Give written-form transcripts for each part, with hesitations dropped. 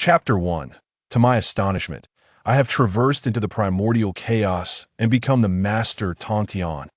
Chapter 1. To my astonishment, I have traversed into the primordial chaos and become the master Tongtian.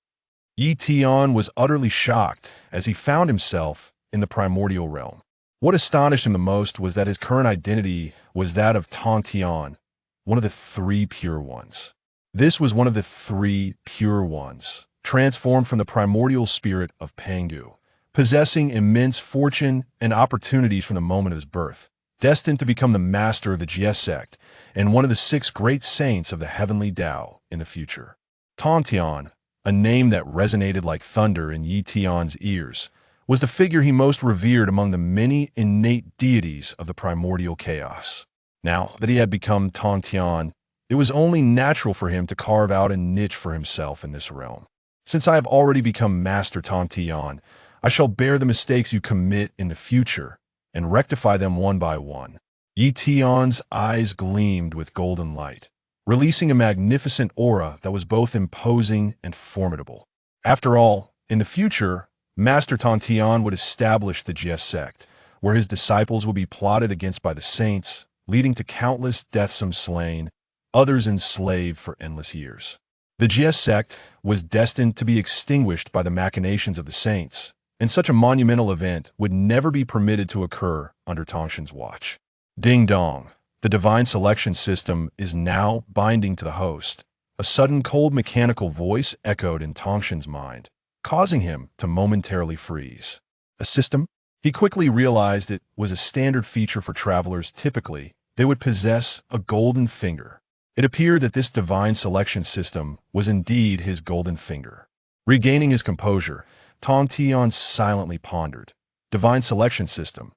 Yi Tian was utterly shocked as he found himself in the primordial realm. What astonished him the most was that his current identity was that of Tongtian, one of the three pure ones. This was one of the three pure ones, transformed from the primordial spirit of Pangu, possessing immense fortune and opportunities from the moment of his birth, destined to become the master of the Jie sect and one of the 6 great saints of the heavenly Tao in the future. Tongtian, a name that resonated like thunder in Yi Tian's ears, was the figure he most revered among the many innate deities of the primordial chaos. Now that he had become Tongtian, it was only natural for him to carve out a niche for himself in this realm. Since I have already become Master Tongtian, I shall bear the mistakes you commit in the future and rectify them one by one. Yi Tian's eyes gleamed with golden light, releasing a magnificent aura that was both imposing and formidable. After all, in the future, Master Tongtian would establish the Jie sect, where his disciples would be plotted against by the saints, leading to countless deathsome slain, others enslaved for endless years. The Jie sect was destined to be extinguished by the machinations of the saints, and such a monumental event would never be permitted to occur under Tongtian's watch. Ding dong, the divine selection system is now binding to the host. A sudden cold mechanical voice echoed in Tongtian's mind, causing him to momentarily freeze. A system? He quickly realized it was a standard feature for travelers. Typically, they would possess a golden finger. It appeared that this divine selection system was indeed his golden finger. Regaining his composure, Tongtian silently pondered. Divine selection system,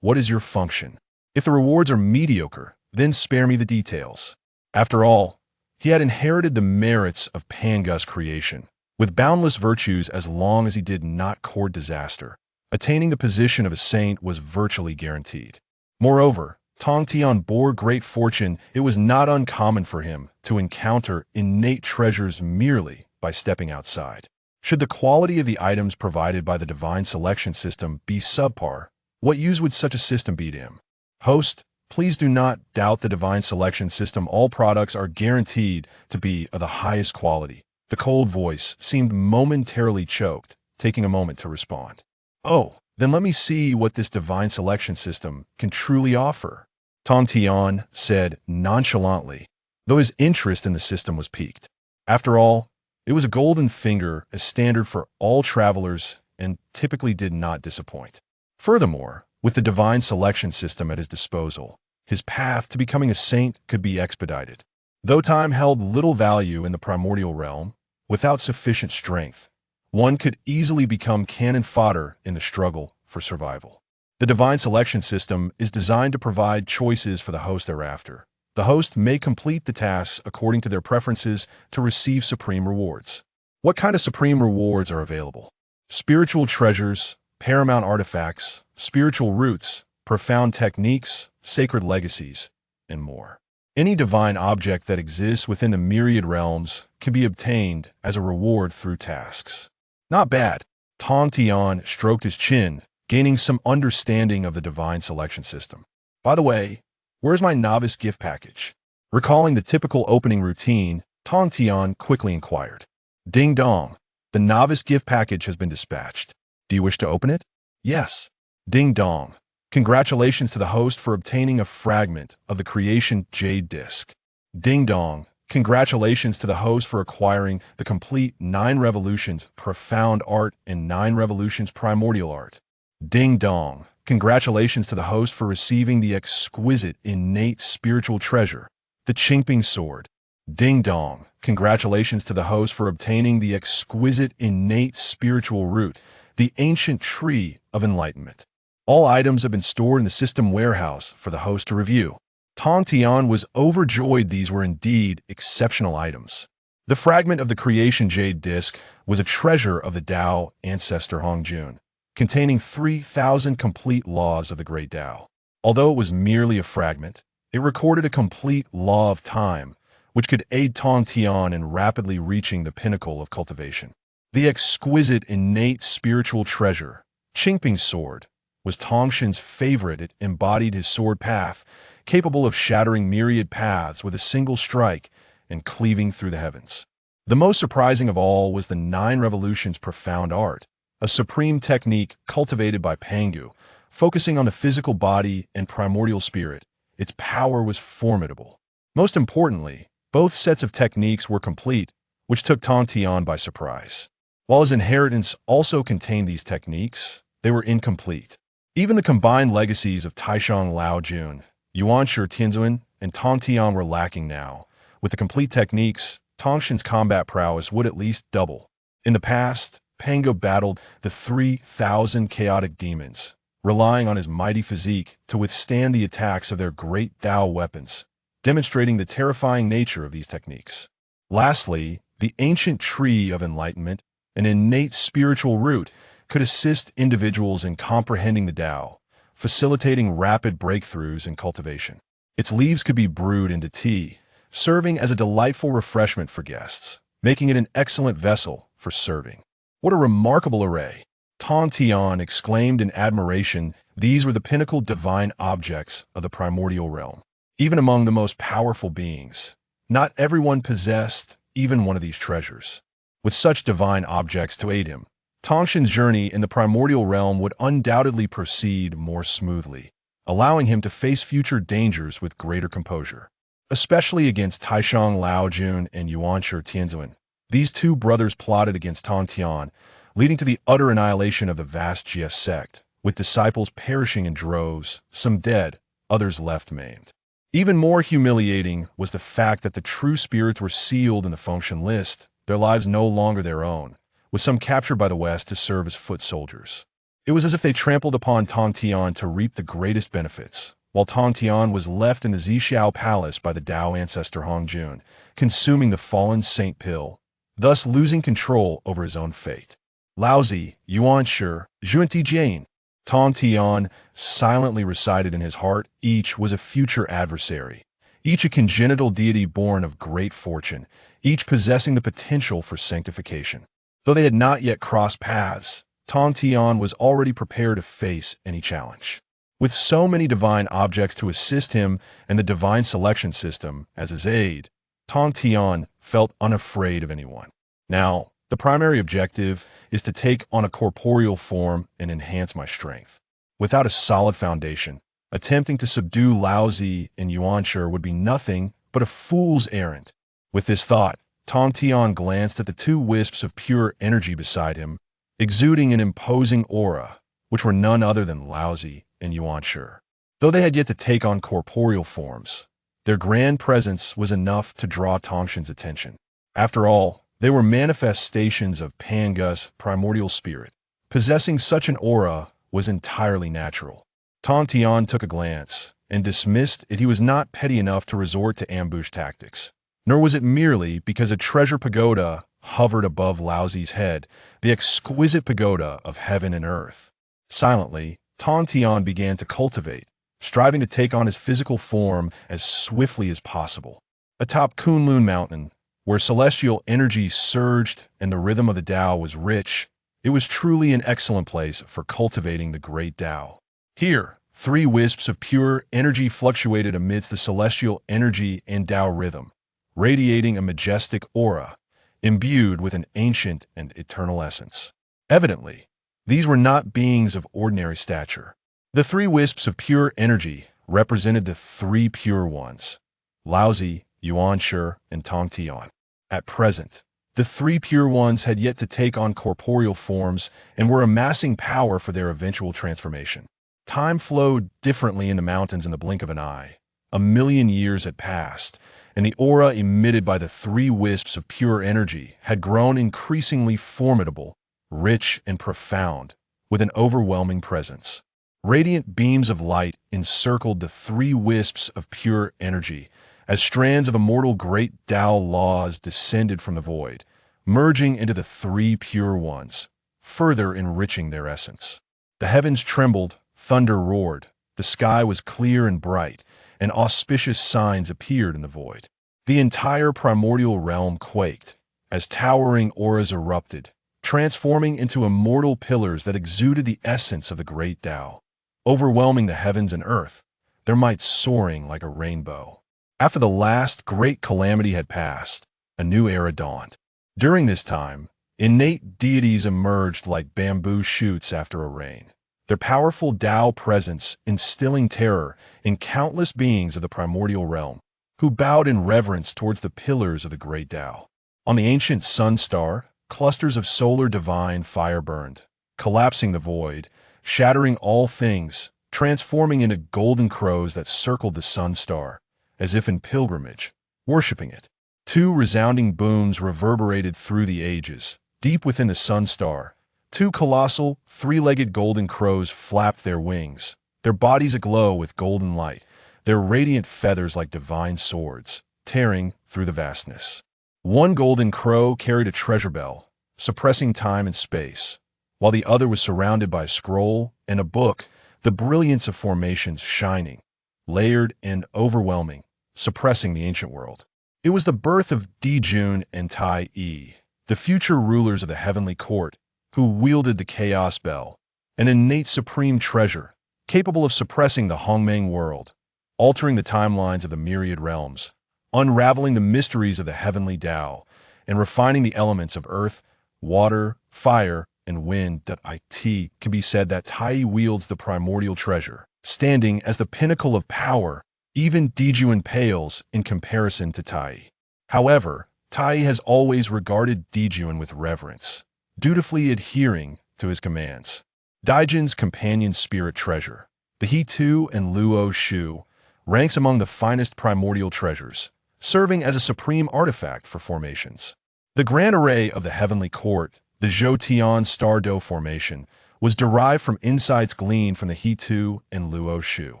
what is your function? If the rewards are mediocre, then spare me the details. After all, he had inherited the merits of Pangu's creation, with boundless virtues as long as he did not court disaster. Attaining the position of a saint was virtually guaranteed. Moreover, Tongtian bore great fortune. It was not uncommon for him to encounter innate treasures merely by stepping outside. Should the quality of the items provided by the divine selection system be subpar, what use would such a system be to him? Host, please do not doubt the divine selection system. All products are guaranteed to be of the highest quality. The cold voice seemed momentarily choked, taking a moment to respond. Oh, then let me see what this divine selection system can truly offer, Tongtian said nonchalantly, though his interest in the system was piqued. After all, it was a golden finger, a standard for all travelers, and typically did not disappoint. Furthermore, with the divine selection system at his disposal, his path to becoming a saint could be expedited. Though time held little value in the primordial realm, without sufficient strength, one could easily become cannon fodder in the struggle for survival. The divine selection system is designed to provide choices for the host thereafter. The host may complete the tasks according to their preferences to receive supreme rewards. What kind of supreme rewards are available? Spiritual treasures, paramount artifacts, spiritual roots, profound techniques, sacred legacies, and more. Any divine object that exists within the myriad realms can be obtained as a reward through tasks. Not bad. Tongtian stroked his chin, gaining some understanding of the divine selection system. By the way, where's my novice gift package? Recalling the typical opening routine, Tongtian quickly inquired. Ding dong, the novice gift package has been dispatched. Do you wish to open it? Yes. Ding dong. Congratulations to the host for obtaining a fragment of the creation jade disc. Ding dong. Congratulations to the host for acquiring the complete 9 revolutions profound art and 9 revolutions primordial art. Ding dong. Congratulations to the host for receiving the exquisite innate spiritual treasure, the Qingping sword. Ding dong. Congratulations to the host for obtaining the exquisite innate spiritual root, the ancient tree of enlightenment. All items have been stored in the system warehouse for the host to review. Tongtian was overjoyed. These were indeed exceptional items. The fragment of the creation jade disc was a treasure of the Tao ancestor Hongjun, containing 3,000 complete laws of the great Tao. Although it was merely a fragment, it recorded a complete law of time, which could aid Tongtian in rapidly reaching the pinnacle of cultivation. The exquisite innate spiritual treasure, Qingping sword, was Tongtian's favorite. It embodied his sword path, capable of shattering myriad paths with a single strike and cleaving through the heavens. The most surprising of all was the 9 Revolutions' profound art, a supreme technique cultivated by Pangu, focusing on the physical body and primordial spirit. Its power was formidable. Most importantly, both sets of techniques were complete, which took Tongtian by surprise. While his inheritance also contained these techniques, they were incomplete. Even the combined legacies of Taishang Laojun, Yuanshi Tianzuan, and Tongtian were lacking now. With the complete techniques, Tongtian's combat prowess would at least double. In the past, Pangu battled the 3,000 chaotic demons, relying on his mighty physique to withstand the attacks of their great Dao weapons, demonstrating the terrifying nature of these techniques. Lastly, the ancient tree of enlightenment, an innate spiritual root, could assist individuals in comprehending the Tao, facilitating rapid breakthroughs in cultivation. Its leaves could be brewed into tea, serving as a delightful refreshment for guests, making it an excellent vessel for serving. What a remarkable array! Tongtian exclaimed in admiration. These were the pinnacle divine objects of the primordial realm. Even among the most powerful beings, not everyone possessed even one of these treasures. With such divine objects to aid him, Tongtian's journey in the primordial realm would undoubtedly proceed more smoothly, allowing him to face future dangers with greater composure. Especially against Taishang Laojun and Yuanshi Tianzuan, these two brothers plotted against Tongtian, leading to the utter annihilation of the vast Jia sect, with disciples perishing in droves, some dead, others left maimed. Even more humiliating was the fact that the true spirits were sealed in the function list, their lives no longer their own, with some captured by the West to serve as foot soldiers. It was as if they trampled upon Tongtian to reap the greatest benefits, while Tongtian was left in the Zixiao Palace by the Dao ancestor Hongjun, consuming the fallen saint pill, thus losing control over his own fate. Laozi, Yuanshi, Zhuantijian, Tongtian silently recited in his heart, each was a future adversary, each a congenital deity born of great fortune, each possessing the potential for sanctification. Though they had not yet crossed paths, Tongtian was already prepared to face any challenge. With so many divine objects to assist him and the divine selection system as his aid, Tongtian felt unafraid of anyone. Now, the primary objective is to take on a corporeal form and enhance my strength. Without a solid foundation, attempting to subdue Laozi and Yuanshi would be nothing but a fool's errand. With this thought, Tongtian glanced at the 2 wisps of pure energy beside him, exuding an imposing aura, which were none other than Laozi and Yuanshi. Though they had yet to take on corporeal forms, their grand presence was enough to draw Tongtian's attention. After all, they were manifestations of Pangu's primordial spirit. Possessing such an aura was entirely natural. Tongtian took a glance and dismissed it. He was not petty enough to resort to ambush tactics. Nor was it merely because a treasure pagoda hovered above Laozi's head, the exquisite pagoda of heaven and earth. Silently, Tongtian began to cultivate, striving to take on his physical form as swiftly as possible. Atop Kunlun Mountain, where celestial energy surged and the rhythm of the Tao was rich, it was truly an excellent place for cultivating the great Tao. Here, 3 wisps of pure energy fluctuated amidst the celestial energy and Tao rhythm, radiating a majestic aura, imbued with an ancient and eternal essence. Evidently, these were not beings of ordinary stature. The 3 wisps of pure energy represented the 3 pure ones, Laozi, Yuanshi, and Tongtian. At present, the 3 pure ones had yet to take on corporeal forms and were amassing power for their eventual transformation. Time flowed differently in the mountains in the blink of an eye. 1,000,000 years had passed, and the aura emitted by the 3 wisps of pure energy had grown increasingly formidable, rich, and profound, with an overwhelming presence. Radiant beams of light encircled the 3 wisps of pure energy, as strands of immortal great Tao laws descended from the void, merging into the 3 pure ones, further enriching their essence. The heavens trembled, thunder roared, the sky was clear and bright, and auspicious signs appeared in the void. The entire primordial realm quaked, as towering auras erupted, transforming into immortal pillars that exuded the essence of the great Tao. Overwhelming the heavens and earth, their might soaring like a rainbow. After the last great calamity had passed, a new era dawned. During this time, innate deities emerged like bamboo shoots after a rain, their powerful Tao presence instilling terror in countless beings of the primordial realm, who bowed in reverence towards the pillars of the great Tao. On the ancient sun star, clusters of solar divine fire burned, collapsing the void, shattering all things, transforming into golden crows that circled the sun star, as if in pilgrimage, worshipping it. Two resounding booms reverberated through the ages. Deep within the sun star, two colossal, three-legged golden crows flapped their wings, their bodies aglow with golden light, their radiant feathers like divine swords, tearing through the vastness. One golden crow carried a treasure bell, suppressing time and space, while the other was surrounded by a scroll and a book, the brilliance of formations shining, layered and overwhelming, suppressing the ancient world. It was the birth of Dijun and Tai Yi, the future rulers of the heavenly court, who wielded the chaos bell, an innate supreme treasure, capable of suppressing the Hongmeng world, altering the timelines of the myriad realms, unraveling the mysteries of the heavenly Tao, and refining the elements of earth, water, fire, and wind. It can be said that Tai wields the primordial treasure, standing as the pinnacle of power. Even Dijun pales in comparison to Tai. However, Tai has always regarded Dijun with reverence, dutifully adhering to his commands. Dijun's companion spirit treasure, the He-Tu and Luo Shu, ranks among the finest primordial treasures, serving as a supreme artifact for formations. The grand array of the heavenly court, the Zhoutian Star Do formation, was derived from insights gleaned from the He-Tu and Luo Shu.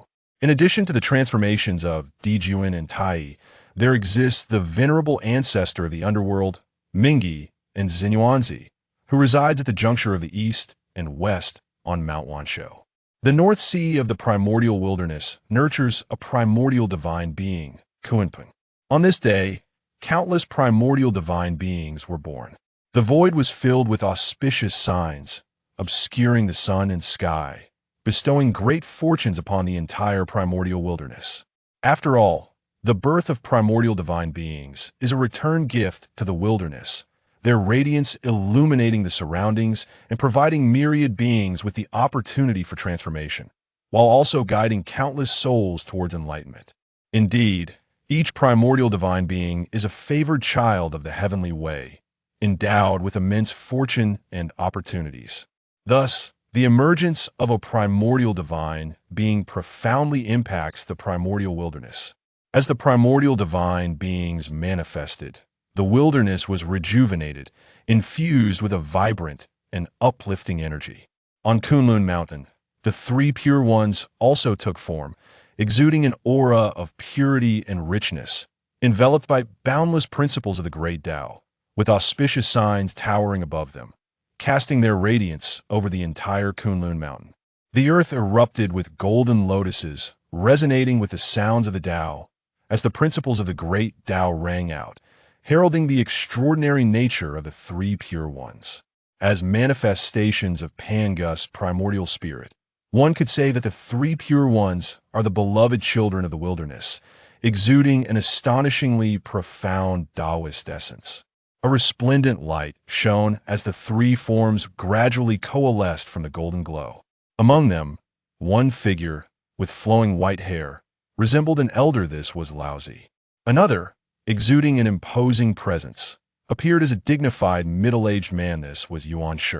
In addition to the transformations of Dijun and Tai, there exists the venerable ancestor of the underworld, Mingi and Xinyuanzi, who resides at the juncture of the east and west on Mount Wanshou. The North Sea of the primordial wilderness nurtures a primordial divine being, Kunpeng. On this day, countless primordial divine beings were born. The void was filled with auspicious signs, obscuring the sun and sky, bestowing great fortunes upon the entire primordial wilderness. After all, the birth of primordial divine beings is a return gift to the wilderness, their radiance illuminating the surroundings and providing myriad beings with the opportunity for transformation, while also guiding countless souls towards enlightenment. Indeed, each primordial divine being is a favored child of the heavenly way, endowed with immense fortune and opportunities. Thus, the emergence of a primordial divine being profoundly impacts the primordial wilderness. As the primordial divine beings manifested, the wilderness was rejuvenated, infused with a vibrant and uplifting energy. On Kunlun Mountain, the three pure ones also took form, exuding an aura of purity and richness, enveloped by boundless principles of the great Tao, with auspicious signs towering above them, casting their radiance over the entire Kunlun Mountain. The earth erupted with golden lotuses, resonating with the sounds of the Tao, as the principles of the great Tao rang out, heralding the extraordinary nature of the three pure ones. As manifestations of Pangus's primordial spirit, one could say that the three pure ones are the beloved children of the wilderness, exuding an astonishingly profound Taoist essence. A resplendent light shone as the three forms gradually coalesced from the golden glow. Among them, one figure, with flowing white hair, resembled an elder. This was Laozi. Another, exuding an imposing presence, appeared as a dignified middle-aged man. This was Yuan Shi.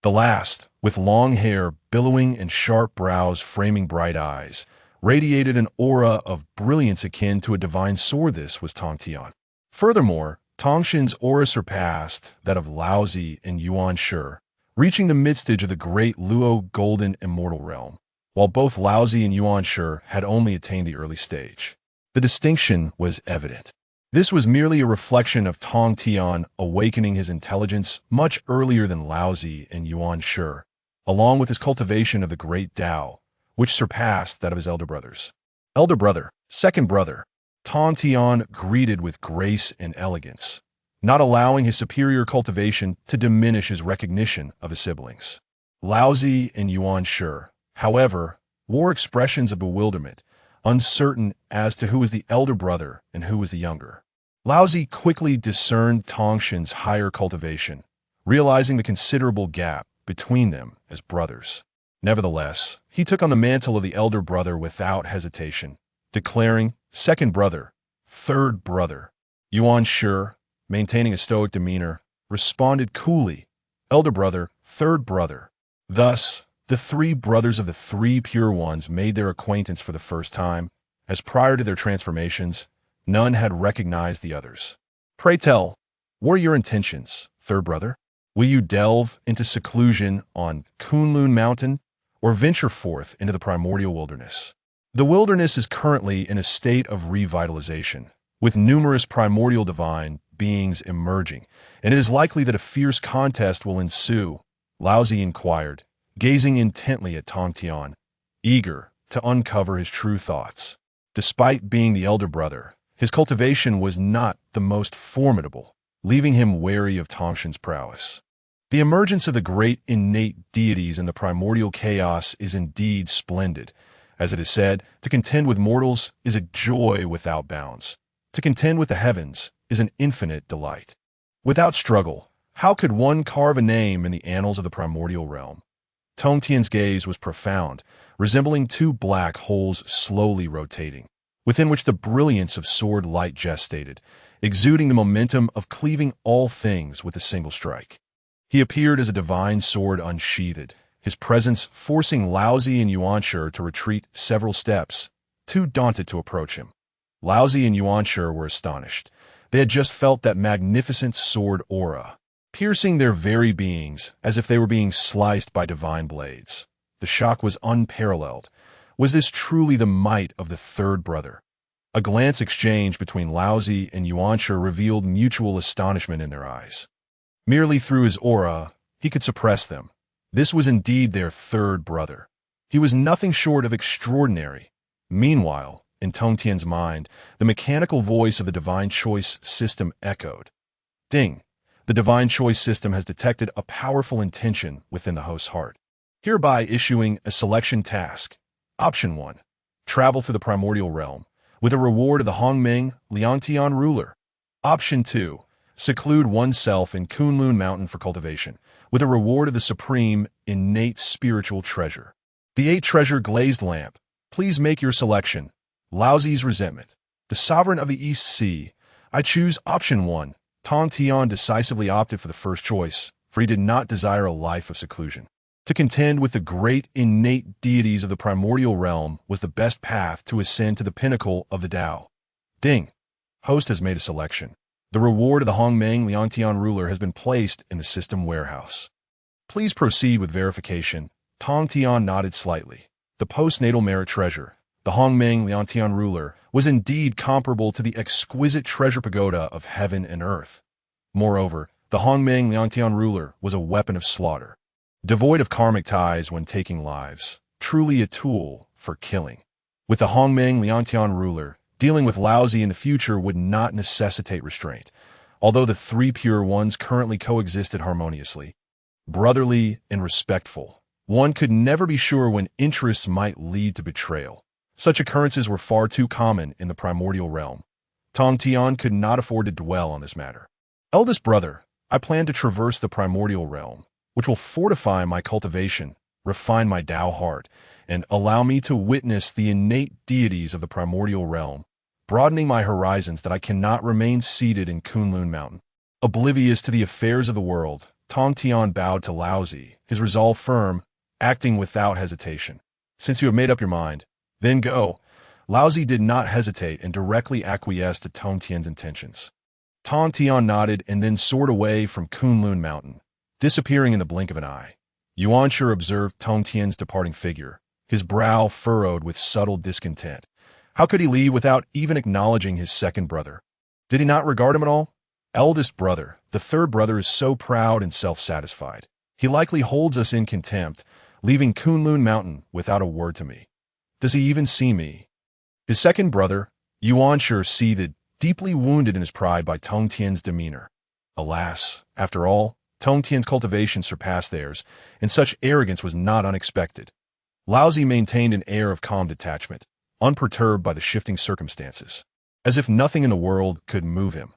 The last, with long hair billowing and sharp brows framing bright eyes, radiated an aura of brilliance akin to a divine sword. This was Tongtian. Furthermore, Tongtian's aura surpassed that of Laozi and Yuan Shi, reaching the midstage of the great Luo golden immortal realm, while both Laozi and Yuan Shi had only attained the early stage. The distinction was evident. This was merely a reflection of Tongtian awakening his intelligence much earlier than Laozi and Yuan Shi, along with his cultivation of the great Tao, which surpassed that of his elder brothers. Elder brother, second brother, Tongtian greeted with grace and elegance, not allowing his superior cultivation to diminish his recognition of his siblings. Laozi and Yuan Shi, however, wore expressions of bewilderment, uncertain as to who was the elder brother and who was the younger. Laozi quickly discerned Tongtian's higher cultivation, realizing the considerable gap between them as brothers. Nevertheless, he took on the mantle of the elder brother without hesitation, declaring, "Second brother, third brother." Yuan Shi, maintaining a stoic demeanor, responded coolly, "Elder brother, third brother." Thus, the three brothers of the three pure ones made their acquaintance for the first time, as prior to their transformations, none had recognized the others. "Pray tell, what are your intentions, third brother? Will you delve into seclusion on Kunlun Mountain, or venture forth into the primordial wilderness?" The wilderness is currently in a state of revitalization, with numerous primordial divine beings emerging, and it is likely that a fierce contest will ensue, Laozi inquired, gazing intently at Tongtian, eager to uncover his true thoughts. Despite being the elder brother, his cultivation was not the most formidable, leaving him wary of Tongtian's prowess. The emergence of the great innate deities in the primordial chaos is indeed splendid. As it is said, to contend with mortals is a joy without bounds. To contend with the heavens is an infinite delight. Without struggle, how could one carve a name in the annals of the primordial realm? Tongtian's gaze was profound, resembling two black holes slowly rotating, within which the brilliance of sword light gestated, exuding the momentum of cleaving all things with a single strike. He appeared as a divine sword unsheathed, his presence forcing Laozi and Yuan Shi to retreat several steps, too daunted to approach him. Laozi and Yuan Shi were astonished. They had just felt that magnificent sword aura, piercing their very beings as if they were being sliced by divine blades. The shock was unparalleled. Was this truly the might of the third brother? A glance exchanged between Laozi and Yuan Shi revealed mutual astonishment in their eyes. Merely through his aura, he could suppress them. This was indeed their third brother. He was nothing short of extraordinary. Meanwhile, in Tongtian's mind, the mechanical voice of the divine choice system echoed. Ding! The divine choice system has detected a powerful intention within the host's heart, hereby issuing a selection task. Option 1. Travel through the primordial realm, with a reward of the Hongmeng Liangtian ruler. Option 2. Seclude oneself in Kunlun Mountain for cultivation, with a reward of the supreme, innate spiritual treasure. The 8-treasure glazed lamp. Please make your selection. Laozi's resentment. The sovereign of the East Sea. I choose option 1. Tongtian decisively opted for the first choice, for he did not desire a life of seclusion. To contend with the great innate deities of the primordial realm was the best path to ascend to the pinnacle of the Tao. Ding! Host has made a selection. The reward of the Hongmeng Liangtian ruler has been placed in the system warehouse. Please proceed with verification. Tongtian nodded slightly. The postnatal merit treasure, the Hongmeng Liangtian ruler, was indeed comparable to the exquisite treasure pagoda of heaven and earth. Moreover, the Hongmeng Liangtian ruler was a weapon of slaughter, devoid of karmic ties when taking lives, truly a tool for killing. With the Hongmeng Liangtian ruler, dealing with Laozi in the future would not necessitate restraint, although the three pure ones currently coexisted harmoniously. Brotherly and respectful, one could never be sure when interests might lead to betrayal. Such occurrences were far too common in the primordial realm. Tongtian could not afford to dwell on this matter. Eldest brother, I plan to traverse the primordial realm, which will fortify my cultivation, refine my Tao heart, and allow me to witness the innate deities of the primordial realm, broadening my horizons that I cannot remain seated in Kunlun Mountain. Oblivious to the affairs of the world, Tongtian bowed to Laozi, his resolve firm, acting without hesitation. Since you have made up your mind, then go. Laozi did not hesitate and directly acquiesced to Tongtian's intentions. Tongtian nodded and then soared away from Kunlun Mountain, disappearing in the blink of an eye. Yuan Shi observed Tongtian's departing figure, his brow furrowed with subtle discontent. How could he leave without even acknowledging his second brother? Did he not regard him at all? Eldest brother, the third brother is so proud and self-satisfied. He likely holds us in contempt, leaving Kunlun Mountain without a word to me. Does he even see me? His second brother, Yuan Shi, seethed, deeply wounded in his pride by Tongtian's demeanor. Alas, after all, Tongtian's cultivation surpassed theirs, and such arrogance was not unexpected. Laozi maintained an air of calm detachment. unperturbed by the shifting circumstances, as if nothing in the world could move him.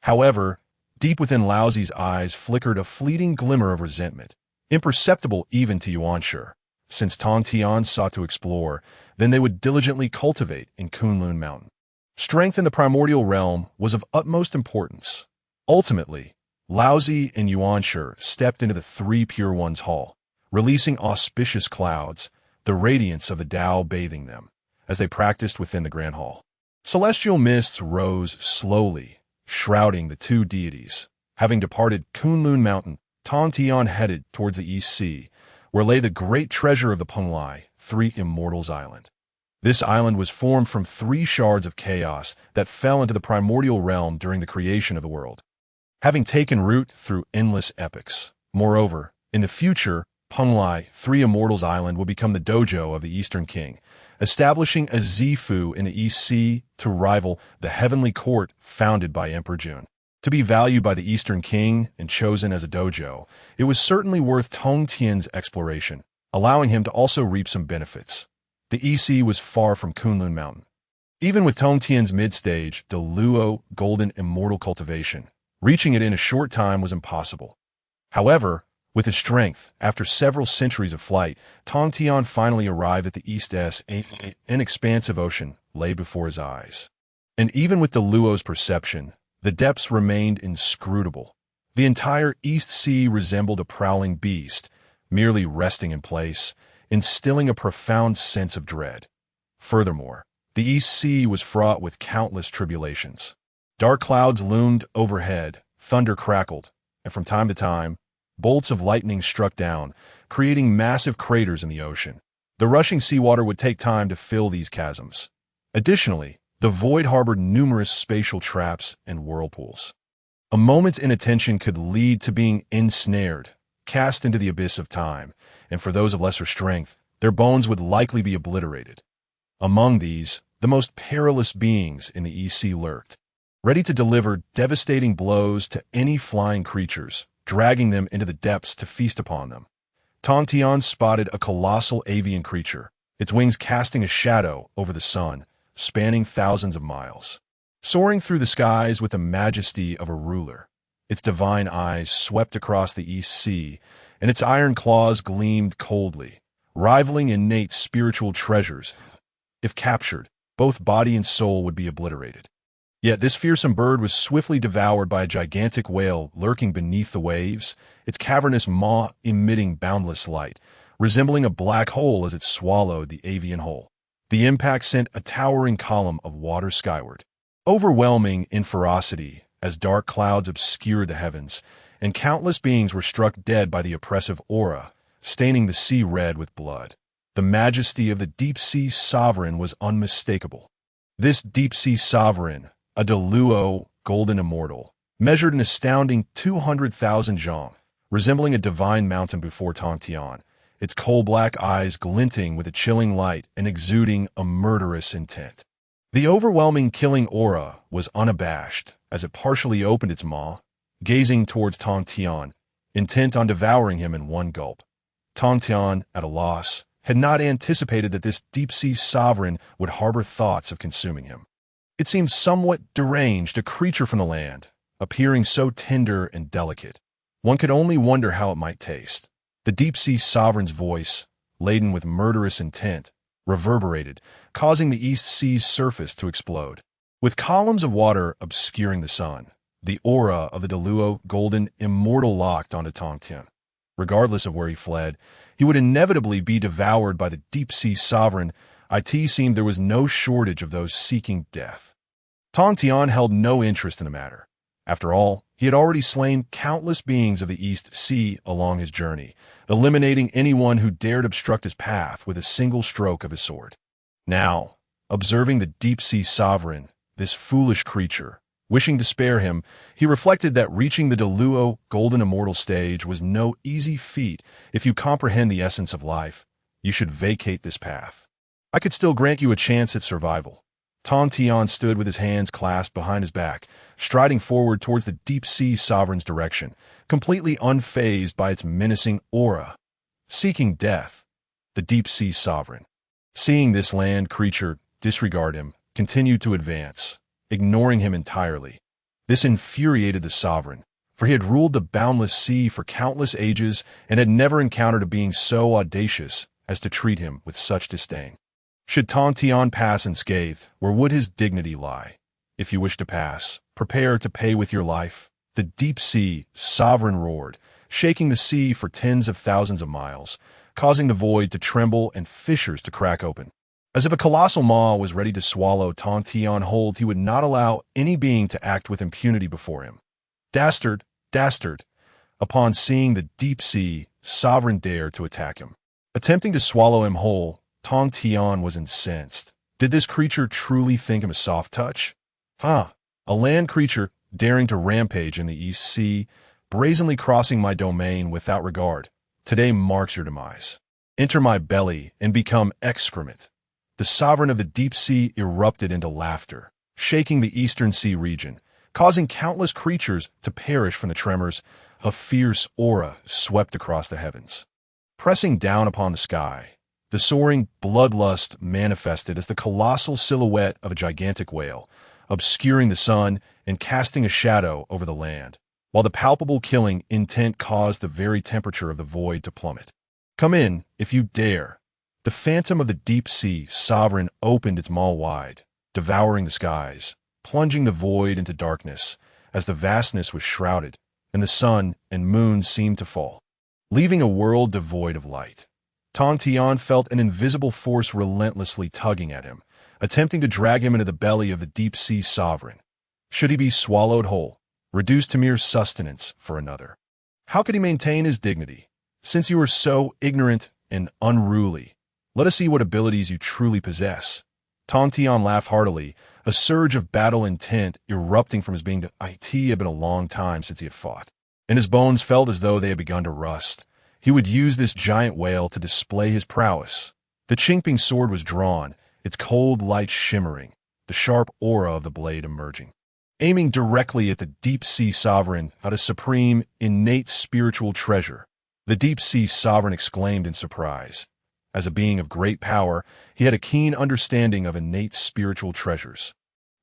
However, deep within Laozi's eyes flickered a fleeting glimmer of resentment, imperceptible even to Yuanshi. Since Tongtian sought to explore, then they would diligently cultivate in Kunlun Mountain. Strength in the primordial realm was of utmost importance. Ultimately, Laozi and Yuanshi stepped into the Three Pure Ones Hall, releasing auspicious clouds, the radiance of the Tao bathing them, as they practiced within the Grand Hall. Celestial mists rose slowly, shrouding the two deities. Having departed Kunlun Mountain, Tongtian headed towards the East Sea, where lay the great treasure of the Penglai, Three Immortals Island. This island was formed from three shards of chaos that fell into the primordial realm during the creation of the world, having taken root through endless epochs. Moreover, in the future, Penglai, Three Immortals Island will become the dojo of the Eastern King, establishing a Zifu in the East Sea to rival the heavenly court founded by Emperor Jun. To be valued by the Eastern King and chosen as a dojo, it was certainly worth Tongtian's exploration, allowing him to also reap some benefits. The EC was far from Kunlun Mountain. Even with Tongtian's mid-stage, the Luo Golden Immortal cultivation, reaching it in a short time was impossible. However, with his strength, after several centuries of flight, Tongtian finally arrived at the East S. An expansive ocean lay before his eyes. And even with the Luo's perception, the depths remained inscrutable. The entire East Sea resembled a prowling beast, merely resting in place, instilling a profound sense of dread. Furthermore, the East Sea was fraught with countless tribulations. Dark clouds loomed overhead, thunder crackled, and from time to time, bolts of lightning struck down, creating massive craters in the ocean. The rushing seawater would take time to fill these chasms. Additionally, the void harbored numerous spatial traps and whirlpools. A moment's inattention could lead to being ensnared, cast into the abyss of time, and for those of lesser strength, their bones would likely be obliterated. Among these, the most perilous beings in the EC lurked, ready to deliver devastating blows to any flying creatures, dragging them into the depths to feast upon them. Tongtian spotted a colossal avian creature, its wings casting a shadow over the sun, spanning thousands of miles. Soaring through the skies with the majesty of a ruler, its divine eyes swept across the East Sea, and its iron claws gleamed coldly, rivaling innate spiritual treasures. If captured, both body and soul would be obliterated. Yet this fearsome bird was swiftly devoured by a gigantic whale lurking beneath the waves, its cavernous maw emitting boundless light, resembling a black hole as it swallowed the avian whole. The impact sent a towering column of water skyward, overwhelming in ferocity as dark clouds obscured the heavens, and countless beings were struck dead by the oppressive aura, staining the sea red with blood. The majesty of the deep-sea sovereign was unmistakable. This deep-sea sovereign, a Deluo golden immortal, measured an astounding 200,000 zhang, resembling a divine mountain before Tongtian, its coal-black eyes glinting with a chilling light and exuding a murderous intent. The overwhelming killing aura was unabashed as it partially opened its maw, gazing towards Tongtian, intent on devouring him in one gulp. Tongtian, at a loss, had not anticipated that this deep-sea sovereign would harbor thoughts of consuming him. It seemed somewhat deranged, a creature from the land, appearing so tender and delicate. One could only wonder how it might taste. The deep-sea sovereign's voice, laden with murderous intent, reverberated, causing the East Sea's surface to explode. With columns of water obscuring the sun, the aura of the Deluo golden immortal locked onto Tongtian. Regardless of where he fled, he would inevitably be devoured by the deep-sea sovereign. It seemed there was no shortage of those seeking death. Tongtian held no interest in the matter. After all, he had already slain countless beings of the East Sea along his journey, eliminating anyone who dared obstruct his path with a single stroke of his sword. Now, observing the deep-sea sovereign, this foolish creature, wishing to spare him, he reflected that reaching the Deluo golden immortal stage was no easy feat. If you comprehend the essence of life, you should vacate this path. I could still grant you a chance at survival. Tongtian stood with his hands clasped behind his back, striding forward towards the deep-sea sovereign's direction, completely unfazed by its menacing aura. Seeking death, the deep-sea sovereign. Seeing this land creature, disregard him, continued to advance, ignoring him entirely. This infuriated the sovereign, for he had ruled the boundless sea for countless ages and had never encountered a being so audacious as to treat him with such disdain. Should Tongtian pass unscathed, where would his dignity lie? If you wish to pass, prepare to pay with your life. The deep sea sovereign roared, shaking the sea for tens of thousands of miles, causing the void to tremble and fissures to crack open. As if a colossal maw was ready to swallow Tongtian whole, he would not allow any being to act with impunity before him. Dastard, dastard! Upon seeing the deep sea, sovereign dared to attack him. Attempting to swallow him whole, Tongtian was incensed. Did this creature truly think him a soft touch? A land creature daring to rampage in the East Sea, brazenly crossing my domain without regard. Today marks your demise. Enter my belly and become excrement. The sovereign of the deep sea erupted into laughter, shaking the eastern sea region, causing countless creatures to perish from the tremors. A fierce aura swept across the heavens. Pressing down upon the sky, the soaring bloodlust manifested as the colossal silhouette of a gigantic whale, obscuring the sun and casting a shadow over the land, while the palpable killing intent caused the very temperature of the void to plummet. Come in, if you dare. The phantom of the deep sea sovereign opened its maw wide, devouring the skies, plunging the void into darkness, as the vastness was shrouded, and the sun and moon seemed to fall, leaving a world devoid of light. Tongtian felt an invisible force relentlessly tugging at him, attempting to drag him into the belly of the deep sea sovereign. Should he be swallowed whole, reduced to mere sustenance for another? How could he maintain his dignity? Since you are so ignorant and unruly, let us see what abilities you truly possess. Tongtian laughed heartily, a surge of battle intent erupting from his being. It had been a long time since he had fought, and his bones felt as though they had begun to rust. He would use this giant whale to display his prowess. The Qingping sword was drawn, its cold light shimmering, the sharp aura of the blade emerging. Aiming directly at the deep-sea sovereign out of supreme, innate spiritual treasure, the deep-sea sovereign exclaimed in surprise. As a being of great power, he had a keen understanding of innate spiritual treasures.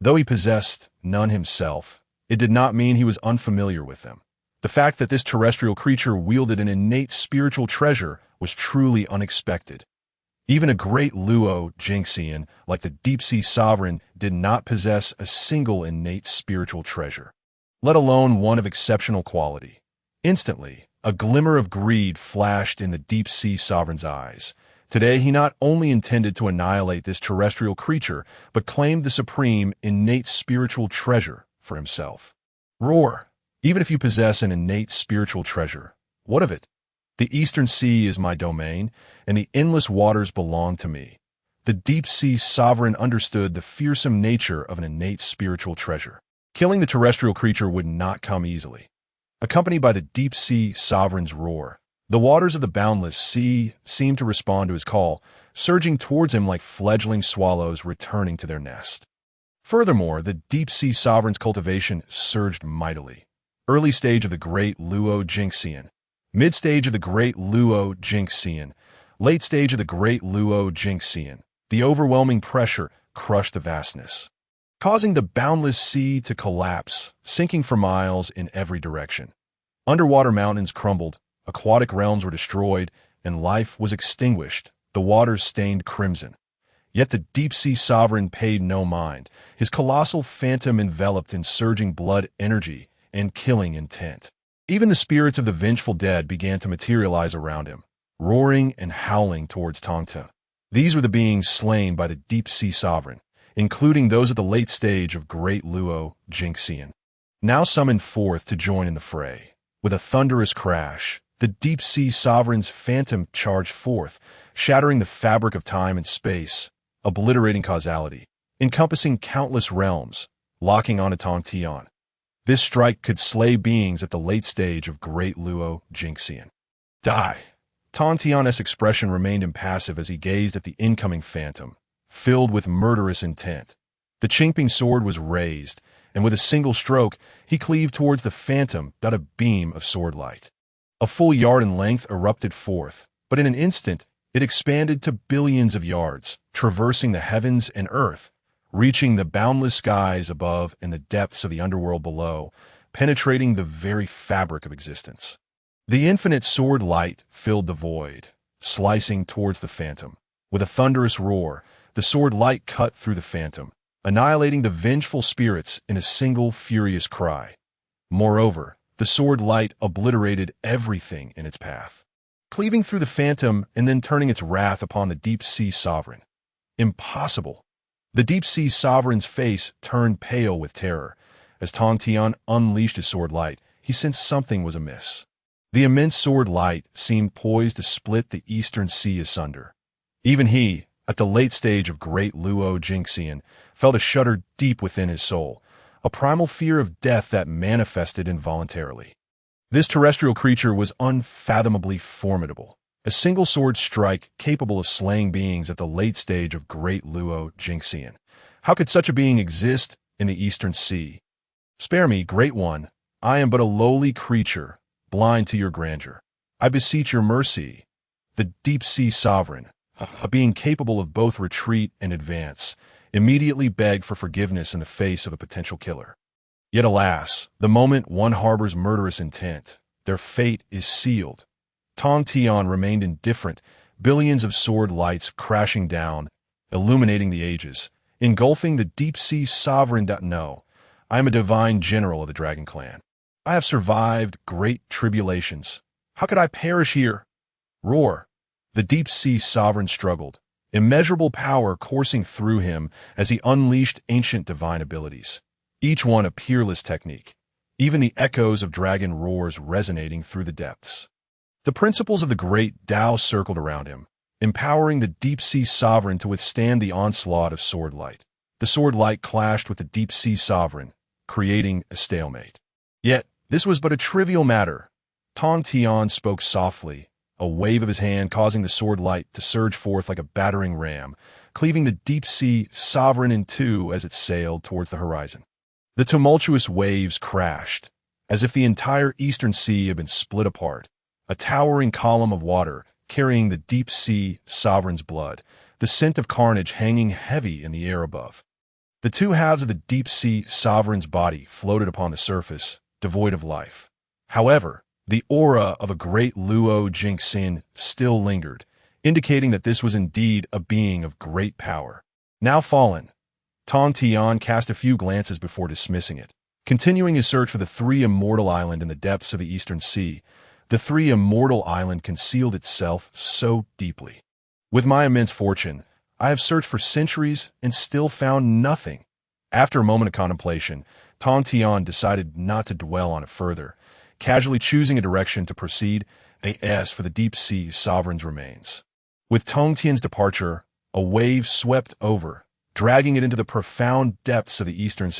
Though he possessed none himself, it did not mean he was unfamiliar with them. The fact that this terrestrial creature wielded an innate spiritual treasure was truly unexpected. Even a great Luo Jingxian, like the deep-sea sovereign, did not possess a single innate spiritual treasure, let alone one of exceptional quality. Instantly, a glimmer of greed flashed in the deep-sea sovereign's eyes. Today, he not only intended to annihilate this terrestrial creature, but claimed the supreme, innate spiritual treasure for himself. Roar! Even if you possess an innate spiritual treasure, what of it? The eastern sea is my domain, and the endless waters belong to me. The deep-sea sovereign understood the fearsome nature of an innate spiritual treasure. Killing the terrestrial creature would not come easily. Accompanied by the deep-sea sovereign's roar, the waters of the boundless sea seemed to respond to his call, surging towards him like fledgling swallows returning to their nest. Furthermore, the deep-sea sovereign's cultivation surged mightily. Early stage of the great Luo Jingxian, mid-stage of the great Luo Jingxian, late stage of the great Luo Jingxian. The overwhelming pressure crushed the vastness, causing the boundless sea to collapse, sinking for miles in every direction. Underwater mountains crumbled, aquatic realms were destroyed, and life was extinguished, the waters stained crimson. Yet the deep-sea sovereign paid no mind, his colossal phantom enveloped in surging blood energy and killing intent. Even the spirits of the vengeful dead began to materialize around him, roaring and howling towards Tongtian. These were the beings slain by the deep-sea sovereign, including those at the late stage of great Luo Jingxian, now summoned forth to join in the fray. With a thunderous crash, the deep-sea sovereign's phantom charged forth, shattering the fabric of time and space, obliterating causality, encompassing countless realms, locking onto Tongtian. This strike could slay beings at the late stage of great Luo Jingxian. Die! Tongtian's expression remained impassive as he gazed at the incoming phantom, filled with murderous intent. The Qingping sword was raised, and with a single stroke, he cleaved towards the phantom a beam of sword light. A full yard in length erupted forth, but in an instant, It expanded to billions of yards, traversing the heavens and earth, reaching the boundless skies above and the depths of the underworld below, penetrating the very fabric of existence. The infinite sword light filled the void, slicing towards the phantom. With a thunderous roar, the sword light cut through the phantom, annihilating the vengeful spirits in a single furious cry. Moreover, the sword light obliterated everything in its path, cleaving through the phantom and then turning its wrath upon the deep-sea sovereign. Impossible! The deep-sea sovereign's face turned pale with terror. As Tongtian unleashed his sword light, he sensed something was amiss. The immense sword light seemed poised to split the eastern sea asunder. Even he, at the late stage of great Luo Jingxian, felt a shudder deep within his soul, a primal fear of death that manifested involuntarily. This terrestrial creature was unfathomably formidable, a single sword strike capable of slaying beings at the late stage of great Luo Jingxian. How could such a being exist in the eastern sea? Spare me, great one. I am but a lowly creature, blind to your grandeur. I beseech your mercy. The deep-sea sovereign, a being capable of both retreat and advance, immediately begged for forgiveness in the face of a potential killer. Yet alas, the moment one harbors murderous intent, their fate is sealed. Tongtian remained indifferent, billions of sword lights crashing down, illuminating the ages, engulfing the deep-sea sovereign. No, I am a divine general of the Dragon Clan. I have survived great tribulations. How could I perish here? Roar! The deep-sea sovereign struggled, immeasurable power coursing through him as he unleashed ancient divine abilities, each one a peerless technique, even the echoes of dragon roars resonating through the depths. The principles of the great Tao circled around him, empowering the deep-sea sovereign to withstand the onslaught of sword light. The sword light clashed with the deep-sea sovereign, creating a stalemate. Yet, this was but a trivial matter. Tongtian spoke softly, a wave of his hand causing the sword light to surge forth like a battering ram, cleaving the deep-sea sovereign in two as it sailed towards the horizon. The tumultuous waves crashed, as if the entire eastern sea had been split apart, a towering column of water carrying the deep-sea sovereign's blood, the scent of carnage hanging heavy in the air above. The two halves of the deep-sea sovereign's body floated upon the surface, devoid of life. However, the aura of a great Luo Jingxian still lingered, indicating that this was indeed a being of great power. Now fallen, Tongtian cast a few glances before dismissing it. Continuing his search for the Three Immortal Island in the depths of the eastern sea, the Three Immortal Island concealed itself so deeply. With my immense fortune, I have searched for centuries and still found nothing. After a moment of contemplation, Tongtian decided not to dwell on it further, casually choosing a direction to proceed, as for the deep-sea sovereign's remains. With Tongtian's departure, a wave swept over, dragging it into the profound depths of the eastern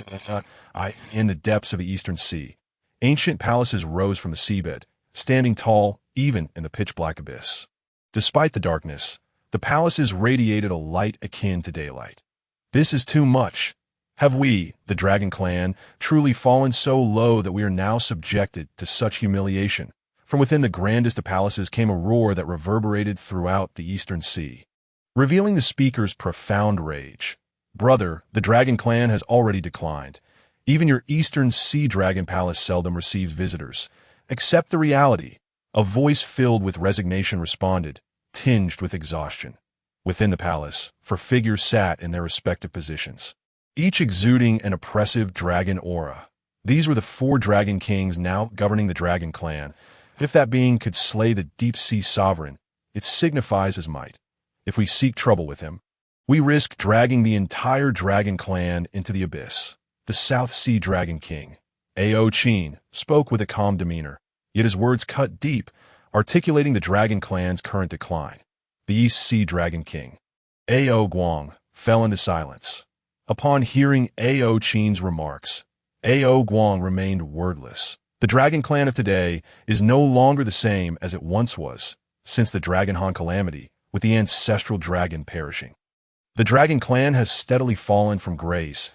sea. Ancient palaces rose from the seabed, standing tall even in the pitch-black abyss. Despite the darkness, the palaces radiated a light akin to daylight. This is too much. Have we, the Dragon Clan, truly fallen so low that we are now subjected to such humiliation? From within the grandest of palaces came a roar that reverberated throughout the eastern sea, revealing the speaker's profound rage. Brother, the Dragon Clan has already declined. Even your eastern sea dragon palace seldom receives visitors. Accept the reality. A voice filled with resignation responded, tinged with exhaustion. Within the palace, 4 figures sat in their respective positions, each exuding an oppressive dragon aura. These were the 4 dragon kings now governing the Dragon Clan. If that being could slay the deep-sea sovereign, it signifies his might. If we seek trouble with him, we risk dragging the entire Dragon Clan into the abyss. The South Sea Dragon King, Ao Qin, spoke with a calm demeanor, yet his words cut deep, articulating the Dragon Clan's current decline. The East Sea Dragon King, Ao Guang, fell into silence. Upon hearing Ao Qin's remarks, Ao Guang remained wordless. The Dragon Clan of today is no longer the same as it once was, since the Dragon Han calamity, with the ancestral dragon perishing. The Dragon Clan has steadily fallen from grace,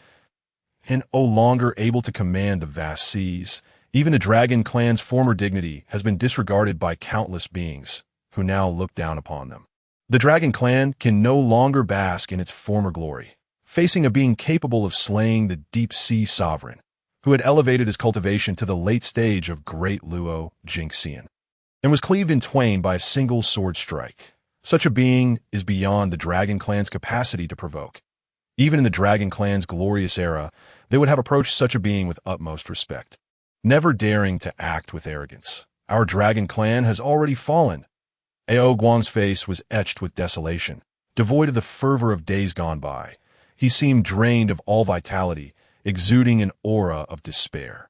and no longer able to command the vast seas. Even the Dragon Clan's former dignity has been disregarded by countless beings, who now look down upon them. The Dragon Clan can no longer bask in its former glory, facing a being capable of slaying the deep-sea sovereign, who had elevated his cultivation to the late stage of Great Luo Jingxian, and was cleaved in twain by a single sword strike. Such a being is beyond the Dragon Clan's capacity to provoke. Even in the Dragon Clan's glorious era, they would have approached such a being with utmost respect, never daring to act with arrogance. Our Dragon Clan has already fallen. Ao Guang's face was etched with desolation, devoid of the fervor of days gone by. He seemed drained of all vitality, exuding an aura of despair.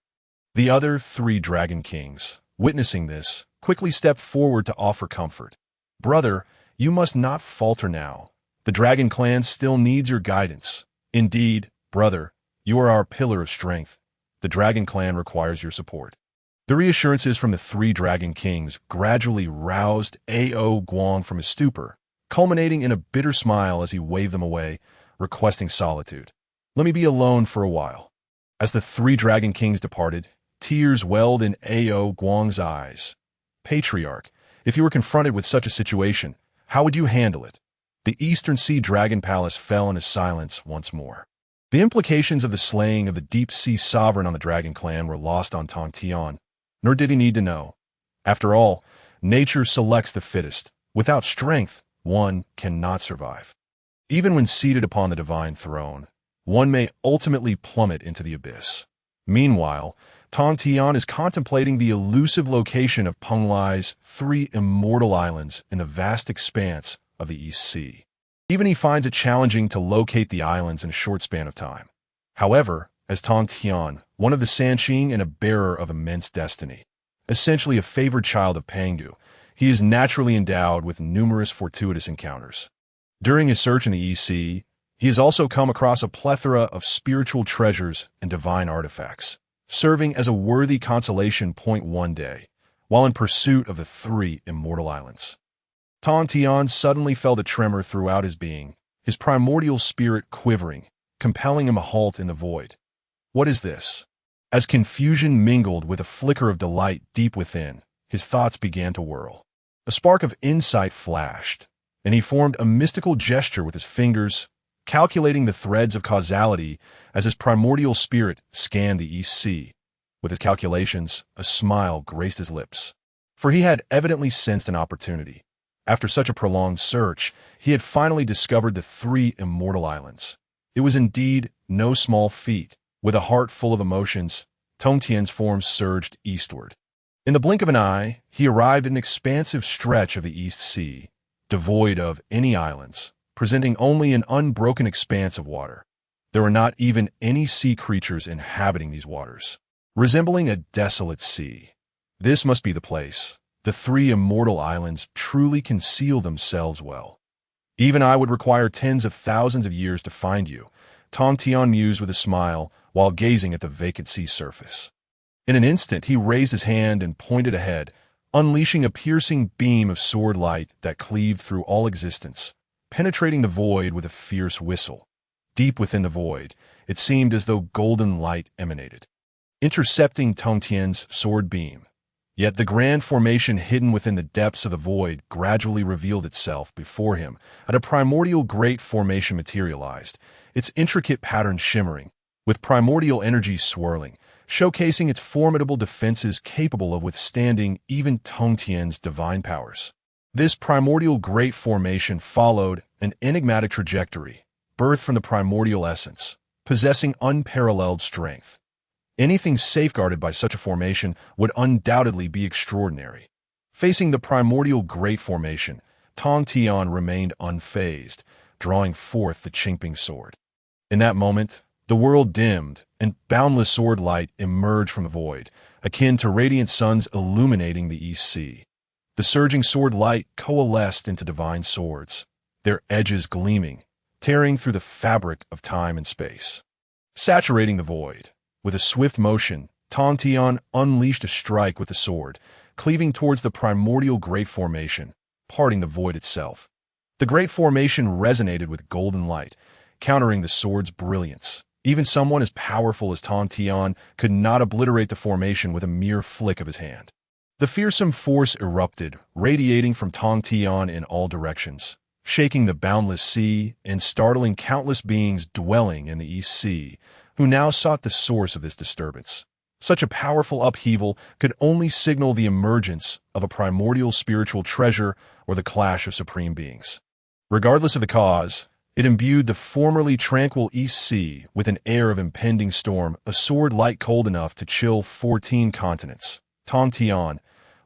The other 3 Dragon Kings, witnessing this, quickly stepped forward to offer comfort. Brother, you must not falter now. The Dragon Clan still needs your guidance. Indeed, brother, you are our pillar of strength. The Dragon Clan requires your support. The reassurances from the 3 Dragon Kings gradually roused Ao Guang from his stupor, culminating in a bitter smile as he waved them away, requesting solitude. Let me be alone for a while. As the 3 Dragon Kings departed, tears welled in Ao Guang's eyes. Patriarch, if you were confronted with such a situation, how would you handle it? The Eastern Sea Dragon Palace fell into silence once more. The implications of the slaying of the deep-sea sovereign on the Dragon Clan were lost on Tongtian, nor did he need to know. After all, nature selects the fittest. Without strength, one cannot survive. Even when seated upon the divine throne, one may ultimately plummet into the abyss. Meanwhile, Tongtian is contemplating the elusive location of Penglai's 3 immortal islands in the vast expanse of the East Sea. Even he finds it challenging to locate the islands in a short span of time. However, as Tongtian, one of the Sanqing and a bearer of immense destiny, essentially a favored child of Pangu, he is naturally endowed with numerous fortuitous encounters. During his search in the East Sea, he has also come across a plethora of spiritual treasures and divine artifacts, serving as a worthy consolation point one day, while in pursuit of the 3 immortal islands. Tongtian suddenly felt a tremor throughout his being, his primordial spirit quivering, compelling him a halt in the void. What is this? As confusion mingled with a flicker of delight deep within, his thoughts began to whirl. A spark of insight flashed, and he formed a mystical gesture with his fingers, calculating the threads of causality as his primordial spirit scanned the East Sea. With his calculations, a smile graced his lips, for he had evidently sensed an opportunity. After such a prolonged search, he had finally discovered the 3 immortal islands. It was indeed no small feat. With a heart full of emotions, Tongtian's form surged eastward. In the blink of an eye, he arrived at an expansive stretch of the East Sea, devoid of any islands, presenting only an unbroken expanse of water. There were not even any sea creatures inhabiting these waters, resembling a desolate sea. This must be the place. The 3 immortal islands truly conceal themselves well. Even I would require tens of thousands of years to find you, Tongtian mused with a smile while gazing at the vacant sea surface. In an instant, he raised his hand and pointed ahead, unleashing a piercing beam of sword light that cleaved through all existence, penetrating the void with a fierce whistle. Deep within the void, it seemed as though golden light emanated, intercepting Tongtian's sword beam. Yet the grand formation hidden within the depths of the void gradually revealed itself before him, and a primordial great formation materialized, its intricate pattern shimmering, with primordial energy swirling, showcasing its formidable defenses capable of withstanding even Tongtian's divine powers. This primordial great formation followed an enigmatic trajectory, birthed from the primordial essence, possessing unparalleled strength. Anything safeguarded by such a formation would undoubtedly be extraordinary. Facing the primordial great formation, Tongtian remained unfazed, drawing forth the Qingping sword. In that moment, the world dimmed, and boundless sword light emerged from the void, akin to radiant suns illuminating the East Sea. The surging sword light coalesced into divine swords, their edges gleaming, tearing through the fabric of time and space. Saturating the void, with a swift motion, Tongtian unleashed a strike with the sword, cleaving towards the primordial great formation, parting the void itself. The great formation resonated with golden light, countering the sword's brilliance. Even someone as powerful as Tongtian could not obliterate the formation with a mere flick of his hand. The fearsome force erupted, radiating from Tongtian in all directions, shaking the boundless sea and startling countless beings dwelling in the East Sea, who now sought the source of this disturbance. Such a powerful upheaval could only signal the emergence of a primordial spiritual treasure or the clash of supreme beings. Regardless of the cause, it imbued the formerly tranquil East Sea with an air of impending storm, a sword light cold enough to chill 14 continents. Tongtian,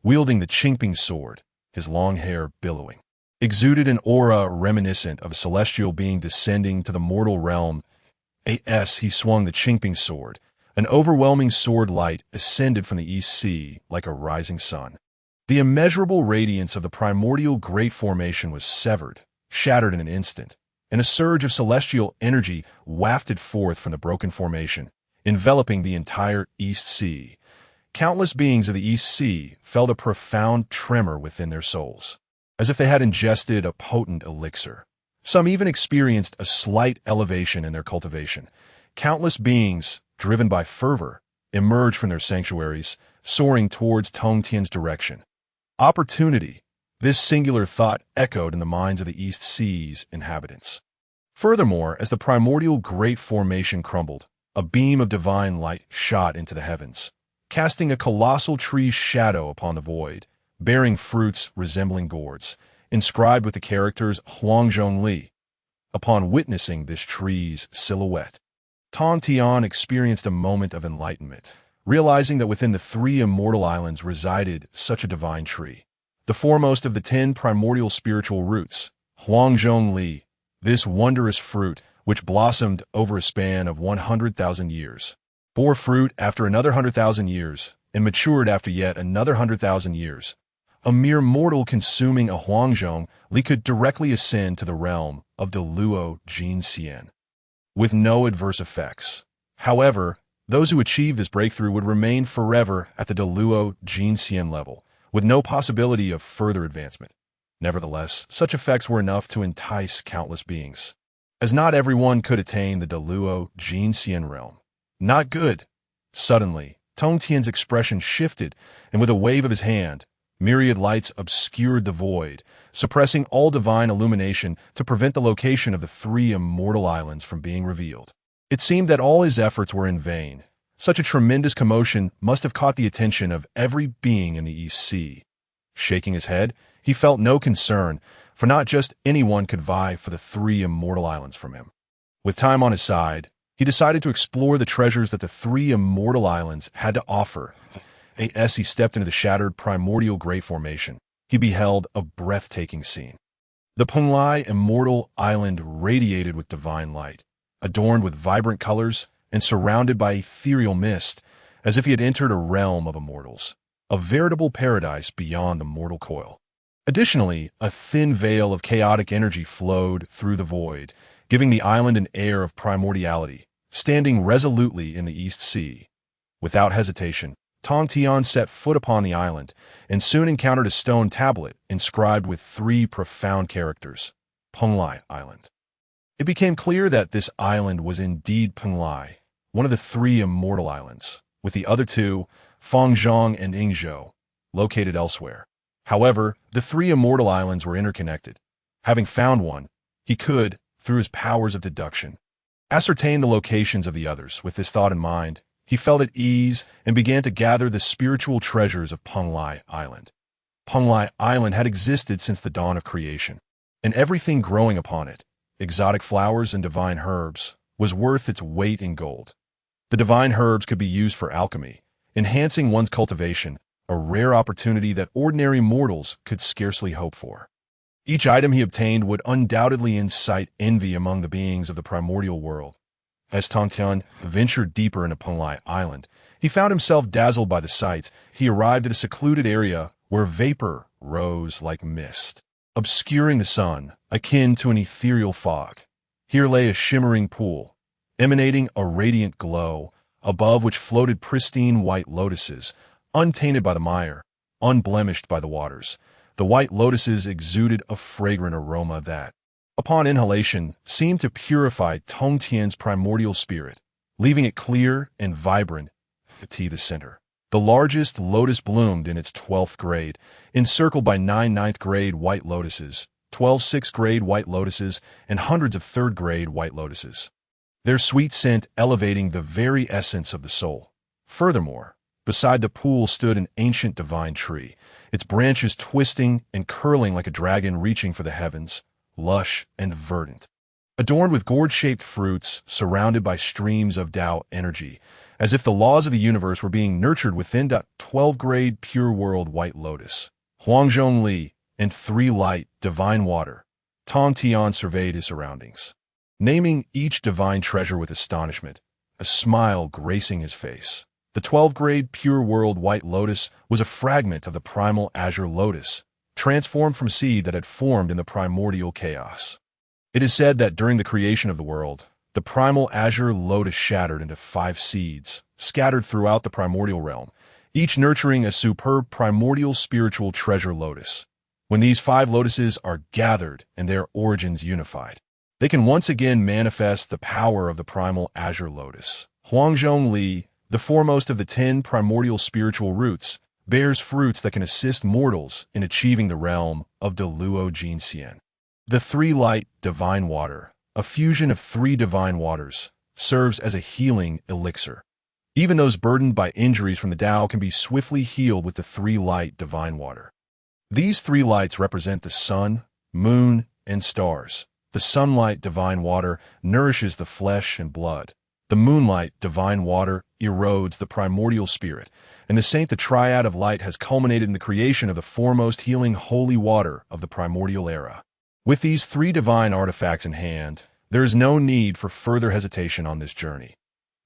wielding the Qingping sword, his long hair billowing, exuded an aura reminiscent of a celestial being descending to the mortal realm. As he swung the Qingping sword, an overwhelming sword light ascended from the East Sea like a rising sun. The immeasurable radiance of the primordial Great Formation was severed, shattered in an instant, and a surge of celestial energy wafted forth from the broken formation, enveloping the entire East Sea. Countless beings of the East Sea felt a profound tremor within their souls, as if they had ingested a potent elixir. Some even experienced a slight elevation in their cultivation. Countless beings, driven by fervor, emerged from their sanctuaries, soaring towards Tongtian's direction. Opportunity. This singular thought echoed in the minds of the East Sea's inhabitants. Furthermore, as the primordial Great Formation crumbled, a beam of divine light shot into the heavens, casting a colossal tree's shadow upon the void, bearing fruits resembling gourds, inscribed with the characters Li. Upon witnessing this tree's silhouette, Tongtian experienced a moment of enlightenment, realizing that within the 3 immortal islands resided such a divine tree, the foremost of the 10 primordial spiritual roots, Li. This wondrous fruit, which blossomed over a span of 100,000 years, bore fruit after another 100,000 years, and matured after yet another 100,000 years. A mere mortal consuming a Li could directly ascend to the realm of the Luo Jinxian, with no adverse effects. However, those who achieved this breakthrough would remain forever at the Luo Jinxian level, with no possibility of further advancement. Nevertheless, such effects were enough to entice countless beings, as not everyone could attain the Luo Jinxian realm. Not good. Suddenly, Tongtian's expression shifted, and with a wave of his hand, myriad lights obscured the void, suppressing all divine illumination to prevent the location of the 3 immortal islands from being revealed. It seemed that all his efforts were in vain. Such a tremendous commotion must have caught the attention of every being in the East Sea. Shaking his head, he felt no concern, for not just anyone could vie for the 3 immortal islands from him. With time on his side, he decided to explore the treasures that the 3 immortal islands had to offer. As he stepped into the shattered primordial Great Formation, he beheld a breathtaking scene. The Penglai Immortal Island radiated with divine light, adorned with vibrant colors and surrounded by ethereal mist, as if he had entered a realm of immortals, a veritable paradise beyond the mortal coil. Additionally, a thin veil of chaotic energy flowed through the void, giving the island an air of primordiality, standing resolutely in the East Sea. Without hesitation, Tongtian set foot upon the island, and soon encountered a stone tablet inscribed with 3 profound characters, Penglai Island. It became clear that this island was indeed Penglai, one of the 3 immortal islands, with the other 2, Fangzhong and Yingzhou, located elsewhere. However, the 3 immortal islands were interconnected. Having found one, he could, through his powers of deduction, ascertain the locations of the others. With this thought in mind, he felt at ease and began to gather the spiritual treasures of Penglai Island. Penglai Island had existed since the dawn of creation, and everything growing upon it, exotic flowers and divine herbs, was worth its weight in gold. The divine herbs could be used for alchemy, enhancing one's cultivation, a rare opportunity that ordinary mortals could scarcely hope for. Each item he obtained would undoubtedly incite envy among the beings of the primordial world. As Tongtian ventured deeper into Penglai Island, he found himself dazzled by the sights. He arrived at a secluded area where vapor rose like mist, obscuring the sun, akin to an ethereal fog. Here lay a shimmering pool, emanating a radiant glow, above which floated pristine white lotuses, untainted by the mire, unblemished by the waters. The white lotuses exuded a fragrant aroma that, upon inhalation, seemed to purify Tongtian's primordial spirit, leaving it clear and vibrant to the center. The largest lotus bloomed in its 12th grade, encircled by 9 ninth-grade white lotuses, 12 6th-grade white lotuses, and hundreds of 3rd-grade white lotuses, their sweet scent elevating the very essence of the soul. Furthermore, beside the pool stood an ancient divine tree, its branches twisting and curling like a dragon reaching for the heavens, lush and verdant, adorned with gourd-shaped fruits, surrounded by streams of Tao energy, as if the laws of the universe were being nurtured within. 12th-grade pure world white lotus, Huangzhong Li, and 3 light divine water. Tongtian surveyed his surroundings, naming each divine treasure with astonishment, a smile gracing his face. The 12th-grade pure world white lotus was a fragment of the primal azure lotus, transformed from seed that had formed in the primordial chaos. It is said that during the creation of the world, the primal azure lotus shattered into 5 seeds, scattered throughout the primordial realm, each nurturing a superb primordial spiritual treasure lotus. When these 5 lotuses are gathered and their origins unified, they can once again manifest the power of the primal azure lotus. Huangzhong Li, the foremost of the 10 primordial spiritual roots, bears fruits that can assist mortals in achieving the realm of Deluo Jinxian. The 3 light divine water, a fusion of 3 divine waters, serves as a healing elixir. Even those burdened by injuries from the Tao can be swiftly healed with the 3 light divine water. These 3 lights represent the sun, moon, and stars. The sunlight divine water nourishes the flesh and blood. The moonlight divine water erodes the primordial spirit, and the saint, the triad of light, has culminated in the creation of the foremost healing holy water of the primordial era. With these 3 divine artifacts in hand, there is no need for further hesitation on this journey.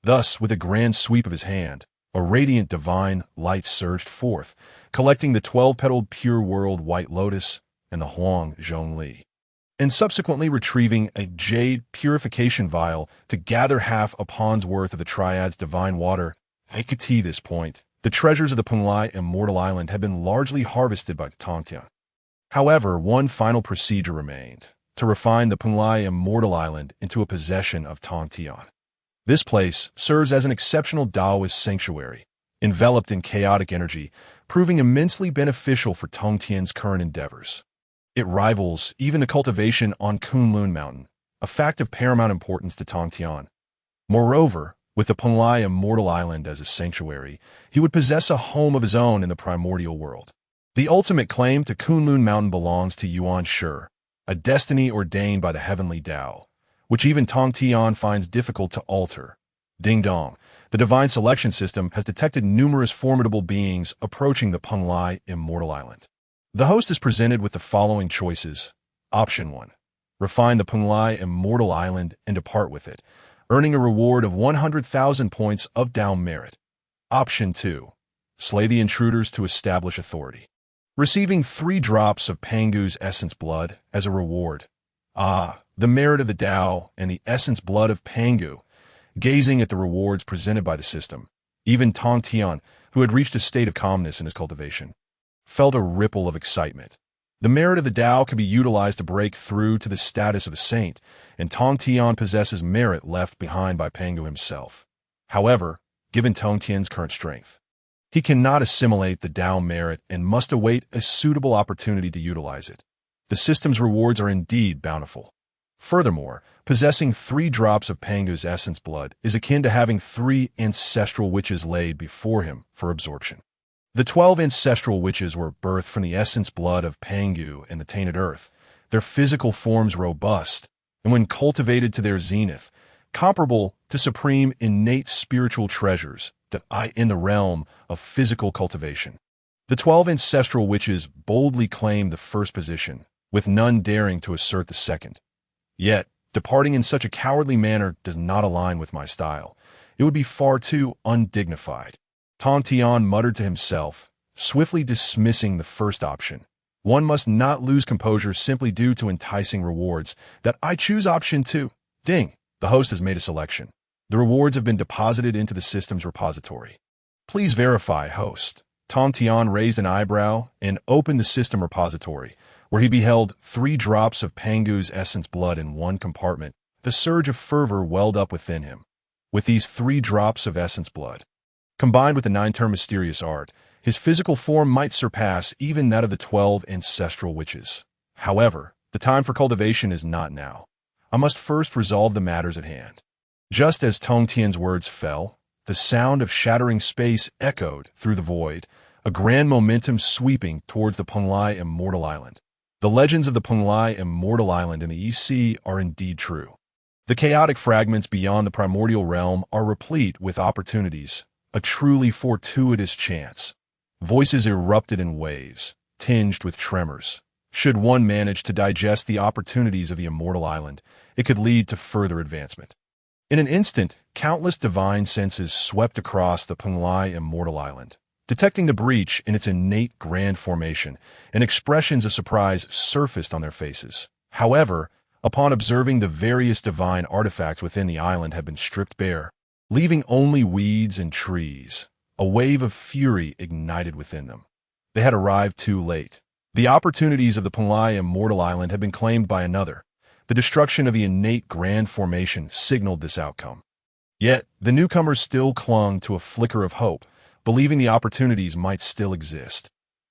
Thus, with a grand sweep of his hand, a radiant divine light surged forth, collecting the 12-petaled pure world white lotus and the Huangzhong Li, and subsequently retrieving a jade purification vial to gather half a pond's worth of the triad's divine water. At this point, the treasures of the Penglai Immortal Island had been largely harvested by Tongtian. However, one final procedure remained: to refine the Penglai Immortal Island into a possession of Tongtian. This place serves as an exceptional Taoist sanctuary, enveloped in chaotic energy, proving immensely beneficial for Tongtian's current endeavors. It rivals even the cultivation on Kunlun Mountain, a fact of paramount importance to Tongtian. Moreover, with the Penglai Immortal Island as a sanctuary, he would possess a home of his own in the primordial world. The ultimate claim to Kunlun Mountain belongs to Yuan Shi, a destiny ordained by the heavenly Tao, which even Tongtian finds difficult to alter. Ding dong, the divine selection system has detected numerous formidable beings approaching the Penglai Immortal Island. The host is presented with the following choices. Option 1. Refine the Penglai Immortal Island and depart with it, earning a reward of 100,000 points of Tao merit. Option 2. Slay the intruders to establish authority, receiving 3 drops of Pangu's essence blood as a reward. The merit of the Tao and the essence blood of Pangu. Gazing at the rewards presented by the system, even Tongtian, who had reached a state of calmness in his cultivation, felt a ripple of excitement. The merit of the Tao can be utilized to break through to the status of a saint, and Tongtian possesses merit left behind by Pangu himself. However, given Tongtian's current strength, he cannot assimilate the Tao merit and must await a suitable opportunity to utilize it. The system's rewards are indeed bountiful. Furthermore, possessing 3 drops of Pangu's essence blood is akin to having 3 ancestral witches laid before him for absorption. The 12 ancestral witches were birthed from the essence blood of Pangu and the tainted earth, their physical forms robust, and when cultivated to their zenith, comparable to supreme innate spiritual treasures that lie in the realm of physical cultivation. The 12 ancestral witches boldly claimed the first position, with none daring to assert the second. Yet, departing in such a cowardly manner does not align with my style. It would be far too undignified. Tongtian muttered to himself, swiftly dismissing the first option. One must not lose composure simply due to enticing rewards. That I choose option 2. Ding! The host has made a selection. The rewards have been deposited into the system's repository. Please verify, host. Tongtian raised an eyebrow and opened the system repository, where he beheld 3 drops of Pangu's essence blood in one compartment. The surge of fervor welled up within him. With these 3 drops of essence blood, combined with the 9-term mysterious art, his physical form might surpass even that of the 12 ancestral witches. However, The time for cultivation is not now. I must first resolve the matters at hand. Just as Tongtian's words fell, the sound of shattering space echoed through the void, a grand momentum sweeping towards the Penglai Immortal Island. The legends of the Penglai Immortal Island in the East Sea are indeed true. The chaotic fragments beyond the primordial realm are replete with opportunities, a truly fortuitous chance. Voices erupted in waves, tinged with tremors. Should one manage to digest the opportunities of the Immortal Island, it could lead to further advancement. In an instant, countless divine senses swept across the Penglai Immortal Island, detecting the breach in its innate grand formation, and expressions of surprise surfaced on their faces. However, upon observing the various divine artifacts within the island had been stripped bare, leaving only weeds and trees, a wave of fury ignited within them. They had arrived too late. The opportunities of the Penglai Immortal Island had been claimed by another. The destruction of the innate grand formation signaled this outcome. Yet, the newcomers still clung to a flicker of hope, believing the opportunities might still exist.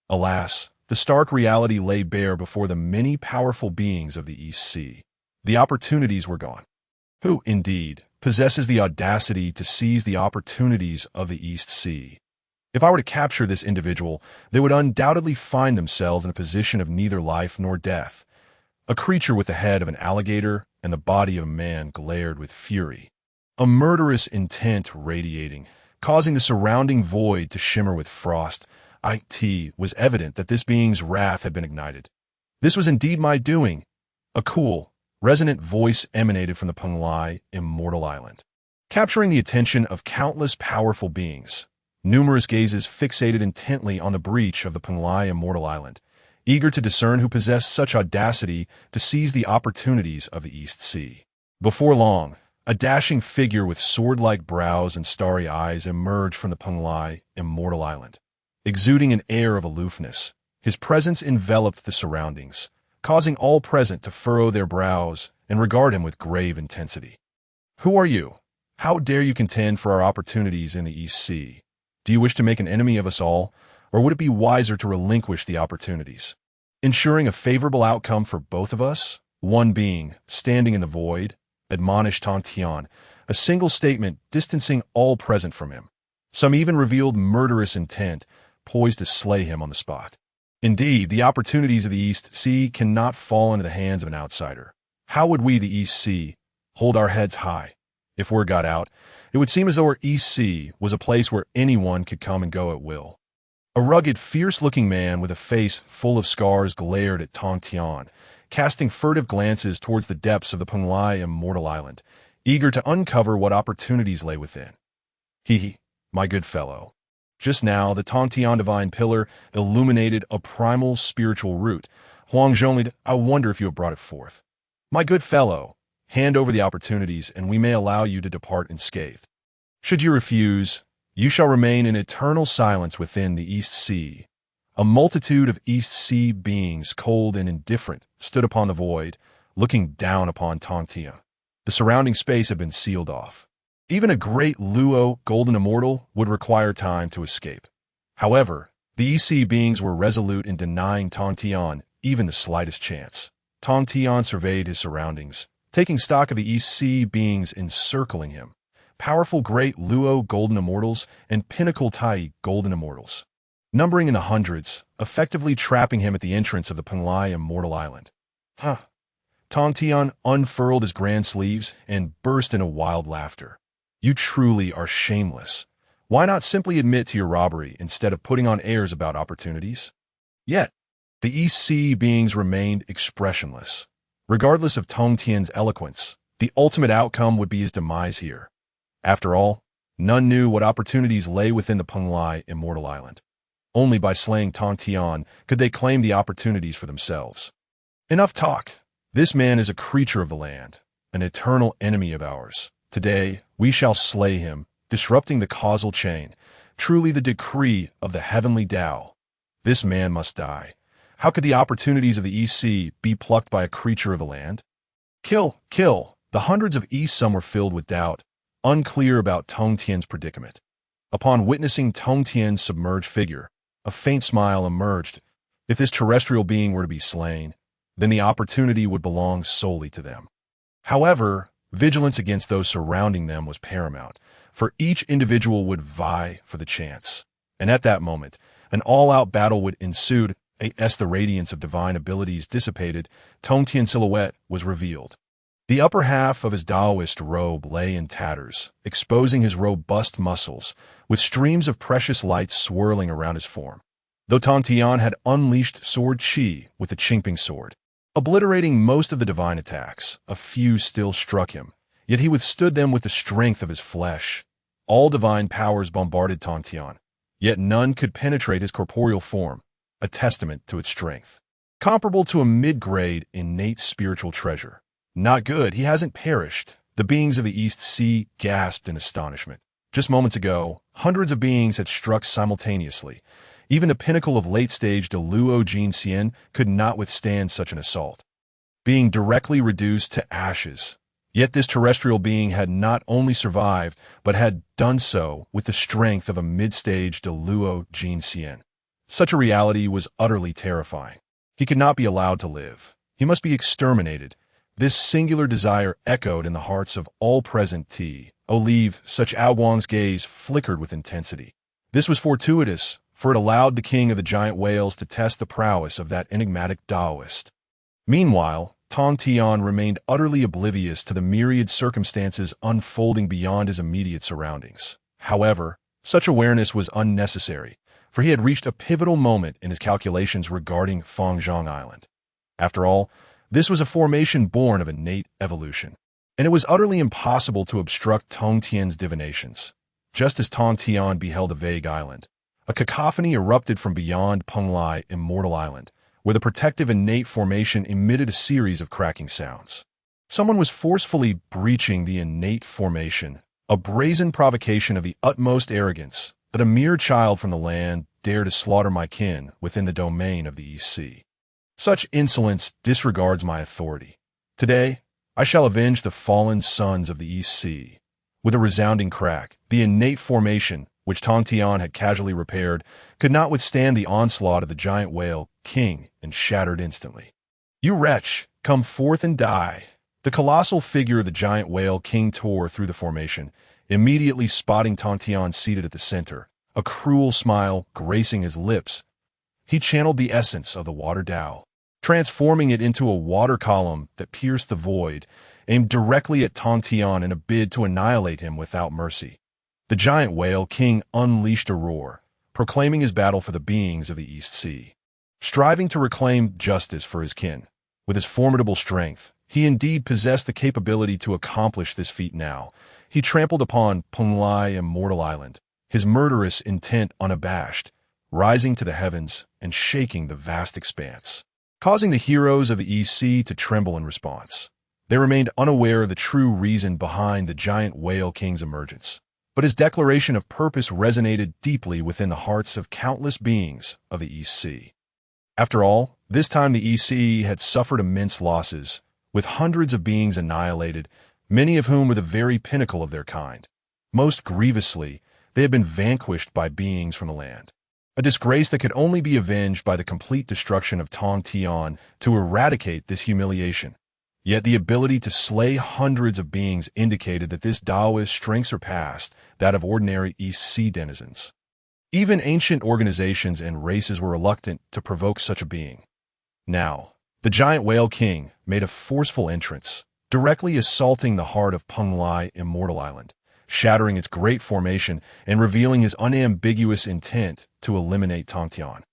Alas, the stark reality lay bare before the many powerful beings of the East Sea. The opportunities were gone. Who, indeed, possesses the audacity to seize the opportunities of the East Sea? If I were to capture this individual, they would undoubtedly find themselves in a position of neither life nor death. A creature with the head of an alligator and the body of a man glared with fury, a murderous intent radiating, causing the surrounding void to shimmer with frost. It was evident that this being's wrath had been ignited. This was indeed my doing. A cool, resonant voice emanated from the Penglai Immortal Island, capturing the attention of countless powerful beings. Numerous gazes fixated intently on the breach of the Penglai Immortal Island, eager to discern who possessed such audacity to seize the opportunities of the East Sea. Before long, a dashing figure with sword-like brows and starry eyes emerged from the Penglai Immortal Island, exuding an air of aloofness. His presence enveloped the surroundings, causing all present to furrow their brows and regard him with grave intensity. Who are you? How dare you contend for our opportunities in the East Sea? Do you wish to make an enemy of us all, or would it be wiser to relinquish the opportunities, ensuring a favorable outcome for both of us? One being, standing in the void, admonished Tongtian, a single statement distancing all present from him. Some even revealed murderous intent, poised to slay him on the spot. Indeed, the opportunities of the East Sea cannot fall into the hands of an outsider. How would we, the East Sea, hold our heads high? If word got out, it would seem as though our East Sea was a place where anyone could come and go at will. A rugged, fierce-looking man with a face full of scars glared at Tongtian, casting furtive glances towards the depths of the Penglai Immortal Island, eager to uncover what opportunities lay within. My good fellow. Just now, the Tongtian Divine Pillar illuminated a primal spiritual root. Huangjongli, I wonder if you have brought it forth. My good fellow, hand over the opportunities, and we may allow you to depart unscathed. Should you refuse, you shall remain in eternal silence within the East Sea. A multitude of East Sea beings, cold and indifferent, stood upon the void, looking down upon Tongtian. The surrounding space had been sealed off. Even a great Luo golden immortal would require time to escape. However, the East Sea beings were resolute in denying Tongtian even the slightest chance. Tongtian surveyed his surroundings, taking stock of the East Sea beings encircling him. Powerful great Luo golden immortals and pinnacle Tai golden immortals, numbering in the hundreds, effectively trapping him at the entrance of the Penglai Immortal Island. Tongtian unfurled his grand sleeves and burst into wild laughter. You truly are shameless. Why not simply admit to your robbery instead of putting on airs about opportunities? Yet, the East Sea beings remained expressionless. Regardless of Tongtian's eloquence, the ultimate outcome would be his demise here. After all, none knew what opportunities lay within the Penglai Immortal Island. Only by slaying Tongtian could they claim the opportunities for themselves. Enough talk. This man is a creature of the land, an eternal enemy of ours. Today, we shall slay him, disrupting the causal chain, truly the decree of the heavenly Tao. This man must die. How could the opportunities of the East Sea be plucked by a creature of the land? Kill! The hundreds of East Some were filled with doubt, unclear about Tongtian's predicament. Upon witnessing Tongtian's submerged figure, a faint smile emerged. If this terrestrial being were to be slain, then the opportunity would belong solely to them. However, vigilance against those surrounding them was paramount, for each individual would vie for the chance. And at that moment, an all-out battle would ensue. As the radiance of divine abilities dissipated, Tongtian silhouette was revealed. The upper half of his Taoist robe lay in tatters, exposing his robust muscles, with streams of precious light swirling around his form. Though Tongtian had unleashed sword qi with the Qingping sword, obliterating most of the divine attacks, a few still struck him, yet he withstood them with the strength of his flesh. All divine powers bombarded Tongtian, yet none could penetrate his corporeal form, a testament to its strength. Comparable to a mid-grade innate spiritual treasure. Not good, he hasn't perished. The beings of the East Sea gasped in astonishment. Just moments ago, hundreds of beings had struck simultaneously. Even the pinnacle of late-stage Deluo Jinxian could not withstand such an assault, being directly reduced to ashes. Yet this terrestrial being had not only survived, but had done so with the strength of a mid-stage Deluo Jinxian. Such a reality was utterly terrifying. He could not be allowed to live. He must be exterminated. This singular desire echoed in the hearts of all present. Olive, such Aowang's gaze flickered with intensity. This was fortuitous, for it allowed the king of the giant whales to test the prowess of that enigmatic Taoist. Meanwhile, Tongtian remained utterly oblivious to the myriad circumstances unfolding beyond his immediate surroundings. However, such awareness was unnecessary, for he had reached a pivotal moment in his calculations regarding Fangzhong Island. After all, this was a formation born of innate evolution, and it was utterly impossible to obstruct Tongtian's divinations. Just as Tongtian beheld a vague island, a cacophony erupted from beyond Penglai Immortal Island, where the protective innate formation emitted a series of cracking sounds. Someone was forcefully breaching the innate formation, a brazen provocation of the utmost arrogance, that a mere child from the land dare to slaughter my kin within the domain of the East Sea. Such insolence disregards my authority. Today, I shall avenge the fallen sons of the East Sea. With a resounding crack, the innate formation, which Tongtian had casually repaired, could not withstand the onslaught of the giant whale king and shattered instantly. "You wretch, come forth and die." The colossal figure of the giant whale king tore through the formation, immediately spotting Tongtian seated at the center, a cruel smile gracing his lips. He channeled the essence of the water Tao, transforming it into a water column that pierced the void, aimed directly at Tongtian in a bid to annihilate him without mercy. The giant whale king unleashed a roar, proclaiming his battle for the beings of the East Sea, striving to reclaim justice for his kin. With his formidable strength, he indeed possessed the capability to accomplish this feat now. He trampled upon Penglai Immortal Island, his murderous intent unabashed, rising to the heavens and shaking the vast expanse, causing the heroes of the East Sea to tremble in response. They remained unaware of the true reason behind the giant whale king's emergence, but his declaration of purpose resonated deeply within the hearts of countless beings of the East Sea. After all, this time the East Sea had suffered immense losses, with hundreds of beings annihilated, many of whom were the very pinnacle of their kind. Most grievously, they had been vanquished by beings from the land, a disgrace that could only be avenged by the complete destruction of Tongtian to eradicate this humiliation. Yet the ability to slay hundreds of beings indicated that this Taoist strength surpassed that of ordinary East Sea denizens. Even ancient organizations and races were reluctant to provoke such a being. Now, the giant whale king made a forceful entrance, directly assaulting the heart of Penglai Immortal Island, shattering its great formation and revealing his unambiguous intent to eliminate Tongtian.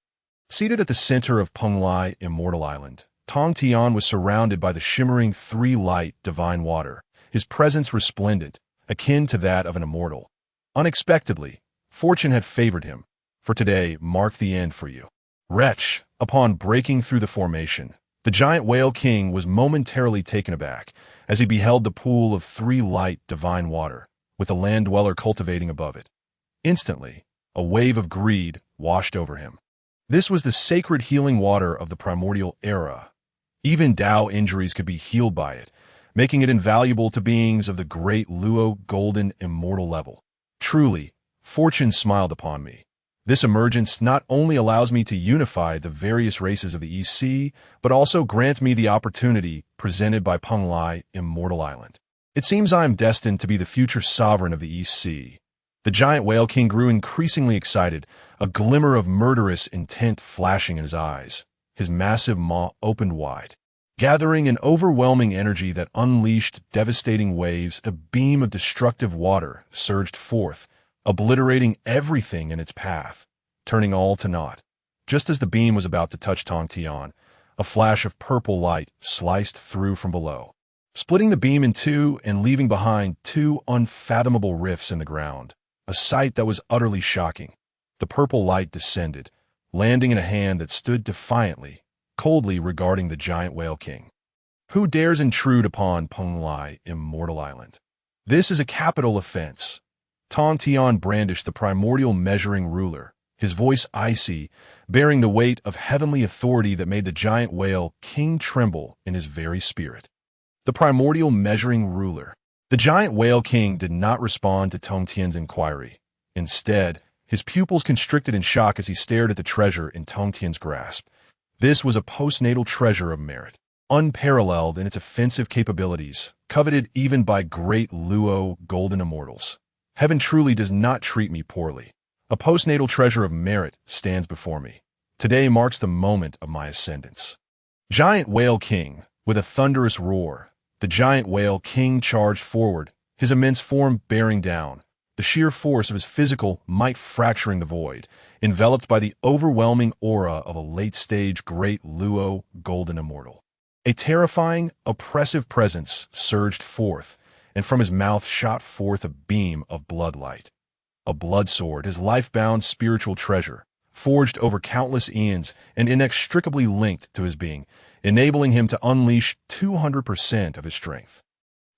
Seated at the center of Penglai Immortal Island, Tongtian was surrounded by the shimmering three-light divine water, his presence resplendent, akin to that of an immortal. Unexpectedly, fortune had favored him, for today marked the end for you. Wretch, upon breaking through the formation, the giant whale king was momentarily taken aback as he beheld the pool of three-light divine water, with the land dweller cultivating above it. Instantly, a wave of greed washed over him. This was the sacred healing water of the primordial era. Even Tao injuries could be healed by it, making it invaluable to beings of the great Luo golden immortal level. Truly, fortune smiled upon me. This emergence not only allows me to unify the various races of the East Sea, but also grants me the opportunity presented by Penglai Immortal Island. It seems I am destined to be the future sovereign of the East Sea. The giant whale king grew increasingly excited, a glimmer of murderous intent flashing in his eyes. His massive maw opened wide, gathering an overwhelming energy that unleashed devastating waves. A beam of destructive water surged forth, obliterating everything in its path, turning all to naught. Just as the beam was about to touch Tongtian, a flash of purple light sliced through from below, splitting the beam in two and leaving behind two unfathomable rifts in the ground, a sight that was utterly shocking. The purple light descended, landing in a hand that stood defiantly, coldly regarding the giant whale king. Who dares intrude upon Penglai Immortal Island? This is a capital offense. Tongtian brandished the primordial measuring ruler, his voice icy, bearing the weight of heavenly authority that made the giant whale king tremble in his very spirit. The primordial measuring ruler. The giant whale king did not respond to Tongtian's inquiry. Instead, his pupils constricted in shock as he stared at the treasure in Tongtian's grasp. This was a postnatal treasure of merit, unparalleled in its offensive capabilities, coveted even by great Luo golden immortals. Heaven truly does not treat me poorly. A postnatal treasure of merit stands before me. Today marks the moment of my ascendance. Giant Whale King, with a thunderous roar, the giant whale king charged forward, his immense form bearing down, the sheer force of his physical might fracturing the void, enveloped by the overwhelming aura of a late-stage great Luo golden immortal. A terrifying, oppressive presence surged forth, and from his mouth shot forth a beam of bloodlight. A blood sword, his life-bound spiritual treasure, forged over countless eons and inextricably linked to his being, enabling him to unleash 200% of his strength.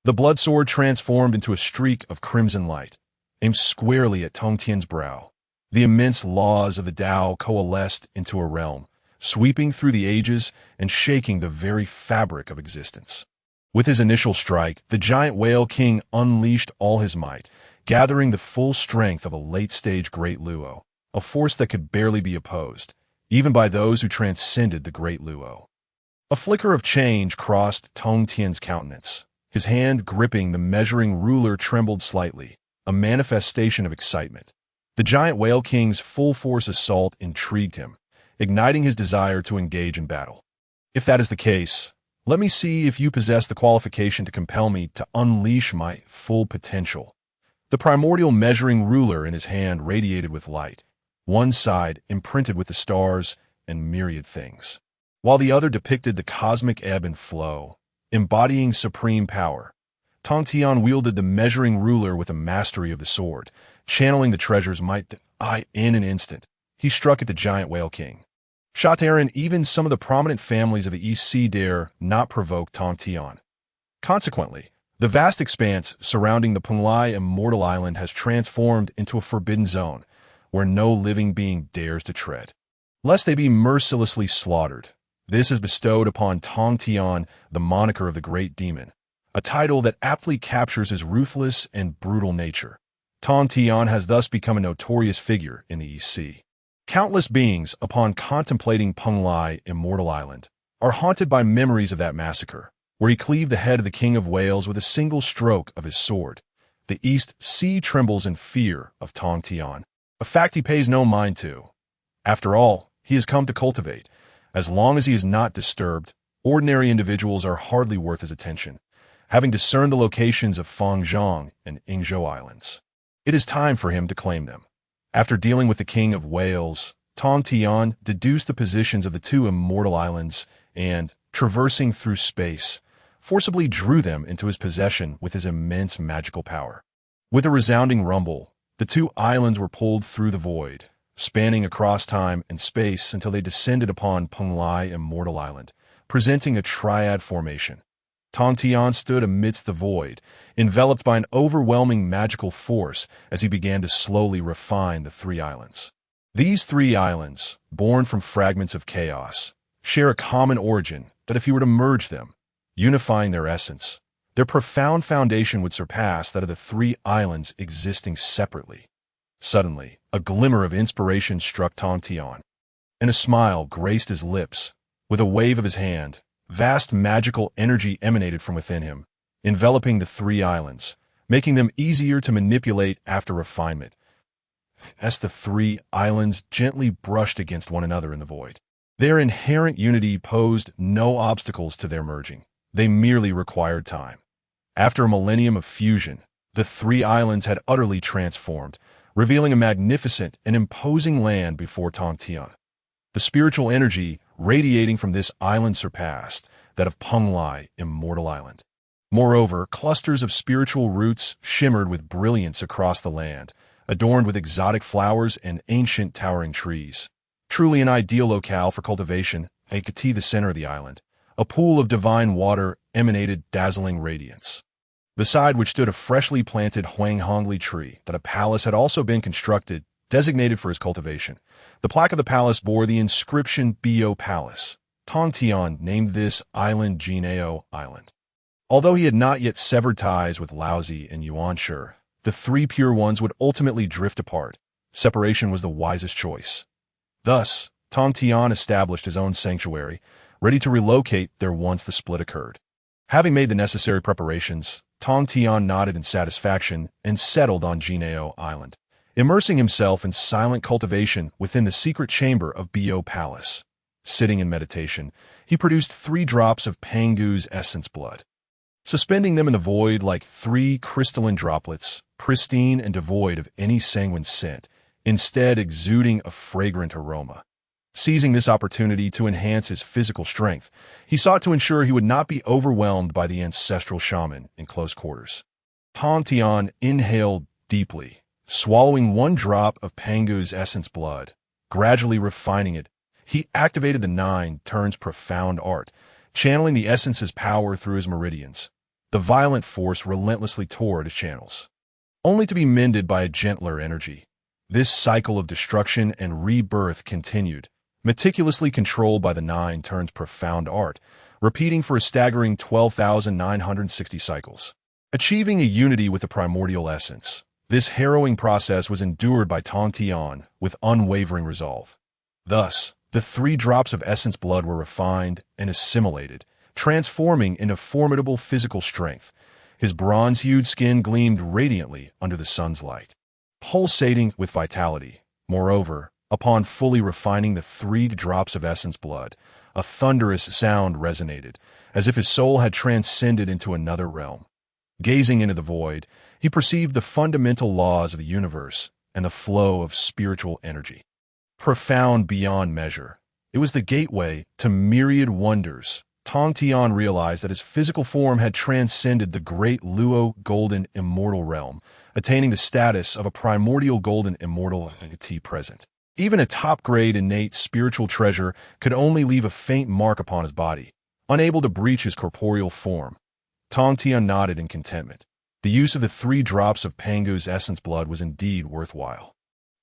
The blood sword transformed into a streak of crimson light, aimed squarely at Tongtian's brow. The immense laws of the Tao coalesced into a realm, sweeping through the ages and shaking the very fabric of existence. With his initial strike, the giant whale king unleashed all his might, gathering the full strength of a late-stage great Luo, a force that could barely be opposed, even by those who transcended the great Luo. A flicker of change crossed Tongtian's countenance. His hand gripping the measuring ruler trembled slightly, a manifestation of excitement. The giant whale king's full-force assault intrigued him, igniting his desire to engage in battle. If that is the case, let me see if you possess the qualification to compel me to unleash my full potential. The primordial measuring ruler in his hand radiated with light, one side imprinted with the stars and myriad things, while the other depicted the cosmic ebb and flow, embodying supreme power. Tongtian wielded the measuring ruler with a mastery of the sword, channeling the treasure's might in an instant. He struck at the giant whale king. Shatter and even some of the prominent families of the East Sea dare not provoke Tongtian. Consequently, the vast expanse surrounding the Penglai Immortal Island has transformed into a forbidden zone, where no living being dares to tread, lest they be mercilessly slaughtered. This has bestowed upon Tongtian the moniker of the Great Demon, a title that aptly captures his ruthless and brutal nature. Tongtian has thus become a notorious figure in the East Sea. Countless beings, upon contemplating Penglai Immortal Island, are haunted by memories of that massacre, where he cleaved the head of the King of Whales with a single stroke of his sword. The East Sea trembles in fear of Tongtian, a fact he pays no mind to. After all, he has come to cultivate. As long as he is not disturbed, ordinary individuals are hardly worth his attention, having discerned the locations of Fangzhong and Yingzhou Islands. It is time for him to claim them. After dealing with the King of Whales, Tongtian deduced the positions of the two immortal islands and, traversing through space, forcibly drew them into his possession with his immense magical power. With a resounding rumble, the two islands were pulled through the void, spanning across time and space until they descended upon Penglai Immortal Island, presenting a triad formation. Tongtian stood amidst the void, enveloped by an overwhelming magical force as he began to slowly refine the three islands. These three islands, born from fragments of chaos, share a common origin that if he were to merge them, unifying their essence, their profound foundation would surpass that of the three islands existing separately. Suddenly, a glimmer of inspiration struck Tongtian, and a smile graced his lips. With a wave of his hand, vast magical energy emanated from within him, enveloping the three islands, making them easier to manipulate after refinement. As the three islands gently brushed against one another in the void, their inherent unity posed no obstacles to their merging. They merely required time. After a millennium of fusion, the three islands had utterly transformed, revealing a magnificent and imposing land before Tongtian. The spiritual energy radiating from this island surpassed that of Penglai, Immortal Island. Moreover, clusters of spiritual roots shimmered with brilliance across the land, adorned with exotic flowers and ancient towering trees. Truly an ideal locale for cultivation, Aikati, the center of the island. A pool of divine water emanated dazzling radiance, beside which stood a freshly planted Huanghongli tree that a palace had also been constructed, designated for his cultivation. The plaque of the palace bore the inscription Bio Palace. Tongtian named this island Jiaozhu Island. Although he had not yet severed ties with Laozi and Yuanshu, the three pure ones would ultimately drift apart. Separation was the wisest choice. Thus, Tongtian established his own sanctuary, ready to relocate there once the split occurred. Having made the necessary preparations, Tongtian nodded in satisfaction and settled on Jiaozhu Island, immersing himself in silent cultivation within the secret chamber of Bio Palace. Sitting in meditation, he produced 3 drops of Pangu's essence blood, suspending them in the void like 3 crystalline droplets, pristine and devoid of any sanguine scent, instead exuding a fragrant aroma. Seizing this opportunity to enhance his physical strength, he sought to ensure he would not be overwhelmed by the ancestral shaman in close quarters. Tongtian inhaled deeply, swallowing 1 drop of Pangu's essence blood. Gradually refining it, he activated the 9 turns profound art, channeling the essence's power through his meridians. The violent force relentlessly tore at his channels, only to be mended by a gentler energy. This cycle of destruction and rebirth continued, meticulously controlled by the 9 turns profound art, repeating for a staggering 12,960 cycles. Achieving a unity with the primordial essence, this harrowing process was endured by Tongtian with unwavering resolve. Thus, the 3 drops of essence blood were refined and assimilated, transforming into formidable physical strength. His bronze-hued skin gleamed radiantly under the sun's light, pulsating with vitality. Moreover, upon fully refining the 3 drops of essence blood, a thunderous sound resonated, as if his soul had transcended into another realm. Gazing into the void, he perceived the fundamental laws of the universe and the flow of spiritual energy. Profound beyond measure, it was the gateway to myriad wonders. Tongtian realized that his physical form had transcended the great Luo golden immortal realm, attaining the status of a primordial golden immortal entity present. Even a top-grade innate spiritual treasure could only leave a faint mark upon his body, unable to breach his corporeal form. Tongtian nodded in contentment. The use of the 3 drops of Pangu's essence blood was indeed worthwhile.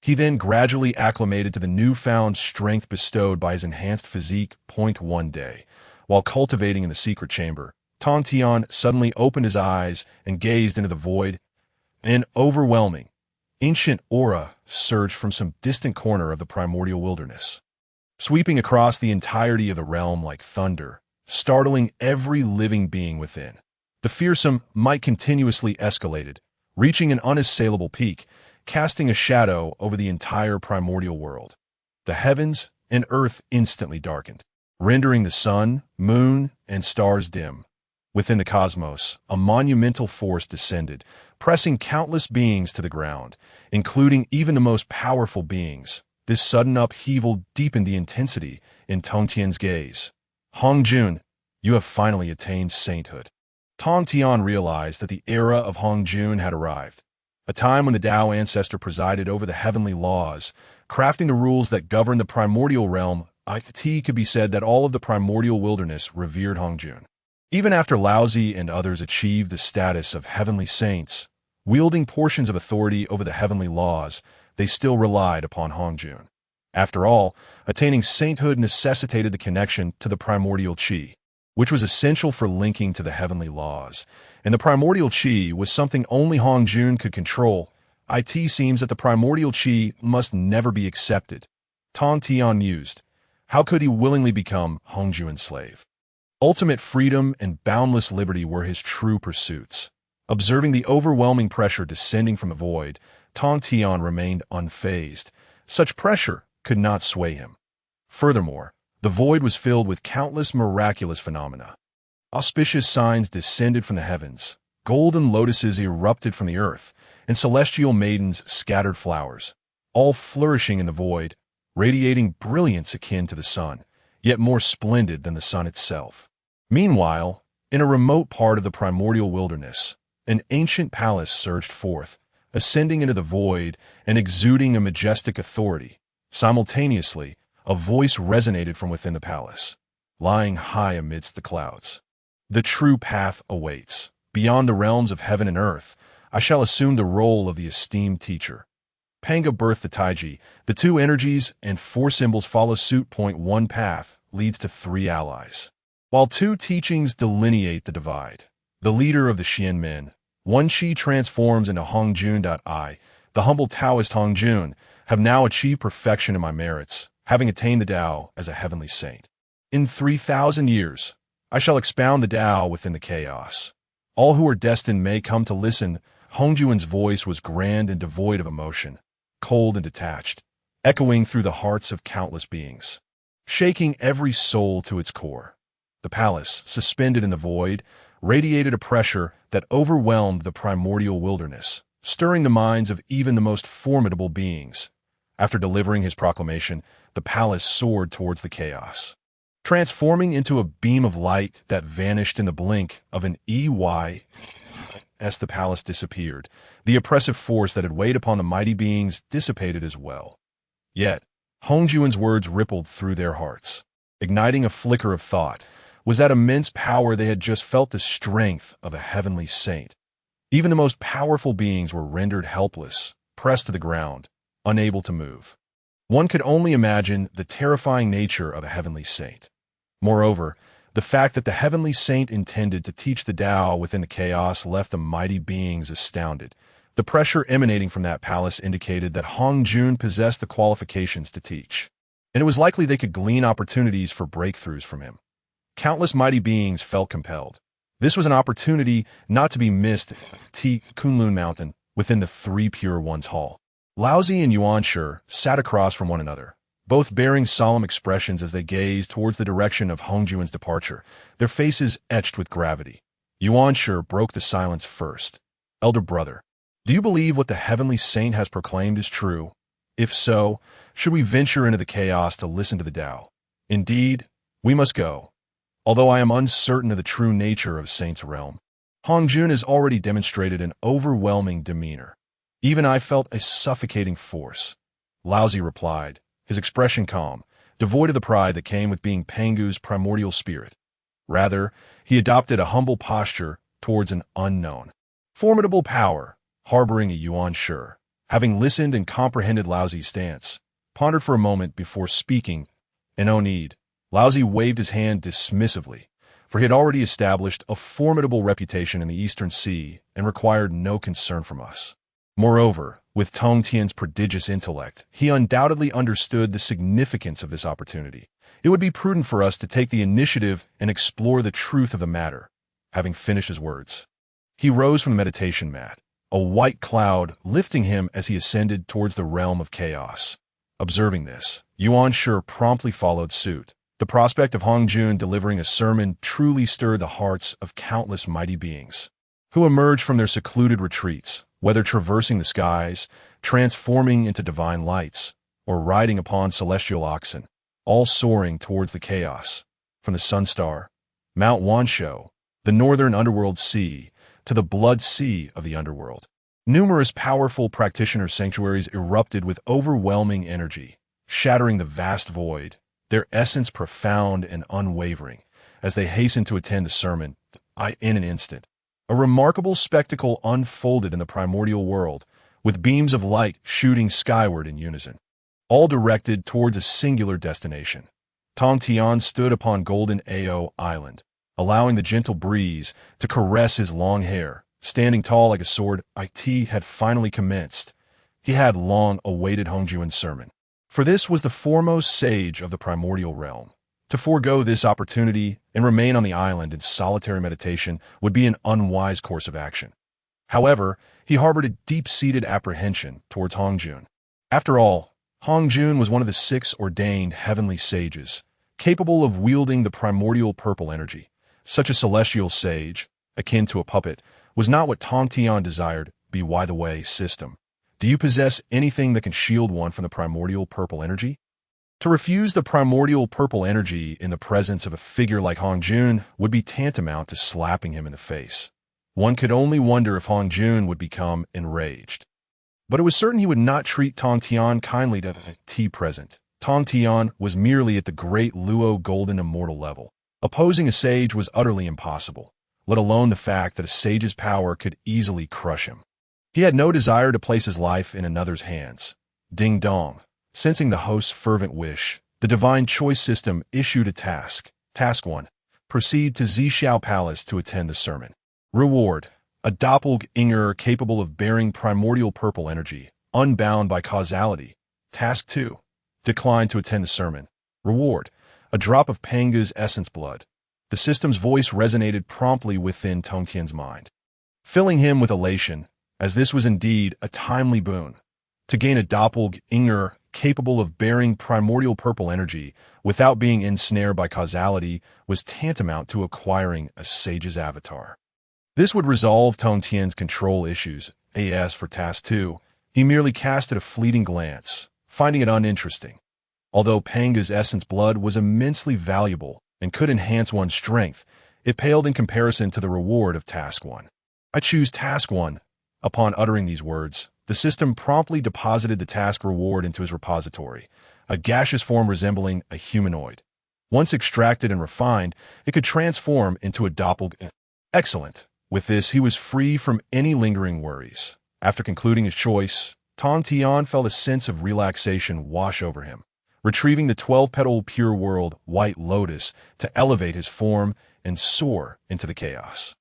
He then gradually acclimated to the newfound strength bestowed by his enhanced physique. 1 day. While cultivating in the secret chamber, Tongtian suddenly opened his eyes and gazed into the void. An overwhelming, ancient aura surged from some distant corner of the primordial wilderness, sweeping across the entirety of the realm like thunder, startling every living being within. The fearsome might continuously escalated, reaching an unassailable peak, casting a shadow over the entire primordial world. The heavens and earth instantly darkened, rendering the sun, moon, and stars dim. Within the cosmos, a monumental force descended, pressing countless beings to the ground, including even the most powerful beings. This sudden upheaval deepened the intensity in Tongtian's gaze. Hongjun, you have finally attained sainthood. Tongtian realized that the era of Hongjun had arrived, a time when the Tao ancestor presided over the heavenly laws, crafting the rules that govern the primordial realm. It could be said that all of the primordial wilderness revered Hongjun. Even after Laozi and others achieved the status of heavenly saints, wielding portions of authority over the heavenly laws, they still relied upon Hongjun. After all, attaining sainthood necessitated the connection to the primordial qi, which was essential for linking to the heavenly laws, and the primordial qi was something only Hongjun could control. It seems that the primordial chi must never be accepted. Tongtian mused. How could he willingly become Hongjuan's slave? Ultimate freedom and boundless liberty were his true pursuits. Observing the overwhelming pressure descending from the void, Tongtian remained unfazed. Such pressure could not sway him. Furthermore, the void was filled with countless miraculous phenomena. Auspicious signs descended from the heavens, golden lotuses erupted from the earth, and celestial maidens scattered flowers, all flourishing in the void, radiating brilliance akin to the sun, yet more splendid than the sun itself. Meanwhile, in a remote part of the primordial wilderness, an ancient palace surged forth, ascending into the void and exuding a majestic authority. Simultaneously, a voice resonated from within the palace, lying high amidst the clouds. The true path awaits. Beyond the realms of heaven and earth, I shall assume the role of the esteemed teacher. Panga birthed the Taiji. The two energies and four symbols follow suit. One path leads to three allies, while two teachings delineate the divide. The leader of the Xianmen, one Qi transforms into Hongjun. I, the humble Taoist Hongjun, have now achieved perfection in my merits, having attained the Tao as a heavenly saint. In 3,000 years, I shall expound the Tao within the chaos. All who are destined may come to listen. Hongjuan's voice was grand and devoid of emotion, cold and detached, echoing through the hearts of countless beings, shaking every soul to its core. The palace, suspended in the void, radiated a pressure that overwhelmed the primordial wilderness, stirring the minds of even the most formidable beings. After delivering his proclamation, the palace soared towards the chaos, transforming into a beam of light that vanished in the blink of an eye. As the palace disappeared, the oppressive force that had weighed upon the mighty beings dissipated as well. Yet, Hongjuan's words rippled through their hearts, igniting a flicker of thought. Was that immense power they had just felt the strength of a heavenly saint? Even the most powerful beings were rendered helpless, pressed to the ground, unable to move. One could only imagine the terrifying nature of a heavenly saint. Moreover, the fact that the heavenly saint intended to teach the Tao within the chaos left the mighty beings astounded. The pressure emanating from that palace indicated that Hongjun possessed the qualifications to teach, and it was likely they could glean opportunities for breakthroughs from him. Countless mighty beings felt compelled. This was an opportunity not to be missed at Kunlun Mountain within the Three Pure Ones Hall. Laozi and Yuanshi sat across from one another, both bearing solemn expressions as they gazed towards the direction of Hongjuan's departure, their faces etched with gravity. Yuanshi broke the silence first. Elder brother, do you believe what the heavenly saint has proclaimed is true? If so, should we venture into the chaos to listen to the Tao? Indeed, we must go. Although I am uncertain of the true nature of Saint's realm, Hongjun has already demonstrated an overwhelming demeanor. Even I felt a suffocating force. Laozi replied, his expression calm, devoid of the pride that came with being Pangu's primordial spirit. Rather, he adopted a humble posture towards an unknown, formidable power, harboring a Yuanshi. Having listened and comprehended Laozi's stance, pondered for a moment before speaking, and no need. Laozi waved his hand dismissively, for he had already established a formidable reputation in the Eastern Sea and required no concern from us. Moreover, with Tongtian's prodigious intellect, he undoubtedly understood the significance of this opportunity. It would be prudent for us to take the initiative and explore the truth of the matter. Having finished his words, he rose from the meditation mat, a white cloud lifting him as he ascended towards the realm of chaos. Observing this, Yuanshi promptly followed suit. The prospect of Hongjun delivering a sermon truly stirred the hearts of countless mighty beings, who emerged from their secluded retreats, whether traversing the skies, transforming into divine lights, or riding upon celestial oxen, all soaring towards the chaos, from the Sunstar, Mount Wansho, the northern underworld sea, to the blood sea of the underworld. Numerous powerful practitioner sanctuaries erupted with overwhelming energy, shattering the vast void, their essence profound and unwavering, as they hastened to attend the sermon. In an instant, a remarkable spectacle unfolded in the primordial world, with beams of light shooting skyward in unison, all directed towards a singular destination. Tongtian stood upon Golden Ao Island, allowing the gentle breeze to caress his long hair, standing tall like a sword. It had finally commenced. he had long awaited Hongjuan's sermon. For this was the foremost sage of the primordial realm. To forego this opportunity and remain on the island in solitary meditation would be an unwise course of action. However, he harbored a deep-seated apprehension towards Hongjun. After all, Hongjun was one of the 6 ordained heavenly sages, capable of wielding the primordial purple energy. Such a celestial sage, akin to a puppet, was not what Tongtian desired. By the way, system. Do you possess anything that can shield one from the primordial purple energy? To refuse the primordial purple energy in the presence of a figure like Hongjun would be tantamount to slapping him in the face. One could only wonder if Hongjun would become enraged. But it was certain he would not treat Tongtian kindly to tea present. Tongtian was merely at the great Luo golden immortal level. Opposing a sage was utterly impossible, let alone the fact that a sage's power could easily crush him. He had no desire to place his life in another's hands. Ding dong. Sensing the host's fervent wish, the divine choice system issued a task. Task 1. Proceed to Zhixiao Palace to attend the sermon. Reward. A doppelganger capable of bearing primordial purple energy, unbound by causality. Task 2. Decline to attend the sermon. Reward. A drop of Panga's essence blood. The system's voice resonated promptly within Tongtian's mind, filling him with elation, as this was indeed a timely boon. To gain a doppelganger capable of bearing primordial purple energy without being ensnared by causality was tantamount to acquiring a sage's avatar. This would resolve Tongtian's control issues. As for Task 2, he merely casted a fleeting glance, finding it uninteresting. Although Panga's essence blood was immensely valuable and could enhance one's strength, it paled in comparison to the reward of Task 1. I choose Task 1. Upon uttering these words, the system promptly deposited the task reward into his repository, a gaseous form resembling a humanoid. Once extracted and refined, it could transform into a doppelganger. Excellent. With this, he was free from any lingering worries. After concluding his choice, Tongtian felt a sense of relaxation wash over him, retrieving the 12-petal pure world white lotus to elevate his form and soar into the chaos.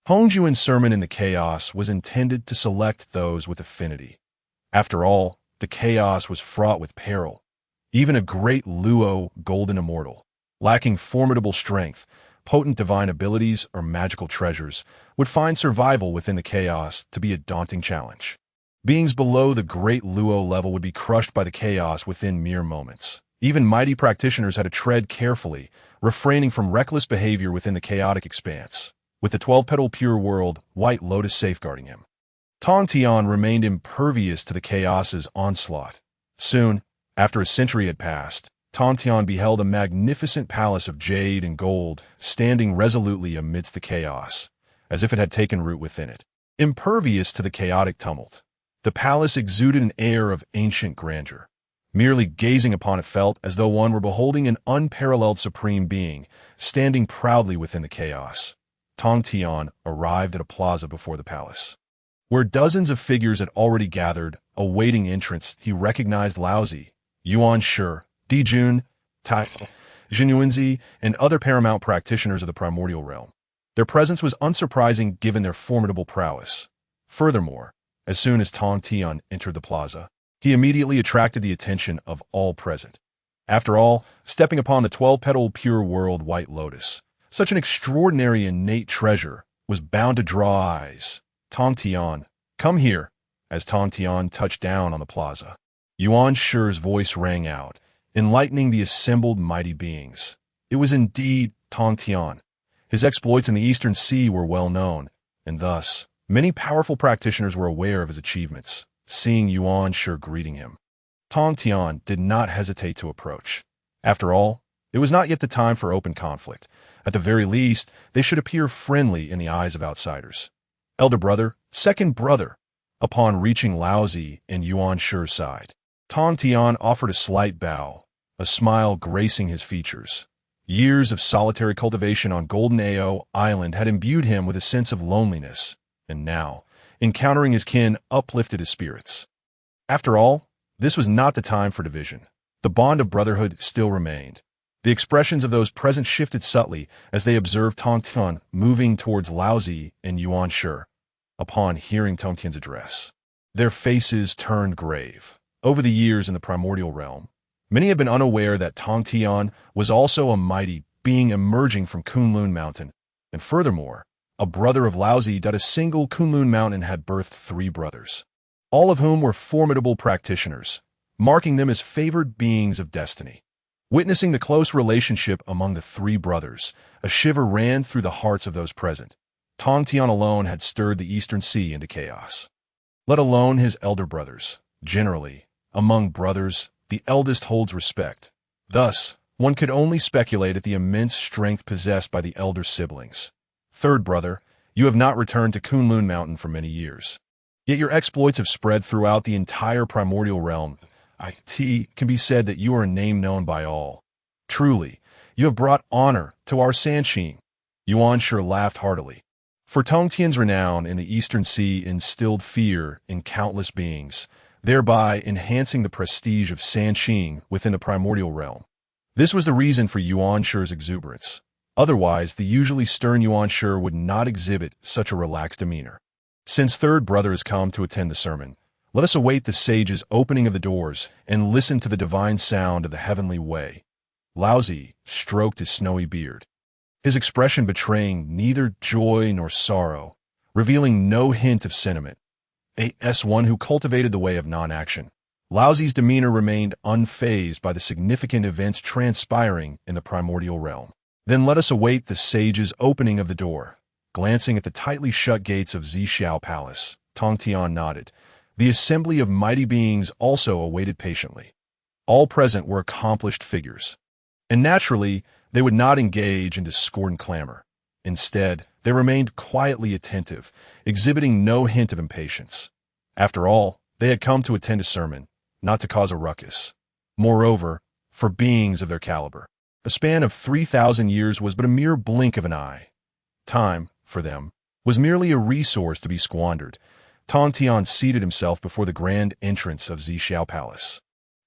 Hongjuan's sermon in the chaos was intended to select those with affinity. After all, the chaos was fraught with peril. Even a great Luo golden immortal, lacking formidable strength, potent divine abilities, or magical treasures, would find survival within the chaos to be a daunting challenge. Beings below the great Luo level would be crushed by the chaos within mere moments. Even mighty practitioners had to tread carefully, refraining from reckless behavior within the chaotic expanse, with the 12-petal pure world white lotus safeguarding him. Tongtian remained impervious to the chaos's onslaught. Soon, after a century had passed, Tongtian beheld a magnificent palace of jade and gold standing resolutely amidst the chaos, as if it had taken root within it. Impervious to the chaotic tumult, the palace exuded an air of ancient grandeur. Merely gazing upon it felt as though one were beholding an unparalleled supreme being standing proudly within the chaos. Tongtian arrived at a plaza before the palace, where dozens of figures had already gathered, awaiting entrance. He recognized Laozi, Yuan Shi, Dijun, Tai, Jinyuanzi, and other paramount practitioners of the primordial realm. Their presence was unsurprising given their formidable prowess. Furthermore, as soon as Tongtian entered the plaza, he immediately attracted the attention of all present. After all, stepping upon the 12-petal pure world white lotus, such an extraordinary innate treasure was bound to draw eyes. Tongtian, come here. As Tongtian touched down on the plaza, Yuan Shi's voice rang out, enlightening the assembled mighty beings. It was indeed Tongtian. His exploits in the Eastern Sea were well known, and thus, many powerful practitioners were aware of his achievements, seeing Yuan Shi greeting him. Tongtian did not hesitate to approach. After all, it was not yet the time for open conflict. At the very least, they should appear friendly in the eyes of outsiders. Elder brother, second brother. Upon reaching Laozi and Yuan Shi's side, Tongtian offered a slight bow, a smile gracing his features. Years of solitary cultivation on Golden Ao Island had imbued him with a sense of loneliness, and now, encountering his kin uplifted his spirits. After all, this was not the time for division. The bond of brotherhood still remained. The expressions of those present shifted subtly as they observed Tongtian moving towards Laozi and Yuan Shi. Upon hearing Tongtian's address, Their faces turned grave. Over the years in the primordial realm, many have been unaware that Tongtian was also a mighty being emerging from Kunlun Mountain, and furthermore, a brother of Laozi that a single Kunlun Mountain had birthed 3 brothers, all of whom were formidable practitioners, marking them as favored beings of destiny. Witnessing the close relationship among the 3 brothers, a shiver ran through the hearts of those present. Tongtian alone had stirred the Eastern Sea into chaos, let alone his elder brothers. Generally, among brothers, the eldest holds respect. Thus, one could only speculate at the immense strength possessed by the elder siblings. Third brother, you have not returned to Kunlun Mountain for many years. Yet your exploits have spread throughout the entire primordial realm. It can be said that you are a name known by all. Truly, you have brought honor to our Sanqing. Yuan laughed heartily. For Tongtian's renown in the Eastern Sea instilled fear in countless beings, thereby enhancing the prestige of Sanqing within the primordial realm. This was the reason for Yuan's exuberance. Otherwise, the usually stern Yuan would not exhibit such a relaxed demeanor. Since third brother has come to attend the sermon, let us await the sage's opening of the doors and listen to the divine sound of the heavenly way. Laozi stroked his snowy beard, his expression betraying neither joy nor sorrow, revealing no hint of sentiment. As one who cultivated the way of non-action, Laozi's demeanor remained unfazed by the significant events transpiring in the primordial realm. Then let us await the sage's opening of the door. Glancing at the tightly shut gates of Zixiao Palace, Tongtian nodded. The assembly of mighty beings also awaited patiently. All present were accomplished figures, and naturally, they would not engage in discordant clamor. Instead, they remained quietly attentive, exhibiting no hint of impatience. After all, they had come to attend a sermon, not to cause a ruckus. Moreover, for beings of their caliber, a span of 3,000 years was but a mere blink of an eye. Time, for them, was merely a resource to be squandered. Tongtian seated himself before the grand entrance of Zixiao Palace,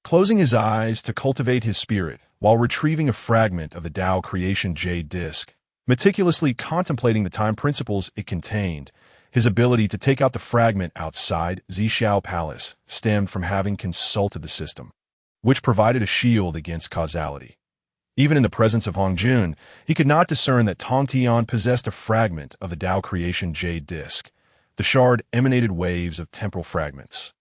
closing his eyes to cultivate his spirit while retrieving a fragment of the Tao creation jade disc, meticulously contemplating the time principles it contained. His ability to take out the fragment outside Zixiao Palace stemmed from having consulted the system, which provided a shield against causality. Even in the presence of Hongjun, he could not discern that Tongtian possessed a fragment of the Tao creation jade disc. The shard emanated waves of temporal fragments,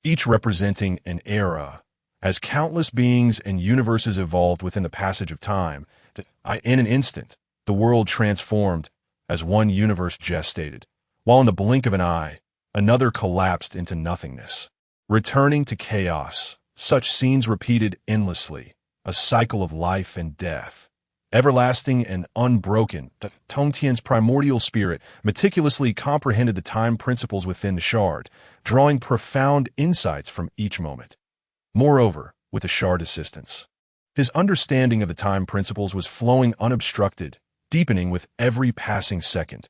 each representing an era. As countless beings and universes evolved within the passage of time, in an instant, the world transformed as one universe gestated, while in the blink of an eye, another collapsed into nothingness, returning to chaos. Such scenes repeated endlessly, a cycle of life and death, everlasting and unbroken. Tongtian's primordial spirit meticulously comprehended the time principles within the shard, drawing profound insights from each moment. Moreover, with the shard assistance, his understanding of the time principles was flowing unobstructed, deepening with every passing second.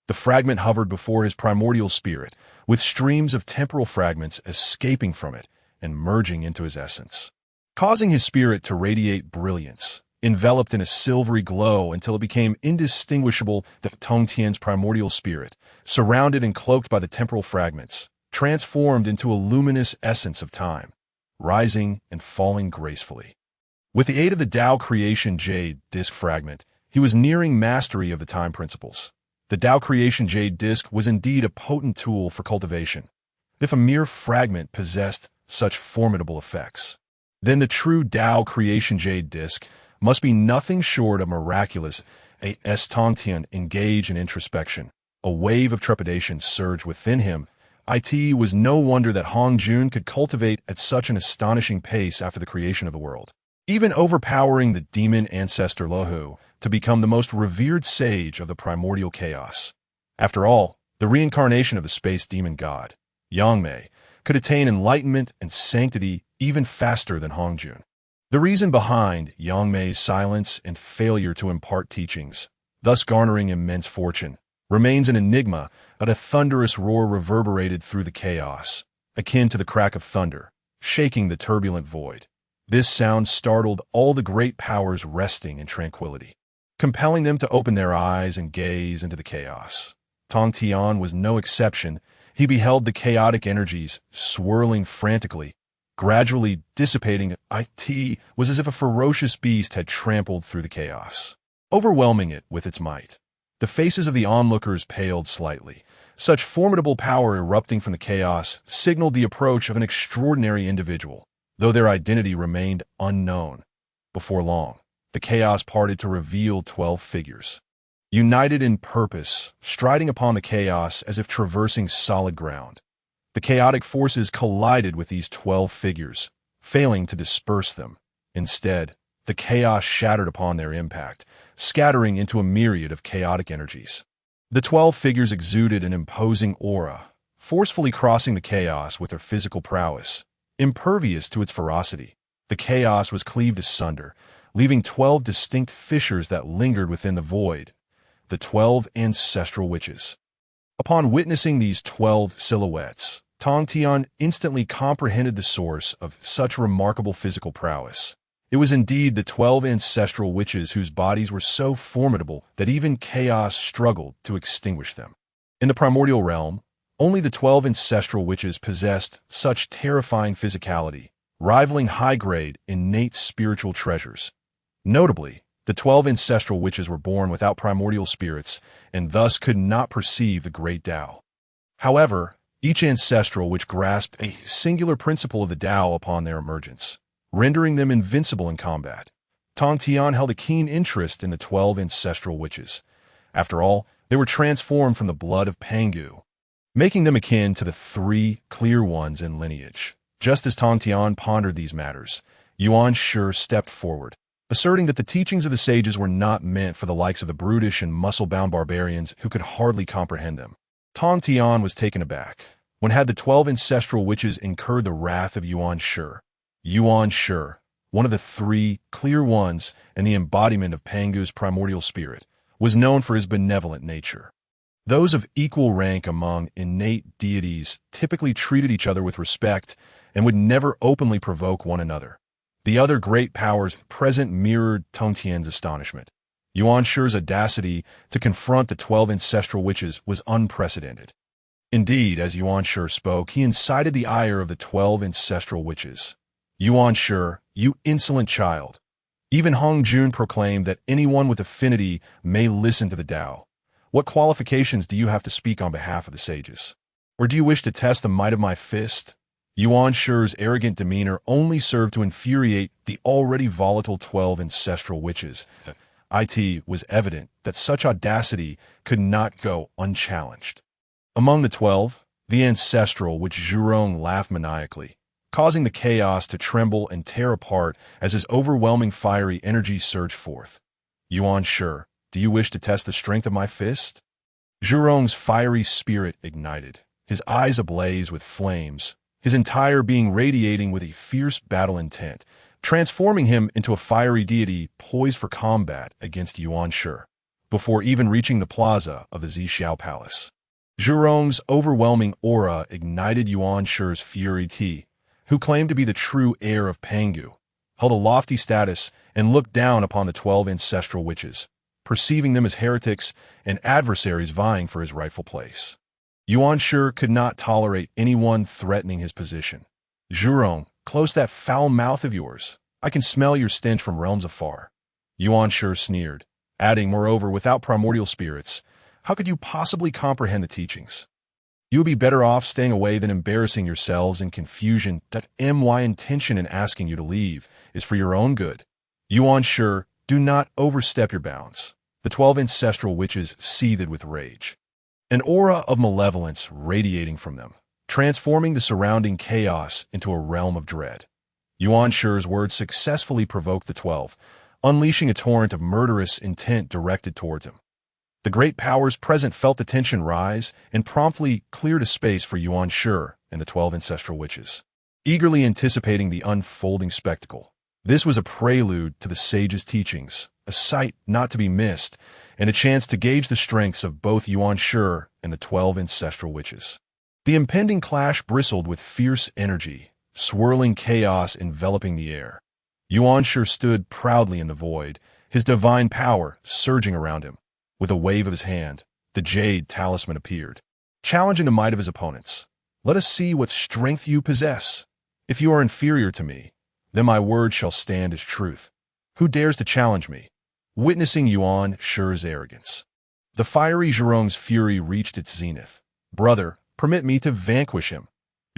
The fragment hovered before his primordial spirit, with streams of temporal fragments escaping from it and merging into his essence, causing his spirit to radiate brilliance, enveloped in a silvery glow until it became indistinguishable. That Tongtian's primordial spirit, surrounded and cloaked by the temporal fragments, transformed into a luminous essence of time, rising and falling gracefully. With the aid of the Tao creation jade disc fragment, he was nearing mastery of the time principles. The Tao creation jade disc was indeed a potent tool for cultivation. If a mere fragment possessed such formidable effects, then the true Tao creation jade disc must be nothing short of miraculous. As Tongtian engaged in introspection, a wave of trepidation surged within him. It was no wonder that Hongjun could cultivate at such an astonishing pace after the creation of the world, even overpowering the demon ancestor Lohu to become the most revered sage of the primordial chaos. After all, the reincarnation of the space demon god, Yangmei, could attain enlightenment and sanctity even faster than Hongjun. The reason behind Yangmei's silence and failure to impart teachings, thus garnering immense fortune, remains an enigma. But a thunderous roar reverberated through the chaos, akin to the crack of thunder, shaking the turbulent void. This sound startled all the great powers resting in tranquility, compelling them to open their eyes and gaze into the chaos. Tongtian was no exception. He beheld the chaotic energies swirling frantically, gradually dissipating. It was as if a ferocious beast had trampled through the chaos, overwhelming it with its might. The faces of the onlookers paled slightly. Such formidable power erupting from the chaos signaled the approach of an extraordinary individual, though their identity remained unknown. Before long, the chaos parted to reveal 12 figures, united in purpose, striding upon the chaos as if traversing solid ground. The chaotic forces collided with these 12 figures, failing to disperse them. Instead, the chaos shattered upon their impact, scattering into a myriad of chaotic energies. The 12 figures exuded an imposing aura, forcefully crossing the chaos with their physical prowess, impervious to its ferocity. The chaos was cleaved asunder, leaving 12 distinct fissures that lingered within the void, the 12 ancestral witches. Upon witnessing these 12 silhouettes, Tongtian instantly comprehended the source of such remarkable physical prowess. It was indeed the 12 ancestral witches whose bodies were so formidable that even chaos struggled to extinguish them. In the primordial realm, only the 12 ancestral witches possessed such terrifying physicality, rivaling high-grade, innate spiritual treasures. Notably, the 12 ancestral witches were born without primordial spirits and thus could not perceive the great Tao. However, each ancestral witch grasped a singular principle of the Tao upon their emergence, rendering them invincible in combat. Tongtian held a keen interest in the 12 ancestral witches. After all, they were transformed from the blood of Pangu, making them akin to the 3 clear ones in lineage. Just as Tongtian pondered these matters, Yuan-Shi stepped forward, asserting that the teachings of the sages were not meant for the likes of the brutish and muscle-bound barbarians who could hardly comprehend them. Tongtian was taken aback. When had the 12 ancestral witches incurred the wrath of Yuan-Shi? Yuan-Shi, one of the 3 clear ones and the embodiment of Pangu's primordial spirit, was known for his benevolent nature. Those of equal rank among innate deities typically treated each other with respect and would never openly provoke one another. The other great powers present mirrored Tongtian's astonishment. Yuan-Shi's audacity to confront the 12 ancestral witches was unprecedented. Indeed, as Yuan-Shi spoke, he incited the ire of the 12 ancestral witches. Yuan-Shi, you insolent child! Even Hongjun proclaimed that anyone with affinity may listen to the Tao. What qualifications do you have to speak on behalf of the sages? Or do you wish to test the might of my fist? Yuan-Shi's arrogant demeanor only served to infuriate the already volatile 12 ancestral witches. It was evident that such audacity could not go unchallenged. Among the 12, the ancestral witch Zhurong laughed maniacally, causing the chaos to tremble and tear apart as his overwhelming fiery energy surged forth. Yuan-Shi, do you wish to test the strength of my fist? Zhurong's fiery spirit ignited, his eyes ablaze with flames, his entire being radiating with a fierce battle intent, transforming him into a fiery deity poised for combat against Yuan-Shi, before even reaching the plaza of the Zixiao Palace. Zhurong's overwhelming aura ignited Yuan-Shi's fury. He, who claimed to be the true heir of Pangu, held a lofty status and looked down upon the 12 ancestral witches, perceiving them as heretics and adversaries vying for his rightful place. Yuan-Shi could not tolerate anyone threatening his position. Zhurong, close that foul mouth of yours. I can smell your stench from realms afar. Yuan-Shi sneered, adding, moreover, without primordial spirits, how could you possibly comprehend the teachings? You would be better off staying away than embarrassing yourselves in confusion. My intention in asking you to leave is for your own good. Yuan-Shi, do not overstep your bounds. The 12 ancestral witches seethed with rage, an aura of malevolence radiating from them, transforming the surrounding chaos into a realm of dread. Yuan-Shi's words successfully provoked the 12, unleashing a torrent of murderous intent directed towards him. The great powers present felt the tension rise and promptly cleared a space for Yuan-Shi and the 12 ancestral witches, eagerly anticipating the unfolding spectacle. This was a prelude to the sage's teachings, a sight not to be missed, and a chance to gauge the strengths of both Yuan-Shi and the 12 ancestral witches. The impending clash bristled with fierce energy, swirling chaos enveloping the air. Yuan-Shi stood proudly in the void, his divine power surging around him. With a wave of his hand, the jade talisman appeared. challenging the might of his opponents. Let us see what strength you possess. If you are inferior to me, then my word shall stand as truth. Who dares to challenge me? Witnessing Yuan Shi's arrogance. The fiery Zhurong's fury reached its zenith. Brother, permit me to vanquish him.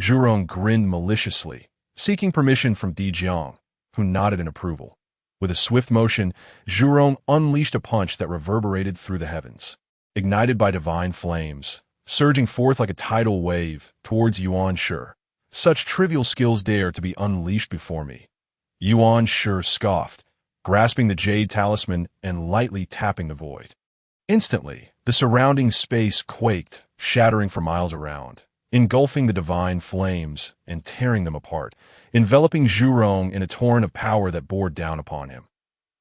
Zhurong grinned maliciously, seeking permission from Di Jiang, who nodded in approval. With a swift motion, Zhurong unleashed a punch that reverberated through the heavens. Ignited by divine flames, surging forth like a tidal wave towards Yuan Shi. Such trivial skills dare to be unleashed before me. Yuan Shi scoffed, grasping the jade talisman and lightly tapping the void. Instantly, the surrounding space quaked, shattering for miles around, engulfing the divine flames and tearing them apart, enveloping Zhurong in a torrent of power that bore down upon him.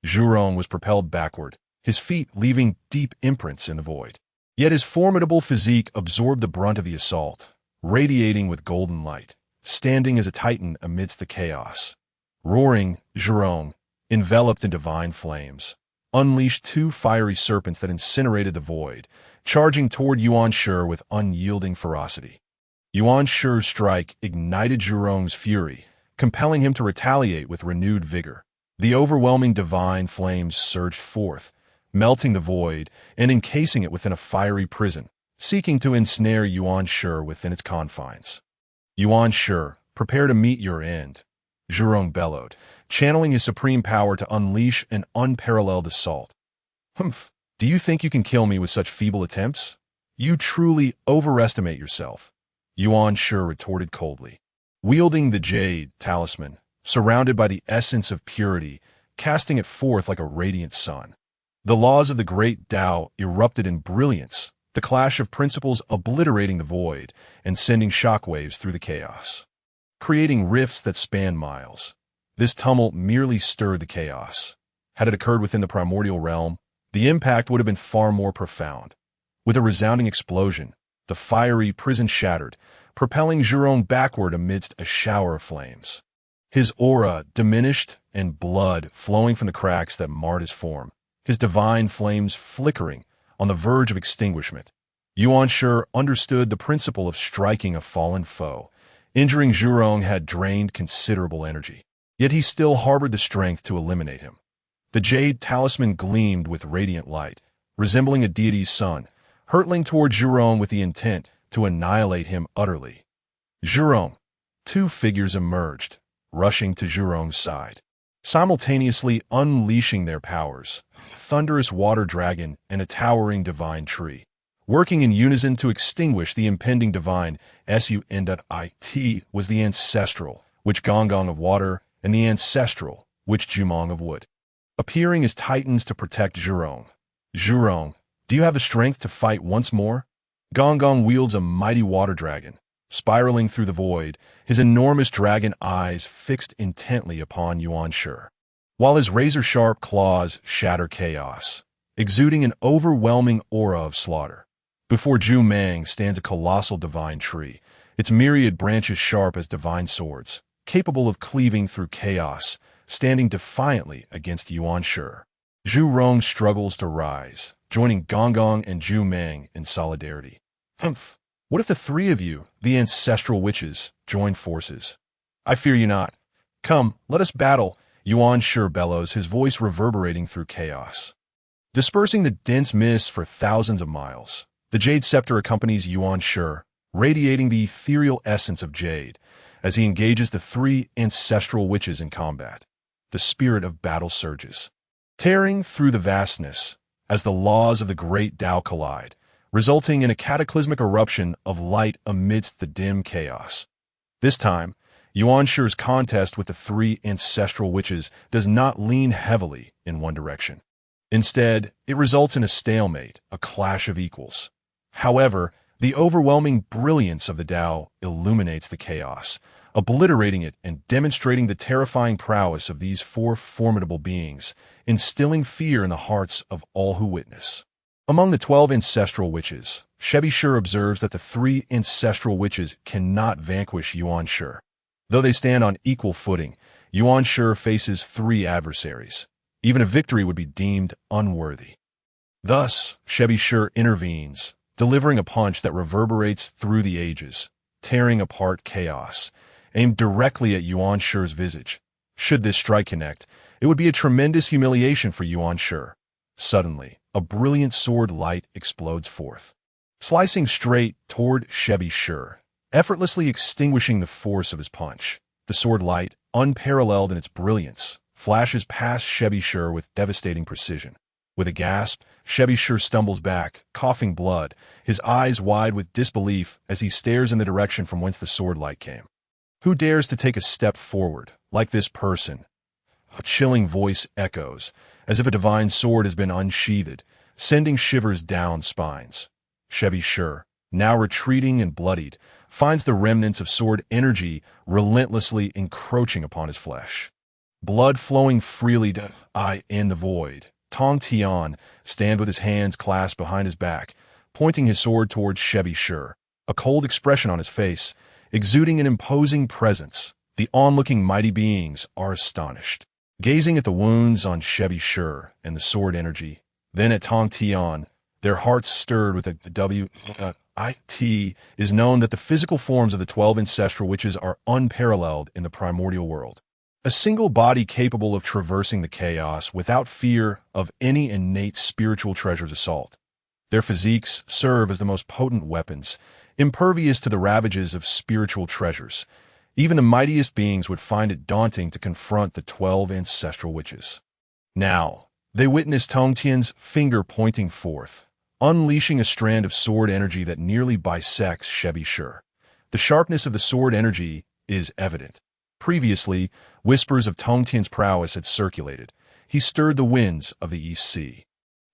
Zhurong was propelled backward, his feet leaving deep imprints in the void. Yet his formidable physique absorbed the brunt of the assault, radiating with golden light, standing as a titan amidst the chaos. Roaring, Zhurong, enveloped in divine flames, unleashed two fiery serpents that incinerated the void, charging toward Yuan Shi with unyielding ferocity. Yuan Shi's strike ignited Zhurong's fury, compelling him to retaliate with renewed vigor. The overwhelming divine flames surged forth, melting the void and encasing it within a fiery prison, seeking to ensnare Yuan Shi within its confines. Yuan Shi, prepare to meet your end, Zhurong bellowed, channeling his supreme power to unleash an unparalleled assault. Humph, do you think you can kill me with such feeble attempts? You truly overestimate yourself, Yuan Shi retorted coldly. Wielding the jade talisman, surrounded by the essence of purity, casting it forth like a radiant sun. The laws of the great Tao erupted in brilliance, the clash of principles obliterating the void and sending shockwaves through the chaos, creating rifts that span miles. This tumult merely stirred the chaos. Had it occurred within the primordial realm, the impact would have been far more profound. With a resounding explosion, the fiery prison shattered, propelling Zhurong backward amidst a shower of flames. His aura diminished and blood flowing from the cracks that marred his form, his divine flames flickering on the verge of extinguishment. Yuan Shi understood the principle of striking a fallen foe. Injuring Zhurong had drained considerable energy, yet he still harbored the strength to eliminate him. The jade talisman gleamed with radiant light, resembling a deity's sun, hurtling toward Zhurong with the intent to annihilate him utterly. Zhurong. Two figures emerged, rushing to Zhurong's side, simultaneously unleashing their powers, a thunderous water dragon and a towering divine tree, working in unison to extinguish the impending divine. Sun.it was the ancestral, which Gonggong of water, and the ancestral, which Jumong of wood, appearing as titans to protect Zhurong. Zhurong, do you have the strength to fight once more? Gonggong wields a mighty water dragon, spiraling through the void, his enormous dragon eyes fixed intently upon Yuan Shi, while his razor-sharp claws shatter chaos, exuding an overwhelming aura of slaughter. Before Zhu Mang stands a colossal divine tree, its myriad branches sharp as divine swords, capable of cleaving through chaos, standing defiantly against Yuan Shi. Zhurong struggles to rise, joining Gonggong and Zhu Mang in solidarity. Humph! What if the three of you, the ancestral witches, join forces? I fear you not. Come, let us battle, Yuan Shi bellows, his voice reverberating through chaos. Dispersing the dense mist for thousands of miles, the jade scepter accompanies Yuan Shi, radiating the ethereal essence of jade, as he engages the three ancestral witches in combat. The spirit of battle surges, tearing through the vastness as the laws of the great Tao collide, resulting in a cataclysmic eruption of light amidst the dim chaos. This time, Yuan Shi's contest with the three ancestral witches does not lean heavily in one direction. Instead, it results in a stalemate, a clash of equals. However, the overwhelming brilliance of the Tao illuminates the chaos, obliterating it and demonstrating the terrifying prowess of these four formidable beings, instilling fear in the hearts of all who witness. Among the 12 ancestral witches, Shebi Shi observes that the three ancestral witches cannot vanquish Yuan Shi. Though they stand on equal footing, Yuan Shi faces three adversaries. Even a victory would be deemed unworthy. Thus, Shebi Shi intervenes, delivering a punch that reverberates through the ages, tearing apart chaos, aimed directly at Yuan Shi's visage. Should this strike connect, it would be a tremendous humiliation for Yuan Shi. Suddenly, a brilliant sword light explodes forth, slicing straight toward Shebi Shi, effortlessly extinguishing the force of his punch. The sword light, unparalleled in its brilliance, flashes past Shebi Shi with devastating precision. With a gasp, Shebi Shi stumbles back, coughing blood, his eyes wide with disbelief as he stares in the direction from whence the sword light came. Who dares to take a step forward, like this person? A chilling voice echoes, as if a divine sword has been unsheathed, sending shivers down spines. Shebi Shi, now retreating and bloodied, finds the remnants of sword energy relentlessly encroaching upon his flesh. Blood flowing freely in the void. Tongtian stands with his hands clasped behind his back, pointing his sword towards Shebi Shi, a cold expression on his face, exuding an imposing presence. The onlooking mighty beings are astonished, gazing at the wounds on Shebi Shi and the sword energy, then at Tongtian, their hearts stirred with it is known that the physical forms of the 12 ancestral witches are unparalleled in the primordial world. A single body capable of traversing the chaos without fear of any innate spiritual treasure's assault. Their physiques serve as the most potent weapons, impervious to the ravages of spiritual treasures. Even the mightiest beings would find it daunting to confront the 12 ancestral witches. Now, they witness Tongtian's finger pointing forth, unleashing a strand of sword energy that nearly bisects Shebi Shi. The sharpness of the sword energy is evident. Previously, whispers of Tongtian's prowess had circulated. He stirred the winds of the East Sea,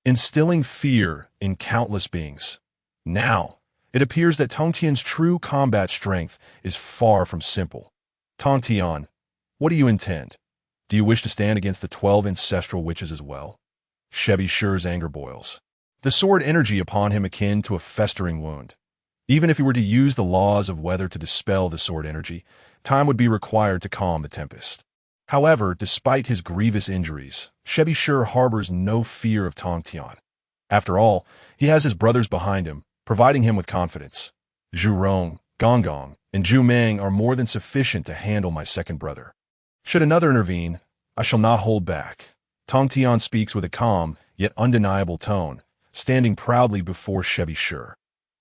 instilling fear in countless beings. Now, it appears that Tongtian's true combat strength is far from simple. Tongtian, what do you intend? Do you wish to stand against the 12 ancestral witches as well? Shebi Shi's anger boils, the sword energy upon him akin to a festering wound. Even if he were to use the laws of weather to dispel the sword energy, time would be required to calm the tempest. However, despite his grievous injuries, Shebi Shi harbors no fear of Tongtian. After all, he has his brothers behind him, providing him with confidence. Zhu Rong, Gonggong, and Zhu Meng are more than sufficient to handle my second brother. Should another intervene, I shall not hold back. Tongtian speaks with a calm, yet undeniable tone, standing proudly before Shebi Shi.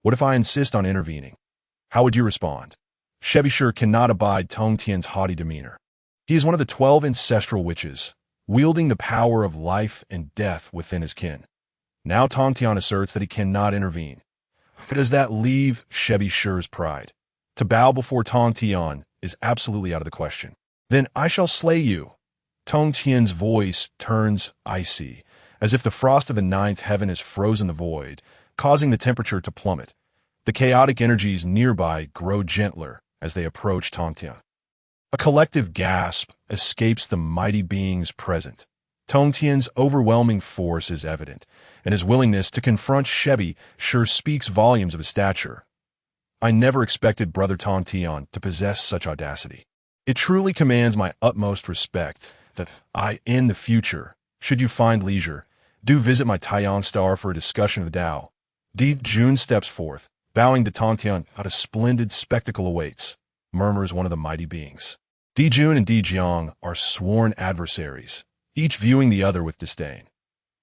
What if I insist on intervening? How would you respond? Shebi Shi cannot abide Tongtian's haughty demeanor. He is one of the 12 ancestral witches, wielding the power of life and death within his kin. Now Tongtian asserts that he cannot intervene. But does that leave Shebi Shi's pride? To bow before Tongtian is absolutely out of the question. Then I shall slay you. Tongtian's voice turns icy, as if the frost of the ninth heaven has frozen the void, causing the temperature to plummet. The chaotic energies nearby grow gentler as they approach Tongtian. A collective gasp escapes the mighty beings present. Tongtian's overwhelming force is evident, and his willingness to confront Shebi Shi speaks volumes of his stature. I never expected Brother Tongtian to possess such audacity. It truly commands my utmost respect that in the future, should you find leisure, do visit my Taiyang Star for a discussion of the Tao. Di Jun steps forth, bowing to Tongtian. A splendid spectacle awaits, murmurs one of the mighty beings. Di Jun and Di Jiang are sworn adversaries, each viewing the other with disdain.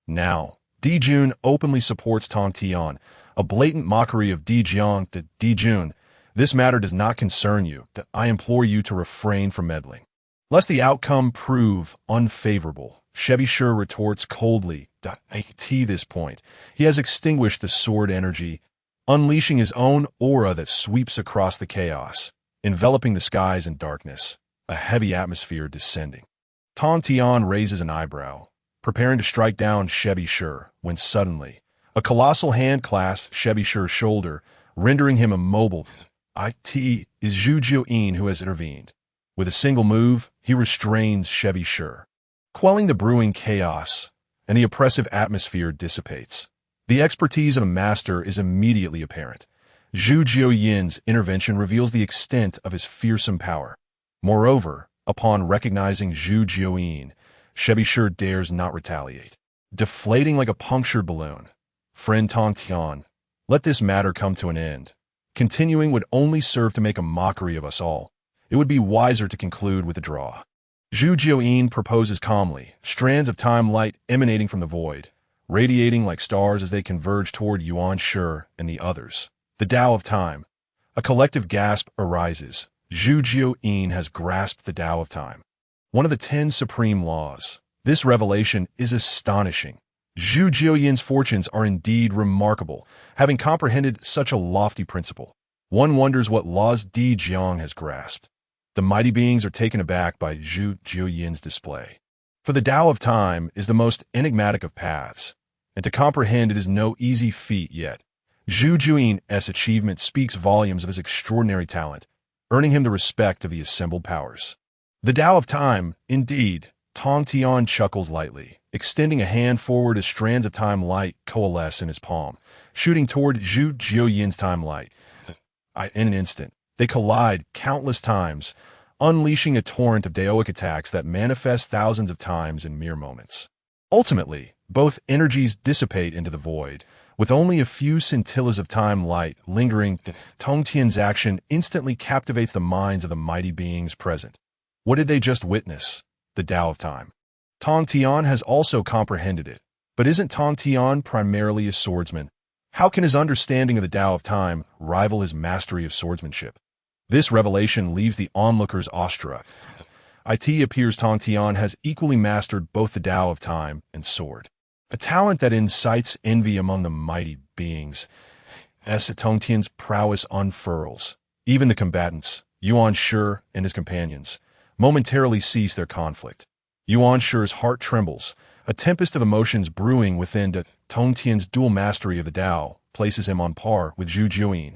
Now, Di Jun openly supports Tongtian, a blatant mockery of Di Jiang. That Di Jun, this matter does not concern you, that I implore you to refrain from meddling. Lest the outcome prove unfavorable, Shebi Shi retorts coldly. At this point, he has extinguished the sword energy, unleashing his own aura that sweeps across the chaos, enveloping the skies in darkness, a heavy atmosphere descending. Tongtian raises an eyebrow, preparing to strike down Shebi Shi, when suddenly, a colossal hand clasps Shebi Shi's shoulder, rendering him immobile. It is Zhu Jiaozhu who has intervened. With a single move, he restrains Shebi Shi, quelling the brewing chaos, and the oppressive atmosphere dissipates. The expertise of a master is immediately apparent. Zhu Jiaoyin's intervention reveals the extent of his fearsome power. Moreover, upon recognizing Zhu Jiaoyin, Shebi Shi dares not retaliate. Deflating like a punctured balloon, friend Tongtian, Let this matter come to an end. Continuing would only serve to make a mockery of us all. It would be wiser to conclude with a draw. Zhu Jiaozhu proposes calmly, strands of time light emanating from the void, radiating like stars as they converge toward Yuan Shi and the others. The Tao of Time. A collective gasp arises. Zhu Jiaozhu has grasped the Tao of Time, one of the 10 supreme laws. This revelation is astonishing. Zhu Jiaozhu's fortunes are indeed remarkable, having comprehended such a lofty principle. One wonders what laws Di Jiang has grasped. The mighty beings are taken aback by Zhu Jiaozhu's display. For the Tao of Time is the most enigmatic of paths, and to comprehend it is no easy feat yet. Zhu Jiaozhu's achievement speaks volumes of his extraordinary talent, earning him the respect of the assembled powers. The Tao of Time, indeed. Tongtian chuckles lightly, extending a hand forward as strands of time light coalesce in his palm, shooting toward Zhu Jiaozhu's time light. In an instant, they collide countless times, unleashing a torrent of Daoic attacks that manifest thousands of times in mere moments. Ultimately, both energies dissipate into the void, with only a few scintillas of time light lingering. Tongtian's action instantly captivates the minds of the mighty beings present. What did they just witness? The Tao of Time. Tongtian has also comprehended it. But isn't Tongtian primarily a swordsman? How can his understanding of the Tao of Time rival his mastery of swordsmanship? This revelation leaves the onlookers awestruck. It appears Tongtian has equally mastered both the Tao of Time and sword, a talent that incites envy among the mighty beings. As Tongtian's prowess unfurls, even the combatants, Yuan Shi and his companions, momentarily cease their conflict. Yuan Shi's heart trembles, a tempest of emotions brewing within. Tongtian's dual mastery of the Tao places him on par with Zhu Jiaozhu,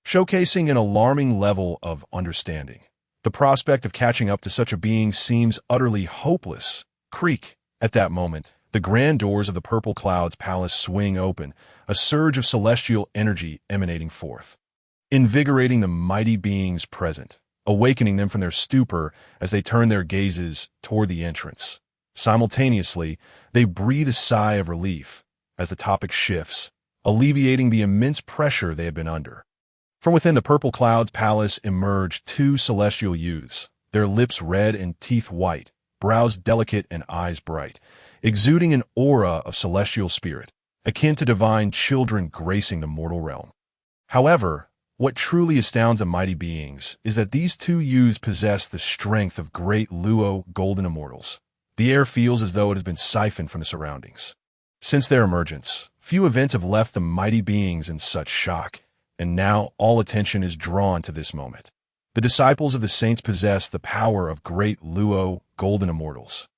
showcasing an alarming level of understanding. The prospect of catching up to such a being seems utterly hopeless. Creak. At that moment, the grand doors of the Purple Cloud's palace swing open, a surge of celestial energy emanating forth, invigorating the mighty beings present, awakening them from their stupor as they turn their gazes toward the entrance. Simultaneously, they breathe a sigh of relief as the topic shifts, alleviating the immense pressure they had been under. From within the Purple Cloud's palace emerge 2 celestial youths, their lips red and teeth white, brows delicate and eyes bright, exuding an aura of celestial spirit, akin to divine children gracing the mortal realm. However, what truly astounds the mighty beings is that these 2 youths possess the strength of great Luo golden immortals. The air feels as though it has been siphoned from the surroundings. Since their emergence, few events have left the mighty beings in such shock, and now all attention is drawn to this moment. The disciples of the saints possess the power of great Luo golden immortals,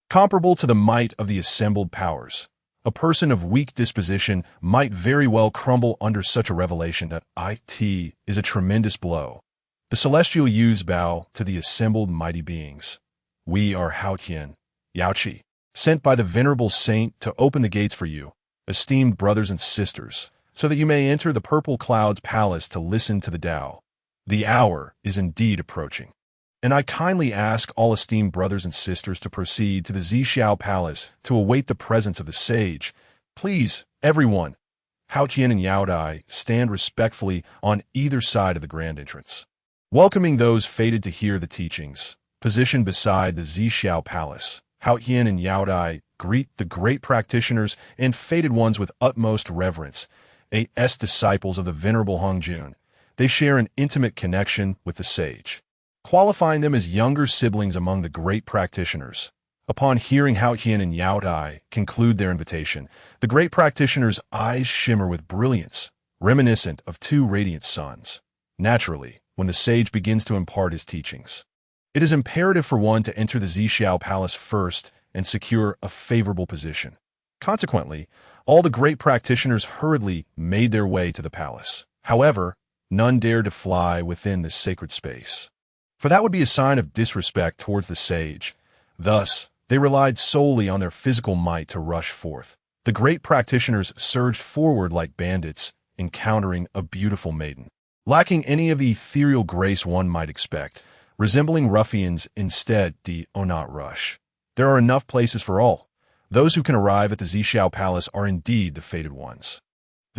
comparable to the might of the assembled powers. A person of weak disposition might very well crumble under such a revelation. It is a tremendous blow. The celestial youths bow to the assembled mighty beings. We are Haotian, Yaoqi, sent by the venerable saint to open the gates for you, esteemed brothers and sisters, so that you may enter the Purple Cloud's palace to listen to the Tao. The hour is indeed approaching, and I kindly ask all esteemed brothers and sisters to proceed to the Zixiao Palace to await the presence of the sage. Please, everyone. Haotian and Yaodai stand respectfully on either side of the grand entrance, welcoming those fated to hear the teachings. Positioned beside the Zixiao Palace, Haotian and Yaodai greet the great practitioners and fated ones with utmost reverence. As disciples of the venerable Hongjun, they share an intimate connection with the sage, qualifying them as younger siblings among the great practitioners. Upon hearing Haotian and Yaodai conclude their invitation, the great practitioner's eyes shimmer with brilliance, reminiscent of 2 radiant suns. Naturally, when the sage begins to impart his teachings, it is imperative for one to enter the Zixiao Palace first and secure a favorable position. Consequently, all the great practitioners hurriedly made their way to the palace. However, none dared to fly within this sacred space, for that would be a sign of disrespect towards the sage. Thus, they relied solely on their physical might to rush forth. The great practitioners surged forward like bandits, encountering a beautiful maiden, lacking any of the ethereal grace one might expect. Resembling ruffians, instead, do not rush. There are enough places for all. Those who can arrive at the Zixiao Palace are indeed the fated ones.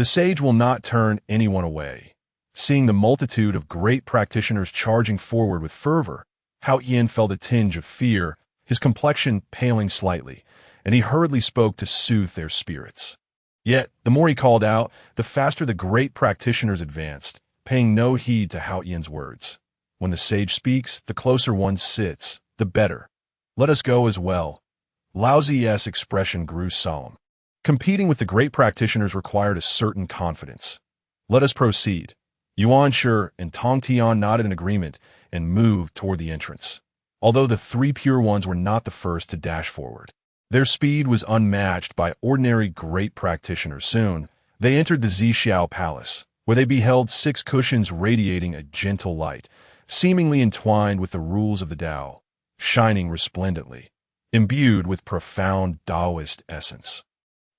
The sage will not turn anyone away. Seeing the multitude of great practitioners charging forward with fervor, Hao Yin felt a tinge of fear, his complexion paling slightly, and he hurriedly spoke to soothe their spirits. Yet, the more he called out, the faster the great practitioners advanced, paying no heed to Hao Yin's words. When the sage speaks, the closer one sits, the better. Let us go as well. Lao Zi's expression grew solemn. Competing with the great practitioners required a certain confidence. Let us proceed. Yuan Shi and Tongtian nodded in agreement and moved toward the entrance. Although the three pure ones were not the first to dash forward. Their speed was unmatched by ordinary great practitioners. Soon, they entered the Zixiao Palace, where they beheld 6 cushions radiating a gentle light, seemingly entwined with the rules of the Tao, shining resplendently, imbued with profound Taoist essence.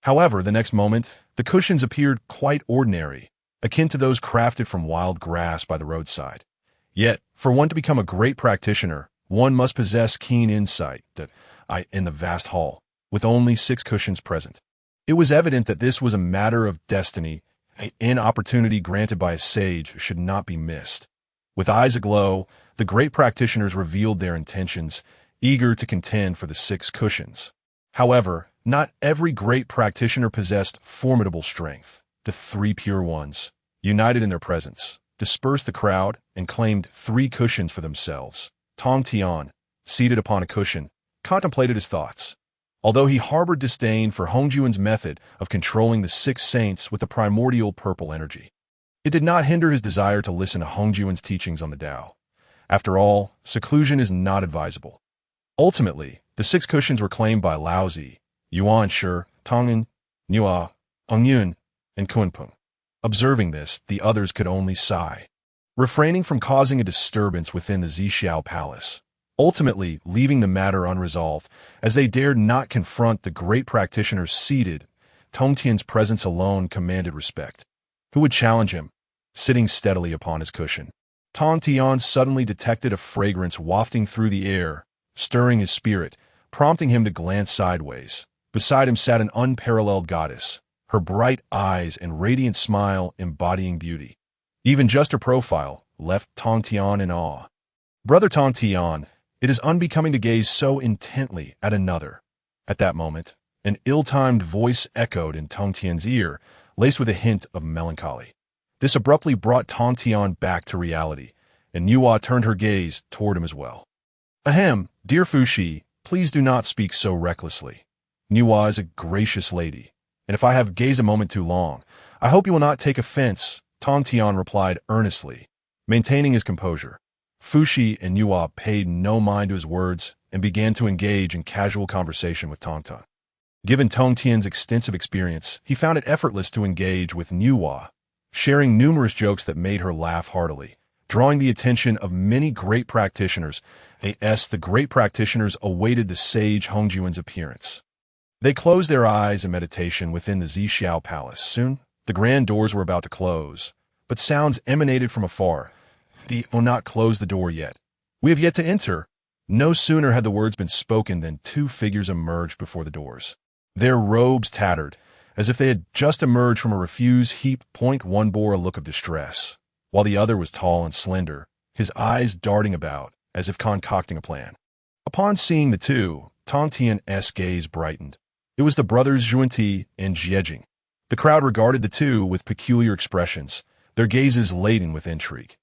However, the next moment, the cushions appeared quite ordinary, akin to those crafted from wild grass by the roadside. Yet, for one to become a great practitioner, one must possess keen insight in the vast hall, with only 6 cushions present. It was evident that this was a matter of destiny. An opportunity granted by a sage should not be missed. With eyes aglow, the great practitioners revealed their intentions, eager to contend for the 6 cushions. However, not every great practitioner possessed formidable strength. The 3 pure ones, united in their presence, dispersed the crowd and claimed 3 cushions for themselves. Tongtian, seated upon a cushion, contemplated his thoughts. Although he harbored disdain for Hongjuan's method of controlling the 6 saints with the primordial purple energy, it did not hinder his desire to listen to Hongjuan's teachings on the Tao. After all, seclusion is not advisable. Ultimately, the 6 cushions were claimed by Lao Zi, Yuan Shi, Tongtian, Nua, Hongyun, and Kunpeng. Observing this, the others could only sigh, refraining from causing a disturbance within the Zixiao Palace, ultimately leaving the matter unresolved, as they dared not confront the great practitioners seated. Tongtian's presence alone commanded respect. Who would challenge him? Sitting steadily upon his cushion, Tongtian suddenly detected a fragrance wafting through the air, stirring his spirit, prompting him to glance sideways. Beside him sat an unparalleled goddess, her bright eyes and radiant smile embodying beauty. Even just her profile left Tongtian in awe. Brother Tongtian, it is unbecoming to gaze so intently at another. At that moment, an ill-timed voice echoed in Tongtian's ear, laced with a hint of melancholy. This abruptly brought Tongtian back to reality, and Nua turned her gaze toward him as well. Ahem, dear Fuxi, please do not speak so recklessly. Nua is a gracious lady, and if I have gazed a moment too long, I hope you will not take offense, Tongtian replied earnestly, maintaining his composure. Fuxi and Nua paid no mind to his words and began to engage in casual conversation with Tongtian. Given Tongtian's extensive experience, he found it effortless to engage with Nua, sharing numerous jokes that made her laugh heartily, drawing the attention of many great practitioners. The great practitioners awaited the sage Hongjuan's appearance. They closed their eyes in meditation within the Zixiao Palace. Soon, the grand doors were about to close, but sounds emanated from afar. "Oh, not close the door yet. We have yet to enter." No sooner had the words been spoken than 2 figures emerged before the doors. Their robes tattered, as if they had just emerged from a refuse heap. One bore a look of distress, while the other was tall and slender, his eyes darting about, as if concocting a plan. Upon seeing the 2, Tongtian's gaze brightened. It was the brothers Zhuanti and Jiaozhu. The crowd regarded the 2 with peculiar expressions, their gazes laden with intrigue.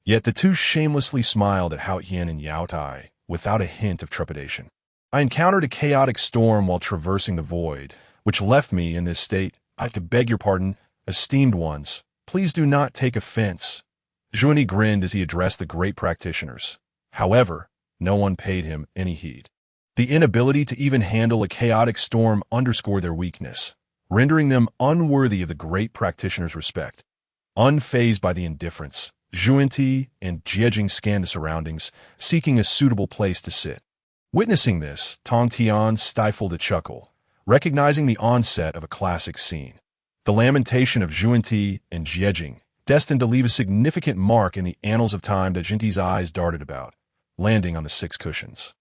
Yet the 2 shamelessly smiled at Hao Yin and Yao Tai, without a hint of trepidation. I encountered a chaotic storm while traversing the void, which left me in this state. I beg your pardon, esteemed ones. Please do not take offense. Zhuanti grinned as he addressed the great practitioners. However, no one paid him any heed. The inability to even handle a chaotic storm underscored their weakness, rendering them unworthy of the great practitioner's respect. Unfazed by the indifference, Zhuanti and Jiaozhu scanned the surroundings, seeking a suitable place to sit. Witnessing this, Tongtian stifled a chuckle, recognizing the onset of a classic scene. The lamentation of Zhuanti and Jiaozhu, destined to leave a significant mark in the annals of time. Zhuanti's eyes darted about, landing on the 6 cushions.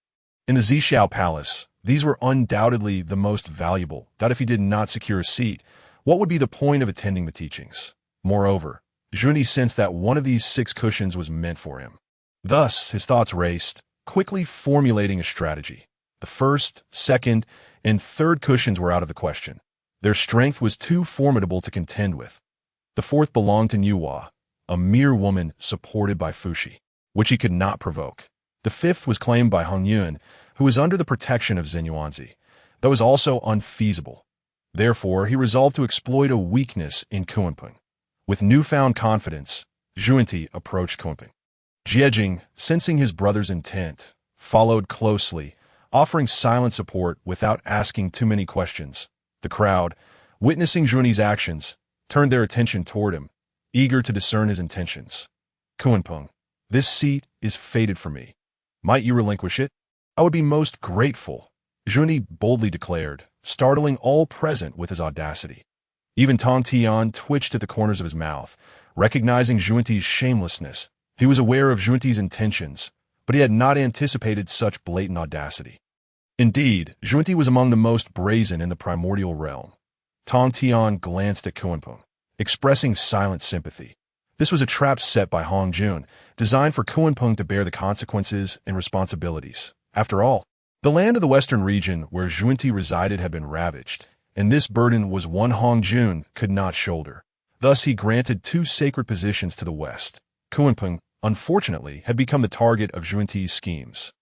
In the Zixiao Palace, these were undoubtedly the most valuable, that if he did not secure a seat, What would be the point of attending the teachings? Moreover, Junti sensed that one of these 6 cushions was meant for him. Thus, his thoughts raced, quickly formulating a strategy. The first, second, and third cushions were out of the question. Their strength was too formidable to contend with. The fourth belonged to Nuwa, a mere woman supported by Fushi, which he could not provoke. The fifth was claimed by Hongyun, who was under the protection of Zenyuanzi, though was also unfeasible. Therefore, he resolved to exploit a weakness in Kunpeng. With newfound confidence, Junti approached Kunpeng. Jiaozhu, sensing his brother's intent, followed closely, offering silent support without asking too many questions. The crowd, witnessing Junti's actions, turned their attention toward him, eager to discern his intentions. Kunpeng, this seat is fated for me. Might you relinquish it? I would be most grateful, Junti boldly declared, startling all present with his audacity. Even Tongtian twitched at the corners of his mouth, recognizing Junti's shamelessness. He was aware of Junti's intentions, but he had not anticipated such blatant audacity. Indeed, Junti was among the most brazen in the primordial realm. Tongtian glanced at Kunpeng, expressing silent sympathy. This was a trap set by Hongjun, designed for Kunpeng to bear the consequences and responsibilities. After all, the land of the western region where Junti resided had been ravaged, and this burden was one Hongjun could not shoulder. Thus he granted 2 sacred positions to the west. Kunpeng, unfortunately, had become the target of Junti's schemes.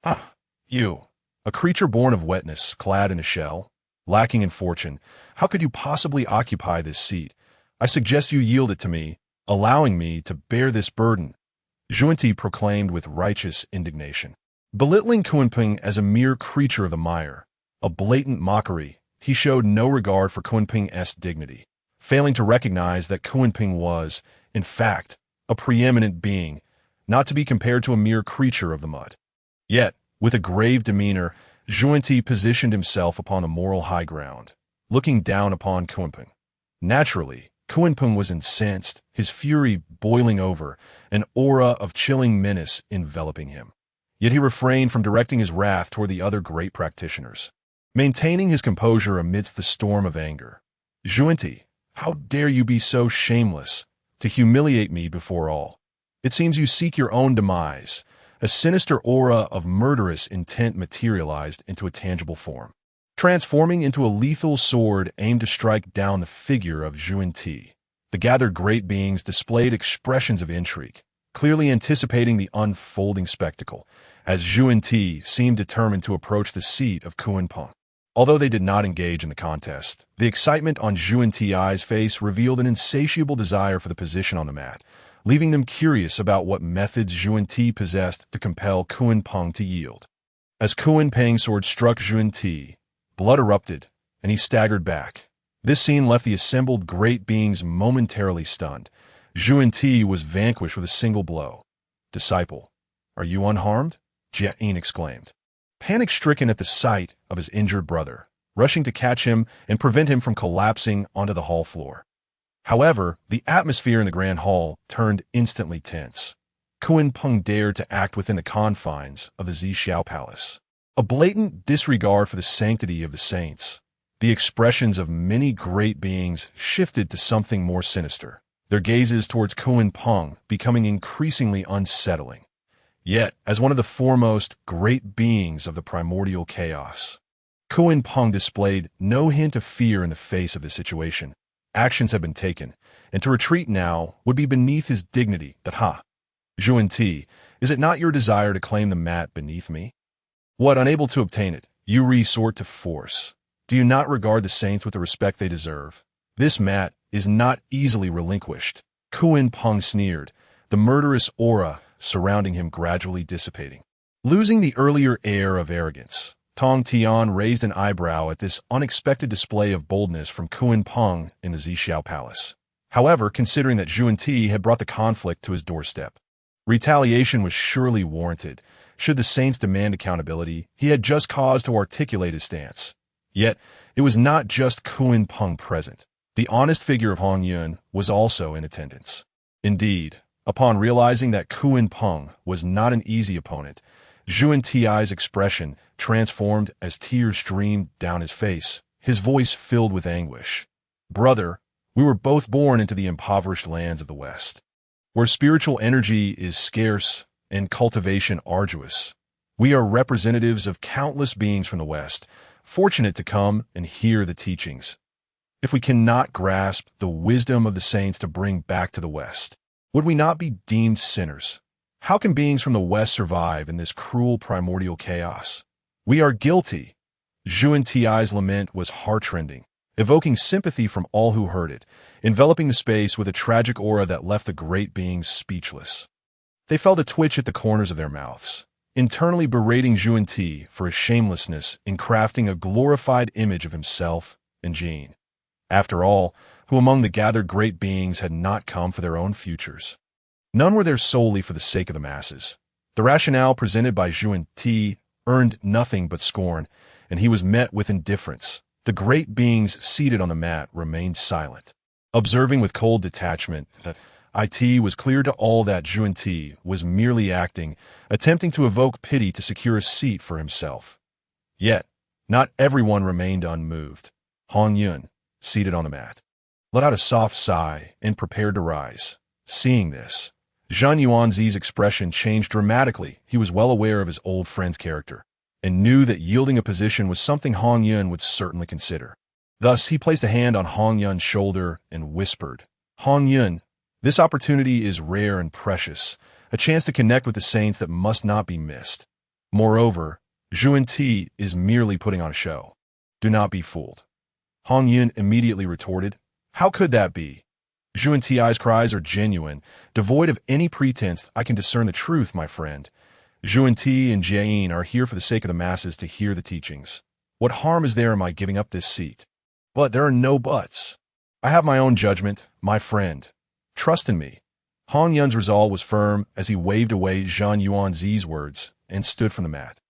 Ah, you, a creature born of wetness, clad in a shell, lacking in fortune, how could you possibly occupy this seat? I suggest you yield it to me, allowing me to bear this burden, Junti proclaimed with righteous indignation. Belittling Kunpeng as a mere creature of the mire, a blatant mockery, he showed no regard for Kunpeng's dignity, failing to recognize that Kunpeng was, in fact, a preeminent being, not to be compared to a mere creature of the mud. Yet, with a grave demeanor, Junti positioned himself upon the moral high ground, looking down upon Kunpeng. Naturally, Kunpeng was incensed, his fury boiling over, an aura of chilling menace enveloping him. Yet he refrained from directing his wrath toward the other great practitioners, maintaining his composure amidst the storm of anger. Junti, how dare you be so shameless, to humiliate me before all? It seems you seek your own demise. A sinister aura of murderous intent materialized into a tangible form, transforming into a lethal sword aimed to strike down the figure of Junti. The gathered great beings displayed expressions of intrigue, clearly anticipating the unfolding spectacle, as Junti seemed determined to approach the seat of Kunpeng. Although they did not engage in the contest, the excitement on Junti's face revealed an insatiable desire for the position on the mat, leaving them curious about what methods Junti possessed to compel Kunpeng to yield. As Kunpeng's sword struck Junti, blood erupted, and he staggered back. This scene left the assembled great beings momentarily stunned. Junti was vanquished with a single blow. "Disciple, are you unharmed?" Jiaozhu exclaimed, panic-stricken at the sight of his injured brother, rushing to catch him and prevent him from collapsing onto the hall floor. However, the atmosphere in the grand hall turned instantly tense. Kunpeng dared to act within the confines of the Zixiao Palace. A blatant disregard for the sanctity of the saints. The expressions of many great beings shifted to something more sinister, their gazes towards Kunpeng becoming increasingly unsettling. Yet, as one of the foremost great beings of the primordial chaos, Kunpeng displayed no hint of fear in the face of the situation. Actions had been taken, and to retreat now would be beneath his dignity. But Junti, is it not your desire to claim the mat beneath me? What, unable to obtain it, you resort to force? Do you not regard the saints with the respect they deserve? This mat is not easily relinquished. Kunpeng sneered, the murderous aura surrounding him gradually dissipating. Losing the earlier air of arrogance, Tongtian raised an eyebrow at this unexpected display of boldness from Kunpeng in the Zixiao Palace. However, considering that Junti had brought the conflict to his doorstep, retaliation was surely warranted. Should the saints demand accountability, he had just cause to articulate his stance. Yet, it was not just Kunpeng present. The honest figure of Hongyun was also in attendance. Indeed, upon realizing that Kunpeng was not an easy opponent, Junti's expression transformed as tears streamed down his face, his voice filled with anguish. Brother, we were both born into the impoverished lands of the West, where spiritual energy is scarce and cultivation arduous. We are representatives of countless beings from the West, fortunate to come and hear the teachings. If we cannot grasp the wisdom of the saints to bring back to the West, would we not be deemed sinners? How can beings from the West survive in this cruel primordial chaos? We are guilty. Zhuan Ti's lament was heartrending, evoking sympathy from all who heard it, enveloping the space with a tragic aura that left the great beings speechless. They felt a twitch at the corners of their mouths, internally berating Zhuan Ti for his shamelessness in crafting a glorified image of himself and Jean. After all, who among the gathered great beings had not come for their own futures? None were there solely for the sake of the masses. The rationale presented by Zhuan Ti earned nothing but scorn, and he was met with indifference. The great beings seated on the mat remained silent, observing with cold detachment that it was clear to all that Zhuan Ti was merely acting, attempting to evoke pity to secure a seat for himself. Yet, not everyone remained unmoved. Hong Yun, seated on the mat, let out a soft sigh and prepared to rise. Seeing this, Zhan Yuanzi's expression changed dramatically. He was well aware of his old friend's character, and knew that yielding a position was something Hong Yun would certainly consider. Thus, he placed a hand on Hong Yun's shoulder and whispered, Hong Yun, this opportunity is rare and precious, a chance to connect with the saints that must not be missed. Moreover, Zhuan Ti is merely putting on a show. Do not be fooled. Hong Yun immediately retorted, how could that be? Zhuan Ti's cries are genuine, devoid of any pretense. I can discern the truth, my friend. Zhuan Ti and Jiayin are here for the sake of the masses to hear the teachings. What harm is there in my giving up this seat? But there are no buts. I have my own judgment, my friend. Trust in me. Hong Yun's resolve was firm as he waved away Zhan Yuanzi's words and stood from the mat.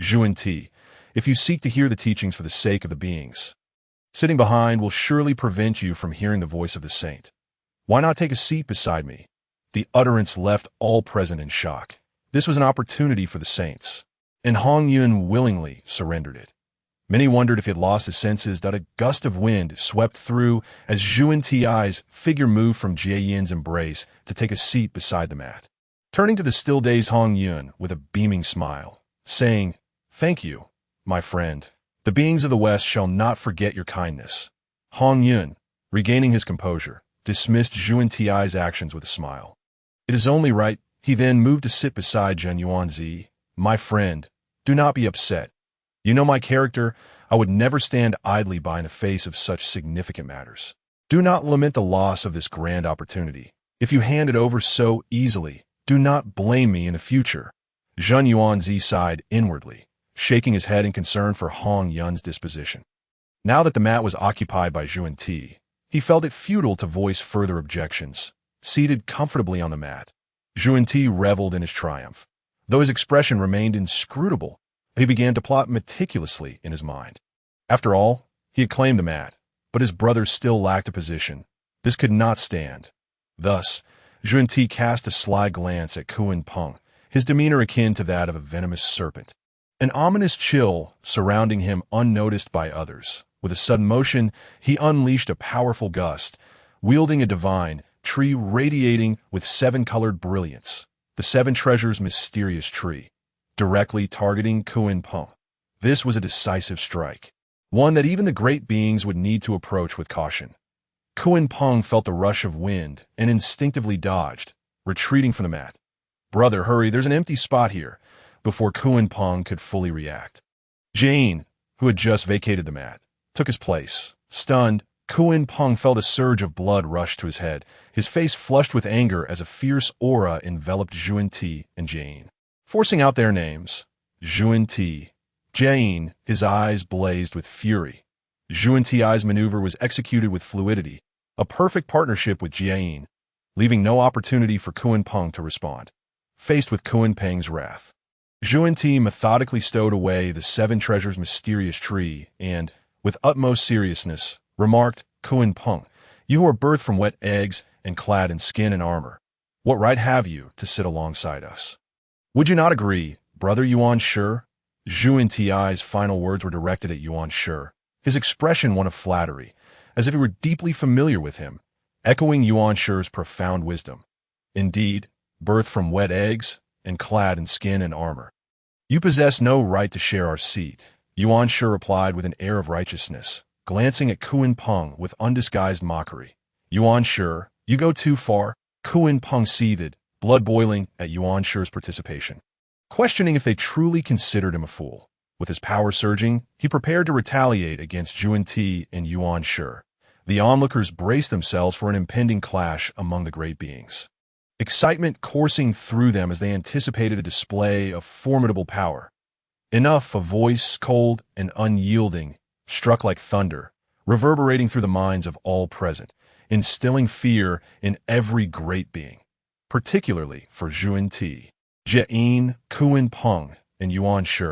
Zhuan Ti, if you seek to hear the teachings for the sake of the beings, sitting behind will surely prevent you from hearing the voice of the saint. Why not take a seat beside me? The utterance left all present in shock. This was an opportunity for the saints, and Hong Yun willingly surrendered it. Many wondered if he had lost his senses that a gust of wind swept through as Zhuan Ti's figure moved from Jiayin's embrace to take a seat beside the mat. Turning to the still-dazed Hong Yun with a beaming smile, saying, thank you, my friend. The beings of the West shall not forget your kindness. Hong Yun, regaining his composure, dismissed Zhuan Ti's actions with a smile. It is only right. He then moved to sit beside Zhan Yuanzi. My friend, do not be upset. You know my character. I would never stand idly by in the face of such significant matters. Do not lament the loss of this grand opportunity. If you hand it over so easily, do not blame me in the future. Zhan Yuanzi sighed inwardly, shaking his head in concern for Hong Yun's disposition. Now that the mat was occupied by Zhuan Ti, he felt it futile to voice further objections. Seated comfortably on the mat, Zhuan Ti reveled in his triumph. Though his expression remained inscrutable, he began to plot meticulously in his mind. After all, he had claimed the mat, but his brother still lacked a position. This could not stand. Thus, Zhuan Ti cast a sly glance at Kun Peng, his demeanor akin to that of a venomous serpent. An ominous chill surrounding him unnoticed by others. With a sudden motion, he unleashed a powerful gust, wielding a divine tree radiating with seven-colored brilliance, the seven treasures' mysterious tree, directly targeting Kun Peng. This was a decisive strike, one that even the great beings would need to approach with caution. Kun Peng felt the rush of wind and instinctively dodged, retreating from the mat. Brother, hurry, there's an empty spot here, before Kun Peng could fully react. Jane, who had just vacated the mat, took his place. Stunned, Kun Peng felt a surge of blood rush to his head, his face flushed with anger as a fierce aura enveloped Zhuan Ti and Jane. Forcing out their names, Zhuan Ti, Jane, his eyes blazed with fury. Zhuan Ti's maneuver was executed with fluidity, a perfect partnership with Jiayin, leaving no opportunity for Kun Peng to respond. Faced with Kun Peng's wrath, Zhuan Ti methodically stowed away the seven treasures' mysterious tree and, with utmost seriousness, remarked, Kun Peng, you who are birthed from wet eggs and clad in skin and armor, what right have you to sit alongside us? Would you not agree, brother Yuan Shi? Zhuan Ti's final words were directed at Yuan Shi, his expression one of flattery, as if he were deeply familiar with him, echoing Yuan Shi's profound wisdom. Indeed, birthed from wet eggs and clad in skin and armor. You possess no right to share our seat, Yuan Shi replied with an air of righteousness, glancing at Kuan Peng with undisguised mockery. Yuan Shi, you go too far. Kuan Peng seethed, blood boiling at Yuan Shi's participation, questioning if they truly considered him a fool. With his power surging, he prepared to retaliate against Zhuan Ti and Yuan Shi. The onlookers braced themselves for an impending clash among the great beings. Excitement coursing through them as they anticipated a display of formidable power. Enough, a voice, cold and unyielding, struck like thunder, reverberating through the minds of all present, instilling fear in every great being, particularly for Zhuan Ti, Jiaozhu, Kuan Peng, and Yuan Shi.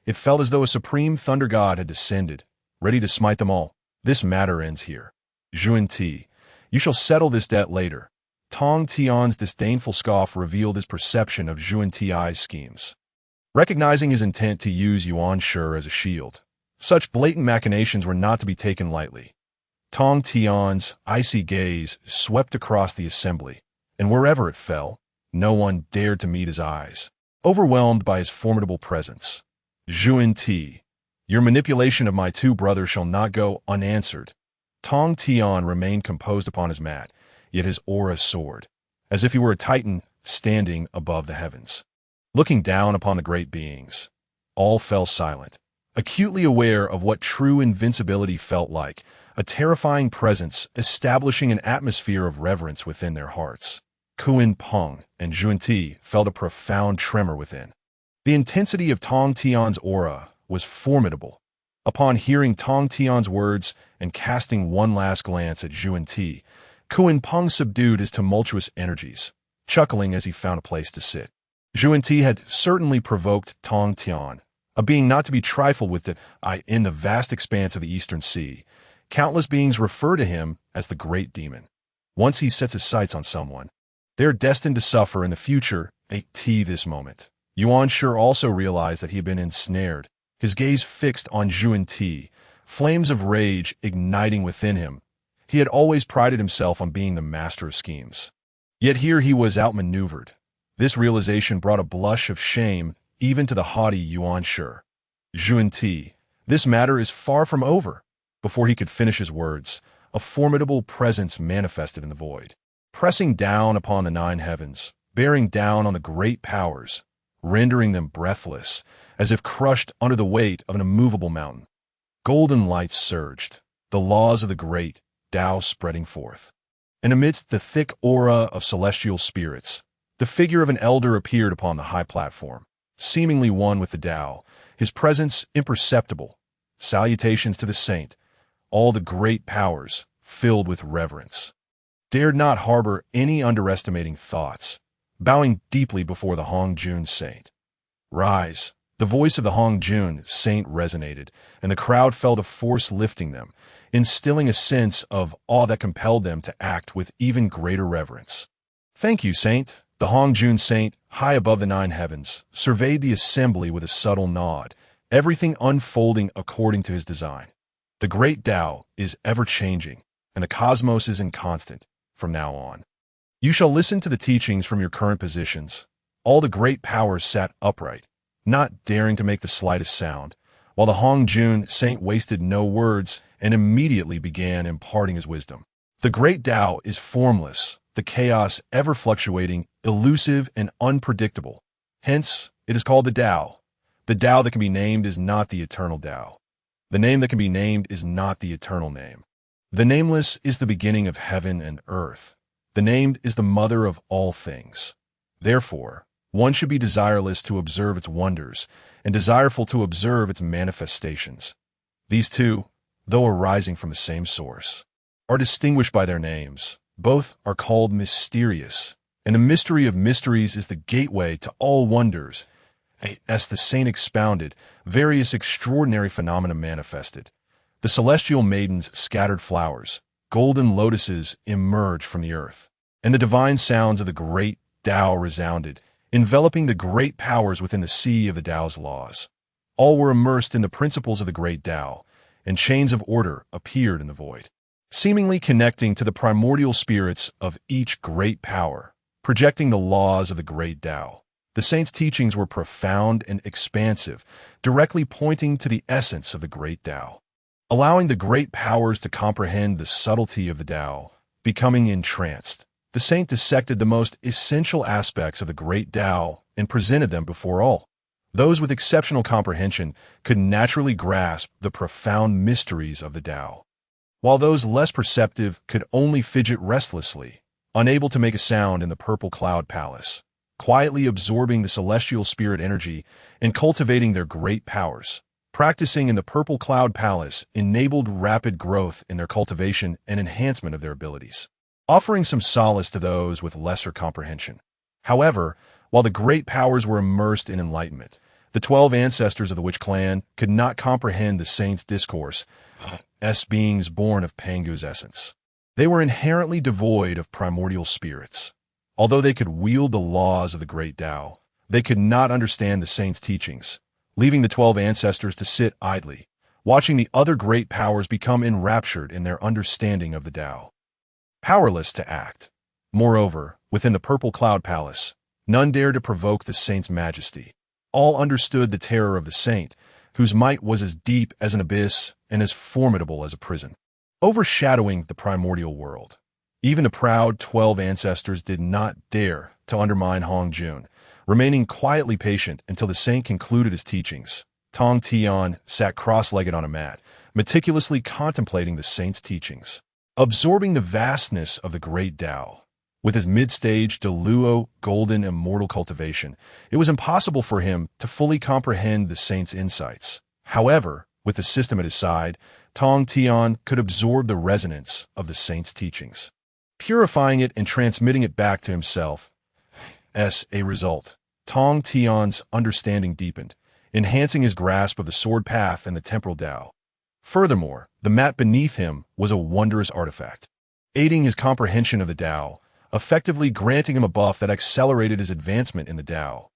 It felt as though a supreme thunder god had descended, ready to smite them all. This matter ends here. Zhuan Ti, you shall settle this debt later. Tongtian's disdainful scoff revealed his perception of Zhuan Ti's schemes. Recognizing his intent to use Yuan Shi as a shield, such blatant machinations were not to be taken lightly. Tongtian's icy gaze swept across the assembly, and wherever it fell, no one dared to meet his eyes, overwhelmed by his formidable presence. Zhuan Ti, your manipulation of my two brothers shall not go unanswered. Tongtian remained composed upon his mat, yet his aura soared, as if he were a titan standing above the heavens. Looking down upon the great beings, all fell silent, acutely aware of what true invincibility felt like, a terrifying presence establishing an atmosphere of reverence within their hearts. Kuan Peng and Zhuan Ti felt a profound tremor within. The intensity of Tongtian's aura was formidable. Upon hearing Tongtian's words and casting one last glance at Zhuan Ti, Kuan Peng subdued his tumultuous energies, chuckling as he found a place to sit. Zhuan Ti had certainly provoked Tongtian, a being not to be trifled with. In the vast expanse of the Eastern Sea, countless beings refer to him as the Great Demon. Once he sets his sights on someone, they are destined to suffer in the future. This moment, Yuan Shi also realized that he had been ensnared, his gaze fixed on Zhuan Ti, flames of rage igniting within him. He had always prided himself on being the master of schemes. Yet here he was outmaneuvered. This realization brought a blush of shame even to the haughty Yuan Shi. Zhuan Ti, this matter is far from over. Before he could finish his words, a formidable presence manifested in the void, pressing down upon the nine heavens, bearing down on the great powers, rendering them breathless, as if crushed under the weight of an immovable mountain. Golden lights surged, the laws of the great Tao spreading forth. And amidst the thick aura of celestial spirits, the figure of an elder appeared upon the high platform, seemingly one with the Tao, his presence imperceptible. Salutations to the saint, all the great powers, filled with reverence, dared not harbor any underestimating thoughts, bowing deeply before the Hongjun saint. Rise! The voice of the Hongjun saint resonated, and the crowd felt a force lifting them, instilling a sense of awe that compelled them to act with even greater reverence. Thank you, saint. The Hongjun saint, high above the nine heavens, surveyed the assembly with a subtle nod, everything unfolding according to his design. The great Tao is ever-changing, and the cosmos is inconstant from now on. You shall listen to the teachings from your current positions. All the great powers sat upright, not daring to make the slightest sound, while the Hongjun saint wasted no words and immediately began imparting his wisdom. The great Tao is formless, the chaos ever-fluctuating, elusive, and unpredictable. Hence, it is called the Tao. The Tao that can be named is not the eternal Tao. The name that can be named is not the eternal name. The nameless is the beginning of heaven and earth. The named is the mother of all things. Therefore, one should be desireless to observe its wonders and desireful to observe its manifestations. These two, though arising from the same source, are distinguished by their names. Both are called mysterious, and the mystery of mysteries is the gateway to all wonders. As the saint expounded, various extraordinary phenomena manifested. The celestial maidens scattered flowers, golden lotuses emerged from the earth, and the divine sounds of the great Tao resounded, enveloping the great powers within the sea of the Tao's laws. All were immersed in the principles of the great Tao, and chains of order appeared in the void. seemingly connecting to the primordial spirits of each great power, projecting the laws of the great Tao. The saint's teachings were profound and expansive, directly pointing to the essence of the great Tao. Allowing the great powers to comprehend the subtlety of the Tao, becoming entranced, the saint dissected the most essential aspects of the great Tao and presented them before all. Those with exceptional comprehension could naturally grasp the profound mysteries of the Tao, while those less perceptive could only fidget restlessly, unable to make a sound in the purple cloud palace, quietly absorbing the celestial spirit energy and cultivating their great powers. Practicing in the purple cloud palace enabled rapid growth in their cultivation and enhancement of their abilities, offering some solace to those with lesser comprehension. However, while the great powers were immersed in enlightenment, the 12 ancestors of the witch clan could not comprehend the saint's discourse, beings born of Pangu's essence. They were inherently devoid of primordial spirits. Although they could wield the laws of the great Tao, they could not understand the saint's teachings, leaving the 12 ancestors to sit idly, watching the other great powers become enraptured in their understanding of the Tao, powerless to act. Moreover, within the purple cloud palace, none dared to provoke the saint's majesty. All understood the terror of the saint, whose might was as deep as an abyss and as formidable as a prison, overshadowing the primordial world. Even the proud 12 ancestors did not dare to undermine Hongjun, remaining quietly patient until the saint concluded his teachings. Tongtian sat cross-legged on a mat, meticulously contemplating the saint's teachings, absorbing the vastness of the great Tao. With his mid-stage Deluo golden immortal cultivation, it was impossible for him to fully comprehend the saint's insights. However, with the system at his side, Tongtian could absorb the resonance of the saint's teachings, purifying it and transmitting it back to himself. As a result, Tongtian's understanding deepened, enhancing his grasp of the sword path and the temporal Tao. Furthermore, the mat beneath him was a wondrous artifact, aiding his comprehension of the Tao, effectively granting him a buff that accelerated his advancement in the Tao.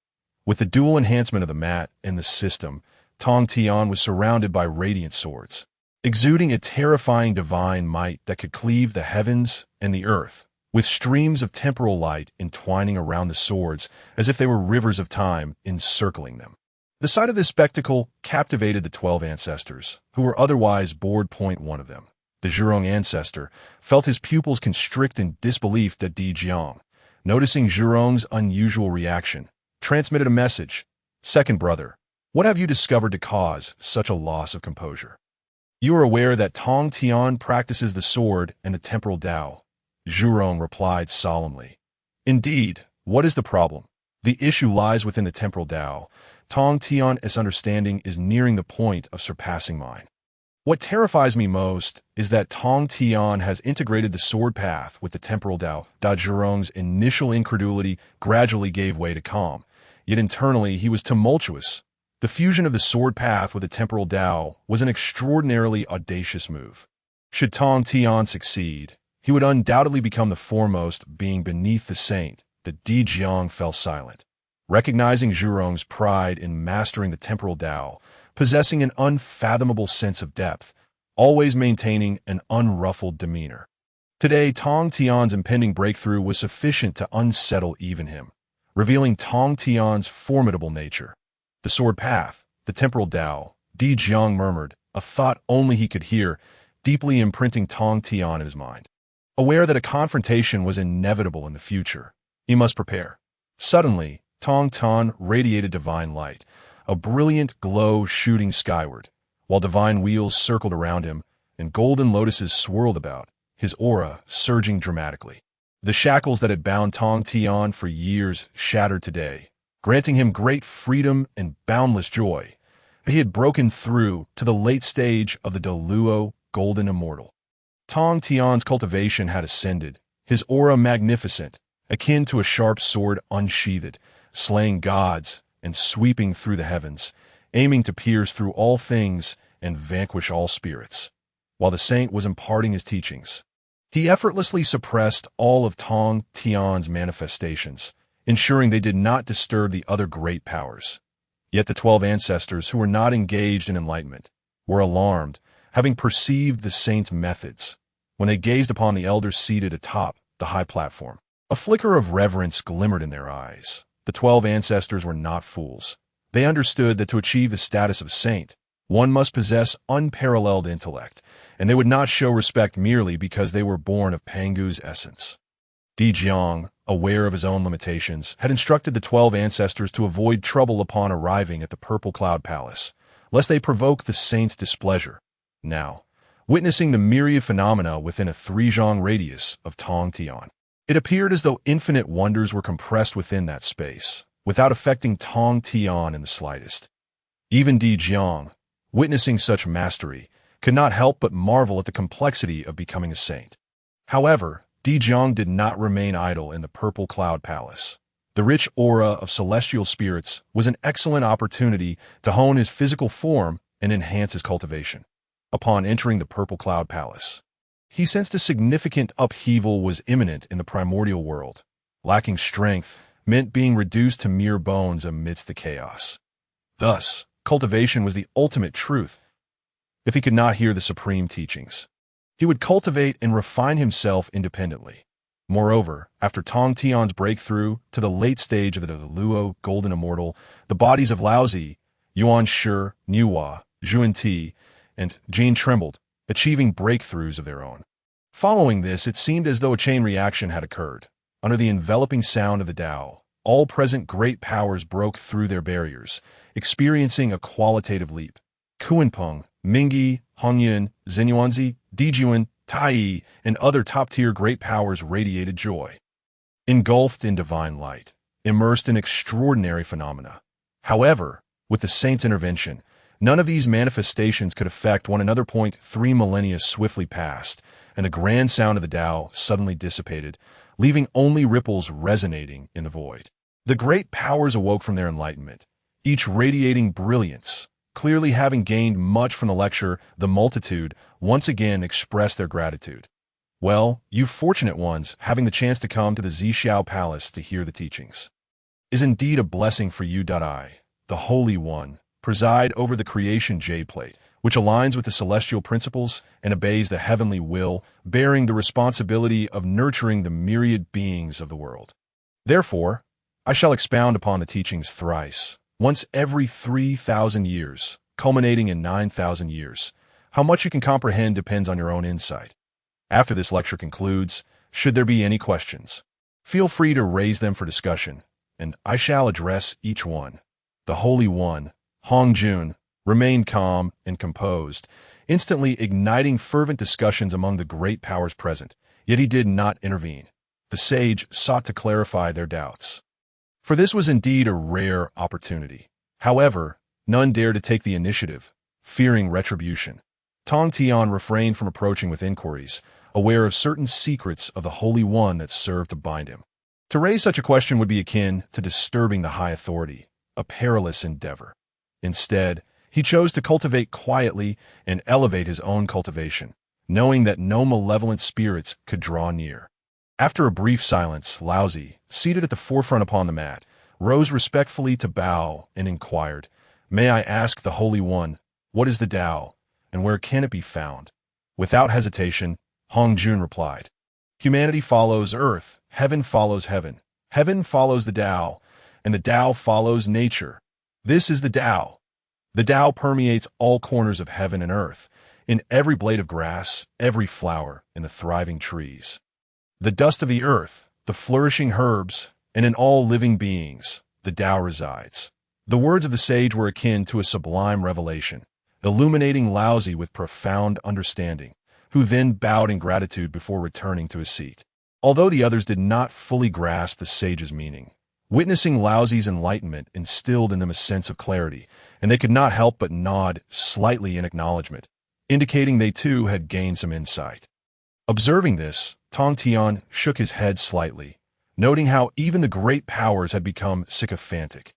With the dual enhancement of the mat and the system, Tongtian was surrounded by radiant swords, exuding a terrifying divine might that could cleave the heavens and the earth, with streams of temporal light entwining around the swords as if they were rivers of time encircling them. The sight of this spectacle captivated the 12 ancestors, who were otherwise bored. One of them, the Zhurong ancestor, felt his pupils constrict in disbelief that Di Jiang, noticing Zhurong's unusual reaction, transmitted a message. Second brother, what have you discovered to cause such a loss of composure? You are aware that Tongtian practices the sword and the temporal Tao. Zhurong replied solemnly. Indeed, what is the problem? The issue lies within the temporal Tao. Tongtian's understanding is nearing the point of surpassing mine. What terrifies me most is that Tongtian has integrated the sword path with the temporal Tao. Zhurong's initial incredulity gradually gave way to calm, yet internally he was tumultuous. The fusion of the sword path with the temporal Tao was an extraordinarily audacious move. Should Tongtian succeed, he would undoubtedly become the foremost being beneath the saint. The Di Jiang fell silent, recognizing Zhurong's pride in mastering the temporal Tao, possessing an unfathomable sense of depth, always maintaining an unruffled demeanor. Today, Tongtian's impending breakthrough was sufficient to unsettle even him, revealing Tongtian's formidable nature. The sword path, the temporal Tao, Di Jiang murmured, a thought only he could hear, deeply imprinting Tongtian in his mind. Aware that a confrontation was inevitable in the future, he must prepare. Suddenly, Tongtian radiated divine light, a brilliant glow shooting skyward, while divine wheels circled around him and golden lotuses swirled about, his aura surging dramatically. The shackles that had bound Tongtian for years shattered today, granting him great freedom and boundless joy. He had broken through to the late stage of the Deluo golden immortal. Tongtian's cultivation had ascended, his aura magnificent, akin to a sharp sword unsheathed, slaying gods and sweeping through the heavens, aiming to pierce through all things and vanquish all spirits. While the saint was imparting his teachings, he effortlessly suppressed all of Tongtian's manifestations, ensuring they did not disturb the other great powers. Yet the 12 ancestors who were not engaged in enlightenment were alarmed, having perceived the saint's methods. when they gazed upon the elders seated atop the high platform. A flicker of reverence glimmered in their eyes. The 12 ancestors were not fools. They understood that to achieve the status of saint, one must possess unparalleled intellect, and they would not show respect merely because they were born of Pangu's essence. Jiaozhu, aware of his own limitations, had instructed the 12 ancestors to avoid trouble upon arriving at the Purple Cloud Palace, lest they provoke the saint's displeasure. Now, witnessing the myriad phenomena within a 3-zhang radius of Tongtian, it appeared as though infinite wonders were compressed within that space, without affecting Tongtian in the slightest. Even Jiaozhu, witnessing such mastery, could not help but marvel at the complexity of becoming a saint. However, Jiaozhu did not remain idle in the Purple Cloud Palace. The rich aura of celestial spirits was an excellent opportunity to hone his physical form and enhance his cultivation. Upon entering the Purple Cloud Palace, he sensed a significant upheaval was imminent in the primordial world. Lacking strength meant being reduced to mere bones amidst the chaos. Thus, cultivation was the ultimate truth. If he could not hear the supreme teachings, he would cultivate and refine himself independently. Moreover, after Tongtian's breakthrough to the late stage of the Luo Golden Immortal, the bodies of Laozi, Yuan Shi, Niuhua, Zhuan-Ti, and Jane trembled, achieving breakthroughs of their own. Following this, it seemed as though a chain reaction had occurred. Under the enveloping sound of the Tao, all present great powers broke through their barriers, experiencing a qualitative leap. Kuanpeng, Mingyi, Hongyun, Xinyuanzi, Dijuan, Tai, and other top-tier great powers radiated joy. Engulfed in divine light, immersed in extraordinary phenomena. However, with the saint's intervention, none of these manifestations could affect one another. 3 millennia swiftly passed, and the grand sound of the Tao suddenly dissipated, leaving only ripples resonating in the void. The great powers awoke from their enlightenment, each radiating brilliance. Clearly having gained much from the lecture, the multitude once again expressed their gratitude. Well, you fortunate ones, having the chance to come to the Zhixiao Palace to hear the teachings, is indeed a blessing for you. I, the Holy One, preside over the creation jade plate, which aligns with the celestial principles and obeys the heavenly will, bearing the responsibility of nurturing the myriad beings of the world. Therefore, I shall expound upon the teachings thrice, once every 3,000 years, culminating in 9,000 years. How much you can comprehend depends on your own insight. After this lecture concludes, should there be any questions, feel free to raise them for discussion, and I shall address each one. The Holy One, Hongjun, remained calm and composed, instantly igniting fervent discussions among the great powers present, yet he did not intervene. The sage sought to clarify their doubts, for this was indeed a rare opportunity. However, none dared to take the initiative, fearing retribution. Tongtian refrained from approaching with inquiries, aware of certain secrets of the Holy One that served to bind him. To raise such a question would be akin to disturbing the high authority, a perilous endeavor. Instead, he chose to cultivate quietly and elevate his own cultivation, knowing that no malevolent spirits could draw near. After a brief silence, Laozi, seated at the forefront upon the mat, rose respectfully to bow and inquired, "May I ask the Holy One, what is the Tao, and where can it be found?" Without hesitation, Hongjun replied, "Humanity follows earth, heaven follows heaven, heaven follows the Tao, and the Tao follows nature. This is the Tao. The Tao permeates all corners of heaven and earth, in every blade of grass, every flower, and the thriving trees. The dust of the earth, the flourishing herbs, and in all living beings, the Tao resides." The words of the sage were akin to a sublime revelation, illuminating Laozi with profound understanding, who then bowed in gratitude before returning to his seat. Although the others did not fully grasp the sage's meaning, witnessing Laozi's enlightenment instilled in them a sense of clarity, and they could not help but nod slightly in acknowledgement, indicating they too had gained some insight. Observing this, Tongtian shook his head slightly, noting how even the great powers had become sycophantic.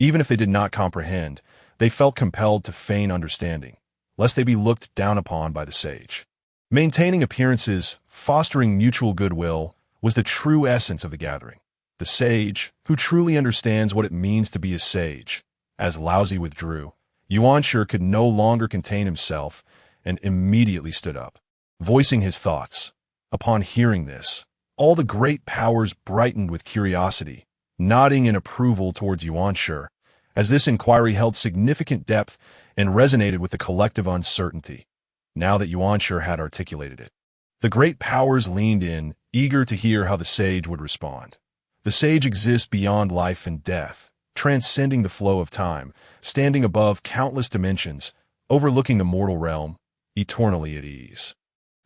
Even if they did not comprehend, they felt compelled to feign understanding, lest they be looked down upon by the sage. Maintaining appearances, fostering mutual goodwill, was the true essence of the gathering. The sage, who truly understands what it means to be a sage. As Laozi withdrew, Yuan Shi could no longer contain himself and immediately stood up. voicing his thoughts. Upon hearing this, all the great powers brightened with curiosity, nodding in approval towards Yuanshi, as this inquiry held significant depth and resonated with the collective uncertainty. Now that Yuanshi had articulated it, the great powers leaned in, eager to hear how the sage would respond. The sage exists beyond life and death, transcending the flow of time, standing above countless dimensions, overlooking the mortal realm, eternally at ease.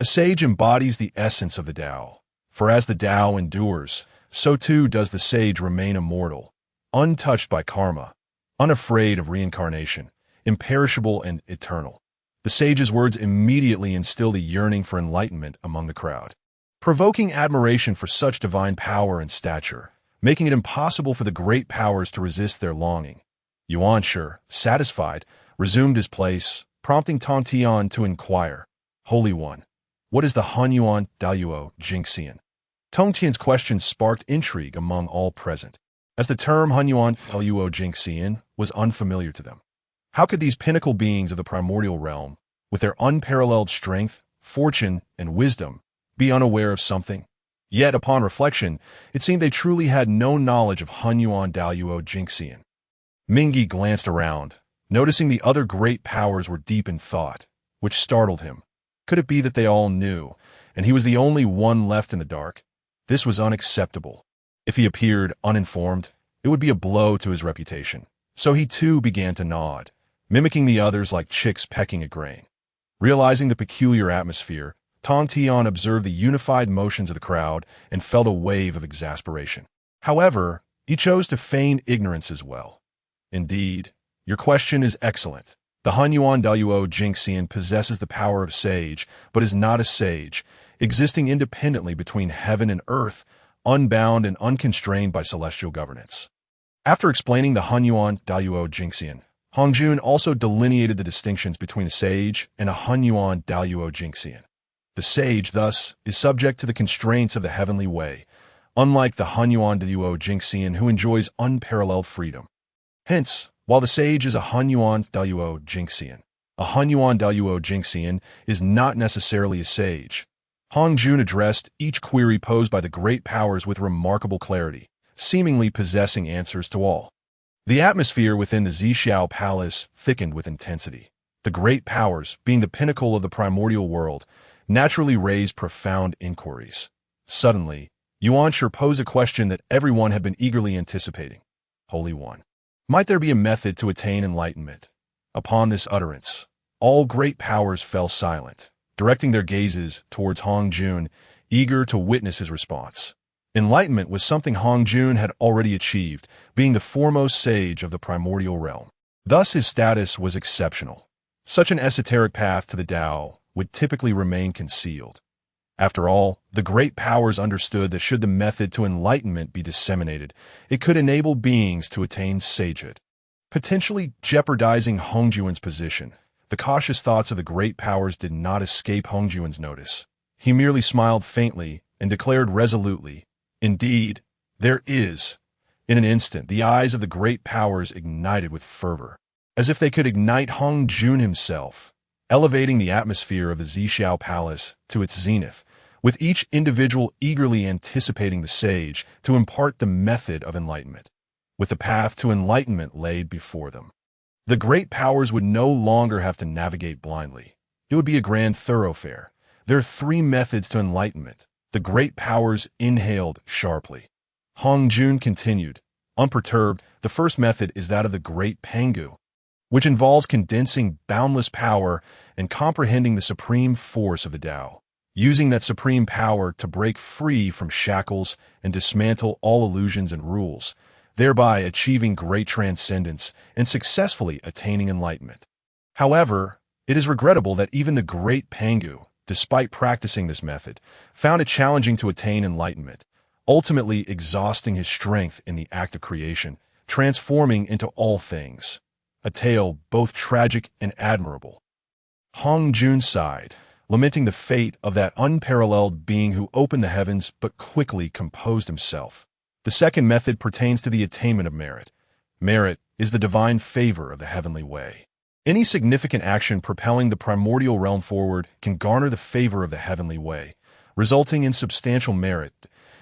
A sage embodies the essence of the Tao, for as the Tao endures, so too does the sage remain immortal, untouched by karma, unafraid of reincarnation, imperishable and eternal. The sage's words immediately instilled a yearning for enlightenment among the crowd, provoking admiration for such divine power and stature, making it impossible for the great powers to resist their longing. Yuanshi, satisfied, resumed his place, prompting Tongtian to inquire, "Holy One, what is the Hunyuan Daluo Jingxian?" Tongtian's question sparked intrigue among all present, as the term Hunyuan Daluo Jingxian was unfamiliar to them. How could these pinnacle beings of the primordial realm, with their unparalleled strength, fortune, and wisdom, be unaware of something? Yet, upon reflection, it seemed they truly had no knowledge of Hunyuan Daluo Jingxian. Mingyi glanced around, noticing the other great powers were deep in thought, which startled him. Could it be that they all knew, and he was the only one left in the dark? This was unacceptable. If he appeared uninformed, it would be a blow to his reputation. So he too began to nod, mimicking the others like chicks pecking at grain. Realizing the peculiar atmosphere, Tongtian observed the unified motions of the crowd and felt a wave of exasperation. However, he chose to feign ignorance as well. "Indeed, your question is excellent. The Hunyuan Daluo Jingxian possesses the power of sage, but is not a sage, existing independently between heaven and earth, unbound and unconstrained by celestial governance." After explaining the Hunyuan Daluo Jingxian, Hongjun also delineated the distinctions between a sage and a Hunyuan Daluo Jingxian. The sage, thus, is subject to the constraints of the heavenly way, unlike the Hunyuan Daluo Jingxian who enjoys unparalleled freedom. Hence, while the sage is a Hunyuan Daluo Jingxian, a Hunyuan Daluo Jingxian is not necessarily a sage. Hongjun addressed each query posed by the great powers with remarkable clarity, seemingly possessing answers to all. The atmosphere within the Zixiao Palace thickened with intensity. The great powers, being the pinnacle of the primordial world, naturally raised profound inquiries. Suddenly, Yuanshi posed a question that everyone had been eagerly anticipating. "Holy One, might there be a method to attain enlightenment?" Upon this utterance, all great powers fell silent, directing their gazes towards Hongjun, eager to witness his response. Enlightenment was something Hongjun had already achieved, being the foremost sage of the primordial realm. Thus his status was exceptional. Such an esoteric path to the Tao would typically remain concealed. After all, the great powers understood that should the method to enlightenment be disseminated, it could enable beings to attain sagehood, potentially jeopardizing Hongjun's position. The cautious thoughts of the great powers did not escape Hongjun's notice. He merely smiled faintly and declared resolutely, "Indeed, there is." In an instant, the eyes of the great powers ignited with fervor, as if they could ignite Hongjun himself, elevating the atmosphere of the Zixiao Palace to its zenith, with each individual eagerly anticipating the sage to impart the method of enlightenment. With the path to enlightenment laid before them, the great powers would no longer have to navigate blindly. It would be a grand thoroughfare. There are 3 methods to enlightenment. The great powers inhaled sharply. Hongjun continued, unperturbed. The first method is that of the Great Pengu, which involves condensing boundless power and comprehending the supreme force of the Tao, using that supreme power to break free from shackles and dismantle all illusions and rules, thereby achieving great transcendence and successfully attaining enlightenment. However, it is regrettable that even the Great Pengu, despite practicing this method, found it challenging to attain enlightenment, ultimately exhausting his strength in the act of creation, transforming into all things. A tale both tragic and admirable. Hongjun sighed, lamenting the fate of that unparalleled being who opened the heavens but quickly composed himself. The second method pertains to the attainment of merit. Merit is the divine favor of the heavenly way. Any significant action propelling the primordial realm forward can garner the favor of the heavenly way, resulting in substantial merit.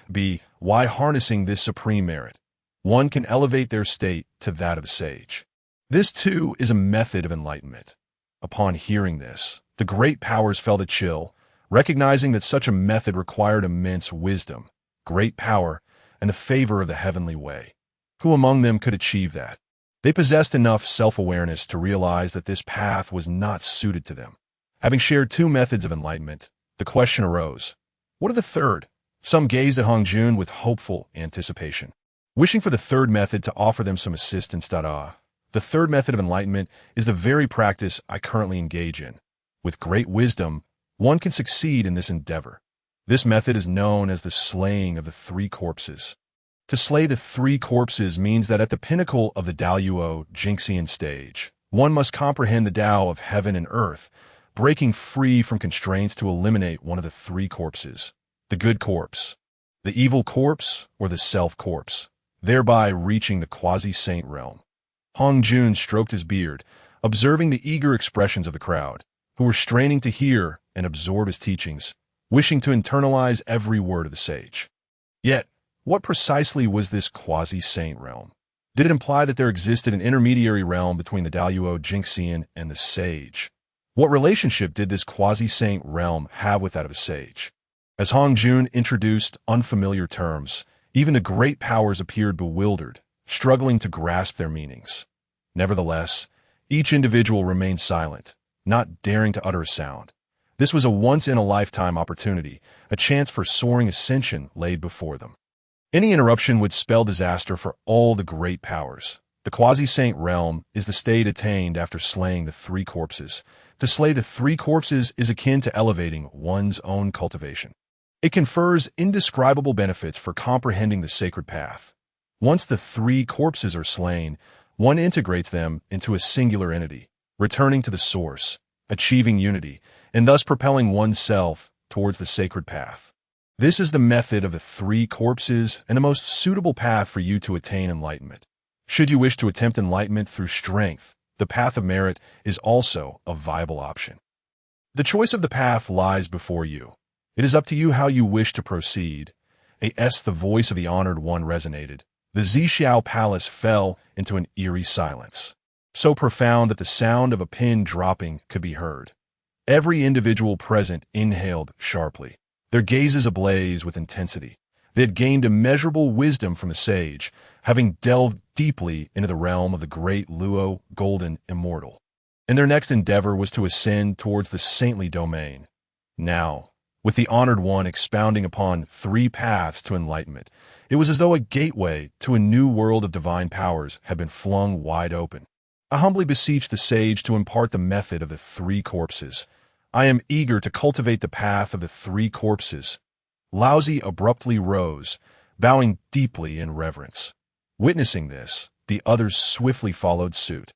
B. Why harnessing this supreme merit? One can elevate their state to that of a sage. This, too, is a method of enlightenment. Upon hearing this, the great powers felt a chill, recognizing that such a method required immense wisdom, great power, and the favor of the heavenly way. Who among them could achieve that? They possessed enough self-awareness to realize that this path was not suited to them. Having shared two methods of enlightenment, the question arose, what of the third? Some gazed at Hongjun with hopeful anticipation, wishing for the third method to offer them some assistance. The third method of enlightenment is the very practice I currently engage in. With great wisdom, one can succeed in this endeavor. This method is known as the slaying of the three corpses. To slay the three corpses means that at the pinnacle of the Daluo Jingxian stage, one must comprehend the Tao of heaven and earth, breaking free from constraints to eliminate one of the three corpses, the good corpse, the evil corpse, or the self corpse, thereby reaching the quasi-saint realm. Hongjun stroked his beard, observing the eager expressions of the crowd, who were straining to hear and absorb his teachings, wishing to internalize every word of the sage. Yet, what precisely was this quasi-saint realm? Did it imply that there existed an intermediary realm between the Daluo Jingxian and the sage? What relationship did this quasi-saint realm have with that of a sage? As Hongjun introduced unfamiliar terms, even the great powers appeared bewildered, struggling to grasp their meanings. Nevertheless, each individual remained silent, not daring to utter a sound. This was a once-in-a-lifetime opportunity, a chance for soaring ascension laid before them. Any interruption would spell disaster for all the great powers. The quasi-saint realm is the state attained after slaying the three corpses. To slay the three corpses is akin to elevating one's own cultivation. It confers indescribable benefits for comprehending the sacred path. Once the three corpses are slain, one integrates them into a singular entity, returning to the source, achieving unity, and thus propelling oneself towards the sacred path. This is the method of the three corpses and the most suitable path for you to attain enlightenment. Should you wish to attempt enlightenment through strength, the path of merit is also a viable option. The choice of the path lies before you. It is up to you how you wish to proceed. The voice of the honored one resonated. The Zixiao palace fell into an eerie silence, so profound that the sound of a pin dropping could be heard. Every individual present inhaled sharply, their gazes ablaze with intensity. They had gained immeasurable wisdom from the sage, having delved deeply into the realm of the great Luo Golden Immortal. And their next endeavor was to ascend towards the saintly domain. Now, with the honored one expounding upon three paths to enlightenment, it was as though a gateway to a new world of divine powers had been flung wide open. I humbly beseech the sage to impart the method of the three corpses. I am eager to cultivate the path of the three corpses. Laozi abruptly rose, bowing deeply in reverence. Witnessing this, the others swiftly followed suit,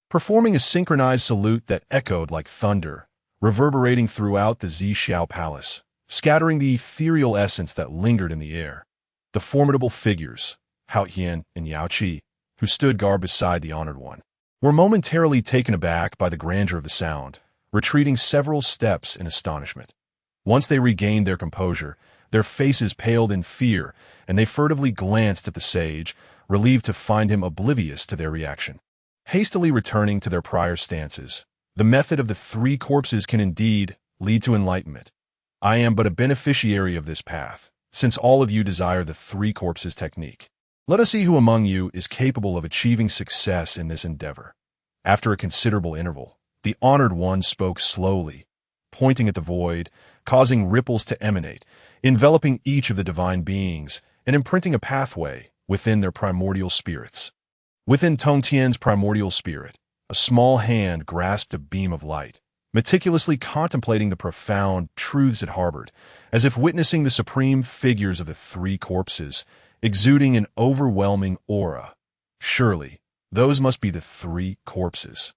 performing a synchronized salute that echoed like thunder, reverberating throughout the Zixiao palace, scattering the ethereal essence that lingered in the air. The formidable figures, Hao Hian and Yao Qi, who stood guard beside the honored one, were momentarily taken aback by the grandeur of the sound, retreating several steps in astonishment. Once they regained their composure, their faces paled in fear, and they furtively glanced at the sage, relieved to find him oblivious to their reaction. Hastily returning to their prior stances, the method of the three corpses can indeed lead to enlightenment. I am but a beneficiary of this path, since all of you desire the three corpses technique. Let us see who among you is capable of achieving success in this endeavor. After a considerable interval, the honored one spoke slowly, pointing at the void, causing ripples to emanate, enveloping each of the divine beings, and imprinting a pathway within their primordial spirits. Within Tongtian's primordial spirit, a small hand grasped a beam of light, meticulously contemplating the profound truths it harbored, as if witnessing the supreme figures of the three corpses, exuding an overwhelming aura. Surely, those must be the three corpses.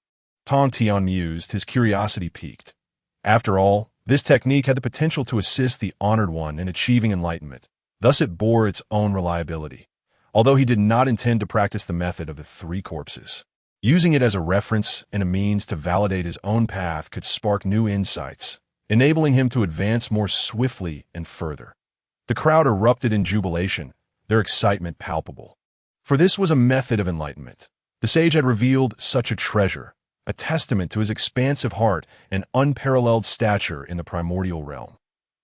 Tongtian mused, his curiosity piqued. After all, this technique had the potential to assist the honored one in achieving enlightenment. Thus it bore its own reliability, although he did not intend to practice the method of the three corpses. Using it as a reference and a means to validate his own path could spark new insights, enabling him to advance more swiftly and further. The crowd erupted in jubilation, their excitement palpable. For this was a method of enlightenment. The sage had revealed such a treasure, a testament to his expansive heart and unparalleled stature in the primordial realm.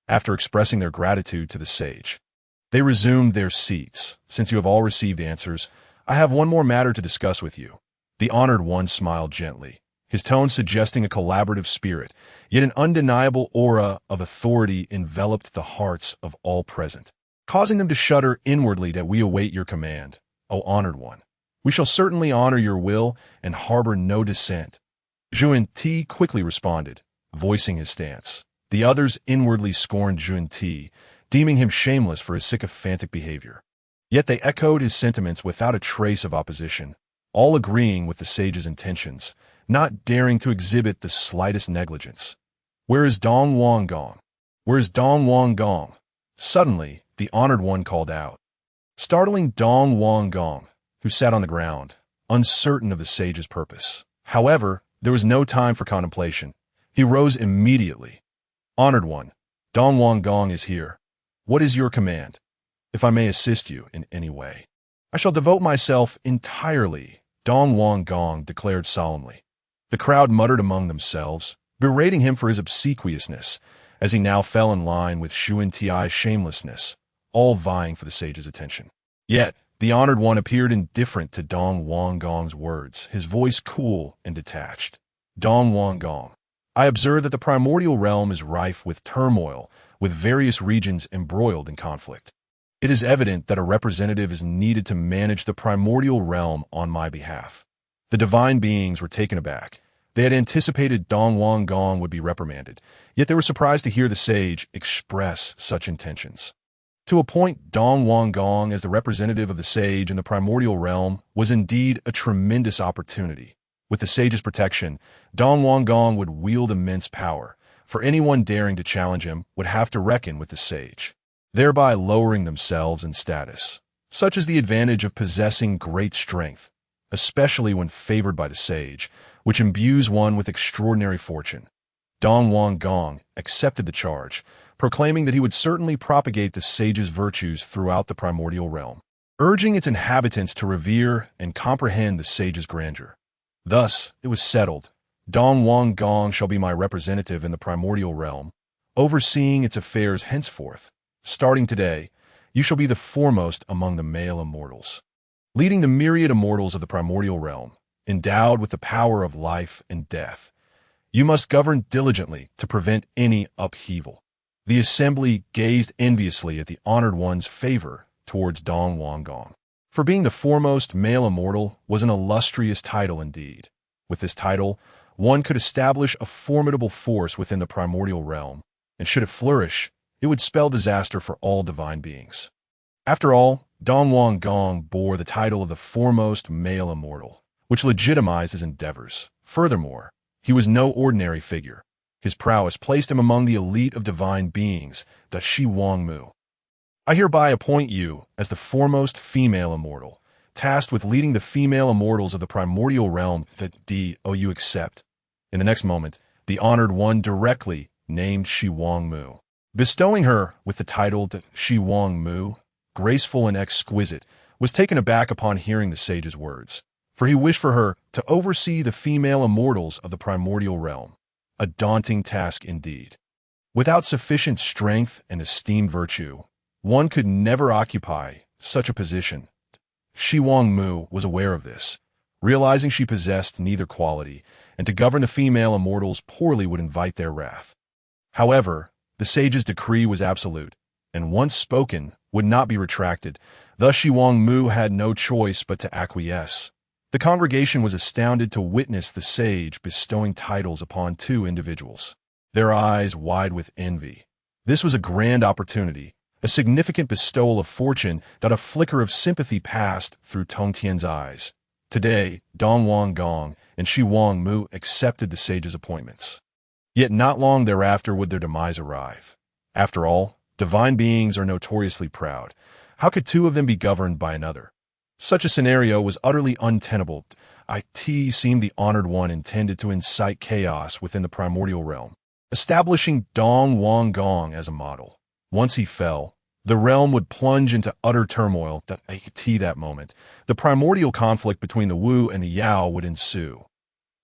After expressing their gratitude to the sage, they resumed their seats. Since you have all received answers, I have one more matter to discuss with you. The honored one smiled gently, his tone suggesting a collaborative spirit, yet an undeniable aura of authority enveloped the hearts of all present, causing them to shudder inwardly that we await your command, O honored one. We shall certainly honor your will and harbor no dissent. Zhuan Ti quickly responded, voicing his stance. The others inwardly scorned Zhuan Ti, deeming him shameless for his sycophantic behavior. Yet they echoed his sentiments without a trace of opposition, all agreeing with the sage's intentions, not daring to exhibit the slightest negligence. Where is Dong Wang Gong? Where is Dong Wang Gong? Suddenly, the honored one called out, startling Dong Wang Gong, who sat on the ground, uncertain of the sage's purpose. However, there was no time for contemplation. He rose immediately. Honored one, Dong Wang Gong is here. What is your command? If I may assist you in any way, I shall devote myself entirely, Dong Wang Gong declared solemnly. The crowd muttered among themselves, berating him for his obsequiousness, as he now fell in line with Zhuan Ti's shamelessness, all vying for the sage's attention. Yet, the honored one appeared indifferent to Dong Wang Gong's words, his voice cool and detached. Dong Wang Gong, I observe that the primordial realm is rife with turmoil, with various regions embroiled in conflict. It is evident that a representative is needed to manage the primordial realm on my behalf. The divine beings were taken aback. They had anticipated Dong Wang Gong would be reprimanded, yet they were surprised to hear the sage express such intentions. To appoint Dong Wang Gong as the representative of the sage in the primordial realm was indeed a tremendous opportunity. With the sage's protection, Dong Wang Gong would wield immense power, for anyone daring to challenge him would have to reckon with the sage, thereby lowering themselves in status. Such is the advantage of possessing great strength, especially when favored by the sage, which imbues one with extraordinary fortune. Dong Wang Gong accepted the charge, proclaiming that he would certainly propagate the sage's virtues throughout the primordial realm, urging its inhabitants to revere and comprehend the sage's grandeur. Thus, it was settled. Dong Wang Gong shall be my representative in the primordial realm, overseeing its affairs henceforth. Starting today, you shall be the foremost among the male immortals, leading the myriad immortals of the primordial realm, endowed with the power of life and death. You must govern diligently to prevent any upheaval. The assembly gazed enviously at the honored one's favor towards Dong Wang Gong. For being the foremost male immortal was an illustrious title indeed. With this title, one could establish a formidable force within the primordial realm, and should it flourish, it would spell disaster for all divine beings. After all, Dong Wang Gong bore the title of the foremost male immortal, which legitimized his endeavors. Furthermore, he was no ordinary figure. His prowess placed him among the elite of divine beings, the Shi Wang Mu. I hereby appoint you as the foremost female immortal, tasked with leading the female immortals of the primordial realm that you accept. In the next moment, the honored one directly named Shi Wang Mu, bestowing her with the title that Shi Wang Mu, graceful and exquisite, was taken aback upon hearing the sage's words, for he wished for her to oversee the female immortals of the primordial realm. A daunting task indeed. Without sufficient strength and esteemed virtue, one could never occupy such a position. Shi Wang Mu was aware of this, realizing she possessed neither quality, and to govern the female immortals poorly would invite their wrath. However, the sage's decree was absolute, and once spoken, would not be retracted. Thus Shi Wang Mu had no choice but to acquiesce. The congregation was astounded to witness the sage bestowing titles upon two individuals, their eyes wide with envy. This was a grand opportunity, a significant bestowal of fortune that a flicker of sympathy passed through Tongtian's eyes. Today, Dong Wang Gong and Shi Wang Mu accepted the sage's appointments. Yet not long thereafter would their demise arrive. After all, divine beings are notoriously proud. How could two of them be governed by another? Such a scenario was utterly untenable. it seemed the honored one intended to incite chaos within the primordial realm, establishing Dong Wang Gong as a model. Once he fell, the realm would plunge into utter turmoil. That moment, the primordial conflict between the Wu and the Yao would ensue.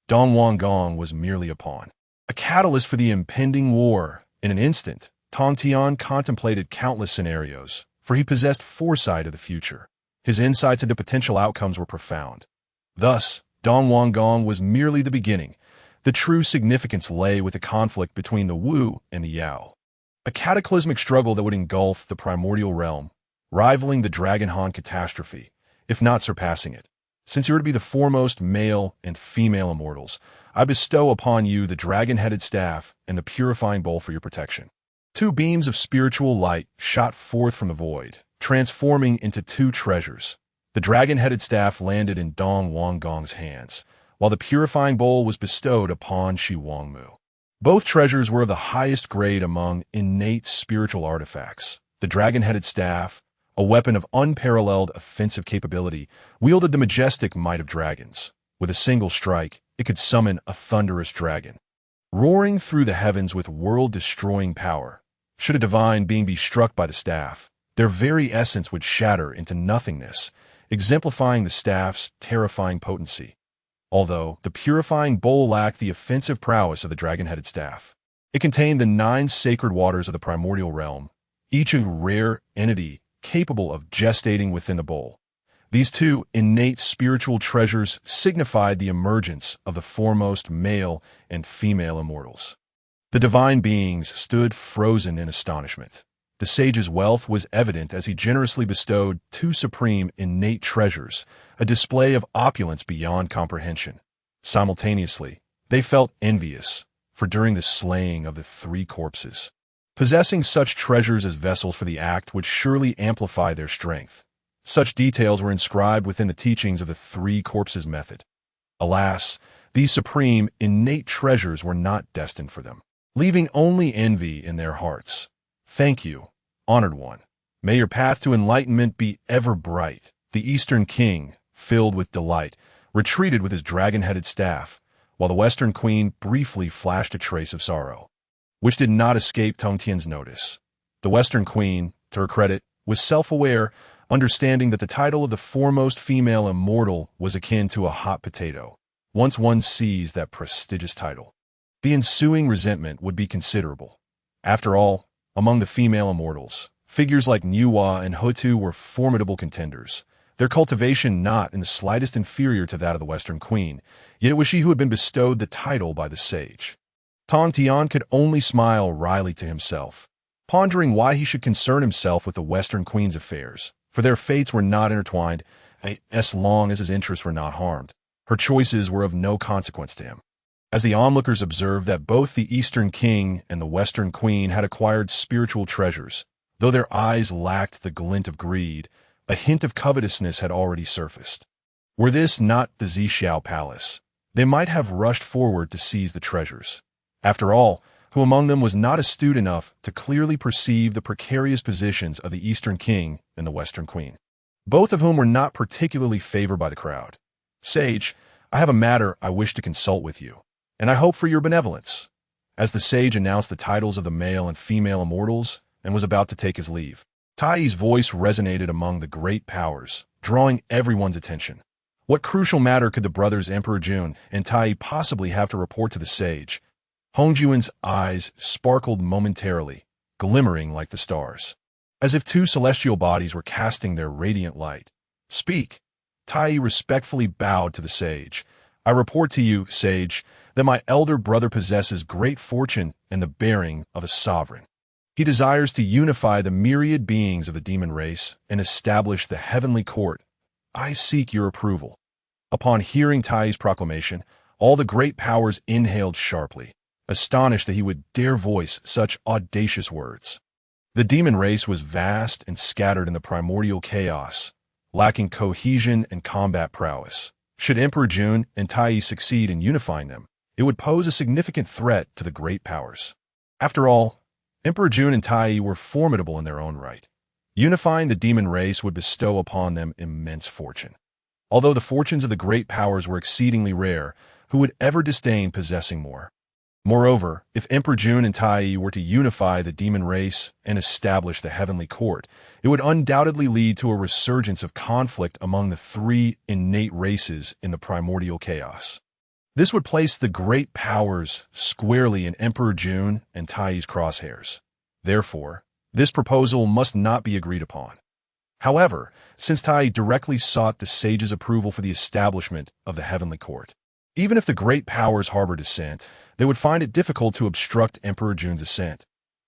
Dong Wang Gong was merely a pawn, a catalyst for the impending war. In an instant, Tongtian contemplated countless scenarios, for he possessed foresight of the future. His insights into potential outcomes were profound. Thus, Dong Wang Gong was merely the beginning. The true significance lay with the conflict between the Wu and the Yao, a cataclysmic struggle that would engulf the primordial realm, rivaling the Dragon Han catastrophe, if not surpassing it. Since you are to be the foremost male and female immortals, I bestow upon you the dragon-headed staff and the purifying bowl for your protection. Two beams of spiritual light shot forth from the void, transforming into two treasures. The dragon-headed staff landed in Dong Wang Gong's hands, while the purifying bowl was bestowed upon Shi Wangmu. Both treasures were of the highest grade among innate spiritual artifacts. The dragon-headed staff, a weapon of unparalleled offensive capability, wielded the majestic might of dragons. With a single strike, it could summon a thunderous dragon, roaring through the heavens with world-destroying power. Should a divine being be struck by the staff, their very essence would shatter into nothingness, exemplifying the staff's terrifying potency. Although the purifying bowl lacked the offensive prowess of the dragon-headed staff, it contained the 9 sacred waters of the primordial realm, each a rare entity capable of gestating within the bowl. These two innate spiritual treasures signified the emergence of the foremost male and female immortals. The divine beings stood frozen in astonishment. The sage's wealth was evident as he generously bestowed 2 supreme innate treasures, a display of opulence beyond comprehension. Simultaneously, they felt envious, for during the slaying of the 3 corpses, possessing such treasures as vessels for the act would surely amplify their strength. Such details were inscribed within the teachings of the 3 corpses method. Alas, these supreme, innate treasures were not destined for them, leaving only envy in their hearts. Thank you, honored one. May your path to enlightenment be ever bright. The Eastern King, filled with delight, retreated with his dragon-headed staff, while the Western Queen briefly flashed a trace of sorrow, which did not escape Tongtian's notice. The Western Queen, to her credit, was self-aware, understanding that the title of the foremost female immortal was akin to a hot potato. Once one seized that prestigious title, the ensuing resentment would be considerable. After all, among the female immortals, figures like Nuwa and Hutu were formidable contenders, their cultivation not in the slightest inferior to that of the Western Queen, yet it was she who had been bestowed the title by the sage. Tongtian could only smile wryly to himself, pondering why he should concern himself with the Western Queen's affairs, for their fates were not intertwined, as long as his interests were not harmed. Her choices were of no consequence to him. As the onlookers observed that both the Eastern King and the Western Queen had acquired spiritual treasures, though their eyes lacked the glint of greed, a hint of covetousness had already surfaced. Were this not the Zixiao Palace, they might have rushed forward to seize the treasures. After all, who among them was not astute enough to clearly perceive the precarious positions of the Eastern King and the Western Queen, both of whom were not particularly favored by the crowd? Sage, I have a matter I wish to consult with you, and I hope for your benevolence. As the sage announced the titles of the male and female immortals and was about to take his leave, Tai's voice resonated among the great powers, drawing everyone's attention. What crucial matter could the brothers Emperor Jun and Tai possibly have to report to the sage? Hongjuan's eyes sparkled momentarily, glimmering like the stars, as if 2 celestial bodies were casting their radiant light. Speak. Tai respectfully bowed to the sage. I report to you, sage, that my elder brother possesses great fortune and the bearing of a sovereign. He desires to unify the myriad beings of the demon race and establish the heavenly court. I seek your approval. Upon hearing Tai's proclamation, all the great powers inhaled sharply, astonished that he would dare voice such audacious words. The demon race was vast and scattered in the primordial chaos, lacking cohesion and combat prowess. Should Emperor Jun and Tai succeed in unifying them, it would pose a significant threat to the great powers. After all, Emperor Jun and Tai were formidable in their own right. Unifying the demon race would bestow upon them immense fortune. Although the fortunes of the great powers were exceedingly rare, who would ever disdain possessing more? Moreover, if Emperor Jun and Tai were to unify the demon race and establish the heavenly court, it would undoubtedly lead to a resurgence of conflict among the three innate races in the primordial chaos. This would place the great powers squarely in Emperor Jun and Tai's crosshairs. Therefore, this proposal must not be agreed upon. However, since Tai directly sought the sage's approval for the establishment of the heavenly court, even if the great powers harbor dissent, they would find it difficult to obstruct Emperor Jun's ascent.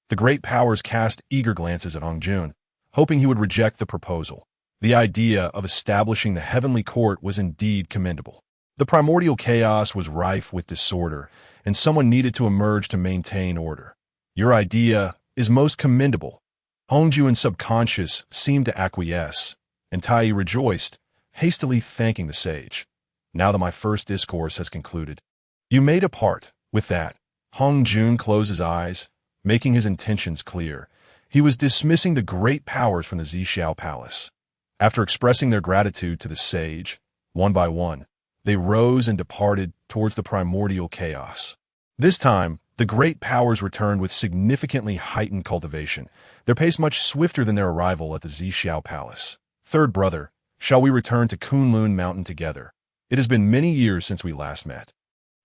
The great powers cast eager glances at Hong Jun, hoping he would reject the proposal. The idea of establishing the heavenly court was indeed commendable. The primordial chaos was rife with disorder, and someone needed to emerge to maintain order. Your idea is most commendable. Hong Jun's subconscious seemed to acquiesce, and Tai rejoiced, hastily thanking the sage. Now that my first discourse has concluded, you may depart. With that, Hong Jun closed his eyes, making his intentions clear. He was dismissing the great powers from the Zixiao Palace. After expressing their gratitude to the sage, one by one, they rose and departed towards the primordial chaos. This time, the great powers returned with significantly heightened cultivation, their pace much swifter than their arrival at the Zixiao Palace. Third brother, shall we return to Kunlun Mountain together? It has been many years since we last met,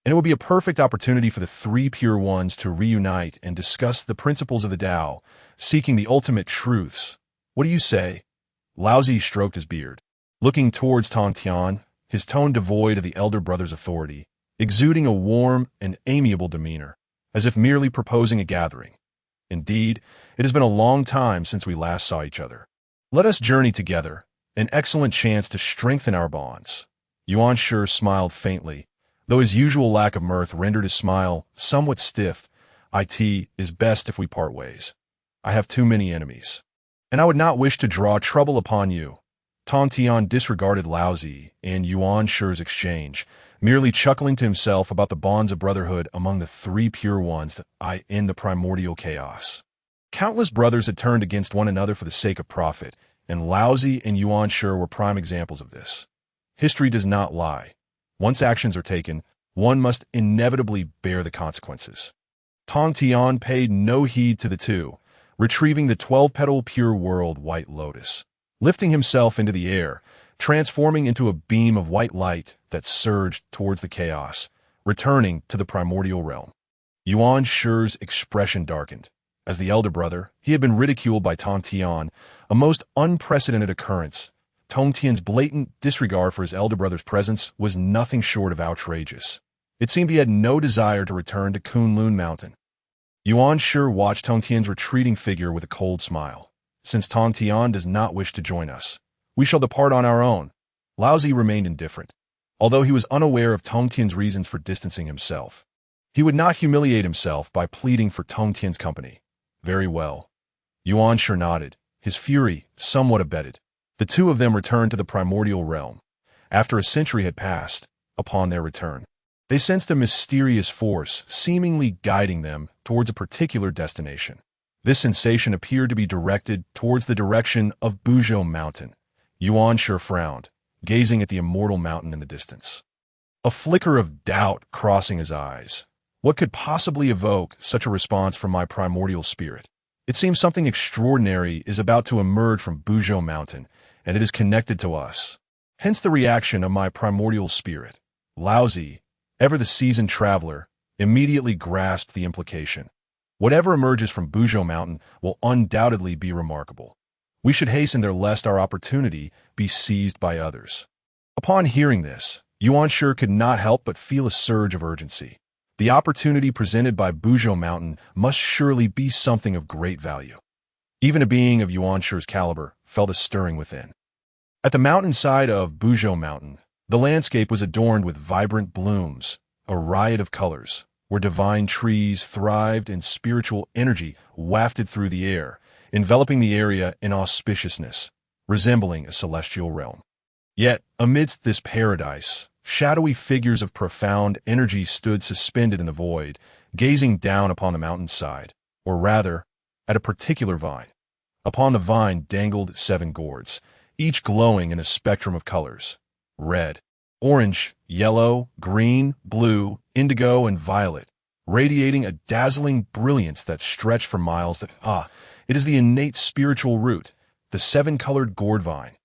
and it will be a perfect opportunity for the three pure ones to reunite and discuss the principles of the Tao, seeking the ultimate truths. What do you say? Laozi stroked his beard, looking towards Tongtian, his tone devoid of the elder brother's authority, exuding a warm and amiable demeanor, as if merely proposing a gathering. Indeed, it has been a long time since we last saw each other. Let us journey together, an excellent chance to strengthen our bonds. Yuan Shi smiled faintly, though his usual lack of mirth rendered his smile somewhat stiff. It is best if we part ways. I have too many enemies, and I would not wish to draw trouble upon you. Tongtian disregarded Laozi and Yuan Shi's exchange, merely chuckling to himself about the bonds of brotherhood among the three pure ones in the primordial chaos. Countless brothers had turned against one another for the sake of profit, and Laozi and Yuan Shi were prime examples of this. History does not lie. Once actions are taken, one must inevitably bear the consequences. Tongtian paid no heed to the two, retrieving the 12-petal pure world white lotus, lifting himself into the air, transforming into a beam of white light that surged towards the chaos, returning to the primordial realm. Yuan Shi's expression darkened. As the elder brother, he had been ridiculed by Tongtian, a most unprecedented occurrence. Tongtian's blatant disregard for his elder brother's presence was nothing short of outrageous. It seemed he had no desire to return to Kunlun Mountain. Yuan Shi watched Tongtian's retreating figure with a cold smile. Since Tongtian does not wish to join us, we shall depart on our own. Laozi remained indifferent, although he was unaware of Tongtian's reasons for distancing himself. He would not humiliate himself by pleading for Tongtian's company. Very well. Yuan Shi nodded, his fury somewhat abated. The two of them returned to the primordial realm. After a century had passed, upon their return, they sensed a mysterious force seemingly guiding them towards a particular destination. This sensation appeared to be directed towards the direction of Buzhou Mountain. Yuan Shi frowned, gazing at the immortal mountain in the distance. A flicker of doubt crossing his eyes. What could possibly evoke such a response from my primordial spirit? It seems something extraordinary is about to emerge from Buzhou Mountain, and it is connected to us. Hence the reaction of my primordial spirit. Laozi, ever the seasoned traveler, immediately grasped the implication. Whatever emerges from Buzhou Mountain will undoubtedly be remarkable. We should hasten there lest our opportunity be seized by others. Upon hearing this, Yuan Shi could not help but feel a surge of urgency. The opportunity presented by Buzhou Mountain must surely be something of great value. Even a being of Yuan Shi's caliber felt a stirring within. At the mountainside of Buzhou Mountain, the landscape was adorned with vibrant blooms, a riot of colors, where divine trees thrived and spiritual energy wafted through the air, enveloping the area in auspiciousness, resembling a celestial realm. Yet, amidst this paradise, shadowy figures of profound energy stood suspended in the void, gazing down upon the mountainside, or rather, at a particular vine. Upon the vine dangled 7 gourds, each glowing in a spectrum of colors. red, orange, yellow, green, blue, indigo, and violet, radiating a dazzling brilliance that stretched for miles. It is the innate spiritual root, the seven-colored gourd vine.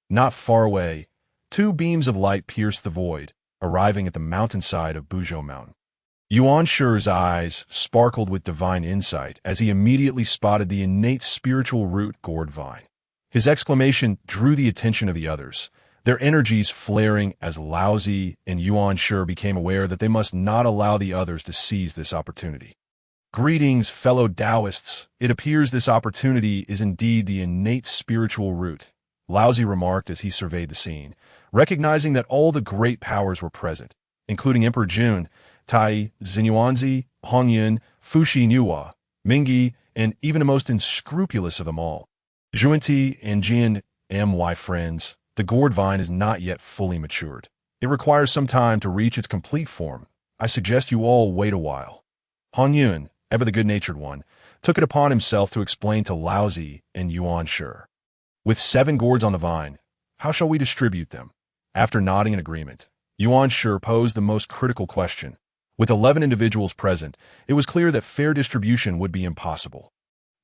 Not far away, two beams of light pierced the void, arriving at the mountainside of Buzhou Mountain. Yuanshi's eyes sparkled with divine insight as he immediately spotted the innate spiritual root gourd vine. His exclamation drew the attention of the others, their energies flaring as Laozi and Yuanshi became aware that they must not allow the others to seize this opportunity. Greetings, fellow Taoists. It appears this opportunity is indeed the innate spiritual root, Laozi remarked as he surveyed the scene, recognizing that all the great powers were present, including Emperor Jun, Tai, Xinyuanzi, Hongyun, Fuxi Nuwa, Mingyi, and even the most unscrupulous of them all, Zhuanti and Jian. My friends, the gourd vine is not yet fully matured. It requires some time to reach its complete form. I suggest you all wait a while. Hongyun, ever the good-natured one, took it upon himself to explain to Laozi and Yuanshi. With 7 gourds on the vine, how shall we distribute them? After nodding in agreement, Yuanshi posed the most critical question. With 11 individuals present, it was clear that fair distribution would be impossible.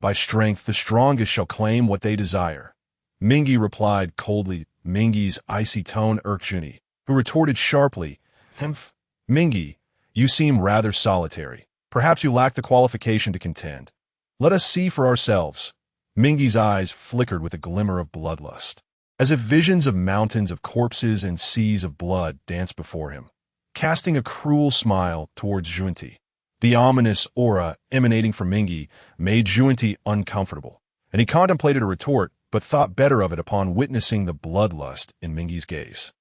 By strength, the strongest shall claim what they desire. Mingyi replied coldly. Mingyi's icy tone irked Juni, who retorted sharply, "Humph, Mingyi, you seem rather solitary. Perhaps you lack the qualification to contend. Let us see for ourselves." Mingyi's eyes flickered with a glimmer of bloodlust, as if visions of mountains of corpses and seas of blood danced before him, casting a cruel smile towards Zhuanti. The ominous aura emanating from Mingyi made Zhuanti uncomfortable, and he contemplated a retort, but thought better of it upon witnessing the bloodlust in Mingyi's gaze.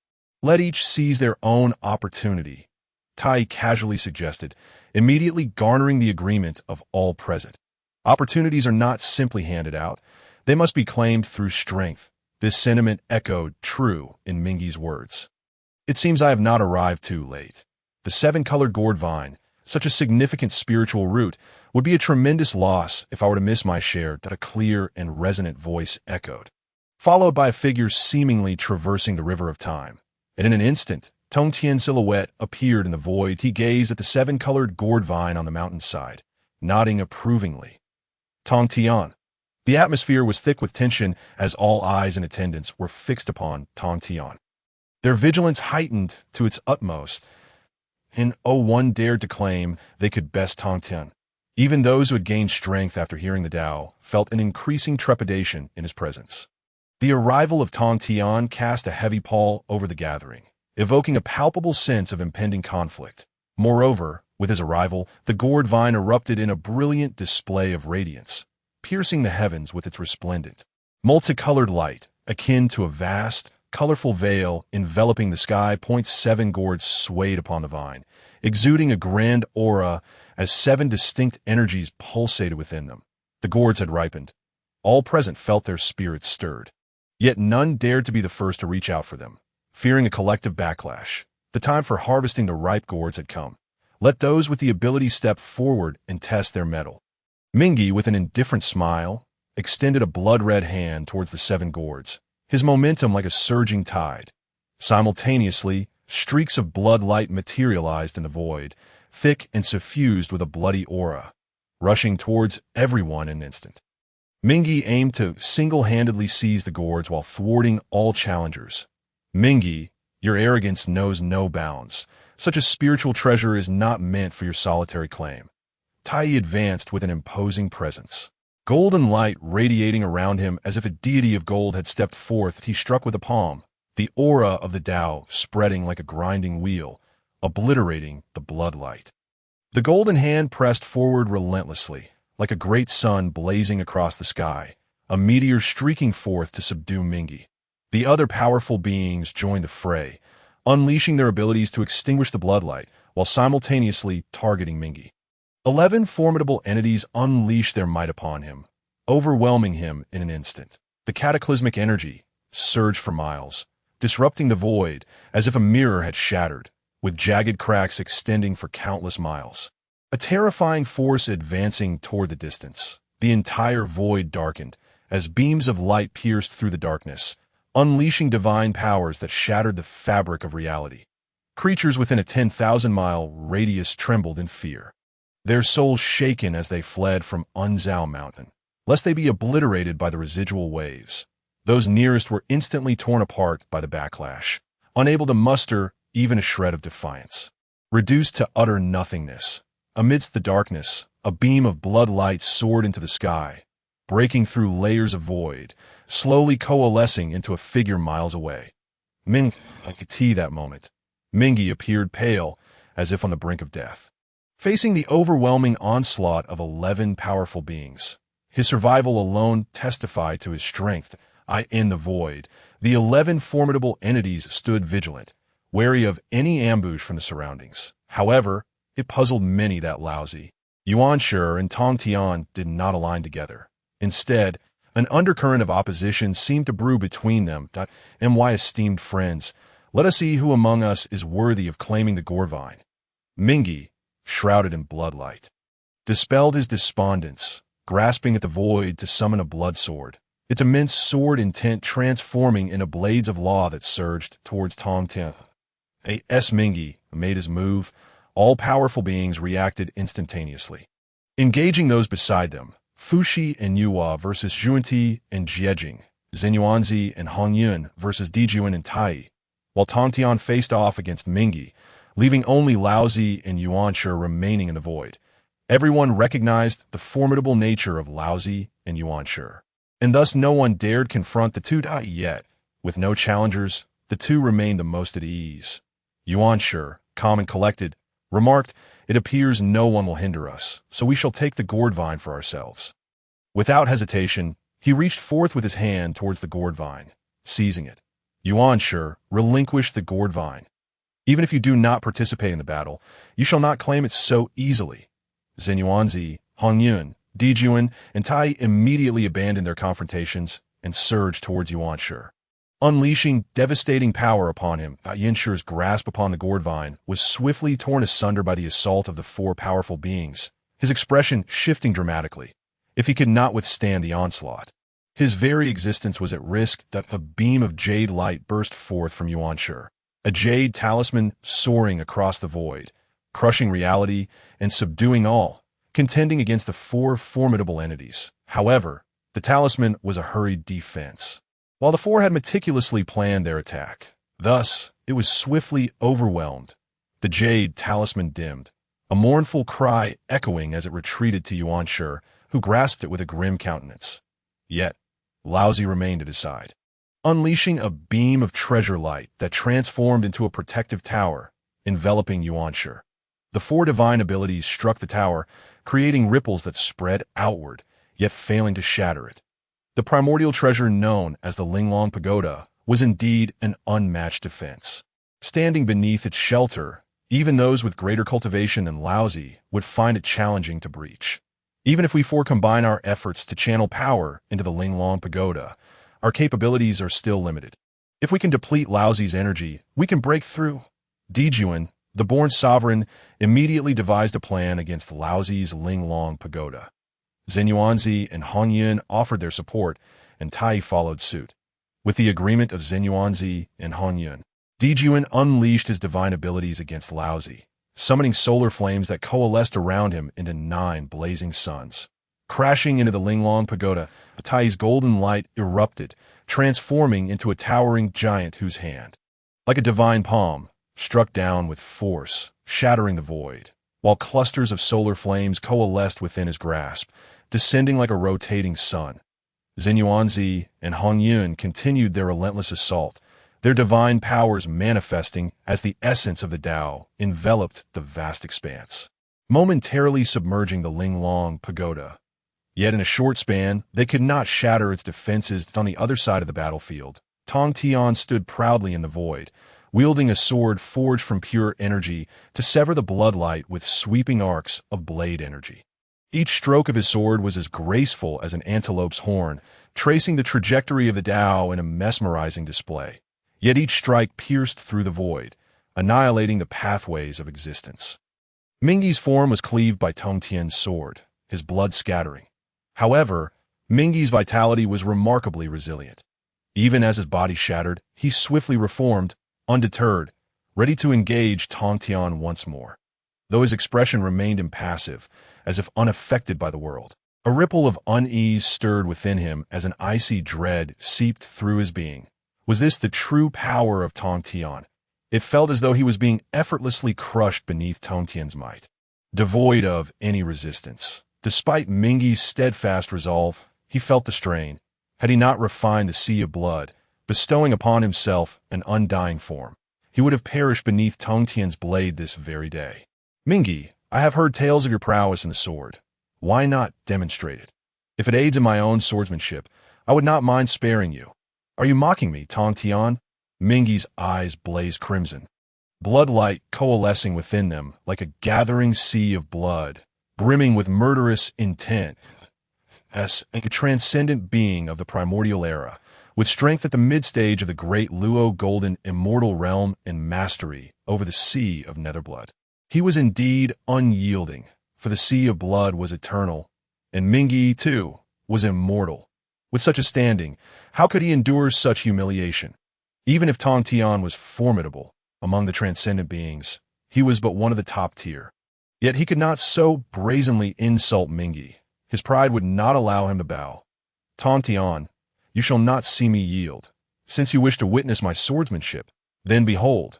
Let each seize their own opportunity, Tai casually suggested, immediately garnering the agreement of all present. Opportunities are not simply handed out. They must be claimed through strength. This sentiment echoed true in Mingyi's words. It seems I have not arrived too late. The 7-colored gourd vine, such a significant spiritual root, would be a tremendous loss if I were to miss my share, that a clear and resonant voice echoed, followed by a figure seemingly traversing the river of time. And in an instant, Tongtian's silhouette appeared in the void. He gazed at the 7-colored gourd vine on the mountainside, nodding approvingly. Tongtian. The atmosphere was thick with tension as all eyes in attendance were fixed upon Tongtian. Their vigilance heightened to its utmost, and one dared to claim they could best Tongtian. Even those who had gained strength after hearing the Tao felt an increasing trepidation in his presence. The arrival of Tongtian cast a heavy pall over the gathering, evoking a palpable sense of impending conflict. Moreover, with his arrival, the gourd vine erupted in a brilliant display of radiance, piercing the heavens with its resplendent, multicolored light, akin to a vast, colorful veil enveloping the sky. 7 gourds swayed upon the vine, exuding a grand aura as 7 distinct energies pulsated within them. The gourds had ripened. All present felt their spirits stirred. Yet none dared to be the first to reach out for them, fearing a collective backlash. The time for harvesting the ripe gourds had come. Let those with the ability step forward and test their mettle. Mingyi, with an indifferent smile, extended a blood-red hand towards the 7 gourds, his momentum like a surging tide. Simultaneously, streaks of blood light materialized in the void, thick and suffused with a bloody aura, rushing towards everyone in an instant. Mingyi aimed to single-handedly seize the gourds while thwarting all challengers. Mingyi, your arrogance knows no bounds. Such a spiritual treasure is not meant for your solitary claim. Tai advanced with an imposing presence. Golden light radiating around him as if a deity of gold had stepped forth. He struck with a palm, the aura of the Tao spreading like a grinding wheel, obliterating the bloodlight. The golden hand pressed forward relentlessly, like a great sun blazing across the sky, a meteor streaking forth to subdue Mingyi. The other powerful beings joined the fray, unleashing their abilities to extinguish the bloodlight while simultaneously targeting Mingyi. 11 formidable entities unleashed their might upon him, overwhelming him in an instant. The cataclysmic energy surged for miles, disrupting the void as if a mirror had shattered, with jagged cracks extending for countless miles. A terrifying force advancing toward the distance. The entire void darkened as beams of light pierced through the darkness, unleashing divine powers that shattered the fabric of reality. Creatures within a 10,000-mile radius trembled in fear, their souls shaken as they fled from Unzao Mountain, lest they be obliterated by the residual waves. Those nearest were instantly torn apart by the backlash, unable to muster even a shred of defiance. Reduced to utter nothingness, amidst the darkness, a beam of blood light soared into the sky, breaking through layers of void, slowly coalescing into a figure miles away. I could see that moment. Mingi appeared pale, as if on the brink of death. Facing the overwhelming onslaught of 11 powerful beings, his survival alone testified to his strength. In the void, the 11 formidable entities stood vigilant, wary of any ambush from the surroundings. However, it puzzled many that Laozi, Yuanshi, and Tongtian did not align together. Instead, an undercurrent of opposition seemed to brew between them. My esteemed friends, let us see who among us is worthy of claiming the Gorvine. Mingi, shrouded in bloodlight, dispelled his despondence, grasping at the void to summon a blood sword, its immense sword intent transforming into blades of law that surged towards Tongtian. As Mingi made his move, all powerful beings reacted instantaneously. Engaging those beside them, Fuxi and Yuhua versus Zhuanti and Jiaozhu, Zenyuanzi and Hongyun versus Dijuan and Tai, while Tongtian faced off against Mingi, leaving only Laozi and Yuanshi remaining in the void. Everyone recognized the formidable nature of Laozi and Yuanshi, and thus no one dared confront the two. Yet, with no challengers, the two remained the most at ease. Yuanshi, calm and collected, remarked, "It appears no one will hinder us, so we shall take the gourd vine for ourselves." Without hesitation, he reached forth with his hand towards the gourd vine, seizing it. Yuanshi relinquished the gourd vine. "Even if you do not participate in the battle, you shall not claim it so easily." Zenyuanzi, Hongyun, Dijuan, and Tai immediately abandoned their confrontations and surged towards Yuanshi, unleashing devastating power upon him. Yuanshi's grasp upon the gourd vine was swiftly torn asunder by the assault of the four powerful beings, his expression shifting dramatically. If he could not withstand the onslaught, his very existence was at risk. A beam of jade light burst forth from Yuanshi, a jade talisman soaring across the void, crushing reality and subduing all, contending against the four formidable entities. However, the talisman was a hurried defense, while the four had meticulously planned their attack. Thus, it was swiftly overwhelmed. The jade talisman dimmed, a mournful cry echoing as it retreated to Yuanshi, who grasped it with a grim countenance. Yet, Laozi remained at his side, unleashing a beam of treasure light that transformed into a protective tower, enveloping Yuanshi. The four divine abilities struck the tower, creating ripples that spread outward, yet failing to shatter it. The primordial treasure known as the Linglong Pagoda was indeed an unmatched defense. Standing beneath its shelter, even those with greater cultivation than Laozi would find it challenging to breach. Even if we four combine our efforts to channel power into the Linglong Pagoda, our capabilities are still limited. If we can deplete Laozi's energy, we can break through. Dijuan, the born sovereign, immediately devised a plan against Laozi's Linglong Pagoda. Zenyuanzi and Hongyun offered their support, and Tai followed suit. With the agreement of Zenyuanzi and Hongyun, Dijuan unleashed his divine abilities against Laozi, summoning solar flames that coalesced around him into 9 blazing suns. Crashing into the Linglong Pagoda, Tai's golden light erupted, transforming into a towering giant whose hand, like a divine palm, struck down with force, shattering the void, while clusters of solar flames coalesced within his grasp, descending like a rotating sun. Zenyuanzi and Hongyun continued their relentless assault, their divine powers manifesting as the essence of the Tao enveloped the vast expanse, momentarily submerging the Linglong Pagoda. Yet in a short span, they could not shatter its defenses. On the other side of the battlefield, Tongtian stood proudly in the void, wielding a sword forged from pure energy to sever the bloodlight with sweeping arcs of blade energy. Each stroke of his sword was as graceful as an antelope's horn, tracing the trajectory of the Tao in a mesmerizing display. Yet each strike pierced through the void, annihilating the pathways of existence. Mingi's form was cleaved by Tongtian's sword, his blood scattering. However, Mingi's vitality was remarkably resilient. Even as his body shattered, he swiftly reformed, undeterred, ready to engage Tongtian once more. Though his expression remained impassive, as if unaffected by the world. A ripple of unease stirred within him as an icy dread seeped through his being. Was this the true power of Tongtian? It felt as though he was being effortlessly crushed beneath Tongtian's might, devoid of any resistance. Despite Mingi's steadfast resolve, he felt the strain. Had he not refined the sea of blood, bestowing upon himself an undying form, he would have perished beneath Tongtian's blade this very day. Mingi, I have heard tales of your prowess in the sword. Why not demonstrate it? If it aids in my own swordsmanship, I would not mind sparing you. Are you mocking me, Tongtian? Mingi's eyes blazed crimson, bloodlight coalescing within them like a gathering sea of blood, brimming with murderous intent. As a transcendent being of the primordial era, with strength at the mid-stage of the great Luo golden immortal realm and mastery over the sea of netherblood. He was indeed unyielding, for the sea of blood was eternal, and Mingi, too, was immortal. With such a standing, how could he endure such humiliation? Even if Tongtian was formidable among the transcendent beings, he was but one of the top tier. Yet he could not so brazenly insult Mingi. His pride would not allow him to bow. Tongtian, you shall not see me yield. Since you wish to witness my swordsmanship, then behold.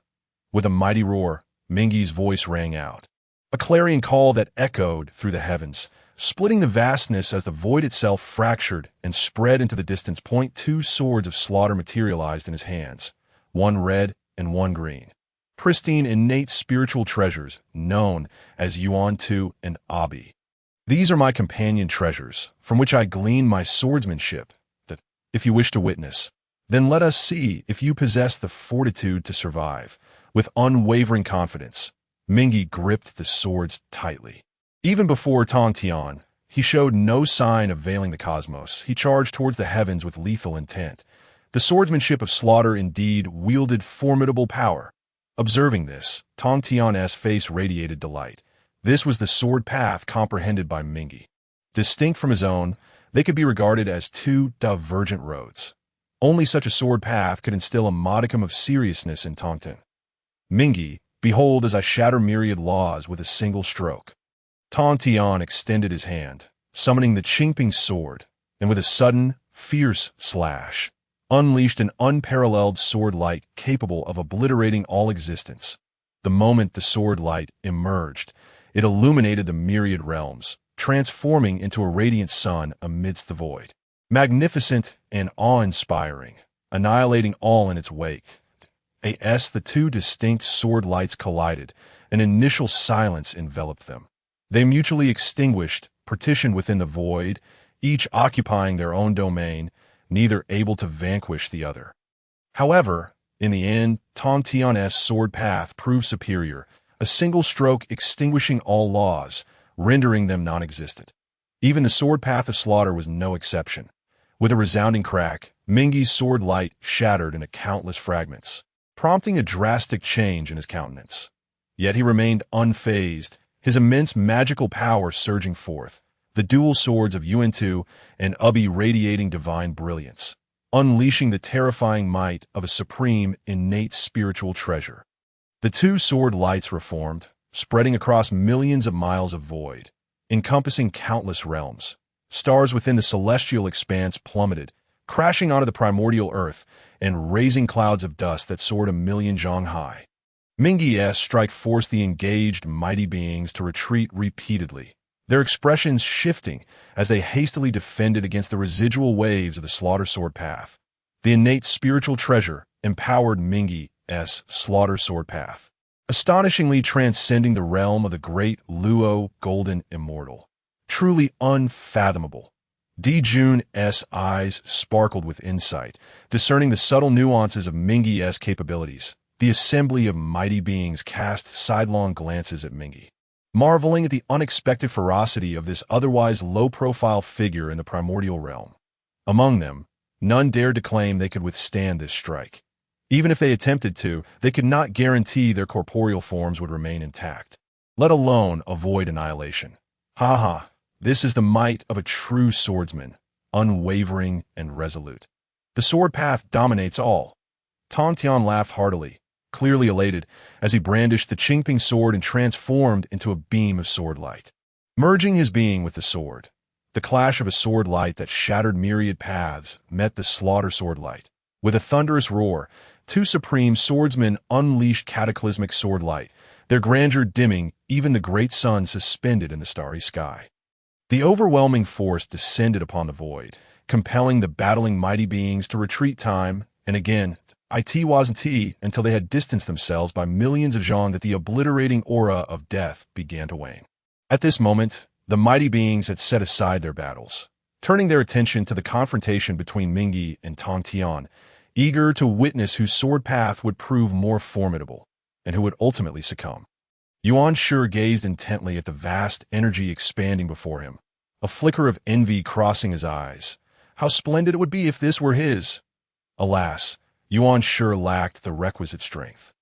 With a mighty roar, Mingi's voice rang out. A clarion call that echoed through the heavens, splitting the vastness as the void itself fractured and spread into the distance. Two swords of slaughter materialized in his hands, one red and one green. Pristine, innate spiritual treasures known as Yuan-Tu and Abi. These are my companion treasures, from which I glean my swordsmanship, that, if you wish to witness, then let us see if you possess the fortitude to survive. With unwavering confidence, Mingi gripped the swords tightly. Even before Tongtian, he showed no sign of veiling the cosmos. He charged towards the heavens with lethal intent. The swordsmanship of slaughter indeed wielded formidable power. Observing this, Tongtian's face radiated delight. This was the sword path comprehended by Mingi. Distinct from his own, they could be regarded as two divergent roads. Only such a sword path could instill a modicum of seriousness in Tongtian. Mingi, behold as I shatter myriad laws with a single stroke. Tongtian extended his hand, summoning the Qingping sword, and with a sudden, fierce slash, unleashed an unparalleled sword light capable of obliterating all existence. The moment the sword light emerged, it illuminated the myriad realms, transforming into a radiant sun amidst the void. Magnificent and awe-inspiring, annihilating all in its wake. The two distinct sword lights collided. An initial silence enveloped them. They mutually extinguished, partitioned within the void, each occupying their own domain, neither able to vanquish the other. However, in the end, Tongtian's sword path proved superior, a single stroke extinguishing all laws, rendering them non-existent. Even the sword path of slaughter was no exception. With a resounding crack, Mingi's sword light shattered into countless fragments, prompting a drastic change in his countenance. Yet he remained unfazed, his immense magical power surging forth, the dual swords of Yuan-Tu and Abi radiating divine brilliance, unleashing the terrifying might of a supreme, innate spiritual treasure. The two sword lights reformed, spreading across millions of miles of void, encompassing countless realms. Stars within the celestial expanse plummeted, crashing onto the primordial earth and raising clouds of dust that soared 1,000,000 zhang high. Mingi's strike forced the engaged mighty beings to retreat repeatedly, their expressions shifting as they hastily defended against the residual waves of the slaughter sword path. The innate spiritual treasure empowered Mingi's slaughter sword path, astonishingly transcending the realm of the great Luo golden immortal. Truly unfathomable. Dijun's eyes sparkled with insight, discerning the subtle nuances of Mingi's capabilities. The assembly of mighty beings cast sidelong glances at Mingi, marveling at the unexpected ferocity of this otherwise low-profile figure in the primordial realm. Among them, none dared to claim they could withstand this strike. Even if they attempted to, they could not guarantee their corporeal forms would remain intact, let alone avoid annihilation. Ha! This is the might of a true swordsman, unwavering and resolute. The sword path dominates all. Tongtian laughed heartily, clearly elated, as he brandished the Qingping sword and transformed into a beam of sword light. Merging his being with the sword, the clash of a sword light that shattered myriad paths met the slaughter sword light. With a thunderous roar, two supreme swordsmen unleashed cataclysmic sword light, their grandeur dimming even the great sun suspended in the starry sky. The overwhelming force descended upon the void, compelling the battling mighty beings to retreat time and again, until they had distanced themselves by millions of zhang that the obliterating aura of death began to wane. At this moment, the mighty beings had set aside their battles, turning their attention to the confrontation between Mingyi and Tongtian, eager to witness whose sword path would prove more formidable and who would ultimately succumb. Yuan Shi gazed intently at the vast energy expanding before him, a flicker of envy crossing his eyes. How splendid it would be if this were his! Alas, Yuan Shi lacked the requisite strength.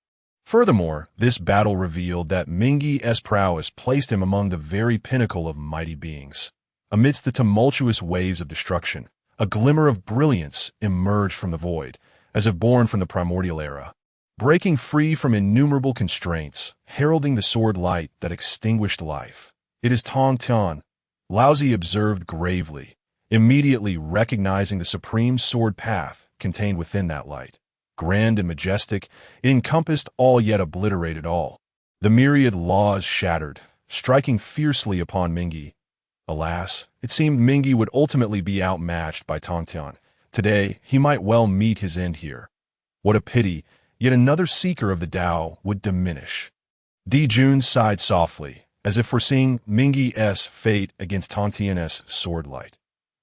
Furthermore, this battle revealed that Mingyi's prowess placed him among the very pinnacle of mighty beings. Amidst the tumultuous waves of destruction, a glimmer of brilliance emerged from the void, as if born from the primordial era. Breaking free from innumerable constraints, heralding the sword light that extinguished life. It is Tongtian, Laozi observed gravely, immediately recognizing the supreme sword path contained within that light. Grand and majestic, it encompassed all yet obliterated all. The myriad laws shattered, striking fiercely upon Mingyi. Alas, it seemed Mingyi would ultimately be outmatched by Tongtian. Today, he might well meet his end here. What a pity, yet another seeker of the Tao would diminish. Di Jun sighed softly, as if foreseeing Mingyi's fate against Tongtian's sword light.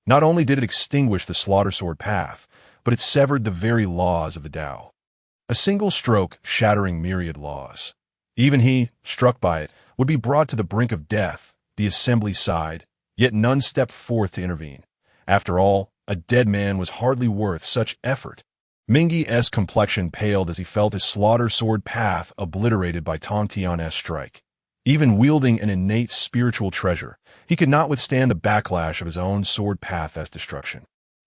Not only did it extinguish the slaughter sword path, but it severed the very laws of the Tao. A single stroke shattering myriad laws. Even he, struck by it, would be brought to the brink of death. The assembly sighed, yet none stepped forth to intervene. After all, a dead man was hardly worth such effort. Mingyi's complexion paled as he felt his slaughter sword path obliterated by Tongtian's strike. Even wielding an innate spiritual treasure, he could not withstand the backlash of his own sword path's destruction.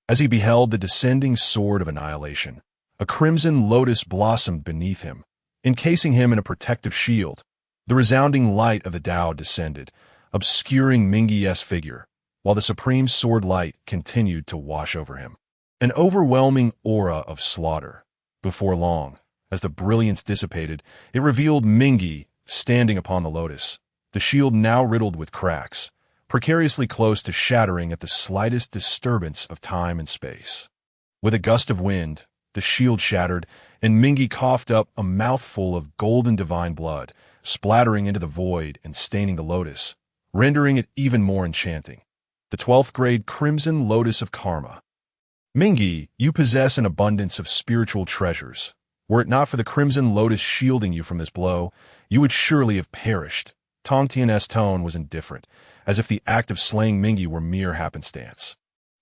As he beheld the descending sword of annihilation, a crimson lotus blossomed beneath him, encasing him in a protective shield. The resounding light of the Tao descended, obscuring Mingyi's figure, while the supreme sword light continued to wash over him. An overwhelming aura of slaughter. Before long, as the brilliance dissipated, it revealed Mingyi standing upon the lotus, the shield now riddled with cracks, precariously close to shattering at the slightest disturbance of time and space. With a gust of wind, the shield shattered, and Mingyi coughed up a mouthful of golden divine blood, splattering into the void and staining the lotus, rendering it even more enchanting. The 12th grade crimson lotus of karma. Mingyi, you possess an abundance of spiritual treasures. Were it not for the crimson lotus shielding you from this blow, you would surely have perished. Tongtian's tone was indifferent, as if the act of slaying Mingyi were mere happenstance.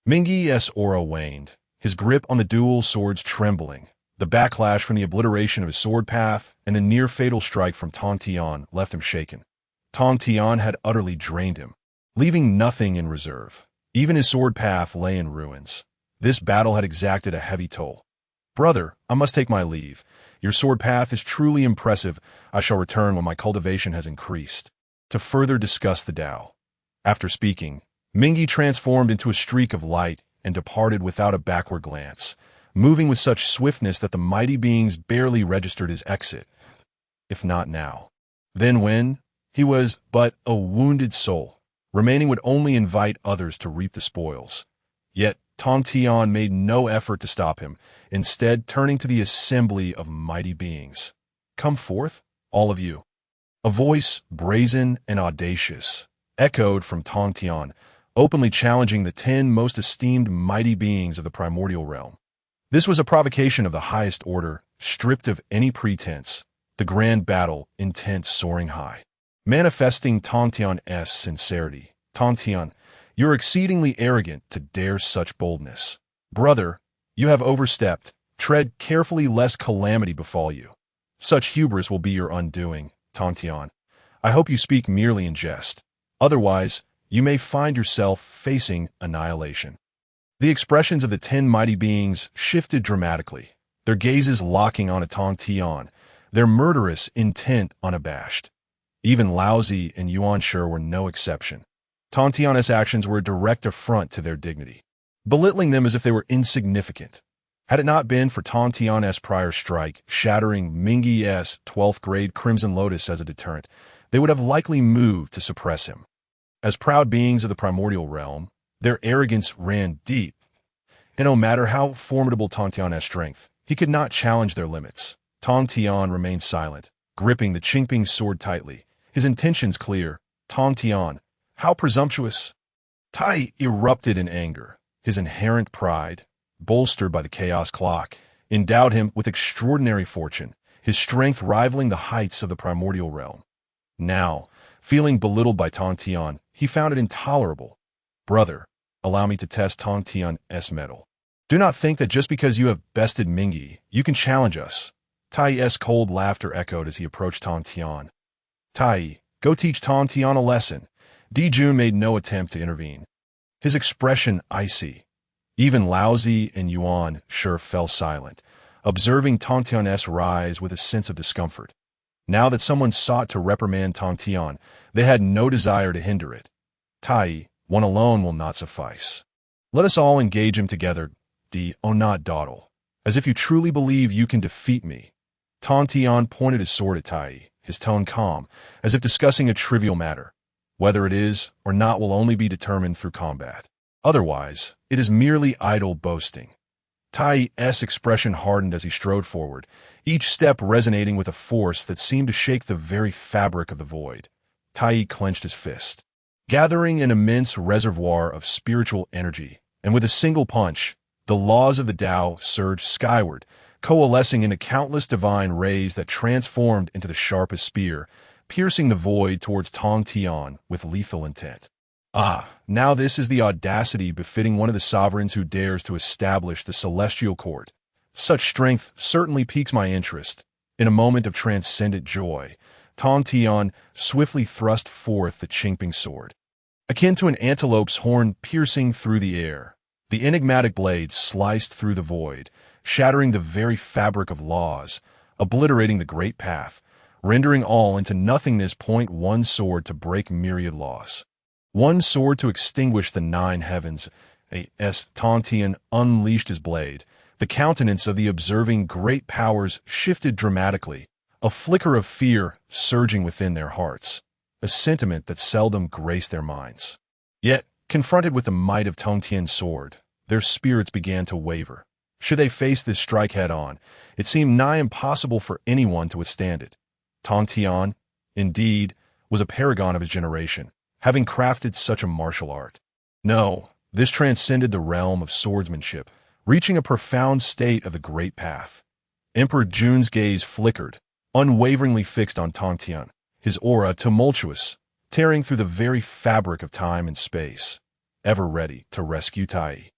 Mingyi's aura waned, his grip on the dual swords trembling. The backlash from the obliteration of his sword path and the near-fatal strike from Tongtian left him shaken. Tongtian had utterly drained him, leaving nothing in reserve. Even his sword path lay in ruins. This battle had exacted a heavy toll. Brother, I must take my leave. Your sword path is truly impressive. I shall return when my cultivation has increased, to further discuss the Tao. After speaking, Mingyi transformed into a streak of light and departed without a backward glance, moving with such swiftness that the mighty beings barely registered his exit. If not now, then when? He was but a wounded soul. Remaining would only invite others to reap the spoils. Yet Tongtian made no effort to stop him, instead turning to the assembly of mighty beings. Come forth, all of you. A voice, brazen and audacious, echoed from Tongtian, openly challenging the 10 most esteemed mighty beings of the primordial realm. This was a provocation of the highest order, stripped of any pretense, the grand battle, intent soaring high. Manifesting Tongtian's sincerity. Tongtian, you're exceedingly arrogant to dare such boldness. Brother, you have overstepped. Tread carefully lest calamity befall you. Such hubris will be your undoing, Tongtian. I hope you speak merely in jest. Otherwise, you may find yourself facing annihilation. The expressions of the 10 mighty beings shifted dramatically, their gazes locking on a Tongtian, their murderous intent unabashed. Even Laozi and Yuanshi were no exception. Tongtian's actions were a direct affront to their dignity, belittling them as if they were insignificant. Had it not been for Tongtian's prior strike, shattering Mingyi's 12th grade Crimson Lotus as a deterrent, they would have likely moved to suppress him. As proud beings of the primordial realm, their arrogance ran deep, and no matter how formidable Tongtian's strength, he could not challenge their limits. Tongtian remained silent, gripping the Qingping sword tightly, his intentions clear. Tongtian, how presumptuous! Tai erupted in anger. His inherent pride, bolstered by the chaos clock, endowed him with extraordinary fortune, his strength rivaling the heights of the primordial realm. Now, feeling belittled by Tongtian, he found it intolerable. Brother, allow me to test Tongtian's mettle. Do not think that just because you have bested Mingyi, you can challenge us. Tai's cold laughter echoed as he approached Tongtian. Tai, go teach Tongtian a lesson. Dijun made no attempt to intervene, his expression icy. Even Laozi and Yuanshi fell silent, observing Tongtian's rise with a sense of discomfort. Now that someone sought to reprimand Tongtian, they had no desire to hinder it. Tai, one alone will not suffice. Let us all engage him together, not dawdle, as if you truly believe you can defeat me. Tongtian pointed his sword at Tai, his tone calm, as if discussing a trivial matter. Whether it is or not will only be determined through combat. Otherwise, it is merely idle boasting. Tai's expression hardened as he strode forward, each step resonating with a force that seemed to shake the very fabric of the void. Tai clenched his fist, gathering an immense reservoir of spiritual energy, and with a single punch, the laws of the Tao surged skyward, coalescing into countless divine rays that transformed into the sharpest spear, piercing the void towards Tongtian with lethal intent. Ah, now this is the audacity befitting one of the sovereigns who dares to establish the celestial court. Such strength certainly piques my interest. In a moment of transcendent joy, Tongtian swiftly thrust forth the Qingping sword. Akin to an antelope's horn piercing through the air, the enigmatic blade sliced through the void, shattering the very fabric of laws, obliterating the great path, rendering all into nothingness. One sword to break myriad laws. One sword to extinguish the 9 heavens. Tongtian unleashed his blade. The countenance of the observing great powers shifted dramatically, a flicker of fear surging within their hearts, a sentiment that seldom graced their minds. Yet, confronted with the might of Tongtian's sword, their spirits began to waver. Should they face this strike head-on, it seemed nigh impossible for anyone to withstand it. Tongtian, indeed, was a paragon of his generation, having crafted such a martial art. No, this transcended the realm of swordsmanship, reaching a profound state of the great path. Emperor Jun's gaze flickered, unwaveringly fixed on Tongtian, his aura tumultuous, tearing through the very fabric of time and space, ever ready to rescue Tai.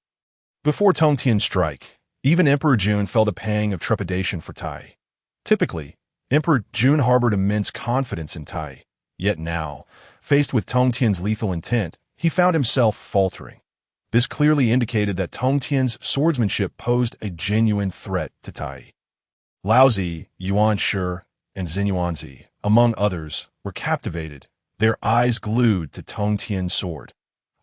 Before Tongtian's strike, even Emperor Jun felt a pang of trepidation for Tai. Typically, Emperor Jun harbored immense confidence in Tai, yet now, faced with Tongtian's lethal intent, he found himself faltering. This clearly indicated that Tongtian's swordsmanship posed a genuine threat to Tai. Laozi, Yuanshi, and Xinyuanzi, among others, were captivated, their eyes glued to Tongtian's sword.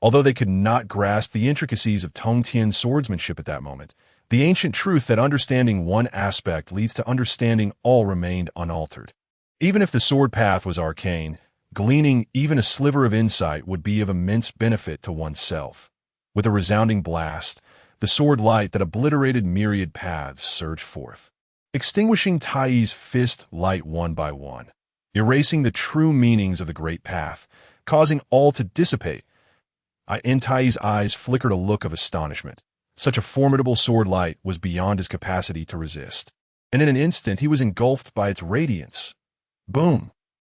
Although they could not grasp the intricacies of Tongtian's swordsmanship at that moment, the ancient truth that understanding one aspect leads to understanding all remained unaltered. Even if the sword path was arcane, gleaning even a sliver of insight would be of immense benefit to oneself. With a resounding blast, the sword light that obliterated myriad paths surged forth, extinguishing Tai's fist light one by one, erasing the true meanings of the great path, causing all to dissipate. In Tai's eyes flickered a look of astonishment. Such a formidable sword light was beyond his capacity to resist, and in an instant he was engulfed by its radiance. Boom!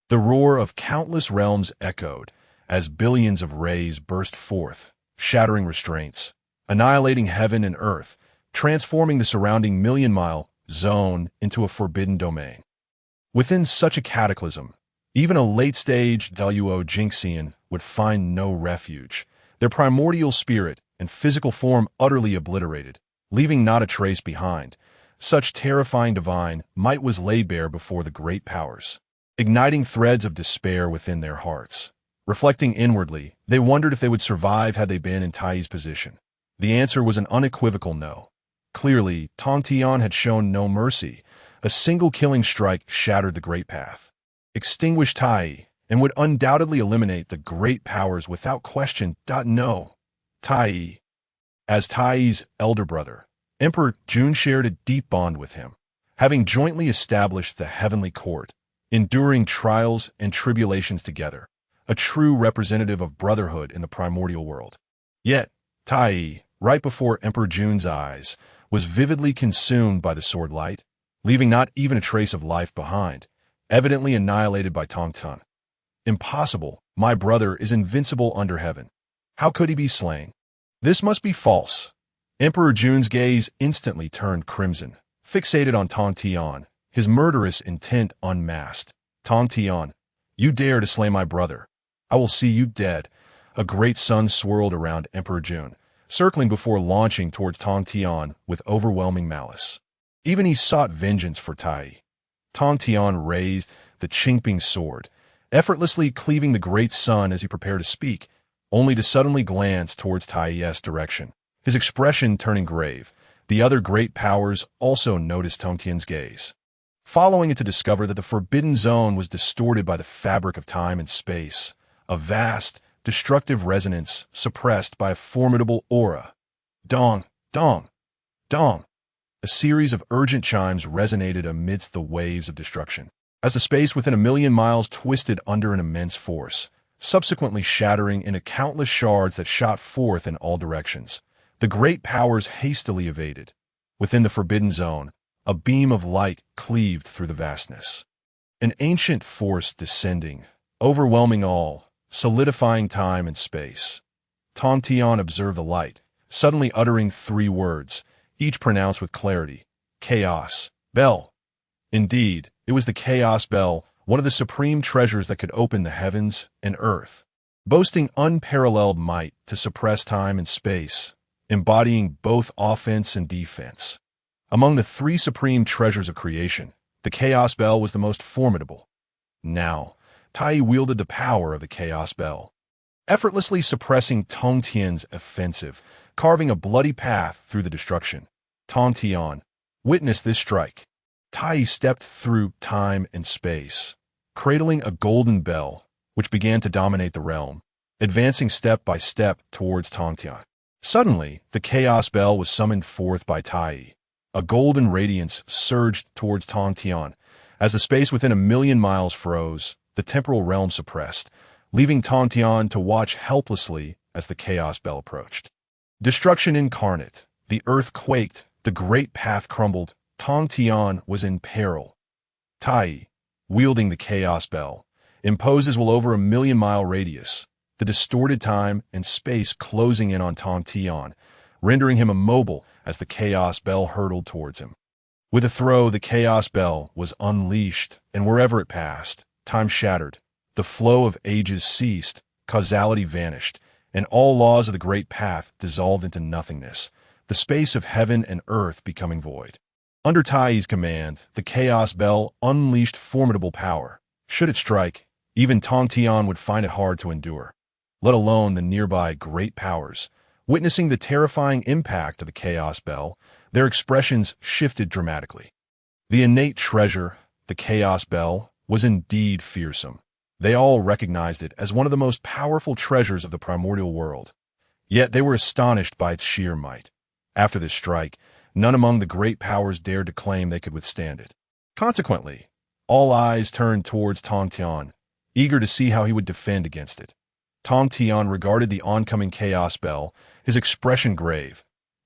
The roar of countless realms echoed as billions of rays burst forth, shattering restraints, annihilating heaven and earth, transforming the surrounding million-mile zone into a forbidden domain. Within such a cataclysm, even a late-stage Duo Jinxian would find no refuge. Their primordial spirit, and physical form utterly obliterated, leaving not a trace behind. Such terrifying divine might was laid bare before the great powers, igniting threads of despair within their hearts. Reflecting inwardly, they wondered if they would survive had they been in Tai's position. The answer was an unequivocal no. Clearly, Tongtian had shown no mercy. A single killing strike shattered the great path, extinguished Tai, and would undoubtedly eliminate the great powers without question. No. Tai. As Tai's elder brother, Emperor Jun shared a deep bond with him, having jointly established the heavenly court, enduring trials and tribulations together, a true representative of brotherhood in the primordial world. Yet, Tai, right before Emperor Jun's eyes, was vividly consumed by the sword light, leaving not even a trace of life behind, evidently annihilated by Tongtian. Impossible, my brother is invincible under heaven. How could he be slain? This must be false. Emperor Jun's gaze instantly turned crimson, fixated on Tongtian, his murderous intent unmasked. Tongtian, you dare to slay my brother. I will see you dead. A great sun swirled around Emperor Jun, circling before launching towards Tongtian with overwhelming malice. Even he sought vengeance for Tai. Tongtian raised the chinkping sword, effortlessly cleaving the great sun as he prepared to speak, only to suddenly glance towards Tai's direction, his expression turning grave. The other great powers also noticed Tongtian's gaze, following it to discover that the forbidden zone was distorted by the fabric of time and space, a vast, destructive resonance suppressed by a formidable aura. Dong, dong, dong. A series of urgent chimes resonated amidst the waves of destruction, as the space within 1,000,000 miles twisted under an immense force, subsequently shattering into countless shards that shot forth in all directions. The great powers hastily evaded. Within the forbidden zone, a beam of light cleaved through the vastness. An ancient force descending, overwhelming all, solidifying time and space. Tongtian observed the light, suddenly uttering 3 words, each pronounced with clarity. Chaos. Bell. Indeed, it was the Chaos Bell, one of the supreme treasures that could open the heavens and earth, boasting unparalleled might to suppress time and space, embodying both offense and defense. Among the 3 supreme treasures of creation, the Chaos Bell was the most formidable. Now, Tai wielded the power of the Chaos Bell, effortlessly suppressing Tongtian's offensive, carving a bloody path through the destruction. Tongtian witnessed this strike. Tai stepped through time and space, cradling a golden bell, which began to dominate the realm, advancing step by step towards Tongtian. Suddenly, the Chaos Bell was summoned forth by Tai. A golden radiance surged towards Tongtian. As the space within 1,000,000 miles froze, the temporal realm suppressed, leaving Tongtian to watch helplessly as the Chaos Bell approached. Destruction incarnate. The earth quaked, the great path crumbled. Tongtian was in peril. Tai, wielding the Chaos Bell, imposes well over 1,000,000-mile radius, the distorted time and space closing in on Tongtian, rendering him immobile as the Chaos Bell hurtled towards him. With a throw, the Chaos Bell was unleashed, and wherever it passed, time shattered, the flow of ages ceased, causality vanished, and all laws of the great path dissolved into nothingness, the space of heaven and earth becoming void. Under Tai's command, the Chaos Bell unleashed formidable power. Should it strike, even Tongtian would find it hard to endure, let alone the nearby great powers. Witnessing the terrifying impact of the Chaos Bell, their expressions shifted dramatically. The innate treasure, the Chaos Bell, was indeed fearsome. They all recognized it as one of the most powerful treasures of the primordial world. Yet they were astonished by its sheer might. After this strike, none among the great powers dared to claim they could withstand it. Consequently, all eyes turned towards Tongtian, eager to see how he would defend against it. Tongtian regarded the oncoming Chaos Bell, his expression grave.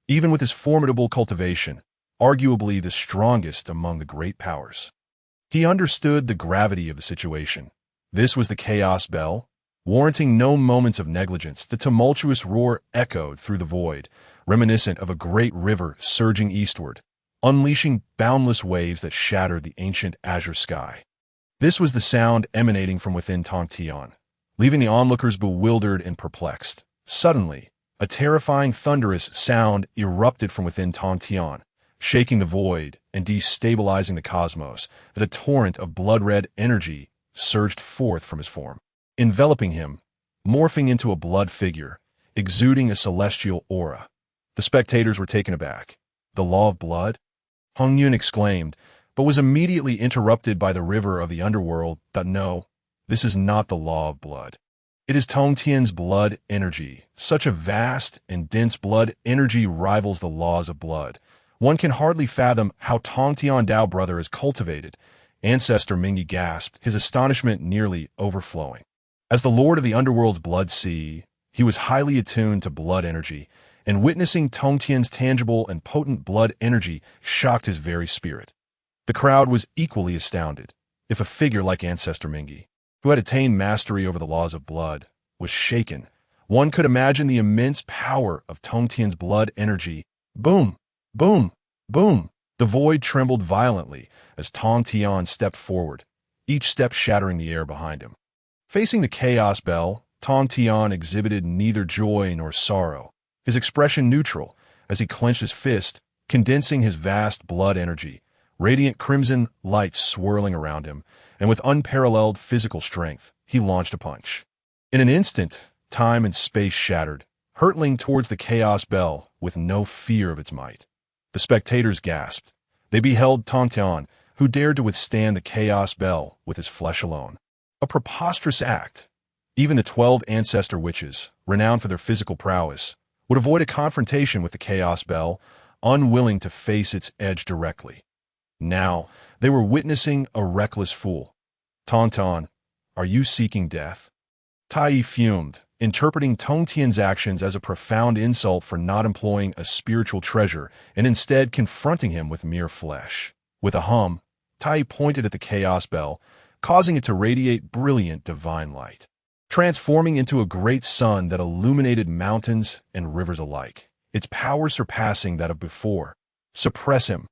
Even with his formidable cultivation, arguably the strongest among the great powers, he understood the gravity of the situation. This was the Chaos Bell, warranting no moments of negligence. The tumultuous roar echoed through the void, reminiscent of a great river surging eastward, unleashing boundless waves that shattered the ancient azure sky. This was the sound emanating from within Tongtian, leaving the onlookers bewildered and perplexed. Suddenly, A terrifying thunderous sound erupted from within Tongtian, shaking the void and destabilizing the cosmos, that a torrent of blood-red energy surged forth from his form, enveloping him, morphing into a blood figure, exuding a celestial aura. The spectators were taken aback. The law of blood? Hong Yun exclaimed, but was immediately interrupted by the river of the underworld that no, this is not the law of blood. It is Tongtian's blood energy. Such a vast and dense blood energy rivals the laws of blood. One can hardly fathom how Tongtian Dao brother is cultivated. Ancestor Mingi gasped, his astonishment nearly overflowing. As the lord of the underworld's blood sea, he was highly attuned to blood energy, and witnessing Tongtian's tangible and potent blood energy shocked his very spirit. The crowd was equally astounded. If a figure like Ancestor Mingi, who had attained mastery over the laws of blood, was shaken, one could imagine the immense power of Tongtian's blood energy. Boom! Boom! Boom! The void trembled violently as Tongtian stepped forward, each step shattering the air behind him. Facing the chaos bell, Tongtian exhibited neither joy nor sorrow, his expression neutral as he clenched his fist, condensing his vast blood energy, radiant crimson lights swirling around him, and with unparalleled physical strength, he launched a punch. In an instant, time and space shattered, hurtling towards the chaos bell with no fear of its might. The spectators gasped. They beheld Tongtian, who dared to withstand the chaos bell with his flesh alone. A preposterous act. Even the 12 ancestor witches, renowned for their physical prowess, would avoid a confrontation with the chaos bell, unwilling to face its edge directly. Now, they were witnessing a reckless fool. Tongtian, are you seeking death? Tai fumed, interpreting Tongtian's actions as a profound insult for not employing a spiritual treasure and instead confronting him with mere flesh. With a hum, Tai pointed at the chaos bell, causing it to radiate brilliant divine light, transforming into a great sun that illuminated mountains and rivers alike, its power surpassing that of before. Suppress him.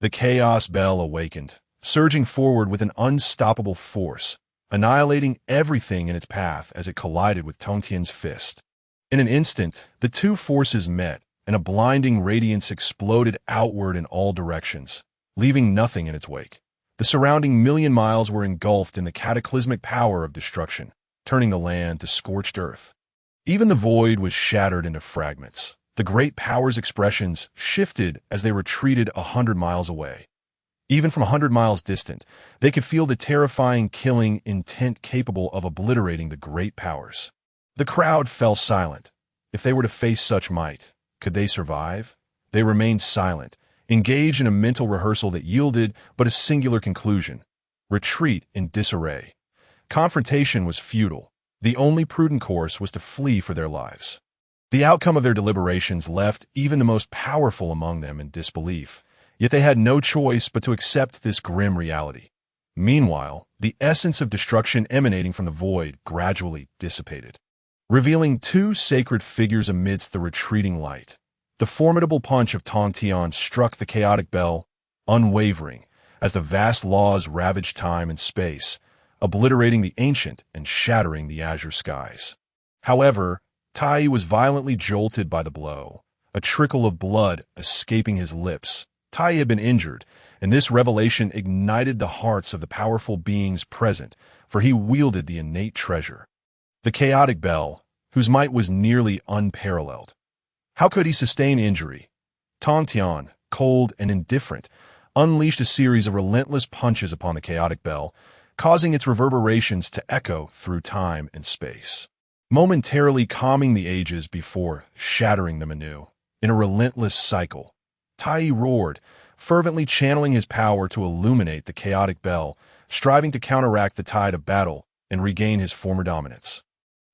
The chaos bell awakened, surging forward with an unstoppable force, annihilating everything in its path as it collided with Tongtian's fist. In an instant, the two forces met, and a blinding radiance exploded outward in all directions, leaving nothing in its wake. The surrounding million miles were engulfed in the cataclysmic power of destruction, turning the land to scorched earth. Even the void was shattered into fragments. The great power's expressions shifted as they retreated 100 miles away. Even from 100 miles distant, they could feel the terrifying killing intent capable of obliterating the great powers. The crowd fell silent. If they were to face such might, could they survive? They remained silent, engaged in a mental rehearsal that yielded but a singular conclusion: retreat in disarray. Confrontation was futile. The only prudent course was to flee for their lives. The outcome of their deliberations left even the most powerful among them in disbelief, yet they had no choice but to accept this grim reality. Meanwhile, the essence of destruction emanating from the void gradually dissipated, revealing two sacred figures amidst the retreating light. The formidable punch of Tongtian struck the chaotic bell, unwavering, as the vast laws ravaged time and space, obliterating the ancient and shattering the azure skies. However, Tai was violently jolted by the blow, a trickle of blood escaping his lips. Tai had been injured, and this revelation ignited the hearts of the powerful beings present, for he wielded the innate treasure, the chaotic bell, whose might was nearly unparalleled. How could he sustain injury? Tongtian, cold and indifferent, unleashed a series of relentless punches upon the chaotic bell, causing its reverberations to echo through time and space, momentarily calming the ages before shattering them anew. In a relentless cycle, Tai roared, fervently channeling his power to illuminate the chaotic bell, striving to counteract the tide of battle and regain his former dominance.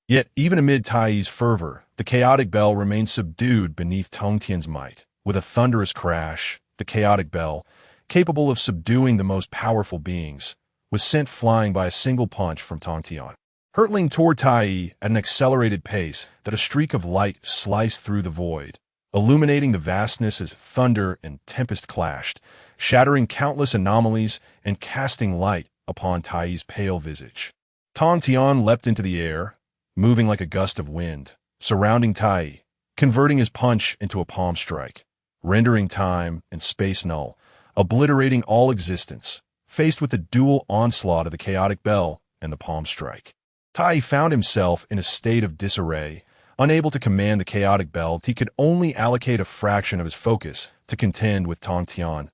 Yet, even amid Tai's fervor, the chaotic bell remained subdued beneath Tongtian's might. With a thunderous crash, the chaotic bell, capable of subduing the most powerful beings, was sent flying by a single punch from Tongtian. Hurtling toward Tai at an accelerated pace, that a streak of light sliced through the void, illuminating the vastness as thunder and tempest clashed, shattering countless anomalies and casting light upon Tai's pale visage. Tongtian leapt into the air, moving like a gust of wind, surrounding Tai, converting his punch into a palm strike, rendering time and space null, obliterating all existence, faced with the dual onslaught of the chaotic bell and the palm strike. Tai found himself in a state of disarray, unable to command the chaotic bell. He could only allocate a fraction of his focus to contend with Tongtian.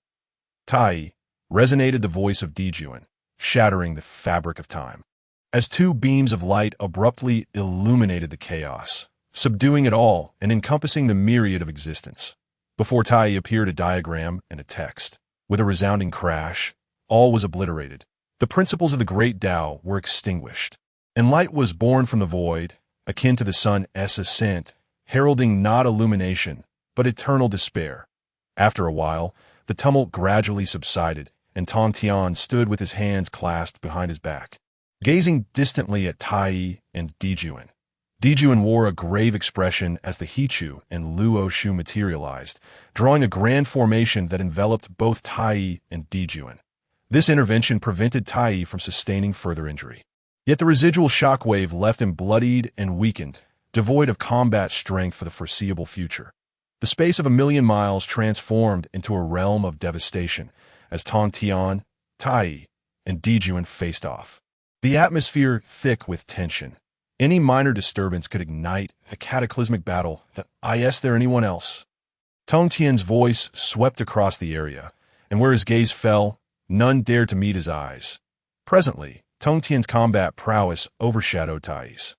Tai resonated the voice of Dijuan, shattering the fabric of time. As two beams of light abruptly illuminated the chaos, subduing it all and encompassing the myriad of existence. Before Tai appeared a diagram and a text. With a resounding crash, all was obliterated. The principles of the great Tao were extinguished, and light was born from the void, akin to the sun's ascent, heralding not illumination, but eternal despair. After a while, the tumult gradually subsided, and Tongtian stood with his hands clasped behind his back, gazing distantly at Tai and Dijuan. Dijuan wore a grave expression as the Hichu and Luoshu materialized, drawing a grand formation that enveloped both Tai and Dijuan. This intervention prevented Tai from sustaining further injury. Yet the residual shockwave left him bloodied and weakened, devoid of combat strength for the foreseeable future. The space of 1,000,000 miles transformed into a realm of devastation as Tongtian, Tai, and Dijuan faced off. The atmosphere thick with tension. Any minor disturbance could ignite a cataclysmic battle. Is there anyone else? Tongtian's voice swept across the area, and where his gaze fell, none dared to meet his eyes. Presently, Tongtian's combat prowess overshadowed Tai's.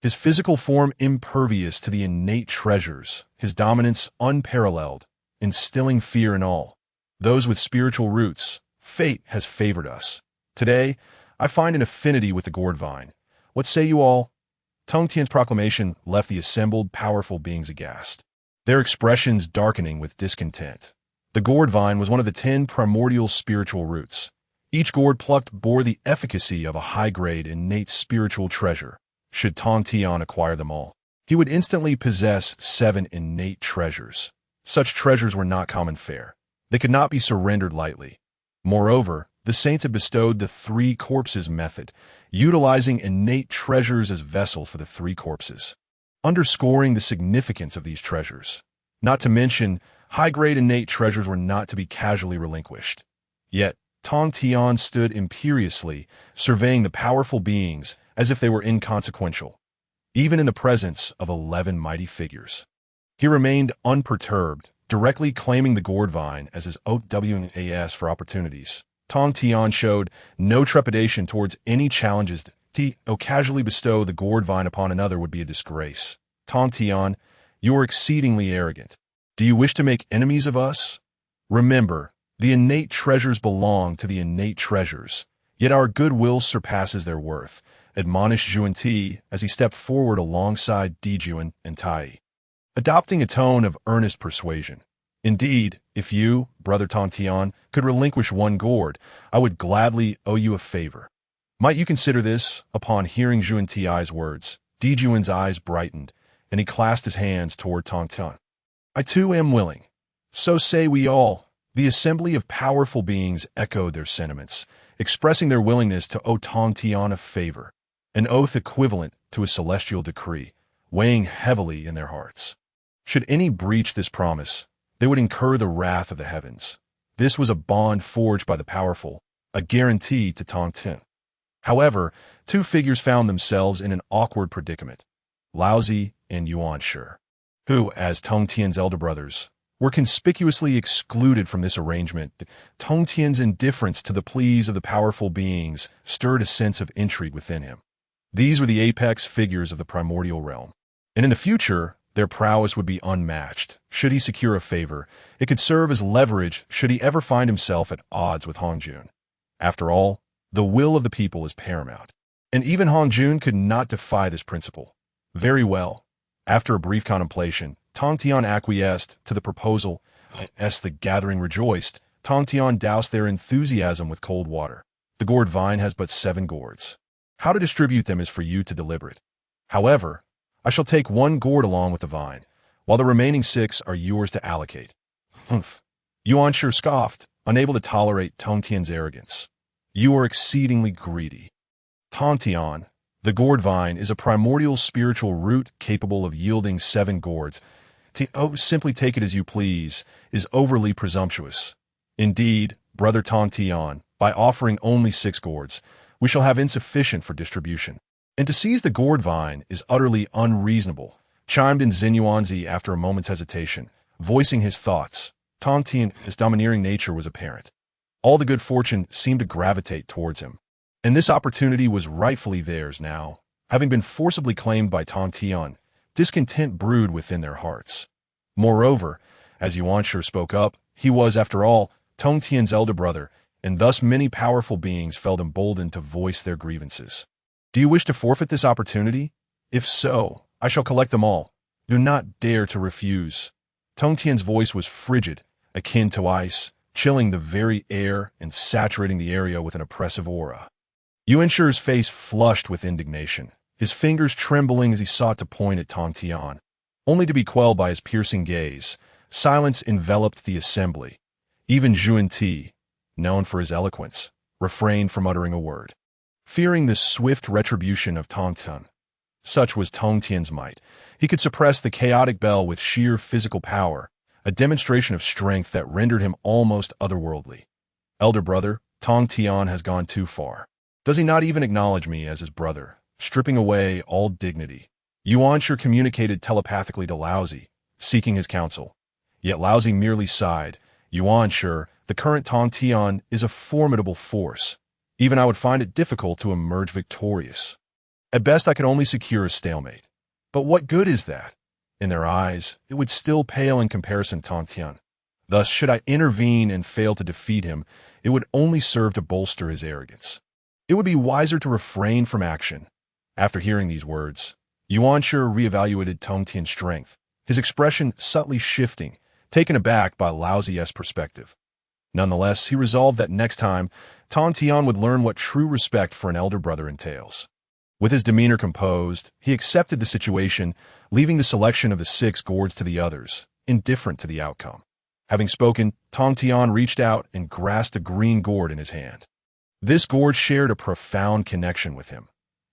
His physical form impervious to the innate treasures, his dominance unparalleled, instilling fear in all. Those with spiritual roots, fate has favored us. Today, I find an affinity with the gourd vine. What say you all? Tongtian's proclamation left the assembled powerful beings aghast, their expressions darkening with discontent. The gourd vine was one of the 10 primordial spiritual roots. Each gourd plucked bore the efficacy of a high-grade innate spiritual treasure. Should Tongtian acquire them all, he would instantly possess 7 innate treasures. Such treasures were not common fare. They could not be surrendered lightly. Moreover, the saints had bestowed the 3 corpses method, utilizing innate treasures as vessel for the 3 corpses, underscoring the significance of these treasures. Not to mention, high-grade innate treasures were not to be casually relinquished. Yet, Tongtian stood imperiously, surveying the powerful beings as if they were inconsequential, even in the presence of 11 mighty figures. He remained unperturbed, directly claiming the gourd vine as his OWAS for opportunities. Tongtian showed no trepidation towards any challenges. To casually bestow the gourd vine upon another would be a disgrace. Tongtian, you are exceedingly arrogant. Do you wish to make enemies of us? Remember, the innate treasures belong to the innate treasures, yet our goodwill surpasses their worth, admonished Zhuan as he stepped forward alongside Dijuan and Tai, adopting a tone of earnest persuasion. Indeed, if you, Brother Tongtian, could relinquish 1 gourd, I would gladly owe you a favor. Might you consider this? Upon hearing Zhuan Ti's words, Dijuan's eyes brightened, and he clasped his hands toward Tongtian. I too am willing. So say we all. The assembly of powerful beings echoed their sentiments, expressing their willingness to owe Tongtian a favor, an oath equivalent to a celestial decree, weighing heavily in their hearts. Should any breach this promise, they would incur the wrath of the heavens. This was a bond forged by the powerful, a guarantee to Tongtian. However, 2 figures found themselves in an awkward predicament, Laozi and Yuanshi, who, as Tongtian's elder brothers, were conspicuously excluded from this arrangement. Tongtian's indifference to the pleas of the powerful beings stirred a sense of intrigue within him. These were the apex figures of the primordial realm, and in the future, their prowess would be unmatched. Should he secure a favor, it could serve as leverage should he ever find himself at odds with Hongjun. After all, the will of the people is paramount, and even Hongjun could not defy this principle. Very well. After a brief contemplation, Tongtian acquiesced to the proposal. As the gathering rejoiced, Tongtian doused their enthusiasm with cold water. The gourd vine has but 7 gourds. How to distribute them is for you to deliberate. However, I shall take 1 gourd along with the vine, while the remaining 6 are yours to allocate. Humph. Yuanshi scoffed, unable to tolerate Tongtian's arrogance. You are exceedingly greedy. Tongtian, the gourd vine is a primordial spiritual root capable of yielding 7 gourds. simply take it as you please, is overly presumptuous. Indeed, Brother Tongtian, by offering only 6 gourds, we shall have insufficient for distribution. And to seize the gourd vine is utterly unreasonable, chimed in Xinyuanzi after a moment's hesitation, voicing his thoughts. Tongtian, his domineering nature was apparent. All the good fortune seemed to gravitate towards him. And this opportunity was rightfully theirs now. Having been forcibly claimed by Tongtian, discontent brewed within their hearts. Moreover, as Yuanshi spoke up, he was, after all, Tongtian's elder brother, and thus many powerful beings felt emboldened to voice their grievances. Do you wish to forfeit this opportunity? If so, I shall collect them all. Do not dare to refuse. Tongtian's voice was frigid, akin to ice, chilling the very air and saturating the area with an oppressive aura. Yuanshi's face flushed with indignation, his fingers trembling as he sought to point at Tongtian, only to be quelled by his piercing gaze. Silence enveloped the assembly. Even Zhuan-Ti, known for his eloquence, refrained from uttering a word. Fearing the swift retribution of Tongtian, such was Tongtian's might, he could suppress the chaotic bell with sheer physical power, a demonstration of strength that rendered him almost otherworldly. Elder brother, Tongtian has gone too far. Does he not even acknowledge me as his brother, stripping away all dignity? Yuanshi communicated telepathically to Laozi, seeking his counsel. Yet Laozi merely sighed. Yuanshi, the current Tongtian, is a formidable force. Even I would find it difficult to emerge victorious. At best I could only secure a stalemate. But what good is that? In their eyes, it would still pale in comparison to Tongtian. Thus, should I intervene and fail to defeat him, it would only serve to bolster his arrogance. It would be wiser to refrain from action. After hearing these words, Yuanshi reevaluated Tongtian's strength, his expression subtly shifting, taken aback by Laozi's perspective. Nonetheless, he resolved that next time, Tongtian would learn what true respect for an elder brother entails. With his demeanor composed, he accepted the situation, leaving the selection of the 6 gourds to the others, indifferent to the outcome. Having spoken, Tongtian reached out and grasped a green gourd in his hand. This gourd shared a profound connection with him.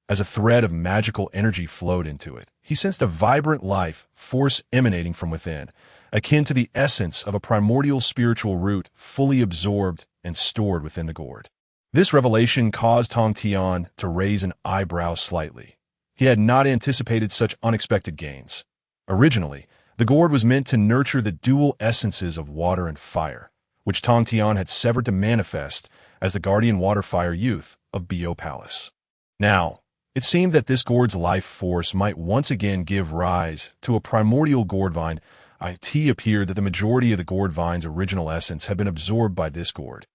As a thread of magical energy flowed into it, he sensed a vibrant life force emanating from within, akin to the essence of a primordial spiritual root fully absorbed and stored within the gourd. This revelation caused Tongtian to raise an eyebrow slightly. He had not anticipated such unexpected gains. Originally, the gourd was meant to nurture the dual essences of water and fire, which Tongtian had severed to manifest as the guardian water-fire youth of Bio Palace. Now, it seemed that this gourd's life force might once again give rise to a primordial gourd vine. It appeared that the majority of the gourd vine's original essence had been absorbed by this gourd,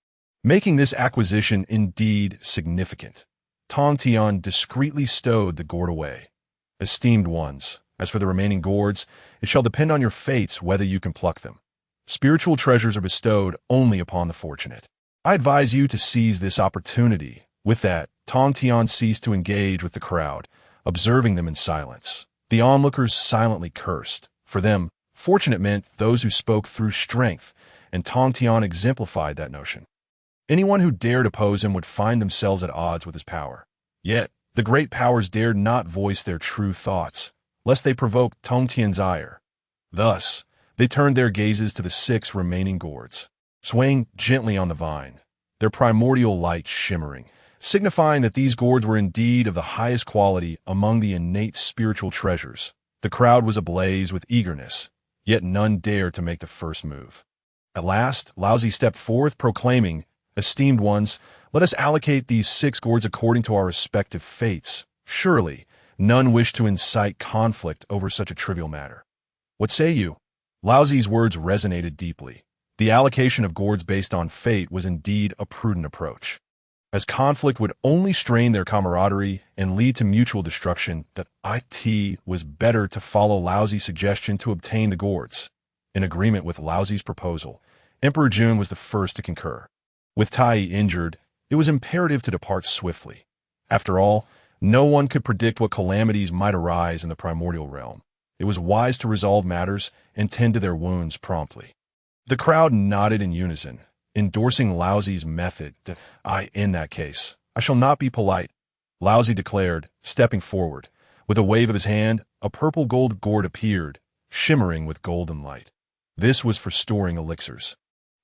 making this acquisition indeed significant. Tongtian discreetly stowed the gourd away. Esteemed ones, as for the remaining gourds, it shall depend on your fates whether you can pluck them. Spiritual treasures are bestowed only upon the fortunate. I advise you to seize this opportunity. With that, Tongtian ceased to engage with the crowd, observing them in silence. The onlookers silently cursed. For them, fortunate meant those who spoke through strength, and Tongtian exemplified that notion. Anyone who dared oppose him would find themselves at odds with his power. Yet, the great powers dared not voice their true thoughts, lest they provoke Tongtian's ire. Thus, they turned their gazes to the 6 remaining gourds, swaying gently on the vine, their primordial light shimmering, signifying that these gourds were indeed of the highest quality among the innate spiritual treasures. The crowd was ablaze with eagerness, yet none dared to make the first move. At last, Laozi stepped forth, proclaiming, "Esteemed ones, let us allocate these 6 gourds according to our respective fates. Surely, none wish to incite conflict over such a trivial matter. What say you?" Laozi's words resonated deeply. The allocation of gourds based on fate was indeed a prudent approach, as conflict would only strain their camaraderie and lead to mutual destruction. That it was better to follow Laozi's suggestion to obtain the gourds. In agreement with Laozi's proposal, Emperor Jun was the first to concur. With Tai injured, it was imperative to depart swiftly. After all, no one could predict what calamities might arise in the primordial realm. It was wise to resolve matters and tend to their wounds promptly. The crowd nodded in unison, endorsing Laozi's method. In that case, I shall not be polite," Laozi declared, stepping forward. With a wave of his hand, a purple gold gourd appeared, shimmering with golden light. This was for storing elixirs,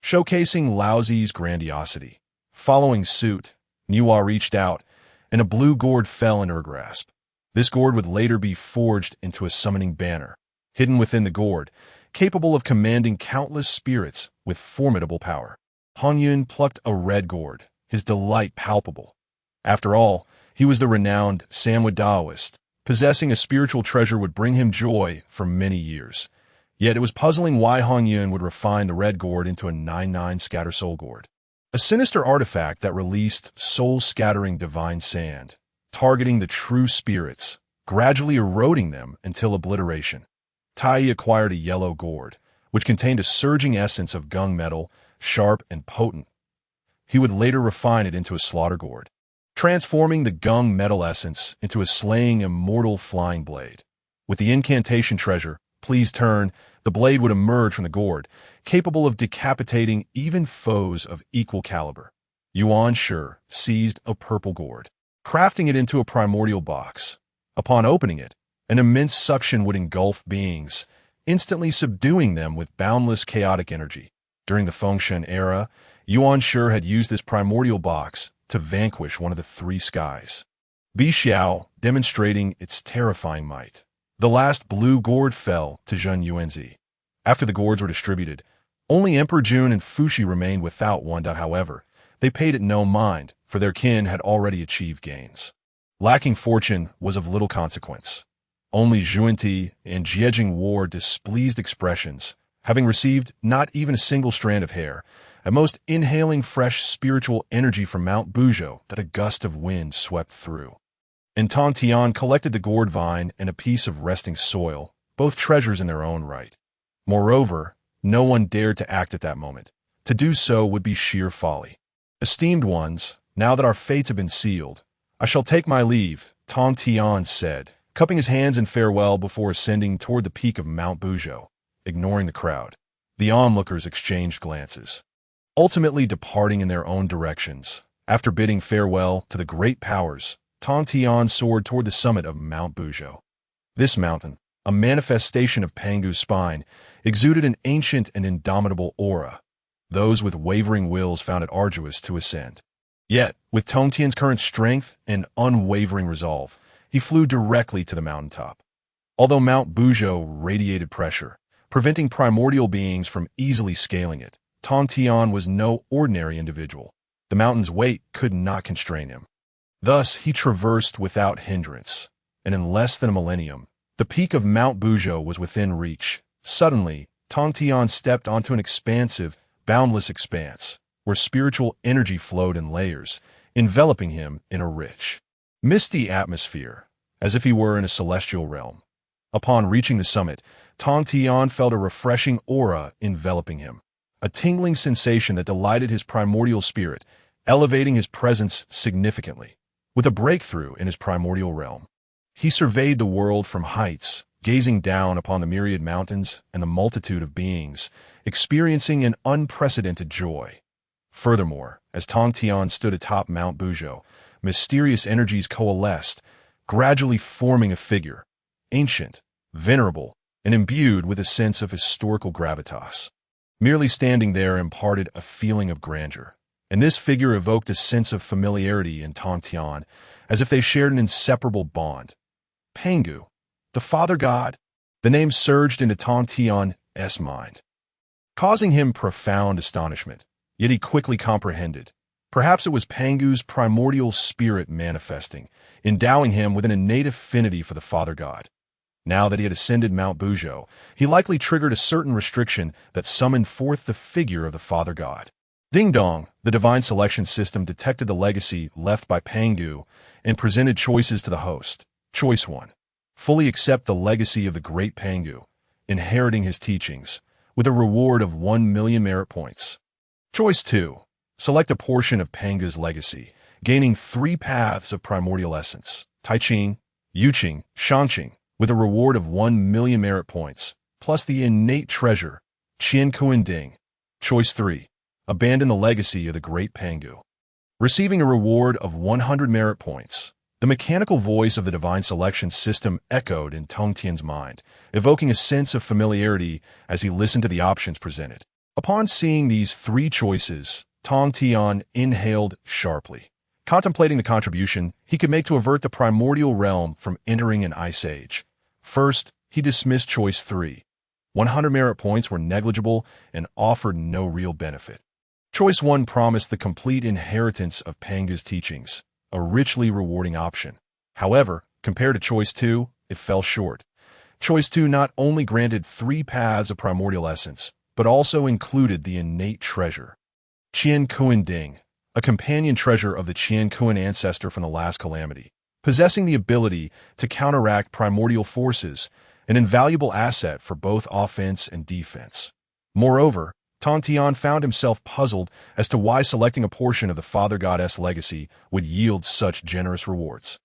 showcasing Lao Zi's grandiosity. Following suit, Niwa reached out, and a blue gourd fell in her grasp. This gourd would later be forged into a summoning banner, hidden within the gourd, capable of commanding countless spirits with formidable power. Han Yun plucked a red gourd, his delight palpable. After all, he was the renowned Samwa Daoist. Possessing a spiritual treasure would bring him joy for many years. Yet it was puzzling why Han Yun would refine the red gourd into a 9-9 scatter soul gourd, a sinister artifact that released soul-scattering divine sand, targeting the true spirits, gradually eroding them until obliteration. Tai acquired a yellow gourd, which contained a surging essence of gung metal, sharp and potent. He would later refine it into a slaughter gourd, transforming the gung metal essence into a slaying immortal flying blade. With the incantation treasure, Please Turn, the blade would emerge from the gourd, capable of decapitating even foes of equal caliber. Yuan Shi seized a purple gourd, crafting it into a primordial box. Upon opening it, an immense suction would engulf beings, instantly subduing them with boundless chaotic energy. During the Fengshen era, Yuan Shi had used this primordial box to vanquish one of the three skies, Bi Xiao, demonstrating its terrifying might. The last blue gourd fell to Zhen Yuanzi. After the gourds were distributed, only Emperor Jun and Fuxi remained without one. However, they paid it no mind, for their kin had already achieved gains. Lacking fortune was of little consequence. Only Zhuanti and Jiejing wore displeased expressions, having received not even a single strand of hair, at most inhaling fresh spiritual energy from Mount Buzhou that a gust of wind swept through. And Tongtian collected the gourd vine and a piece of resting soil, both treasures in their own right. Moreover, no one dared to act at that moment. To do so would be sheer folly. Esteemed ones, now that our fates have been sealed, I shall take my leave, Tongtian said, cupping his hands in farewell before ascending toward the peak of Mount Buzhou, ignoring the crowd. The onlookers exchanged glances, ultimately departing in their own directions. After bidding farewell to the great powers, Tongtian soared toward the summit of Mount Buzhou. This mountain, a manifestation of Pangu's spine, exuded an ancient and indomitable aura. Those with wavering wills found it arduous to ascend. Yet, with Tongtian's current strength and unwavering resolve, he flew directly to the mountaintop. Although Mount Buzhou radiated pressure, preventing primordial beings from easily scaling it, Tongtian was no ordinary individual. The mountain's weight could not constrain him. Thus, he traversed without hindrance, and in less than a millennium, the peak of Mount Buzhou was within reach. Suddenly, Tongtian stepped onto an expansive, boundless expanse, where spiritual energy flowed in layers, enveloping him in a rich, misty atmosphere, as if he were in a celestial realm. Upon reaching the summit, Tongtian felt a refreshing aura enveloping him, a tingling sensation that delighted his primordial spirit, elevating his presence significantly. With a breakthrough in his primordial realm, he surveyed the world from heights, gazing down upon the myriad mountains and the multitude of beings, experiencing an unprecedented joy. Furthermore, as Tongtian stood atop Mount Buzhou, mysterious energies coalesced, gradually forming a figure, ancient, venerable, and imbued with a sense of historical gravitas. Merely standing there imparted a feeling of grandeur, and this figure evoked a sense of familiarity in Tongtian, as if they shared an inseparable bond. Pangu, the Father God, the name surged into Tongtian's mind, causing him profound astonishment, yet he quickly comprehended. Perhaps it was Pangu's primordial spirit manifesting, endowing him with an innate affinity for the Father God. Now that he had ascended Mount Buzhou, he likely triggered a certain restriction that summoned forth the figure of the Father God. Ding Dong, the divine selection system detected the legacy left by Pangu and presented choices to the host. Choice 1. Fully accept the legacy of the great Pangu, inheriting his teachings, with a reward of 1 million merit points. Choice 2. Select a portion of Pangu's legacy, gaining 3 paths of primordial essence, Taiqing, Yuqing, Shangqing, with a reward of 1 million merit points, plus the innate treasure, Qian Kuan Ding. Choice 3. Abandon the legacy of the great Pangu, receiving a reward of 100 merit points, The mechanical voice of the divine selection system echoed in Tongtian's mind, evoking a sense of familiarity as he listened to the options presented. Upon seeing these three choices, Tongtian inhaled sharply, contemplating the contribution he could make to avert the primordial realm from entering an ice age. First, he dismissed choice 3. 100 merit points were negligible and offered no real benefit. Choice 1 promised the complete inheritance of Panga's teachings, a richly rewarding option. However, compared to choice 2, it fell short. Choice 2 not only granted 3 paths of primordial essence, but also included the innate treasure, Qian Kuan Ding, a companion treasure of the Qian Kuan ancestor from the last calamity, possessing the ability to counteract primordial forces, an invaluable asset for both offense and defense. Moreover, Tongtian found himself puzzled as to why selecting a portion of the Father Goddess legacy would yield such generous rewards.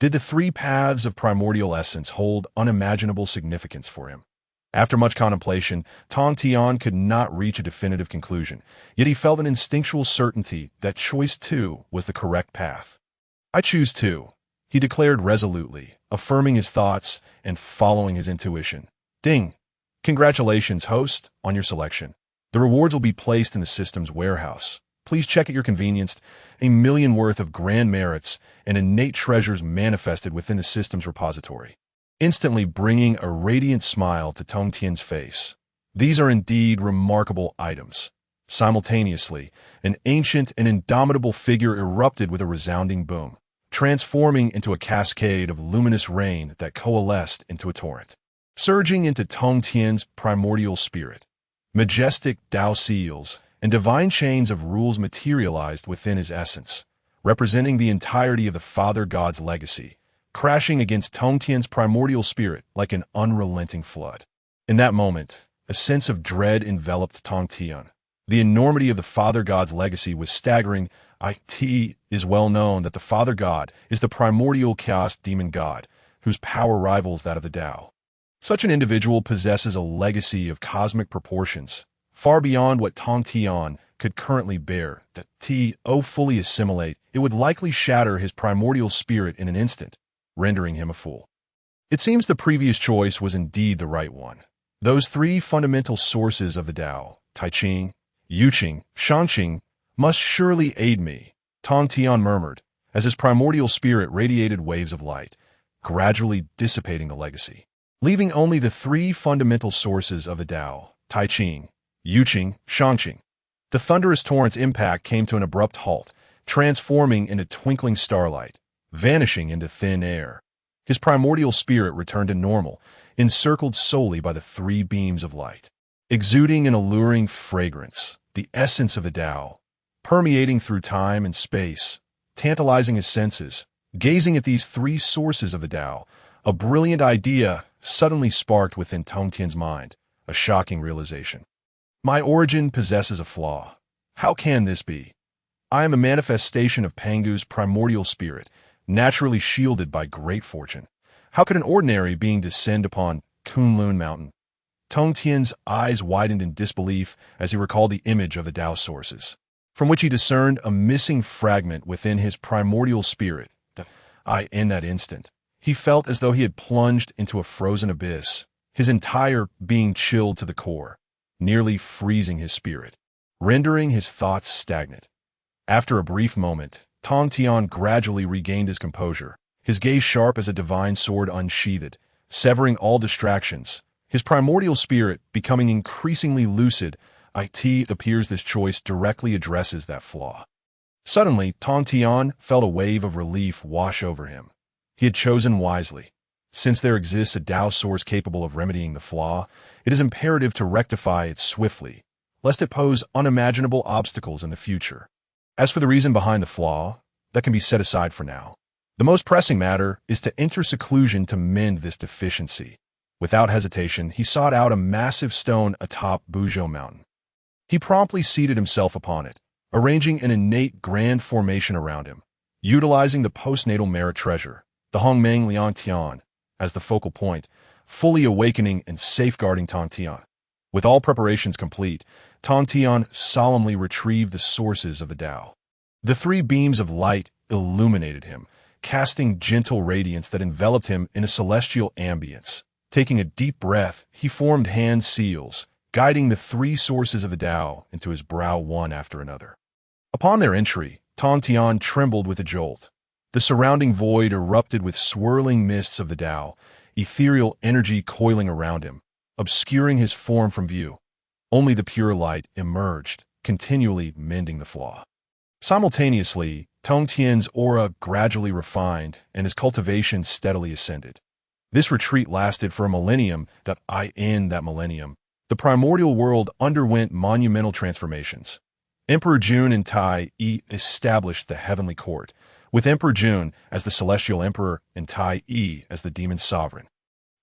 Did the 3 paths of primordial essence hold unimaginable significance for him? After much contemplation, Tongtian could not reach a definitive conclusion, yet he felt an instinctual certainty that choice 2 was the correct path. "I choose 2, he declared resolutely, affirming his thoughts and following his intuition. Ding! Congratulations, host, on your selection. The rewards will be placed in the system's warehouse. Please check at your convenience. A million worth of grand merits and innate treasures manifested within the system's repository," instantly bringing a radiant smile to Tongtian's face. These are indeed remarkable items. Simultaneously, an ancient and indomitable figure erupted with a resounding boom, transforming into a cascade of luminous rain that coalesced into a torrent. Surging into Tongtian's primordial spirit, majestic Tao seals and divine chains of rules materialized within his essence, representing the entirety of the Father God's legacy, crashing against Tongtian's primordial spirit like an unrelenting flood. In that moment, a sense of dread enveloped Tongtian. The enormity of the Father God's legacy was staggering. It is well known that the Father God is the primordial chaos demon god, whose power rivals that of the Tao. Such an individual possesses a legacy of cosmic proportions, far beyond what Tongtian could currently bear. That fully assimilate, it would likely shatter his primordial spirit in an instant, rendering him a fool. It seems the previous choice was indeed the right one. Those 3 fundamental sources of the Tao, Taiqing, Yuqing, Shangqing, must surely aid me, Tongtian murmured, as his primordial spirit radiated waves of light, gradually dissipating the legacy, leaving only the 3 fundamental sources of the Tao, Taiqing, Yuqing, Shangqing. The thunderous torrent's impact came to an abrupt halt, transforming into twinkling starlight, vanishing into thin air. His primordial spirit returned to normal, encircled solely by the 3 beams of light, exuding an alluring fragrance, the essence of the Tao, permeating through time and space, tantalizing his senses. Gazing at these 3 sources of the Tao, a brilliant idea suddenly sparked within Tongtian's mind, a shocking realization. My origin possesses a flaw. How can this be? I am a manifestation of Pangu's primordial spirit, naturally shielded by great fortune. How could an ordinary being descend upon Kunlun Mountain? Tongtian's eyes widened in disbelief as he recalled the image of the Tao sources, from which he discerned a missing fragment within his primordial spirit. In that instant, he felt as though he had plunged into a frozen abyss, his entire being chilled to the core, nearly freezing his spirit, rendering his thoughts stagnant. After a brief moment, Tongtian gradually regained his composure, his gaze sharp as a divine sword unsheathed, severing all distractions, his primordial spirit becoming increasingly lucid. It appears this choice directly addresses that flaw. Suddenly, Tongtian felt a wave of relief wash over him. He had chosen wisely. Since there exists a Tao source capable of remedying the flaw, it is imperative to rectify it swiftly, lest it pose unimaginable obstacles in the future. As for the reason behind the flaw, that can be set aside for now. The most pressing matter is to enter seclusion to mend this deficiency. Without hesitation, he sought out a massive stone atop Buzhou Mountain. He promptly seated himself upon it, arranging an innate grand formation around him, utilizing the postnatal merit treasure, the Hongmeng Liangtian, as the focal point, fully awakening and safeguarding Tongtian. With all preparations complete, Tongtian solemnly retrieved the sources of the Tao. The 3 beams of light illuminated him, casting gentle radiance that enveloped him in a celestial ambience. Taking a deep breath, he formed hand seals, guiding the three sources of the Tao into his brow one after another. Upon their entry, Tongtian trembled with a jolt. The surrounding void erupted with swirling mists of the Tao, ethereal energy coiling around him, obscuring his form from view. Only the pure light emerged, continually mending the flaw. Simultaneously, Tongtian's aura gradually refined and his cultivation steadily ascended. This retreat lasted for a millennium. In that millennium, the primordial world underwent monumental transformations. Emperor Jun and Tai Yi established the heavenly court, with Emperor Jun as the celestial emperor and Tai Yi as the demon sovereign.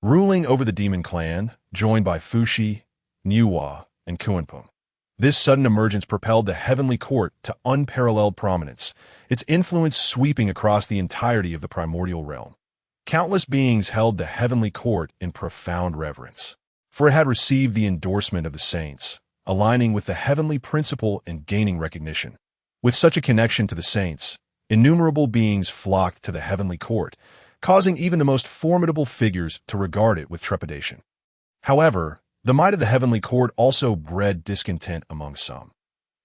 Ruling over the demon clan, joined by Fuxi, Niuhua, and Kunpeng. This sudden emergence propelled the heavenly court to unparalleled prominence, its influence sweeping across the entirety of the primordial realm. Countless beings held the heavenly court in profound reverence, for it had received the endorsement of the saints, aligning with the heavenly principle and gaining recognition. With such a connection to the saints, innumerable beings flocked to the heavenly court, causing even the most formidable figures to regard it with trepidation. However, the might of the heavenly court also bred discontent among some.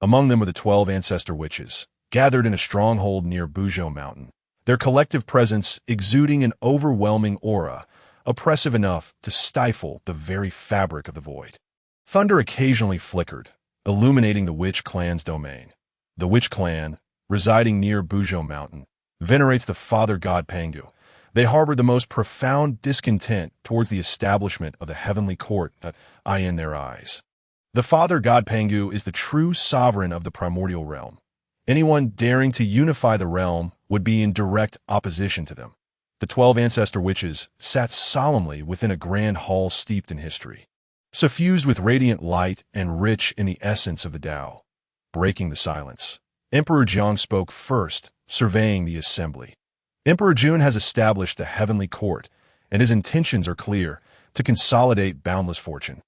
Among them were the 12 ancestor witches, gathered in a stronghold near Buzhou Mountain, their collective presence exuding an overwhelming aura, oppressive enough to stifle the very fabric of the void. Thunder occasionally flickered, illuminating the witch clan's domain. The witch clan, residing near Buzhou Mountain, venerates the father god Pangu. They harbor the most profound discontent towards the establishment of the heavenly court in their eyes. The father god Pangu is the true sovereign of the primordial realm. Anyone daring to unify the realm would be in direct opposition to them. The 12 ancestor witches sat solemnly within a grand hall steeped in history, suffused with radiant light and rich in the essence of the Tao. Breaking the silence, Emperor Jiang spoke first, surveying the assembly. Emperor Jun has established the heavenly court, and his intentions are clear: to consolidate boundless fortune,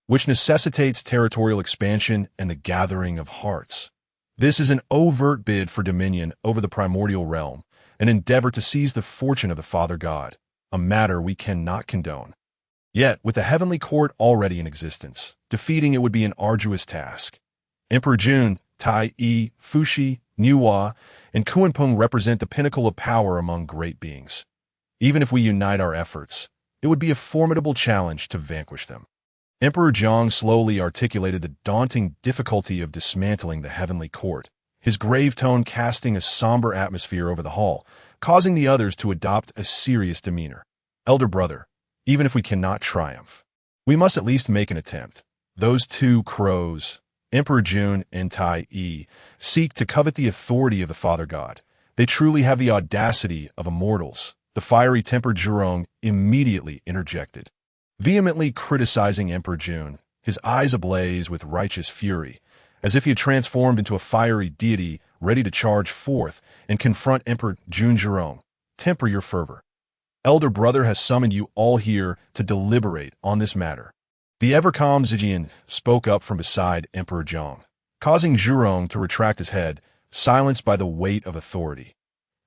which necessitates territorial expansion and the gathering of hearts. This is an overt bid for dominion over the primordial realm, an endeavor to seize the fortune of the Father God, a matter we cannot condone. Yet, with the heavenly court already in existence, defeating it would be an arduous task. Emperor Jun, Tai Yi, Fuxi, Niuhua, and Kunpeng represent the pinnacle of power among great beings. Even if we unite our efforts, it would be a formidable challenge to vanquish them. Emperor Jiang slowly articulated the daunting difficulty of dismantling the heavenly court, his grave tone casting a somber atmosphere over the hall, causing the others to adopt a serious demeanor. Elder brother, even if we cannot triumph, we must at least make an attempt. Those two crows, Emperor Jun and Tai Yi, seek to covet the authority of the Father God. They truly have the audacity of immortals. The fiery-tempered Zhurong immediately interjected, vehemently criticizing Emperor Jun, his eyes ablaze with righteous fury, as if he had transformed into a fiery deity ready to charge forth and confront Emperor Jun. Zhurong, temper your fervor. Elder brother has summoned you all here to deliberate on this matter. The ever-calm Zijian spoke up from beside Emperor Jiang, causing Zhurong to retract his head, silenced by the weight of authority.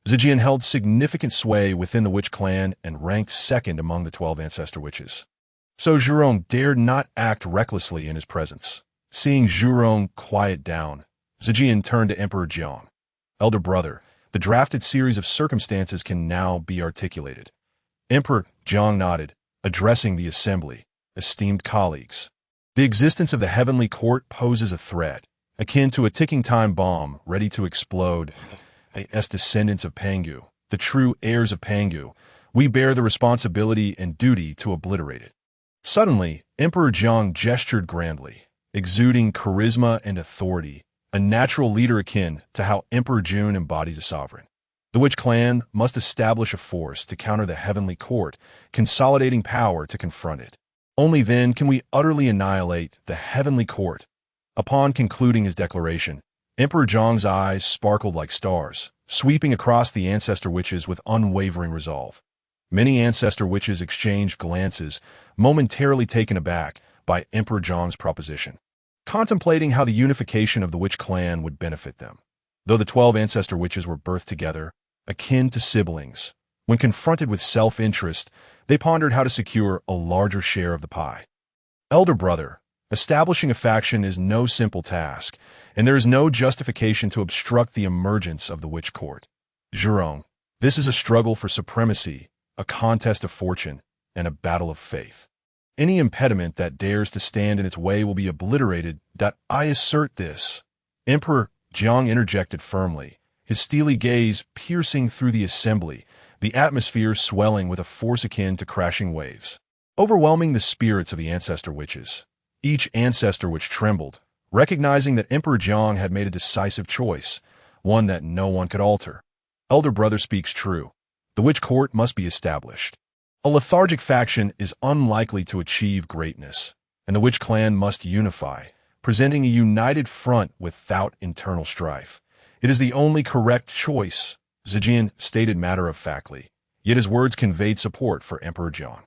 Zijian held significant sway within the witch clan and ranked second among the 12 ancestor witches. So Zhurong dared not act recklessly in his presence. Seeing Zhurong quiet down, Zijian turned to Emperor Jiang. Elder brother, the drafted series of circumstances can now be articulated. Emperor Jiang nodded, addressing the assembly. Esteemed colleagues, the existence of the heavenly court poses a threat, akin to a ticking time bomb ready to explode. As descendants of Pangu, the true heirs of Pangu, we bear the responsibility and duty to obliterate it. Suddenly, Emperor Jiang gestured grandly, exuding charisma and authority, a natural leader akin to how Emperor Jun embodies a sovereign. The witch clan must establish a force to counter the heavenly court, consolidating power to confront it. Only then can we utterly annihilate the heavenly court. Upon concluding his declaration, Emperor Jiang's eyes sparkled like stars, sweeping across the ancestor witches with unwavering resolve. Many ancestor witches exchanged glances, momentarily taken aback by Emperor Jiang's proposition, contemplating how the unification of the witch clan would benefit them. Though the 12 ancestor witches were birthed together, akin to siblings. When confronted with self-interest, they pondered how to secure a larger share of the pie. Elder brother, establishing a faction is no simple task, and there is no justification to obstruct the emergence of the witch court. Jiaozhu, this is a struggle for supremacy, a contest of fortune, and a battle of faith. Any impediment that dares to stand in its way will be obliterated. I assert this. Emperor Jiang interjected firmly, his steely gaze piercing through the assembly, the atmosphere swelling with a force akin to crashing waves, overwhelming the spirits of the ancestor witches. Each ancestor witch trembled, recognizing that Emperor Jiang had made a decisive choice, one that no one could alter. Elder brother speaks true. The witch court must be established. A lethargic faction is unlikely to achieve greatness, and the witch clan must unify, presenting a united front without internal strife. It is the only correct choice, Zijian stated matter-of-factly, yet his words conveyed support for Emperor Jiang.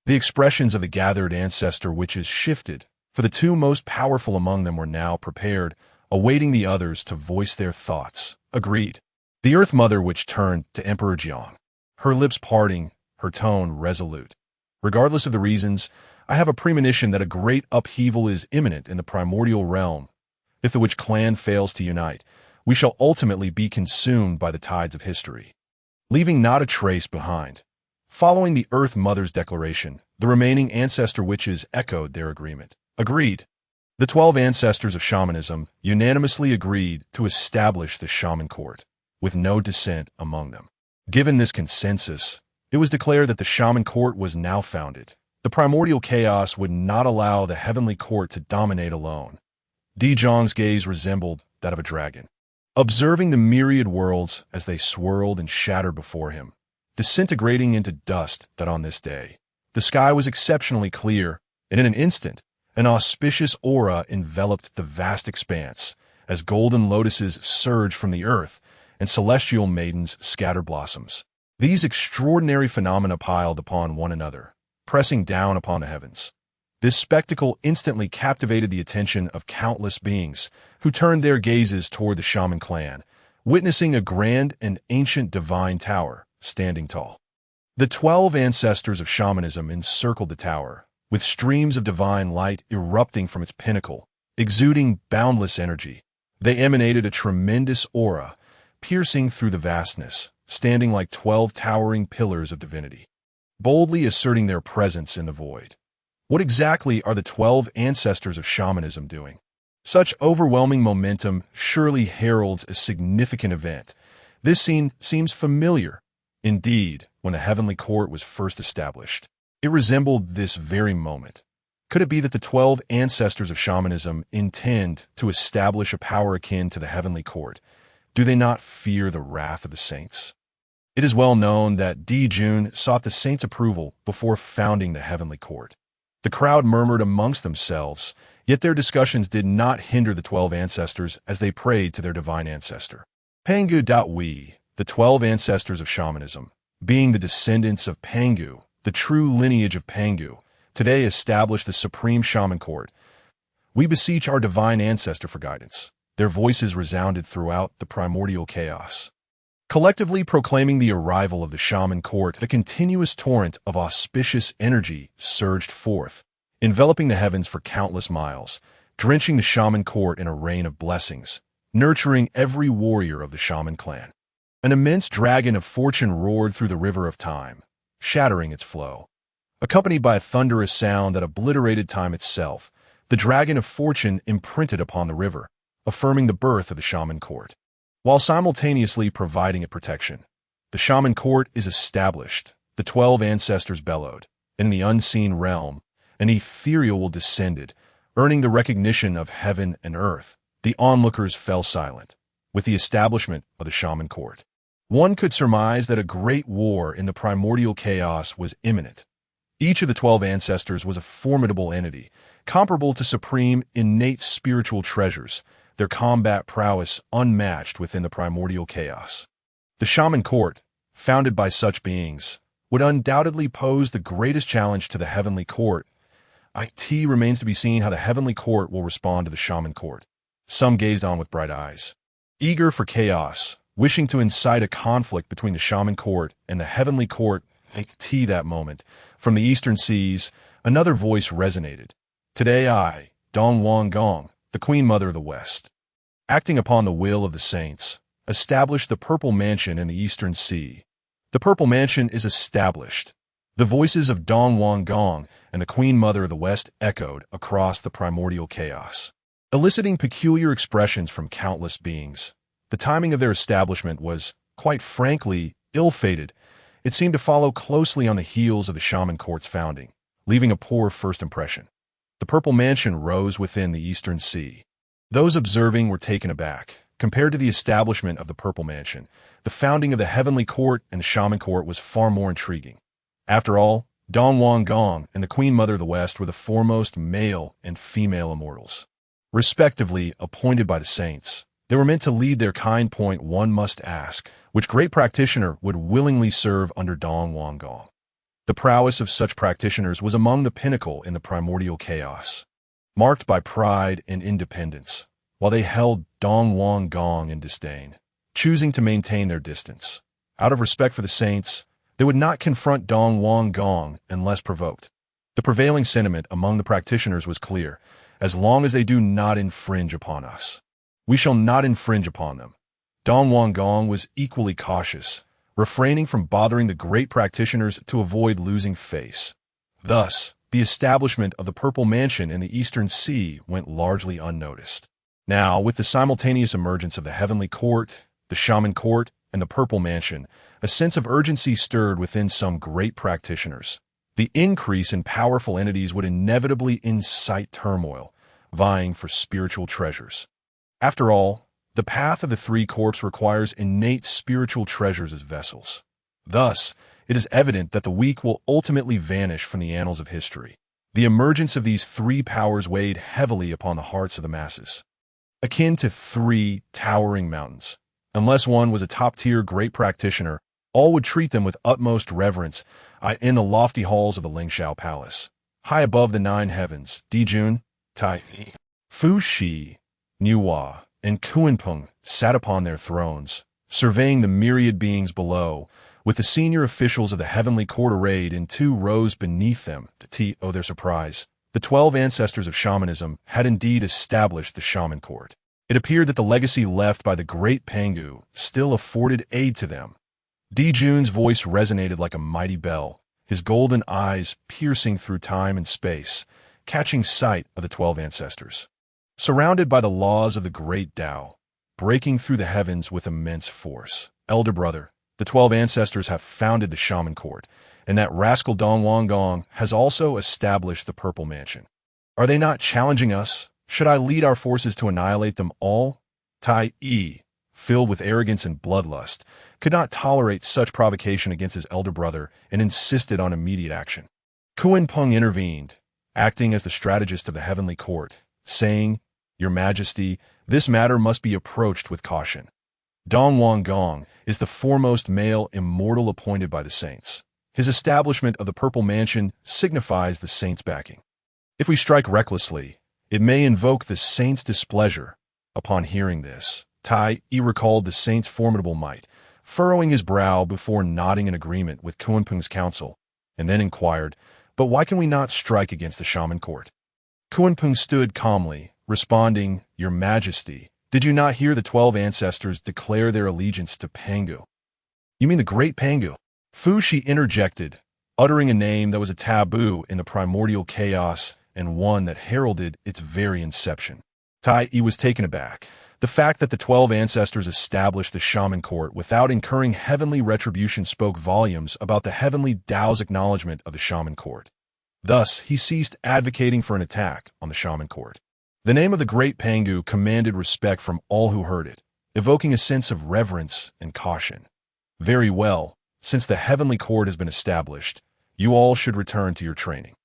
The expressions of the gathered ancestor witches shifted, for the two most powerful among them were now prepared, awaiting the others to voice their thoughts. Agreed. The Earth Mother witch turned to Emperor Jiang, her lips parting, her tone resolute. Regardless of the reasons, I have a premonition that a great upheaval is imminent in the primordial realm. If the witch clan fails to unite, we shall ultimately be consumed by the tides of history, leaving not a trace behind. Following the Earth Mother's declaration, the remaining ancestor witches echoed their agreement. Agreed. The 12 ancestors of shamanism unanimously agreed to establish the shaman court, with no dissent among them. Given this consensus, it was declared that the shaman court was now founded. The primordial chaos would not allow the heavenly court to dominate alone. Di Zhang's gaze resembled that of a dragon, observing the myriad worlds as they swirled and shattered before him, disintegrating into dust. That on this day, the sky was exceptionally clear, and in an instant, an auspicious aura enveloped the vast expanse, as golden lotuses surged from the earth and celestial maidens scattered blossoms. These extraordinary phenomena piled upon one another, pressing down upon the heavens. This spectacle instantly captivated the attention of countless beings who turned their gazes toward the shaman clan, witnessing a grand and ancient divine tower standing tall. The 12 ancestors of shamanism encircled the tower, with streams of divine light erupting from its pinnacle, exuding boundless energy. They emanated a tremendous aura, piercing through the vastness, standing like 12 towering pillars of divinity, boldly asserting their presence in the void. What exactly are the 12 ancestors of shamanism doing? Such overwhelming momentum surely heralds a significant event. This scene seems familiar. Indeed, when the heavenly court was first established, it resembled this very moment. Could it be that the 12 ancestors of shamanism intend to establish a power akin to the heavenly court? Do they not fear the wrath of the saints? It is well known that Di Jun sought the saints' approval before founding the heavenly court. The crowd murmured amongst themselves, yet their discussions did not hinder the 12 ancestors as they prayed to their divine ancestor. Pangu. The 12 ancestors of shamanism, being the descendants of Pangu, the true lineage of Pangu, today establish the supreme shaman court. We beseech our divine ancestor for guidance. Their voices resounded throughout the primordial chaos, collectively proclaiming the arrival of the shaman court. A continuous torrent of auspicious energy surged forth, enveloping the heavens for countless miles, drenching the shaman court in a rain of blessings, nurturing every warrior of the shaman clan. An immense dragon of fortune roared through the river of time, shattering its flow. Accompanied by a thunderous sound that obliterated time itself, the dragon of fortune imprinted upon the river, affirming the birth of the shaman court, while simultaneously providing it protection. The shaman court is established, the 12 ancestors bellowed, and in the unseen realm, an ethereal will descended, earning the recognition of heaven and earth. The onlookers fell silent. With the establishment of the shaman court, one could surmise that a great war in the primordial chaos was imminent. Each of the 12 ancestors was a formidable entity, comparable to supreme innate spiritual treasures, their combat prowess unmatched within the primordial chaos. The shaman court, founded by such beings, would undoubtedly pose the greatest challenge to the heavenly court. It remains to be seen how the heavenly court will respond to the shaman court. Some gazed on with bright eyes, eager for chaos, wishing to incite a conflict between the shaman court and the heavenly court. That moment, from the eastern seas, another voice resonated. Today I, Dong Wang Gong, the Queen Mother of the West, acting upon the will of the saints, established the Purple Mansion in the Eastern Sea. The Purple Mansion is established. The voices of Dong Wang Gong and the Queen Mother of the West echoed across the primordial chaos, eliciting peculiar expressions from countless beings. The timing of their establishment was, quite frankly, ill-fated. It seemed to follow closely on the heels of the shaman court's founding, leaving a poor first impression. The Purple Mansion rose within the Eastern Sea. Those observing were taken aback. Compared to the establishment of the Purple Mansion, the founding of the Heavenly Court and the Shaman Court was far more intriguing. After all, Dong Wang Gong and the Queen Mother of the West were the foremost male and female immortals, respectively appointed by the saints. They were meant to lead their kind. One must ask, which great practitioner would willingly serve under Dong Wang Gong? The prowess of such practitioners was among the pinnacle in the primordial chaos, marked by pride and independence, while they held Dong Wang Gong in disdain, choosing to maintain their distance. Out of respect for the saints, they would not confront Dong Wang Gong unless provoked. The prevailing sentiment among the practitioners was clear: as long as they do not infringe upon us, we shall not infringe upon them. Dong Wang Gong was equally cautious, refraining from bothering the great practitioners to avoid losing face. Thus, the establishment of the Purple Mansion in the Eastern Sea went largely unnoticed. Now, with the simultaneous emergence of the Heavenly Court, the Shaman Court, and the Purple Mansion, a sense of urgency stirred within some great practitioners. The increase in powerful entities would inevitably incite turmoil, vying for spiritual treasures. After all, the path of the three corps requires innate spiritual treasures as vessels. Thus, it is evident that the weak will ultimately vanish from the annals of history. The emergence of these three powers weighed heavily upon the hearts of the masses, akin to three towering mountains. Unless one was a top-tier great practitioner, all would treat them with utmost reverence. In the lofty halls of the Lingxiao Palace, high above the 9 heavens, Dijun, Tai, Fu Shi, Niuhua, and Kunpeng sat upon their thrones, surveying the myriad beings below, with the senior officials of the Heavenly Court arrayed in 2 rows beneath them. To their surprise, the 12 ancestors of shamanism had indeed established the Shaman Court. It appeared that the legacy left by the great Pangu still afforded aid to them. Dijun's voice resonated like a mighty bell, his golden eyes piercing through time and space, catching sight of the 12 ancestors. Surrounded by the laws of the great Tao, breaking through the heavens with immense force. Elder brother, the 12 ancestors have founded the Shaman Court, and that rascal Dong Wang Gong has also established the Purple Mansion. Are they not challenging us? Should I lead our forces to annihilate them all? Tai Yi, filled with arrogance and bloodlust, could not tolerate such provocation against his elder brother and insisted on immediate action. Kunpeng intervened, acting as the strategist of the Heavenly Court, saying, "Your Majesty, this matter must be approached with caution. Dong Wang Gong is the foremost male immortal appointed by the saints. His establishment of the Purple Mansion signifies the saints' backing. If we strike recklessly, it may invoke the saints' displeasure." Upon hearing this, Tai Yi recalled the saints' formidable might, furrowing his brow before nodding in agreement with Kunpeng's counsel, and then inquired, "But why can we not strike against the Shaman Court?" Kunpeng stood calmly, responding, "Your Majesty, did you not hear the 12 ancestors declare their allegiance to Pangu?" "You mean the great Pangu?" Fu Shi interjected, uttering a name that was a taboo in the primordial chaos and one that heralded its very inception. Tai Yi was taken aback. The fact that the 12 ancestors established the Shaman Court without incurring heavenly retribution spoke volumes about the heavenly Tao's acknowledgement of the Shaman Court. Thus, he ceased advocating for an attack on the Shaman Court. The name of the great Pangu commanded respect from all who heard it, evoking a sense of reverence and caution. "Very well, since the Heavenly Court has been established, you all should return to your training.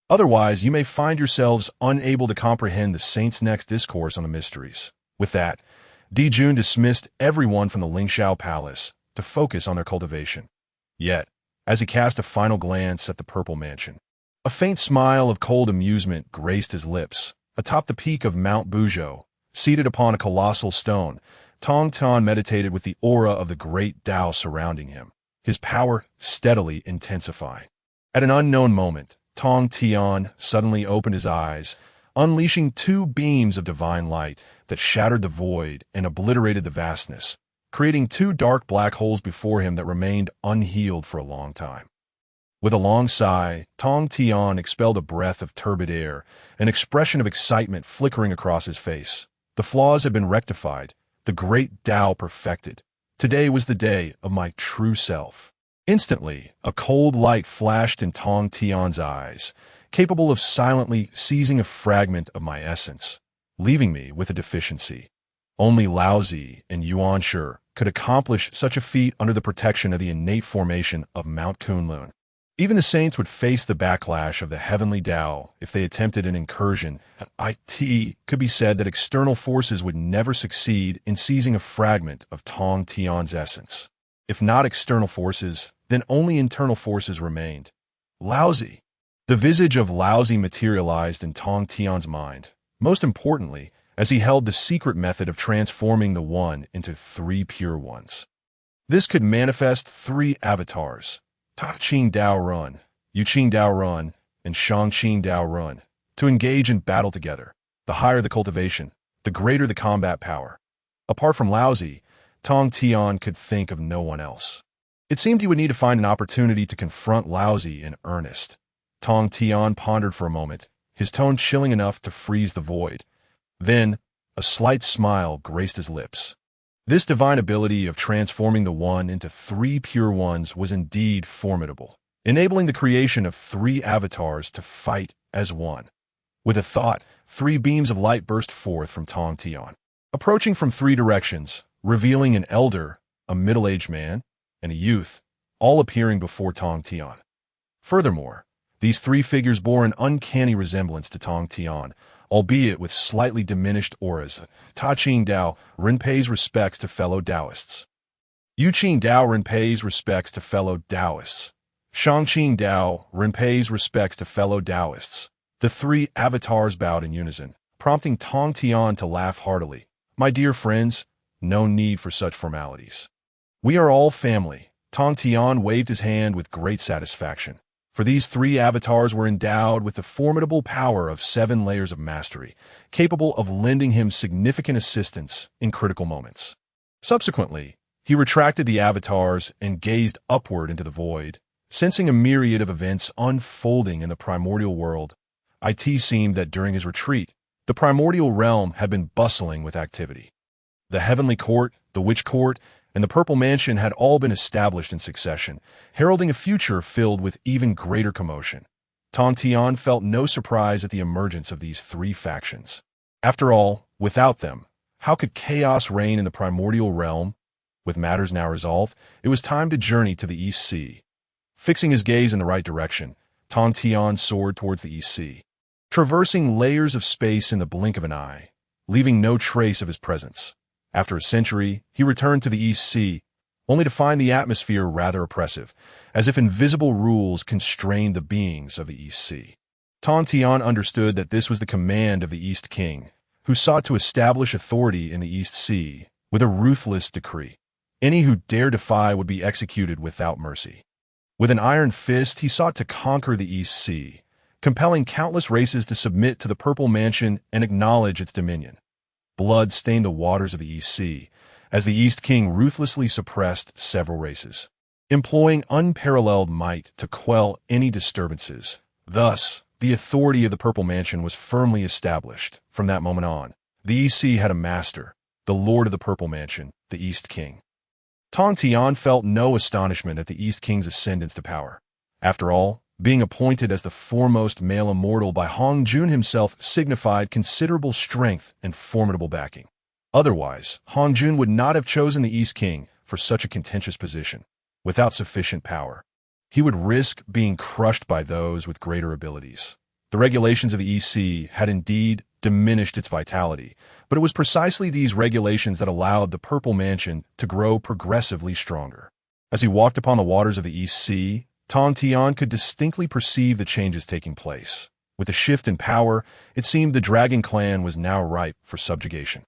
Otherwise, you may find yourselves unable to comprehend the saints' next discourse on the mysteries." With that, Dijun dismissed everyone from the Lingxiao Palace to focus on their cultivation. Yet, as he cast a final glance at the Purple Mansion, a faint smile of cold amusement graced his lips. Atop the peak of Mount Buzhou, seated upon a colossal stone, Tongtian meditated with the aura of the great Tao surrounding him, his power steadily intensifying. At an unknown moment, Tongtian suddenly opened his eyes, unleashing two beams of divine light that shattered the void and obliterated the vastness, creating two dark black holes before him that remained unhealed for a long time. With a long sigh, Tongtian expelled a breath of turbid air, an expression of excitement flickering across his face. The flaws had been rectified, the great Tao perfected. Today was the day of my true self. Instantly, a cold light flashed in Tongtian's eyes, capable of silently seizing a fragment of my essence, leaving me with a deficiency. Only Laozi and Yuanshi could accomplish such a feat under the protection of the innate formation of Mount Kunlun. Even the saints would face the backlash of the heavenly Tao if they attempted an incursion. It could be said that external forces would never succeed in seizing a fragment of Tongtian's essence. If not external forces, then only internal forces remained. Laozi. The visage of Laozi materialized in Tongtian's mind, most importantly, as he held the secret method of transforming the One into three pure ones. This could manifest three avatars: Ta-Qing Dao Run, Yu-Qing Dao Run, and Shang-Qing Dao Run, to engage in battle together. The higher the cultivation, the greater the combat power. Apart from Laozi, Tongtian could think of no one else. It seemed he would need to find an opportunity to confront Laozi in earnest. Tongtian pondered for a moment, his tone chilling enough to freeze the void. Then, a slight smile graced his lips. This divine ability of transforming the One into three pure ones was indeed formidable, enabling the creation of three avatars to fight as one. With a thought, three beams of light burst forth from Tongtian, approaching from three directions, revealing an elder, a middle-aged man, and a youth, all appearing before Tongtian. Furthermore, these three figures bore an uncanny resemblance to Tongtian, albeit with slightly diminished auras. Ta-Qing Dao Ren pays respects to fellow Taoists. Yu-Qing Dao Ren pays respects to fellow Taoists. Shang-Qing Dao Ren pays respects to fellow Taoists. The three avatars bowed in unison, prompting Tongtian to laugh heartily. My dear friends, no need for such formalities. We are all family. Tongtian waved his hand with great satisfaction, for these three avatars were endowed with the formidable power of 7 layers of mastery, capable of lending him significant assistance in critical moments. Subsequently, he retracted the avatars and gazed upward into the void, sensing a myriad of events unfolding in the primordial world. It seemed that during his retreat, the primordial realm had been bustling with activity. The heavenly court, the witch court, and the purple mansion had all been established in succession, heralding a future filled with even greater commotion. Tongtian felt no surprise at the emergence of these three factions. After all, without them, how could chaos reign in the primordial realm? With matters now resolved, it was time to journey to the East Sea. Fixing his gaze in the right direction, Tongtian soared towards the East Sea, traversing layers of space in the blink of an eye, leaving no trace of his presence. After a century, he returned to the East Sea, only to find the atmosphere rather oppressive, as if invisible rules constrained the beings of the East Sea. Tongtian understood that this was the command of the East King, who sought to establish authority in the East Sea with a ruthless decree. Any who dare defy would be executed without mercy. With an iron fist, he sought to conquer the East Sea, compelling countless races to submit to the Purple Mansion and acknowledge its dominion. Blood stained the waters of the East Sea, as the East King ruthlessly suppressed several races, employing unparalleled might to quell any disturbances. Thus, the authority of the Purple Mansion was firmly established. From that moment on, the East Sea had a master, the Lord of the Purple Mansion, the East King. Tongtian felt no astonishment at the East King's ascendance to power. After all, being appointed as the foremost male immortal by Hong Jun himself signified considerable strength and formidable backing. Otherwise, Hong Jun would not have chosen the East King for such a contentious position. Without sufficient power, he would risk being crushed by those with greater abilities. The regulations of the East Sea had indeed diminished its vitality, but it was precisely these regulations that allowed the Purple Mansion to grow progressively stronger. As he walked upon the waters of the East Sea, Tongtian could distinctly perceive the changes taking place. With a shift in power, it seemed the Dragon Clan was now ripe for subjugation.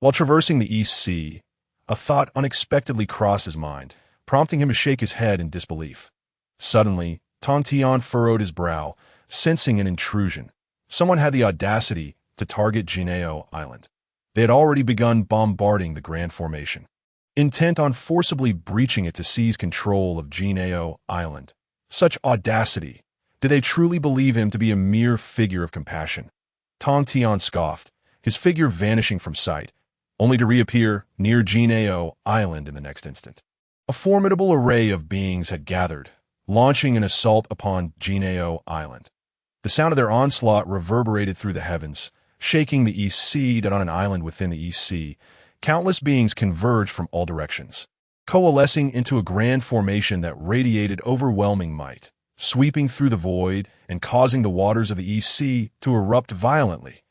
While traversing the East Sea, A thought unexpectedly crossed his mind, prompting him to shake his head in disbelief. Suddenly, Tongtian furrowed his brow, sensing an intrusion. Someone had the audacity to target Jiaozhu Island. They had already begun bombarding the Grand Formation, intent on forcibly breaching it to seize control of Jiaozhu Island. Such audacity! Did they truly believe him to be a mere figure of compassion? Tongtian scoffed, his figure vanishing from sight, only to reappear near Jiaozhu Island in the next instant. A formidable array of beings had gathered, launching an assault upon Jiaozhu Island. The sound of their onslaught reverberated through the heavens, shaking the East Sea. On an island within the East Sea, countless beings converged from all directions, coalescing into a grand formation that radiated overwhelming might, sweeping through the void and causing the waters of the East Sea to erupt violently.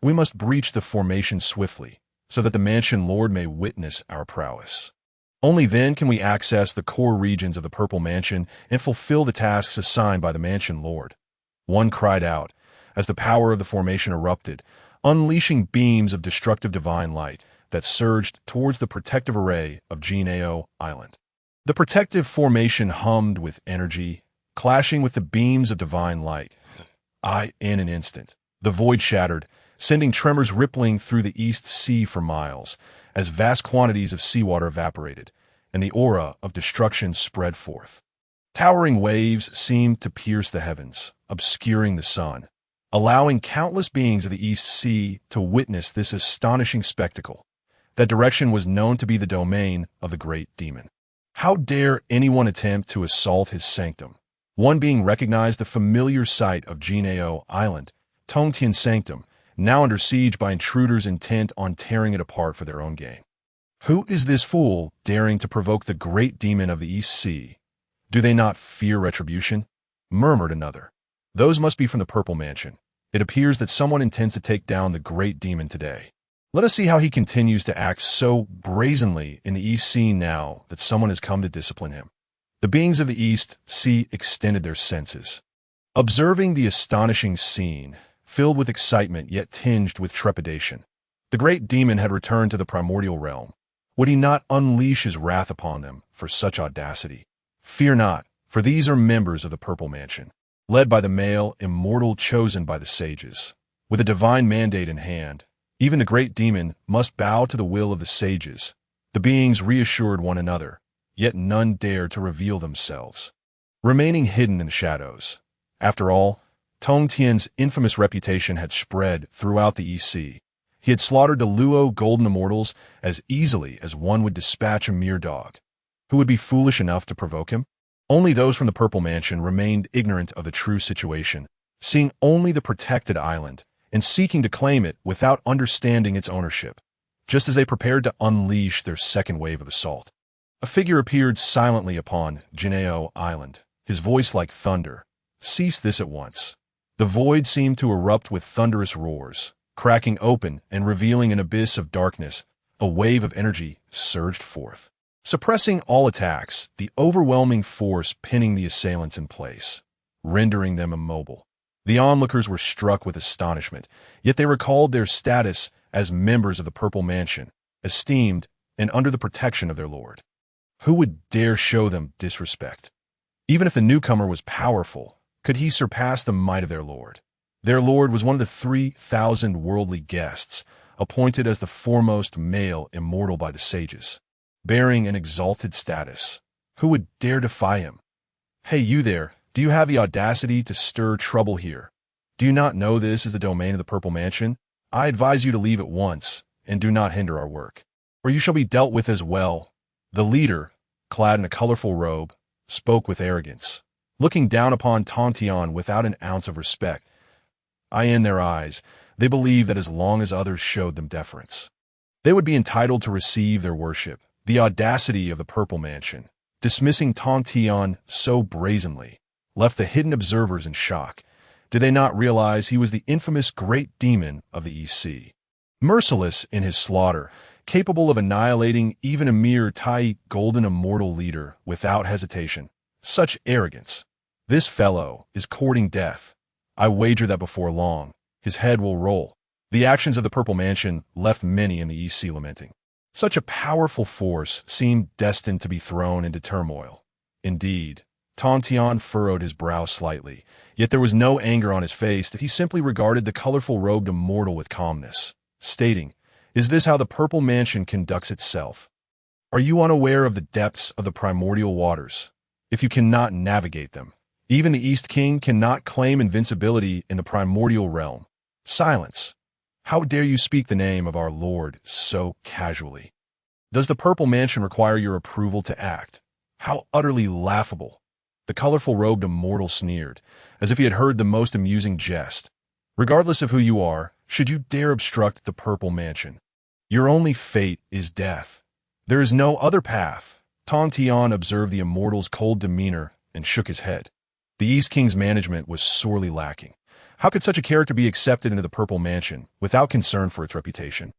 We must breach the formation swiftly, so that the Mansion Lord may witness our prowess. Only then can we access the core regions of the Purple Mansion and fulfill the tasks assigned by the Mansion Lord. One cried out, as the power of the formation erupted, unleashing beams of destructive divine light that surged towards the protective array of Jiaozhu Island. The protective formation hummed with energy, clashing with the beams of divine light. In an instant, the void shattered, sending tremors rippling through the East Sea for miles, as vast quantities of seawater evaporated, and the aura of destruction spread forth. Towering waves seemed to pierce the heavens, obscuring the sun, allowing countless beings of the East Sea to witness this astonishing spectacle. That direction was known to be the domain of the great demon. How dare anyone attempt to assault his sanctum? One being recognized the familiar site of Jiaozhu Island, Tongtian Sanctum, now under siege by intruders intent on tearing it apart for their own gain. Who is this fool daring to provoke the great demon of the East Sea? Do they not fear retribution? Murmured another. Those must be from the Purple Mansion. It appears that someone intends to take down the great demon today. Let us see how he continues to act so brazenly in the East Sea now that someone has come to discipline him. The beings of the East Sea extended their senses, observing the astonishing scene, filled with excitement yet tinged with trepidation. The great demon had returned to the primordial realm. Would he not unleash his wrath upon them for such audacity? Fear not, for these are members of the Purple Mansion, led by the male immortal chosen by the sages. With a divine mandate in hand, even the great demon must bow to the will of the sages. The beings reassured one another, yet none dared to reveal themselves, remaining hidden in the shadows. After all, Tongtian's infamous reputation had spread throughout the East Sea. He had slaughtered the Luo golden immortals as easily as one would dispatch a mere dog. Who would be foolish enough to provoke him? Only those from the Purple Mansion remained ignorant of the true situation, seeing only the protected island and seeking to claim it without understanding its ownership, just as they prepared to unleash their second wave of assault. A figure appeared silently upon Jiaozhu Island, his voice like thunder. Cease this at once. The void seemed to erupt with thunderous roars, cracking open and revealing an abyss of darkness. A wave of energy surged forth, suppressing all attacks, the overwhelming force pinning the assailants in place, rendering them immobile. The onlookers were struck with astonishment, yet they recalled their status as members of the Purple Mansion, esteemed and under the protection of their lord. Who would dare show them disrespect? Even if the newcomer was powerful, could he surpass the might of their lord? Their lord was one of the 3,000 worldly guests, appointed as the foremost male immortal by the sages, bearing an exalted status. Who would dare defy him? Hey, you there, do you have the audacity to stir trouble here? Do you not know this is the domain of the Purple Mansion? I advise you to leave at once, and do not hinder our work, or you shall be dealt with as well. The leader, clad in a colorful robe, spoke with arrogance, looking down upon Tongtian without an ounce of respect. In their eyes, they believed that as long as others showed them deference, they would be entitled to receive their worship. The audacity of the Purple Mansion, dismissing Tongtian so brazenly, left the hidden observers in shock. Did they not realize he was the infamous great demon of the East Sea? Merciless in his slaughter, capable of annihilating even a mere golden immortal leader without hesitation. Such arrogance. This fellow is courting death. I wager that before long, his head will roll. The actions of the Purple Mansion left many in the East Sea lamenting. Such a powerful force seemed destined to be thrown into turmoil. Indeed, Tongtian furrowed his brow slightly, yet there was no anger on his face. He simply regarded the colorful-robed immortal with calmness, stating, "Is this how the Purple Mansion conducts itself? Are you unaware of the depths of the primordial waters? If you cannot navigate them, even the East King cannot claim invincibility in the primordial realm. Silence! How dare you speak the name of our Lord so casually? Does the Purple Mansion require your approval to act? How utterly laughable!" The colorful-robed immortal sneered, as if he had heard the most amusing jest. "Regardless of who you are, should you dare obstruct the Purple Mansion, your only fate is death. There is no other path." Tongtian observed the immortal's cold demeanor and shook his head. The East King's management was sorely lacking. How could such a character be accepted into the Purple Mansion without concern for its reputation?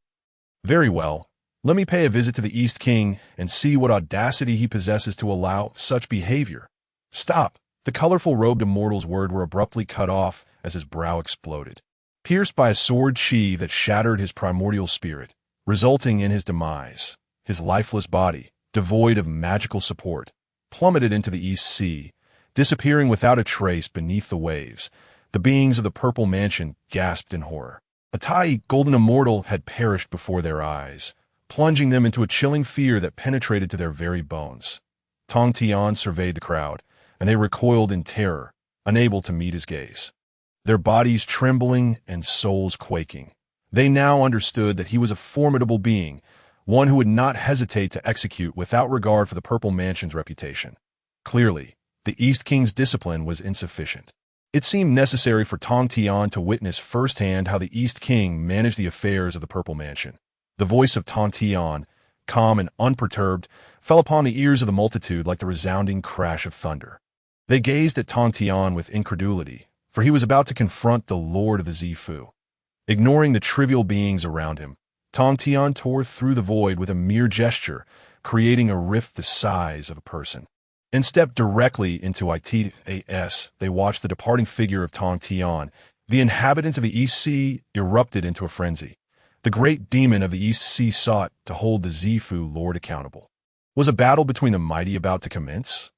"Very well. Let me pay a visit to the East King and see what audacity he possesses to allow such behavior." "Stop!" The colorful-robed immortal's words were abruptly cut off as his brow exploded. Pierced by a sword chi that shattered his primordial spirit, resulting in his demise, his lifeless body, devoid of magical support, plummeted into the East Sea, disappearing without a trace beneath the waves. The beings of the Purple Mansion gasped in horror. A tiny, golden immortal had perished before their eyes, plunging them into a chilling fear that penetrated to their very bones. Tongtian surveyed the crowd, and they recoiled in terror, unable to meet his gaze. Their bodies trembling and souls quaking. They now understood that he was a formidable being, one who would not hesitate to execute without regard for the Purple Mansion's reputation. Clearly, the East King's discipline was insufficient. It seemed necessary for Tongtian to witness firsthand how the East King managed the affairs of the Purple Mansion. The voice of Tongtian, calm and unperturbed, fell upon the ears of the multitude like the resounding crash of thunder. They gazed at Tongtian with incredulity, for he was about to confront the Lord of the Zifu. Ignoring the trivial beings around him, Tongtian tore through the void with a mere gesture, creating a rift the size of a person, and stepped directly into Its. They watched the departing figure of Tongtian. The inhabitants of the East Sea erupted into a frenzy. The great demon of the East Sea sought to hold the Zifu Lord accountable. Was a battle between the mighty about to commence?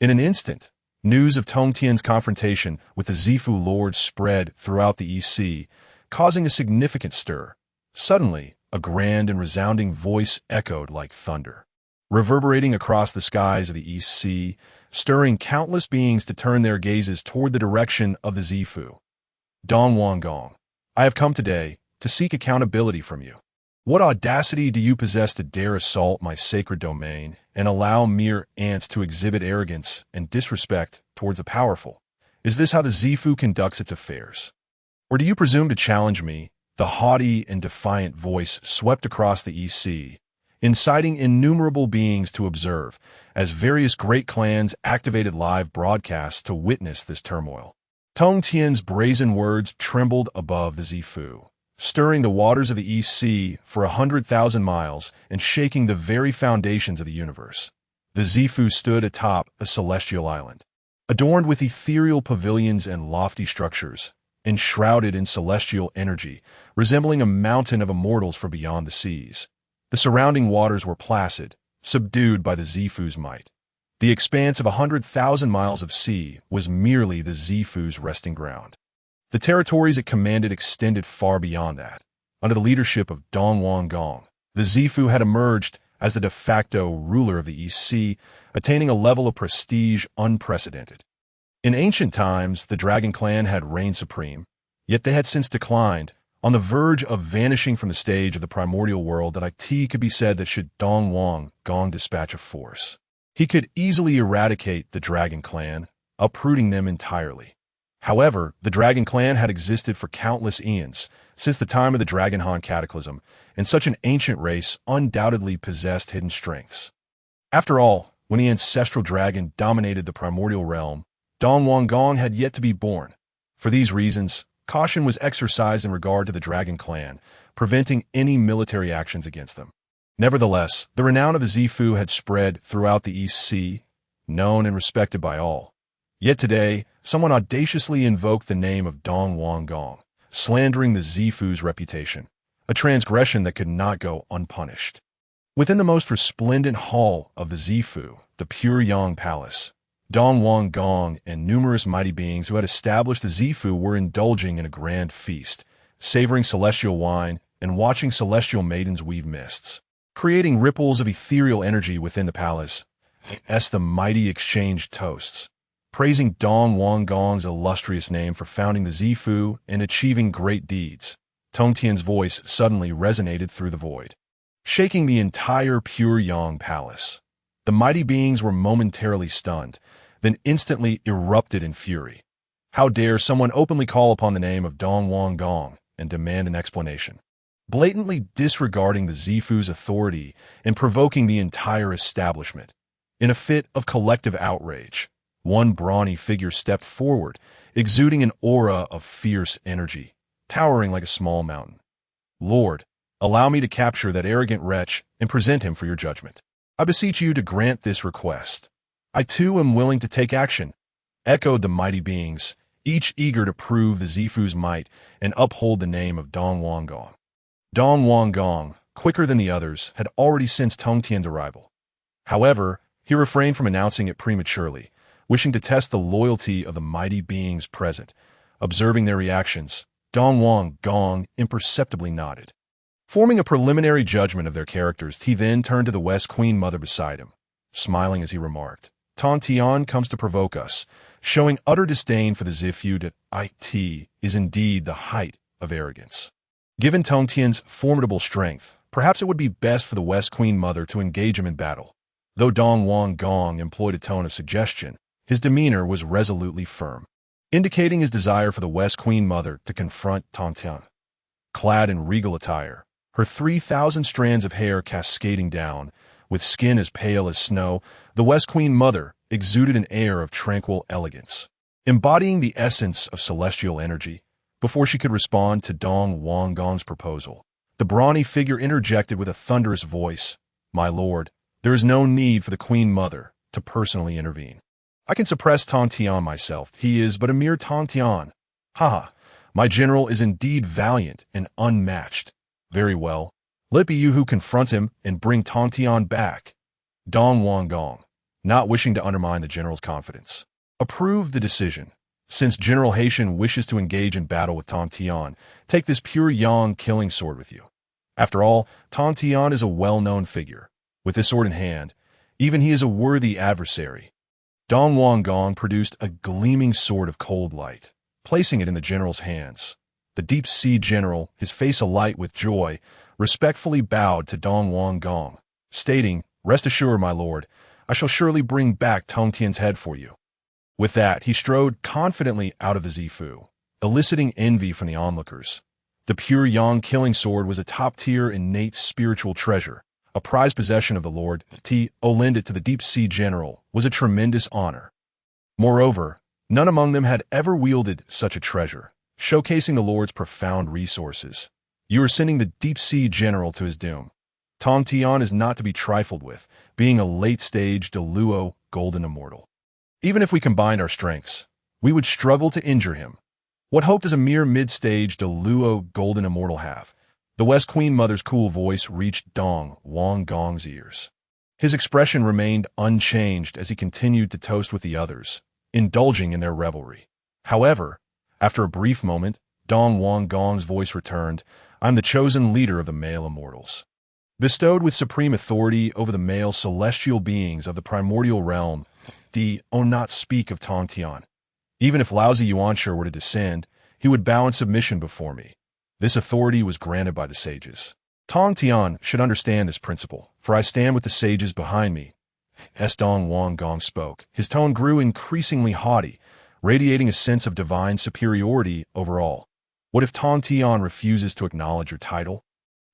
In an instant, news of Tongtian's confrontation with the Zifu Lord spread throughout the East Sea, causing a significant stir. Suddenly, a grand and resounding voice echoed like thunder, reverberating across the skies of the East Sea, stirring countless beings to turn their gazes toward the direction of the Zifu. "Dong Wanggong, I have come today to seek accountability from you. What audacity do you possess to dare assault my sacred domain and allow mere ants to exhibit arrogance and disrespect towards the powerful? Is this how the Zifu conducts its affairs? Or do you presume to challenge me?" The haughty and defiant voice swept across the East Sea, inciting innumerable beings to observe, as various great clans activated live broadcasts to witness this turmoil. Tongtian's brazen words trembled above the Zifu, stirring the waters of the East Sea for 100,000 miles and shaking the very foundations of the universe. The Zifu stood atop a celestial island, adorned with ethereal pavilions and lofty structures, enshrouded in celestial energy, resembling a mountain of immortals from beyond the seas. The surrounding waters were placid, subdued by the Zifu's might. The expanse of 100,000 miles of sea was merely the Zifu's resting ground. The territories it commanded extended far beyond that. Under the leadership of Dong Wanggong, the Zifu had emerged as the de facto ruler of the East Sea, attaining a level of prestige unprecedented. In ancient times, the Dragon Clan had reigned supreme, yet they had since declined, on the verge of vanishing from the stage of the primordial world. That it could be said that should Dong Wanggong dispatch a force, he could easily eradicate the Dragon Clan, uprooting them entirely. However, the Dragon Clan had existed for countless eons, since the time of the Dragonhan Cataclysm, and such an ancient race undoubtedly possessed hidden strengths. After all, when the ancestral dragon dominated the primordial realm, Dong Wanggong had yet to be born. For these reasons, caution was exercised in regard to the Dragon Clan, preventing any military actions against them. Nevertheless, the renown of the Zifu had spread throughout the East Sea, known and respected by all. Yet today, someone audaciously invoked the name of Dong Wanggong, slandering the Zifu's reputation, a transgression that could not go unpunished. Within the most resplendent hall of the Zifu, the pure Yang Palace, Dong Wang Gong and numerous mighty beings who had established the Zifu were indulging in a grand feast, savoring celestial wine and watching celestial maidens weave mists, creating ripples of ethereal energy within the palace. As the mighty exchanged toasts, praising Dong Wang Gong's illustrious name for founding the Zifu and achieving great deeds. Tongtian's voice suddenly resonated through the void, shaking the entire pure Yang Palace. The mighty beings were momentarily stunned, then instantly erupted in fury. How dare someone openly call upon the name of Dong Wang Gong and demand an explanation, blatantly disregarding the Zifu's authority and provoking the entire establishment. In a fit of collective outrage, one brawny figure stepped forward, exuding an aura of fierce energy, towering like a small mountain. "Lord, allow me to capture that arrogant wretch and present him for your judgment. I beseech you to grant this request. I too am willing to take action," echoed the mighty beings, each eager to prove the Zifu's might and uphold the name of Dong Wang Gong. Dong Wang Gong, quicker than the others, had already sensed Tongtian's arrival. However, he refrained from announcing it prematurely, wishing to test the loyalty of the mighty beings present. Observing their reactions, Dong Wang Gong imperceptibly nodded. Forming a preliminary judgment of their characters, he then turned to the West Queen Mother beside him, smiling as he remarked, "Tongtian comes to provoke us, showing utter disdain for the Zifu. That it is indeed the height of arrogance. Given Tongtian's formidable strength, perhaps it would be best for the West Queen Mother to engage him in battle." Though Dong Wang Gong employed a tone of suggestion, his demeanor was resolutely firm, indicating his desire for the West Queen Mother to confront Tongtian. Clad in regal attire, her 3,000 strands of hair cascading down, with skin as pale as snow, the West Queen Mother exuded an air of tranquil elegance, embodying the essence of celestial energy. Before she could respond to Dong Wang Gong's proposal, the brawny figure interjected with a thunderous voice, "My lord, there is no need for the Queen Mother to personally intervene. I can suppress Tongtian myself. He is but a mere Tongtian. Ha! My general is indeed valiant and unmatched. Very well. Let be you who confront him and bring Tongtian back." Dong Wang Gong, not wishing to undermine the general's confidence, approved the decision. "Since General Haitian wishes to engage in battle with Tongtian, take this pure Yang killing sword with you. After all, Tongtian is a well-known figure. With this sword in hand, even he is a worthy adversary." Dong Wang Gong produced a gleaming sword of cold light, placing it in the general's hands. The deep-sea general, his face alight with joy, respectfully bowed to Dong Wang Gong, stating, "Rest assured, my lord, I shall surely bring back Tongtian's head for you." With that, he strode confidently out of the Zifu, eliciting envy from the onlookers. The pure Yang killing sword was a top-tier innate spiritual treasure, a prized possession of the Lord. To lend it to the deep-sea general was a tremendous honor. Moreover, none among them had ever wielded such a treasure, showcasing the Lord's profound resources. You are sending the deep-sea general to his doom. Tongtian is not to be trifled with, being a late-stage Deluo golden immortal. Even if we combined our strengths, we would struggle to injure him. What hope does a mere mid-stage Deluo golden immortal have? The West Queen Mother's cool voice reached Dong Wang Gong's ears. His expression remained unchanged as he continued to toast with the others, indulging in their revelry. However, after a brief moment, Dong Wang Gong's voice returned, "I'm the chosen leader of the male immortals. Bestowed with supreme authority over the male celestial beings of the primordial realm, not speak of Tongtian. Even if Laozi Yuanshi were to descend, he would bow in submission before me. This authority was granted by the sages. Tongtian should understand this principle, for I stand with the sages behind me." As Dong Wang Gong spoke, his tone grew increasingly haughty, radiating a sense of divine superiority over all. "What if Tongtian refuses to acknowledge your title?"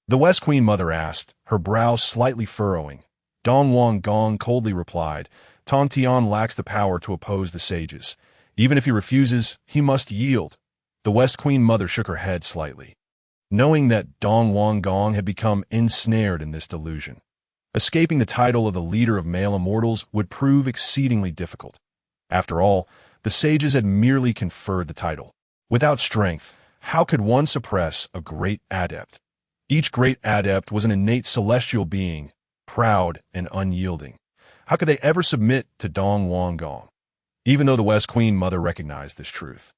The West Queen Mother asked, her brow slightly furrowing. Dong Wang Gong coldly replied, "Tongtian lacks the power to oppose the sages. Even if he refuses, he must yield." The West Queen Mother shook her head slightly, knowing that Dong Wang Gong had become ensnared in this delusion. Escaping the title of the leader of male immortals would prove exceedingly difficult. After all, the sages had merely conferred the title. Without strength, how could one suppress a great adept? Each great adept was an innate celestial being, proud and unyielding. How could they ever submit to Dong Wangong? Even though the West Queen Mother recognized this truth,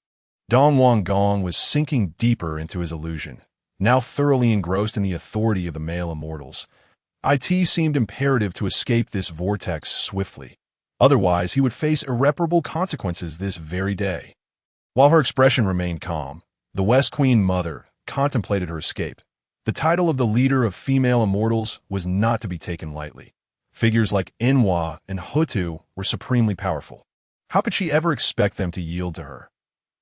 Dong Wangong was sinking deeper into his illusion, now thoroughly engrossed in the authority of the male immortals. It seemed imperative to escape this vortex swiftly. Otherwise, he would face irreparable consequences this very day. While her expression remained calm, the West Queen Mother contemplated her escape. The title of the leader of female immortals was not to be taken lightly. Figures like Enhua and Hutu were supremely powerful. How could she ever expect them to yield to her?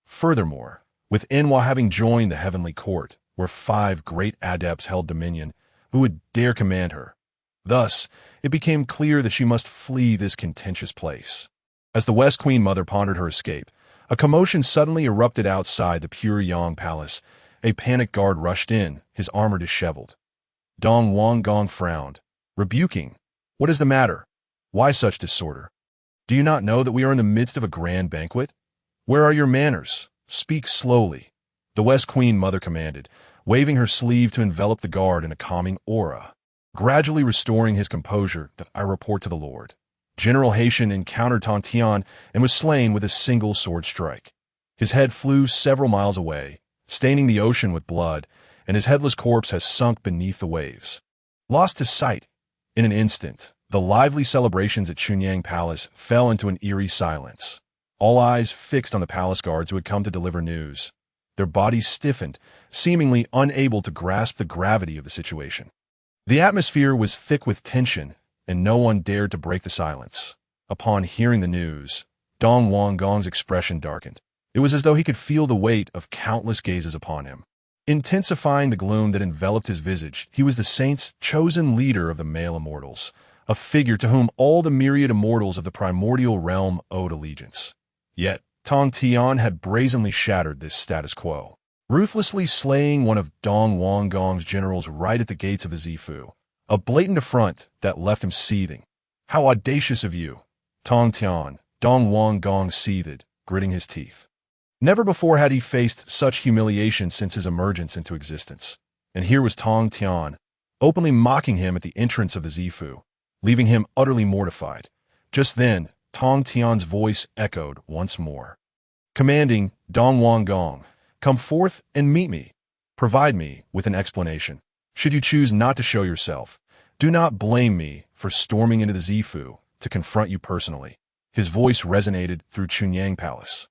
Furthermore, with Enhua having joined the heavenly court, where 5 great adepts held dominion, who would dare command her? Thus, it became clear that she must flee this contentious place. As the West Queen Mother pondered her escape, a commotion suddenly erupted outside the Pure Yang Palace. A panicked guard rushed in, his armor disheveled. Dong Wangong frowned, rebuking. "What is the matter? Why such disorder? Do you not know that we are in the midst of a grand banquet? Where are your manners? Speak slowly," the West Queen Mother commanded, waving her sleeve to envelop the guard in a calming aura. Gradually restoring his composure, "I report to the Lord. General Haitian encountered Tongtian and was slain with a single sword strike. His head flew several miles away, staining the ocean with blood, and his headless corpse has sunk beneath the waves." Lost to sight, in an instant, the lively celebrations at Chunyang Palace fell into an eerie silence. All eyes fixed on the palace guards who had come to deliver news. Their bodies stiffened, seemingly unable to grasp the gravity of the situation. The atmosphere was thick with tension, and no one dared to break the silence. Upon hearing the news, Dong Wangong's expression darkened. It was as though he could feel the weight of countless gazes upon him. Intensifying the gloom that enveloped his visage, he was the saint's chosen leader of the male immortals, a figure to whom all the myriad immortals of the primordial realm owed allegiance. Yet, Tongtian had brazenly shattered this status quo, ruthlessly slaying one of Dong Wangong's generals right at the gates of the Zifu, a blatant affront that left him seething. "How audacious of you!" Tongtian, Dong Wangong seethed, gritting his teeth. Never before had he faced such humiliation since his emergence into existence. And here was Tongtian, openly mocking him at the entrance of the Zifu, leaving him utterly mortified. Just then, Tongtian's voice echoed once more, commanding Dong Wangong, "Come forth and meet me. Provide me with an explanation. Should you choose not to show yourself, do not blame me for storming into the Zifu to confront you personally." His voice resonated through Chunyang Palace.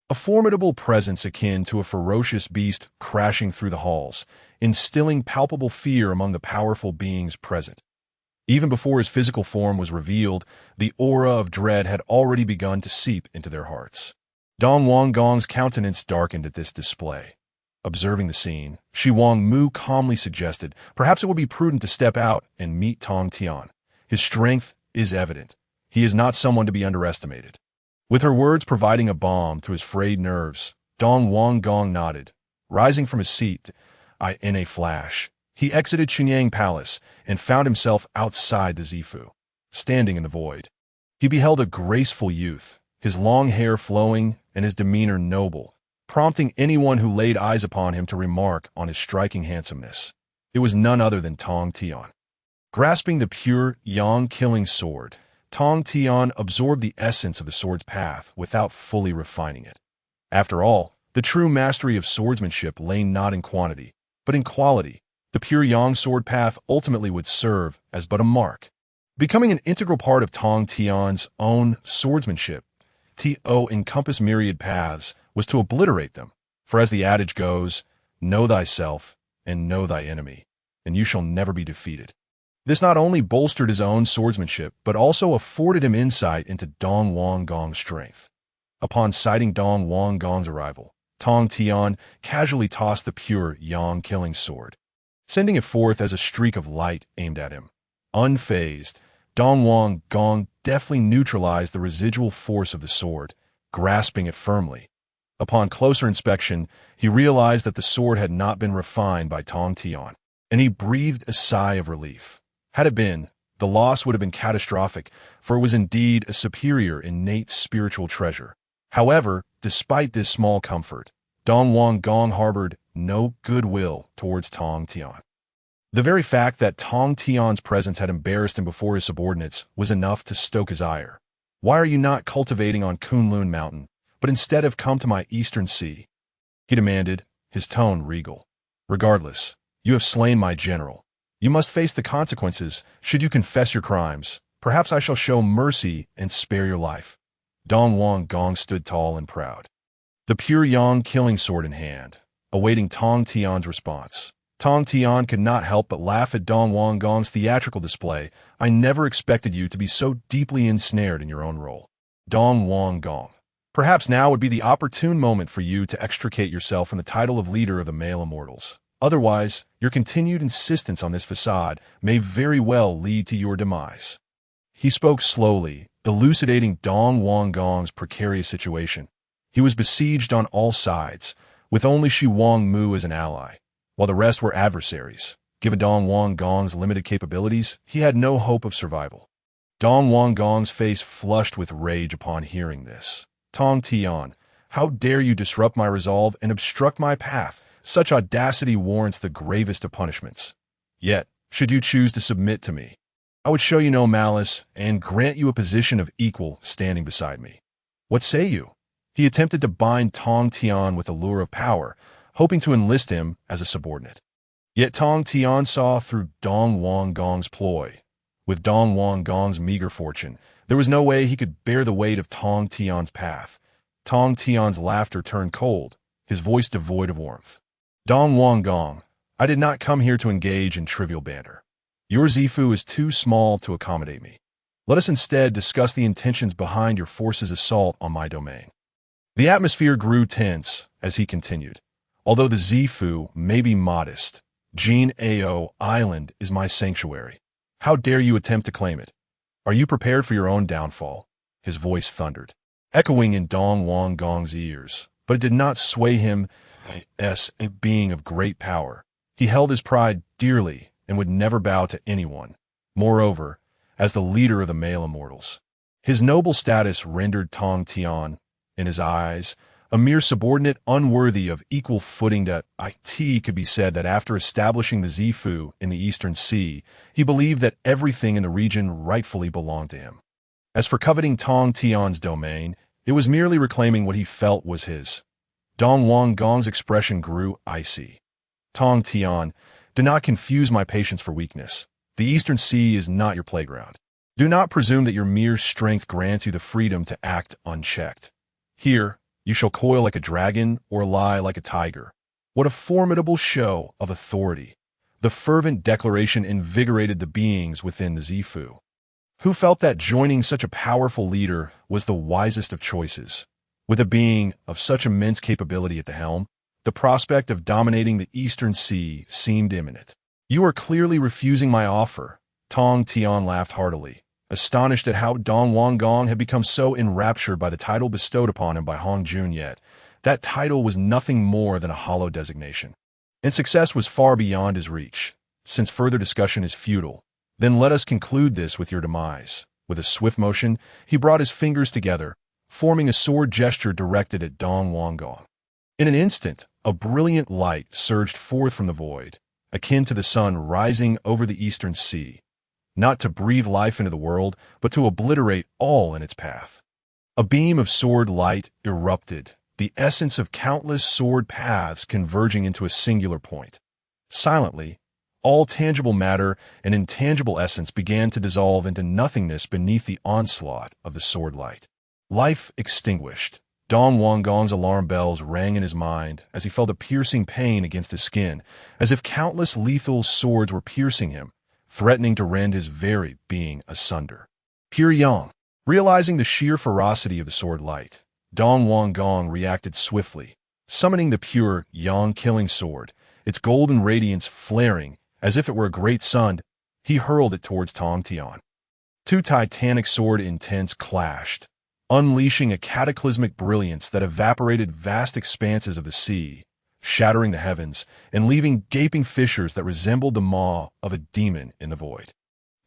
A formidable presence akin to a ferocious beast crashing through the halls, instilling palpable fear among the powerful beings present. Even before his physical form was revealed, the aura of dread had already begun to seep into their hearts. Dong Wangong's countenance darkened at this display. Observing the scene, Shi Wangmu calmly suggested, "Perhaps it would be prudent to step out and meet Tongtian. His strength is evident. He is not someone to be underestimated." With her words providing a balm to his frayed nerves, Dong Wangong nodded. Rising from his seat, in a flash, he exited Chunyang Palace and found himself outside the Zifu, standing in the void. He beheld a graceful youth, his long hair flowing and his demeanor noble, prompting anyone who laid eyes upon him to remark on his striking handsomeness. It was none other than Tongtian. Grasping the pure yang killing sword, Tongtian absorbed the essence of the sword's path without fully refining it. After all, the true mastery of swordsmanship lay not in quantity, but in quality. The pure yang sword path ultimately would serve as but a mark. Becoming an integral part of Tongtian's own swordsmanship, to encompass myriad paths was to obliterate them. For as the adage goes, know thyself and know thy enemy, and you shall never be defeated. This not only bolstered his own swordsmanship, but also afforded him insight into Dong Wangong's strength. Upon sighting Dong Wangong's arrival, Tongtian casually tossed the pure yang killing sword, sending it forth as a streak of light aimed at him. Unfazed, Dong Wangong deftly neutralized the residual force of the sword, grasping it firmly. Upon closer inspection, he realized that the sword had not been refined by Tongtian, and he breathed a sigh of relief. Had it been, the loss would have been catastrophic, for it was indeed a superior innate spiritual treasure. However, despite this small comfort, Dong Wangong harbored no goodwill towards Tongtian. The very fact that Tongtian's presence had embarrassed him before his subordinates was enough to stoke his ire. "Why are you not cultivating on Kunlun Mountain, but instead have come to my eastern sea?" he demanded, his tone regal. "Regardless, you have slain my general. You must face the consequences should you confess your crimes. Perhaps I shall show mercy and spare your life." Dong Wang Gong stood tall and proud, the pure yang killing sword in hand, awaiting Tongtian's response. Tongtian could not help but laugh at Dong Wang Gong's theatrical display. "I never expected you to be so deeply ensnared in your own role, Dong Wang Gong. Perhaps now would be the opportune moment for you to extricate yourself from the title of leader of the male immortals. Otherwise, your continued insistence on this facade may very well lead to your demise." He spoke slowly, elucidating Dong Wang Gong's precarious situation. He was besieged on all sides, with only Shi Wang Mu as an ally, while the rest were adversaries. Given Dong Wang Gong's limited capabilities, he had no hope of survival. Dong Wang Gong's face flushed with rage upon hearing this. "Tongtian, how dare you disrupt my resolve and obstruct my path? Such audacity warrants the gravest of punishments. Yet, should you choose to submit to me, I would show you no malice and grant you a position of equal standing beside me. What say you?" He attempted to bind Tongtian with the lure of power, hoping to enlist him as a subordinate. Yet Tongtian saw through Dong Wang Gong's ploy. With Dong Wang Gong's meager fortune, there was no way he could bear the weight of Tongtian's path. Tongtian's laughter turned cold, his voice devoid of warmth. "Dong Wang Gong, I did not come here to engage in trivial banter. Your Zifu is too small to accommodate me. Let us instead discuss the intentions behind your force's assault on my domain." The atmosphere grew tense as he continued. "Although the Zifu may be modest, Jin Ao Island is my sanctuary. How dare you attempt to claim it? Are you prepared for your own downfall?" His voice thundered, echoing in Dong Wang Gong's ears, but it did not sway him as a being of great power. He held his pride dearly and would never bow to anyone. Moreover, as the leader of the male immortals, his noble status rendered Tongtian, in his eyes, a mere subordinate unworthy of equal footing. It could be said that after establishing the Zifu in the Eastern Sea, he believed that everything in the region rightfully belonged to him. As for coveting Tongtian's domain, it was merely reclaiming what he felt was his. Dong Wang Gong's expression grew icy. "Tongtian, do not confuse my patience for weakness. The Eastern Sea is not your playground. Do not presume that your mere strength grants you the freedom to act unchecked. Here, you shall coil like a dragon or lie like a tiger." What a formidable show of authority! The fervent declaration invigorated the beings within the Zifu, who felt that joining such a powerful leader was the wisest of choices. With a being of such immense capability at the helm, the prospect of dominating the Eastern Sea seemed imminent. "You are clearly refusing my offer." Tongtian laughed heartily, astonished at how Dong Wang Gong had become so enraptured by the title bestowed upon him by Hong Jun. Yet that title was nothing more than a hollow designation, and success was far beyond his reach. "Since further discussion is futile, then let us conclude this with your demise." With a swift motion, he brought his fingers together, forming a sword gesture directed at Dong Wang Gong. In an instant, a brilliant light surged forth from the void, akin to the sun rising over the Eastern Sea, not to breathe life into the world, but to obliterate all in its path. A beam of sword light erupted, the essence of countless sword paths converging into a singular point. Silently, all tangible matter and intangible essence began to dissolve into nothingness beneath the onslaught of the sword light. Life extinguished. Dong Wang Gong's alarm bells rang in his mind as he felt a piercing pain against his skin, as if countless lethal swords were piercing him, threatening to rend his very being asunder. Pure yang. Realizing the sheer ferocity of the sword light, Dong Wang Gong reacted swiftly, summoning the pure yang killing sword, its golden radiance flaring as if it were a great sun. He hurled it towards Tongtian. Two titanic sword intents clashed, unleashing a cataclysmic brilliance that evaporated vast expanses of the sea, shattering the heavens and leaving gaping fissures that resembled the maw of a demon in the void.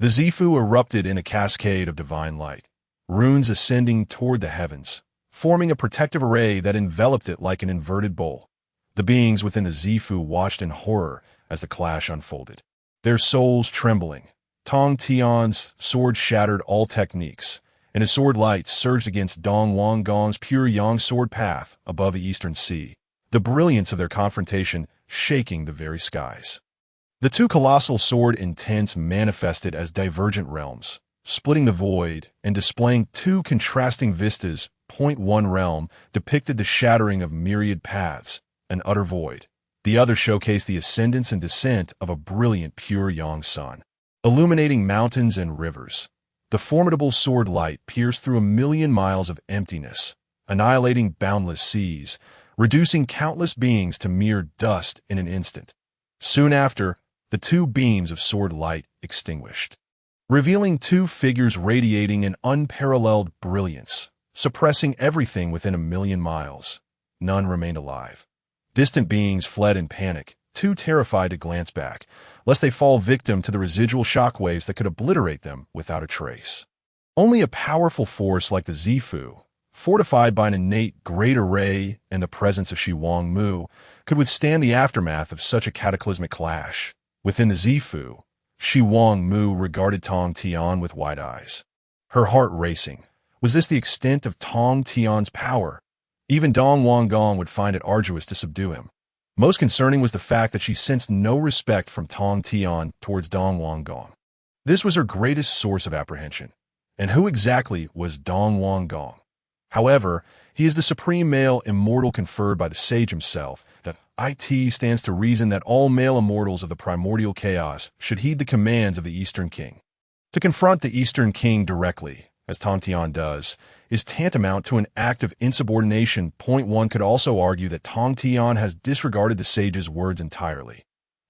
The Zifu erupted in a cascade of divine light, runes ascending toward the heavens, forming a protective array that enveloped it like an inverted bowl. The beings within the Zifu watched in horror as the clash unfolded. their souls trembling. Tongtian's sword shattered all techniques, and his sword light surged against Dong Wanggong's pure yang sword path above the eastern sea, the brilliance of their confrontation shaking the very skies. The two colossal sword intents manifested as divergent realms, splitting the void and displaying two contrasting vistas. Point one realm depicted the shattering of myriad paths, an utter void. The other showcased the ascendance and descent of a brilliant pure yang sun, illuminating mountains and rivers. The formidable sword light pierced through 1,000,000 miles of emptiness, annihilating boundless seas, reducing countless beings to mere dust in an instant. Soon after, the two beams of sword light extinguished, revealing two figures radiating an unparalleled brilliance, suppressing everything within 1,000,000 miles. None remained alive. Distant beings fled in panic, too terrified to glance back, lest they fall victim to the residual shockwaves that could obliterate them without a trace. Only a powerful force like the Zifu, fortified by an innate great array and the presence of Shi Wang Mu, could withstand the aftermath of such a cataclysmic clash. Within the Zifu, Shi Wang Mu regarded Tongtian with wide eyes, her heart racing. Was this the extent of Tongtian's power? Even Dong Wanggong would find it arduous to subdue him. Most concerning was the fact that she sensed no respect from Tongtian towards Dong Wanggong. This was her greatest source of apprehension. And who exactly was Dong Wanggong? However, he is the supreme male immortal conferred by the sage himself. The IT stands to reason that all male immortals of the primordial chaos should heed the commands of the Eastern King. To confront the Eastern King directly, as Tongtian does, is tantamount to an act of insubordination. One could also argue that Tongtian has disregarded the sage's words entirely.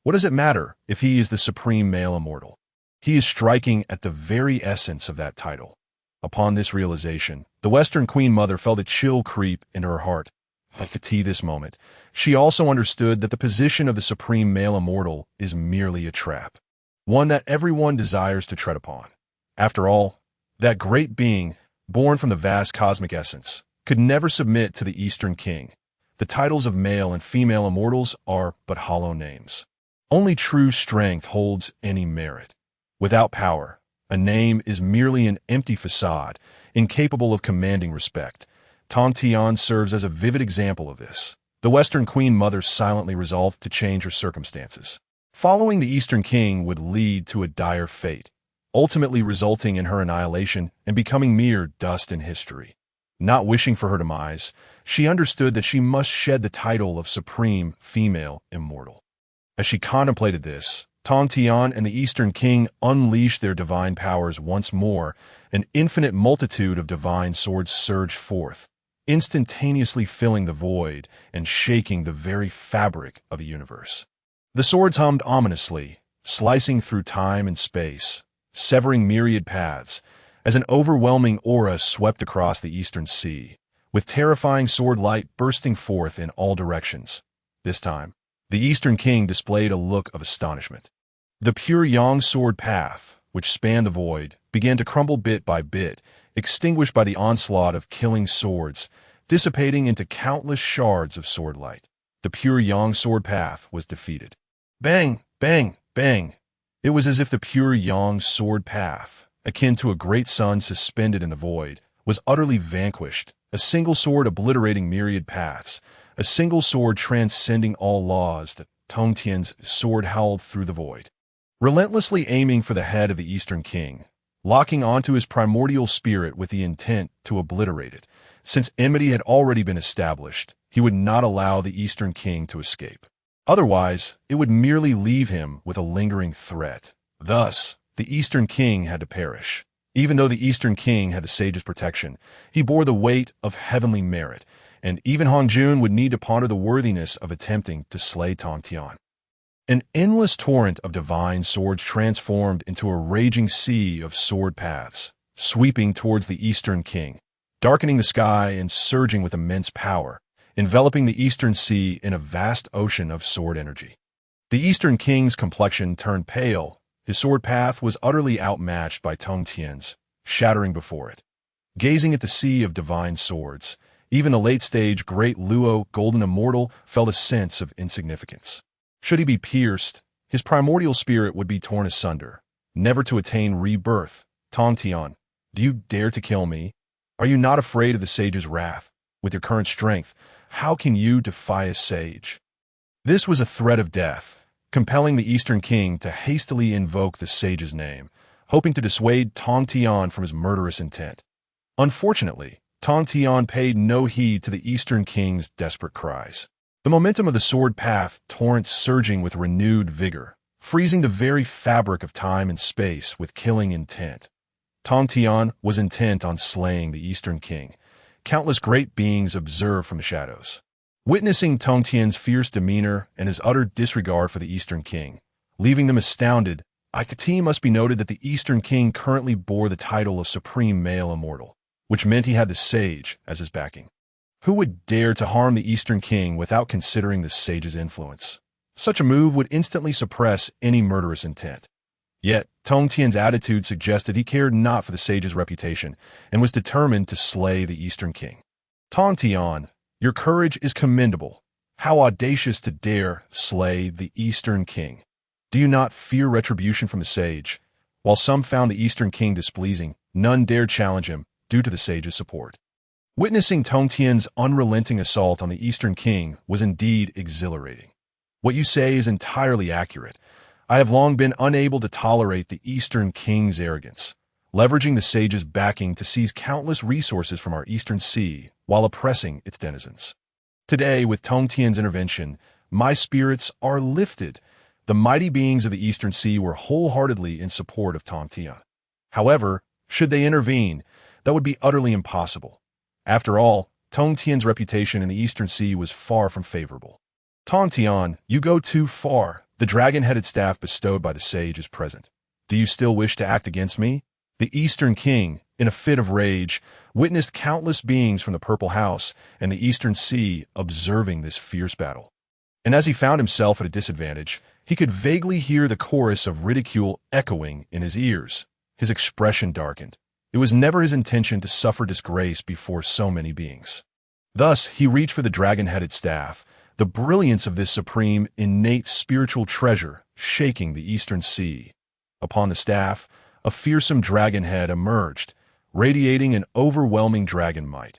What does it matter if he is the supreme male immortal? He is striking at the very essence of that title. Upon this realization, the Western Queen Mother felt a chill creep into her heart. Like the tea this moment, she also understood that the position of the supreme male immortal is merely a trap, one that everyone desires to tread upon. After all, that great being, born from the vast cosmic essence, could never submit to the Eastern King. The titles of male and female immortals are but hollow names. Only true strength holds any merit. Without power, a name is merely an empty facade, incapable of commanding respect. Tongtian serves as a vivid example of this. The Western Queen Mother silently resolved to change her circumstances. Following the Eastern King would lead to a dire fate, ultimately resulting in her annihilation and becoming mere dust in history. Not wishing for her demise, she understood that she must shed the title of supreme female immortal. As she contemplated this, Tongtian and the Eastern King unleashed their divine powers once more. An infinite multitude of divine swords surged forth, instantaneously filling the void and shaking the very fabric of the universe. The swords hummed ominously, slicing through time and space, severing myriad paths, as an overwhelming aura swept across the eastern sea, with terrifying sword light bursting forth in all directions. This time, the Eastern King displayed a look of astonishment. The pure yang sword path, which spanned the void, began to crumble bit by bit, extinguished by the onslaught of killing swords, dissipating into countless shards of sword light. The pure yang sword path was defeated. Bang, bang, bang. It was as if the pure yang sword path, akin to a great sun suspended in the void, was utterly vanquished, a single sword obliterating myriad paths, a single sword transcending all laws. That Tongtian's sword howled through the void, relentlessly aiming for the head of the Eastern King, locking onto his primordial spirit with the intent to obliterate it. Since enmity had already been established, he would not allow the Eastern King to escape. Otherwise, it would merely leave him with a lingering threat. Thus, the Eastern King had to perish. Even though the Eastern King had the sage's protection, he bore the weight of heavenly merit, and even Hongjun would need to ponder the worthiness of attempting to slay Tongtian. An endless torrent of divine swords transformed into a raging sea of sword paths, sweeping towards the Eastern King, darkening the sky and surging with immense power, enveloping the Eastern Sea in a vast ocean of sword energy. The Eastern King's complexion turned pale. His sword path was utterly outmatched by Tongtian's, shattering before it. Gazing at the sea of divine swords, even the late-stage great Luo Golden Immortal felt a sense of insignificance. Should he be pierced, His primordial spirit would be torn asunder, never to attain rebirth. Tongtian, do you dare to kill me? Are you not afraid of the sage's wrath? With your current strength, how can you defy a sage? This was a threat of death, compelling the Eastern King to hastily invoke the sage's name, hoping to dissuade Tongtian from his murderous intent. Unfortunately, Tongtian paid no heed to the Eastern King's desperate cries. The momentum of the sword path torrent surging with renewed vigor, freezing the very fabric of time and space with killing intent. Tongtian was intent on slaying the Eastern King. Countless great beings observed from the shadows. Witnessing Tongtian's fierce demeanor and his utter disregard for the Eastern King, leaving them astounded, it must be noted that the Eastern King currently bore the title of Supreme Male Immortal, which meant he had the sage as his backing. Who would dare to harm the Eastern King without considering the sage's influence? Such a move would instantly suppress any murderous intent. Yet, Tongtian's attitude suggested he cared not for the sage's reputation and was determined to slay the Eastern King. Tongtian, your courage is commendable. How audacious to dare slay the Eastern King. Do you not fear retribution from the sage? While some found the Eastern King displeasing, none dared challenge him due to the sage's support. Witnessing Tongtian's unrelenting assault on the Eastern King was indeed exhilarating. What you say is entirely accurate. I have long been unable to tolerate the Eastern King's arrogance, leveraging the sage's backing to seize countless resources from our Eastern Sea while oppressing its denizens. Today, with Tongtian's intervention, my spirits are lifted. The mighty beings of the Eastern Sea were wholeheartedly in support of Tongtian. However, should they intervene, that would be utterly impossible. After all, Tongtian's reputation in the Eastern Sea was far from favorable. Tongtian, you go too far. The dragon-headed staff bestowed by the sage is present. Do you still wish to act against me? The Eastern King, in a fit of rage, witnessed countless beings from the Purple House and the Eastern Sea observing this fierce battle. And as he found himself at a disadvantage, he could vaguely hear the chorus of ridicule echoing in his ears. His expression darkened. It was never his intention to suffer disgrace before so many beings. Thus, he reached for the dragon-headed staff, the brilliance of this supreme, innate spiritual treasure shaking the Eastern Sea. Upon the staff, a fearsome dragon head emerged, radiating an overwhelming dragon might.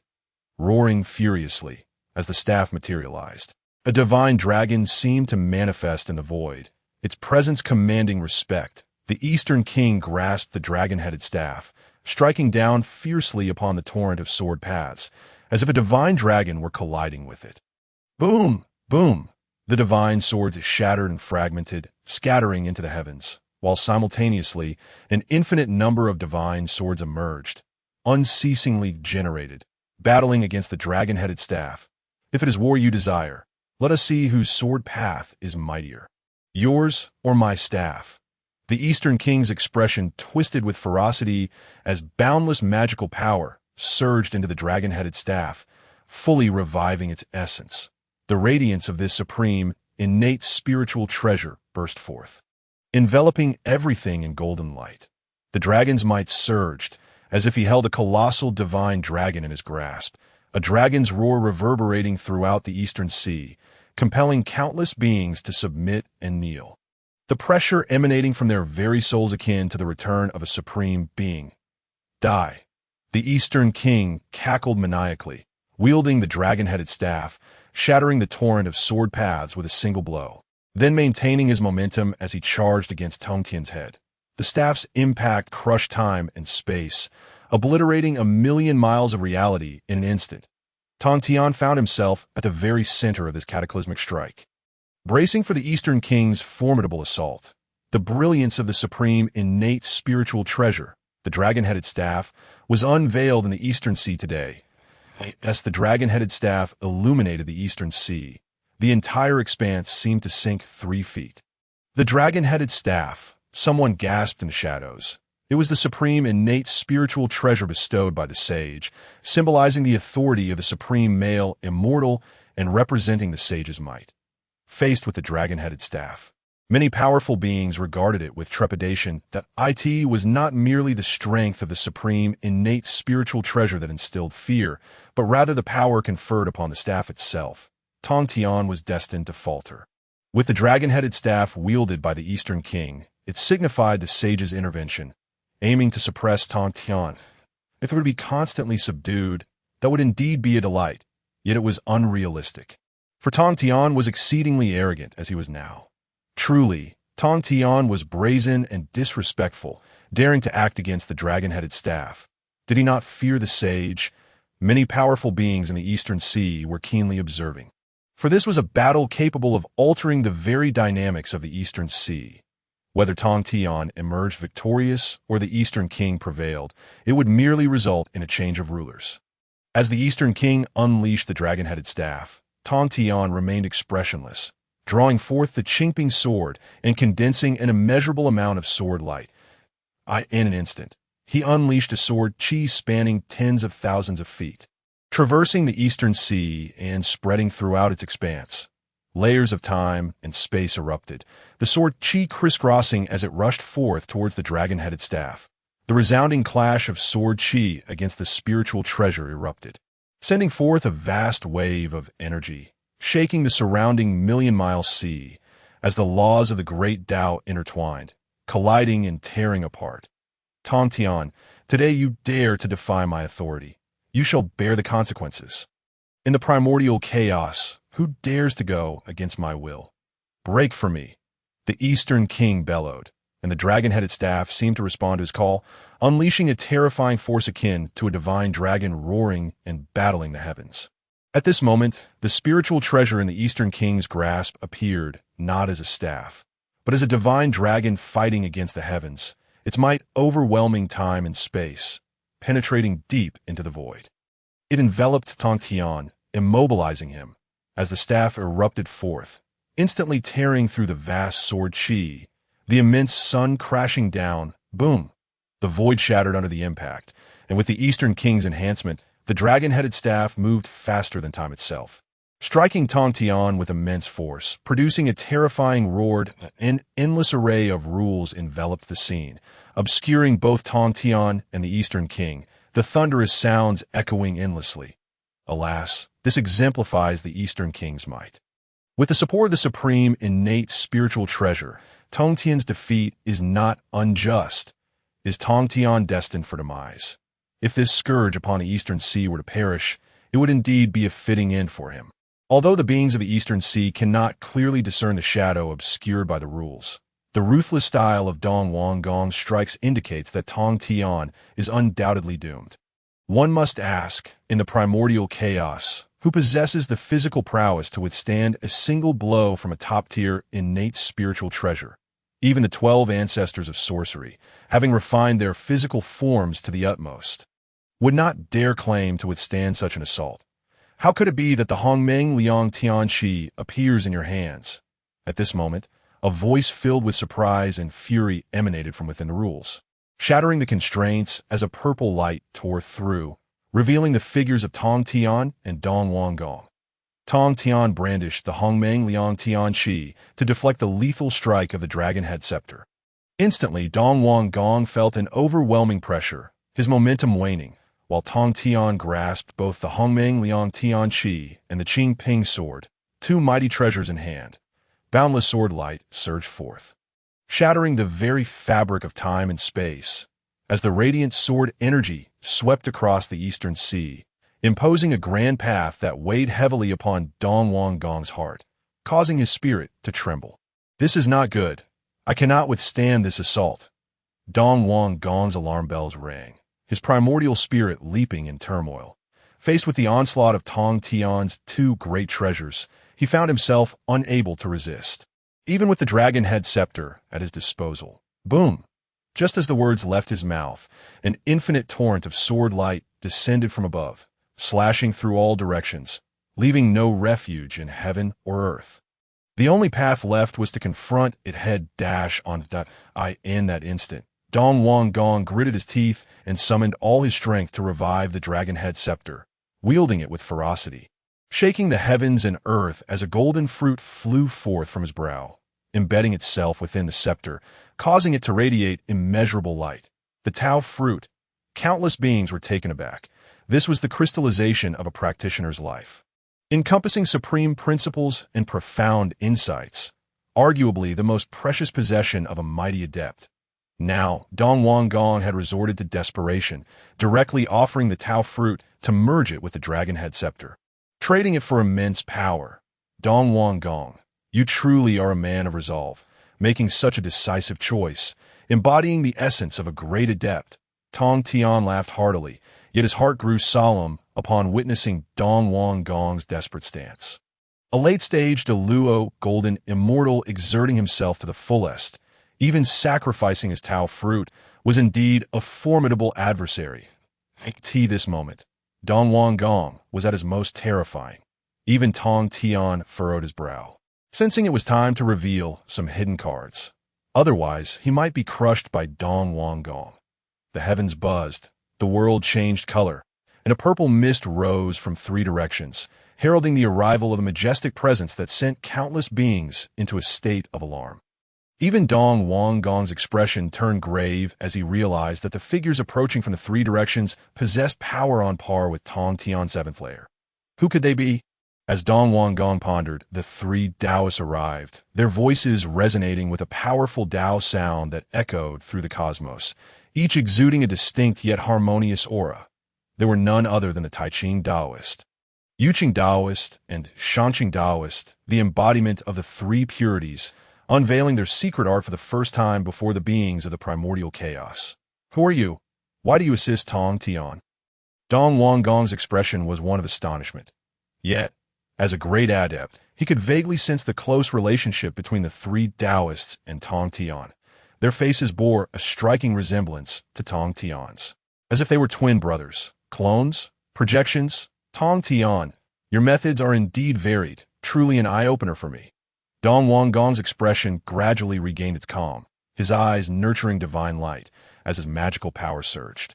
Roaring furiously as the staff materialized, a divine dragon seemed to manifest in the void, its presence commanding respect. The Eastern King grasped the dragon-headed staff, striking down fiercely upon the torrent of sword paths, as if a divine dragon were colliding with it. Boom! Boom! The divine swords shattered and fragmented, scattering into the heavens, while simultaneously an infinite number of divine swords emerged, unceasingly generated, battling against the dragon-headed staff. If it is war you desire, let us see whose sword path is mightier, yours or my staff. The Eastern King's expression twisted with ferocity as boundless magical power surged into the dragon-headed staff, fully reviving its essence. The radiance of this supreme, innate spiritual treasure burst forth, enveloping everything in golden light. The dragon's might surged, as if he held a colossal divine dragon in his grasp, a dragon's roar reverberating throughout the Eastern Sea, compelling countless beings to submit and kneel. The pressure emanating from their very souls akin to the return of a supreme being. Die. The Eastern King cackled maniacally, wielding the dragon-headed staff, shattering the torrent of sword paths with a single blow, then maintaining his momentum as he charged against Tongtian's head. The staff's impact crushed time and space, obliterating 1,000,000 miles of reality in an instant. Tongtian found himself at the very center of this cataclysmic strike. Bracing for the Eastern King's formidable assault, the brilliance of the supreme innate spiritual treasure, the dragon-headed staff, was unveiled in the Eastern Sea today. As the dragon-headed staff illuminated the Eastern Sea, the entire expanse seemed to sink 3 feet. The dragon-headed staff, someone gasped in the shadows. It was the supreme innate spiritual treasure bestowed by the sage, symbolizing the authority of the supreme male immortal and representing the sage's might. Faced with the dragon-headed staff, many powerful beings regarded it with trepidation that it was not merely the strength of the supreme innate spiritual treasure that instilled fear, but rather the power conferred upon the staff itself. Tongtian was destined to falter. With the dragon-headed staff wielded by the Eastern King, it signified the sage's intervention, aiming to suppress Tongtian. If it were to be constantly subdued, that would indeed be a delight, yet it was unrealistic. For Tongtian was exceedingly arrogant as he was now. Truly, Tongtian was brazen and disrespectful, daring to act against the dragon-headed staff. Did he not fear the sage? Many powerful beings in the Eastern Sea were keenly observing. For this was a battle capable of altering the very dynamics of the Eastern Sea. Whether Tongtian emerged victorious or the Eastern King prevailed, it would merely result in a change of rulers. As the Eastern King unleashed the dragon-headed staff, Tongtian remained expressionless, drawing forth the Qingping sword and condensing an immeasurable amount of sword light. In an instant, he unleashed a sword chi spanning tens of thousands of feet. Traversing the Eastern Sea and spreading throughout its expanse, layers of time and space erupted, the sword chi crisscrossing as it rushed forth towards the dragon-headed staff. The resounding clash of sword chi against the spiritual treasure erupted, sending forth a vast wave of energy, shaking the surrounding million-mile sea as the laws of the great Tao intertwined, colliding and tearing apart. Tongtian, today you dare to defy my authority. You shall bear the consequences. In the primordial chaos, who dares to go against my will? Break for me. The Eastern King bellowed, and the dragon-headed staff seemed to respond to his call, unleashing a terrifying force akin to a divine dragon roaring and battling the heavens. At this moment, the spiritual treasure in the Eastern King's grasp appeared not as a staff, but as a divine dragon fighting against the heavens, its might overwhelming time and space, penetrating deep into the void. It enveloped Tongtian, immobilizing him, as the staff erupted forth, instantly tearing through the vast sword chi, the immense sun crashing down, boom. The void shattered under the impact, and with the Eastern King's enhancement, the dragon-headed staff moved faster than time itself, striking Tongtian with immense force, producing a terrifying roar. An endless array of rules enveloped the scene, obscuring both Tongtian and the Eastern King, the thunderous sounds echoing endlessly. Alas, this exemplifies the Eastern King's might. With the support of the supreme innate spiritual treasure, Tongtian's defeat is not unjust. Is Tongtian destined for demise? If this scourge upon the Eastern Sea were to perish, it would indeed be a fitting end for him. Although the beings of the Eastern Sea cannot clearly discern the shadow obscured by the rules, the ruthless style of Dong Wang Gong's strikes indicates that Tongtian is undoubtedly doomed. One must ask, in the primordial chaos, who possesses the physical prowess to withstand a single blow from a top-tier innate spiritual treasure? Even the 12 ancestors of sorcery, having refined their physical forms to the utmost, would not dare claim to withstand such an assault. How could it be that the Hongmeng Liang Tianqi appears in your hands? At this moment, a voice filled with surprise and fury emanated from within the rules, shattering the constraints as a purple light tore through, revealing the figures of Tongtian and Dong Wang Gong. Tongtian brandished the Hongmeng Liang Tianqi to deflect the lethal strike of the dragon-head scepter. Instantly, Dong Wang Gong felt an overwhelming pressure, his momentum waning, while Tongtian grasped both the Hongmeng Liang Tianqi and the Qingping sword, two mighty treasures in hand. Boundless sword light surged forth, shattering the very fabric of time and space, as the radiant sword energy swept across the Eastern Sea, imposing a grand path that weighed heavily upon Dong Wang Gong's heart, causing his spirit to tremble. This is not good. I cannot withstand this assault. Dong Wang Gong's alarm bells rang, his primordial spirit leaping in turmoil. Faced with the onslaught of Tongtian's two great treasures, he found himself unable to resist. Even with the dragon-head scepter at his disposal, boom! Just as the words left his mouth, an infinite torrent of sword light descended from above, slashing through all directions, leaving no refuge in heaven or earth. The only path left was to confront it head dash on in that instant. Dong Wang Gong gritted his teeth and summoned all his strength to revive the dragon-head scepter, wielding it with ferocity, shaking the heavens and earth as a golden fruit flew forth from his brow, embedding itself within the scepter, causing it to radiate immeasurable light. The Tao fruit. Countless beings were taken aback. This was the crystallization of a practitioner's life, encompassing supreme principles and profound insights. arguably the most precious possession of a mighty adept. Now, Dong Wangong had resorted to desperation, directly offering the Tao fruit to merge it with the dragon head scepter, trading it for immense power. Dong Wangong, you truly are a man of resolve, making such a decisive choice, embodying the essence of a great adept. Tongtian laughed heartily, yet his heart grew solemn upon witnessing Dong Wangong's desperate stance. A late-stage Deluo golden immortal exerting himself to the fullest, even sacrificing his Tao fruit, was indeed a formidable adversary. At this moment, Dong Wangong was at his most terrifying. Even Tongtian furrowed his brow, sensing it was time to reveal some hidden cards. Otherwise, he might be crushed by Dong Wangong. The heavens buzzed, the world changed color, and a purple mist rose from three directions, heralding the arrival of a majestic presence that sent countless beings into a state of alarm. Even Dong Wangong's expression turned grave as he realized that the figures approaching from the three directions possessed power on par with Tongtian's seventh layer. Who could they be? As Dong Wangong pondered, the three Taoists arrived, their voices resonating with a powerful Tao sound that echoed through the cosmos, each exuding a distinct yet harmonious aura. They were none other than the Taiqing Taoist, Yuqing Taoist, and Shanqing Taoist, the embodiment of the three purities, unveiling their secret art for the first time before the beings of the primordial chaos. Who are you? Why do you assist Tongtian? Dong Wangong's expression was one of astonishment. Yet, as a great adept, he could vaguely sense the close relationship between the three Taoists and Tongtian. Their faces bore a striking resemblance to Tongtian's, as if they were twin brothers, clones, projections. Tongtian, your methods are indeed varied, truly an eye-opener for me. Dong Wangong's expression gradually regained its calm, his eyes nurturing divine light as his magical power surged,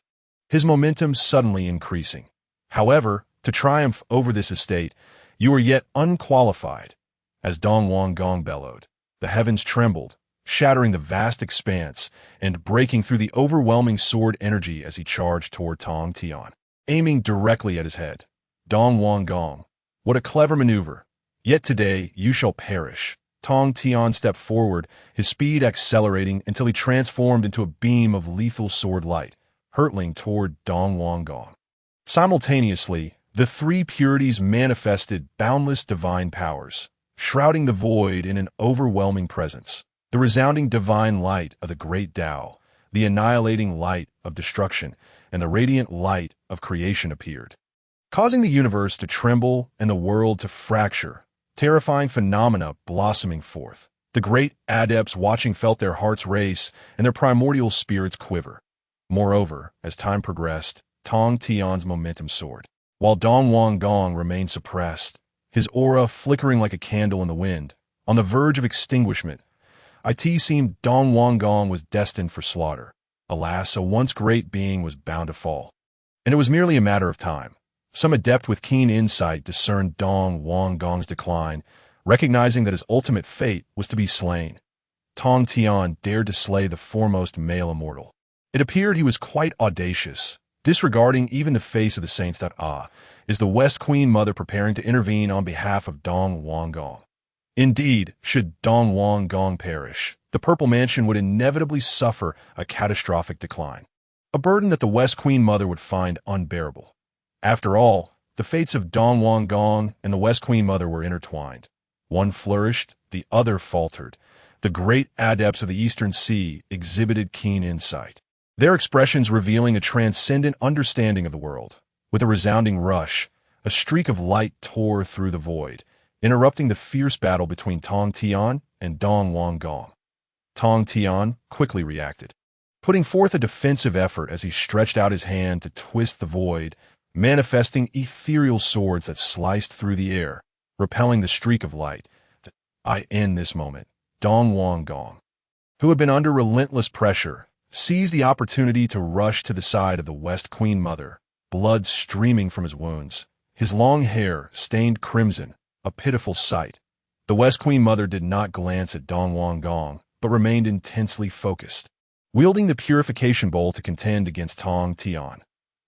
his momentum suddenly increasing. However, to triumph over this estate, you are yet unqualified. As Dong Wangong bellowed, the heavens trembled, shattering the vast expanse and breaking through the overwhelming sword energy as he charged toward Tongtian, aiming directly at his head. Dong Wangong, what a clever maneuver! Yet today you shall perish. Tongtian stepped forward, his speed accelerating until he transformed into a beam of lethal sword light, hurtling toward Dong Wangong. Simultaneously, the three purities manifested boundless divine powers, shrouding the void in an overwhelming presence. The resounding divine light of the great Tao, the annihilating light of destruction, and the radiant light of creation appeared, causing the universe to tremble and the world to fracture, terrifying phenomena blossoming forth. The great adepts watching felt their hearts race and their primordial spirits quiver. Moreover, as time progressed, Tongtian's momentum soared, while Dong Wangong remained suppressed, his aura flickering like a candle in the wind. On the verge of extinguishment, it seemed Dong Wangong was destined for slaughter. Alas, a once great being was bound to fall. And it was merely a matter of time. Some adept with keen insight discerned Dong Wangong's decline, recognizing that his ultimate fate was to be slain. Tongtian dared to slay the foremost male immortal. It appeared he was quite audacious, disregarding even the face of the saints. Is the West Queen Mother preparing to intervene on behalf of Dong Wangong? Indeed, should Dong Wangong perish, the Purple Mansion would inevitably suffer a catastrophic decline, a burden that the West Queen Mother would find unbearable. After all, the fates of Dong Wangong and the West Queen Mother were intertwined. One flourished, the other faltered. The great adepts of the Eastern Sea exhibited keen insight, their expressions revealing a transcendent understanding of the world. With a resounding rush, a streak of light tore through the void, interrupting the fierce battle between Tongtian and Dong Wangong. Tongtian quickly reacted, putting forth a defensive effort as he stretched out his hand to twist the void, manifesting ethereal swords that sliced through the air, repelling the streak of light. In this moment, Dong Wangong, who had been under relentless pressure, seized the opportunity to rush to the side of the West Queen Mother, blood streaming from his wounds, his long hair stained crimson, a pitiful sight. The West Queen Mother did not glance at Dong Wangong, but remained intensely focused, wielding the purification bowl to contend against Tongtian.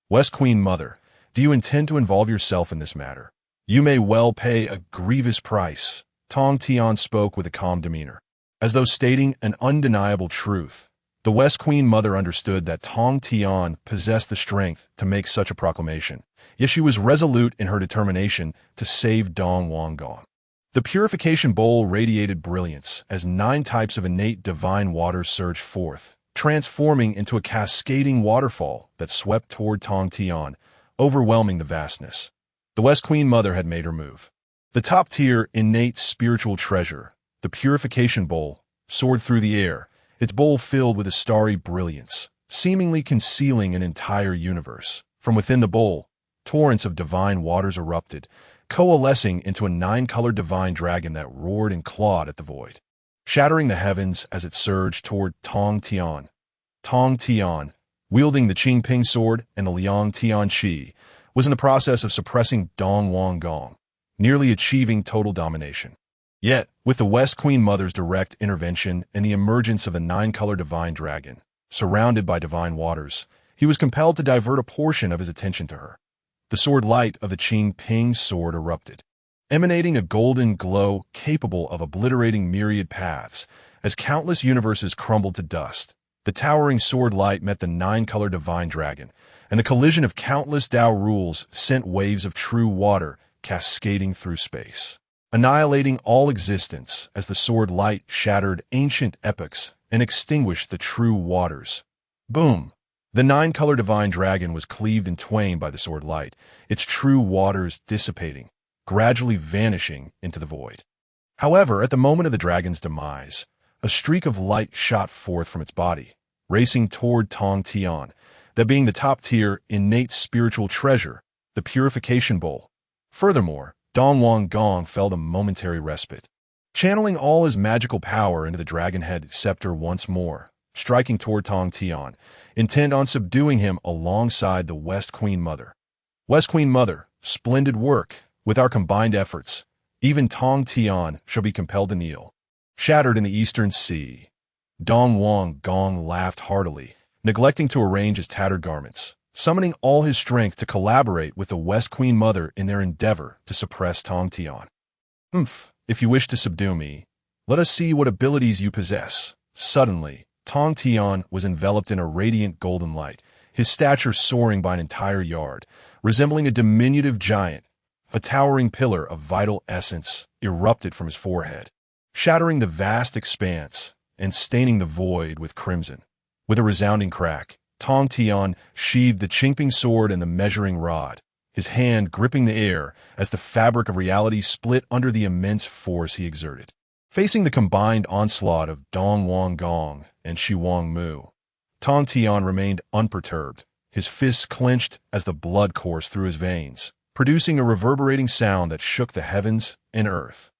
West Queen Mother, do you intend to involve yourself in this matter? You may well pay a grievous price. Tongtian spoke with a calm demeanor, As though stating an undeniable truth, the West Queen Mother understood that Tongtian possessed the strength to make such a proclamation, yet she was resolute in her determination to save Dong Wanggong. The purification bowl radiated brilliance as 9 types of innate divine waters surged forth, transforming into a cascading waterfall that swept toward Tongtian, overwhelming the vastness. The West Queen Mother had made her move. The top-tier innate spiritual treasure, the purification bowl, soared through the air, its bowl filled with a starry brilliance, seemingly concealing an entire universe. From within the bowl, torrents of divine waters erupted, coalescing into a 9-colored divine dragon that roared and clawed at the void, shattering the heavens as it surged toward Tongtian. Tongtian, wielding the Qingping sword and the Liang Tianqi, was in the process of suppressing Dong Wanggong, nearly achieving total domination. Yet, with the West Queen Mother's direct intervention and the emergence of a 9-colored divine dragon, surrounded by divine waters, he was compelled to divert a portion of his attention to her. The sword light of the Qingping sword erupted, emanating a golden glow capable of obliterating myriad paths as countless universes crumbled to dust. The towering sword light met the 9-colored divine dragon, and the collision of countless Tao rules sent waves of true water cascading through space, annihilating all existence as the sword light shattered ancient epochs and extinguished the true waters. Boom! The 9-colored divine dragon was cleaved in twain by the sword light, its true waters dissipating, gradually vanishing into the void. However, at the moment of the dragon's demise, a streak of light shot forth from its body, racing toward Tongtian, that being the top-tier innate spiritual treasure, the purification bowl. Furthermore, Dong Wanggong felt a momentary respite, channeling all his magical power into the dragon-head scepter once more, striking toward Tongtian, intent on subduing him alongside the West Queen Mother. West Queen Mother, splendid work. With our combined efforts, even Tongtian shall be compelled to kneel. Shattered in the eastern sea, Dong Wanggong laughed heartily, neglecting to arrange his tattered garments, summoning all his strength to collaborate with the West Queen Mother in their endeavor to suppress Tongtian. If you wish to subdue me, let us see what abilities you possess. Suddenly, Tongtian was enveloped in a radiant golden light, his stature soaring by an entire yard, resembling a diminutive giant. A towering pillar of vital essence erupted from his forehead, shattering the vast expanse and staining the void with crimson. With a resounding crack, Tongtian sheathed the Qingping sword and the measuring rod, his hand gripping the air as the fabric of reality split under the immense force he exerted. Facing the combined onslaught of Dong Wanggong and Shi Wangmu, Tongtian remained unperturbed, his fists clenched as the blood coursed through his veins, producing a reverberating sound that shook the heavens and earth.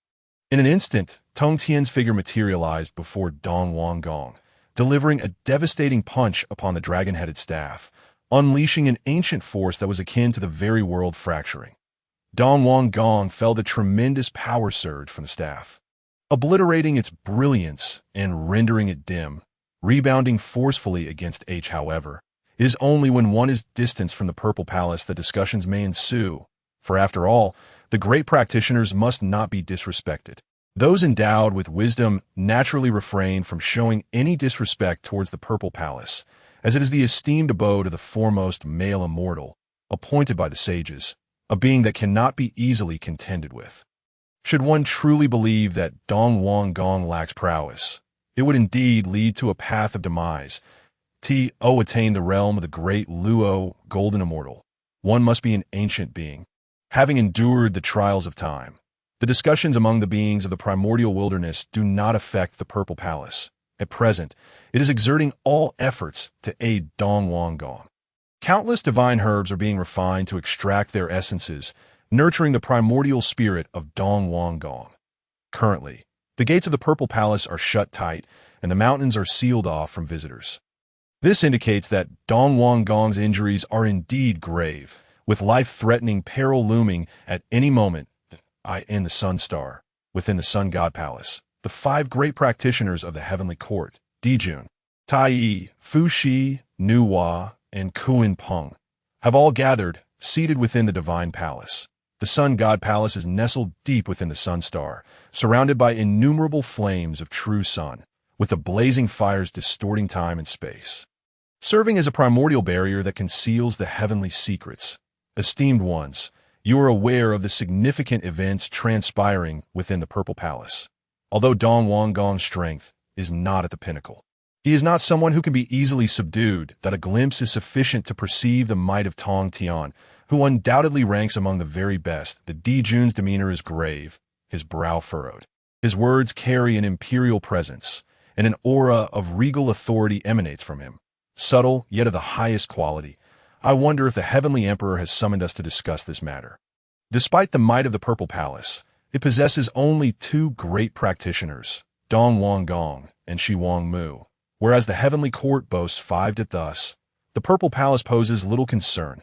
In an instant, Tongtian's figure materialized before Dong Wanggong, delivering a devastating punch upon the dragon-headed staff, unleashing an ancient force that was akin to the very world fracturing. Dong Wanggong felt a tremendous power surge from the staff, obliterating its brilliance and rendering it dim, rebounding forcefully against H. However, it is only when one is distanced from the Purple Palace that discussions may ensue, for after all, the great practitioners must not be disrespected. Those endowed with wisdom naturally refrain from showing any disrespect towards the Purple Palace, as it is the esteemed abode of the foremost male immortal, appointed by the sages, a being that cannot be easily contended with. Should one truly believe that Dong Wanggong lacks prowess, it would indeed lead to a path of demise. To attain the realm of the great Luo, golden immortal, one must be an ancient being, having endured the trials of time. The discussions among the beings of the primordial wilderness do not affect the Purple Palace. At present, it is exerting all efforts to aid Dong Wanggong. Countless divine herbs are being refined to extract their essences, nurturing the primordial spirit of Dong Wanggong. Currently, the gates of the Purple Palace are shut tight, and the mountains are sealed off from visitors. This indicates that Dong Wanggong's injuries are indeed grave, with life-threatening peril looming at any moment. In the Sun Star, within the Sun God Palace, the 5 great practitioners of the Heavenly Court, Dijun, Tai, Fu Shi, Nu Hua, and Kuan Peng, have all gathered, seated within the Divine Palace. The Sun God Palace is nestled deep within the Sun Star, surrounded by innumerable flames of true sun, with the blazing fires distorting time and space. Serving as a primordial barrier that conceals the heavenly secrets. Esteemed ones, you are aware of the significant events transpiring within the Purple Palace. Although Dong Wanggong's strength is not at the pinnacle, he is not someone who can be easily subdued, that a glimpse is sufficient to perceive the might of Tongtian, who undoubtedly ranks among the very best. The Dijun's demeanor is grave, his brow furrowed. His words carry an imperial presence, and an aura of regal authority emanates from him. Subtle, yet of the highest quality. I wonder if the Heavenly Emperor has summoned us to discuss this matter. Despite the might of the Purple Palace, it possesses only two great practitioners, Dong Wanggong and Shi Wangmu. Whereas the Heavenly Court boasts 5. Thus, the Purple Palace poses little concern.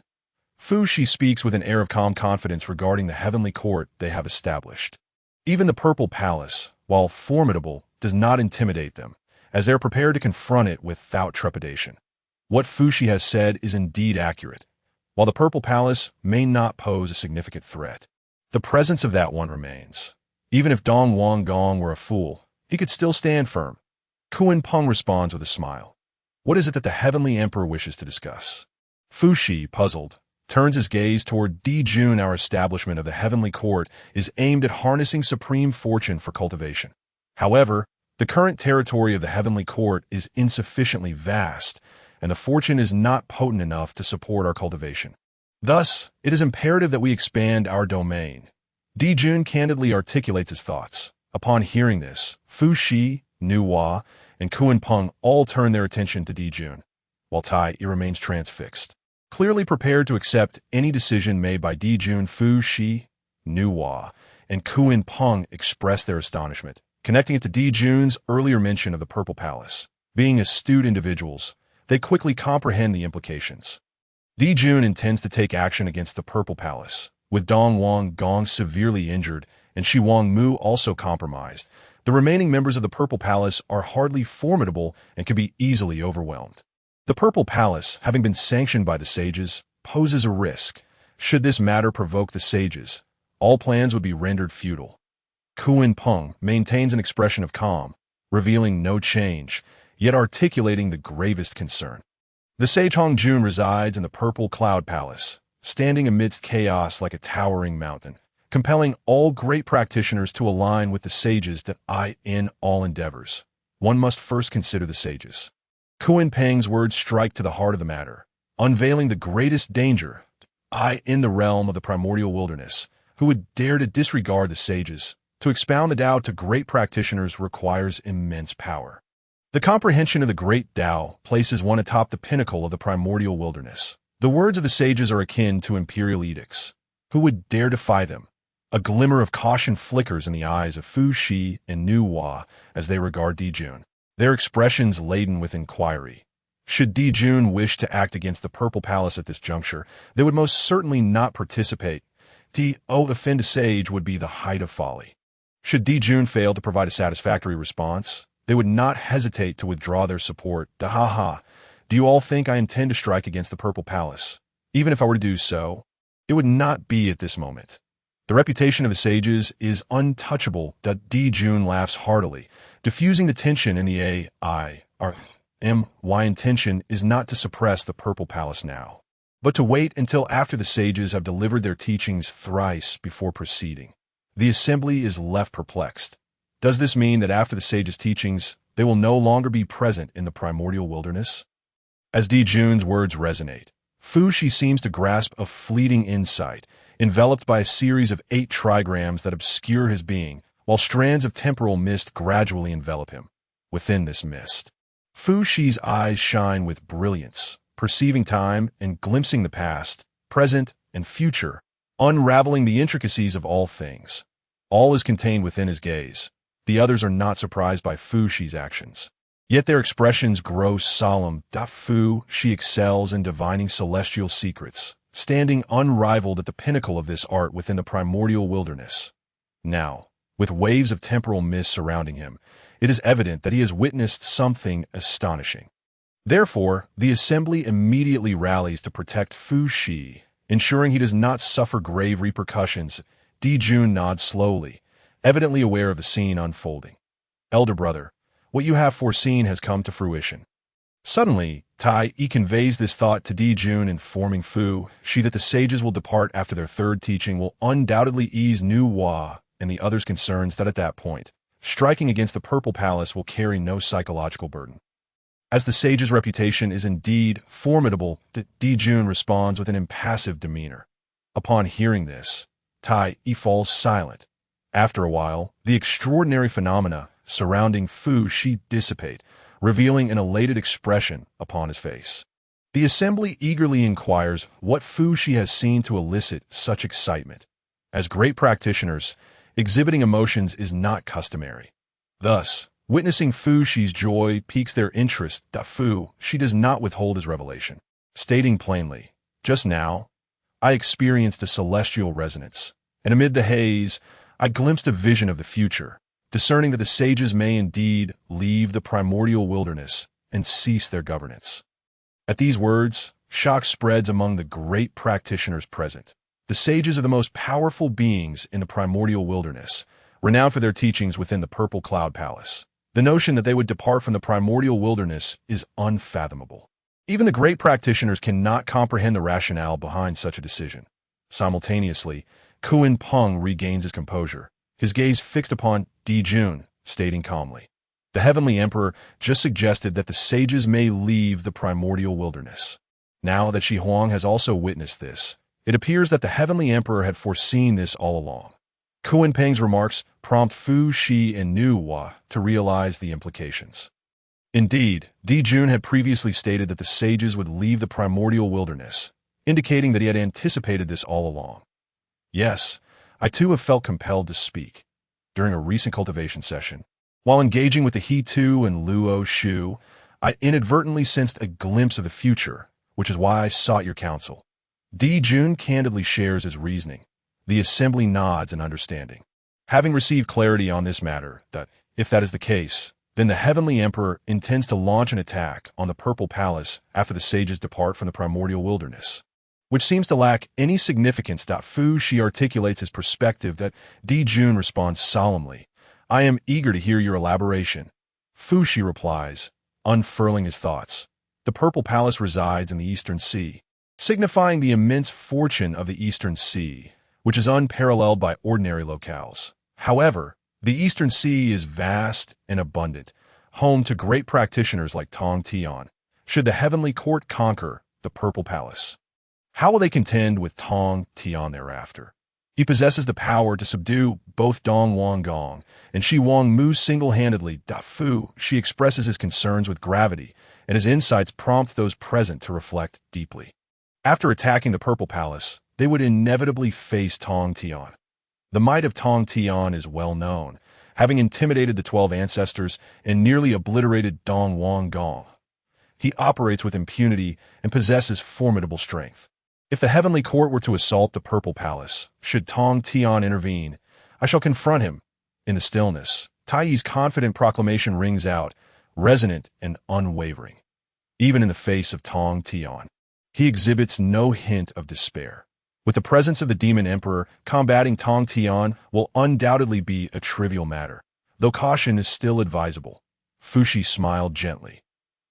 Fu Shi speaks with an air of calm confidence regarding the Heavenly Court they have established. Even the Purple Palace, while formidable, does not intimidate them, as they are prepared to confront it without trepidation. What Fu Shi has said is indeed accurate. While the Purple Palace may not pose a significant threat, the presence of that one remains. Even if Dong Wanggong were a fool, he could still stand firm. Kuan Peng responds with a smile. What is it that the Heavenly Emperor wishes to discuss? Fu Shi, puzzled, turns his gaze toward Dijun. Our establishment of the Heavenly Court is aimed at harnessing supreme fortune for cultivation. However, the current territory of the Heavenly Court is insufficiently vast, and the fortune is not potent enough to support our cultivation. Thus, it is imperative that we expand our domain. Dijun candidly articulates his thoughts. Upon hearing this, Fu Shi, Nuhua, and Kuan Peng all turn their attention to Dijun, while Tai remains transfixed. Clearly prepared to accept any decision made by Dijun, Fu Shi, Nuhua, and Kuan Peng express their astonishment, connecting it to Dijun's earlier mention of the Purple Palace. Being astute individuals, they quickly comprehend the implications. Dijun intends to take action against the Purple Palace, with Dong Wanggong severely injured and Shi Wangmu also compromised. The remaining members of the Purple Palace are hardly formidable and can be easily overwhelmed. The Purple Palace, having been sanctioned by the sages, poses a risk. Should this matter provoke the sages, all plans would be rendered futile. Kuan Peng maintains an expression of calm, revealing no change, yet articulating the gravest concern. The sage Hongjun resides in the Purple Cloud Palace, standing amidst chaos like a towering mountain, compelling all great practitioners to align with the sages that in all endeavors. One must first consider the sages. Kuan Peng's words strike to the heart of the matter, unveiling the greatest danger in the realm of the primordial wilderness. Who would dare to disregard the sages? To expound the Tao to great practitioners requires immense power. The comprehension of the great Tao places one atop the pinnacle of the primordial wilderness. The words of the sages are akin to imperial edicts. Who would dare defy them? A glimmer of caution flickers in the eyes of Fu Shi and Nuhua as they regard Dijun, their expressions laden with inquiry. Should Dijun wish to act against the Purple Palace at this juncture, they would most certainly not participate. To offend a sage would be the height of folly. Should Dijun fail to provide a satisfactory response, they would not hesitate to withdraw their support. Do you all think I intend to strike against the Purple Palace? Even if I were to do so, it would not be at this moment. The reputation of the sages is untouchable. Dijun laughs heartily, diffusing the tension in the my intention is not to suppress the Purple Palace now, but to wait until after the sages have delivered their teachings thrice before proceeding. The assembly is left perplexed. Does this mean that after the sages' teachings, they will no longer be present in the primordial wilderness? As Dijun's words resonate, Fu Shi seems to grasp a fleeting insight, enveloped by a series of 8 trigrams that obscure his being, while strands of temporal mist gradually envelop him. Within this mist, Fu Shi's eyes shine with brilliance, perceiving time and glimpsing the past, present, and future, unraveling the intricacies of all things. All is contained within his gaze. The others are not surprised by Fu Shi's actions. Yet their expressions grow solemn. Fu Shi excels in divining celestial secrets, standing unrivaled at the pinnacle of this art within the primordial wilderness. Now, with waves of temporal mist surrounding him, it is evident that he has witnessed something astonishing. Therefore, the assembly immediately rallies to protect Fu Shi, Ensuring he does not suffer grave repercussions, Jun nods slowly, evidently aware of the scene unfolding. Elder brother, what you have foreseen has come to fruition. Suddenly, Tai Yi conveys this thought to Jun, informing Fu Shi that the sages will depart after their third teaching will undoubtedly ease Nu Hua and the others' concerns that at that point, striking against the Purple Palace will carry no psychological burden. As the sage's reputation is indeed formidable, Jun responds with an impassive demeanor. Upon hearing this, Tai Yi falls silent. After a while, the extraordinary phenomena surrounding Fu Shi dissipate, revealing an elated expression upon his face. The assembly eagerly inquires what Fu Shi has seen to elicit such excitement. As great practitioners, exhibiting emotions is not customary. Thus, witnessing Fu Shi's joy piques their interest. Fu Shi does not withhold his revelation, stating plainly, "Just now, I experienced a celestial resonance, and amid the haze, I glimpsed a vision of the future, discerning that the sages may indeed leave the primordial wilderness and cease their governance." At these words, shock spreads among the great practitioners present. The sages are the most powerful beings in the primordial wilderness, renowned for their teachings within the Purple Cloud Palace. The notion that they would depart from the primordial wilderness is unfathomable. Even the great practitioners cannot comprehend the rationale behind such a decision. Simultaneously, Kuan Peng regains his composure, his gaze fixed upon Jun, stating calmly, "The Heavenly Emperor just suggested that the sages may leave the primordial wilderness." Now that Shi Huang has also witnessed this, it appears that the Heavenly Emperor had foreseen this all along. Kuan Peng's remarks prompt Fu Shi and Nu Hua to realize the implications. Indeed, Jun had previously stated that the sages would leave the primordial wilderness, indicating that he had anticipated this all along. Yes, I too have felt compelled to speak. During a recent cultivation session, while engaging with the He Tu and Luo Shu, I inadvertently sensed a glimpse of the future, which is why I sought your counsel. Jun candidly shares his reasoning. The assembly nods in understanding. Having received clarity on this matter, that if that is the case, then the Heavenly Emperor intends to launch an attack on the Purple Palace after the sages depart from the primordial wilderness, which seems to lack any significance. Fu Shi articulates his perspective that Jun responds solemnly, "I am eager to hear your elaboration." Fu Shi replies, unfurling his thoughts, "The Purple Palace resides in the Eastern Sea, signifying the immense fortune of the Eastern Sea, which is unparalleled by ordinary locales. However, the Eastern Sea is vast and abundant, home to great practitioners like Tongtian. Should the Heavenly Court conquer the Purple Palace, how will they contend with Tongtian thereafter? He possesses the power to subdue both Dong Wang Gong and Shi Wang Mu single-handedly. Fu Shi expresses his concerns with gravity, and his insights prompt those present to reflect deeply. After attacking the Purple Palace, they would inevitably face Tongtian. The might of Tongtian is well known, having intimidated the 12 ancestors and nearly obliterated Dong Wang Gong. He operates with impunity and possesses formidable strength. If the Heavenly Court were to assault the Purple Palace, should Tongtian intervene, I shall confront him. In the stillness, Tai Yi's confident proclamation rings out, resonant and unwavering. Even in the face of Tongtian, he exhibits no hint of despair. With the presence of the Demon Emperor, combating Tongtian will undoubtedly be a trivial matter, though caution is still advisable. Fu Shi smiled gently.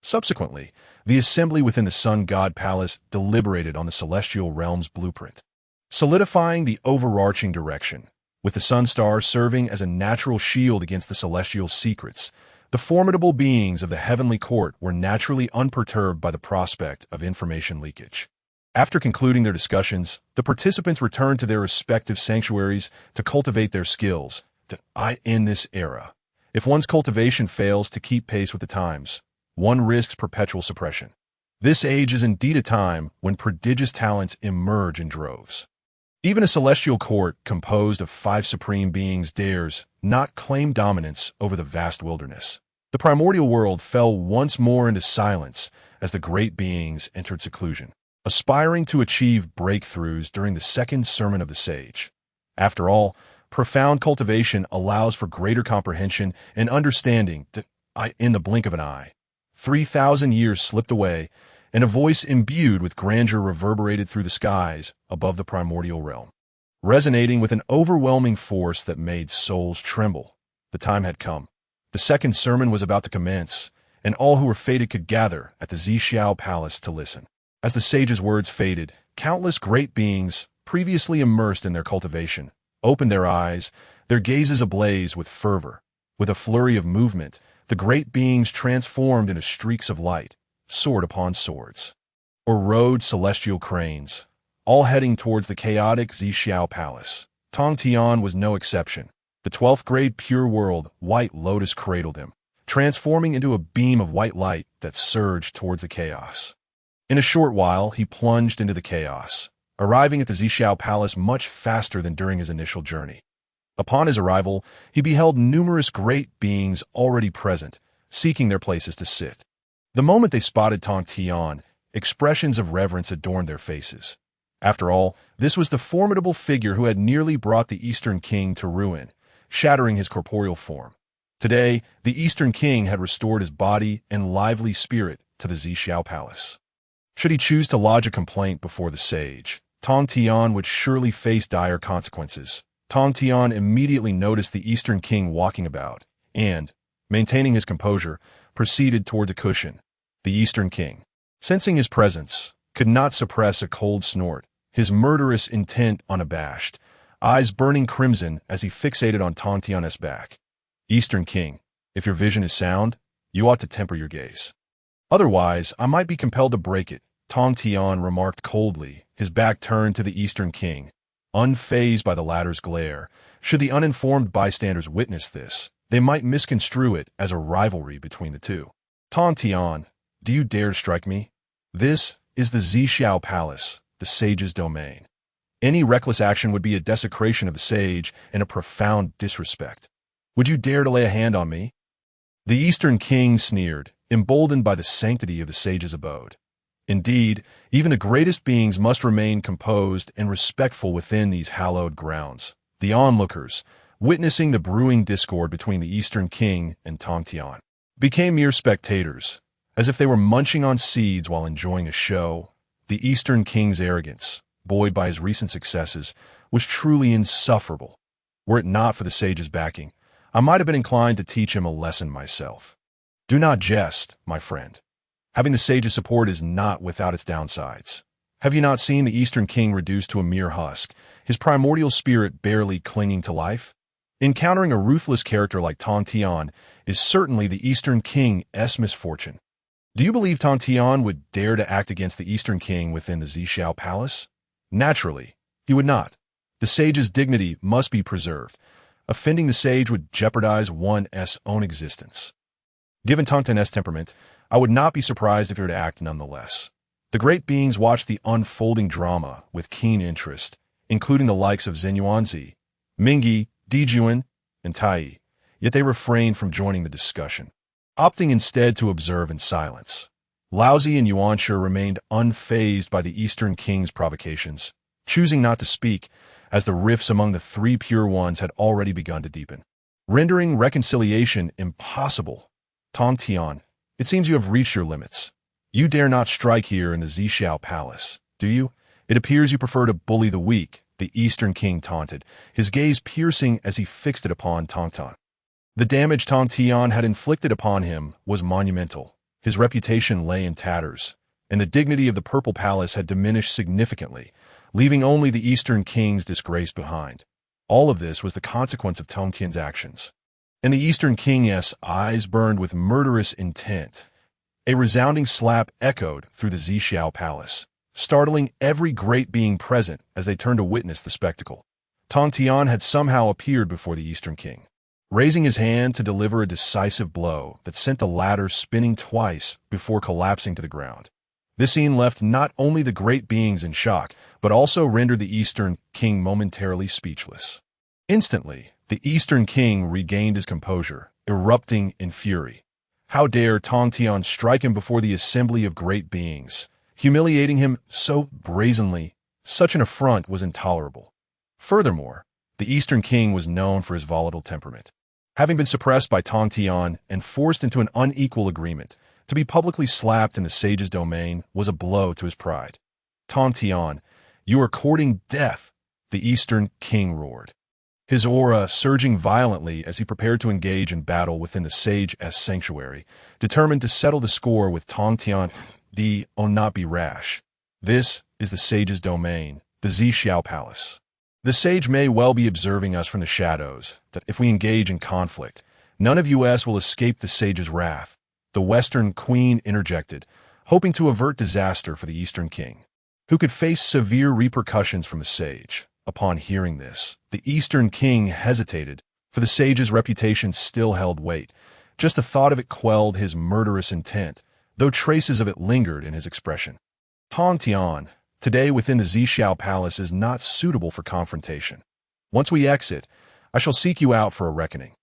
Subsequently, the assembly within the Sun God Palace deliberated on the celestial realm's blueprint, solidifying the overarching direction. With the Sun Star serving as a natural shield against the celestial secrets, the formidable beings of the Heavenly Court were naturally unperturbed by the prospect of information leakage. After concluding their discussions, the participants returned to their respective sanctuaries to cultivate their skills. In this era, if one's cultivation fails to keep pace with the times, one risks perpetual suppression. This age is indeed a time when prodigious talents emerge in droves. Even a celestial court composed of 5 supreme beings dares not claim dominance over the vast wilderness. The primordial world fell once more into silence as the great beings entered seclusion, aspiring to achieve breakthroughs during the second sermon of the sage. After all, profound cultivation allows for greater comprehension and understanding. In the blink of an eye, 3,000 years slipped away, and a voice imbued with grandeur reverberated through the skies above the primordial realm, resonating with an overwhelming force that made souls tremble. The time had come. The second sermon was about to commence, and all who were fated could gather at the Zixiao Palace to listen. As the sage's words faded, countless great beings, previously immersed in their cultivation, opened their eyes, their gazes ablaze with fervor. With a flurry of movement, the great beings transformed into streaks of light, sword upon swords, or rode celestial cranes, all heading towards the chaotic Zixiao Palace. Tongtian was no exception. The 12th grade pure world, White Lotus, cradled him, transforming into a beam of white light that surged towards the chaos. In a short while, he plunged into the chaos, arriving at the Zixiao Palace much faster than during his initial journey. Upon his arrival, he beheld numerous great beings already present, seeking their places to sit. The moment they spotted Tongtian, expressions of reverence adorned their faces. After all, this was the formidable figure who had nearly brought the Eastern King to ruin, shattering his corporeal form. Today, the Eastern King had restored his body and lively spirit to the Zixiao Palace. Should he choose to lodge a complaint before the sage, Tongtian would surely face dire consequences. Tongtian immediately noticed the Eastern King walking about, and, maintaining his composure, proceeded toward a cushion. The Eastern King, sensing his presence, could not suppress a cold snort, his murderous intent unabashed, eyes burning crimson as he fixated on Tongtian's back. Eastern King, if your vision is sound, you ought to temper your gaze. Otherwise, I might be compelled to break it, Tongtian remarked coldly, his back turned to the Eastern King. Unfazed by the latter's glare, should the uninformed bystanders witness this, they might misconstrue it as a rivalry between the two. Tongtian, do you dare to strike me? This is the Zixiao Palace, the sage's domain. Any reckless action would be a desecration of the sage and a profound disrespect. Would you dare to lay a hand on me? The Eastern King sneered, emboldened by the sanctity of the sage's abode. Indeed, even the greatest beings must remain composed and respectful within these hallowed grounds. The onlookers, witnessing the brewing discord between the Eastern King and Tongtian, became mere spectators, as if they were munching on seeds while enjoying a show. The Eastern King's arrogance, buoyed by his recent successes, was truly insufferable. Were it not for the sage's backing, I might have been inclined to teach him a lesson myself. Do not jest, my friend. Having the sage's support is not without its downsides. Have you not seen the Eastern King reduced to a mere husk, his primordial spirit barely clinging to life? Encountering a ruthless character like Tongtian is certainly the Eastern King's misfortune. Do you believe Tongtian would dare to act against the Eastern King within the Zixiao Palace? Naturally, he would not. The sage's dignity must be preserved. Offending the sage would jeopardize one's own existence. Given Tongtian's temperament, I would not be surprised if he were to act nonetheless. The great beings watched the unfolding drama with keen interest, including the likes of Zenyuanzi, Mingyi, Dijuan, and Tai, yet they refrained from joining the discussion, opting instead to observe in silence. Laozi and Yuanshe remained unfazed by the Eastern King's provocations, choosing not to speak, as the rifts among the three pure ones had already begun to deepen, rendering reconciliation impossible. Tongtian, it seems you have reached your limits. You dare not strike here in the Zixiao Palace, do you? It appears you prefer to bully the weak, the Eastern King taunted, his gaze piercing as he fixed it upon Tongtian. The damage Tongtian had inflicted upon him was monumental. His reputation lay in tatters, and the dignity of the Purple Palace had diminished significantly, leaving only the Eastern King's disgrace behind. All of this was the consequence of Tongtian's actions. And the Eastern King's eyes burned with murderous intent. A resounding slap echoed through the Zixiao Palace, startling every great being present as they turned to witness the spectacle. Tongtian had somehow appeared before the Eastern King, raising his hand to deliver a decisive blow that sent the latter spinning twice before collapsing to the ground. This scene left not only the great beings in shock, but also rendered the Eastern King momentarily speechless. Instantly, the Eastern King regained his composure, erupting in fury. How dare Tongtian strike him before the assembly of great beings, humiliating him so brazenly? Such an affront was intolerable. Furthermore, the Eastern King was known for his volatile temperament. Having been suppressed by Tongtian and forced into an unequal agreement, To be publicly slapped in the sage's domain was a blow to his pride. "Tongtian, you are courting death," the Eastern King roared, his aura surging violently as he prepared to engage in battle within the sage's sanctuary, determined to settle the score with Tongtian. Not be rash. This is the sage's domain, the Zixiao Palace. The sage may well be observing us from the shadows, that if we engage in conflict, none of us will escape the sage's wrath, the Western Queen interjected, hoping to avert disaster for the Eastern King, who could face severe repercussions from the sage. Upon hearing this, the Eastern King hesitated, for the sage's reputation still held weight. Just the thought of it quelled his murderous intent, though traces of it lingered in his expression. "Tongtian, today within the Zixiao Palace is not suitable for confrontation. Once we exit, I shall seek you out for a reckoning.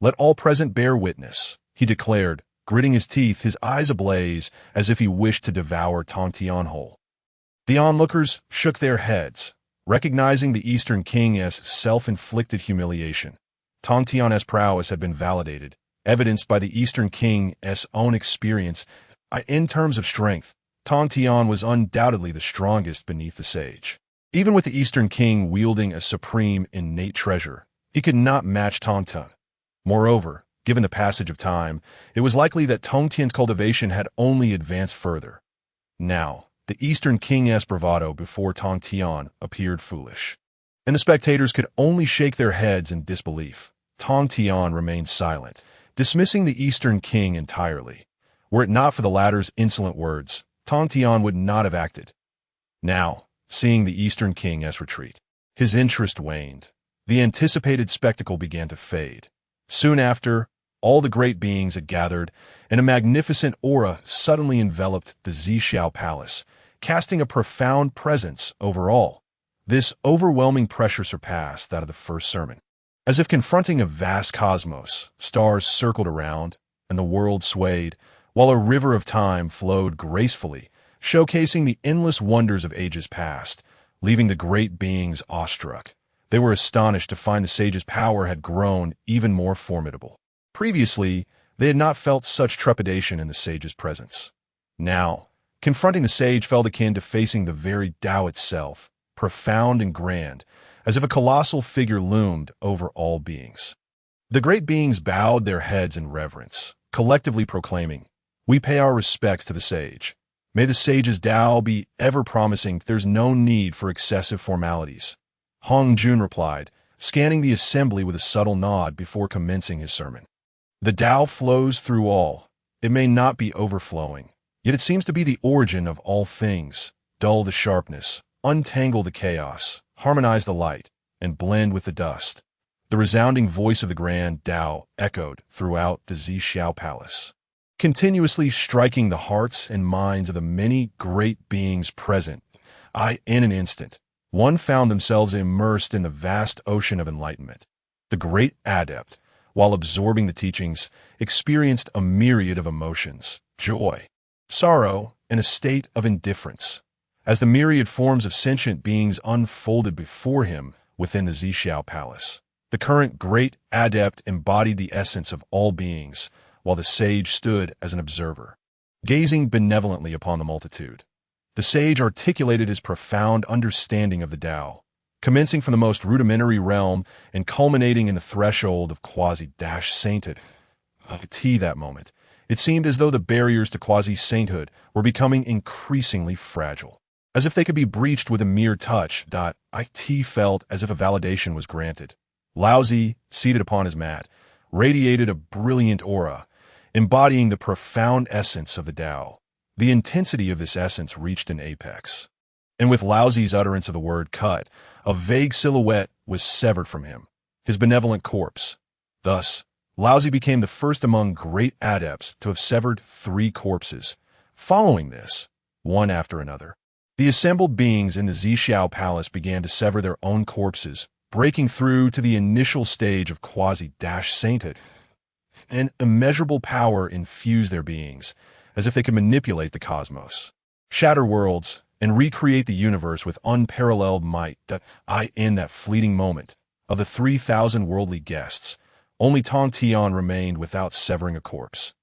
Let all present bear witness," he declared, gritting his teeth, his eyes ablaze, as if he wished to devour Tongtian whole. The onlookers shook their heads, recognizing the Eastern King as self-inflicted humiliation. Tongtian's prowess had been validated, evidenced by the Eastern King's own experience. In terms of strength, Tongtian was undoubtedly the strongest beneath the sage. Even with the Eastern King wielding a supreme innate treasure, he could not match Tongtian. Moreover, given the passage of time, it was likely that Tongtian's cultivation had only advanced further. Now, the Eastern King's bravado before Tongtian appeared foolish, and the spectators could only shake their heads in disbelief. Tongtian remained silent, dismissing the Eastern King entirely. Were it not for the latter's insolent words, Tongtian would not have acted. Now, seeing the Eastern King's retreat, his interest waned. The anticipated spectacle began to fade. Soon after, all the great beings had gathered, and a magnificent aura suddenly enveloped the Zixiao Palace, casting a profound presence over all. This overwhelming pressure surpassed that of the first sermon. As if confronting a vast cosmos, stars circled around, and the world swayed, while a river of time flowed gracefully, showcasing the endless wonders of ages past, leaving the great beings awestruck. They were astonished to find the sage's power had grown even more formidable. Previously, they had not felt such trepidation in the sage's presence. Now, confronting the sage felt akin to facing the very Tao itself, profound and grand, as if a colossal figure loomed over all beings. The great beings bowed their heads in reverence, collectively proclaiming, "We pay our respects to the sage. May the sage's Tao be ever promising. There's no need for excessive formalities." Hong Jun replied, scanning the assembly with a subtle nod before commencing his sermon. "The Tao flows through all. It may not be overflowing, yet it seems to be the origin of all things. Dull the sharpness, untangle the chaos, harmonize the light, and blend with the dust." The resounding voice of the grand Tao echoed throughout the Zixiao Palace, continuously striking the hearts and minds of the many great beings present. In an instant, one found themselves immersed in the vast ocean of enlightenment. The great adept, while absorbing the teachings, experienced a myriad of emotions: joy, sorrow, and a state of indifference, as the myriad forms of sentient beings unfolded before him within the Zixiao Palace. The current great adept embodied the essence of all beings, while the sage stood as an observer, gazing benevolently upon the multitude. The sage articulated his profound understanding of the Tao, commencing from the most rudimentary realm and culminating in the threshold of quasi-sainthood. That moment, it seemed as though the barriers to quasi-sainthood were becoming increasingly fragile, as if they could be breached with a mere touch. It felt as if a validation was granted. Laozi, seated upon his mat, radiated a brilliant aura, embodying the profound essence of the Tao. The intensity of this essence reached an apex, and with Laozi's utterance of the word cut, a vague silhouette was severed from him, his benevolent corpse. Thus, Laozi became the first among great adepts to have severed 3 corpses. Following this, one after another, the assembled beings in the Zixiao Palace began to sever their own corpses, breaking through to the initial stage of quasi-sainthood. An immeasurable power infused their beings, as if they could manipulate the cosmos, shatter worlds, and recreate the universe with unparalleled might. In that fleeting moment, of the 3,000 worldly guests, only Tongtian remained without severing a corpse.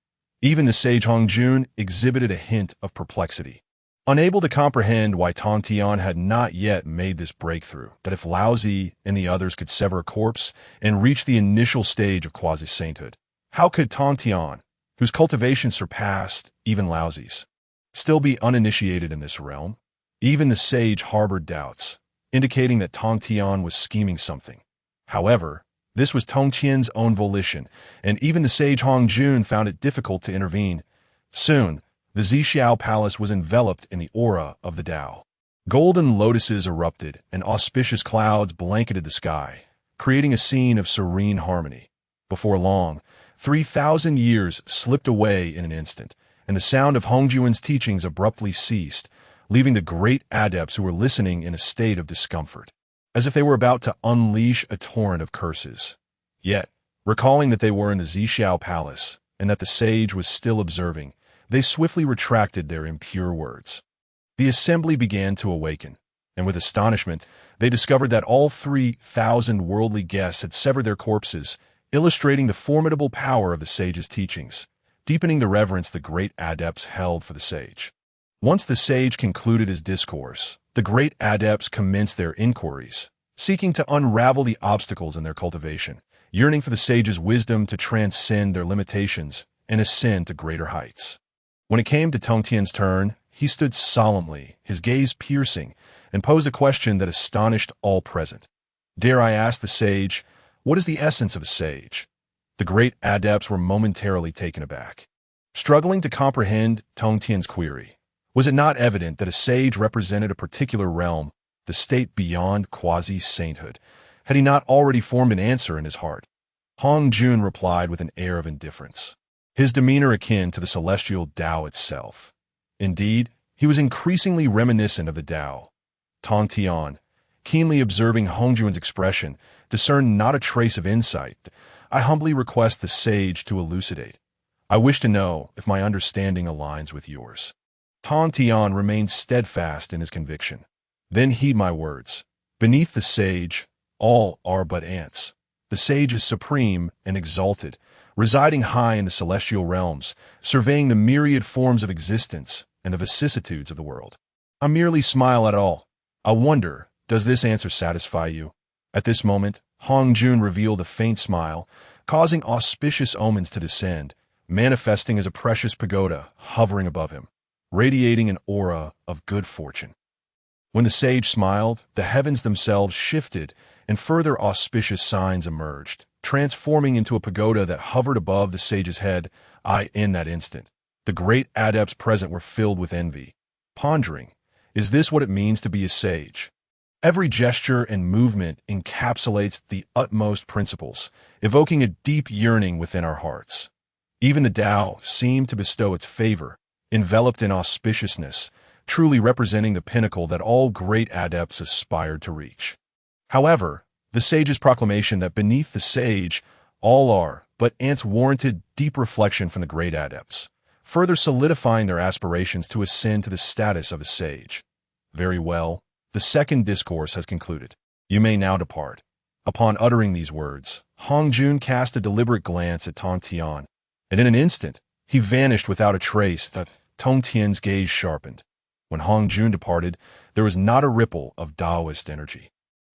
Even the sage Hongjun exhibited a hint of perplexity, unable to comprehend why Tongtian had not yet made this breakthrough, that if Laozi and the others could sever a corpse and reach the initial stage of quasi-sainthood, how could Tongtian, whose cultivation surpassed even Laozi's, still be uninitiated in this realm? Even the sage harbored doubts, indicating that Tongtian was scheming something. However, this was Tongtian's own volition, and even the sage Hongjun found it difficult to intervene. Soon, the Zixiao Palace was enveloped in the aura of the Tao. Golden lotuses erupted, and auspicious clouds blanketed the sky, creating a scene of serene harmony. Before long, 3,000 years slipped away in an instant, and the sound of Hongjuan's teachings abruptly ceased, leaving the great adepts who were listening in a state of discomfort, as if they were about to unleash a torrent of curses. Yet, recalling that they were in the Zixiao Palace, and that the sage was still observing, they swiftly retracted their impure words. The assembly began to awaken, and with astonishment, they discovered that all 3,000 worldly guests had severed their corpses, illustrating the formidable power of the sage's teachings, deepening the reverence the great adepts held for the sage. Once the sage concluded his discourse, the great adepts commenced their inquiries, seeking to unravel the obstacles in their cultivation, yearning for the sage's wisdom to transcend their limitations and ascend to greater heights. When it came to Tongtian's turn, he stood solemnly, his gaze piercing, and posed a question that astonished all present. "Dare I ask the sage, what is the essence of a sage?" The great adepts were momentarily taken aback, struggling to comprehend Tongtian's query. Was it not evident that a sage represented a particular realm, the state beyond quasi-sainthood? Had he not already formed an answer in his heart? Hongjun replied with an air of indifference, his demeanor akin to the celestial Tao itself. Indeed, he was increasingly reminiscent of the Tao. Tongtian, keenly observing Hongjun's expression, discerned not a trace of insight. "I humbly request the sage to elucidate. I wish to know if my understanding aligns with yours." Tongtian remained steadfast in his conviction. "Then heed my words. Beneath the sage, all are but ants. The sage is supreme and exalted, residing high in the celestial realms, surveying the myriad forms of existence and the vicissitudes of the world. I merely smile at all. I wonder, does this answer satisfy you?" At this moment, Hongjun revealed a faint smile, causing auspicious omens to descend, manifesting as a precious pagoda hovering above him, radiating an aura of good fortune. When the sage smiled, the heavens themselves shifted, and further auspicious signs emerged, transforming into a pagoda that hovered above the sage's head. In that instant, the great adepts present were filled with envy, pondering, is this what it means to be a sage? Every gesture and movement encapsulates the utmost principles, evoking a deep yearning within our hearts. Even the Tao seemed to bestow its favor, enveloped in auspiciousness, truly representing the pinnacle that all great adepts aspired to reach. However, the sage's proclamation that beneath the sage, all are but ants warranted deep reflection from the great adepts, further solidifying their aspirations to ascend to the status of a sage. "Very well, the second discourse has concluded. You may now depart." Upon uttering these words, Hongjun cast a deliberate glance at Tongtian, and in an instant, he vanished without a trace. That Tongtian's gaze sharpened. When Hongjun departed, there was not a ripple of Taoist energy,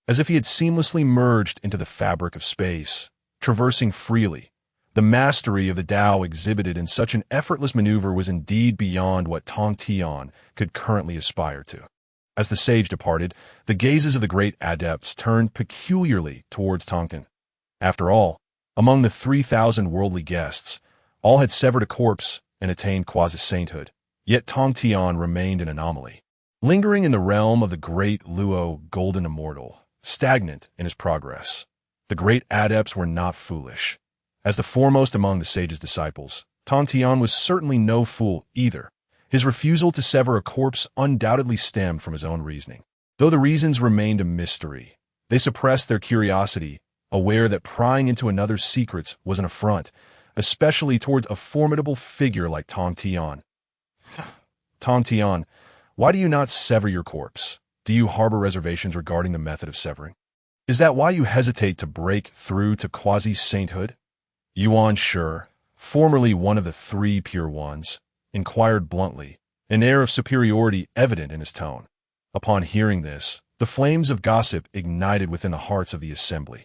as if he had seamlessly merged into the fabric of space, traversing freely. The mastery of the Tao exhibited in such an effortless maneuver was indeed beyond what Tongtian could currently aspire to. As the sage departed, the gazes of the great adepts turned peculiarly towards Tongtian. After all, among the 3,000 worldly guests, all had severed a corpse and attained quasi-sainthood, yet Tongtian remained an anomaly, lingering in the realm of the great Luo golden immortal, stagnant in his progress. The great adepts were not foolish. As the foremost among the sage's disciples, Tongtian was certainly no fool either. His refusal to sever a corpse undoubtedly stemmed from his own reasoning. Though the reasons remained a mystery, they suppressed their curiosity, aware that prying into another's secrets was an affront, especially towards a formidable figure like Tongtian. "Tongtian, why do you not sever your corpse? Do you harbor reservations regarding the method of severing? Is that why you hesitate to break through to quasi-sainthood?" Yuan Shi, formerly one of the three pure ones, inquired bluntly, an air of superiority evident in his tone. Upon hearing this, the flames of gossip ignited within the hearts of the assembly,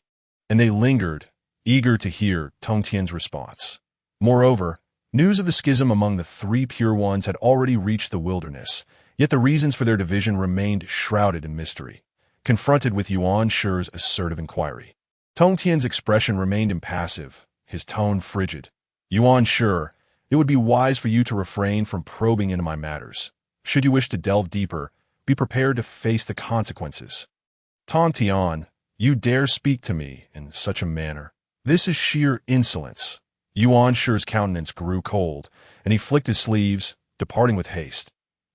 and they lingered, eager to hear Tongtian's response. Moreover, news of the schism among the three pure ones had already reached the wilderness, yet the reasons for their division remained shrouded in mystery. Confronted with Yuan Shi's assertive inquiry, Tongtian's expression remained impassive, his tone frigid. Yuan Shi, it would be wise for you to refrain from probing into my matters. Should you wish to delve deeper, be prepared to face the consequences. Tongtian, you dare speak to me in such a manner. This is sheer insolence. Yuan Shi's countenance grew cold, and he flicked his sleeves, departing with haste,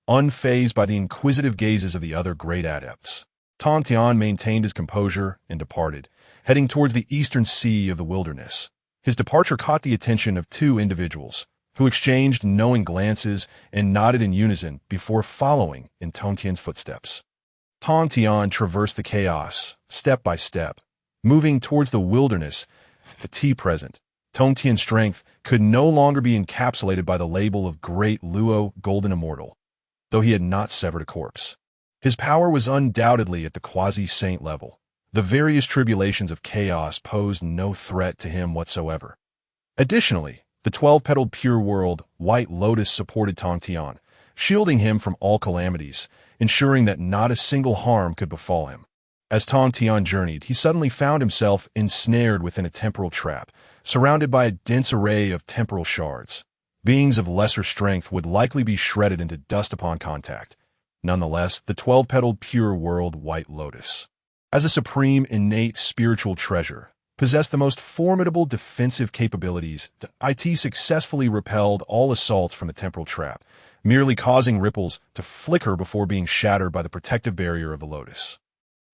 unfazed by the inquisitive gazes of the other great adepts. Tongtian maintained his composure and departed, heading towards the eastern sea of the wilderness. His departure caught the attention of two individuals, who exchanged knowing glances and nodded in unison before following in Tongtian's footsteps. Tongtian traversed the chaos, step by step, moving towards the wilderness. At present, Tongtian's strength could no longer be encapsulated by the label of Great Luo Golden Immortal, though he had not severed a corpse. His power was undoubtedly at the quasi-saint level. The various tribulations of chaos posed no threat to him whatsoever. Additionally, the 12-petaled pure world White Lotus supported Tongtian, shielding him from all calamities, ensuring that not a single harm could befall him. As Tongtian journeyed, he suddenly found himself ensnared within a temporal trap, surrounded by a dense array of temporal shards. Beings of lesser strength would likely be shredded into dust upon contact. Nonetheless, the 12-petaled pure world White Lotus, as a supreme innate spiritual treasure, possessed the most formidable defensive capabilities. The IT successfully repelled all assaults from the temporal trap, merely causing ripples to flicker before being shattered by the protective barrier of the Lotus.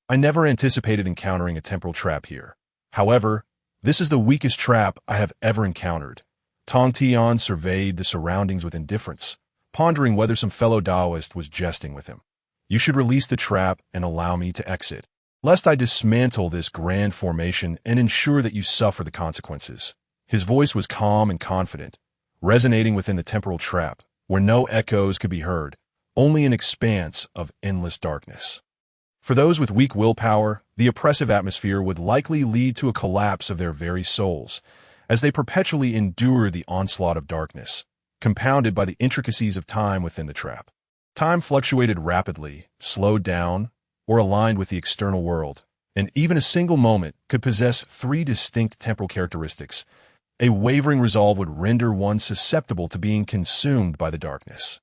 I never anticipated encountering a temporal trap here. However, this is the weakest trap I have ever encountered. Tongtian surveyed the surroundings with indifference, pondering whether some fellow Taoist was jesting with him. You should release the trap and allow me to exit, lest I dismantle this grand formation and ensure that you suffer the consequences. His voice was calm and confident, resonating within the temporal trap, where no echoes could be heard, only an expanse of endless darkness. For those with weak willpower, the oppressive atmosphere would likely lead to a collapse of their very souls, as they perpetually endure the onslaught of darkness, compounded by the intricacies of time within the trap. Time fluctuated rapidly, slowed down, or aligned with the external world, and even a single moment could possess three distinct temporal characteristics. A wavering resolve would render one susceptible to being consumed by the darkness.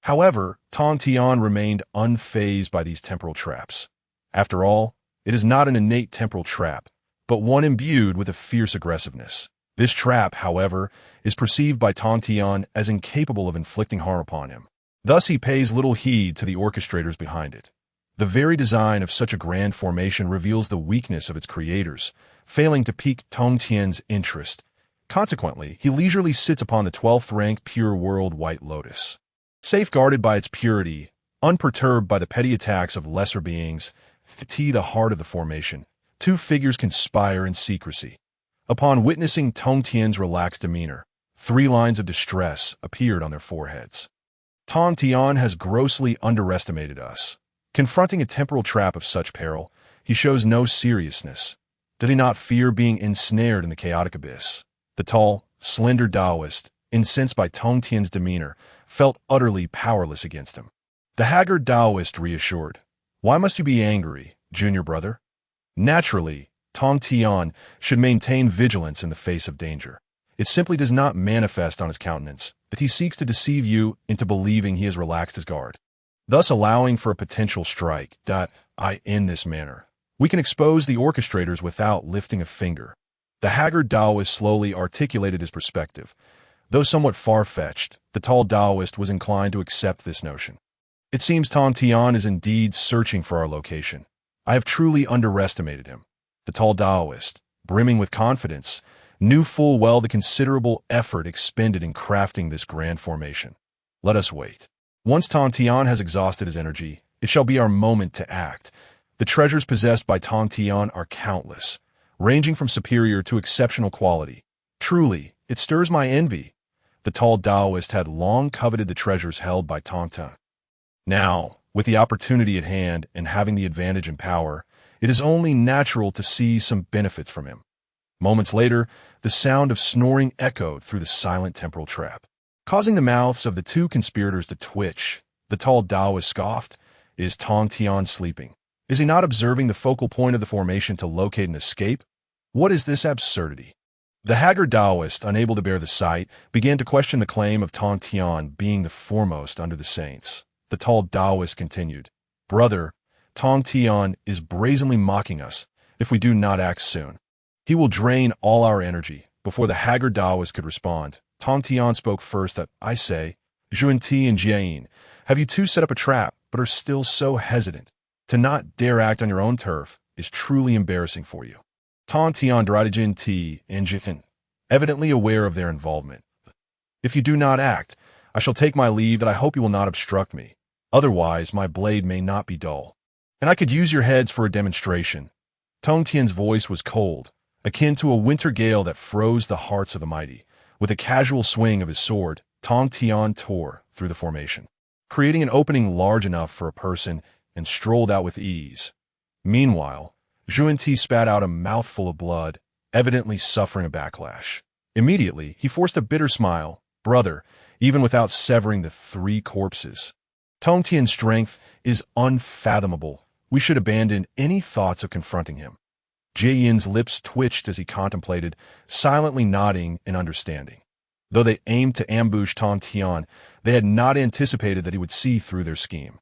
However, Tongtian remained unfazed by these temporal traps. After all, it is not an innate temporal trap, but one imbued with a fierce aggressiveness. This trap, however, is perceived by Tongtian as incapable of inflicting harm upon him. Thus he pays little heed to the orchestrators behind it. The very design of such a grand formation reveals the weakness of its creators, failing to pique Tongtian's interest. Consequently, he leisurely sits upon the 12th rank pure world White Lotus. Safeguarded by its purity, unperturbed by the petty attacks of lesser beings, the heart of the formation, two figures conspire in secrecy. Upon witnessing Tongtian's relaxed demeanor, 3 lines of distress appeared on their foreheads. Tongtian has grossly underestimated us. Confronting a temporal trap of such peril, he shows no seriousness. Did he not fear being ensnared in the chaotic abyss? The tall, slender Taoist, incensed by Tongtian's demeanor, felt utterly powerless against him. The haggard Taoist reassured, "Why must you be angry, junior brother?" Naturally, Tongtian should maintain vigilance in the face of danger. It simply does not manifest on his countenance that he seeks to deceive you into believing he has relaxed his guard, thus allowing for a potential strike. In this manner, we can expose the orchestrators without lifting a finger. The haggard Taoist slowly articulated his perspective. Though somewhat far-fetched, the tall Taoist was inclined to accept this notion. It seems Tongtian is indeed searching for our location. I have truly underestimated him. The tall Taoist, brimming with confidence, knew full well the considerable effort expended in crafting this grand formation. Let us wait. Once Tongtian has exhausted his energy, it shall be our moment to act. The treasures possessed by Tongtian are countless, ranging from superior to exceptional quality. Truly, it stirs my envy. The tall Taoist had long coveted the treasures held by Tongtian. Now, with the opportunity at hand and having the advantage in power, it is only natural to see some benefits from him. Moments later, the sound of snoring echoed through the silent temporal trap, causing the mouths of the two conspirators to twitch. The tall Taoist scoffed. Is Tongtian sleeping? Is he not observing the focal point of the formation to locate an escape? What is this absurdity? The haggard Taoist, unable to bear the sight, began to question the claim of Tongtian being the foremost under the saints. The tall Taoist continued, "Brother, Tongtian is brazenly mocking us if we do not act soon. He will drain all our energy." Before the haggard Taoist could respond, Tongtian spoke first. "I say, Zhuanti and Jiayin, have you two set up a trap but are still so hesitant? To not dare act on your own turf is truly embarrassing for you." Tongtian derided Jinti and Jiayin, evidently aware of their involvement. "If you do not act, I shall take my leave, that I hope you will not obstruct me. Otherwise, my blade may not be dull. And I could use your heads for a demonstration." Tongtian's voice was cold, akin to a winter gale that froze the hearts of the mighty. With a casual swing of his sword, Tongtian tore through the formation, creating an opening large enough for a person, and strolled out with ease. Meanwhile, Zhuanti spat out a mouthful of blood, evidently suffering a backlash. Immediately, he forced a bitter smile. "Brother, even without severing the three corpses, Tongtian's strength is unfathomable. We should abandon any thoughts of confronting him." Jiayin's lips twitched as he contemplated, silently nodding in understanding. Though they aimed to ambush Tongtian, they had not anticipated that he would see through their scheme.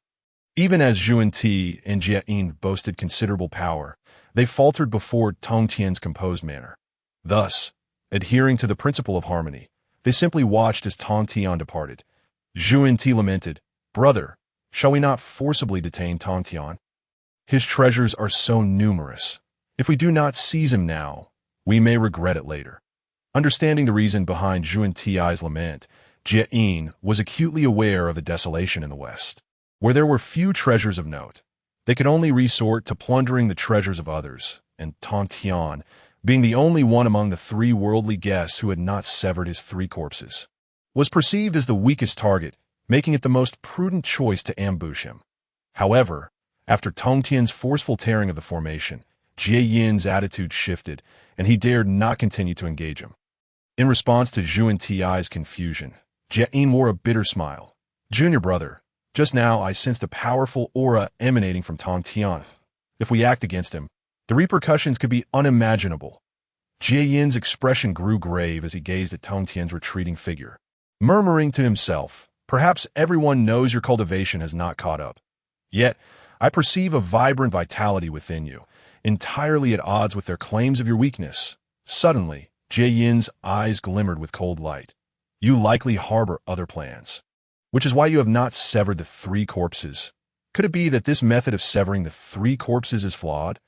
Even as Zhuanti and Jiayin boasted considerable power, they faltered before Tongtian's composed manner. Thus, adhering to the principle of harmony, they simply watched as Tongtian departed. Zhuanti lamented, "Brother, shall we not forcibly detain Tongtian? His treasures are so numerous. If we do not seize him now, we may regret it later." Understanding the reason behind Zhuanti's lament, Jiayin was acutely aware of the desolation in the west, where there were few treasures of note. They could only resort to plundering the treasures of others, and Tongtian, being the only one among the three worldly guests who had not severed his three corpses, was perceived as the weakest target, making it the most prudent choice to ambush him. However, after Tongtian's forceful tearing of the formation, Jiayin's attitude shifted, and he dared not continue to engage him. In response to Zhuanti's confusion, Jiayin wore a bitter smile. "Junior brother, just now I sensed a powerful aura emanating from Tongtian. If we act against him, the repercussions could be unimaginable." Jiayin's expression grew grave as he gazed at Tongtian's retreating figure, murmuring to himself, "Perhaps everyone knows your cultivation has not caught up. Yet, I perceive a vibrant vitality within you, entirely at odds with their claims of your weakness." Suddenly, Jiayin's eyes glimmered with cold light. "You likely harbor other plans, which is why you have not severed the three corpses. Could it be that this method of severing the three corpses is flawed?"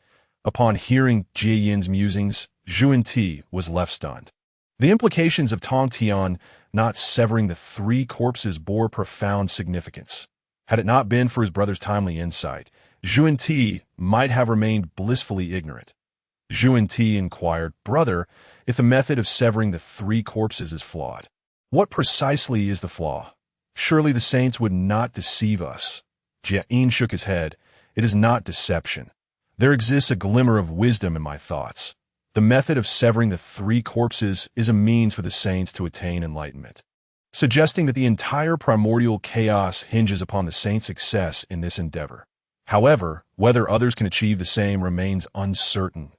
Upon hearing Jiayin's musings, Zhuanti was left stunned. The implications of Tongtian not severing the three corpses bore profound significance. Had it not been for his brother's timely insight, Zhuanti might have remained blissfully ignorant. Zhuanti inquired, "Brother, if the method of severing the three corpses is flawed, what precisely is the flaw? Surely the saints would not deceive us." Jiayin shook his head. "It is not deception. There exists a glimmer of wisdom in my thoughts. The method of severing the three corpses is a means for the saints to attain enlightenment," suggesting that the entire primordial chaos hinges upon the saints' success in this endeavor. However, whether others can achieve the same remains uncertain.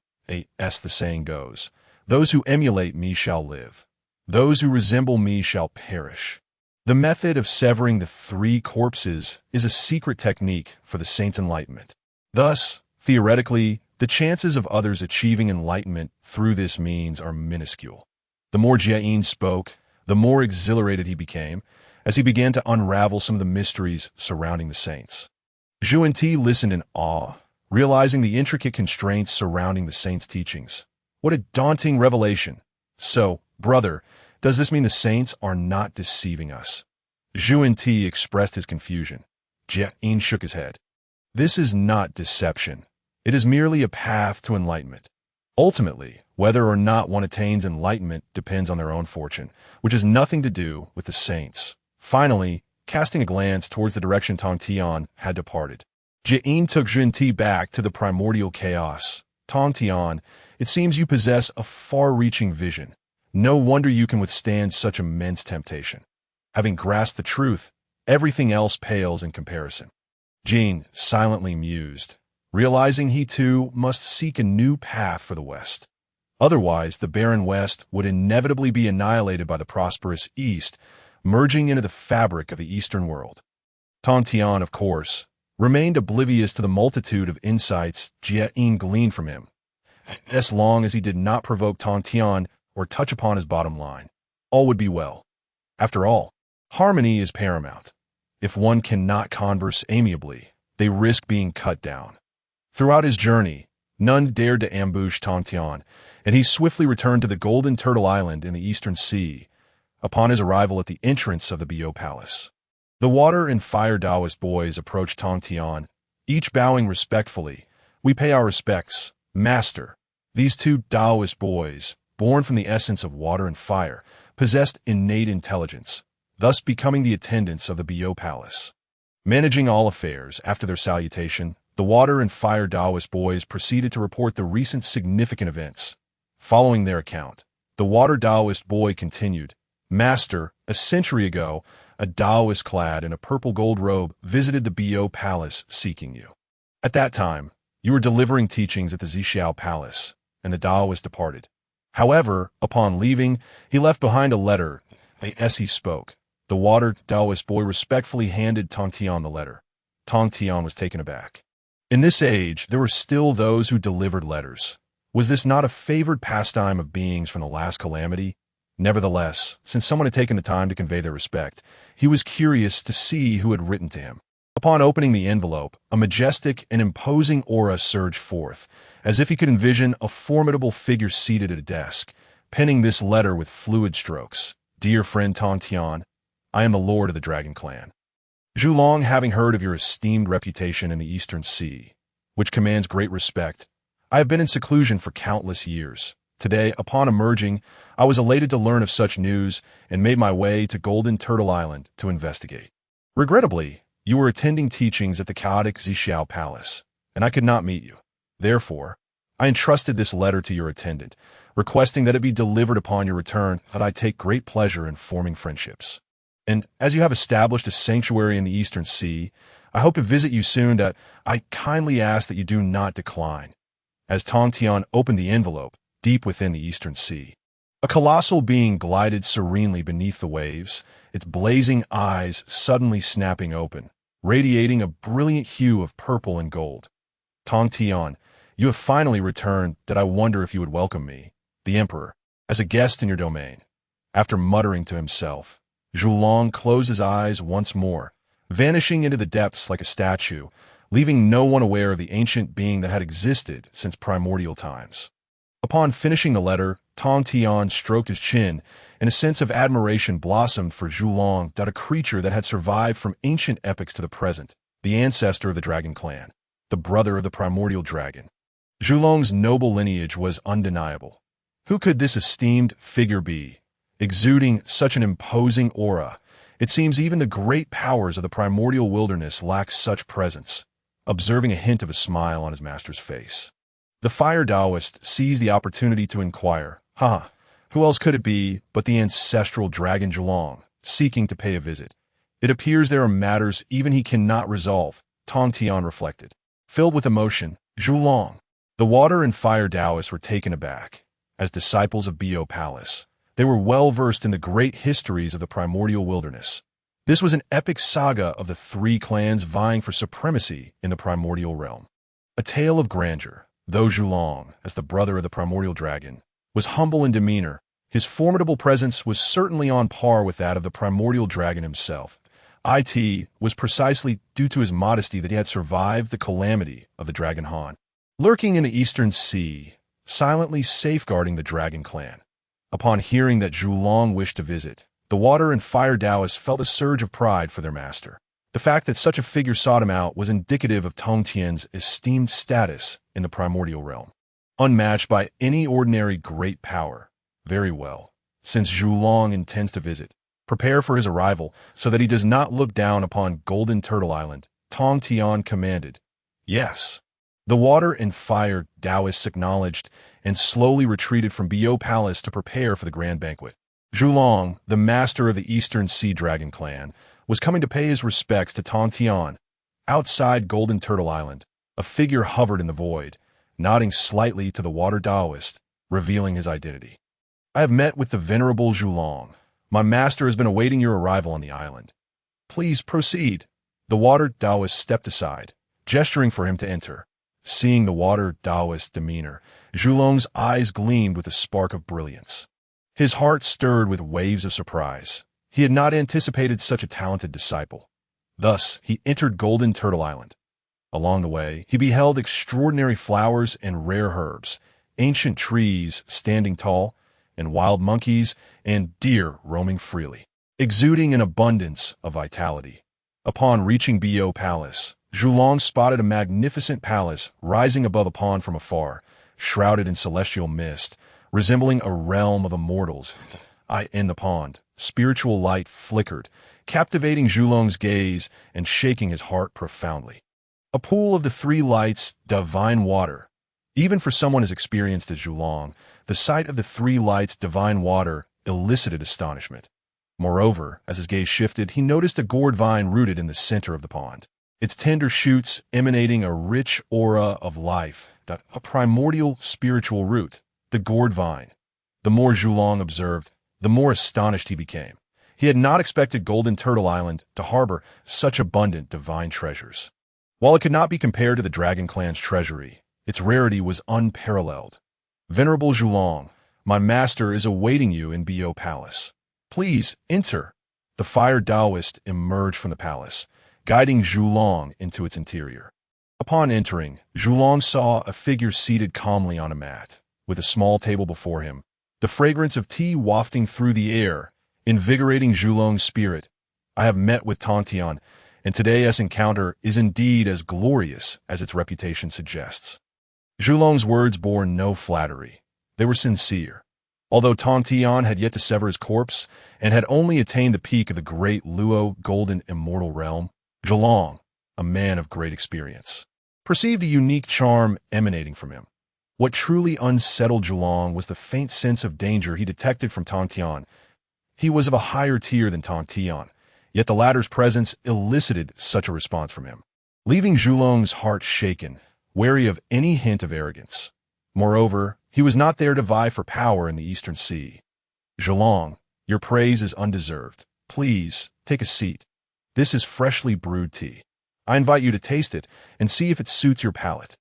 As the saying goes, "Those who emulate me shall live. Those who resemble me shall perish." The method of severing the three corpses is a secret technique for the saints' enlightenment. Thus, theoretically, the chances of others achieving enlightenment through this means are minuscule. The more Jiayin spoke, the more exhilarated he became, as he began to unravel some of the mysteries surrounding the saints. Zhuanti listened in awe, realizing the intricate constraints surrounding the saints' teachings. What a daunting revelation! "So, brother, does this mean the saints are not deceiving us?" Zhuanti expressed his confusion. Jiayin shook his head. "This is not deception. It is merely a path to enlightenment. Ultimately, whether or not one attains enlightenment depends on their own fortune, which has nothing to do with the saints. Finally, casting a glance towards the direction Tongtian had departed, Jiaozhu took Junti back to the primordial chaos. Tongtian, it seems you possess a far-reaching vision. No wonder you can withstand such immense temptation. Having grasped the truth, everything else pales in comparison. Jin silently mused, realizing he too must seek a new path for the West. Otherwise, the barren West would inevitably be annihilated by the prosperous East, merging into the fabric of the Eastern world. Tongtian, of course, remained oblivious to the multitude of insights Jiaozhu gleaned from him, as long as he did not provoke Tongtian or touch upon his bottom line. All would be well. After all, harmony is paramount. If one cannot converse amiably, they risk being cut down. Throughout his journey, none dared to ambush Tongtian, and he swiftly returned to the Golden Turtle Island in the Eastern Sea. Upon his arrival at the entrance of the Bio Palace, the Water and Fire Taoist boys approached Tongtian, each bowing respectfully. "We pay our respects, Master." These two Taoist boys, born from the essence of water and fire, possessed innate intelligence, thus becoming the attendants of the Bio Palace. Managing all affairs after their salutation, the Water and Fire Taoist boys proceeded to report the recent significant events. Following their account, the Water Taoist boy continued, "Master, a century ago, a Taoist clad in a purple gold robe visited the Bio Palace seeking you. At that time, you were delivering teachings at the Xiao Palace, and the Taoist departed. However, upon leaving, he left behind a letter. As he spoke, the Water Taoist boy respectfully handed Tongtian the letter. Tongtian was taken aback. In this age, there were still those who delivered letters. Was this not a favored pastime of beings from the last calamity? Nevertheless, since someone had taken the time to convey their respect, he was curious to see who had written to him. Upon opening the envelope, a majestic and imposing aura surged forth, as if he could envision a formidable figure seated at a desk, penning this letter with fluid strokes. "Dear friend Tongtian, I am the Lord of the Dragon Clan. Zhulong, having heard of your esteemed reputation in the Eastern Sea, which commands great respect, I have been in seclusion for countless years. Today, upon emerging, I was elated to learn of such news and made my way to Golden Turtle Island to investigate. Regrettably, you were attending teachings at the chaotic Xiao Palace, and I could not meet you. Therefore, I entrusted this letter to your attendant, requesting that it be delivered upon your return, that I take great pleasure in forming friendships. And as you have established a sanctuary in the Eastern Sea, I hope to visit you soon. That I kindly ask that you do not decline." As Tongtian opened the envelope, deep within the Eastern Sea, a colossal being glided serenely beneath the waves, its blazing eyes suddenly snapping open, radiating a brilliant hue of purple and gold. "Tongtian, you have finally returned. That I wonder if you would welcome me, the Emperor, as a guest in your domain." After muttering to himself, Zhulong closed his eyes once more, vanishing into the depths like a statue, leaving no one aware of the ancient being that had existed since primordial times. Upon finishing the letter, Tongtian stroked his chin, and a sense of admiration blossomed for Zhulong, that a creature that had survived from ancient epochs to the present, the ancestor of the Dragon Clan, the brother of the primordial dragon. Zhulong's noble lineage was undeniable. Who could this esteemed figure be? Exuding such an imposing aura, it seems even the great powers of the primordial wilderness lack such presence. Observing a hint of a smile on his master's face, the Fire Taoist seized the opportunity to inquire, who else could it be but the ancestral dragon Zhulong, seeking to pay a visit? It appears there are matters even he cannot resolve, Tongtian reflected. Filled with emotion, Zhulong, the Water and Fire Taoists were taken aback. As disciples of Bio Palace, they were well versed in the great histories of the primordial wilderness. This was an epic saga of the three clans vying for supremacy in the primordial realm. A tale of grandeur, though Zhulong, as the brother of the primordial dragon, was humble in demeanor. His formidable presence was certainly on par with that of the primordial dragon himself. It was precisely due to his modesty that he had survived the calamity of the Dragon Han, lurking in the Eastern Sea, silently safeguarding the Dragon Clan. Upon hearing that Zhulong wished to visit, the Water and Fire Taoists felt a surge of pride for their master. The fact that such a figure sought him out was indicative of Tongtian's esteemed status in the primordial realm. unmatched by any ordinary great power. Very well. Since Zhulong intends to visit, prepare for his arrival so that he does not look down upon Golden Turtle Island, Tongtian commanded. Yes. The water and fire Taoists acknowledged and slowly retreated from Bio Palace to prepare for the grand banquet. Zhulong, the master of the Eastern Sea Dragon clan, was coming to pay his respects to Tongtian. Outside Golden Turtle Island, a figure hovered in the void, nodding slightly to the water Taoist, revealing his identity. I have met with the venerable Zhulong. My master has been awaiting your arrival on the island. Please proceed. The water Taoist stepped aside, gesturing for him to enter. Seeing the water Taoist's demeanor, Zhulong's eyes gleamed with a spark of brilliance. His heart stirred with waves of surprise. He had not anticipated such a talented disciple. Thus, he entered Golden Turtle Island. Along the way, he beheld extraordinary flowers and rare herbs, ancient trees standing tall, and wild monkeys and deer roaming freely, exuding an abundance of vitality. Upon reaching Bio Palace, Zhulong spotted a magnificent palace rising above a pond from afar, shrouded in celestial mist, resembling a realm of immortals. In the pond, spiritual light flickered, captivating Zhulong's gaze and shaking his heart profoundly. A pool of the three lights, divine water. Even for someone as experienced as Zhulong, the sight of the three lights' divine water elicited astonishment. Moreover, as his gaze shifted, he noticed a gourd vine rooted in the center of the pond, its tender shoots emanating a rich aura of life, a primordial spiritual root, the gourd vine. The more Zhulong observed, the more astonished he became. He had not expected Golden Turtle Island to harbor such abundant divine treasures. While it could not be compared to the Dragon Clan's treasury, its rarity was unparalleled. Venerable Zhulong, my master is awaiting you in Bio Palace. Please enter. The fire Taoist emerged from the palace, guiding Zhulong into its interior. Upon entering, Zhulong saw a figure seated calmly on a mat, with a small table before him, the fragrance of tea wafting through the air, invigorating Zhulong's spirit. I have met with Tongtian, and today's encounter is indeed as glorious as its reputation suggests. Zhulong's words bore no flattery. They were sincere. Although Tongtian had yet to sever his corpse and had only attained the peak of the great Luo golden immortal realm, Zhulong, a man of great experience, perceived a unique charm emanating from him. What truly unsettled Zhulong was the faint sense of danger he detected from Tongtian. He was of a higher tier than Tongtian, yet the latter's presence elicited such a response from him, leaving Zhulong's heart shaken, wary of any hint of arrogance. Moreover, he was not there to vie for power in the Eastern Sea. Zhulong, your praise is undeserved. Please, take a seat. This is freshly brewed tea. I invite you to taste it and see if it suits your palate.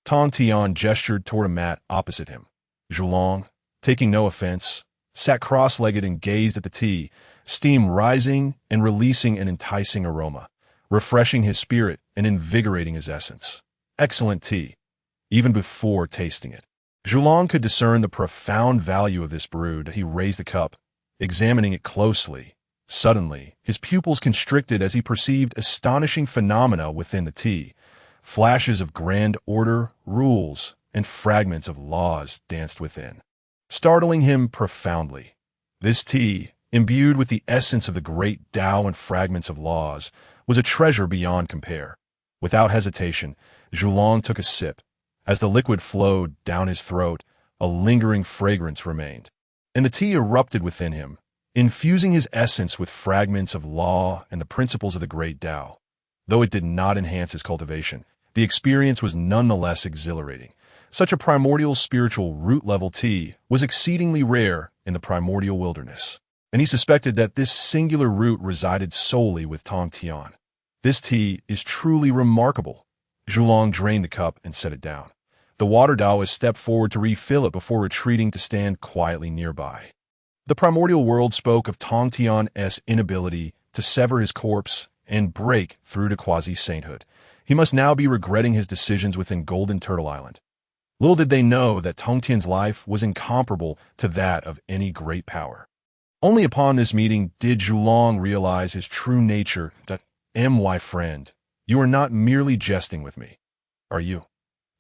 Tongtian gestured toward a mat opposite him. Zhulong, taking no offense, sat cross-legged and gazed at the tea, steam rising and releasing an enticing aroma, refreshing his spirit and invigorating his essence. Excellent tea. Even before tasting it, Zhulong could discern the profound value of this brew. He raised the cup, examining it closely. Suddenly, his pupils constricted as he perceived astonishing phenomena within the tea. Flashes of grand order, rules, and fragments of laws danced within, startling him profoundly. This tea, imbued with the essence of the great Tao and fragments of laws, was a treasure beyond compare. Without hesitation, Zhulong took a sip. As the liquid flowed down his throat, a lingering fragrance remained, and the tea erupted within him, infusing his essence with fragments of law and the principles of the great Tao. Though it did not enhance his cultivation, the experience was nonetheless exhilarating. Such a primordial spiritual root-level tea was exceedingly rare in the primordial wilderness, and he suspected that this singular root resided solely with Tongtian. This tea is truly remarkable. Zhulong drained the cup and set it down. The water Taoist stepped forward to refill it before retreating to stand quietly nearby. The primordial world spoke of Tongtian's inability to sever his corpse and break through to quasi-sainthood. He must now be regretting his decisions within Golden Turtle Island. Little did they know that Tongtian's life was incomparable to that of any great power. Only upon this meeting did Zhulong realize his true nature. My friend, you are not merely jesting with me, are you?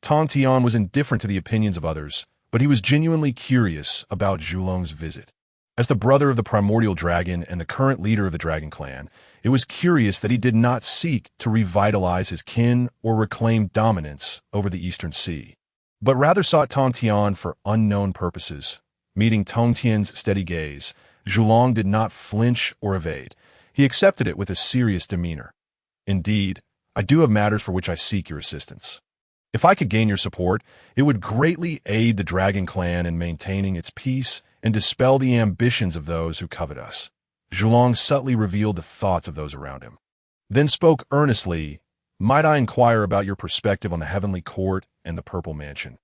Tongtian was indifferent to the opinions of others, but he was genuinely curious about Zhulong's visit. As the brother of the primordial dragon and the current leader of the dragon clan, it was curious that he did not seek to revitalize his kin or reclaim dominance over the Eastern Sea, but rather sought Tongtian for unknown purposes. Meeting Tongtian's steady gaze, Zhulong did not flinch or evade. He accepted it with a serious demeanor. Indeed, I do have matters for which I seek your assistance. If I could gain your support, it would greatly aid the Dragon Clan in maintaining its peace and dispel the ambitions of those who covet us. Zhulong subtly revealed the thoughts of those around him, then spoke earnestly, "Might I inquire about your perspective on the Heavenly Court and the Purple Mansion?"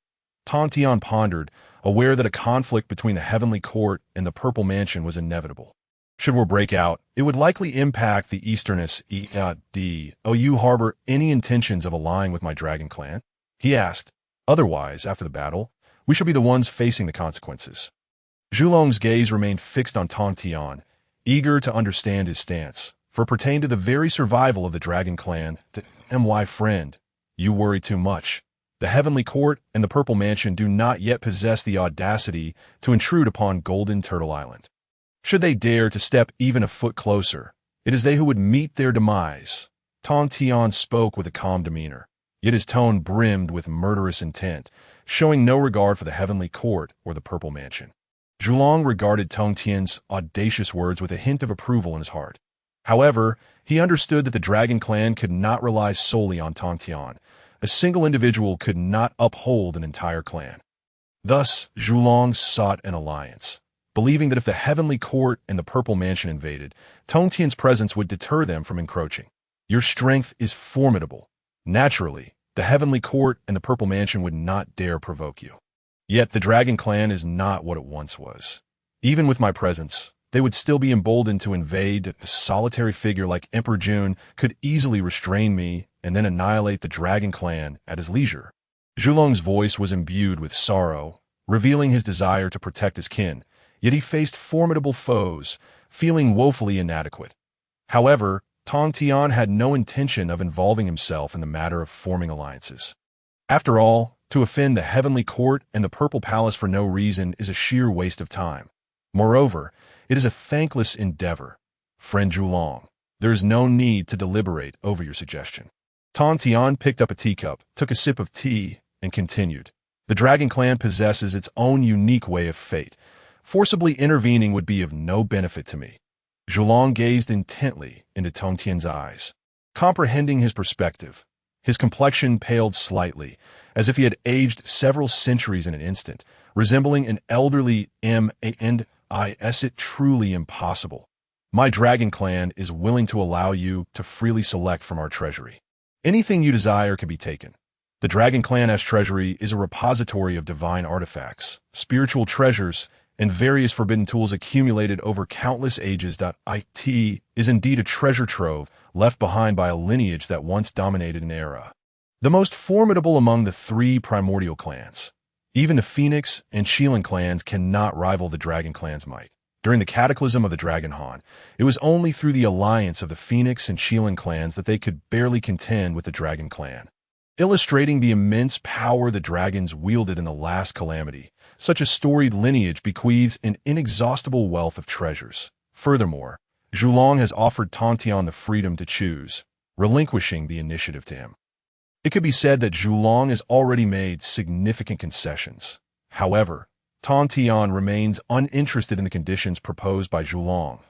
Tongtian pondered, aware that a conflict between the Heavenly Court and the Purple Mansion was inevitable. Should war break out, it would likely impact the Easterness. Do you harbor any intentions of allying with my Dragon Clan? He asked. Otherwise, after the battle, we shall be the ones facing the consequences. Zhulong's gaze remained fixed on Tongtian, eager to understand his stance, for it pertained to the very survival of the Dragon Clan. My friend, you worry too much. The Heavenly Court and the Purple Mansion do not yet possess the audacity to intrude upon Golden Turtle Island. Should they dare to step even a foot closer, it is they who would meet their demise. Tongtian spoke with a calm demeanor, yet his tone brimmed with murderous intent, showing no regard for the Heavenly Court or the Purple Mansion. Zhulong regarded Tongtian's audacious words with a hint of approval in his heart. However, he understood that the Dragon Clan could not rely solely on Tongtian. A single individual could not uphold an entire clan. Thus, Zhulong sought an alliance, believing that if the Heavenly Court and the Purple Mansion invaded, Tongtian's presence would deter them from encroaching. Your strength is formidable. Naturally, the Heavenly Court and the Purple Mansion would not dare provoke you. Yet the Dragon Clan is not what it once was. Even with my presence, they would still be emboldened to invade. A solitary figure like Emperor Jun could easily restrain me and then annihilate the Dragon Clan at his leisure. Zhulong's voice was imbued with sorrow, revealing his desire to protect his kin, yet he faced formidable foes, feeling woefully inadequate. However, Tongtian had no intention of involving himself in the matter of forming alliances. After all, to offend the Heavenly Court and the Purple Palace for no reason is a sheer waste of time. Moreover, it is a thankless endeavor. Friend Zhulong, there is no need to deliberate over your suggestion. Tongtian picked up a teacup, took a sip of tea, and continued. The Dragon Clan possesses its own unique way of fate. Forcibly intervening would be of no benefit to me. Zhulong gazed intently into Tongtian's eyes, comprehending his perspective. His complexion paled slightly, as if he had aged several centuries in an instant, resembling an elderly Is it truly impossible? My Dragon Clan is willing to allow you to freely select from our treasury. Anything you desire can be taken. The Dragon Clan-esque treasury is a repository of divine artifacts, spiritual treasures, and various forbidden tools accumulated over countless ages. It is indeed a treasure trove left behind by a lineage that once dominated an era. The most formidable among the three primordial clans. Even the Phoenix and Shilin clans cannot rival the Dragon Clan's might. During the cataclysm of the Dragon Han, it was only through the alliance of the Phoenix and Shilin clans that they could barely contend with the Dragon Clan. Illustrating the immense power the dragons wielded in the last calamity, such a storied lineage bequeaths an inexhaustible wealth of treasures. Furthermore, Zhulong has offered Tongtian the freedom to choose, relinquishing the initiative to him. It could be said that Zhulong has already made significant concessions. However, Tongtian remains uninterested in the conditions proposed by Zhulong.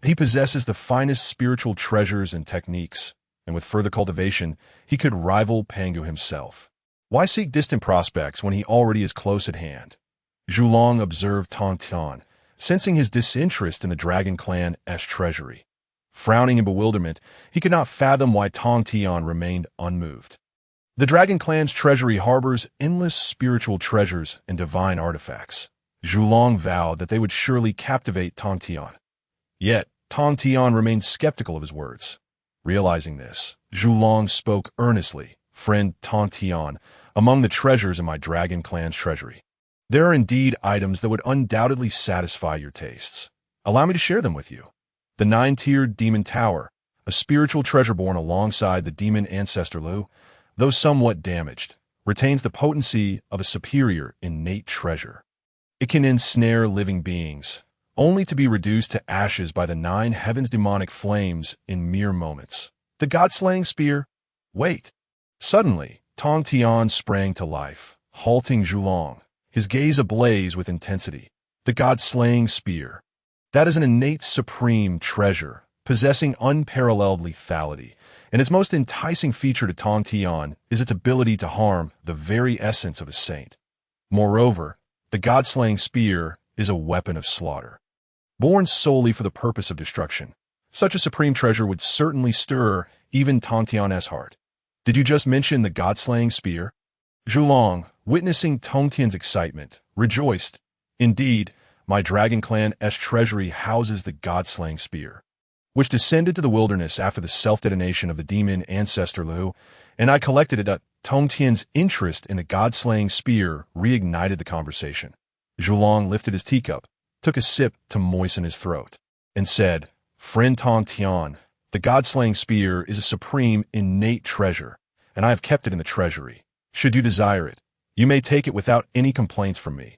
He possesses the finest spiritual treasures and techniques, and with further cultivation, he could rival Pangu himself. Why seek distant prospects when he already is close at hand? Zhulong observed Tongtian, sensing his disinterest in the Dragon Clan's treasury. Frowning in bewilderment, he could not fathom why Tongtian remained unmoved. The Dragon Clan's treasury harbors endless spiritual treasures and divine artifacts. Zhulong vowed that they would surely captivate Tongtian. Yet, Tongtian remained skeptical of his words. Realizing this, Zhulong spoke earnestly. Friend Tongtian, among the treasures in my Dragon Clan's treasury, there are indeed items that would undoubtedly satisfy your tastes. Allow me to share them with you. The 9-tiered Demon Tower, a spiritual treasure born alongside the demon ancestor Lu, though somewhat damaged, retains the potency of a superior innate treasure. It can ensnare living beings, only to be reduced to ashes by the 9 heavens' demonic flames in mere moments. The god-slaying spear? Wait. Suddenly, Tongtian sprang to life, halting Zhulong, his gaze ablaze with intensity. The god-slaying spear. That is an innate supreme treasure, possessing unparalleled lethality, and its most enticing feature to Tongtian is its ability to harm the very essence of a saint. Moreover, the god-slaying spear is a weapon of slaughter. Born solely for the purpose of destruction, such a supreme treasure would certainly stir even Tongtian's heart. Did you just mention the god-slaying spear? Zhulong, witnessing Tongtian's excitement, rejoiced. Indeed, my Dragon Clan's treasury houses the god-slaying spear, which descended to the wilderness after the self-detonation of the demon ancestor Lu, and I collected it. Tongtian's interest in the god-slaying spear reignited the conversation. Zhulong lifted his teacup, took a sip to moisten his throat, and said, "Friend Tongtian, the god-slaying spear is a supreme innate treasure, and I have kept it in the treasury. Should you desire it, you may take it without any complaints from me."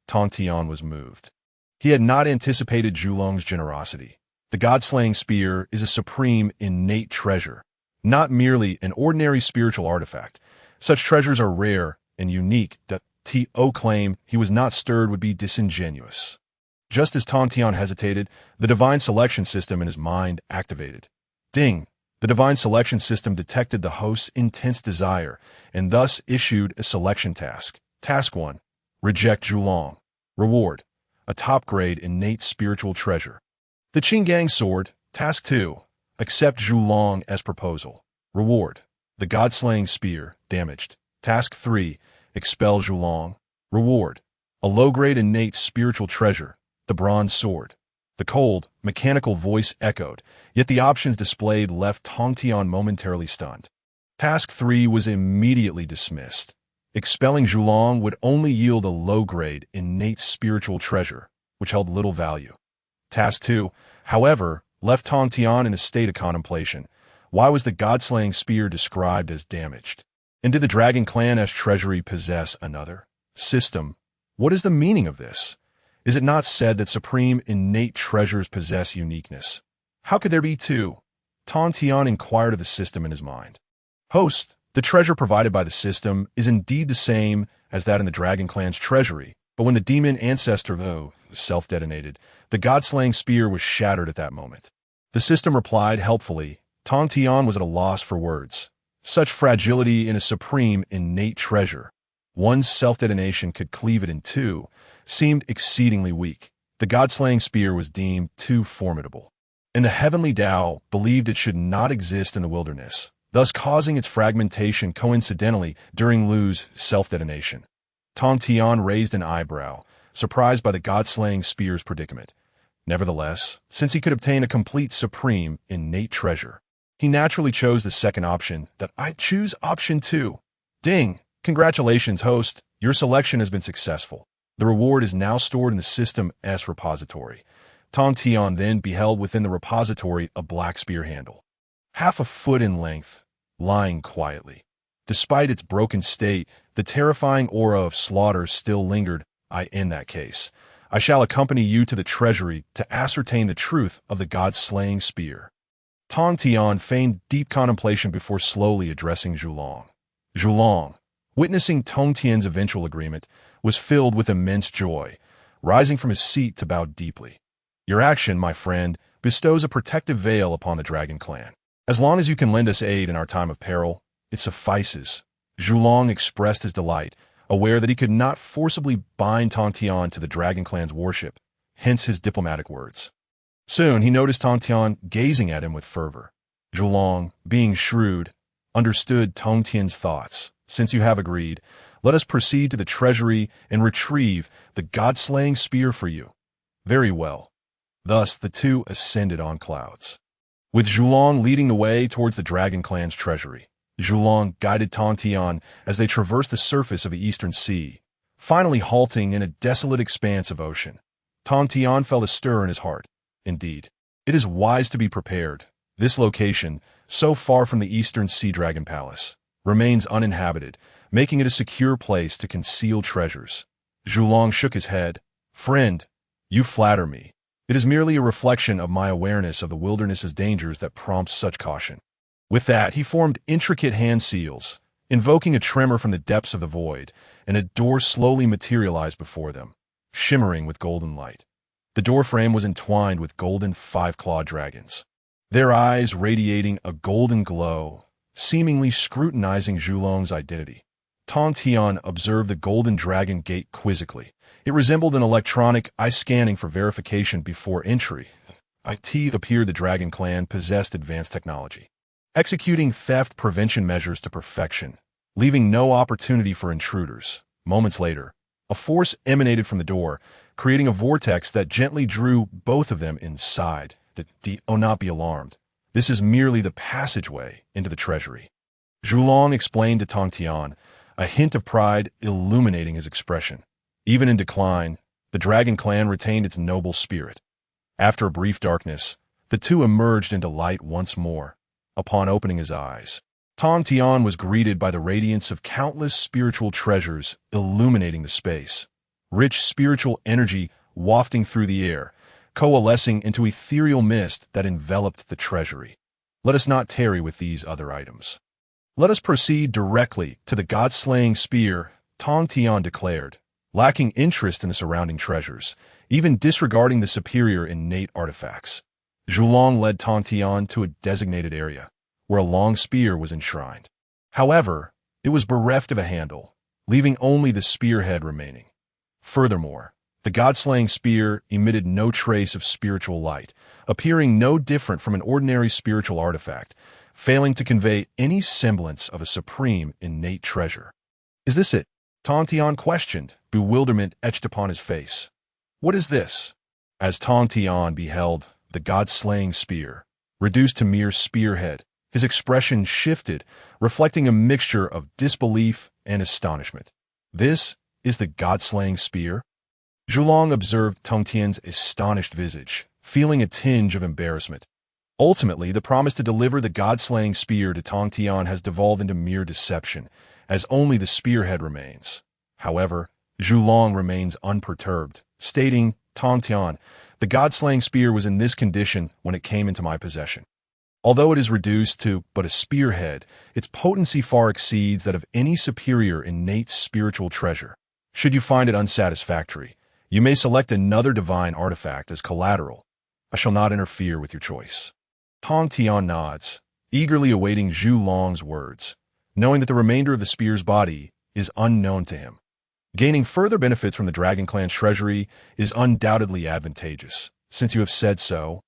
Tongtian was moved. He had not anticipated Zhulong's generosity. The god-slaying spear is a supreme innate treasure, not merely an ordinary spiritual artifact. Such treasures are rare and unique. To claim he was not stirred would be disingenuous. Just as Tongtian hesitated, the divine selection system in his mind activated. Ding! The divine selection system detected the host's intense desire and thus issued a selection task. Task 1. Reject Zhulong. Reward. A top-grade innate spiritual treasure. The Qinggang sword. Task 2. Accept Zhulong as proposal. Reward. The god-slaying spear. Damaged. Task 3. Expel Zhulong. Reward. A low-grade innate spiritual treasure. The bronze sword. The cold, mechanical voice echoed, yet the options displayed left Tongtian momentarily stunned. Task 3 was immediately dismissed. Expelling Zhulong would only yield a low-grade, innate spiritual treasure, which held little value. Task 2, however, left Tongtian in a state of contemplation. Why was the god-slaying spear described as damaged? And did the Dragon Clan's treasury possess another system? What is the meaning of this? Is it not said that supreme innate treasures possess uniqueness? How could there be two? Tongtian inquired of the system in his mind. Host, the treasure provided by the system is indeed the same as that in the Dragon Clan's treasury, but when the demon ancestor Lu self-detonated, the god-slaying spear was shattered at that moment. The system replied helpfully. Tongtian was at a loss for words. Such fragility in a supreme innate treasure, one's self-detonation could cleave it in two, seemed exceedingly weak. The god-slaying spear was deemed too formidable, and the heavenly Tao believed it should not exist in the wilderness, thus causing its fragmentation coincidentally during Lu's self-detonation. Tongtian raised an eyebrow, surprised by the god-slaying spear's predicament. Nevertheless, since he could obtain a complete supreme innate treasure, he naturally chose the second option. That I choose option 2. Ding! Congratulations, host. Your selection has been successful. The reward is now stored in the system's repository. Tongtian then beheld within the repository a black spear handle, half a foot in length, lying quietly. Despite its broken state, the terrifying aura of slaughter still lingered. In that case, I shall accompany you to the treasury to ascertain the truth of the god-slaying spear. Tongtian feigned deep contemplation before slowly addressing Zhulong. Zhulong, witnessing Tongtian's eventual agreement, was filled with immense joy, rising from his seat to bow deeply. Your action, my friend, bestows a protective veil upon the Dragon Clan. As long as you can lend us aid in our time of peril, it suffices. Zhulong expressed his delight, aware that he could not forcibly bind Tongtian to the Dragon Clan's worship, hence his diplomatic words. Soon he noticed Tongtian gazing at him with fervor. Zhulong, being shrewd, understood Tongtian's thoughts. Since you have agreed, let us proceed to the treasury and retrieve the god-slaying spear for you. Very well. Thus the two ascended on clouds, with Zhulong leading the way towards the Dragon Clan's treasury. Zhulong guided Tongtian as they traversed the surface of the Eastern Sea, finally halting in a desolate expanse of ocean. Tongtian felt a stir in his heart. Indeed, it is wise to be prepared. This location, so far from the Eastern Sea Dragon Palace, remains uninhabited, making it a secure place to conceal treasures. Zhulong shook his head. Friend, you flatter me. It is merely a reflection of my awareness of the wilderness's dangers that prompts such caution. With that, he formed intricate hand seals, invoking a tremor from the depths of the void, and a door slowly materialized before them, shimmering with golden light. The doorframe was entwined with golden five-clawed dragons, their eyes radiating a golden glow, seemingly scrutinizing Zhulong's identity. Tongtian observed the golden dragon gate quizzically. It resembled an electronic eye scanning for verification before entry. It appeared the dragon clan possessed advanced technology, executing theft prevention measures to perfection, leaving no opportunity for intruders. Moments later, a force emanated from the door, creating a vortex that gently drew both of them inside. Do not be alarmed. This is merely the passageway into the treasury. Zhulong explained to Tongtian, a hint of pride illuminating his expression. Even in decline, the dragon clan retained its noble spirit. After a brief darkness, the two emerged into light once more. Upon opening his eyes, Tongtian was greeted by the radiance of countless spiritual treasures illuminating the space. Rich spiritual energy wafting through the air, coalescing into ethereal mist that enveloped the treasury. Let us not tarry with these other items. Let us proceed directly to the god-slaying spear, Tongtian declared, lacking interest in the surrounding treasures, even disregarding the superior innate artifacts. Zhulong led Tongtian to a designated area, where a long spear was enshrined. However, it was bereft of a handle, leaving only the spearhead remaining. Furthermore, the god-slaying spear emitted no trace of spiritual light, appearing no different from an ordinary spiritual artifact, failing to convey any semblance of a supreme innate treasure. Is this it? Tongtian questioned, bewilderment etched upon his face. What is this? As Tongtian beheld the god-slaying spear, reduced to mere spearhead, his expression shifted, reflecting a mixture of disbelief and astonishment. This is the god-slaying spear? Zhulong observed Tongtian's astonished visage, feeling a tinge of embarrassment. Ultimately, the promise to deliver the god-slaying spear to Tongtian has devolved into mere deception, as only the spearhead remains. However, Zhulong remains unperturbed, stating, Tongtian, the god-slaying spear was in this condition when it came into my possession. Although it is reduced to but a spearhead, its potency far exceeds that of any superior innate spiritual treasure. Should you find it unsatisfactory, you may select another divine artifact as collateral. I shall not interfere with your choice. Tongtian nods, eagerly awaiting Zhulong's words, knowing that the remainder of the spear's body is unknown to him. Gaining further benefits from the Dragon Clan's treasury is undoubtedly advantageous. Since you have said so,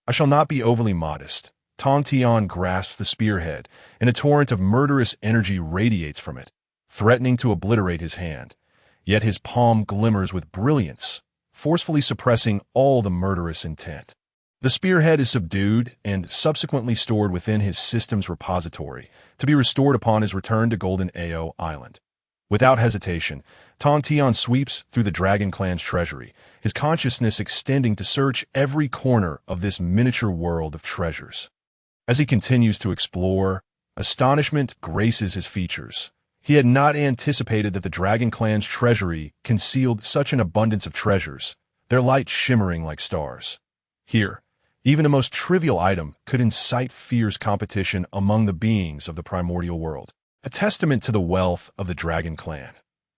I shall not be overly modest. Tongtian grasps the spearhead, and a torrent of murderous energy radiates from it, threatening to obliterate his hand. Yet his palm glimmers with brilliance, forcefully suppressing all the murderous intent. The spearhead is subdued and subsequently stored within his system's repository, to be restored upon his return to Golden Ao Island. Without hesitation, Tongtian sweeps through the Dragon Clan's treasury, his consciousness extending to search every corner of this miniature world of treasures. As he continues to explore, astonishment graces his features. He had not anticipated that the Dragon Clan's treasury concealed such an abundance of treasures, their light shimmering like stars. Here, even the most trivial item could incite fierce competition among the beings of the primordial world, a testament to the wealth of the Dragon Clan.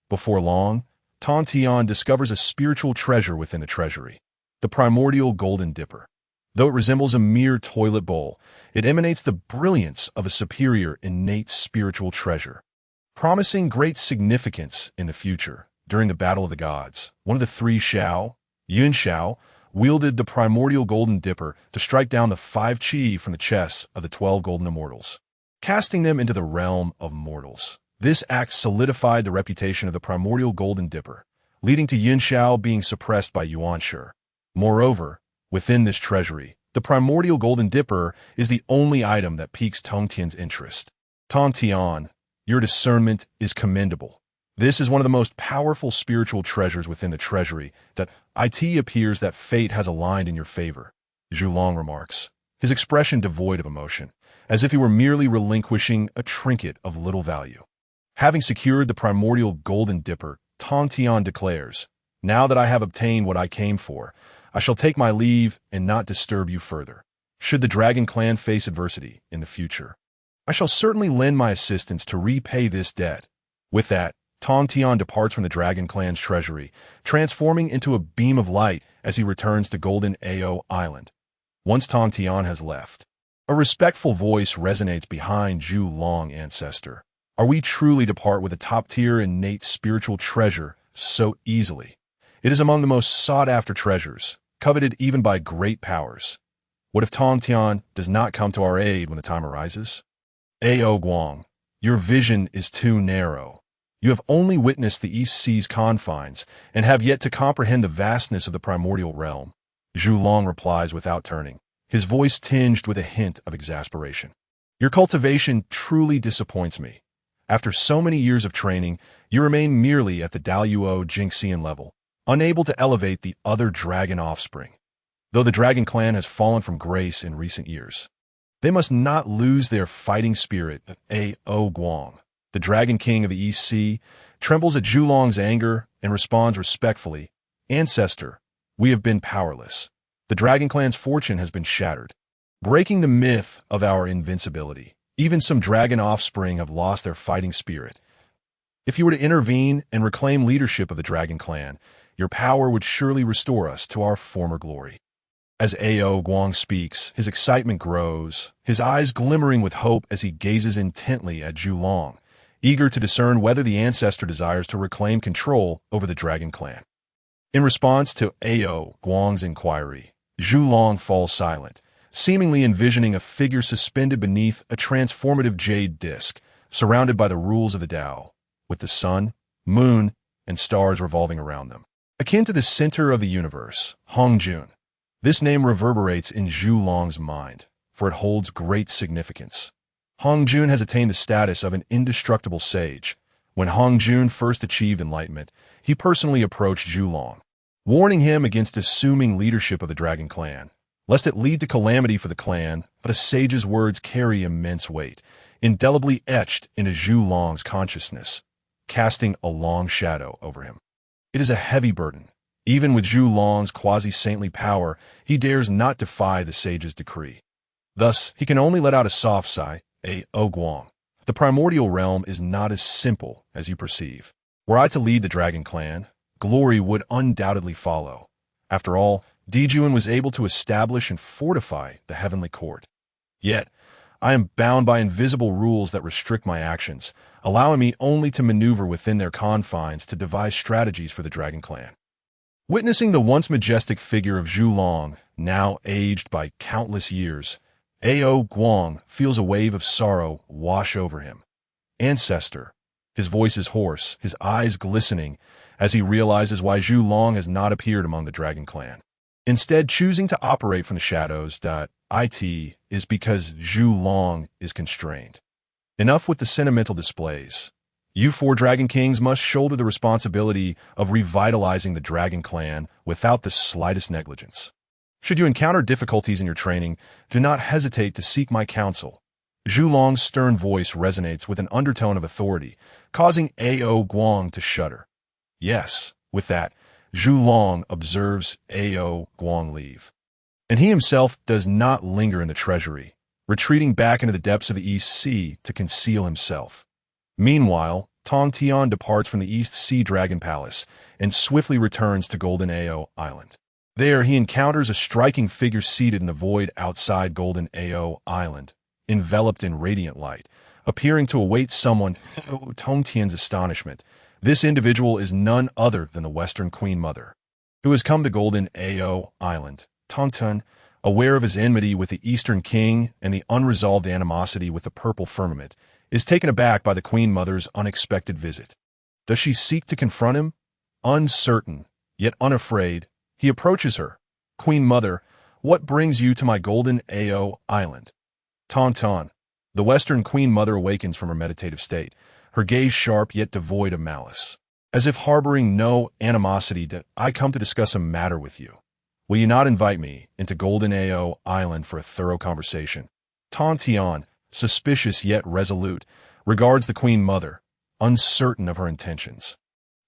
Before long, Tongtian discovers a spiritual treasure within the treasury, the primordial golden dipper. Though it resembles a mere toilet bowl, it emanates the brilliance of a superior innate spiritual treasure, promising great significance in the future. During the Battle of the Gods, one of the three Yunxiao, wielded the primordial golden dipper to strike down the 5 chi from the chests of the 12 golden immortals, casting them into the realm of mortals. This act solidified the reputation of the primordial golden dipper, leading to Yunxiao being suppressed by Yuanshi. Moreover, within this treasury, the primordial golden dipper is the only item that piques Tongtian's interest. Tongtian, your discernment is commendable. This is one of the most powerful spiritual treasures within the treasury that it appears that fate has aligned in your favor, Zhulong remarks, his expression devoid of emotion, as if he were merely relinquishing a trinket of little value. Having secured the primordial golden dipper, Tongtian declares, "Now that I have obtained what I came for, I shall take my leave and not disturb you further. Should the Dragon Clan face adversity in the future, I shall certainly lend my assistance to repay this debt." With that, Tongtian departs from the Dragon Clan's treasury, transforming into a beam of light as he returns to Golden Ao Island. Once Tongtian has left, a respectful voice resonates behind Zhu Long, ancestor. Are we truly to part with a top-tier innate spiritual treasure so easily? It is among the most sought-after treasures, coveted even by great powers. What if Tongtian does not come to our aid when the time arises? Ao Guang, your vision is too narrow. You have only witnessed the East Sea's confines and have yet to comprehend the vastness of the primordial realm. Zhu Long replies without turning, his voice tinged with a hint of exasperation. Your cultivation truly disappoints me. After so many years of training, you remain merely at the Daluo Jingxian level, unable to elevate the other dragon offspring. Though the Dragon Clan has fallen from grace in recent years, they must not lose their fighting spirit. Ao Guang, the Dragon King of the East Sea, trembles at Zhu Long's anger and responds respectfully, "Ancestor, we have been powerless. The Dragon Clan's fortune has been shattered, breaking the myth of our invincibility. Even some dragon offspring have lost their fighting spirit. If you were to intervene and reclaim leadership of the Dragon Clan, your power would surely restore us to our former glory." As Ao Guang speaks, his excitement grows, his eyes glimmering with hope as he gazes intently at Zhu Long, eager to discern whether the ancestor desires to reclaim control over the Dragon Clan. In response to Ao Guang's inquiry, Zhu Long falls silent, seemingly envisioning a figure suspended beneath a transformative jade disc, surrounded by the rules of the Tao, with the sun, moon, and stars revolving around them. Akin to the center of the universe, Hongjun. This name reverberates in Zhu Long's mind, for it holds great significance. Hongjun has attained the status of an indestructible sage. When Hongjun first achieved enlightenment, he personally approached Zhu Long, warning him against assuming leadership of the Dragon Clan, lest it lead to calamity for the clan. But a sage's words carry immense weight, indelibly etched into Zhu Long's consciousness, casting a long shadow over him. It is a heavy burden. Even with Zhu Long's quasi-saintly power, he dares not defy the sage's decree. Thus, he can only let out a soft sigh, Ao Guang. The primordial realm is not as simple as you perceive. Were I to lead the Dragon Clan, glory would undoubtedly follow. After all, Dijuan was able to establish and fortify the heavenly court. Yet, I am bound by invisible rules that restrict my actions, allowing me only to maneuver within their confines to devise strategies for the Dragon Clan. Witnessing the once majestic figure of Zhu Long, now aged by countless years, Ao Guang feels a wave of sorrow wash over him. Ancestor. His voice is hoarse, his eyes glistening, as he realizes why Zhu Long has not appeared among the Dragon Clan. Instead, choosing to operate from the shadows. It is because Zhu Long is constrained. Enough with the sentimental displays. You four Dragon Kings must shoulder the responsibility of revitalizing the Dragon Clan without the slightest negligence. Should you encounter difficulties in your training, do not hesitate to seek my counsel. Zhu Long's stern voice resonates with an undertone of authority, causing Ao Guang to shudder. Yes, with that, Zhu Long observes Ao Guang leave. And he himself does not linger in the treasury, retreating back into the depths of the East Sea to conceal himself. Meanwhile, Tongtian departs from the East Sea Dragon Palace and swiftly returns to Golden Ao Island. There, he encounters a striking figure seated in the void outside Golden Ao Island, enveloped in radiant light, appearing to await someone. Tongtian's astonishment. This individual is none other than the Western Queen Mother, who has come to Golden Ao Island. Tongtian, aware of his enmity with the Eastern King and the unresolved animosity with the Purple Firmament, is taken aback by the Queen Mother's unexpected visit. Does she seek to confront him? Uncertain, yet unafraid, he approaches her. Queen Mother, what brings you to my Golden Ao Island? Tongtian, the Western Queen Mother awakens from her meditative state, her gaze sharp yet devoid of malice. As if harboring no animosity, I come to discuss a matter with you. Will you not invite me into Golden Ao Island for a thorough conversation? Tongtian, suspicious yet resolute, regards the Queen Mother, uncertain of her intentions.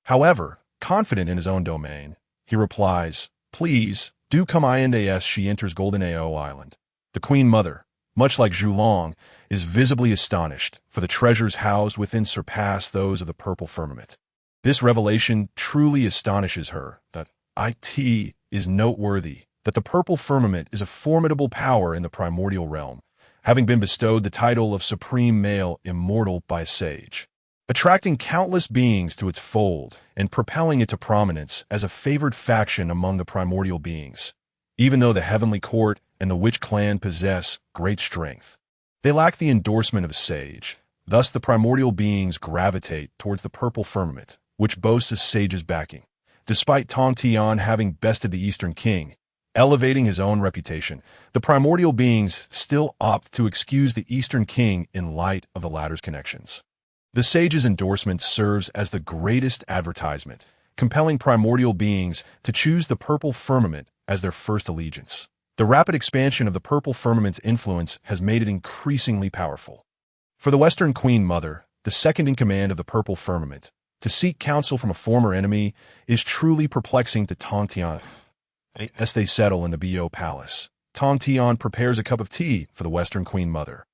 However, confident in his own domain, he replies, "Please, do come in." As she enters Golden Ao Island, the Queen Mother, much like Zhulong, is visibly astonished, for the treasures housed within surpass those of the purple firmament. This revelation truly astonishes her, that it is noteworthy that the purple firmament is a formidable power in the primordial realm, having been bestowed the title of supreme male immortal by a sage, attracting countless beings to its fold and propelling it to prominence as a favored faction among the primordial beings. Even though the Heavenly Court and the Witch Clan possess great strength, they lack the endorsement of a sage. Thus, the primordial beings gravitate towards the purple firmament, which boasts a sage's backing. Despite Tongtian having bested the Eastern King, elevating his own reputation, the primordial beings still opt to excuse the Eastern King in light of the latter's connections. The sage's endorsement serves as the greatest advertisement, compelling primordial beings to choose the purple firmament as their first allegiance. The rapid expansion of the purple firmament's influence has made it increasingly powerful. For the Western Queen Mother, the second in command of the purple firmament, to seek counsel from a former enemy is truly perplexing to Tongtian. As they settle in the Bo Palace, Tongtian prepares a cup of tea for the Western Queen Mother,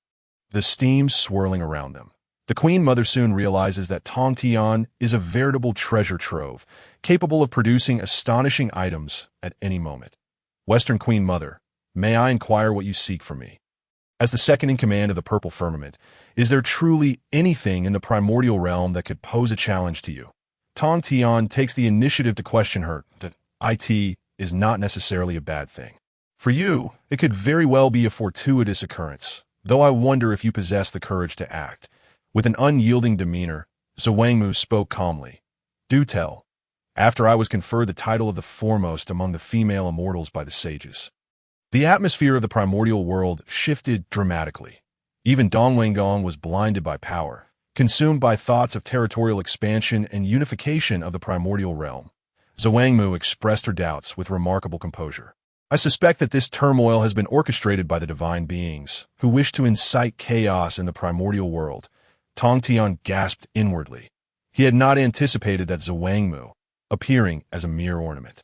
the steam swirling around them. The Queen Mother soon realizes that Tongtian is a veritable treasure trove, capable of producing astonishing items at any moment. Western Queen Mother, may I inquire what you seek from me? As the second in command of the purple firmament, is there truly anything in the primordial realm that could pose a challenge to you? Tongtian takes the initiative to question her that it is not necessarily a bad thing. For you, it could very well be a fortuitous occurrence, though I wonder if you possess the courage to act. With an unyielding demeanor, Zhuangmu spoke calmly. Do tell. After I was conferred the title of the foremost among the female immortals by the sages, the atmosphere of the primordial world shifted dramatically. Even Dong Wenggong was blinded by power, consumed by thoughts of territorial expansion and unification of the primordial realm. Zhuangmu expressed her doubts with remarkable composure. I suspect that this turmoil has been orchestrated by the divine beings, who wish to incite chaos in the primordial world. Tongtian gasped inwardly. He had not anticipated that Zhuangmu, appearing as a mere ornament,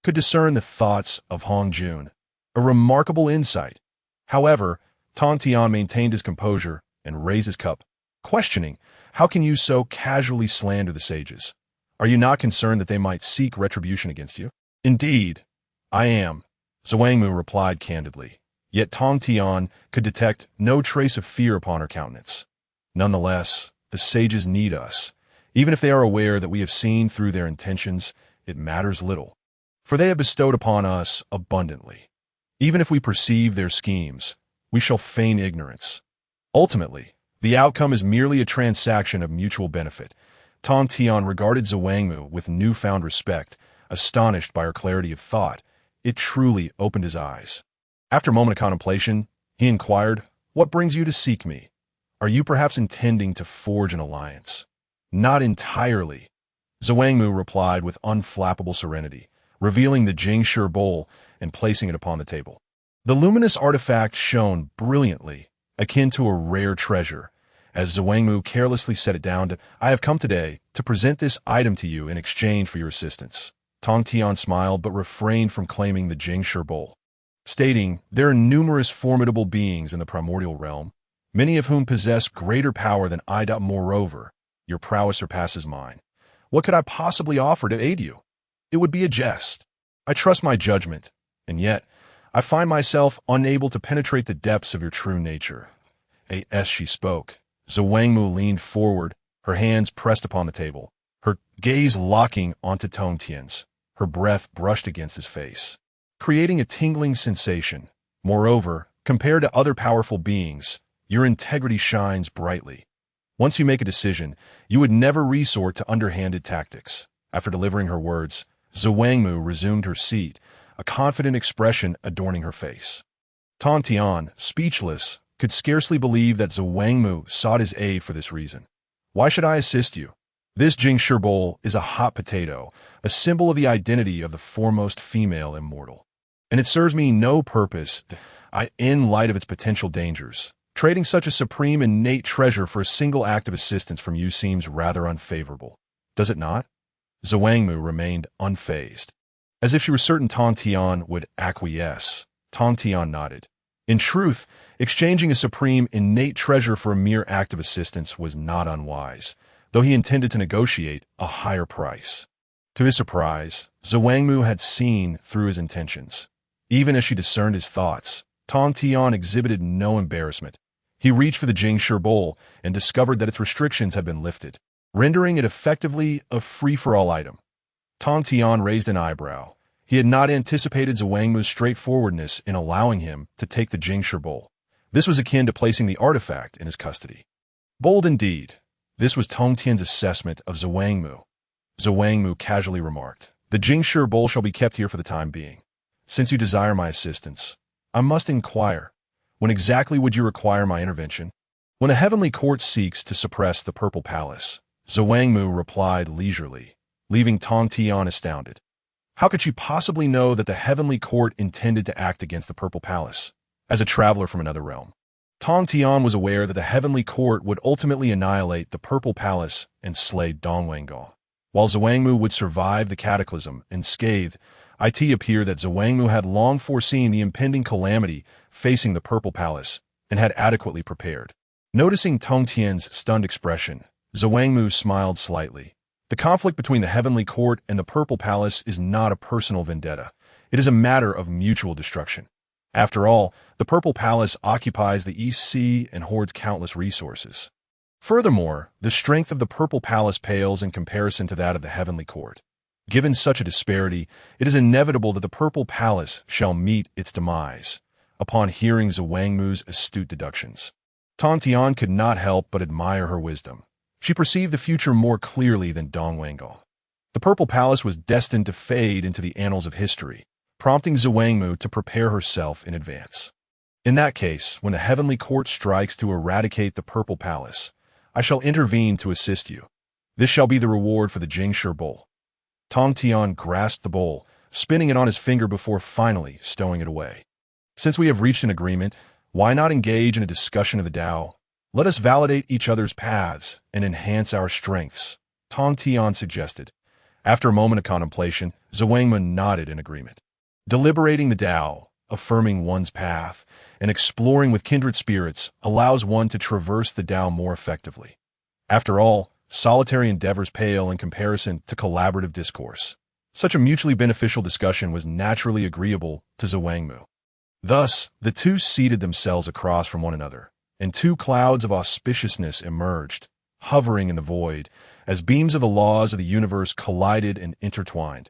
could discern the thoughts of Hongjun, a remarkable insight. However, Tongtian maintained his composure and raised his cup, questioning, "How can you so casually slander the sages? Are you not concerned that they might seek retribution against you?" "Indeed, I am," Zhuangmu replied candidly. Yet Tongtian could detect no trace of fear upon her countenance. Nonetheless, the sages need us. Even if they are aware that we have seen through their intentions, it matters little, for they have bestowed upon us abundantly. Even if we perceive their schemes, we shall feign ignorance. Ultimately, the outcome is merely a transaction of mutual benefit. Tongtian regarded Zhuangmu with newfound respect, astonished by her clarity of thought. It truly opened his eyes. After a moment of contemplation, he inquired, "What brings you to seek me? Are you perhaps intending to forge an alliance?" "Not entirely," Zhuangmu replied with unflappable serenity, revealing the Jingshi bowl and placing it upon the table. The luminous artifact shone brilliantly, akin to a rare treasure. As Zhuangmu carelessly set it down, "I have come today to present this item to you in exchange for your assistance." Tongtian smiled but refrained from claiming the Jingshi bowl, stating, "There are numerous formidable beings in the primordial realm, many of whom possess greater power than I. Moreover, your prowess surpasses mine. What could I possibly offer to aid you? It would be a jest. I trust my judgment, and yet I find myself unable to penetrate the depths of your true nature." As she spoke, Zhuangmu leaned forward, her hands pressed upon the table, her gaze locking onto Tongtian's. Her breath brushed against his face, creating a tingling sensation. "Moreover, compared to other powerful beings, your integrity shines brightly. Once you make a decision, you would never resort to underhanded tactics." After delivering her words, Zhuangmu resumed her seat, a confident expression adorning her face. Tongtian, speechless, could scarcely believe that Zhuangmu sought his aid for this reason. "Why should I assist you? This Jingshi bowl is a hot potato, a symbol of the identity of the foremost female immortal. And it serves me no purpose in light of its potential dangers. Trading such a supreme innate treasure for a single act of assistance from you seems rather unfavorable, does it not? Zhuangmu remained unfazed. As if she were certain Tongtian would acquiesce, Tongtian nodded. In truth, exchanging a supreme innate treasure for a mere act of assistance was not unwise, though he intended to negotiate a higher price. To his surprise, Zhuangmu had seen through his intentions. Even as she discerned his thoughts, Tongtian exhibited no embarrassment. He reached for the Jingshi bowl and discovered that its restrictions had been lifted, rendering it effectively a free-for-all item. Tongtian raised an eyebrow. He had not anticipated Zhuangmu's straightforwardness in allowing him to take the Jingshi bowl. This was akin to placing the artifact in his custody. Bold indeed. This was Tongtian's assessment of Zhuangmu. Zhuangmu casually remarked, "The Jingshi bowl shall be kept here for the time being. Since you desire my assistance, I must inquire, when exactly would you require my intervention?" "When a heavenly court seeks to suppress the Purple Palace," Zhuangmu replied leisurely, leaving Tongtian astounded. How could she possibly know that the heavenly court intended to act against the Purple Palace? As a traveler from another realm, Tongtian was aware that the heavenly court would ultimately annihilate the Purple Palace and slay Dongwanggal. While Zhuangmu would survive the cataclysm unscathed, it appeared that Zhuangmu had long foreseen the impending calamity facing the Purple Palace and had adequately prepared. Noticing Tongtian's stunned expression, Zhuangmu smiled slightly. The conflict between the heavenly court and the Purple Palace is not a personal vendetta. It is a matter of mutual destruction. After all, the Purple Palace occupies the East Sea and hoards countless resources. Furthermore, the strength of the Purple Palace pales in comparison to that of the heavenly court. Given such a disparity, it is inevitable that the Purple Palace shall meet its demise. Upon hearing Zhuangmu's astute deductions, Tongtian could not help but admire her wisdom. She perceived the future more clearly than Dongwanggal. The Purple Palace was destined to fade into the annals of history, prompting Zhuangmu to prepare herself in advance. In that case, when the heavenly court strikes to eradicate the Purple Palace, I shall intervene to assist you. This shall be the reward for the Jingshi bowl. Tongtian grasped the bowl, spinning it on his finger before finally stowing it away. Since we have reached an agreement, why not engage in a discussion of the Tao? Let us validate each other's paths and enhance our strengths, Tongtian suggested. After a moment of contemplation, Zhuangmu nodded in agreement. Deliberating the Tao, affirming one's path, and exploring with kindred spirits allows one to traverse the Tao more effectively. After all, solitary endeavors pale in comparison to collaborative discourse. Such a mutually beneficial discussion was naturally agreeable to Zhuangmu. Thus, the two seated themselves across from one another, and two clouds of auspiciousness emerged, hovering in the void, as beams of the laws of the universe collided and intertwined.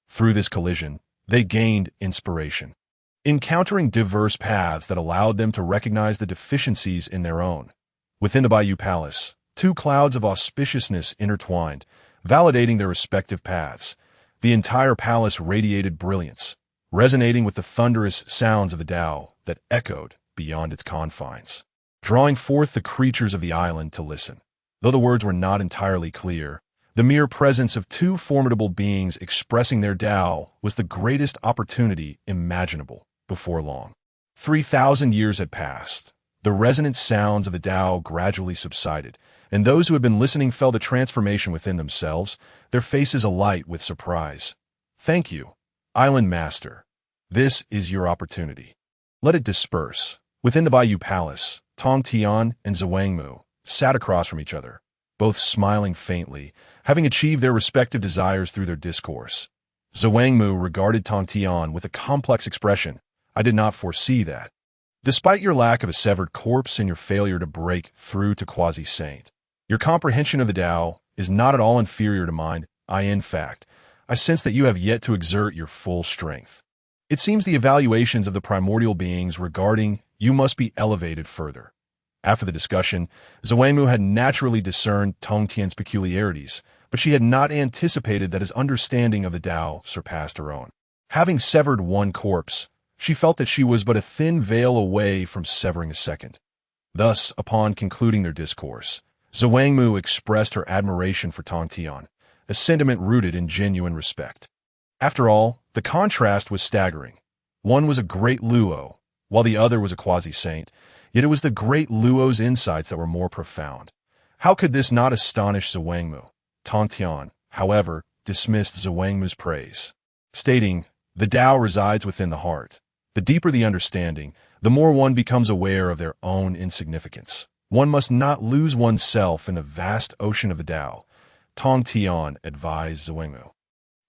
Through this collision, they gained inspiration, encountering diverse paths that allowed them to recognize the deficiencies in their own. Within the Bayou Palace, two clouds of auspiciousness intertwined, validating their respective paths. The entire palace radiated brilliance, resonating with the thunderous sounds of the Tao that echoed beyond its confines, drawing forth the creatures of the island to listen. Though the words were not entirely clear, the mere presence of two formidable beings expressing their Tao was the greatest opportunity imaginable. Before long, 3,000 years had passed. The resonant sounds of the Tao gradually subsided, and those who had been listening felt a transformation within themselves, their faces alight with surprise. "Thank you, Island Master. This is your opportunity. Let it disperse." Within the Bayou Palace, Tongtian and Zhuangmu sat across from each other, both smiling faintly, having achieved their respective desires through their discourse. Zhuangmu regarded Tongtian with a complex expression. "I did not foresee that. Despite your lack of a severed corpse and your failure to break through to quasi-saint, your comprehension of the Tao is not at all inferior to mine. In fact, I sense that you have yet to exert your full strength. It seems the evaluations of the primordial beings regarding you must be elevated further." After the discussion, Zhuangmu had naturally discerned Tongtian's peculiarities, but she had not anticipated that his understanding of the Tao surpassed her own. Having severed one corpse, she felt that she was but a thin veil away from severing a second. Thus, upon concluding their discourse, Zhuangmu expressed her admiration for Tongtian, a sentiment rooted in genuine respect. After all, the contrast was staggering. One was a great Luo, while the other was a quasi-saint, Yet it was the great Luo's insights that were more profound. How could this not astonish Zhuangmu? Tongtian, however, dismissed Zhuangmu's praise, stating, "The Tao resides within the heart. The deeper the understanding, the more one becomes aware of their own insignificance. One must not lose oneself in the vast ocean of the Tao," Tongtian advised Zhuangmu.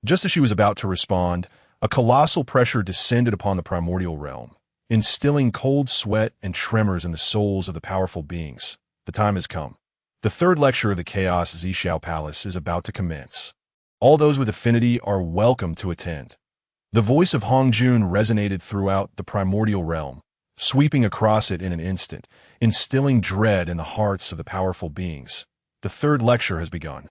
Just as she was about to respond, a colossal pressure descended upon the primordial realm, instilling cold sweat and tremors in the souls of the powerful beings. The time has come. The third lecture of the Chaos Zhixiao Palace is about to commence. All those with affinity are welcome to attend. The voice of Hongjun resonated throughout the primordial realm, sweeping across it in an instant, instilling dread in the hearts of the powerful beings. The third lecture has begun.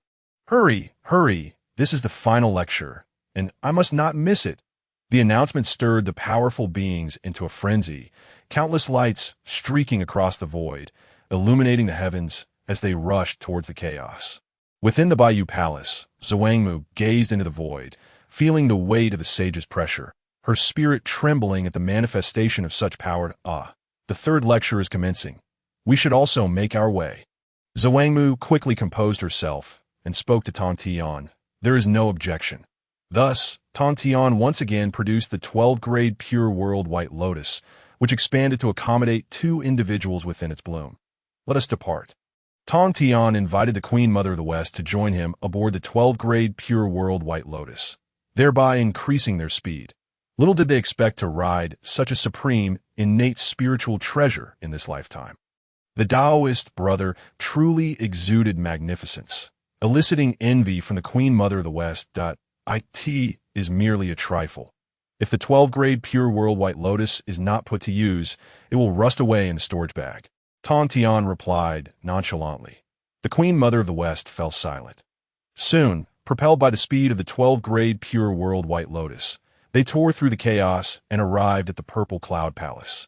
Hurry, hurry, this is the final lecture, and I must not miss it. The announcement stirred the powerful beings into a frenzy, countless lights streaking across the void, illuminating the heavens as they rushed towards the chaos. Within the Bayou Palace, Zhuangmu gazed into the void, feeling the weight of the sage's pressure, her spirit trembling at the manifestation of such power. The third lecture is commencing. We should also make our way. Zhuangmu quickly composed herself and spoke to Tongtian. There is no objection. Thus, Tongtian once again produced the 12-grade Pure World White Lotus, which expanded to accommodate 2 individuals within its bloom. Let us depart. Tongtian invited the Queen Mother of the West to join him aboard the 12-grade Pure World White Lotus, thereby increasing their speed. Little did they expect to ride such a supreme, innate spiritual treasure in this lifetime. The Taoist brother truly exuded magnificence, eliciting envy from the Queen Mother of the West. It is merely a trifle. If the 12-grade Pure World White Lotus is not put to use, it will rust away in the storage bag. Tongtian replied nonchalantly. The Queen Mother of the West fell silent. Soon, propelled by the speed of the 12-grade Pure World White Lotus, they tore through the chaos and arrived at the Purple Cloud Palace.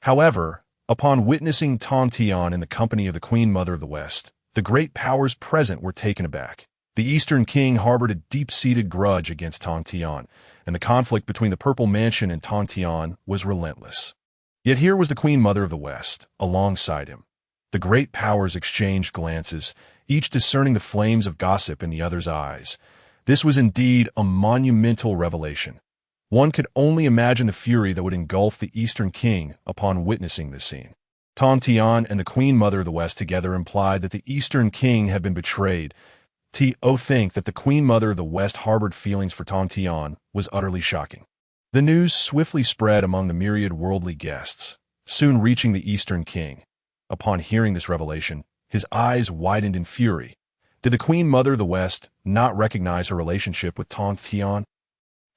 However, upon witnessing Tongtian in the company of the Queen Mother of the West, the great powers present were taken aback. The Eastern King harbored a deep-seated grudge against Tongtian, and the conflict between the Purple Mansion and Tongtian was relentless. Yet here was the Queen Mother of the West, alongside him. The great powers exchanged glances, each discerning the flames of gossip in the other's eyes. This was indeed a monumental revelation. One could only imagine the fury that would engulf the Eastern King upon witnessing this scene. Tongtian and the Queen Mother of the West together implied that the Eastern King had been betrayed. To think that the Queen Mother of the West harbored feelings for Tongtian was utterly shocking. The news swiftly spread among the myriad worldly guests, soon reaching the Eastern King. Upon hearing this revelation, his eyes widened in fury. Did the Queen Mother of the West not recognize her relationship with Tongtian?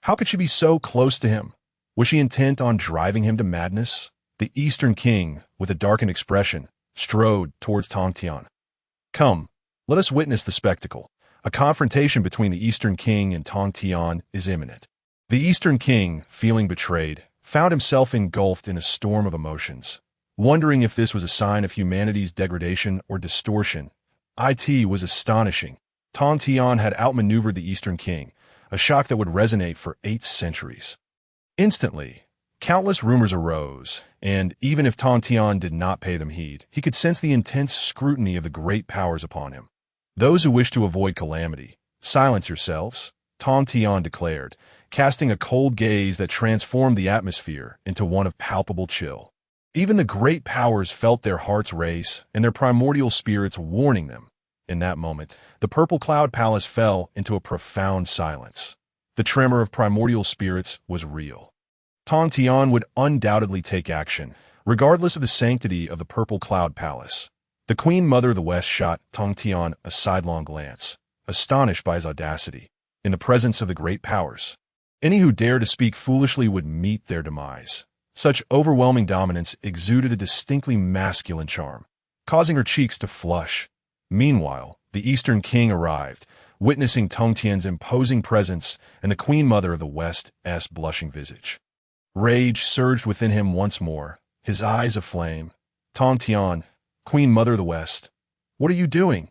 How could she be so close to him? Was she intent on driving him to madness? The Eastern King, with a darkened expression, strode towards Tongtian. Come, let us witness the spectacle. A confrontation between the Eastern King and Tongtian is imminent. The Eastern King, feeling betrayed, found himself engulfed in a storm of emotions. Wondering if this was a sign of humanity's degradation or distortion, it was astonishing. Tongtian had outmaneuvered the Eastern King, a shock that would resonate for 8 centuries. Instantly, countless rumors arose, and even if Tongtian did not pay them heed, he could sense the intense scrutiny of the great powers upon him. Those who wish to avoid calamity, silence yourselves, Tongtian declared, casting a cold gaze that transformed the atmosphere into one of palpable chill. Even the great powers felt their hearts race and their primordial spirits warning them. In that moment, the Purple Cloud Palace fell into a profound silence. The tremor of primordial spirits was real. Tongtian would undoubtedly take action, regardless of the sanctity of the Purple Cloud Palace. The Queen Mother of the West shot Tongtian a sidelong glance, astonished by his audacity. In the presence of the great powers, any who dared to speak foolishly would meet their demise. Such overwhelming dominance exuded a distinctly masculine charm, causing her cheeks to flush. Meanwhile, the Eastern King arrived, witnessing Tongtian's imposing presence and the Queen Mother of the West's blushing visage. Rage surged within him once more, his eyes aflame. Tongtian, Queen Mother of the West, what are you doing?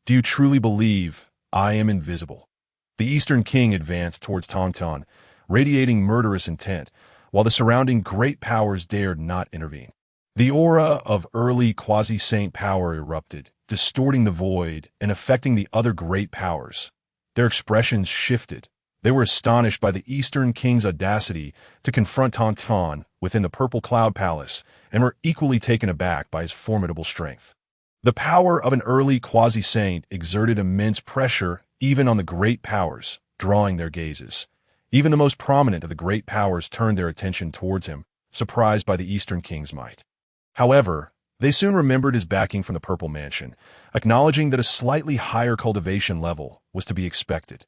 Do you truly believe I am invisible? The Eastern King advanced towards Tongtian, radiating murderous intent, while the surrounding great powers dared not intervene. The aura of early quasi-saint power erupted, distorting the void and affecting the other great powers. Their expressions shifted. They were astonished by the Eastern King's audacity to confront Tongtian within the Purple Cloud Palace and were equally taken aback by his formidable strength. The power of an early quasi-saint exerted immense pressure even on the great powers, drawing their gazes. Even the most prominent of the great powers turned their attention towards him, surprised by the Eastern King's might. However, they soon remembered his backing from the Purple Mansion, acknowledging that a slightly higher cultivation level was to be expected.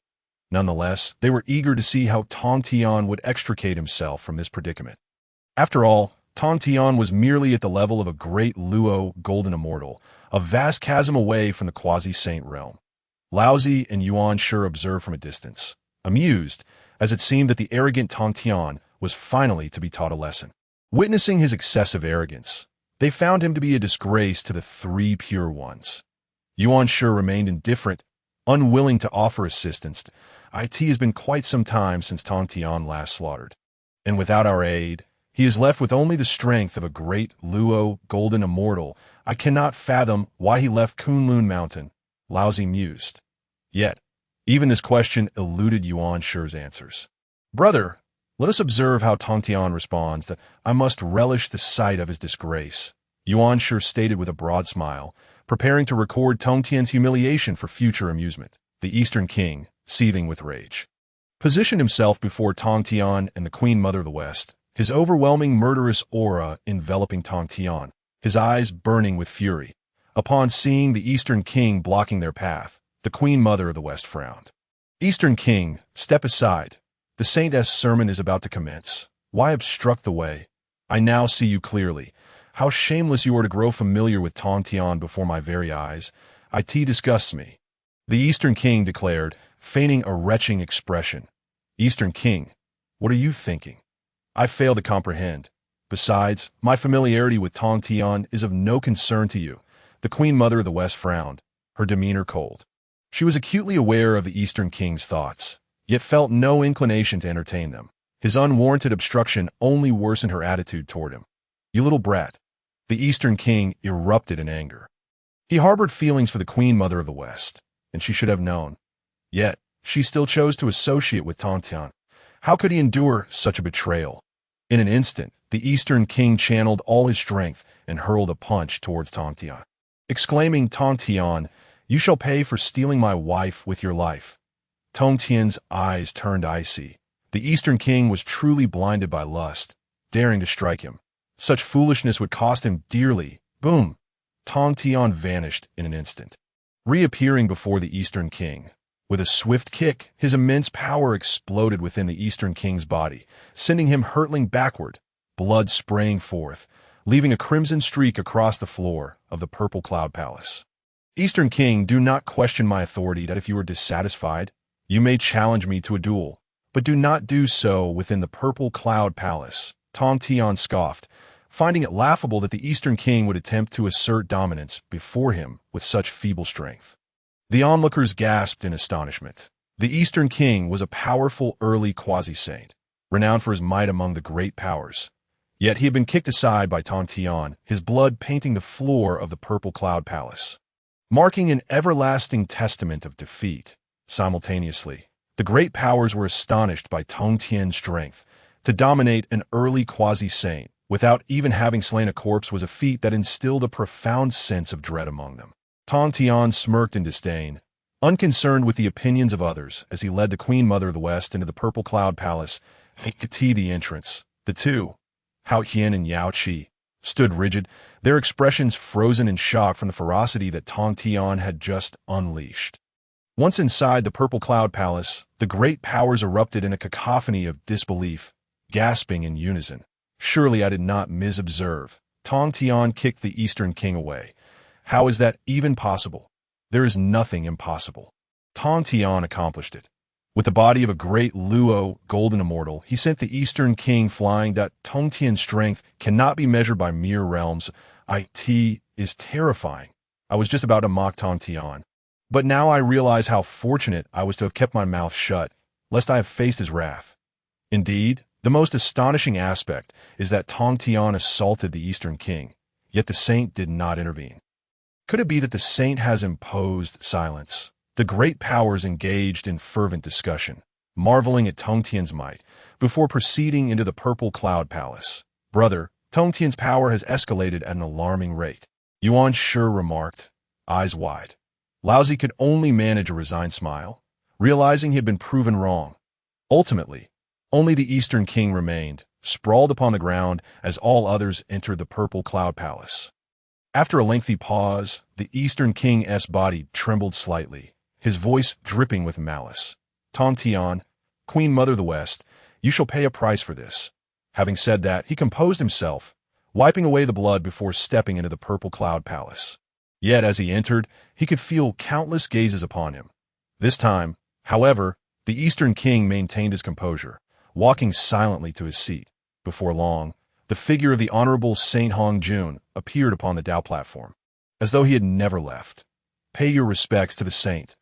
Nonetheless, they were eager to see how Tongtian would extricate himself from this predicament. After all, Tongtian was merely at the level of a great Luo golden immortal, a vast chasm away from the quasi-saint realm. Laozi and Yuan Shi observed from a distance, amused, as it seemed that the arrogant Tongtian was finally to be taught a lesson. Witnessing his excessive arrogance, they found him to be a disgrace to the three pure ones. Yuan Shi remained indifferent, unwilling to offer assistance. It has been quite some time since Tongtian last slaughtered, and without our aid, he is left with only the strength of a great Luo golden immortal. I cannot fathom why he left Kunlun Mountain, Laozi mused. Yet, even this question eluded Yuan Shi's answers. Brother, let us observe how Tongtian responds that I must relish the sight of his disgrace. Yuan Shi stated with a broad smile, preparing to record Tongtian's humiliation for future amusement. The Eastern King, seething with rage, positioned himself before Tongtian and the Queen Mother of the West, his overwhelming murderous aura enveloping Tongtian, his eyes burning with fury. Upon seeing the Eastern King blocking their path, the Queen Mother of the West frowned. Eastern King, step aside. The Saint's sermon is about to commence. Why obstruct the way? I now see you clearly. How shameless you are to grow familiar with Tongtian before my very eyes. It disgusts me. The Eastern King declared, feigning a retching expression. Eastern King, what are you thinking? I fail to comprehend. Besides, my familiarity with Tongtian is of no concern to you. The Queen Mother of the West frowned, her demeanor cold. She was acutely aware of the Eastern King's thoughts, yet felt no inclination to entertain them. His unwarranted obstruction only worsened her attitude toward him. You little brat. The Eastern King erupted in anger. He harbored feelings for the Queen Mother of the West, and she should have known. Yet, she still chose to associate with Tongtian. How could he endure such a betrayal? In an instant, the Eastern King channeled all his strength and hurled a punch towards Tongtian, exclaiming, Tongtian, you shall pay for stealing my wife with your life. Tongtian's eyes turned icy. The Eastern King was truly blinded by lust, daring to strike him. Such foolishness would cost him dearly. Boom! Tongtian vanished in an instant, reappearing before the Eastern King. With a swift kick, his immense power exploded within the Eastern King's body, sending him hurtling backward, blood spraying forth, leaving a crimson streak across the floor of the Purple Cloud Palace. Eastern King, do not question my authority. That if you are dissatisfied, you may challenge me to a duel, but do not do so within the Purple Cloud Palace. Tongtian scoffed, finding it laughable that the Eastern King would attempt to assert dominance before him with such feeble strength. The onlookers gasped in astonishment. The Eastern King was a powerful early quasi-saint, renowned for his might among the great powers. Yet he had been kicked aside by Tongtian, his blood painting the floor of the Purple Cloud Palace, marking an everlasting testament of defeat. Simultaneously, the great powers were astonished by Tongtian's strength. To dominate an early quasi-saint without even having slain a corpse was a feat that instilled a profound sense of dread among them. Tongtian smirked in disdain, unconcerned with the opinions of others as he led the Queen Mother of the West into the Purple Cloud Palace. At the entrance, the two, Hao Qian and Yao Qi, stood rigid, their expressions frozen in shock from the ferocity that Tongtian had just unleashed. Once inside the Purple Cloud Palace, the great powers erupted in a cacophony of disbelief, gasping in unison. Surely I did not misobserve. Tongtian kicked the Eastern King away. How is that even possible? There is nothing impossible. Tongtian accomplished it. With the body of a great Luo golden immortal, he sent the Eastern King flying. Tongtian's strength cannot be measured by mere realms. It is terrifying. I was just about to mock Tongtian, but now I realize how fortunate I was to have kept my mouth shut, lest I have faced his wrath. Indeed, the most astonishing aspect is that Tongtian assaulted the Eastern King, Yet the saint did not intervene. Could it be that the saint has imposed silence? The great powers engaged in fervent discussion, marveling at Tongtian's might, before proceeding into the purple cloud palace. Brother, Tongtian's power has escalated at an alarming rate, Yuan Shi remarked, eyes wide. Laozi could only manage a resigned smile, realizing he had been proven wrong. Ultimately, only the Eastern King remained, sprawled upon the ground as all others entered the purple cloud palace. After a lengthy pause, the Eastern King's body trembled slightly, his voice dripping with malice. Tongtian, Queen Mother of the West, you shall pay a price for this. Having said that, he composed himself, wiping away the blood before stepping into the purple cloud palace. Yet as he entered, he could feel countless gazes upon him. This time, however, the Eastern King maintained his composure, walking silently to his seat. Before long, the figure of the Honorable Saint Hongjun appeared upon the Tao platform, as though he had never left. Pay your respects to the saint.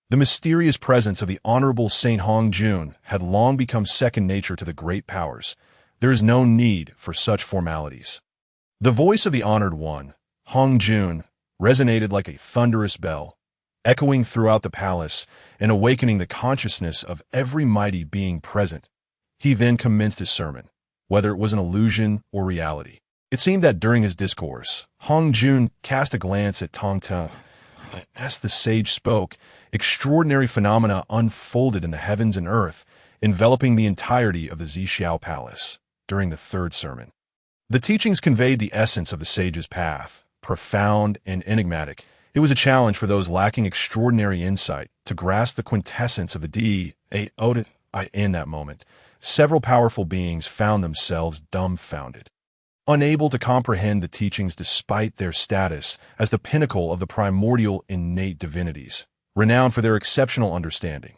The mysterious presence of the Honorable Saint Hongjun had long become second nature to the great powers. There is no need for such formalities. The voice of the honored one, Hongjun, resonated like a thunderous bell, echoing throughout the palace and awakening the consciousness of every mighty being present. He then commenced his sermon, whether it was an illusion or reality. It seemed that during his discourse, Hongjun cast a glance at Tongtian. As the sage spoke, extraordinary phenomena unfolded in the heavens and earth, enveloping the entirety of the Zixiao Palace. During the third sermon, the teachings conveyed the essence of the sage's path, profound and enigmatic. It was a challenge for those lacking extraordinary insight to grasp the quintessence of the Dao. In that moment, several powerful beings found themselves dumbfounded, unable to comprehend the teachings despite their status as the pinnacle of the primordial innate divinities, renowned for their exceptional understanding.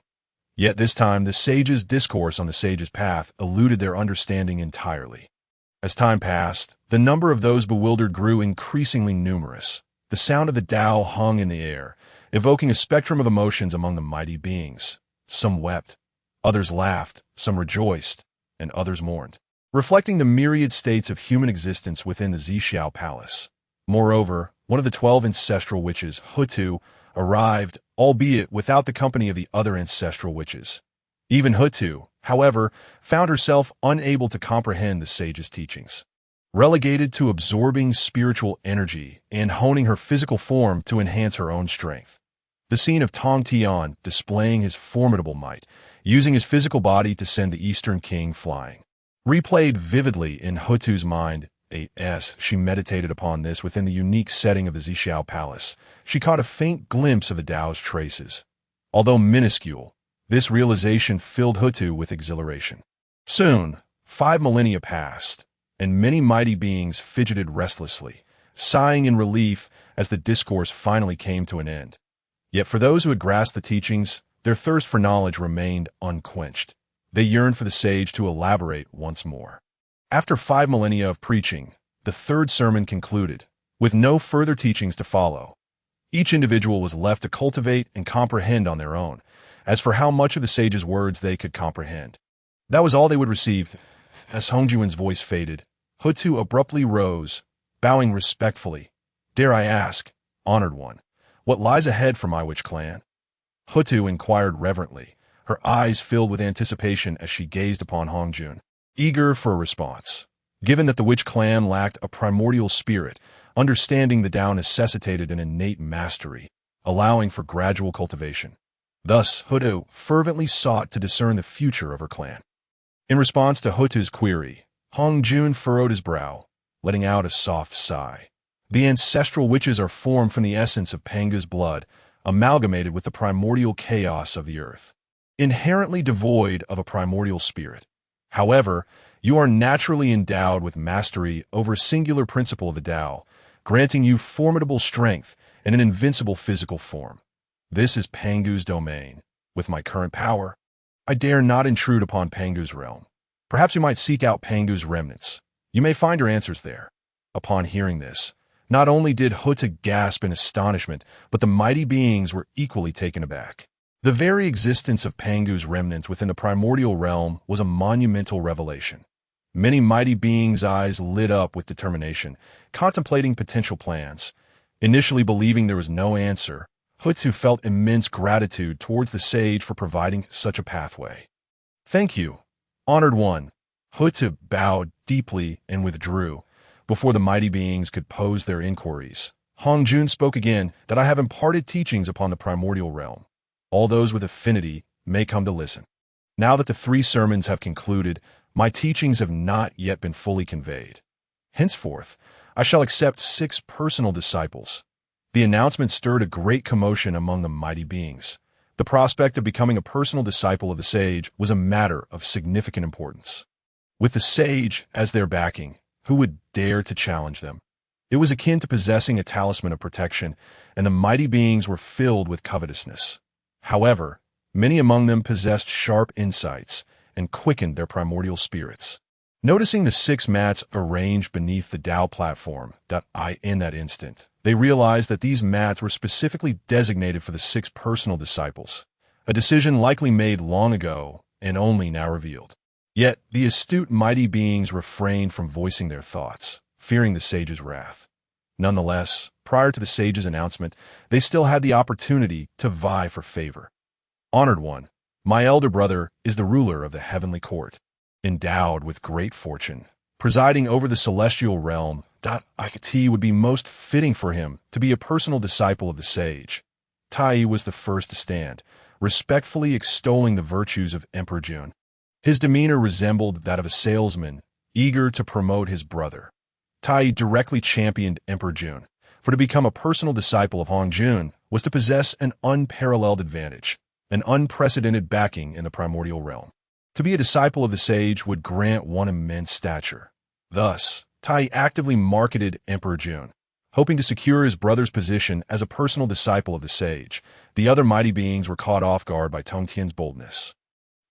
Yet this time, the sage's discourse on the sage's path eluded their understanding entirely. As time passed, the number of those bewildered grew increasingly numerous. The sound of the Tao hung in the air, evoking a spectrum of emotions among the mighty beings. Some wept, others laughed, some rejoiced, and others mourned, reflecting the myriad states of human existence within the Zixiao Palace. Moreover, one of the 12 ancestral witches, Hutu, arrived, albeit without the company of the other ancestral witches. Even Hutu, however, found herself unable to comprehend the sage's teachings. Relegated to absorbing spiritual energy and honing her physical form to enhance her own strength. The scene of Tongtian displaying his formidable might, using his physical body to send the Eastern King flying, replayed vividly in Hutu's mind. As she meditated upon this within the unique setting of the Zixiao Palace, she caught a faint glimpse of the Tao's traces. Although minuscule, this realization filled Hutu with exhilaration. Soon, 5 millennia passed, and many mighty beings fidgeted restlessly, sighing in relief as the discourse finally came to an end. Yet for those who had grasped the teachings, their thirst for knowledge remained unquenched. They yearned for the sage to elaborate once more. After 5 millennia of preaching, the third sermon concluded, with no further teachings to follow. Each individual was left to cultivate and comprehend on their own. As for how much of the sage's words they could comprehend, that was all they would receive. As Hongjun's voice faded, Hutu abruptly rose, bowing respectfully. Dare I ask, honored one, what lies ahead for my witch clan? Hutu inquired reverently, her eyes filled with anticipation as she gazed upon Hongjun, eager for a response. Given that the witch clan lacked a primordial spirit, understanding the Tao necessitated an innate mastery, allowing for gradual cultivation. Thus, Hutu fervently sought to discern the future of her clan. In response to Hutu's query, Hongjun furrowed his brow, letting out a soft sigh. The ancestral witches are formed from the essence of Pangu's blood, amalgamated with the primordial chaos of the earth, inherently devoid of a primordial spirit. However, you are naturally endowed with mastery over a singular principle of the Tao, granting you formidable strength and an invincible physical form. This is Pangu's domain. With my current power, I dare not intrude upon Pangu's realm. Perhaps you might seek out Pangu's remnants. You may find your answers there. Upon hearing this, not only did Hutu gasp in astonishment, but the mighty beings were equally taken aback. The very existence of Pangu's remnants within the primordial realm was a monumental revelation. Many mighty beings' eyes lit up with determination, contemplating potential plans. Initially believing there was no answer, Hutu felt immense gratitude towards the sage for providing such a pathway. "Thank you, honored one." Hutu bowed deeply and withdrew. Before the mighty beings could pose their inquiries, Hongjun spoke again, "That I have imparted teachings upon the primordial realm. All those with affinity may come to listen. Now that the 3 sermons have concluded, my teachings have not yet been fully conveyed. Henceforth, I shall accept 6 personal disciples." The announcement stirred a great commotion among the mighty beings. The prospect of becoming a personal disciple of the sage was a matter of significant importance. With the sage as their backing, who would dare to challenge them? It was akin to possessing a talisman of protection, and the mighty beings were filled with covetousness. However, many among them possessed sharp insights and quickened their primordial spirits. Noticing the 6 mats arranged beneath the Tao platform, in that instant, they realized that these mats were specifically designated for the 6 personal disciples, a decision likely made long ago and only now revealed. Yet, the astute mighty beings refrained from voicing their thoughts, fearing the sage's wrath. Nonetheless, prior to the sage's announcement, they still had the opportunity to vie for favor. "Honored one, my elder brother is the ruler of the heavenly court, endowed with great fortune, presiding over the celestial realm. It would be most fitting for him to be a personal disciple of the sage." Tai was the first to stand, respectfully extolling the virtues of Emperor Jun. His demeanor resembled that of a salesman, eager to promote his brother. Tai directly championed Emperor Jun, for to become a personal disciple of Hongjun was to possess an unparalleled advantage, an unprecedented backing in the primordial realm. To be a disciple of the sage would grant one immense stature. Thus, Tai actively marketed Emperor Jun, hoping to secure his brother's position as a personal disciple of the sage. The other mighty beings were caught off guard by Tongtian's boldness.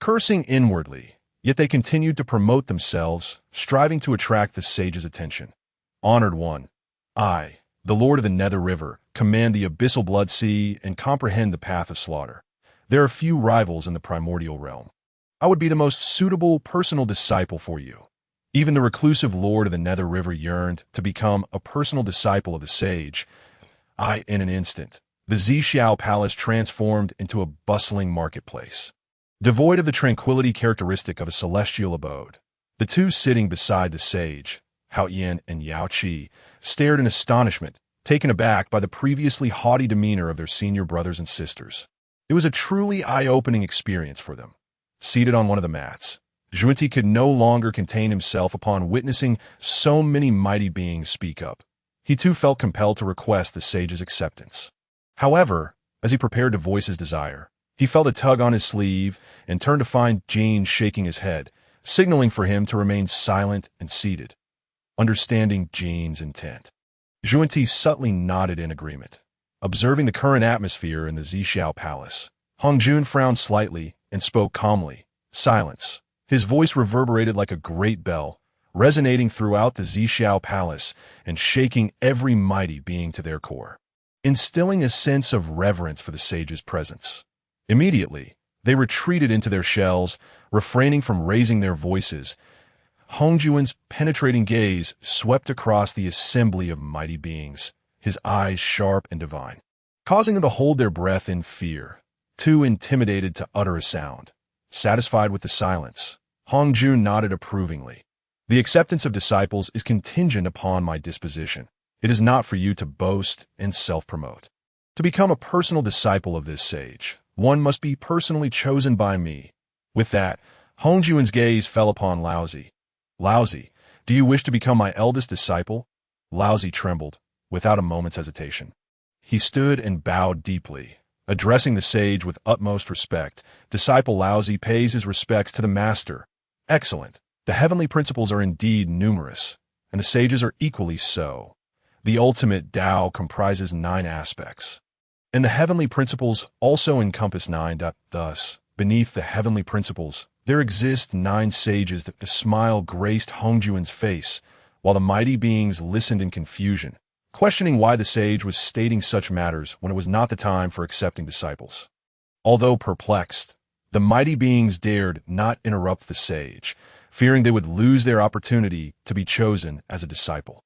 Cursing inwardly, yet they continued to promote themselves, striving to attract the sage's attention. "Honored one, I, the Lord of the Nether River, command the abyssal blood sea and comprehend the path of slaughter. There are few rivals in the primordial realm. I would be the most suitable personal disciple for you." Even the reclusive Lord of the Nether River yearned to become a personal disciple of the sage. In an instant, the Zixiao Palace transformed into a bustling marketplace. Devoid of the tranquility characteristic of a celestial abode, the 2 sitting beside the sage, Hao Yin and Yao Qi, stared in astonishment, taken aback by the previously haughty demeanor of their senior brothers and sisters. It was a truly eye-opening experience for them. Seated on one of the mats, Junti could no longer contain himself upon witnessing so many mighty beings speak up. He too felt compelled to request the sage's acceptance. However, as he prepared to voice his desire, he felt a tug on his sleeve and turned to find Jane shaking his head, signaling for him to remain silent and seated. Understanding Jane's intent, Junti subtly nodded in agreement. Observing the current atmosphere in the Zixiao Palace, Hongjun frowned slightly and spoke calmly. Silence. His voice reverberated like a great bell, resonating throughout the Zixiao Palace and shaking every mighty being to their core, instilling a sense of reverence for the sage's presence. Immediately, they retreated into their shells, refraining from raising their voices. Hongjuan's penetrating gaze swept across the assembly of mighty beings, his eyes sharp and divine, causing them to hold their breath in fear, too intimidated to utter a sound. Satisfied with the silence, Hongjun nodded approvingly. "The acceptance of disciples is contingent upon my disposition. It is not for you to boast and self-promote. To become a personal disciple of this sage, one must be personally chosen by me." With that, Hongjuan's gaze fell upon Laozi. "Laozi, do you wish to become my eldest disciple?" Laozi trembled, without a moment's hesitation. He stood and bowed deeply, addressing the sage with utmost respect. Disciple Laozi pays his respects to the master. Excellent. The heavenly principles are indeed numerous, and the sages are equally so. The ultimate Tao comprises 9 aspects, and the heavenly principles also encompass 9. Thus, beneath the heavenly principles, there exist 9 sages. That the smile graced Hongjuan's face, while the mighty beings listened in confusion, questioning why the sage was stating such matters when it was not the time for accepting disciples. Although perplexed, the mighty beings dared not interrupt the sage, fearing they would lose their opportunity to be chosen as a disciple.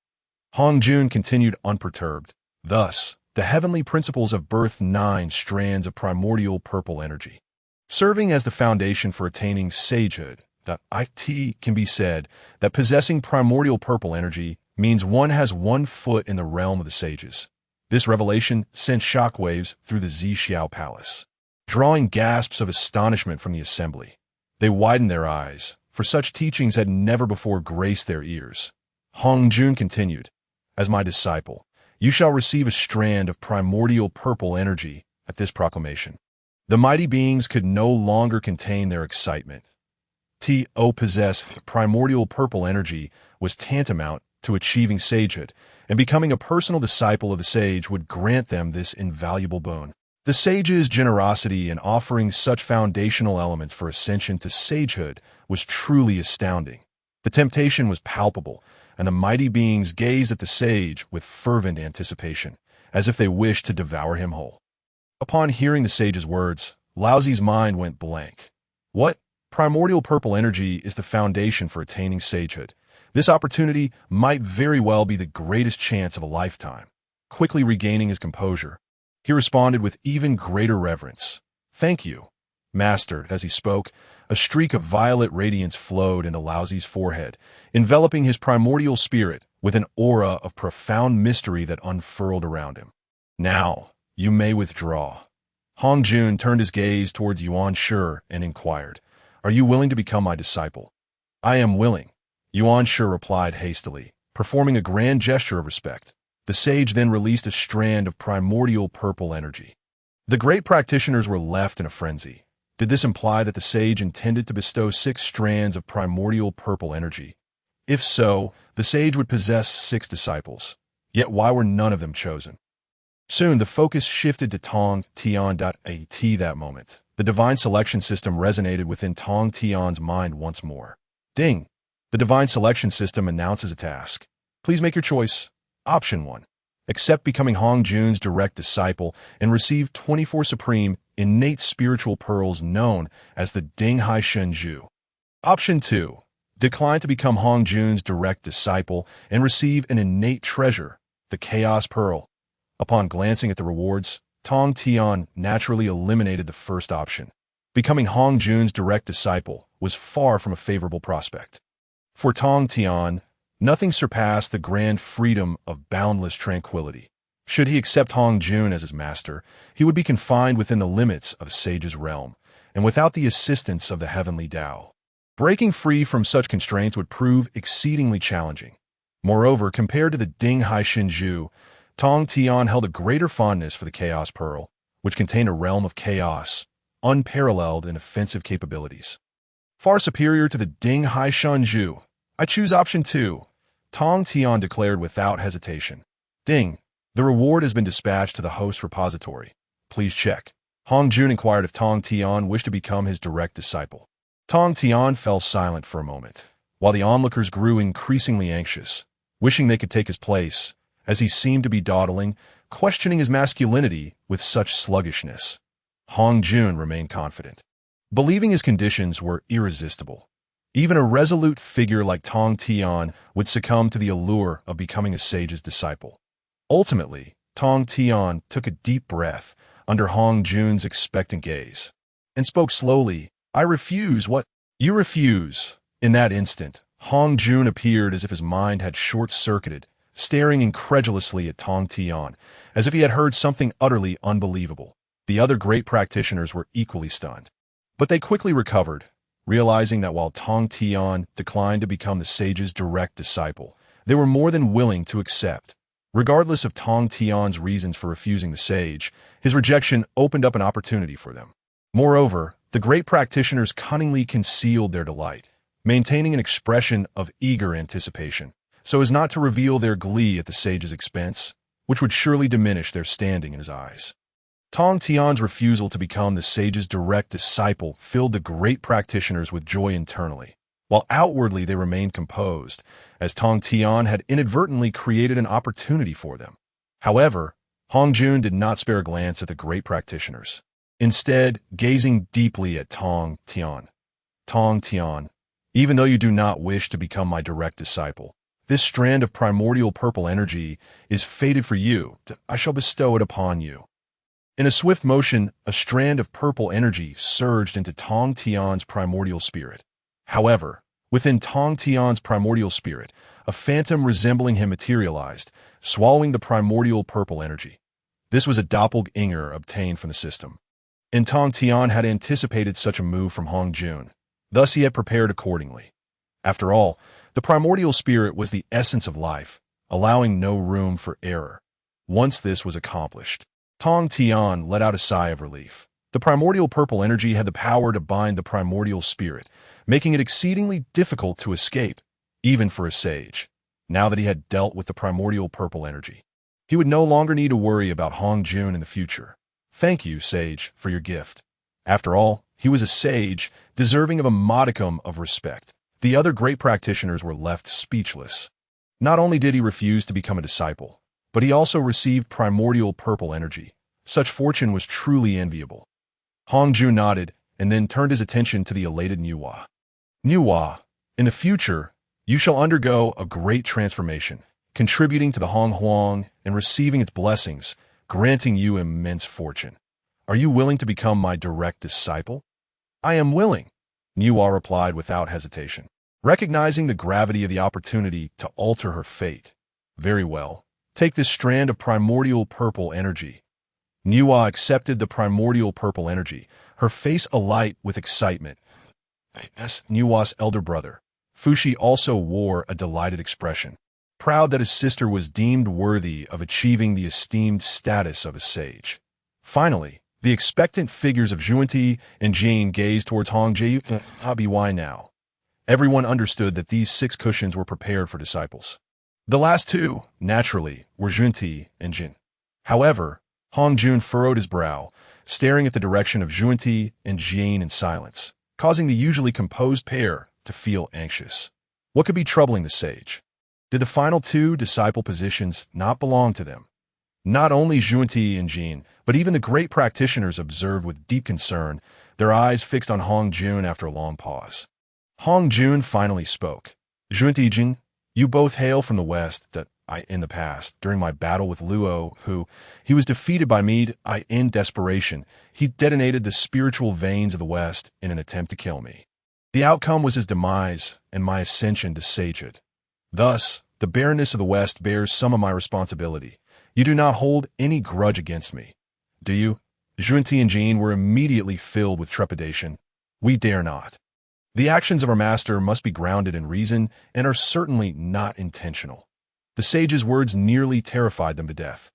Hongjun continued unperturbed. Thus, the heavenly principles of birth 9 strands of primordial purple energy. Serving as the foundation for attaining sagehood, it can be said that possessing primordial purple energy means one has one foot in the realm of the sages. This revelation sent shockwaves through the Zixiao Palace, drawing gasps of astonishment from the assembly. They widened their eyes, for such teachings had never before graced their ears. Hongjun continued, "As my disciple, you shall receive a strand of primordial purple energy at this proclamation." The mighty beings could no longer contain their excitement. To possess primordial purple energy was tantamount to achieving sagehood, and becoming a personal disciple of the sage would grant them this invaluable boon. The sage's generosity in offering such foundational elements for ascension to sagehood was truly astounding. The temptation was palpable, and the mighty beings gazed at the sage with fervent anticipation, as if they wished to devour him whole. Upon hearing the sage's words, Laozi's mind went blank. What? Primordial purple energy is the foundation for attaining sagehood. This opportunity might very well be the greatest chance of a lifetime. Quickly regaining his composure, he responded with even greater reverence. "Thank you, Master." As he spoke, a streak of violet radiance flowed into Laozi's forehead, enveloping his primordial spirit with an aura of profound mystery that unfurled around him. "Now, you may withdraw." Hongjun turned his gaze towards Yuan Shi and inquired, "Are you willing to become my disciple?" "I am willing," Yuan Shi replied hastily, performing a grand gesture of respect. The sage then released a strand of primordial purple energy. The great practitioners were left in a frenzy. Did this imply that the sage intended to bestow 6 strands of primordial purple energy? If so, the sage would possess 6 disciples. Yet why were none of them chosen? Soon the focus shifted to Tongtian. At that moment, the divine selection system resonated within Tongtian's mind once more. Ding! The divine selection system announces a task. Please make your choice. Option 1. Accept becoming Hongjun's direct disciple and receive 24 supreme, innate spiritual pearls known as the Ding Hai Shen Zhu. Option 2. Decline to become Hongjun's direct disciple and receive an innate treasure, the Chaos Pearl. Upon glancing at the rewards, Tongtian naturally eliminated the first option. Becoming Hongjun's direct disciple was far from a favorable prospect. For Tongtian, nothing surpassed the grand freedom of boundless tranquility. Should he accept Hongjun as his master, he would be confined within the limits of a sage's realm, and without the assistance of the heavenly Tao. Breaking free from such constraints would prove exceedingly challenging. Moreover, compared to the Ding Hai Shen Zhu, Tongtian held a greater fondness for the Chaos Pearl, which contained a realm of chaos, unparalleled in offensive capabilities. Far superior to the Ding Hai Shen Zhu, I choose option 2, Tongtian declared without hesitation. Ding, the reward has been dispatched to the host repository. Please check. Hongjun inquired if Tongtian wished to become his direct disciple. Tongtian fell silent for a moment, while the onlookers grew increasingly anxious, wishing they could take his place, as he seemed to be dawdling, questioning his masculinity with such sluggishness. Hongjun remained confident, believing his conditions were irresistible. Even a resolute figure like Tongtian would succumb to the allure of becoming a sage's disciple. Ultimately, Tongtian took a deep breath under Hongjun's expectant gaze, and spoke slowly, "I refuse." "What? You refuse?" In that instant, Hongjun appeared as if his mind had short-circuited, staring incredulously at Tongtian, as if he had heard something utterly unbelievable. The other great practitioners were equally stunned. But they quickly recovered, realizing that while Tongtian declined to become the sage's direct disciple, they were more than willing to accept. Regardless of Tongtian's reasons for refusing the sage, his rejection opened up an opportunity for them. Moreover, the great practitioners cunningly concealed their delight, maintaining an expression of eager anticipation, so as not to reveal their glee at the sage's expense, which would surely diminish their standing in his eyes. Tongtian's refusal to become the sage's direct disciple filled the great practitioners with joy internally, while outwardly they remained composed, as Tongtian had inadvertently created an opportunity for them. However, Hongjun did not spare a glance at the great practitioners. Instead, gazing deeply at Tongtian, Even though you do not wish to become my direct disciple, this strand of primordial purple energy is fated for you. I shall bestow it upon you." In a swift motion, a strand of purple energy surged into Tongtian's primordial spirit. However, within Tongtian's primordial spirit, a phantom resembling him materialized, swallowing the primordial purple energy. This was a doppelganger obtained from the system. And Tongtian had anticipated such a move from Hongjun. Thus he had prepared accordingly. After all, the primordial spirit was the essence of life, allowing no room for error. Once this was accomplished, Tongtian let out a sigh of relief. The primordial purple energy had the power to bind the primordial spirit, making it exceedingly difficult to escape, even for a sage. Now that he had dealt with the primordial purple energy, he would no longer need to worry about Hongjun in the future. "Thank you, sage, for your gift." After all, he was a sage, deserving of a modicum of respect. The other great practitioners were left speechless. Not only did he refuse to become a disciple, but he also received primordial purple energy. Such fortune was truly enviable. Hongjun nodded and then turned his attention to the elated Nuwa. "Nuwa, in the future, you shall undergo a great transformation, contributing to the Hong Huang and receiving its blessings, granting you immense fortune. Are you willing to become my direct disciple?" "I am willing," Nuwa replied without hesitation, recognizing the gravity of the opportunity to alter her fate. "Very well. Take this strand of primordial purple energy." Nuwa accepted the primordial purple energy, her face alight with excitement. As Nuwa's elder brother, Fushi also wore a delighted expression, proud that his sister was deemed worthy of achieving the esteemed status of a sage. Finally, the expectant figures of Zhuanti and Jane gazed towards Hongji. Why now? Everyone understood that these 6 cushions were prepared for disciples. The last 2, naturally, were Zhuanti and Jin. However, Hongjun furrowed his brow, staring at the direction of Zhuanti and Jane in silence, causing the usually composed pair to feel anxious. What could be troubling the sage? Did the final 2 disciple positions not belong to them? Not only Zhuanti and Jin, but even the great practitioners observed with deep concern, their eyes fixed on Hongjun after a long pause. Hongjun finally spoke. "Zhuanti, Jin, you both hail from the west. In the past, during my battle with Luo, he was defeated by me. In desperation, he detonated the spiritual veins of the west in an attempt to kill me. The outcome was his demise and my ascension to sagehood. Thus, the barrenness of the west bears some of my responsibility. You do not hold any grudge against me, do you?" Zhuanti and Jin were immediately filled with trepidation. "We dare not. The actions of our master must be grounded in reason and are certainly not intentional." The sage's words nearly terrified them to death.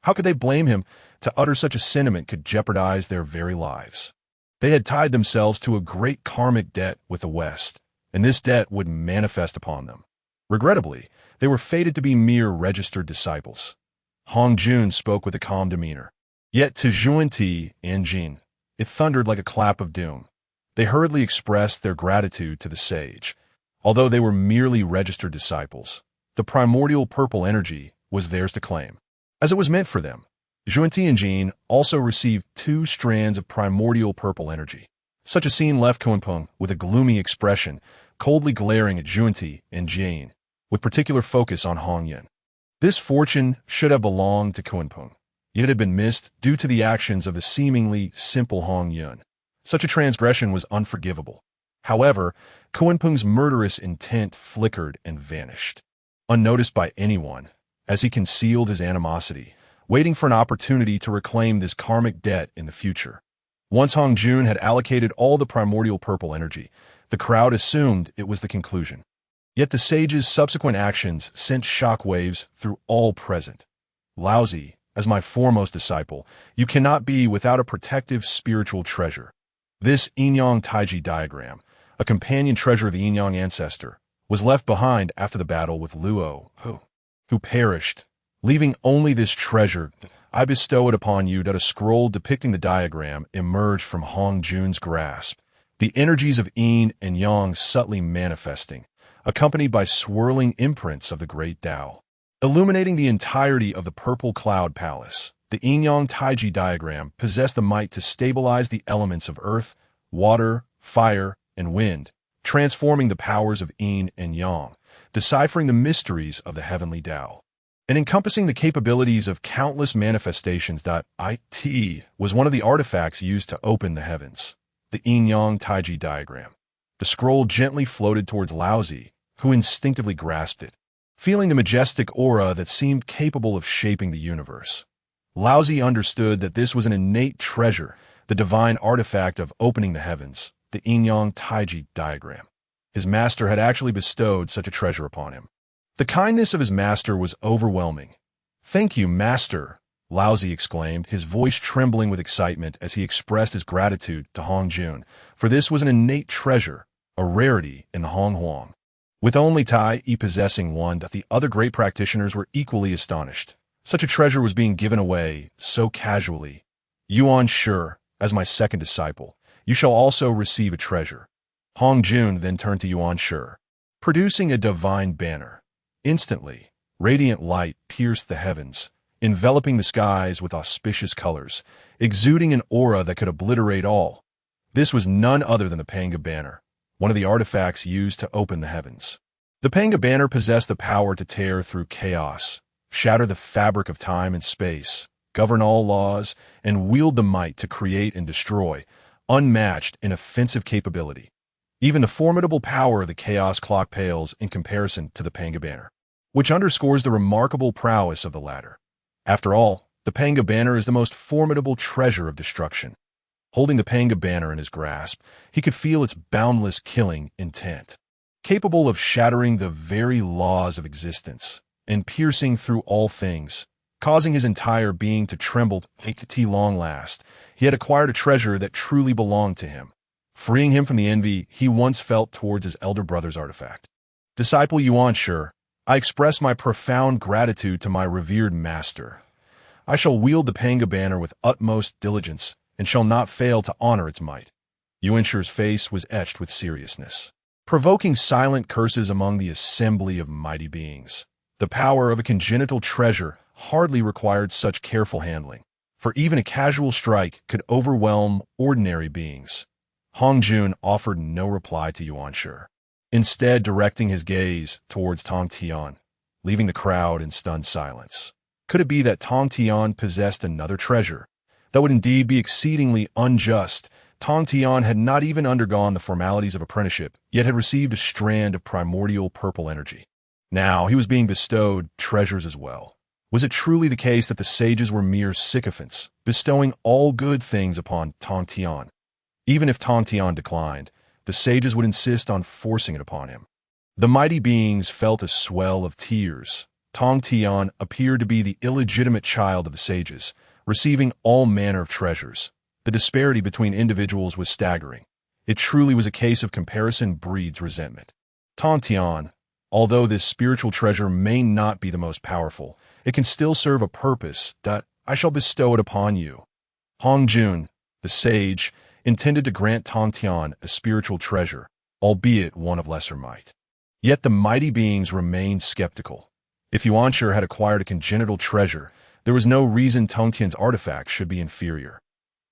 How could they blame him? To utter such a sentiment could jeopardize their very lives. They had tied themselves to a great karmic debt with the West, and this debt would manifest upon them. Regrettably, they were fated to be mere registered disciples. Hongjun spoke with a calm demeanor. Yet to Zhuanti and Jin, it thundered like a clap of doom. They hurriedly expressed their gratitude to the sage. Although they were merely registered disciples, the primordial purple energy was theirs to claim, as it was meant for them. Zhuanti and Jin also received 2 strands of primordial purple energy. Such a scene left Kunpeng with a gloomy expression, coldly glaring at Zhuanti and Jin, with particular focus on Hongyun. This fortune should have belonged to Kunpeng, yet it had been missed due to the actions of the seemingly simple Hongyun. Such a transgression was unforgivable. However, Kunpeng's murderous intent flickered and vanished, unnoticed by anyone, as he concealed his animosity, waiting for an opportunity to reclaim this karmic debt in the future. Once Hongjun had allocated all the primordial purple energy, the crowd assumed it was the conclusion. Yet the sage's subsequent actions sent shockwaves through all present. "Laozi, as my foremost disciple, you cannot be without a protective spiritual treasure. This Yin-Yang Taiji diagram, a companion treasure of the Yin-Yang ancestor, was left behind after the battle with Luo, who perished. Leaving only this treasure, I bestow it upon you." That a scroll depicting the diagram emerged from Hongjun's grasp, the energies of Yin and Yang subtly manifesting, accompanied by swirling imprints of the great Tao. Illuminating the entirety of the Purple Cloud Palace, the Yin-Yang Taiji diagram possessed the might to stabilize the elements of earth, water, fire, and wind, transforming the powers of yin and yang, deciphering the mysteries of the heavenly Tao, and encompassing the capabilities of countless manifestations. It was one of the artifacts used to open the heavens, the yin-yang taiji diagram. The scroll gently floated towards Laozi, who instinctively grasped it, feeling the majestic aura that seemed capable of shaping the universe. Laozi understood that this was an innate treasure, the divine artifact of opening the heavens, the yin-yang taiji diagram. His master had actually bestowed such a treasure upon him. The kindness of his master was overwhelming. "Thank you, master," Laozi exclaimed, his voice trembling with excitement as he expressed his gratitude to Hongjun, for this was an innate treasure, a rarity in the Honghuang. With only Tai Yi possessing one, the other great practitioners were equally astonished. Such a treasure was being given away so casually. "Yuan Shi, as my second disciple, you shall also receive a treasure." Hongjun then turned to Yuan Shi, producing a divine banner. Instantly, radiant light pierced the heavens, enveloping the skies with auspicious colors, exuding an aura that could obliterate all. This was none other than the Panga banner, one of the artifacts used to open the heavens. The Panga banner possessed the power to tear through chaos, shatter the fabric of time and space, govern all laws, and wield the might to create and destroy, unmatched in offensive capability. Even the formidable power of the Chaos Clock pales in comparison to the Panga banner, which underscores the remarkable prowess of the latter. After all, the Panga banner is the most formidable treasure of destruction. Holding the Panga banner in his grasp, he could feel its boundless killing intent, capable of shattering the very laws of existence and piercing through all things, causing his entire being to tremble. At long last, he had acquired a treasure that truly belonged to him, freeing him from the envy he once felt towards his elder brother's artifact. "Disciple Yuan Shi, I express my profound gratitude to my revered master. I shall wield the Panga banner with utmost diligence and shall not fail to honor its might." Yuan Shi's face was etched with seriousness, provoking silent curses among the assembly of mighty beings. The power of a congenital treasure hardly required such careful handling, for even a casual strike could overwhelm ordinary beings. Hongjun offered no reply to Yuan Shi, instead directing his gaze towards Tongtian, leaving the crowd in stunned silence. Could it be that Tongtian possessed another treasure? That would indeed be exceedingly unjust. Tongtian had not even undergone the formalities of apprenticeship, yet had received a strand of primordial purple energy. Now he was being bestowed treasures as well. Was it truly the case that the sages were mere sycophants, bestowing all good things upon Tongtian? Even if Tongtian declined, the sages would insist on forcing it upon him. The mighty beings felt a swell of tears. Tongtian appeared to be the illegitimate child of the sages, receiving all manner of treasures. The disparity between individuals was staggering. It truly was a case of comparison breeds resentment. Tongtian, although this spiritual treasure may not be the most powerful, it can still serve a purpose. I shall bestow it upon you. Hongjun, the sage, intended to grant Tongtian a spiritual treasure, albeit one of lesser might. Yet the mighty beings remained skeptical. If Yuan Shi had acquired a congenital treasure, there was no reason Tongtian's artifact should be inferior.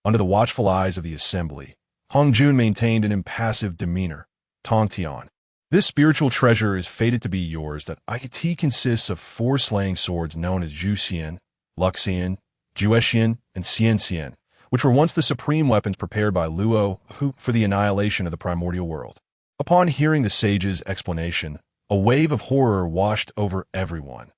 Under the watchful eyes of the assembly, Hongjun maintained an impassive demeanor. "Tongtian, this spiritual treasure is fated to be yours. It consists of 4 slaying swords known as Zhuxian, Luxian, Juexian, and Xianxian, which were once the supreme weapons prepared by Luo for the annihilation of the primordial world." Upon hearing the sage's explanation, a wave of horror washed over everyone.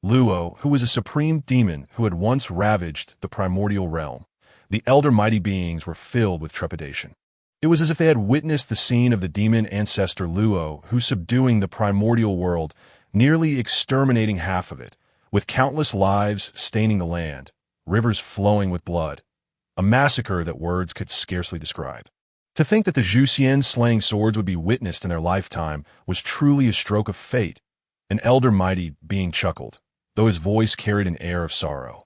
Luo, who was a supreme demon who had once ravaged the primordial realm, the elder mighty beings were filled with trepidation. It was as if they had witnessed the scene of the demon ancestor Luo, who subduing the primordial world, nearly exterminating half of it, with countless lives staining the land, rivers flowing with blood. A massacre that words could scarcely describe. To think that the Zhuxian slaying swords would be witnessed in their lifetime was truly a stroke of fate. An elder mighty being chuckled, though his voice carried an air of sorrow.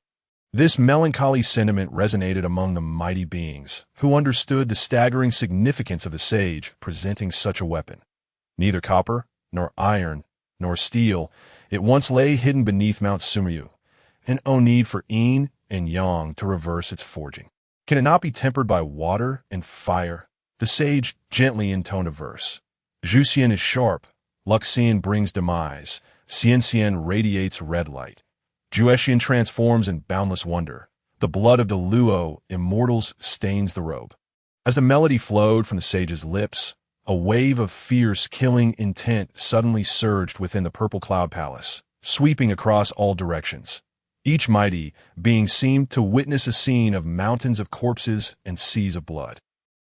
This melancholy sentiment resonated among the mighty beings, who understood the staggering significance of the sage presenting such a weapon. Neither copper, nor iron, nor steel, it once lay hidden beneath Mount Sumeru, and no need for yin and yang to reverse its forging. Can it not be tempered by water and fire? The sage gently intoned a verse. Zhuxian is sharp, Luxian brings demise, Xianxian radiates red light. Juexian transforms in boundless wonder. The blood of the Luo immortals stains the robe. As the melody flowed from the sage's lips, a wave of fierce, killing intent suddenly surged within the purple cloud palace, sweeping across all directions. Each mighty being seemed to witness a scene of mountains of corpses and seas of blood,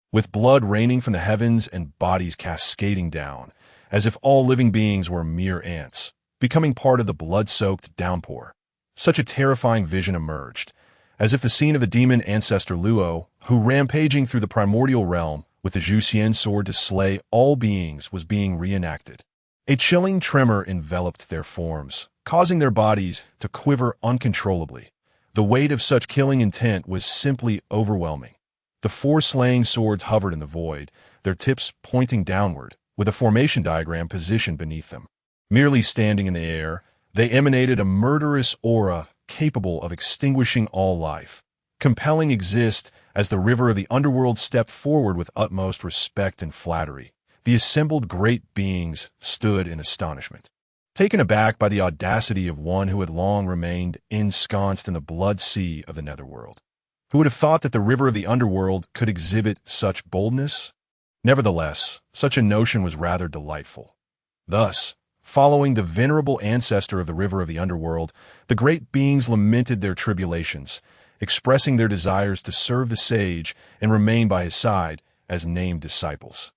with blood raining from the heavens and bodies cascading down, as if all living beings were mere ants, becoming part of the blood-soaked downpour. Such a terrifying vision emerged, as if the scene of the demon ancestor Luo, who rampaging through the primordial realm with the Zhuxian sword to slay all beings, was being reenacted. A chilling tremor enveloped their forms, causing their bodies to quiver uncontrollably. The weight of such killing intent was simply overwhelming. The four slaying swords hovered in the void, their tips pointing downward, with a formation diagram positioned beneath them. Merely standing in the air, they emanated a murderous aura capable of extinguishing all life, compelling exist as the river of the underworld stepped forward with utmost respect and flattery. The assembled great beings stood in astonishment, taken aback by the audacity of one who had long remained ensconced in the blood sea of the netherworld. Who would have thought that the river of the underworld could exhibit such boldness? Nevertheless, such a notion was rather delightful. Thus, following the venerable ancestor of the river of the underworld, the great beings lamented their tribulations, expressing their desires to serve the sage and remain by his side as named disciples.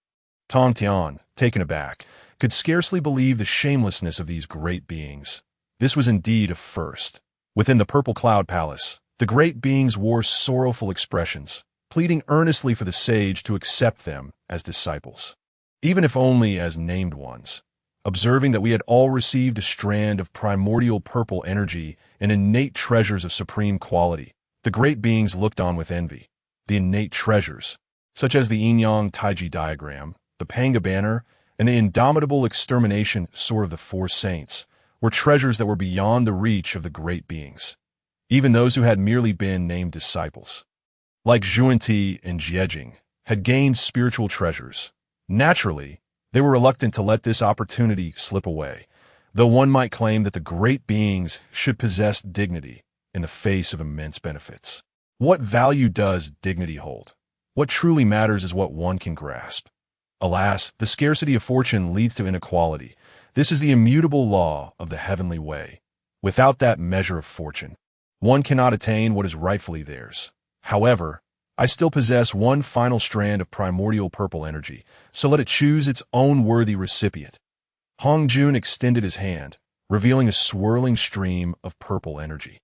Tongtian, taken aback, could scarcely believe the shamelessness of these great beings. This was indeed a first. Within the purple cloud palace, the great beings wore sorrowful expressions, pleading earnestly for the sage to accept them as disciples, even if only as named ones. Observing that we had all received a strand of primordial purple energy and innate treasures of supreme quality, the great beings looked on with envy. The innate treasures, such as the Yin-Yang Taiji diagram, the Panga banner, and the indomitable extermination sword of the four saints, were treasures that were beyond the reach of the great beings, even those who had merely been named disciples. Like Zhuanti and Jiaozhu, had gained spiritual treasures. Naturally, they were reluctant to let this opportunity slip away, though one might claim that the great beings should possess dignity in the face of immense benefits. What value does dignity hold? What truly matters is what one can grasp. Alas, the scarcity of fortune leads to inequality. This is the immutable law of the heavenly way. Without that measure of fortune, one cannot attain what is rightfully theirs. However, I still possess one final strand of primordial purple energy, so let it choose its own worthy recipient. Hongjun extended his hand, revealing a swirling stream of purple energy.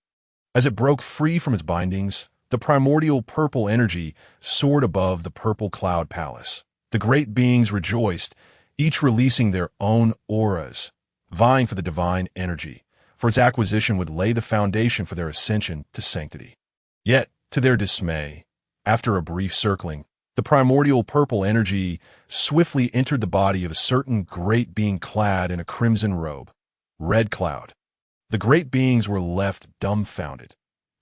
As it broke free from its bindings, the primordial purple energy soared above the purple cloud palace. The great beings rejoiced, each releasing their own auras, vying for the divine energy, for its acquisition would lay the foundation for their ascension to sanctity. Yet, to their dismay, after a brief circling, the primordial purple energy swiftly entered the body of a certain great being clad in a crimson robe, Red Cloud. The great beings were left dumbfounded.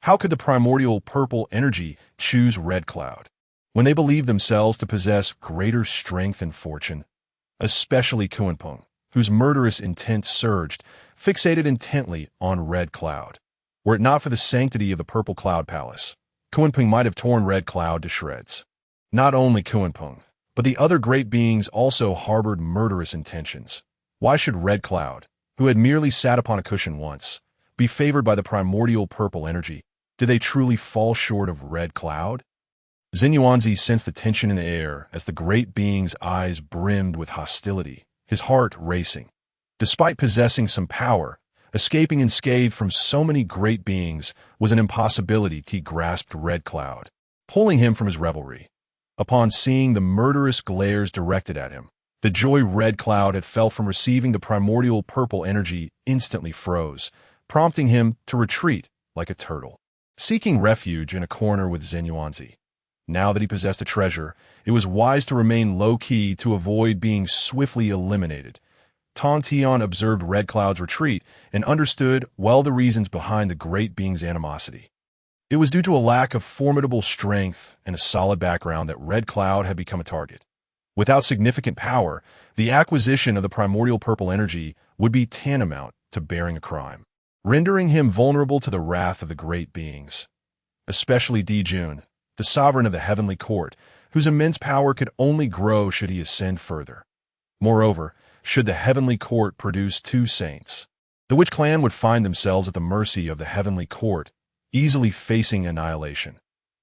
How could the primordial purple energy choose Red Cloud, when they believed themselves to possess greater strength and fortune? Especially Kunpeng, whose murderous intent surged, fixated intently on Red Cloud. Were it not for the sanctity of the purple cloud palace, Kunpeng might have torn Red Cloud to shreds. Not only Kunpeng, but the other great beings also harbored murderous intentions. Why should Red Cloud, who had merely sat upon a cushion once, be favored by the primordial purple energy? Did they truly fall short of Red Cloud? Xinyuanzi sensed the tension in the air as the great being's eyes brimmed with hostility, his heart racing. Despite possessing some power, escaping unscathed from so many great beings was an impossibility. He grasped Red Cloud, pulling him from his revelry. Upon seeing the murderous glares directed at him, the joy Red Cloud had felt from receiving the primordial purple energy instantly froze, prompting him to retreat like a turtle, seeking refuge in a corner with Xinyuanzi. Now that he possessed a treasure, it was wise to remain low-key to avoid being swiftly eliminated. Tongtian observed Red Cloud's retreat and understood well the reasons behind the great being's animosity. It was due to a lack of formidable strength and a solid background that Red Cloud had become a target. Without significant power, the acquisition of the primordial purple energy would be tantamount to bearing a crime, rendering him vulnerable to the wrath of the great beings, especially Dijun, the sovereign of the heavenly court, whose immense power could only grow should he ascend further. Moreover, should the heavenly court produce two saints, the Witch clan would find themselves at the mercy of the heavenly court, easily facing annihilation.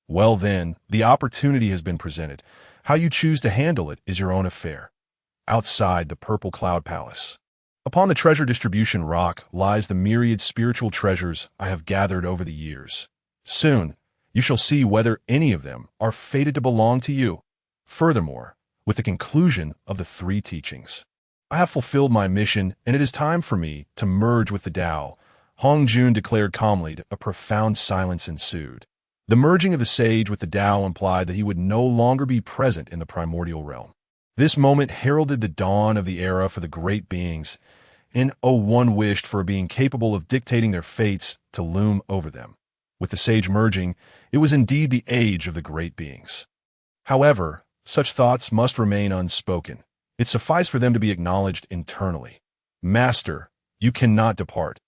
Well then, the opportunity has been presented. How you choose to handle it is your own affair. Outside the purple cloud palace, upon the treasure distribution rock lies the myriad spiritual treasures I have gathered over the years. Soon, you shall see whether any of them are fated to belong to you. Furthermore, with the conclusion of the three teachings, I have fulfilled my mission, and it is time for me to merge with the Tao, Hong Jun declared calmly. A profound silence ensued. The merging of the sage with the Tao implied that he would no longer be present in the primordial realm. This moment heralded the dawn of the era for the great beings, and one wished for a being capable of dictating their fates to loom over them. With the sage merging, it was indeed the age of the great beings. However, such thoughts must remain unspoken. It sufficed for them to be acknowledged internally. Master, you cannot depart.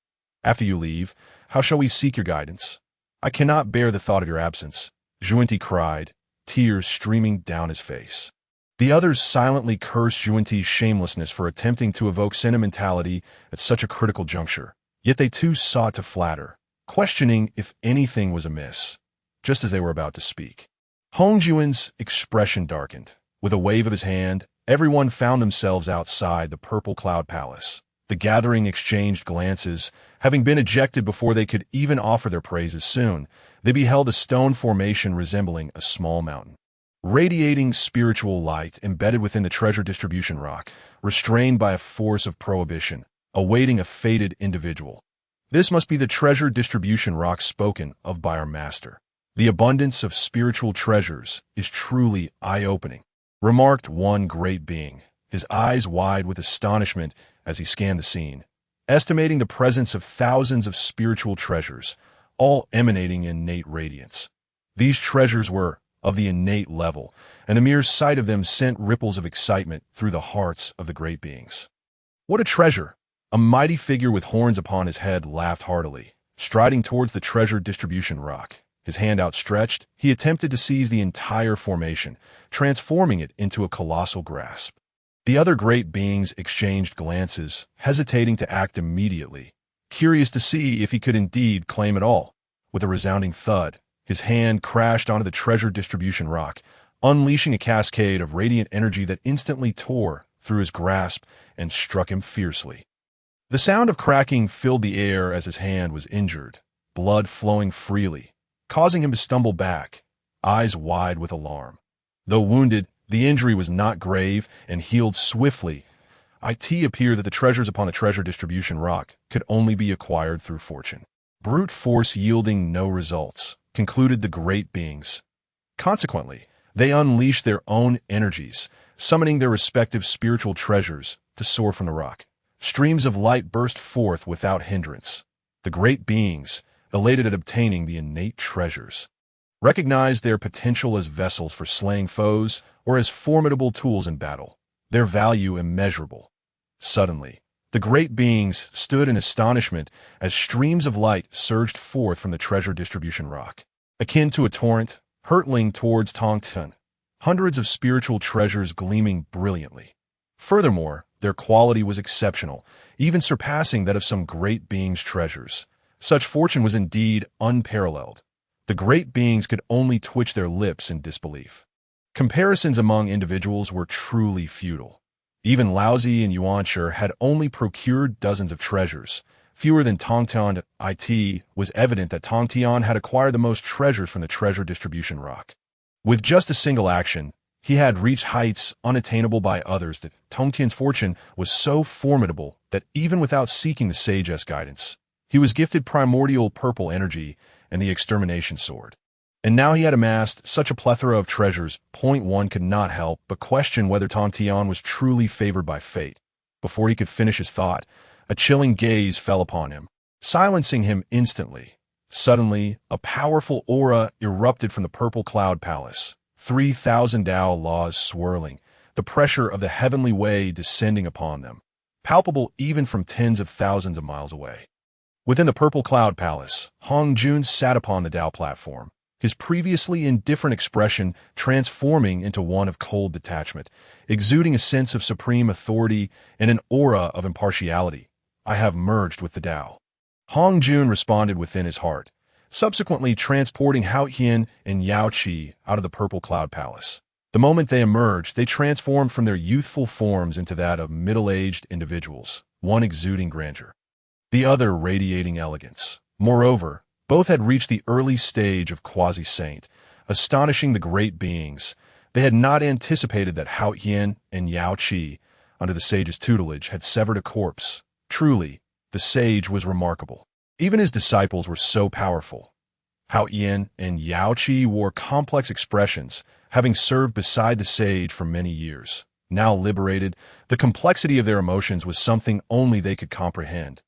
After you leave, how shall we seek your guidance? I cannot bear the thought of your absence, Zhuanti cried, tears streaming down his face. The others silently cursed Zhuanti's shamelessness for attempting to evoke sentimentality at such a critical juncture, yet they too sought to flatter, questioning if anything was amiss, just as they were about to speak. Hong Juan's expression darkened. With a wave of his hand, everyone found themselves outside the purple cloud palace. The gathering exchanged glances. Having been ejected before they could even offer their praises soon, they beheld a stone formation resembling a small mountain, radiating spiritual light embedded within the treasure distribution rock, restrained by a force of prohibition, awaiting a fated individual. This must be the treasure distribution rock spoken of by our master. The abundance of spiritual treasures is truly eye-opening, remarked one great being, his eyes wide with astonishment as he scanned the scene, estimating the presence of thousands of spiritual treasures, all emanating innate radiance. These treasures were of the innate level, and the mere sight of them sent ripples of excitement through the hearts of the great beings. What a treasure! A mighty figure with horns upon his head laughed heartily, striding towards the treasure distribution rock. His hand outstretched, he attempted to seize the entire formation, transforming it into a colossal grasp. The other great beings exchanged glances, hesitating to act immediately, curious to see if he could indeed claim it all. With a resounding thud, his hand crashed onto the treasure distribution rock, unleashing a cascade of radiant energy that instantly tore through his grasp and struck him fiercely. The sound of cracking filled the air as his hand was injured, blood flowing freely, causing him to stumble back, eyes wide with alarm. Though wounded, the injury was not grave and healed swiftly. It appeared that the treasures upon the treasure distribution rock could only be acquired through fortune. Brute force yielding no results, concluded the great beings. Consequently, they unleashed their own energies, summoning their respective spiritual treasures to soar from the rock. Streams of light burst forth without hindrance. The great beings, elated at obtaining the innate treasures, recognized their potential as vessels for slaying foes or as formidable tools in battle, their value immeasurable. Suddenly, the great beings stood in astonishment as streams of light surged forth from the treasure distribution rock, akin to a torrent, hurtling towards Tongtian, hundreds of spiritual treasures gleaming brilliantly. Furthermore, their quality was exceptional, even surpassing that of some great beings' treasures. Such fortune was indeed unparalleled. The great beings could only twitch their lips in disbelief. Comparisons among individuals were truly futile. Even Laozi and Yuanshi had only procured dozens of treasures, fewer than Tongtian. It was evident that Tongtian had acquired the most treasures from the treasure distribution rock. With just a single action, he had reached heights unattainable by others. That Tongtian's fortune was so formidable that even without seeking the sage's guidance, he was gifted primordial purple energy and the extermination sword. And now he had amassed such a plethora of treasures, one could not help but question whether Tongtian was truly favored by fate. Before he could finish his thought, a chilling gaze fell upon him, silencing him instantly. Suddenly, a powerful aura erupted from the purple cloud palace, 3,000 Tao laws swirling, the pressure of the heavenly way descending upon them, palpable even from tens of thousands of miles away. Within the purple cloud palace, Hongjun sat upon the Tao platform, his previously indifferent expression transforming into one of cold detachment, exuding a sense of supreme authority and an aura of impartiality. I have merged with the Tao. Hongjun responded within his heart, subsequently transporting Haotian and Yaoqi out of the purple cloud palace. The moment they emerged, they transformed from their youthful forms into that of middle-aged individuals, one exuding grandeur, the other radiating elegance. Moreover, both had reached the early stage of quasi-saint, astonishing the great beings. They had not anticipated that Haotian and Yaoqi, under the sage's tutelage, had severed a corpse. Truly, the sage was remarkable. Even his disciples were so powerful. Haotian and Yaoqi wore complex expressions, having served beside the sage for many years. Now liberated, the complexity of their emotions was something only they could comprehend.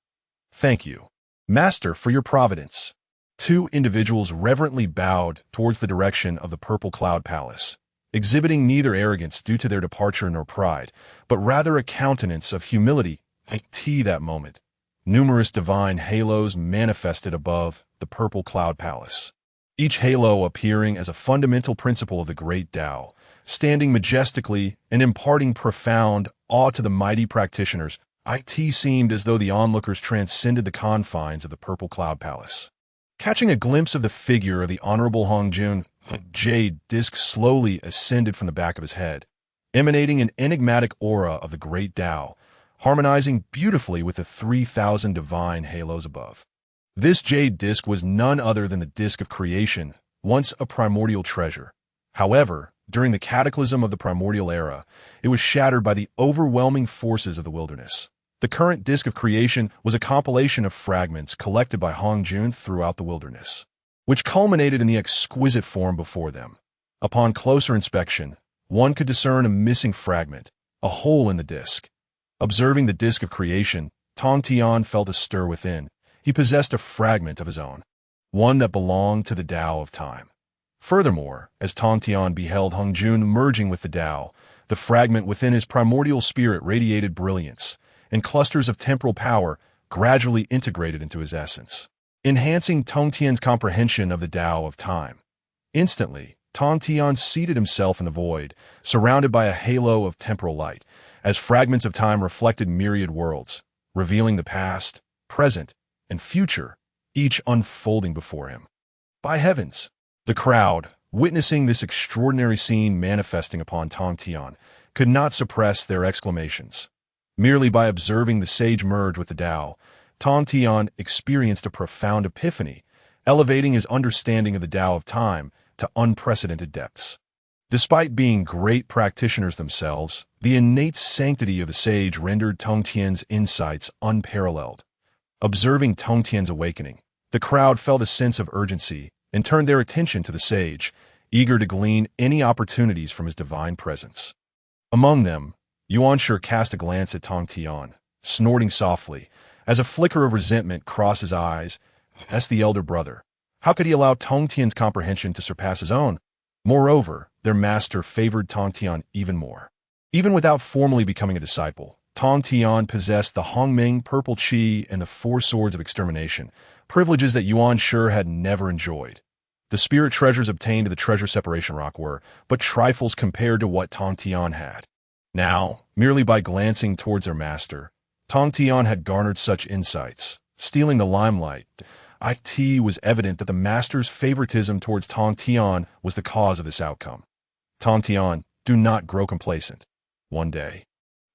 Thank you, Master, for your providence. Two individuals reverently bowed towards the direction of the purple cloud palace, exhibiting neither arrogance due to their departure nor pride, but rather a countenance of humility. That moment, numerous divine halos manifested above the purple cloud palace, each halo appearing as a fundamental principle of the great Tao, standing majestically and imparting profound awe to the mighty practitioners. It seemed as though the onlookers transcended the confines of the purple cloud palace. Catching a glimpse of the figure of the Honorable Hongjun, a jade disc slowly ascended from the back of his head, emanating an enigmatic aura of the great Tao, harmonizing beautifully with the 3,000 divine halos above. This jade disc was none other than the disc of creation, once a primordial treasure. However, during the cataclysm of the primordial era, it was shattered by the overwhelming forces of the wilderness. The current disc of creation was a compilation of fragments collected by Hongjun throughout the wilderness, which culminated in the exquisite form before them. Upon closer inspection, one could discern a missing fragment, a hole in the disc. Observing the disc of creation, Tongtian felt a stir within. He possessed a fragment of his own, one that belonged to the Tao of time. Furthermore, as Tongtian beheld Hongjun merging with the Tao, the fragment within his primordial spirit radiated brilliance, and clusters of temporal power gradually integrated into his essence, enhancing Tongtian's comprehension of the Tao of time. Instantly, Tongtian seated himself in the void, surrounded by a halo of temporal light, as fragments of time reflected myriad worlds, revealing the past, present, and future, each unfolding before him. By heavens! The crowd, witnessing this extraordinary scene manifesting upon Tongtian, could not suppress their exclamations. Merely by observing the sage merge with the Tao, Tongtian experienced a profound epiphany, elevating his understanding of the Tao of time to unprecedented depths. Despite being great practitioners themselves, the innate sanctity of the sage rendered Tongtian's insights unparalleled. Observing Tongtian's awakening, the crowd felt a sense of urgency and turned their attention to the sage, eager to glean any opportunities from his divine presence. Among them, Yuanshi cast a glance at Tongtian, snorting softly, as a flicker of resentment crossed his eyes. As the elder brother, how could he allow Tongtian's comprehension to surpass his own? Moreover, their master favored Tongtian even more. Even without formally becoming a disciple, Tongtian possessed the Hongming Purple Qi and the Four Swords of Extermination, privileges that Yuanshi had never enjoyed. The spirit treasures obtained at the Treasure Separation Rock were but trifles compared to what Tongtian had. Now, merely by glancing towards their master, Tongtian had garnered such insights, stealing the limelight. It was evident that the master's favoritism towards Tongtian was the cause of this outcome. Tongtian, do not grow complacent. One day,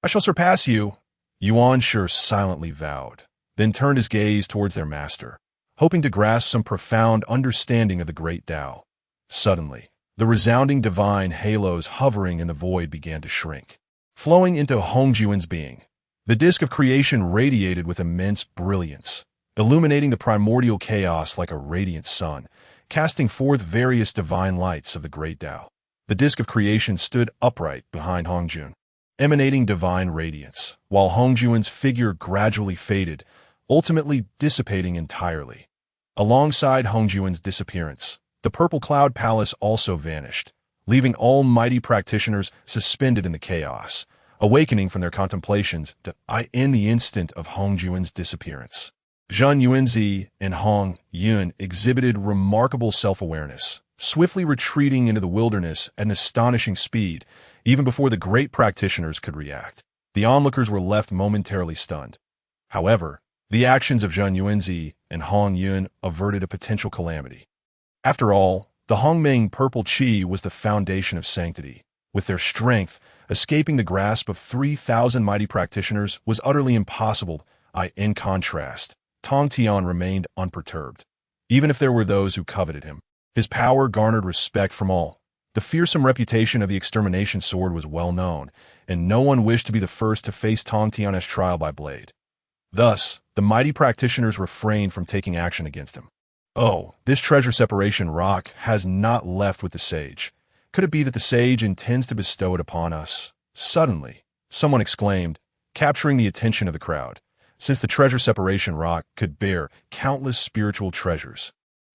I shall surpass you, Yuanshi silently vowed, then turned his gaze towards their master, hoping to grasp some profound understanding of the great Tao. Suddenly, the resounding divine halos hovering in the void began to shrink, flowing into Hongjun's being. The disk of creation radiated with immense brilliance, illuminating the primordial chaos like a radiant sun, casting forth various divine lights of the great Tao. The disk of creation stood upright behind Hongjun, emanating divine radiance, while Hongjun's figure gradually faded, ultimately dissipating entirely. Alongside Hongjun's disappearance, the purple cloud palace also vanished, leaving all mighty practitioners suspended in the chaos, awakening from their contemplations in the instant of Hong Juan's disappearance. Zheng Yuanzi and Hong Yun exhibited remarkable self-awareness, swiftly retreating into the wilderness at an astonishing speed, even before the great practitioners could react. The onlookers were left momentarily stunned. However, the actions of Zheng Yuanzi and Hong Yun averted a potential calamity. After all, the Hongmeng purple qi was the foundation of sanctity. With their strength, escaping the grasp of 3,000 mighty practitioners was utterly impossible. In contrast, Tongtian remained unperturbed. Even if there were those who coveted him, his power garnered respect from all. The fearsome reputation of the extermination sword was well known, and no one wished to be the first to face Tongtian's trial by blade. Thus, the mighty practitioners refrained from taking action against him. Oh, this treasure separation rock has not left with the sage. Could it be that the sage intends to bestow it upon us? Suddenly, someone exclaimed, capturing the attention of the crowd, since the treasure separation rock could bear countless spiritual treasures.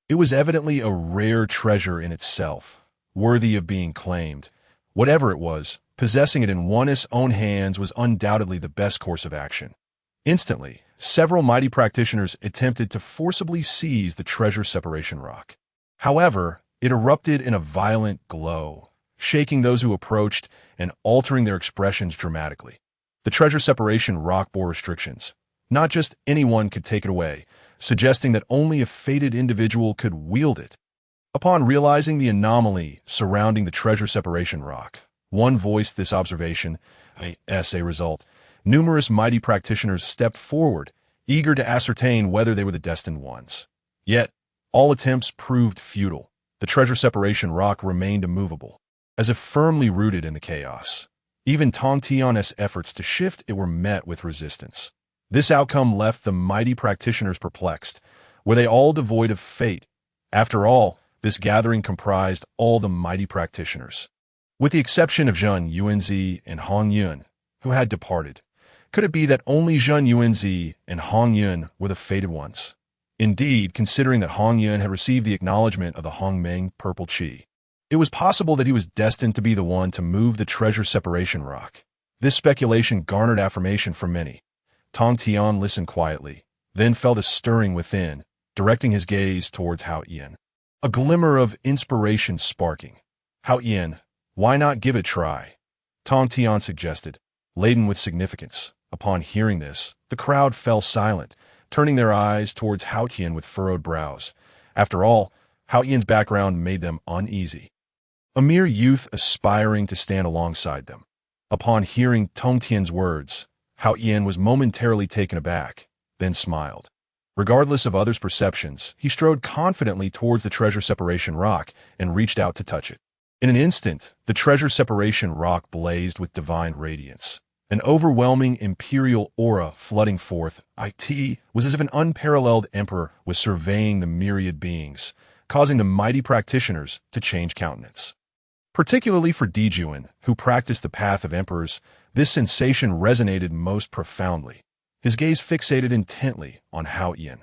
It was evidently a rare treasure in itself, worthy of being claimed. Whatever it was, possessing it in one's own hands was undoubtedly the best course of action. Instantly, several mighty practitioners attempted to forcibly seize the treasure separation rock. However, it erupted in a violent glow, shaking those who approached and altering their expressions dramatically. The treasure separation rock bore restrictions. Not just anyone could take it away, suggesting that only a fated individual could wield it. Upon realizing the anomaly surrounding the treasure separation rock, one voiced this observation. As a result, numerous mighty practitioners stepped forward, eager to ascertain whether they were the destined ones. Yet, all attempts proved futile. The treasure separation rock remained immovable, as if firmly rooted in the chaos. Even Tongtian's efforts to shift it were met with resistance. This outcome left the mighty practitioners perplexed. Were they all devoid of fate? After all, this gathering comprised all the mighty practitioners. With the exception of Zheng Yuanzi and Hong Yun, who had departed, could it be that only Zheng Yuanzi and Hong Yun were the fated ones? Indeed, considering that Hong Yun had received the acknowledgement of the Hongmeng purple qi, it was possible that he was destined to be the one to move the treasure separation rock. This speculation garnered affirmation from many. Tongtian listened quietly, then felt a stirring within, directing his gaze towards Hao Yan. A glimmer of inspiration sparking. Hao Yan, why not give it a try? Tongtian suggested, laden with significance. Upon hearing this, the crowd fell silent, turning their eyes towards Hao Yan with furrowed brows. After all, Hao Yan's background made them uneasy. A mere youth aspiring to stand alongside them. Upon hearing Tongtian's words, Hao Yan was momentarily taken aback, then smiled. Regardless of others' perceptions, he strode confidently towards the treasure separation rock and reached out to touch it. In an instant, the treasure separation rock blazed with divine radiance. An overwhelming imperial aura flooding forth. It was as if an unparalleled emperor was surveying the myriad beings, causing the mighty practitioners to change countenance. Particularly for Dijuan, who practiced the path of emperors, this sensation resonated most profoundly. His gaze fixated intently on Hao Yan.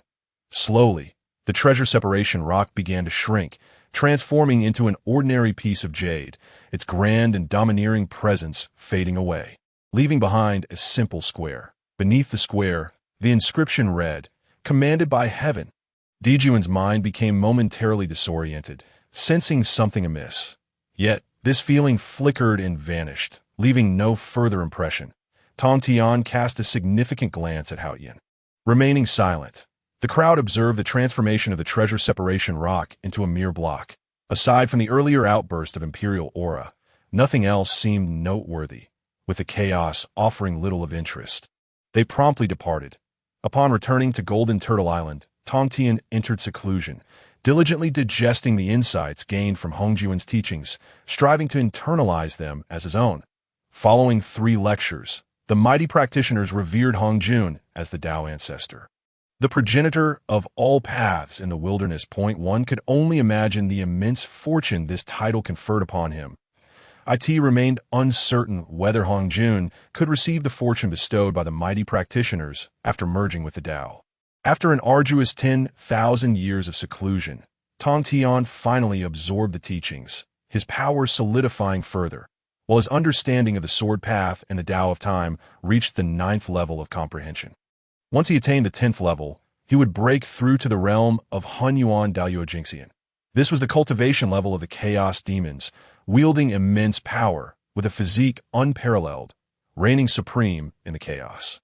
Slowly, the treasure separation rock began to shrink, transforming into an ordinary piece of jade, its grand and domineering presence fading away, leaving behind a simple square. Beneath the square, the inscription read, "Commanded by heaven." Dijuan's mind became momentarily disoriented, sensing something amiss. Yet, this feeling flickered and vanished, leaving no further impression. Tongtian cast a significant glance at Hao Yan. Remaining silent, the crowd observed the transformation of the treasure separation rock into a mere block. Aside from the earlier outburst of imperial aura, nothing else seemed noteworthy, with the chaos offering little of interest. They promptly departed. Upon returning to Golden Turtle Island, Tongtian entered seclusion, diligently digesting the insights gained from Hongjuan's teachings, striving to internalize them as his own. Following 3 lectures, the mighty practitioners revered Hongjuan as the Tao ancestor, the progenitor of all paths in the wilderness. One could only imagine the immense fortune this title conferred upon him. It remained uncertain whether Hongjuan could receive the fortune bestowed by the mighty practitioners after merging with the Tao. After an arduous 10,000 years of seclusion, Tongtian finally absorbed the teachings, his power solidifying further, while his understanding of the sword path and the Tao of time reached the 9th level of comprehension. Once he attained the 10th level, he would break through to the realm of Hunyuan Daoyujingxian. This was the cultivation level of the chaos demons, wielding immense power, with a physique unparalleled, reigning supreme in the chaos.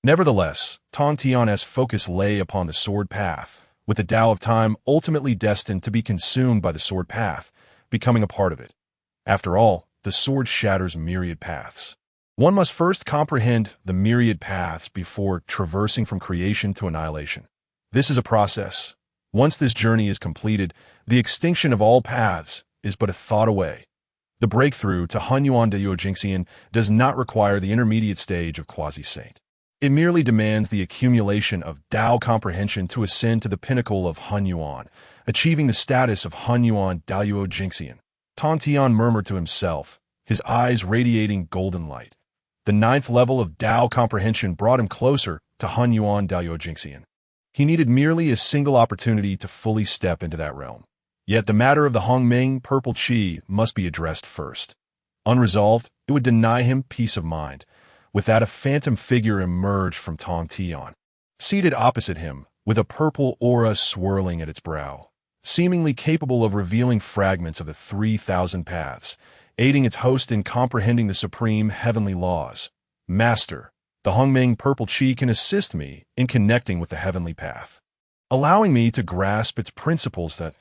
Nevertheless, Tongtian's focus lay upon the sword path, with the Tao of time ultimately destined to be consumed by the sword path, becoming a part of it. After all, the sword shatters myriad paths. One must first comprehend the myriad paths before traversing from creation to annihilation. This is a process. Once this journey is completed, the extinction of all paths is but a thought away. The breakthrough to Hunyuan Daoyujingxian does not require the intermediate stage of quasi-saint. It merely demands the accumulation of Tao comprehension to ascend to the pinnacle of Hunyuan, achieving the status of Hunyuan Daoyujingxian. Tongtian murmured to himself, his eyes radiating golden light. The 9th level of Tao comprehension brought him closer to Hunyuan Daoyujingxian. He needed merely a single opportunity to fully step into that realm. Yet the matter of the Hongming purple qi must be addressed first. Unresolved, it would deny him peace of mind. With that, a phantom figure emerged from Tongtian. Seated opposite him, with a purple aura swirling at its brow, seemingly capable of revealing fragments of the 3,000 paths, aiding its host in comprehending the supreme heavenly laws. Master, the Hongming purple qi can assist me in connecting with the heavenly path, allowing me to grasp its principles that,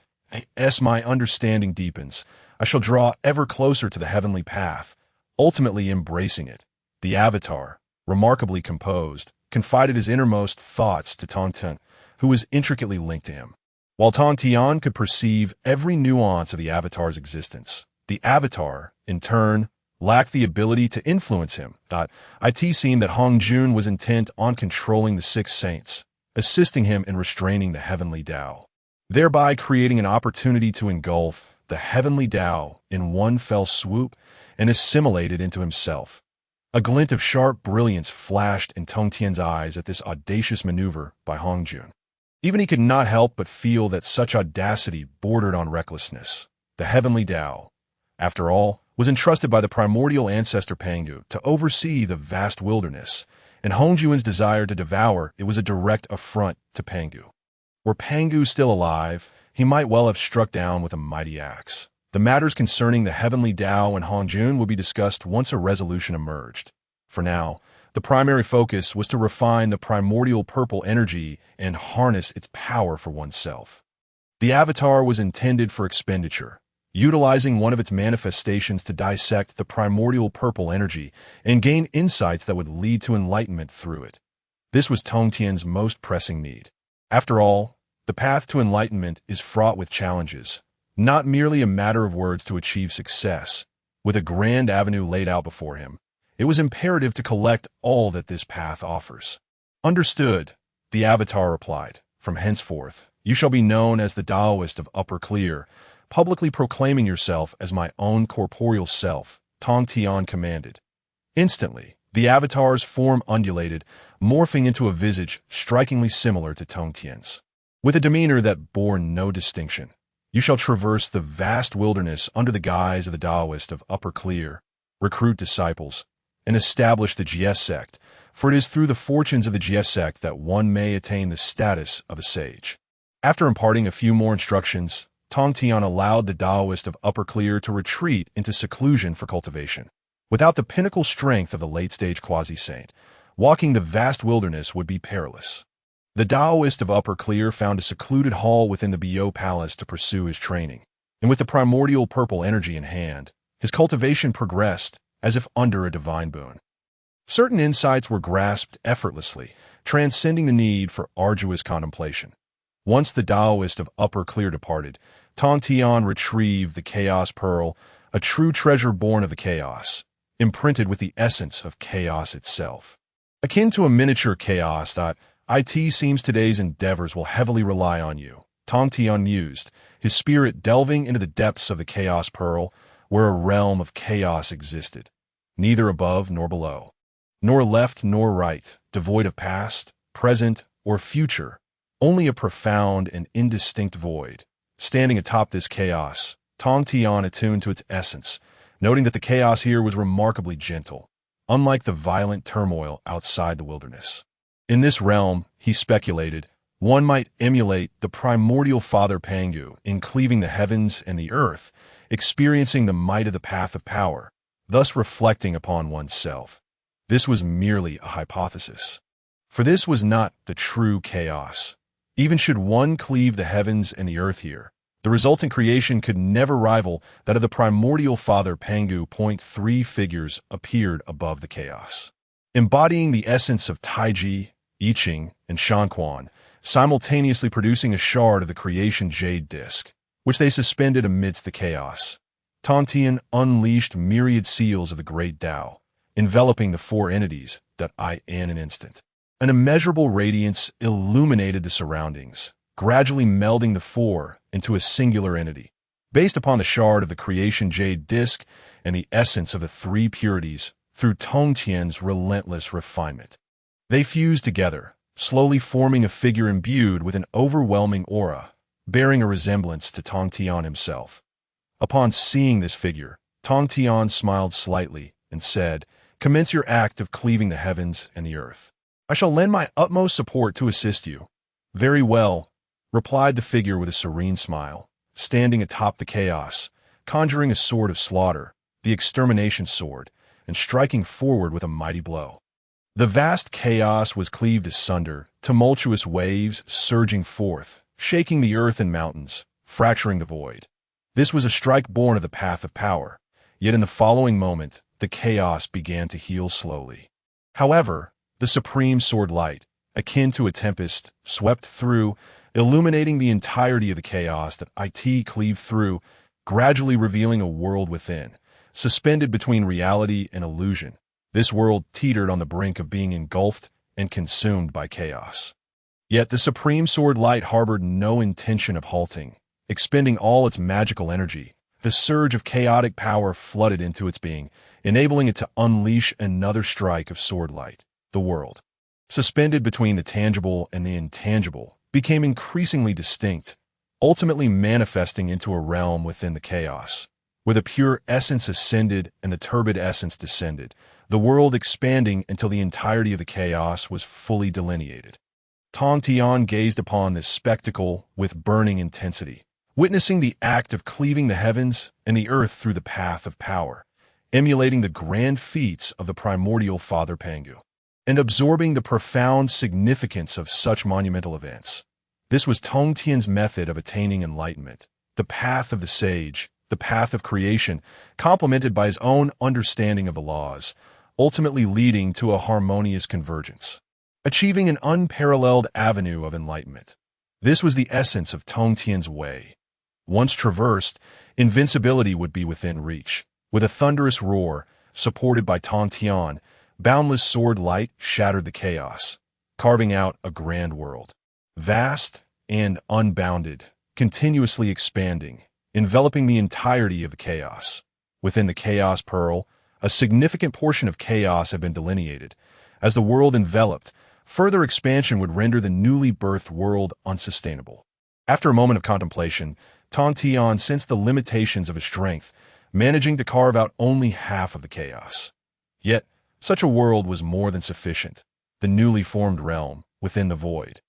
as my understanding deepens, I shall draw ever closer to the heavenly path, ultimately embracing it. The avatar, remarkably composed, confided his innermost thoughts to Tongtian, who was intricately linked to him. While Tongtian could perceive every nuance of the avatar's existence, the avatar, in turn, lacked the ability to influence him. It seemed that Hongjun was intent on controlling the 6 saints, assisting him in restraining the heavenly Tao, thereby creating an opportunity to engulf the heavenly Tao in one fell swoop and assimilate it into himself. A glint of sharp brilliance flashed in Tongtian's eyes at this audacious maneuver by Hongjun. Even he could not help but feel that such audacity bordered on recklessness. The heavenly Tao, after all, was entrusted by the primordial ancestor Pangu to oversee the vast wilderness, and Hongjun's desire to devour it was a direct affront to Pangu. Were Pangu still alive, he might well have struck down with a mighty axe. The matters concerning the heavenly Tao and Hongjun would be discussed once a resolution emerged. For now, the primary focus was to refine the primordial purple energy and harness its power for oneself. The avatar was intended for expenditure, utilizing one of its manifestations to dissect the primordial purple energy and gain insights that would lead to enlightenment through it. This was Tongtian's most pressing need. After all, the path to enlightenment is fraught with challenges, not merely a matter of words to achieve success. With a grand avenue laid out before him, it was imperative to collect all that this path offers. Understood, the avatar replied. From henceforth, you shall be known as the Taoist of Upper Clear, publicly proclaiming yourself as my own corporeal self, Tongtian commanded. Instantly, the avatar's form undulated, morphing into a visage strikingly similar to Tongtian's. With a demeanor that bore no distinction, you shall traverse the vast wilderness under the guise of the Taoist of Upper Clear, recruit disciples, and establish the Jie sect, for it is through the fortunes of the Jie sect that one may attain the status of a sage. After imparting a few more instructions, Tongtian allowed the Taoist of Upper Clear to retreat into seclusion for cultivation. Without the pinnacle strength of the late-stage quasi-saint, walking the vast wilderness would be perilous. The Taoist of Upper Clear found a secluded hall within the Bio Palace to pursue his training, and with the primordial purple energy in hand, his cultivation progressed as if under a divine boon. Certain insights were grasped effortlessly, transcending the need for arduous contemplation. Once the Taoist of Upper Clear departed, Tongtian retrieved the Chaos Pearl, a true treasure born of the chaos, imprinted with the essence of chaos itself. Akin to a miniature chaos, it seems today's endeavors will heavily rely on you, Tongtian mused, his spirit delving into the depths of the Chaos Pearl, where a realm of chaos existed, neither above nor below, nor left nor right, devoid of past, present, or future, only a profound and indistinct void. Standing atop this chaos, Tongtian attuned to its essence, noting that the chaos here was remarkably gentle, unlike the violent turmoil outside the wilderness. In this realm, he speculated, one might emulate the primordial Father Pangu in cleaving the heavens and the earth, experiencing the might of the path of power, thus reflecting upon oneself. This was merely a hypothesis. For this was not the true chaos. Even should one cleave the heavens and the earth here, the resultant creation could never rival that of the primordial Father Pangu. 3 figures appeared above the chaos, embodying the essence of Taiji, I Ching, and Shanquan, simultaneously producing a shard of the creation jade disc, which they suspended amidst the chaos. Tongtian unleashed myriad seals of the great Tao, enveloping the 4 entities that in an instant. An immeasurable radiance illuminated the surroundings, gradually melding the 4 into a singular entity, based upon the shard of the creation jade disc and the essence of the 3 purities through Tongtian's relentless refinement. They fused together, slowly forming a figure imbued with an overwhelming aura, bearing a resemblance to Tongtian himself. Upon seeing this figure, Tongtian smiled slightly and said, "Commence your act of cleaving the heavens and the earth. I shall lend my utmost support to assist you." "Very well," replied the figure with a serene smile, standing atop the chaos, conjuring a sword of slaughter, the extermination sword, and striking forward with a mighty blow. The vast chaos was cleaved asunder, tumultuous waves surging forth, shaking the earth and mountains, fracturing the void. This was a strike born of the path of power, yet in the following moment, the chaos began to heal slowly. However, the supreme sword light, akin to a tempest, swept through, illuminating the entirety of the chaos that it cleaved through, gradually revealing a world within, suspended between reality and illusion. This world teetered on the brink of being engulfed and consumed by chaos. Yet the supreme sword light harbored no intention of halting. Expending all its magical energy, the surge of chaotic power flooded into its being, enabling it to unleash another strike of sword light. The world, suspended between the tangible and the intangible, became increasingly distinct, ultimately manifesting into a realm within the chaos. Where the pure essence ascended and the turbid essence descended, the world expanding until the entirety of the chaos was fully delineated. Tongtian gazed upon this spectacle with burning intensity, witnessing the act of cleaving the heavens and the earth through the path of power, emulating the grand feats of the primordial Father Pangu, and absorbing the profound significance of such monumental events. This was Tongtian's method of attaining enlightenment, the path of the sage, the path of creation, complemented by his own understanding of the laws, ultimately leading to a harmonious convergence, achieving an unparalleled avenue of enlightenment. This was the essence of Tongtian's way. Once traversed, invincibility would be within reach. With a thunderous roar, supported by Tongtian, boundless sword light shattered the chaos, carving out a grand world. Vast and unbounded, continuously expanding, enveloping the entirety of the chaos. Within the chaos pearl, a significant portion of chaos had been delineated. As the world enveloped, further expansion would render the newly birthed world unsustainable. After a moment of contemplation, Tongtian sensed the limitations of his strength, managing to carve out only half of the chaos. Yet, such a world was more than sufficient. The newly formed realm, within the void,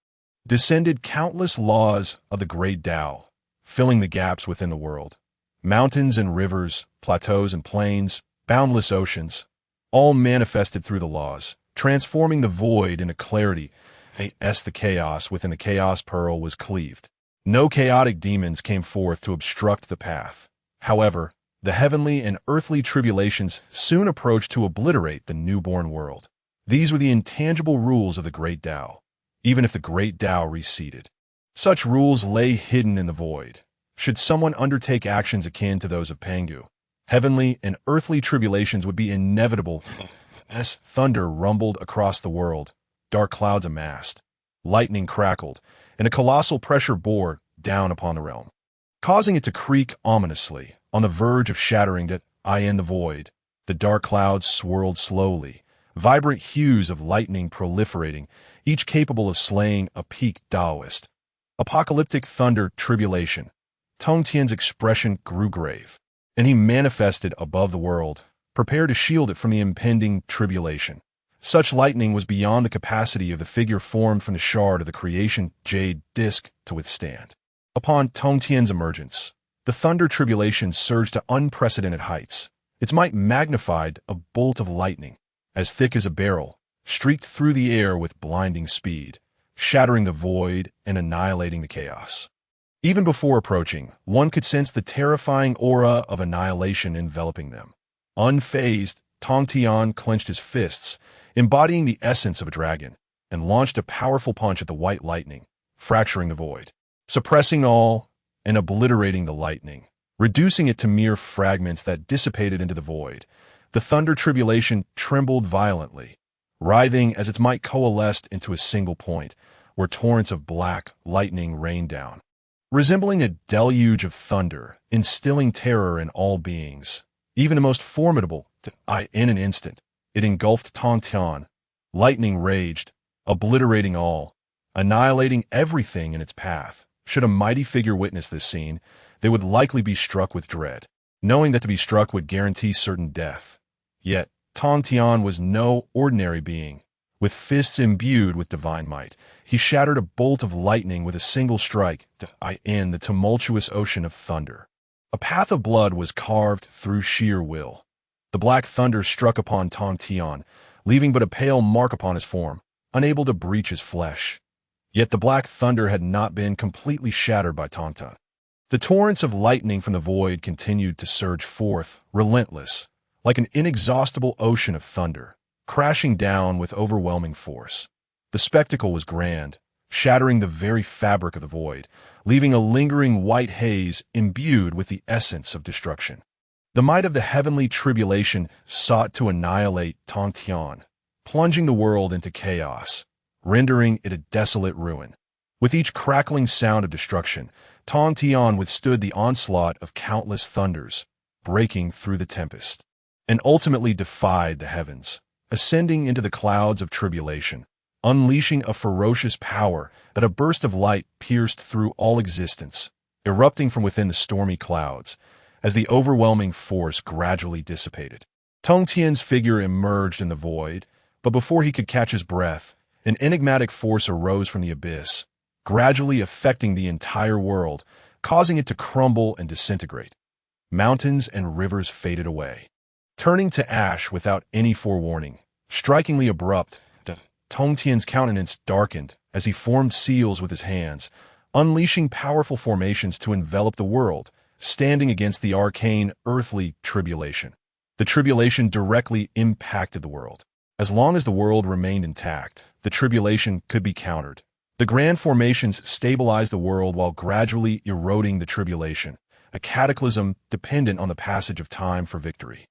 descended countless laws of the great Tao, filling the gaps within the world. Mountains and rivers, plateaus and plains, boundless oceans, all manifested through the laws, transforming the void into clarity. The chaos within the chaos pearl was cleaved. No chaotic demons came forth to obstruct the path. However, the heavenly and earthly tribulations soon approached to obliterate the newborn world. These were the intangible rules of the great Tao, even if the great Tao receded. Such rules lay hidden in the void. Should someone undertake actions akin to those of Pangu, heavenly and earthly tribulations would be inevitable. As thunder rumbled across the world, dark clouds amassed, lightning crackled, and a colossal pressure bore down upon the realm, causing it to creak ominously. On the verge of shattering it, in the void, the dark clouds swirled slowly, vibrant hues of lightning proliferating, each capable of slaying a peak Taoist. Apocalyptic thunder tribulation. Tongtian's expression grew grave, and he manifested above the world, prepared to shield it from the impending tribulation. Such lightning was beyond the capacity of the figure formed from the shard of the creation jade disk to withstand. Upon Tongtian's emergence, the thunder tribulation surged to unprecedented heights. Its might magnified a bolt of lightning, as thick as a barrel, streaked through the air with blinding speed, shattering the void and annihilating the chaos. Even before approaching, one could sense the terrifying aura of annihilation enveloping them. Unfazed, Tongtian clenched his fists, embodying the essence of a dragon, and launched a powerful punch at the white lightning, fracturing the void, suppressing all and obliterating the lightning, reducing it to mere fragments that dissipated into the void. The thunder tribulation trembled violently, writhing as its might coalesced into a single point, where torrents of black lightning rained down, resembling a deluge of thunder, instilling terror in all beings, even the most formidable. In an instant, it engulfed Tongtian. Lightning raged, obliterating all, annihilating everything in its path. Should a mighty figure witness this scene, they would likely be struck with dread, knowing that to be struck would guarantee certain death. Yet, Tongtian was no ordinary being. With fists imbued with divine might, he shattered a bolt of lightning with a single strike in the tumultuous ocean of thunder. A path of blood was carved through sheer will. The black thunder struck upon Tongtian, leaving but a pale mark upon his form, unable to breach his flesh. Yet the black thunder had not been completely shattered by Tongtian. The torrents of lightning from the void continued to surge forth, relentless, like an inexhaustible ocean of thunder, crashing down with overwhelming force. The spectacle was grand, shattering the very fabric of the void, leaving a lingering white haze imbued with the essence of destruction. The might of the heavenly tribulation sought to annihilate Tongtian, plunging the world into chaos, rendering it a desolate ruin. With each crackling sound of destruction, Tongtian withstood the onslaught of countless thunders, breaking through the tempest, and ultimately defied the heavens, ascending into the clouds of tribulation, unleashing a ferocious power that a burst of light pierced through all existence, erupting from within the stormy clouds, as the overwhelming force gradually dissipated. Tongtian's figure emerged in the void, but before he could catch his breath, an enigmatic force arose from the abyss, gradually affecting the entire world, causing it to crumble and disintegrate. Mountains and rivers faded away, turning to ash without any forewarning. Strikingly abrupt, Tongtian's countenance darkened as he formed seals with his hands, unleashing powerful formations to envelop the world, standing against the arcane earthly tribulation. The tribulation directly impacted the world. As long as the world remained intact, the tribulation could be countered. The grand formations stabilized the world while gradually eroding the tribulation, a cataclysm dependent on the passage of time for victory.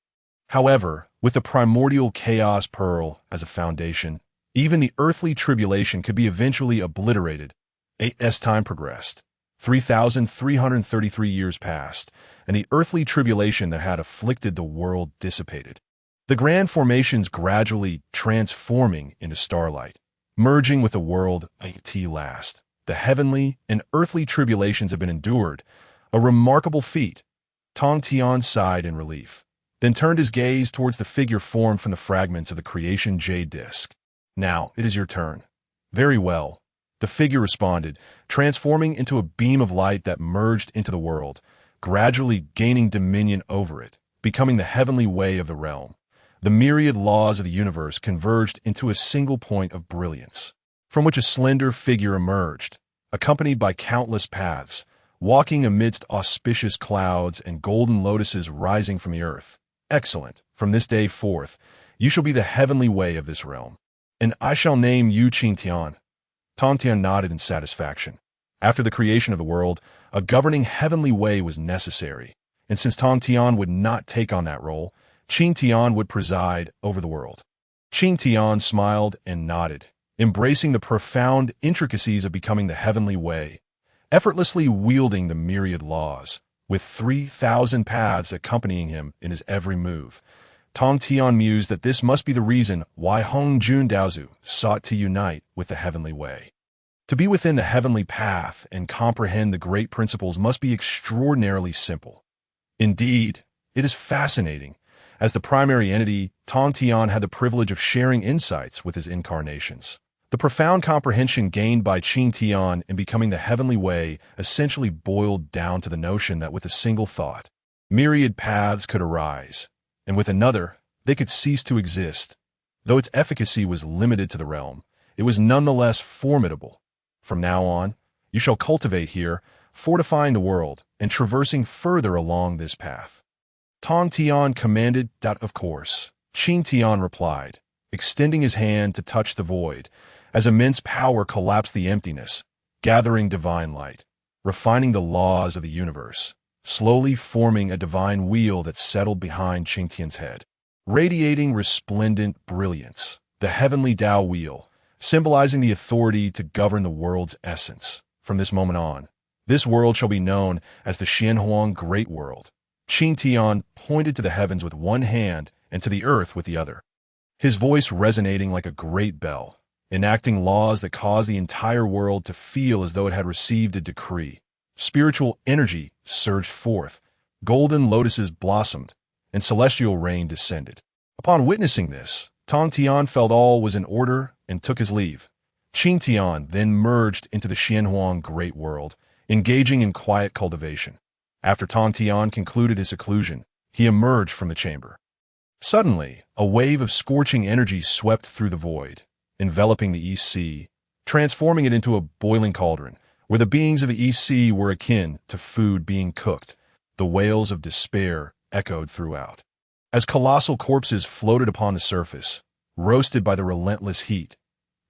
However, with the primordial chaos pearl as a foundation, even the earthly tribulation could be eventually obliterated. As time progressed, 3,333 years passed, and the earthly tribulation that had afflicted the world dissipated. The grand formations gradually transforming into starlight, merging with the world at last. The heavenly and earthly tribulations have been endured, a remarkable feat. Tongtian sighed in relief, then turned his gaze towards the figure formed from the fragments of the creation jade disk. Now, it is your turn. Very well, the figure responded, transforming into a beam of light that merged into the world, gradually gaining dominion over it, becoming the heavenly way of the realm. The myriad laws of the universe converged into a single point of brilliance, from which a slender figure emerged, accompanied by countless paths, walking amidst auspicious clouds and golden lotuses rising from the earth. Excellent. From this day forth, you shall be the heavenly way of this realm, and I shall name you Tongtian. Tongtian nodded in satisfaction. After the creation of the world, a governing heavenly way was necessary, and since Tongtian would not take on that role, Tongtian would preside over the world. Tongtian smiled and nodded, embracing the profound intricacies of becoming the heavenly way, effortlessly wielding the myriad laws, with 3,000 paths accompanying him in his every move. Tongtian mused that this must be the reason why Jiaozhu sought to unite with the heavenly way. To be within the heavenly path and comprehend the great principles must be extraordinarily simple. Indeed, it is fascinating. As the primary entity, Tongtian had the privilege of sharing insights with his incarnations. The profound comprehension gained by Qingtian in becoming the heavenly way essentially boiled down to the notion that with a single thought, myriad paths could arise, and with another, they could cease to exist. Though its efficacy was limited to the realm, it was nonetheless formidable. From now on, you shall cultivate here, fortifying the world and traversing further along this path. Tongtian commanded. Of course, Qingtian replied, extending his hand to touch the void, as immense power collapsed the emptiness, gathering divine light, refining the laws of the universe, slowly forming a divine wheel that settled behind Qingtian's head. Radiating resplendent brilliance, the heavenly Tao wheel, symbolizing the authority to govern the world's essence. From this moment on, this world shall be known as the Xianhuang Great World. Qingtian pointed to the heavens with one hand and to the earth with the other, his voice resonating like a great bell, enacting laws that caused the entire world to feel as though it had received a decree. Spiritual energy surged forth, golden lotuses blossomed, and celestial rain descended. Upon witnessing this, Tongtian felt all was in order and took his leave. Qingtian then merged into the Xianhuang Great World, engaging in quiet cultivation. After Tongtian concluded his seclusion, he emerged from the chamber. Suddenly, a wave of scorching energy swept through the void, enveloping the East Sea, transforming it into a boiling cauldron, where the beings of the East Sea were akin to food being cooked. The wails of despair echoed throughout. As colossal corpses floated upon the surface, roasted by the relentless heat,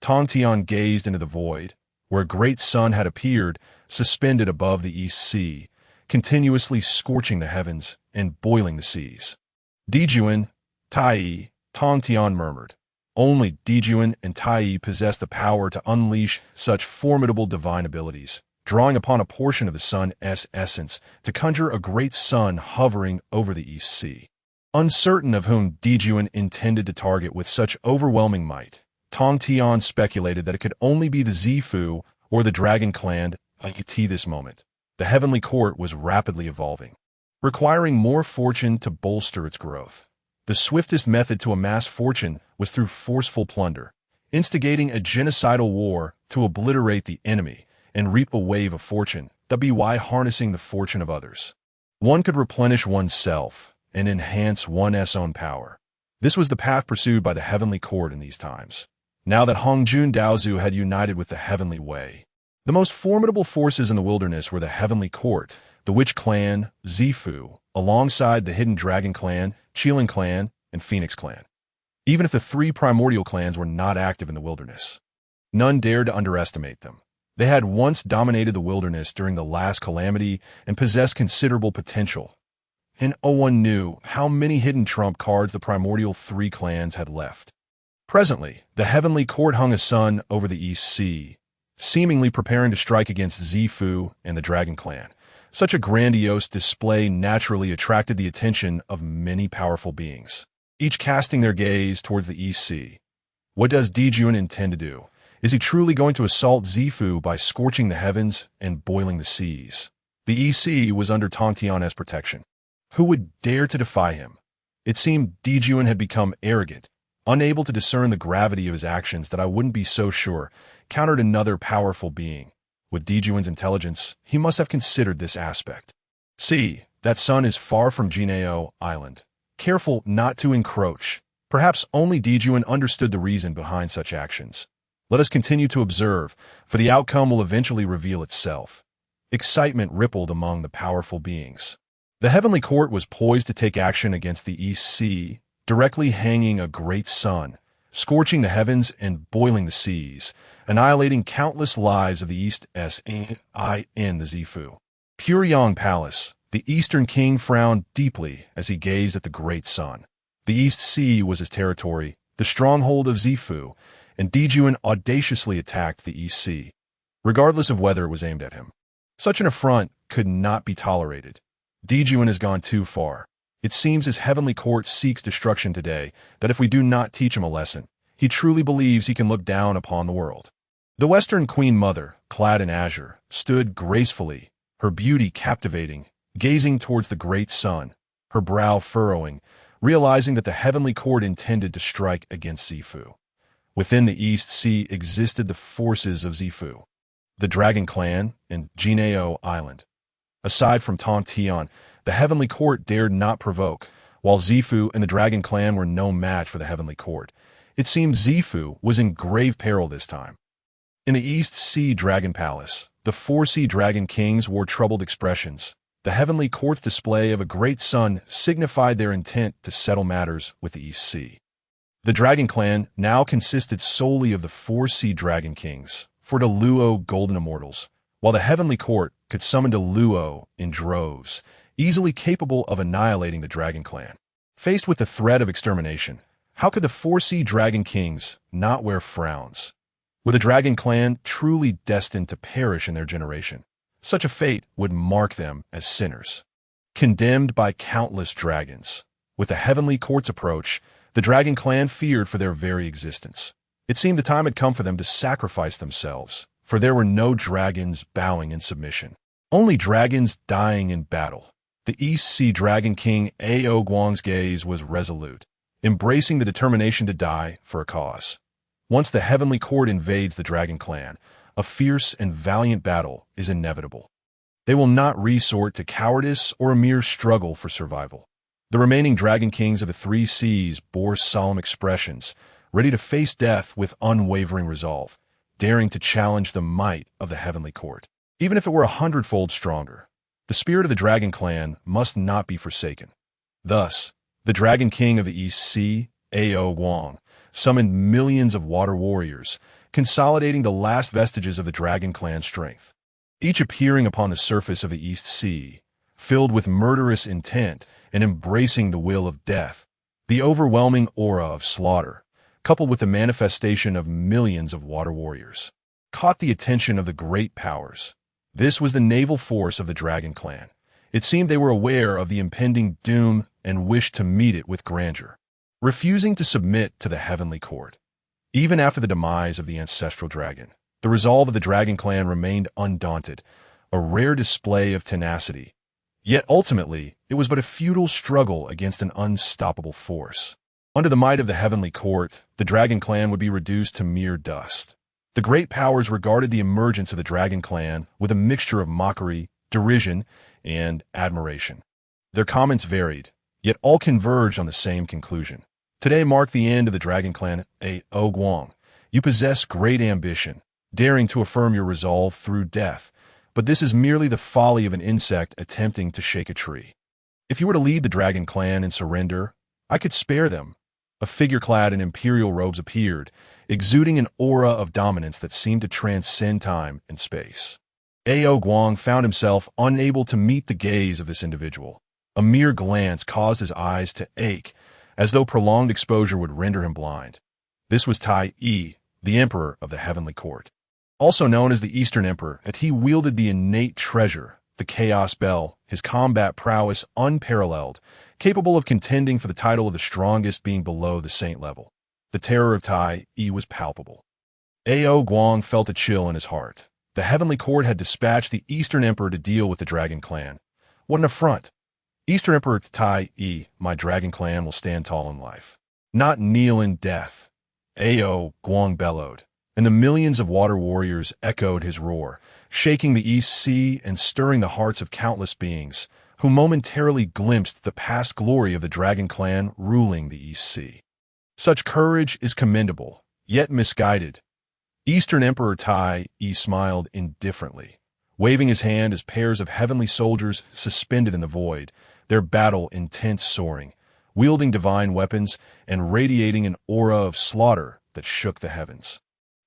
Tongtian gazed into the void, where a great sun had appeared, suspended above the East Sea, continuously scorching the heavens and boiling the seas. Dijuan, Tai, Tongtian murmured. Only Dijuan and Tai possessed the power to unleash such formidable divine abilities, drawing upon a portion of the sun's essence to conjure a great sun hovering over the East Sea. Uncertain of whom Dijuan intended to target with such overwhelming might, Tongtian speculated that it could only be the Zifu or the Dragon Clan. At this moment, the heavenly court was rapidly evolving, requiring more fortune to bolster its growth. The swiftest method to amass fortune was through forceful plunder, instigating a genocidal war to obliterate the enemy and reap a wave of fortune, by harnessing the fortune of others. One could replenish oneself and enhance one's own power. This was the path pursued by the heavenly court in these times. Now that Hongjun Jiaozhu had united with the heavenly way, the most formidable forces in the wilderness were the heavenly court, the witch clan, Zifu, alongside the hidden dragon clan, Qilin clan, and Phoenix clan. Even if the three primordial clans were not active in the wilderness, none dared to underestimate them. They had once dominated the wilderness during the last calamity and possessed considerable potential. And no one knew how many hidden trump cards the primordial three clans had left. Presently, the heavenly court hung a sun over the East Sea, seemingly preparing to strike against Zifu and the Dragon Clan. Such a grandiose display naturally attracted the attention of many powerful beings, each casting their gaze towards the East Sea. What does Dijuan intend to do? Is he truly going to assault Zifu by scorching the heavens and boiling the seas? The East Sea was under Tongtian's protection. Who would dare to defy him? It seemed Dijuan had become arrogant, unable to discern the gravity of his actions that I wouldn't be so sure, countered another powerful being. With Dijuan's intelligence, he must have considered this aspect. See, that sun is far from Jineo Island. Careful not to encroach. Perhaps only Dijuan understood the reason behind such actions. Let us continue to observe, for the outcome will eventually reveal itself. Excitement rippled among the powerful beings. The heavenly court was poised to take action against the East Sea, directly hanging a great sun, scorching the heavens and boiling the seas, annihilating countless lives of the East in the Zifu. Puryang Palace, the Eastern King frowned deeply as he gazed at the great sun. The East Sea was his territory, the stronghold of Zifu, and Dijuan audaciously attacked the East Sea, regardless of whether it was aimed at him. Such an affront could not be tolerated. Dijuan has gone too far. It seems his heavenly court seeks destruction today, that if we do not teach him a lesson, he truly believes he can look down upon the world. The Western Queen Mother, clad in azure, stood gracefully, her beauty captivating, gazing towards the great sun, her brow furrowing, realizing that the heavenly court intended to strike against Zifu. Within the East Sea existed the forces of Zifu, the Dragon Clan, and Jinao Island. Aside from Tongtian, the heavenly court dared not provoke. While Zifu and the Dragon Clan were no match for the heavenly court, it seemed Zifu was in grave peril this time. In the East Sea Dragon Palace, the four sea dragon kings wore troubled expressions. The heavenly court's display of a great sun signified their intent to settle matters with the East Sea. The Dragon Clan now consisted solely of the four sea dragon kings, for the Luo golden immortals, while the heavenly court could summon the Luo in droves, easily capable of annihilating the Dragon Clan. Faced with the threat of extermination, how could the four sea dragon kings not wear frowns? Were the Dragon Clan truly destined to perish in their generation? Such a fate would mark them as sinners, condemned by countless dragons. With the heavenly court's approach, the Dragon Clan feared for their very existence. It seemed the time had come for them to sacrifice themselves, for there were no dragons bowing in submission, only dragons dying in battle. The East Sea Dragon King Ao Guang's gaze was resolute, embracing the determination to die for a cause. Once the heavenly court invades the Dragon Clan, a fierce and valiant battle is inevitable. They will not resort to cowardice or a mere struggle for survival. The remaining Dragon Kings of the Three Seas bore solemn expressions, ready to face death with unwavering resolve, daring to challenge the might of the heavenly court. Even if it were 100-fold stronger, the spirit of the Dragon Clan must not be forsaken. Thus, the Dragon King of the East Sea, Ao Guang, summoned millions of water warriors, consolidating the last vestiges of the Dragon Clan's strength. Each appearing upon the surface of the East Sea, filled with murderous intent and embracing the will of death. The overwhelming aura of slaughter, coupled with the manifestation of millions of water warriors, caught the attention of the great powers. This was the naval force of the Dragon Clan. It seemed they were aware of the impending doom and wished to meet it with grandeur, refusing to submit to the heavenly court. Even after the demise of the ancestral dragon, the resolve of the Dragon Clan remained undaunted, a rare display of tenacity. Yet ultimately, it was but a futile struggle against an unstoppable force. Under the might of the heavenly court, the Dragon Clan would be reduced to mere dust. The great powers regarded the emergence of the Dragon Clan with a mixture of mockery, derision, and admiration. Their comments varied, yet all converged on the same conclusion. Today marked the end of the Dragon Clan. Ao Guang, you possess great ambition, daring to affirm your resolve through death, but this is merely the folly of an insect attempting to shake a tree. If you were to lead the Dragon Clan and surrender, I could spare them. A figure clad in imperial robes appeared, exuding an aura of dominance that seemed to transcend time and space. Ao Guang found himself unable to meet the gaze of this individual. A mere glance caused his eyes to ache, as though prolonged exposure would render him blind. This was Tai Yi, the Emperor of the Heavenly Court. Also known as the Eastern Emperor, that he wielded the innate treasure, the Chaos Bell, his combat prowess unparalleled, capable of contending for the title of the strongest being below the saint level. The terror of Tai Yi was palpable. Ao Guang felt a chill in his heart. The Heavenly Court had dispatched the Eastern Emperor to deal with the Dragon Clan. What an affront! Eastern Emperor Tai Yi, my Dragon Clan will stand tall in life, not kneel in death. Ao Guang bellowed, and the millions of water warriors echoed his roar, shaking the East Sea and stirring the hearts of countless beings who momentarily glimpsed the past glory of the Dragon Clan ruling the East Sea. Such courage is commendable, yet misguided. Eastern Emperor Tai Yi smiled indifferently, waving his hand as pairs of heavenly soldiers suspended in the void, their battle intent soaring, wielding divine weapons and radiating an aura of slaughter that shook the heavens.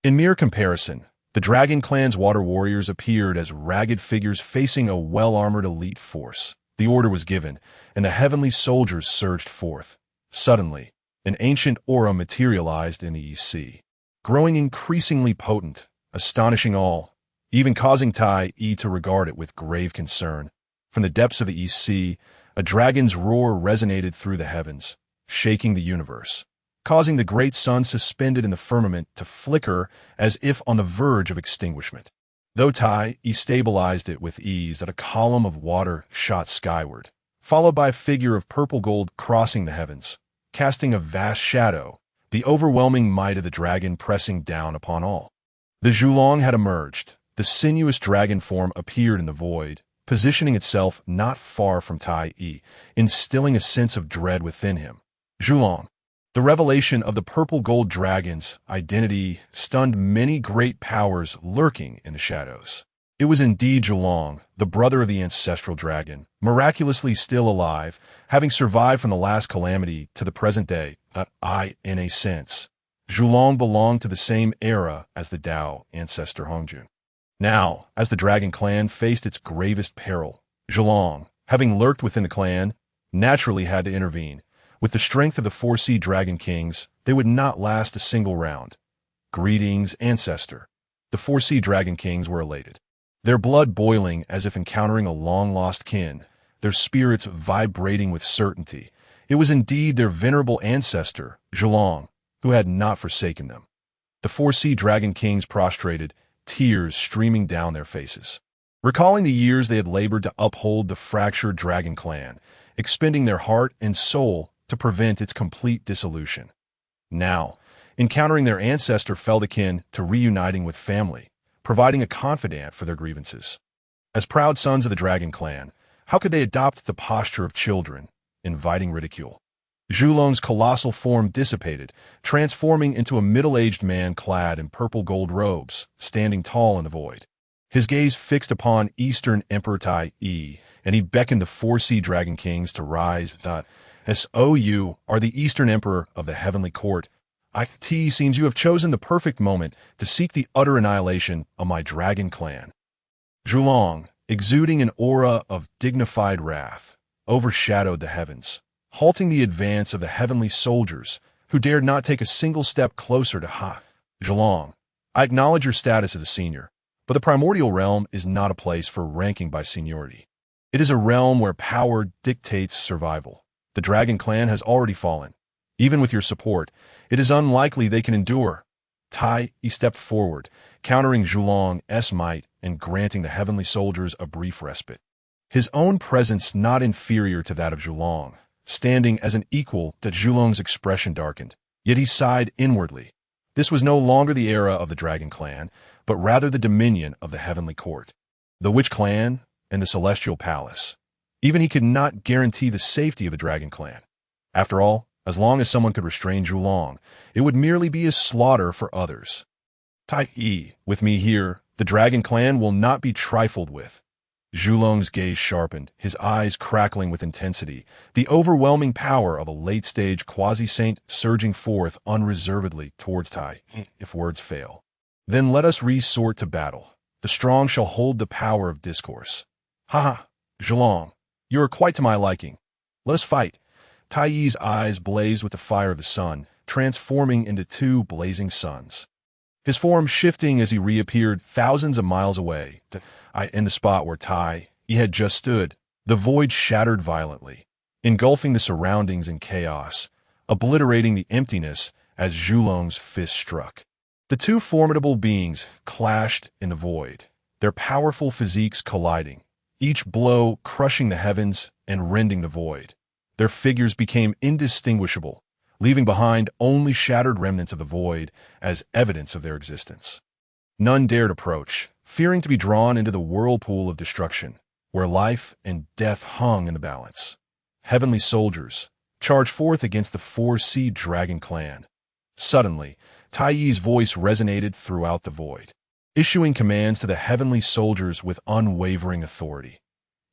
In mere comparison, the Dragon Clan's water warriors appeared as ragged figures facing a well-armored elite force. The order was given, and the heavenly soldiers surged forth. Suddenly, an ancient aura materialized in the East Sea, growing increasingly potent, astonishing all, even causing Tai Yi to regard it with grave concern. From the depths of the East Sea, a dragon's roar resonated through the heavens, shaking the universe. causing the great sun suspended in the firmament to flicker as if on the verge of extinguishment. Though Tai stabilized it with ease, that a column of water shot skyward, followed by a figure of purple gold crossing the heavens, casting a vast shadow, the overwhelming might of the dragon pressing down upon all. The Zhulong had emerged. The sinuous dragon form appeared in the void, positioning itself not far from Tai, instilling a sense of dread within him. Zhulong. The revelation of the purple gold dragon's identity stunned many great powers lurking in the shadows. It was indeed Zhulong, the brother of the ancestral dragon, miraculously still alive, having survived from the last calamity to the present day. In a sense, Zhulong belonged to the same era as the Tao ancestor Hongjun. Now, as the dragon clan faced its gravest peril, Zhulong, having lurked within the clan, naturally had to intervene. With the strength of the 4C Dragon Kings, they would not last a single round. Greetings, ancestor. The 4C Dragon Kings were elated, their blood boiling as if encountering a long-lost kin, their spirits vibrating with certainty. It was indeed their venerable ancestor, Zhulong, who had not forsaken them. The 4C Dragon Kings prostrated, tears streaming down their faces, recalling the years they had labored to uphold the fractured dragon clan, expending their heart and soul to prevent its complete dissolution. Now, encountering their ancestor felt akin to reuniting with family, providing a confidant for their grievances. As proud sons of the dragon clan, how could they adopt the posture of children, inviting ridicule? Zhulong's colossal form dissipated, transforming into a middle-aged man clad in purple gold robes, standing tall in the void. His gaze fixed upon Eastern Emperor Tai, and he beckoned the 4C Dragon Kings to rise. You are the Eastern Emperor of the Heavenly Court. It seems you have chosen the perfect moment to seek the utter annihilation of my dragon clan. Zhulong, exuding an aura of dignified wrath, overshadowed the heavens, halting the advance of the heavenly soldiers, who dared not take a single step closer to Zhulong. I acknowledge your status as a senior, but the primordial realm is not a place for ranking by seniority. It is a realm where power dictates survival. The dragon clan has already fallen. Even with your support, it is unlikely they can endure. Tai stepped forward, countering Zhulong's might and granting the heavenly soldiers a brief respite. His own presence not inferior to that of Zhulong, standing as an equal. That Zhulong's expression darkened, yet he sighed inwardly. This was no longer the era of the dragon clan, but rather the dominion of the heavenly court, the witch clan, and the celestial palace. Even he could not guarantee the safety of the dragon clan. After all, as long as someone could restrain Zhulong, it would merely be a slaughter for others. Tai, with me here, the dragon clan will not be trifled with. Zhulong's gaze sharpened, his eyes crackling with intensity, the overwhelming power of a late-stage quasi-saint surging forth unreservedly towards Tai. If words fail, then let us resort to battle. The strong shall hold the power of discourse. Zhulong, you are quite to my liking. Let us fight. Tai's eyes blazed with the fire of the sun, transforming into two blazing suns. His form shifting as he reappeared thousands of miles away. In the spot where Tai had just stood, the void shattered violently, engulfing the surroundings in chaos, obliterating the emptiness as Zhulong's fist struck. The two formidable beings clashed in the void, their powerful physiques colliding, each blow crushing the heavens and rending the void. Their figures became indistinguishable, leaving behind only shattered remnants of the void as evidence of their existence. None dared approach, fearing to be drawn into the whirlpool of destruction, where life and death hung in the balance. Heavenly soldiers charged forth against the 4C Dragon clan. Suddenly, Tai's voice resonated throughout the void, issuing commands to the heavenly soldiers with unwavering authority.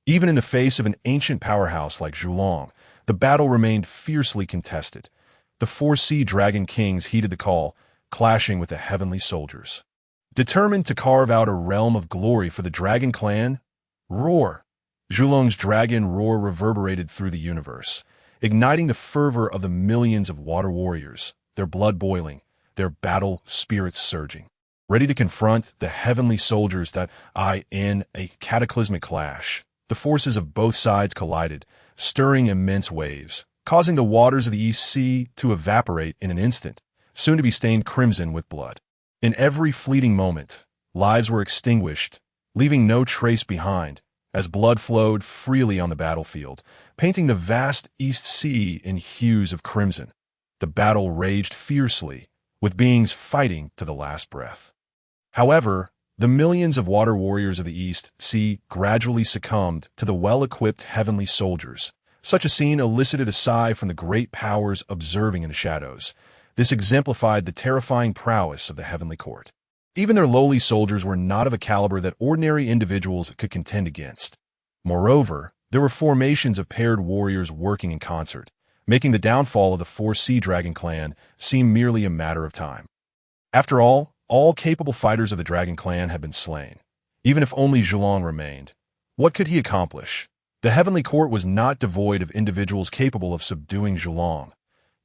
Even in the face of an ancient powerhouse like Zhulong, the battle remained fiercely contested. The 4C Dragon Kings heeded the call, clashing with the heavenly soldiers. Determined to carve out a realm of glory for the Dragon clan, roar! Zhulong's dragon roar reverberated through the universe, igniting the fervor of the millions of water warriors, their blood boiling, their battle spirits surging, ready to confront the heavenly soldiers in a cataclysmic clash. The forces of both sides collided, stirring immense waves, causing the waters of the East Sea to evaporate in an instant, soon to be stained crimson with blood. In every fleeting moment, lives were extinguished, leaving no trace behind, as blood flowed freely on the battlefield, painting the vast East Sea in hues of crimson. The battle raged fiercely, with beings fighting to the last breath. However, the millions of water warriors of the East Sea gradually succumbed to the well-equipped heavenly soldiers. Such a scene elicited a sigh from the great powers observing in the shadows. This exemplified the terrifying prowess of the heavenly court. Even their lowly soldiers were not of a caliber that ordinary individuals could contend against. Moreover, there were formations of paired warriors working in concert, making the downfall of the Four Sea Dragon clan seem merely a matter of time. After all capable fighters of the Dragon clan had been slain. Even if only Zhulong remained, what could he accomplish? The heavenly court was not devoid of individuals capable of subduing Zhulong.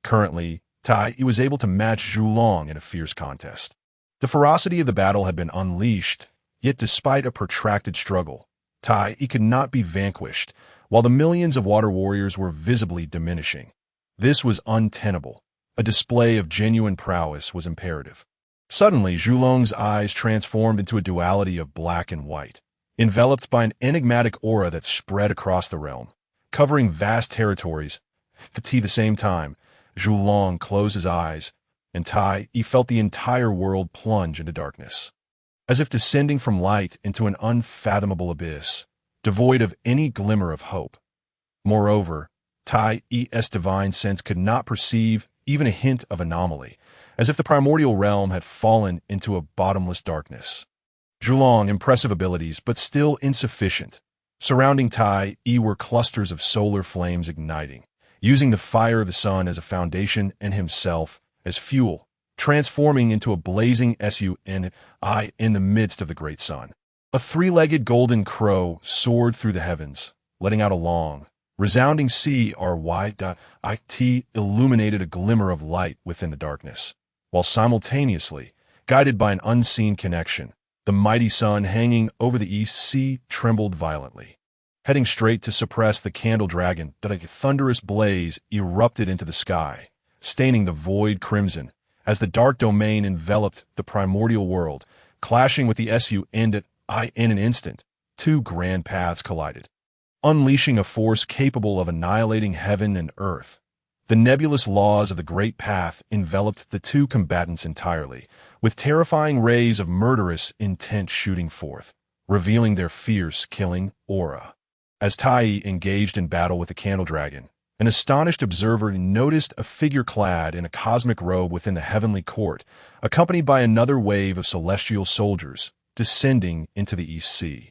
Currently, Tai was able to match Zhulong in a fierce contest. The ferocity of the battle had been unleashed, yet despite a protracted struggle, Tai could not be vanquished, while the millions of water warriors were visibly diminishing. This was untenable. A display of genuine prowess was imperative. Suddenly, Zhulong's eyes transformed into a duality of black and white, enveloped by an enigmatic aura that spread across the realm, covering vast territories. At the same time, Zhulong closed his eyes, and Tai felt the entire world plunge into darkness. As if descending from light into an unfathomable abyss, devoid of any glimmer of hope. Moreover, Tai's divine sense could not perceive even a hint of anomaly, as if the primordial realm had fallen into a bottomless darkness. Zhulong, impressive abilities, but still insufficient. Surrounding Tai were clusters of solar flames igniting, using the fire of the sun as a foundation and himself as fuel, transforming into a blazing SUNI in the midst of the great sun. A three-legged golden crow soared through the heavens, letting out a long, resounding CRY.IT illuminated a glimmer of light within the darkness, while simultaneously, guided by an unseen connection, the mighty sun hanging over the East Sea trembled violently. Heading straight to suppress the candle dragon, that a thunderous blaze erupted into the sky, staining the void crimson, as the dark domain enveloped the primordial world, clashing with the SUNI in an instant. Two grand paths collided, unleashing a force capable of annihilating heaven and earth. The nebulous laws of the Great Path enveloped the two combatants entirely, with terrifying rays of murderous intent shooting forth, revealing their fierce, killing aura. As Tai engaged in battle with the candle dragon, an astonished observer noticed a figure clad in a cosmic robe within the heavenly court, accompanied by another wave of celestial soldiers, descending into the East Sea.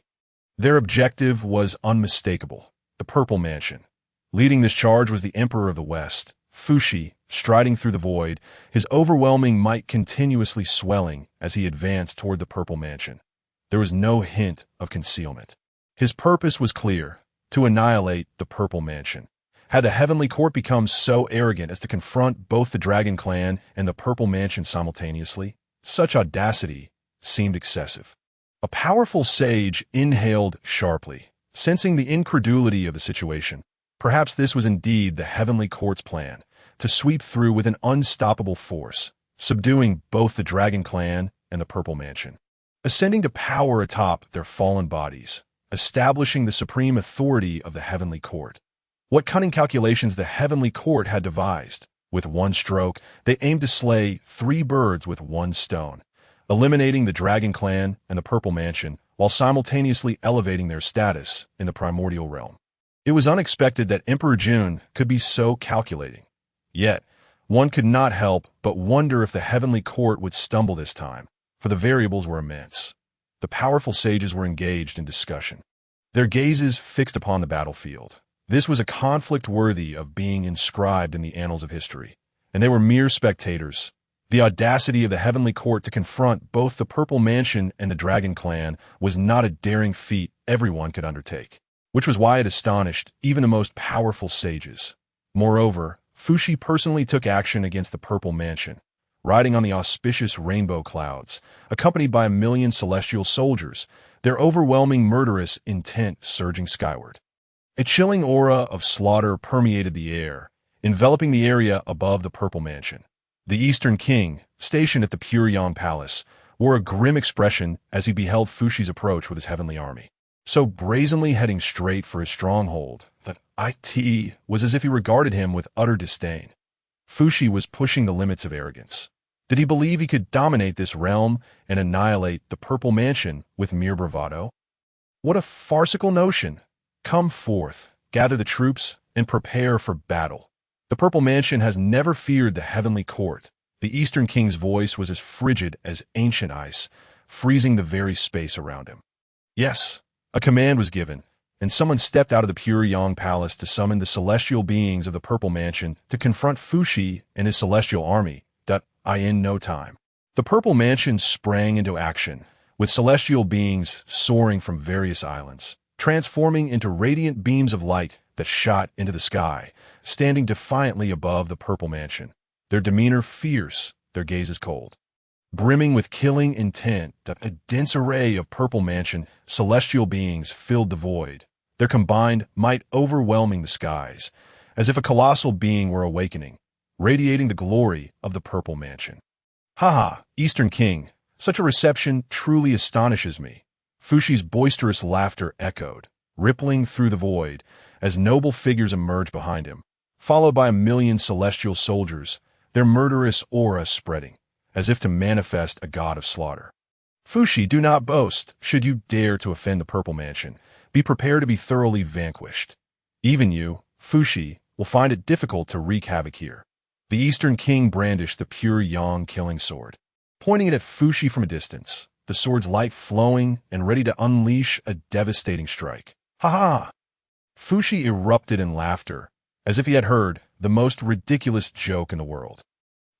Their objective was unmistakable: the Purple Mansion. Leading this charge was the Emperor of the West, Fushi, striding through the void, his overwhelming might continuously swelling as he advanced toward the Purple Mansion. There was no hint of concealment. His purpose was clear: to annihilate the Purple Mansion. Had the Heavenly Court become so arrogant as to confront both the Dragon Clan and the Purple Mansion simultaneously? Such audacity seemed excessive. A powerful sage inhaled sharply, sensing the incredulity of the situation. Perhaps this was indeed the Heavenly Court's plan, to sweep through with an unstoppable force, subduing both the Dragon Clan and the Purple Mansion, ascending to power atop their fallen bodies, establishing the supreme authority of the Heavenly Court. What cunning calculations the Heavenly Court had devised! With one stroke, they aimed to slay 3 birds with 1 stone, eliminating the Dragon Clan and the Purple Mansion, while simultaneously elevating their status in the primordial realm. It was unexpected that Emperor Jun could be so calculating. Yet, one could not help but wonder if the Heavenly Court would stumble this time, for the variables were immense. The powerful sages were engaged in discussion, their gazes fixed upon the battlefield. This was a conflict worthy of being inscribed in the annals of history, and they were mere spectators. The audacity of the Heavenly Court to confront both the Purple Mansion and the Dragon Clan was not a daring feat everyone could undertake, which was why it astonished even the most powerful sages. Moreover, Fushi personally took action against the Purple Mansion, riding on the auspicious rainbow clouds, accompanied by 1,000,000 celestial soldiers, their overwhelming murderous intent surging skyward. A chilling aura of slaughter permeated the air, enveloping the area above the Purple Mansion. The Eastern King, stationed at the Puryang Palace, wore a grim expression as he beheld Fushi's approach with his heavenly army. So brazenly heading straight for his stronghold that it was as if he regarded him with utter disdain. Fushi was pushing the limits of arrogance. Did he believe he could dominate this realm and annihilate the Purple Mansion with mere bravado? What a farcical notion! Come forth, gather the troops, and prepare for battle. The Purple Mansion has never feared the heavenly court. The Eastern King's voice was as frigid as ancient ice, freezing the very space around him. Yes, a command was given, and someone stepped out of the Puryang Palace to summon the celestial beings of the Purple Mansion to confront Fushi and his celestial army. In no time. The Purple Mansion sprang into action, with celestial beings soaring from various islands, transforming into radiant beams of light that shot into the sky, standing defiantly above the Purple Mansion, their demeanor fierce, their gazes cold. Brimming with killing intent, a dense array of Purple Mansion celestial beings filled the void, their combined might overwhelming the skies, as if a colossal being were awakening, radiating the glory of the Purple Mansion. Ha, Eastern King, such a reception truly astonishes me. Fushi's boisterous laughter echoed, rippling through the void, as noble figures emerged behind him, followed by a million celestial soldiers, their murderous aura spreading, as if to manifest a god of slaughter. Fushi, do not boast. Should you dare to offend the Purple Mansion, be prepared to be thoroughly vanquished. Even you, Fushi, will find it difficult to wreak havoc here. The Eastern King brandished the Puryang killing sword, pointing it at Fushi from a distance, the sword's light flowing and ready to unleash a devastating strike. Ha! Fushi erupted in laughter, as if he had heard the most ridiculous joke in the world.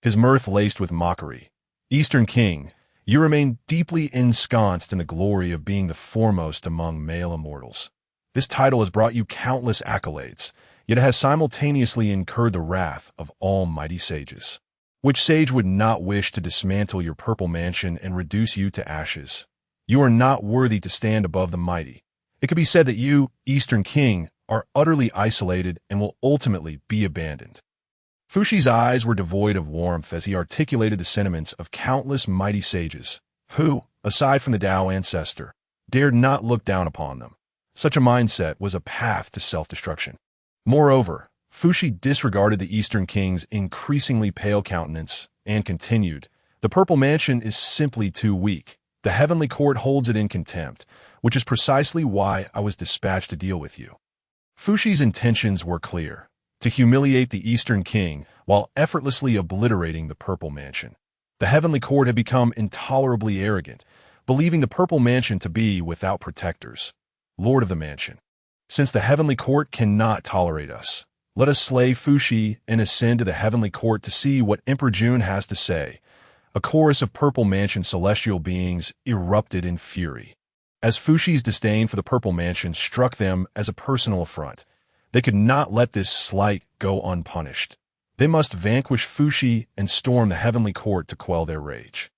His mirth laced with mockery. Eastern King, you remain deeply ensconced in the glory of being the foremost among male immortals. This title has brought you countless accolades, yet it has simultaneously incurred the wrath of almighty sages. Which sage would not wish to dismantle your Purple Mansion and reduce you to ashes? You are not worthy to stand above the mighty. It could be said that you, Eastern King, are utterly isolated and will ultimately be abandoned. Fushi's eyes were devoid of warmth as he articulated the sentiments of countless mighty sages, who, aside from the Tao ancestor, dared not look down upon them. Such a mindset was a path to self-destruction. Moreover, Fushi disregarded the Eastern King's increasingly pale countenance and continued, "The Purple Mansion is simply too weak. The Heavenly Court holds it in contempt, which is precisely why I was dispatched to deal with you." Fushi's intentions were clear, to humiliate the Eastern King while effortlessly obliterating the Purple Mansion. The Heavenly Court had become intolerably arrogant, believing the Purple Mansion to be without protectors. Lord of the Mansion, since the Heavenly Court cannot tolerate us, let us slay Fushi and ascend to the Heavenly Court to see what Emperor June has to say. A chorus of Purple Mansion celestial beings erupted in fury. As Fushi's disdain for the Purple Mansion struck them as a personal affront, they could not let this slight go unpunished. They must vanquish Fushi and storm the Heavenly Court to quell their rage.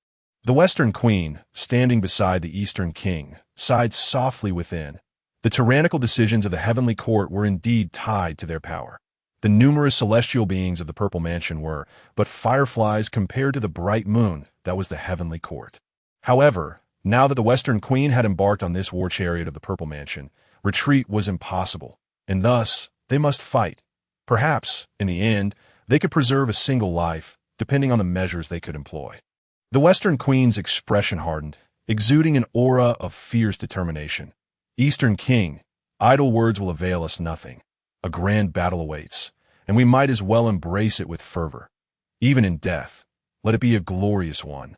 The Western Queen, standing beside the Eastern King, sighed softly within. The tyrannical decisions of the Heavenly Court were indeed tied to their power. The numerous celestial beings of the Purple Mansion were but fireflies compared to the bright moon that was the Heavenly Court. However, now that the Western Queen had embarked on this war chariot of the Purple Mansion, retreat was impossible, and thus they must fight. Perhaps, in the end, they could preserve a single life, depending on the measures they could employ. The Western Queen's expression hardened, exuding an aura of fierce determination. Eastern King, idle words will avail us nothing. A grand battle awaits, and we might as well embrace it with fervor. Even in death, let it be a glorious one.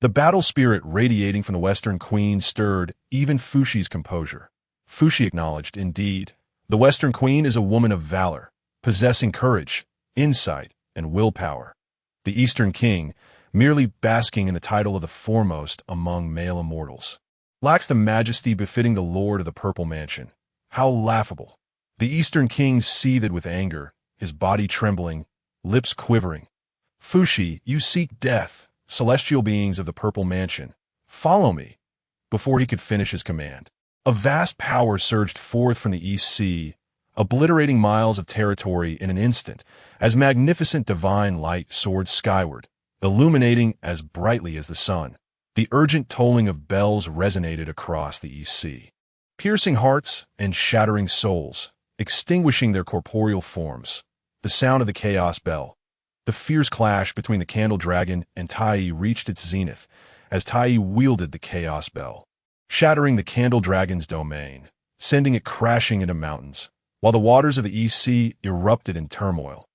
The battle spirit radiating from the Western Queen stirred even Fushi's composure. Fushi acknowledged, indeed, the Western Queen is a woman of valor, possessing courage, insight, and willpower. The Eastern King, merely basking in the title of the foremost among male immortals, lacks the majesty befitting the Lord of the Purple Mansion. How laughable! The Eastern King seethed with anger, his body trembling, lips quivering. Fushi, you seek death, celestial beings of the Purple Mansion. Follow me. Before he could finish his command, a vast power surged forth from the East Sea, obliterating miles of territory in an instant, as magnificent divine light soared skyward, illuminating as brightly as the sun. The urgent tolling of bells resonated across the East Sea, piercing hearts and shattering souls, extinguishing their corporeal forms. The sound of the chaos bell. The fierce clash between the candle dragon and Tai reached its zenith as Tai wielded the chaos bell, shattering the candle dragon's domain, sending it crashing into mountains, while the waters of the East Sea erupted in turmoil.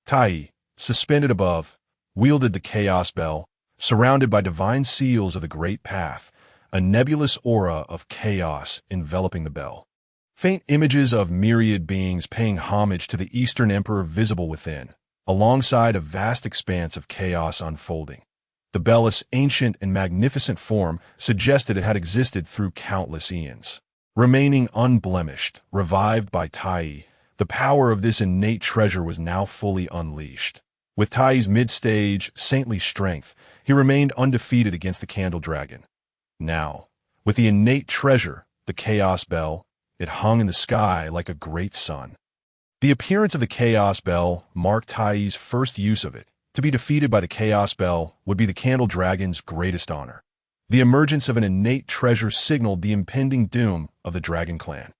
Tai, suspended above, wielded the chaos bell, surrounded by divine seals of the Great Path, a nebulous aura of chaos enveloping the bell. Faint images of myriad beings paying homage to the Eastern Emperor visible within, alongside a vast expanse of chaos unfolding. The bell's ancient and magnificent form suggested it had existed through countless eons. Remaining unblemished, revived by Tai, the power of this innate treasure was now fully unleashed. With Tai's mid-stage, saintly strength, he remained undefeated against the candle dragon. Now, with the innate treasure, the chaos bell, it hung in the sky like a great sun. The appearance of the chaos bell marked Tai's first use of it. To be defeated by the chaos bell would be the candle dragon's greatest honor. The emergence of an innate treasure signaled the impending doom of the dragon clan.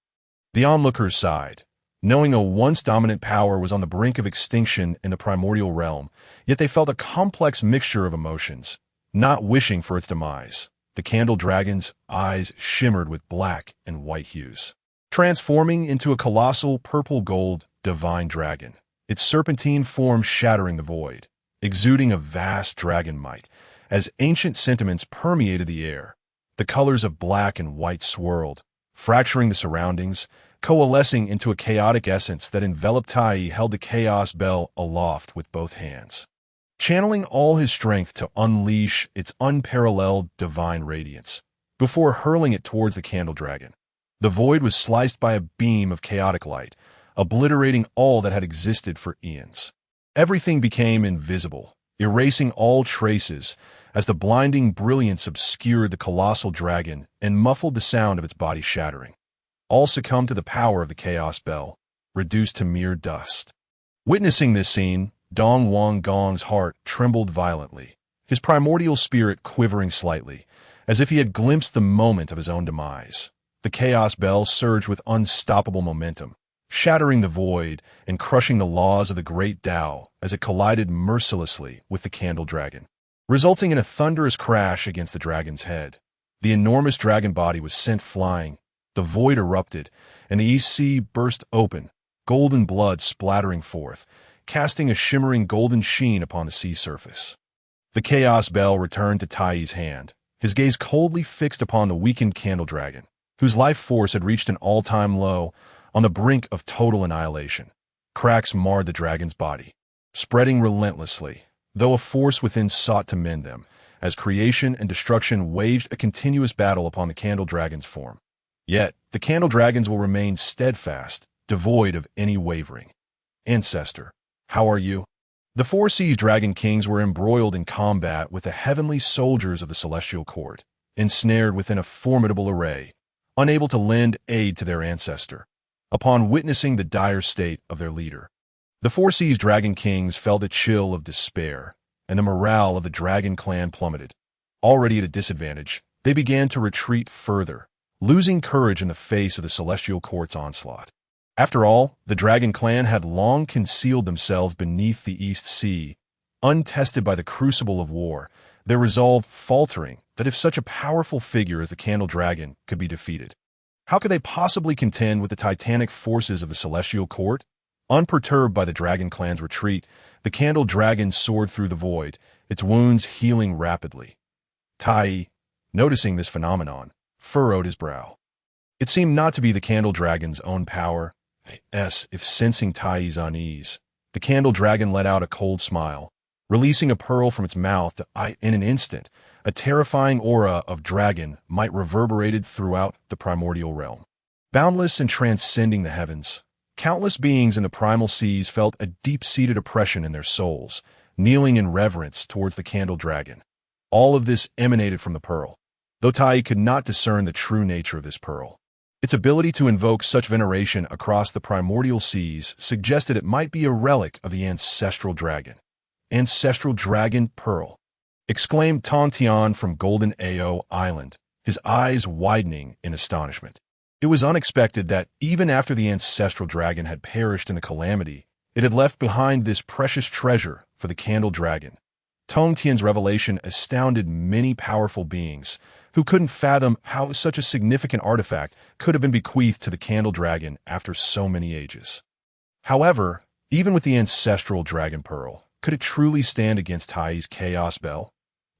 The onlookers sighed, knowing a once dominant power was on the brink of extinction in the primordial realm, yet they felt a complex mixture of emotions, not wishing for its demise. The candle dragon's eyes shimmered with black and white hues, transforming into a colossal purple-gold divine dragon, its serpentine form shattering the void, exuding a vast dragon might, as ancient sentiments permeated the air. The colors of black and white swirled, fracturing the surroundings, coalescing into a chaotic essence that enveloped Tai held the chaos bell aloft with both hands, channeling all his strength to unleash its unparalleled divine radiance, before hurling it towards the candle dragon. The void was sliced by a beam of chaotic light, obliterating all that had existed for eons. Everything became invisible, erasing all traces, as the blinding brilliance obscured the colossal dragon and muffled the sound of its body shattering. All succumbed to the power of the chaos bell, reduced to mere dust. Witnessing this scene, Dong Wang Gong's heart trembled violently, his primordial spirit quivering slightly, as if he had glimpsed the moment of his own demise. The chaos bell surged with unstoppable momentum, shattering the void and crushing the laws of the great Tao as it collided mercilessly with the candle dragon, resulting in a thunderous crash against the dragon's head. The enormous dragon body was sent flying, the void erupted, and the East Sea burst open, golden blood splattering forth, casting a shimmering golden sheen upon the sea surface. The chaos bell returned to Tai's hand, his gaze coldly fixed upon the weakened candle dragon, whose life force had reached an all-time low, on the brink of total annihilation. Cracks marred the dragon's body, spreading relentlessly, though a force within sought to mend them, as creation and destruction waged a continuous battle upon the candle dragon's form. Yet, the candle dragons will remain steadfast, devoid of any wavering. Ancestor, how are you? The four seas dragon kings were embroiled in combat with the heavenly soldiers of the celestial court, ensnared within a formidable array, unable to lend aid to their ancestor. Upon witnessing the dire state of their leader, the four seas dragon kings felt a chill of despair, and the morale of the dragon clan plummeted. Already at a disadvantage, they began to retreat further, losing courage in the face of the celestial court's onslaught. After all, the dragon clan had long concealed themselves beneath the East Sea, untested by the crucible of war, their resolve faltering that if such a powerful figure as the candle dragon could be defeated, how could they possibly contend with the titanic forces of the celestial court? Unperturbed by the dragon clan's retreat, the candle dragon soared through the void, its wounds healing rapidly. Tai, noticing this phenomenon, furrowed his brow. It seemed not to be the candle dragon's own power. If sensing Tai's unease, the candle dragon let out a cold smile, releasing a pearl from its mouth. In an instant, a terrifying aura of dragon might reverberated throughout the primordial realm. Boundless and transcending the heavens, countless beings in the primal seas felt a deep-seated oppression in their souls, kneeling in reverence towards the candle dragon. All of this emanated from the pearl, though Tai could not discern the true nature of this pearl. Its ability to invoke such veneration across the primordial seas suggested it might be a relic of the ancestral dragon. Ancestral dragon pearl, exclaimed Tongtian from Golden Ao Island, his eyes widening in astonishment. It was unexpected that, even after the ancestral dragon had perished in the calamity, it had left behind this precious treasure for the candle dragon. Tongtian's revelation astounded many powerful beings who couldn't fathom how such a significant artifact could have been bequeathed to the candle dragon after so many ages. However, even with the ancestral dragon pearl, could it truly stand against Tai's chaos bell?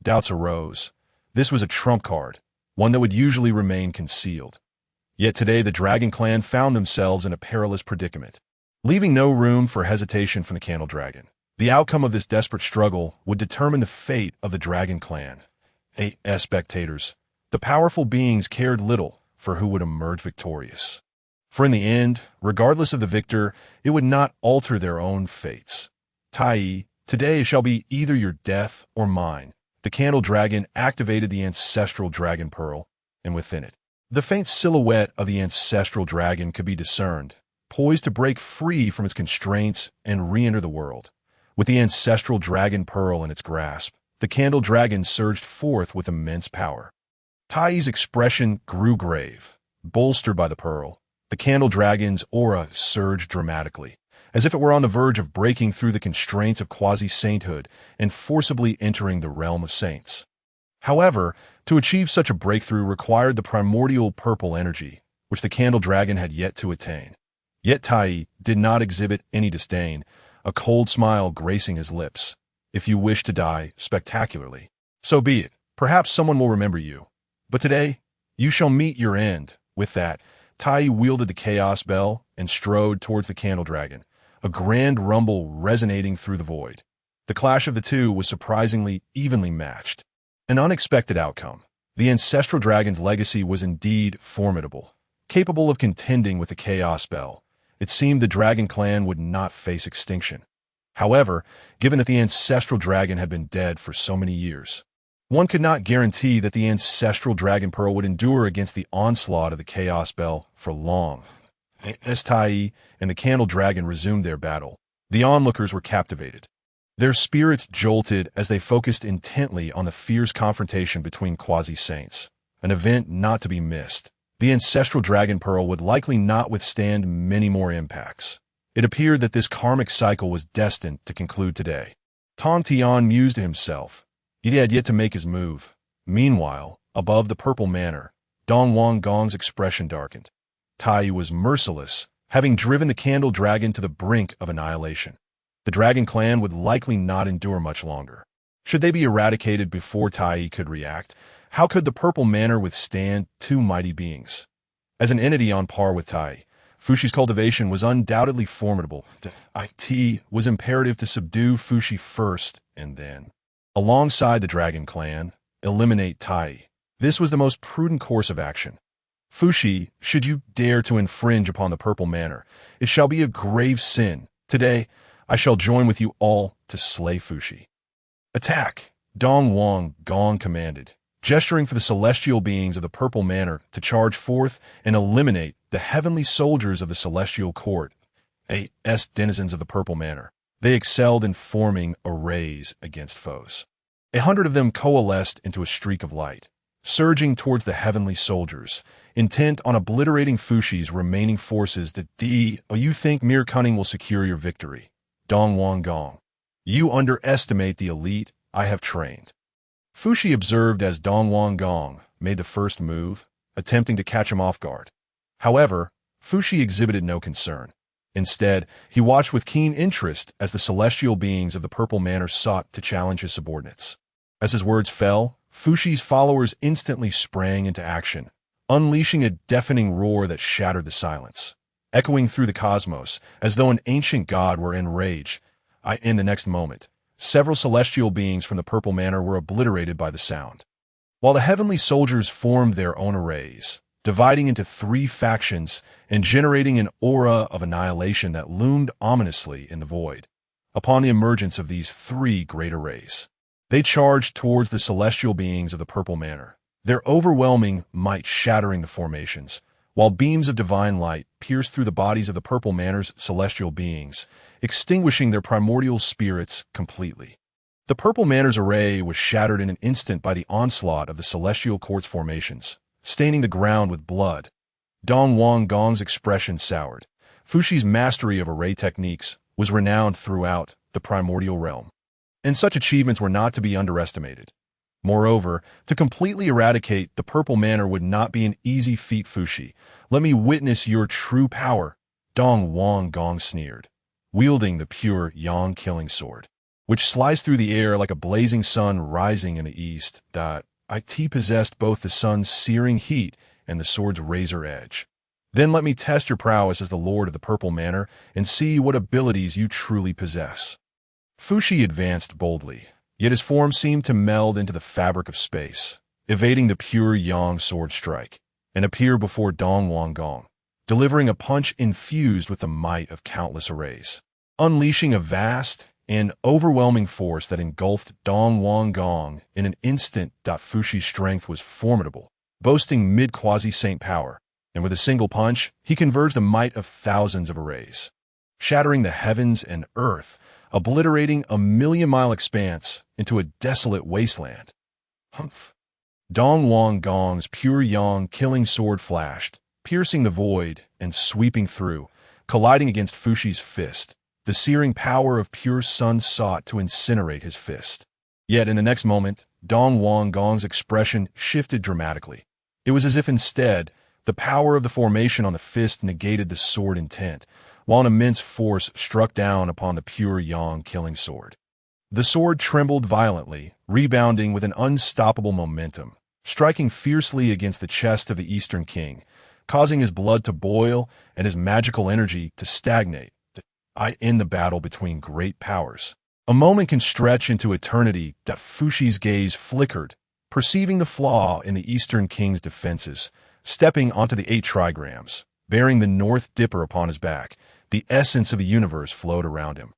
Doubts arose. This was a trump card, one that would usually remain concealed. Yet today the dragon clan found themselves in a perilous predicament, leaving no room for hesitation from the candle dragon. The outcome of this desperate struggle would determine the fate of the dragon clan. As spectators, the powerful beings cared little for who would emerge victorious. For in the end, regardless of the victor, it would not alter their own fates. Tai, today shall be either your death or mine. The candle dragon activated the ancestral dragon pearl, and within it, the faint silhouette of the ancestral dragon could be discerned, poised to break free from its constraints and re-enter the world. With the ancestral dragon pearl in its grasp, the candle dragon surged forth with immense power. Tai's expression grew grave. Bolstered by the pearl, the candle dragon's aura surged dramatically, as if it were on the verge of breaking through the constraints of quasi-sainthood and forcibly entering the realm of saints. However, to achieve such a breakthrough required the primordial purple energy, which the candle dragon had yet to attain. Yet Tai did not exhibit any disdain, a cold smile gracing his lips. If you wish to die spectacularly, so be it. Perhaps someone will remember you. But today, you shall meet your end. With that, Tai wielded the chaos bell and strode towards the candle dragon, a grand rumble resonating through the void. The clash of the two was surprisingly evenly matched. An unexpected outcome. The ancestral dragon's legacy was indeed formidable, capable of contending with the chaos bell. It seemed the dragon clan would not face extinction. However, given that the ancestral dragon had been dead for so many years, one could not guarantee that the ancestral dragon pearl would endure against the onslaught of the chaos bell for long. As Tai and the candle dragon resumed their battle, the onlookers were captivated. Their spirits jolted as they focused intently on the fierce confrontation between quasi-saints, an event not to be missed. The ancestral dragon pearl would likely not withstand many more impacts. It appeared that this karmic cycle was destined to conclude today. Tongtian mused to himself. He had yet to make his move. Meanwhile, above the purple manor, Dong Wang Gong's expression darkened. Tai was merciless, having driven the candle dragon to the brink of annihilation. The dragon clan would likely not endure much longer. Should they be eradicated before Tai could react, how could the purple manor withstand two mighty beings? As an entity on par with Tai, Fushi's cultivation was undoubtedly formidable. It was imperative to subdue Fushi first and then, alongside the dragon clan, eliminate Tai. This was the most prudent course of action. Fushi, should you dare to infringe upon the purple manor, it shall be a grave sin. Today, I shall join with you all to slay Fushi. Attack! Dong Wang Gong commanded, gesturing for the celestial beings of the purple manor to charge forth and eliminate the heavenly soldiers of the celestial court, denizens of the purple manor. They excelled in forming arrays against foes. 100 of them coalesced into a streak of light, surging towards the heavenly soldiers, intent on obliterating Fushi's remaining forces. You think mere cunning will secure your victory. Dong Wang Gong. You underestimate the elite I have trained. Fushi observed as Dong Wang Gong made the first move, attempting to catch him off guard. However, Fushi exhibited no concern. Instead, he watched with keen interest as the celestial beings of the purple manor sought to challenge his subordinates. As his words fell, Fushi's followers instantly sprang into action, unleashing a deafening roar that shattered the silence, echoing through the cosmos as though an ancient god were enraged. In the next moment, several celestial beings from the purple manor were obliterated by the sound, while the heavenly soldiers formed their own arrays, dividing into 3 factions and generating an aura of annihilation that loomed ominously in the void. Upon the emergence of these 3 great arrays, they charged towards the celestial beings of the purple manor, their overwhelming might shattering the formations, while beams of divine light pierced through the bodies of the Purple Manor's celestial beings, extinguishing their primordial spirits completely. The Purple Manor's array was shattered in an instant by the onslaught of the celestial court's formations, staining the ground with blood. Dong Wang Gong's expression soured. Fushi's mastery of array techniques was renowned throughout the primordial realm, and such achievements were not to be underestimated. Moreover, to completely eradicate the Purple Manor would not be an easy feat. Fushi, let me witness your true power, Dong Wang Gong sneered, wielding the pure yang killing sword, which sliced through the air like a blazing sun rising in the east. It possessed both the sun's searing heat and the sword's razor edge. Then let me test your prowess as the Lord of the Purple Manor and see what abilities you truly possess. Fushi advanced boldly, yet his form seemed to meld into the fabric of space, evading the pure yang sword strike, and appear before Dong Wang Gong, delivering a punch infused with the might of countless arrays, unleashing a vast and overwhelming force that engulfed Dong Wang Gong in an instant. Fushi's strength was formidable, boasting mid-quasi-saint power, and with a single punch, he converged the might of thousands of arrays, shattering the heavens and earth, obliterating a million-mile expanse into a desolate wasteland. Humph! Dong Wang Gong's pure yang killing sword flashed, piercing the void and sweeping through, colliding against Fushi's fist. The searing power of pure sun sought to incinerate his fist. Yet in the next moment, Dong Wang Gong's expression shifted dramatically. It was as if instead, the power of the formation on the fist negated the sword intent, while an immense force struck down upon the pure yang killing sword. The sword trembled violently, rebounding with an unstoppable momentum, striking fiercely against the chest of the Eastern King, causing his blood to boil and his magical energy to stagnate. I end the battle between great powers. A moment can stretch into eternity. Fushi's gaze flickered, perceiving the flaw in the Eastern King's defenses, stepping onto the 8 trigrams, bearing the North Dipper upon his back. The essence of the universe flowed around him,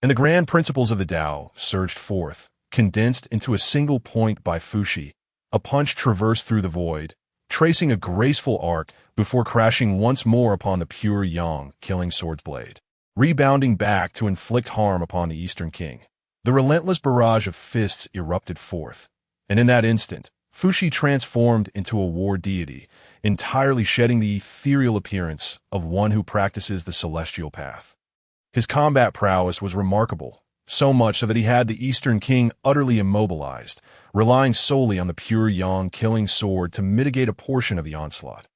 and the grand principles of the Tao surged forth, condensed into a single point by Fushi. A punch traversed through the void, tracing a graceful arc before crashing once more upon the pure yang killing sword's blade, rebounding back to inflict harm upon the Eastern King. The relentless barrage of fists erupted forth, and in that instant, Fushi transformed into a war deity, entirely shedding the ethereal appearance of one who practices the celestial path. His combat prowess was remarkable, so much so that he had the Eastern King utterly immobilized, relying solely on the pure yang killing sword to mitigate a portion of the onslaught.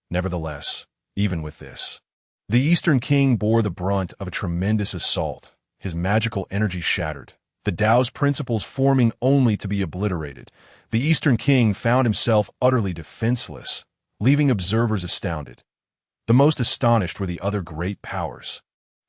Nevertheless, even with this, the Eastern King bore the brunt of a tremendous assault, his magical energy shattered, the Tao's principles forming only to be obliterated. The Eastern King found himself utterly defenseless, leaving observers astounded. The most astonished were the other great powers,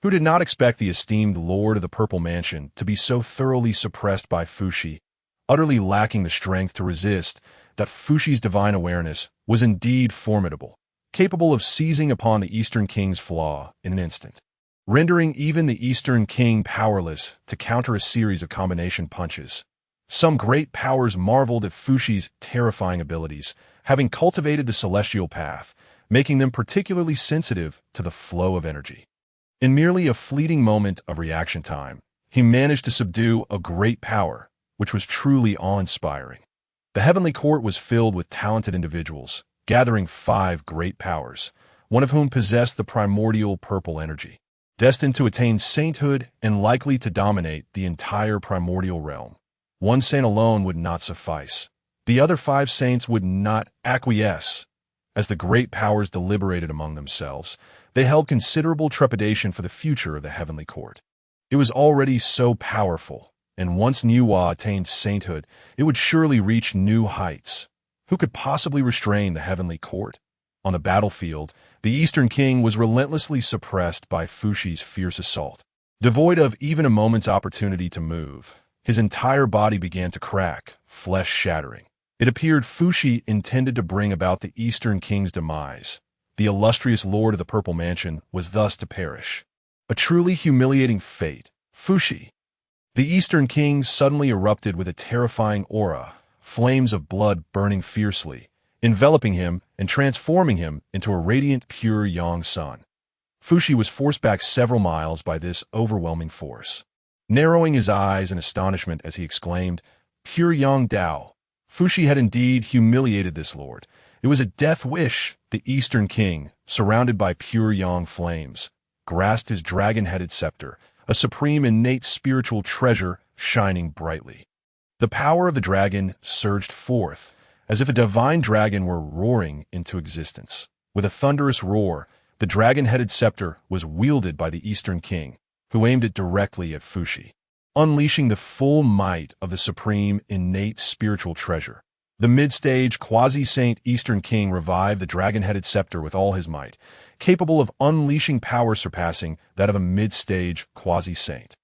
who did not expect the esteemed Lord of the Purple Mansion to be so thoroughly suppressed by Fushi, utterly lacking the strength to resist. Fushi's divine awareness was indeed formidable, capable of seizing upon the Eastern King's flaw in an instant, rendering even the Eastern King powerless to counter a series of combination punches. Some great powers marveled at Fushi's terrifying abilities, having cultivated the celestial path, making them particularly sensitive to the flow of energy. In merely a fleeting moment of reaction time, he managed to subdue a great power, which was truly awe-inspiring. The heavenly court was filled with talented individuals, gathering 5 great powers, one of whom possessed the primordial purple energy, destined to attain sainthood and likely to dominate the entire primordial realm. One saint alone would not suffice. The other 5 saints would not acquiesce. As the great powers deliberated among themselves, they held considerable trepidation for the future of the heavenly court. It was already so powerful, and once Niwa attained sainthood, it would surely reach new heights. Who could possibly restrain the heavenly court? On the battlefield, the Eastern King was relentlessly suppressed by Fushi's fierce assault. Devoid of even a moment's opportunity to move, his entire body began to crack, flesh shattering. It appeared Fushi intended to bring about the Eastern King's demise. The illustrious Lord of the Purple Mansion was thus to perish. A truly humiliating fate. Fushi! The Eastern King suddenly erupted with a terrifying aura, flames of blood burning fiercely, enveloping him and transforming him into a radiant, pure young sun. Fuxi was forced back several miles by this overwhelming force. Narrowing his eyes in astonishment as he exclaimed, "Pure young Tao!" Fuxi had indeed humiliated this lord. It was a death wish. The Eastern King, surrounded by pure yang flames, grasped his dragon-headed scepter, a supreme innate spiritual treasure shining brightly. The power of the dragon surged forth, as if a divine dragon were roaring into existence. With a thunderous roar, the dragon-headed scepter was wielded by the Eastern King, who aimed it directly at Fuxi, unleashing the full might of the supreme innate spiritual treasure. The mid-stage quasi-saint Eastern King revived the dragon-headed scepter with all his might, capable of unleashing power surpassing that of a mid-stage quasi-saint.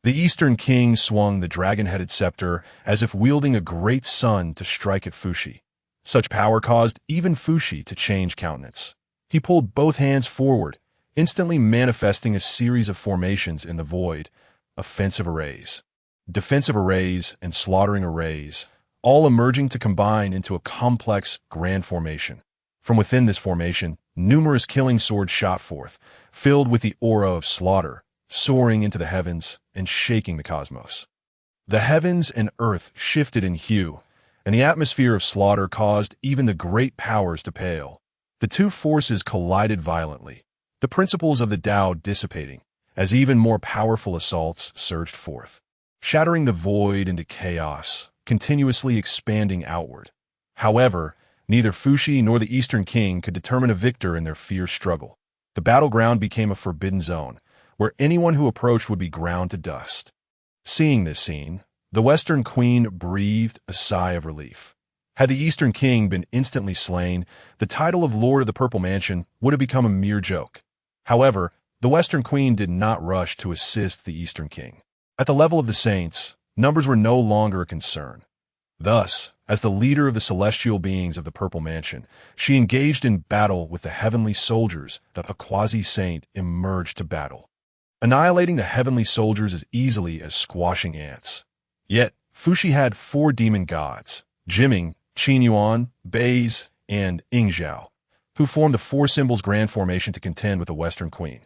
The Eastern King swung the dragon-headed scepter as if wielding a great sun to strike at Fuxi. Such power caused even Fuxi to change countenance. He pulled both hands forward, instantly manifesting a series of formations in the void: offensive arrays, defensive arrays, and slaughtering arrays, all emerging to combine into a complex grand formation. From within this formation, numerous killing swords shot forth, filled with the aura of slaughter, soaring into the heavens and shaking the cosmos. The heavens and earth shifted in hue, and the atmosphere of slaughter caused even the great powers to pale. The two forces collided violently, the principles of the Tao dissipating, as even more powerful assaults surged forth, shattering the void into chaos, continuously expanding outward. However, neither Fuxi nor the Eastern King could determine a victor in their fierce struggle. The battleground became a forbidden zone, where anyone who approached would be ground to dust. Seeing this scene, the Western Queen breathed a sigh of relief. Had the Eastern King been instantly slain, the title of Lord of the Purple Mansion would have become a mere joke. However, the Western Queen did not rush to assist the Eastern King. At the level of the saints, numbers were no longer a concern. Thus, as the leader of the celestial beings of the Purple Mansion, she engaged in battle with the heavenly soldiers that a quasi-saint emerged to battle, annihilating the heavenly soldiers as easily as squashing ants. Yet, Fuxi had 4 demon gods, Jiming, Qinyuan, Bei's, and Yingzhao, who formed the 4 symbols grand formation to contend with the Western Queen.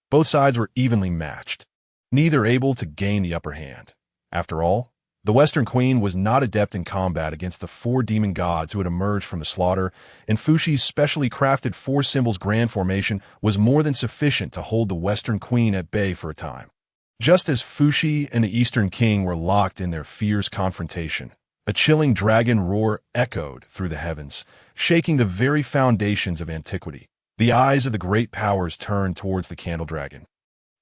Both sides were evenly matched, neither able to gain the upper hand. After all, the Western Queen was not adept in combat against the 4 demon gods who had emerged from the slaughter, and Fuxi's specially crafted 4 symbols grand formation was more than sufficient to hold the Western Queen at bay for a time. Just as Fuxi and the Eastern King were locked in their fierce confrontation, a chilling dragon roar echoed through the heavens, shaking the very foundations of antiquity. The eyes of the great powers turned towards the candle dragon,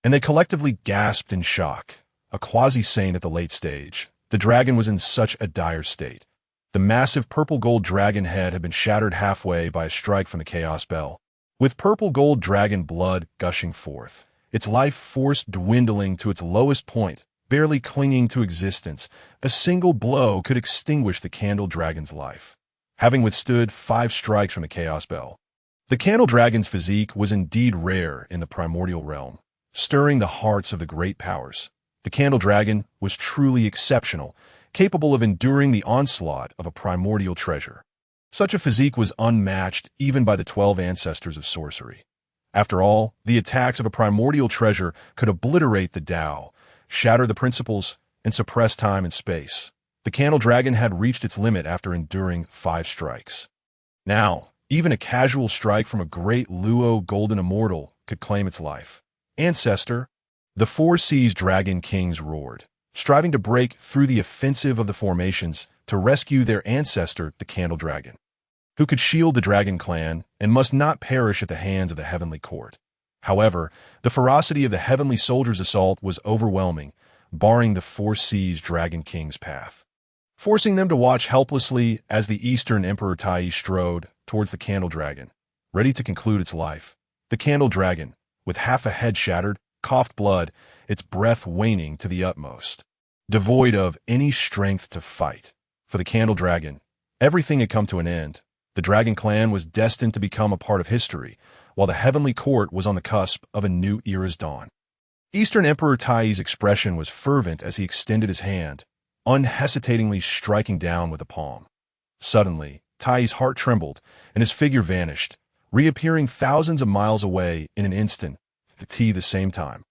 and they collectively gasped in shock. A quasi-saint at the late stage, the dragon was in such a dire state. The massive purple-gold dragon head had been shattered halfway by a strike from the Chaos Bell, with purple-gold dragon blood gushing forth, its life force dwindling to its lowest point, barely clinging to existence. A single blow could extinguish the candle dragon's life, having withstood 5 strikes from the Chaos Bell. The candle dragon's physique was indeed rare in the primordial realm, stirring the hearts of the great powers. The candle dragon was truly exceptional, capable of enduring the onslaught of a primordial treasure. Such a physique was unmatched even by the 12 ancestors of sorcery. After all, the attacks of a primordial treasure could obliterate the Tao, shatter the principles, and suppress time and space. The candle dragon had reached its limit after enduring 5 strikes. Now, even a casual strike from a great Luo golden immortal could claim its life. Ancestor, the 4 seas dragon kings roared, striving to break through the offensive of the formations to rescue their ancestor, the candle dragon, who could shield the dragon clan and must not perish at the hands of the heavenly court. However, the ferocity of the heavenly soldiers' assault was overwhelming, barring the 4 seas dragon king's path, forcing them to watch helplessly as the Eastern Emperor Tai strode towards the candle dragon, ready to conclude its life. The candle dragon, with half a head shattered, coughed blood, its breath waning to the utmost, devoid of any strength to fight. For the candle dragon, everything had come to an end. The dragon clan was destined to become a part of history, while the heavenly court was on the cusp of a new era's dawn. Eastern Emperor Tai's expression was fervent as he extended his hand, unhesitatingly striking down with a palm. Suddenly, Tai's heart trembled, and his figure vanished, reappearing thousands of miles away in an instant, at the same time.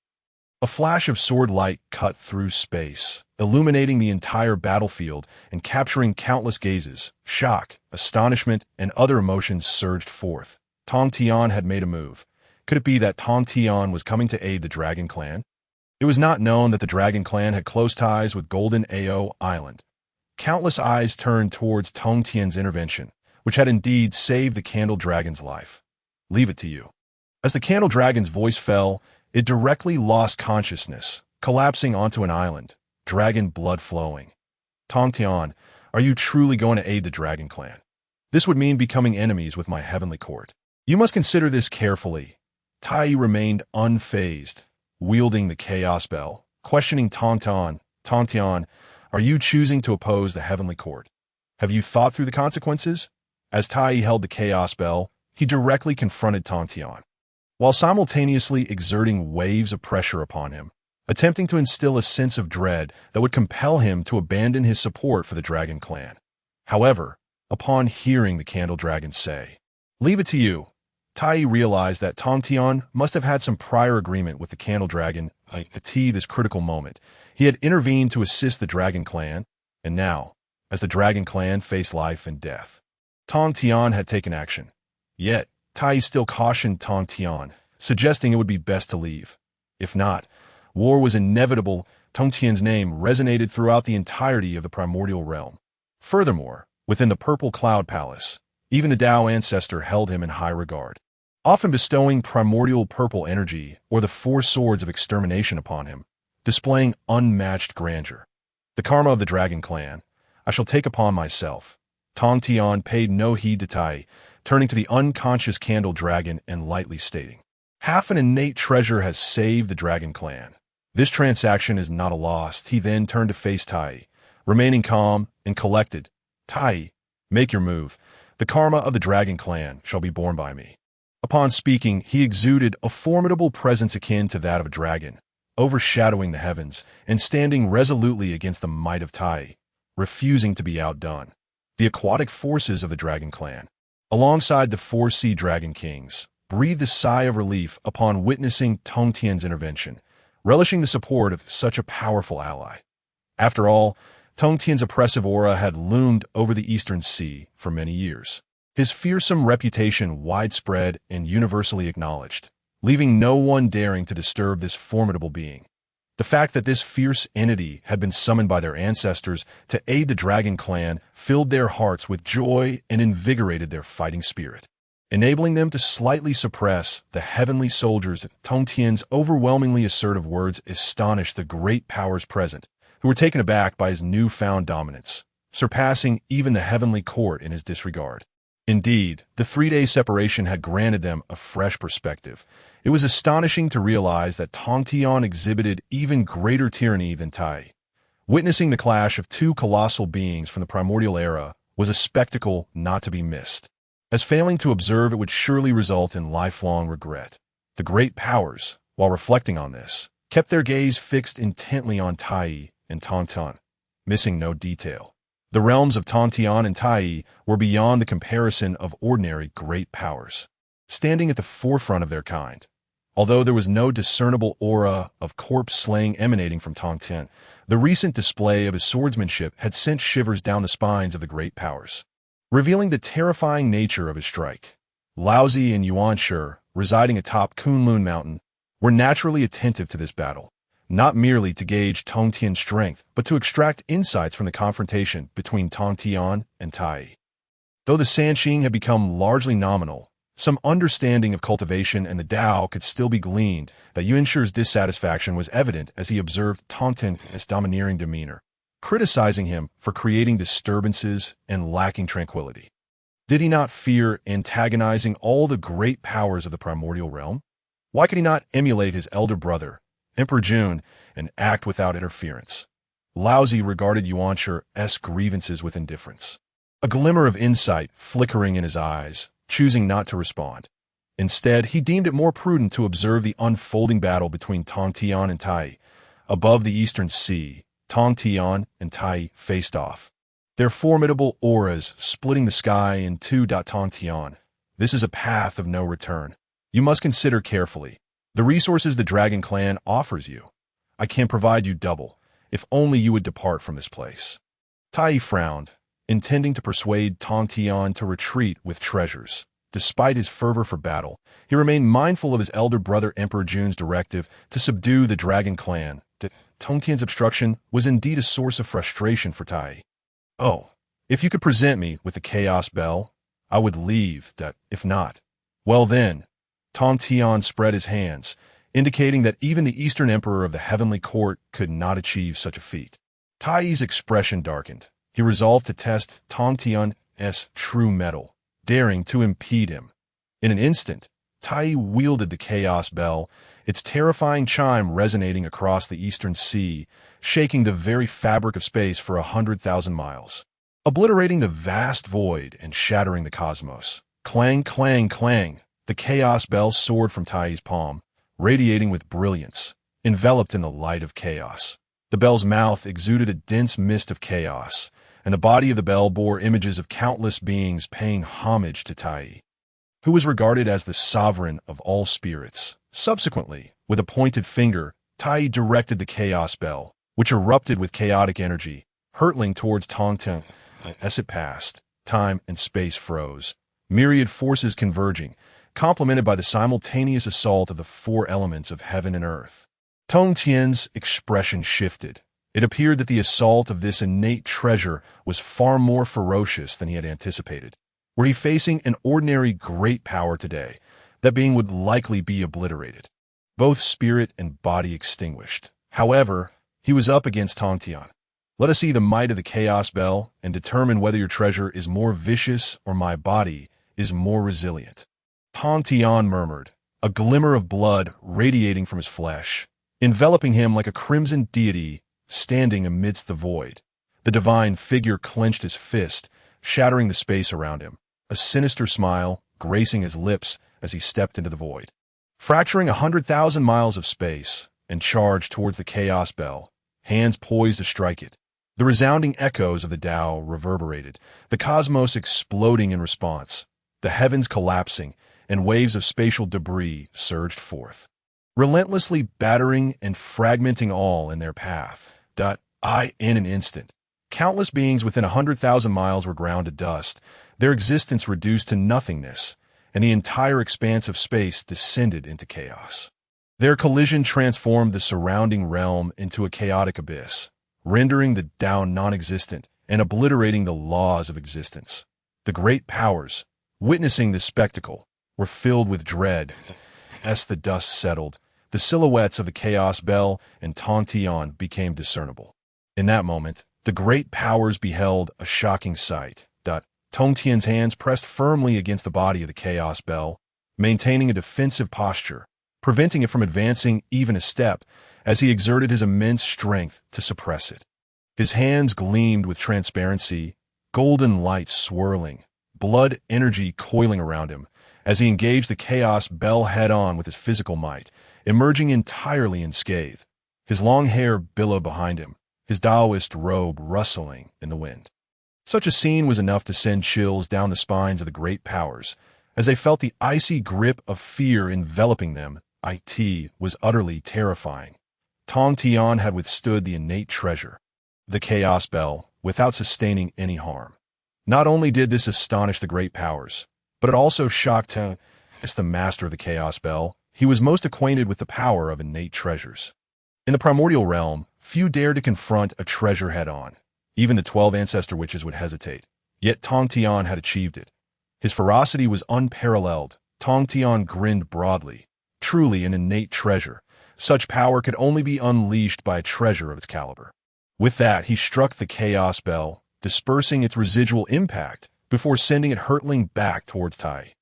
A flash of sword light cut through space, illuminating the entire battlefield and capturing countless gazes. Shock, astonishment, and other emotions surged forth. Tongtian had made a move. Could it be that Tongtian was coming to aid the Dragon Clan? It was not known that the Dragon Clan had close ties with Golden Ao Island. Countless eyes turned towards Tongtian's intervention, which had indeed saved the Candle Dragon's life. Leave it to you. As the Candle Dragon's voice fell, it directly lost consciousness, collapsing onto an island, dragon blood flowing. Tongtian, are you truly going to aid the Dragon Clan? This would mean becoming enemies with my heavenly court. You must consider this carefully. Tai remained unfazed, wielding the Chaos Bell, questioning Tongtian. Tongtian, are you choosing to oppose the heavenly court? Have you thought through the consequences? As Tai held the Chaos Bell, he directly confronted Tongtian, while simultaneously exerting waves of pressure upon him, attempting to instill a sense of dread that would compel him to abandon his support for the Dragon Clan. However, upon hearing the Candle Dragon say, "Leave it to you," Tai realized that Tongtian must have had some prior agreement with the Candle Dragon at this critical moment. He had intervened to assist the Dragon Clan, and now, as the Dragon Clan faced life and death, Tongtian had taken action. Yet, Tai still cautioned Tongtian, suggesting it would be best to leave. If not, war was inevitable. Tongtian's name resonated throughout the entirety of the Primordial realm. Furthermore, within the Purple Cloud Palace, even the Tao ancestor held him in high regard, often bestowing primordial purple energy or the 4 swords of extermination upon him, displaying unmatched grandeur. The karma of the Dragon Clan, I shall take upon myself. Tongtian paid no heed to Tai, turning to the unconscious Candle Dragon and lightly stating, "Half an innate treasure has saved the Dragon Clan. This transaction is not a loss." He then turned to face Tai, remaining calm and collected. "Tai, make your move. The karma of the Dragon Clan shall be borne by me." Upon speaking, he exuded a formidable presence akin to that of a dragon, overshadowing the heavens and standing resolutely against the might of Tai, refusing to be outdone. The aquatic forces of the Dragon Clan, alongside the 4 sea dragon kings, breathed a sigh of relief upon witnessing Tongtian's intervention, relishing the support of such a powerful ally. After all, Tongtian's oppressive aura had loomed over the Eastern Sea for many years, his fearsome reputation widespread and universally acknowledged, leaving no one daring to disturb this formidable being. The fact that this fierce entity had been summoned by their ancestors to aid the Dragon Clan filled their hearts with joy and invigorated their fighting spirit, enabling them to slightly suppress the heavenly soldiers. Tongtian's overwhelmingly assertive words astonished the great powers present, who were taken aback by his newfound dominance, surpassing even the heavenly court in his disregard. Indeed, the 3-day separation had granted them a fresh perspective. It was astonishing to realize that Tongtian exhibited even greater tyranny than Tai. Witnessing the clash of 2 colossal beings from the Primordial era was a spectacle not to be missed, as failing to observe it would surely result in lifelong regret. The great powers, while reflecting on this, kept their gaze fixed intently on Tai and Tongtian, missing no detail. The realms of Tongtian and Tai were beyond the comparison of ordinary great powers, standing at the forefront of their kind. Although there was no discernible aura of corpse-slaying emanating from Tongtian, the recent display of his swordsmanship had sent shivers down the spines of the great powers, revealing the terrifying nature of his strike. Laozi and Yuanshi, residing atop Kunlun Mountain, were naturally attentive to this battle, not merely to gauge Tongtian's strength, but to extract insights from the confrontation between Tongtian and Tai. Though the Sanqing had become largely nominal, some understanding of cultivation and the Tao could still be gleaned. That Yuanshi's dissatisfaction was evident as he observed Tongtian's domineering demeanor, criticizing him for creating disturbances and lacking tranquility. Did he not fear antagonizing all the great powers of the primordial realm? Why could he not emulate his elder brother, Emperor Jun, and act without interference? Laozi regarded Yuanshi's grievances with indifference, a glimmer of insight flickering in his eyes, choosing not to respond. Instead, he deemed it more prudent to observe the unfolding battle between Tongtian and Tai. Above the Eastern Sea, Tongtian and Tai faced off, their formidable auras splitting the sky in two. Tongtian. This is a path of no return. You must consider carefully the resources the Dragon Clan offers you. I can provide you double, if only you would depart from this place. Tai frowned, intending to persuade Tongtian to retreat with treasures. Despite his fervor for battle, he remained mindful of his elder brother Emperor Jun's directive to subdue the Dragon Clan. Tongtian's obstruction was indeed a source of frustration for Tai. Oh, if you could present me with the Chaos Bell, I would leave. If not, well then. Tongtian spread his hands, indicating that even the Eastern Emperor of the Heavenly Court could not achieve such a feat. Tai's expression darkened. He resolved to test Tongtian's true mettle, daring to impede him. In an instant, Tai wielded the Chaos Bell, its terrifying chime resonating across the eastern sea, shaking the very fabric of space for 100,000 miles, obliterating the vast void and shattering the cosmos. Clang, clang, clang, the Chaos Bell soared from Tai's palm, radiating with brilliance, enveloped in the light of chaos. The bell's mouth exuded a dense mist of chaos, and the body of the bell bore images of countless beings paying homage to Tai, who was regarded as the sovereign of all spirits. Subsequently, with a pointed finger, Tai directed the Chaos Bell, which erupted with chaotic energy, hurtling towards Tongtian. As it passed, time and space froze, myriad forces converging, complemented by the simultaneous assault of the four elements of heaven and earth. Tongtian's expression shifted. It appeared that the assault of this innate treasure was far more ferocious than he had anticipated. Were he facing an ordinary great power today, that being would likely be obliterated, both spirit and body extinguished. However, he was up against Tongtian. Let us see the might of the Chaos Bell and determine whether your treasure is more vicious or my body is more resilient. Tongtian murmured, a glimmer of blood radiating from his flesh, enveloping him like a crimson deity standing amidst the void. The divine figure clenched his fist, shattering the space around him, a sinister smile gracing his lips as he stepped into the void. Fracturing 100,000 miles of space and charged towards the Chaos Bell, hands poised to strike it. The resounding echoes of the Tao reverberated, the cosmos exploding in response, the heavens collapsing, and waves of spatial debris surged forth, relentlessly battering and fragmenting all in their path. In an instant, countless beings within 100,000 miles were ground to dust, their existence reduced to nothingness, and the entire expanse of space descended into chaos. Their collision transformed the surrounding realm into a chaotic abyss, rendering the Tao non-existent and obliterating the laws of existence. The great powers, witnessing this spectacle, were filled with dread. As the dust settled, the silhouettes of the Chaos Bell and Tongtian became discernible. In that moment, the great powers beheld a shocking sight. Tongtian's hands pressed firmly against the body of the Chaos Bell, maintaining a defensive posture, preventing it from advancing even a step as he exerted his immense strength to suppress it. His hands gleamed with transparency, golden light swirling, blood energy coiling around him as he engaged the Chaos Bell head-on with his physical might, emerging entirely unscathed. His long hair billowed behind him, his Taoist robe rustling in the wind. Such a scene was enough to send chills down the spines of the great powers, as they felt the icy grip of fear enveloping them. It was utterly terrifying. Tongtian had withstood the innate treasure, the Chaos Bell, without sustaining any harm. Not only did this astonish the great powers, but it also shocked him. As the master of the Chaos Bell, he was most acquainted with the power of innate treasures. In the primordial realm, few dared to confront a treasure head-on. Even the 12 ancestor witches would hesitate. Yet Tongtian had achieved it. His ferocity was unparalleled. Tongtian grinned broadly. Truly an innate treasure. Such power could only be unleashed by a treasure of its caliber. With that, he struck the Chaos Bell, dispersing its residual impact before sending it hurtling back towards Tai.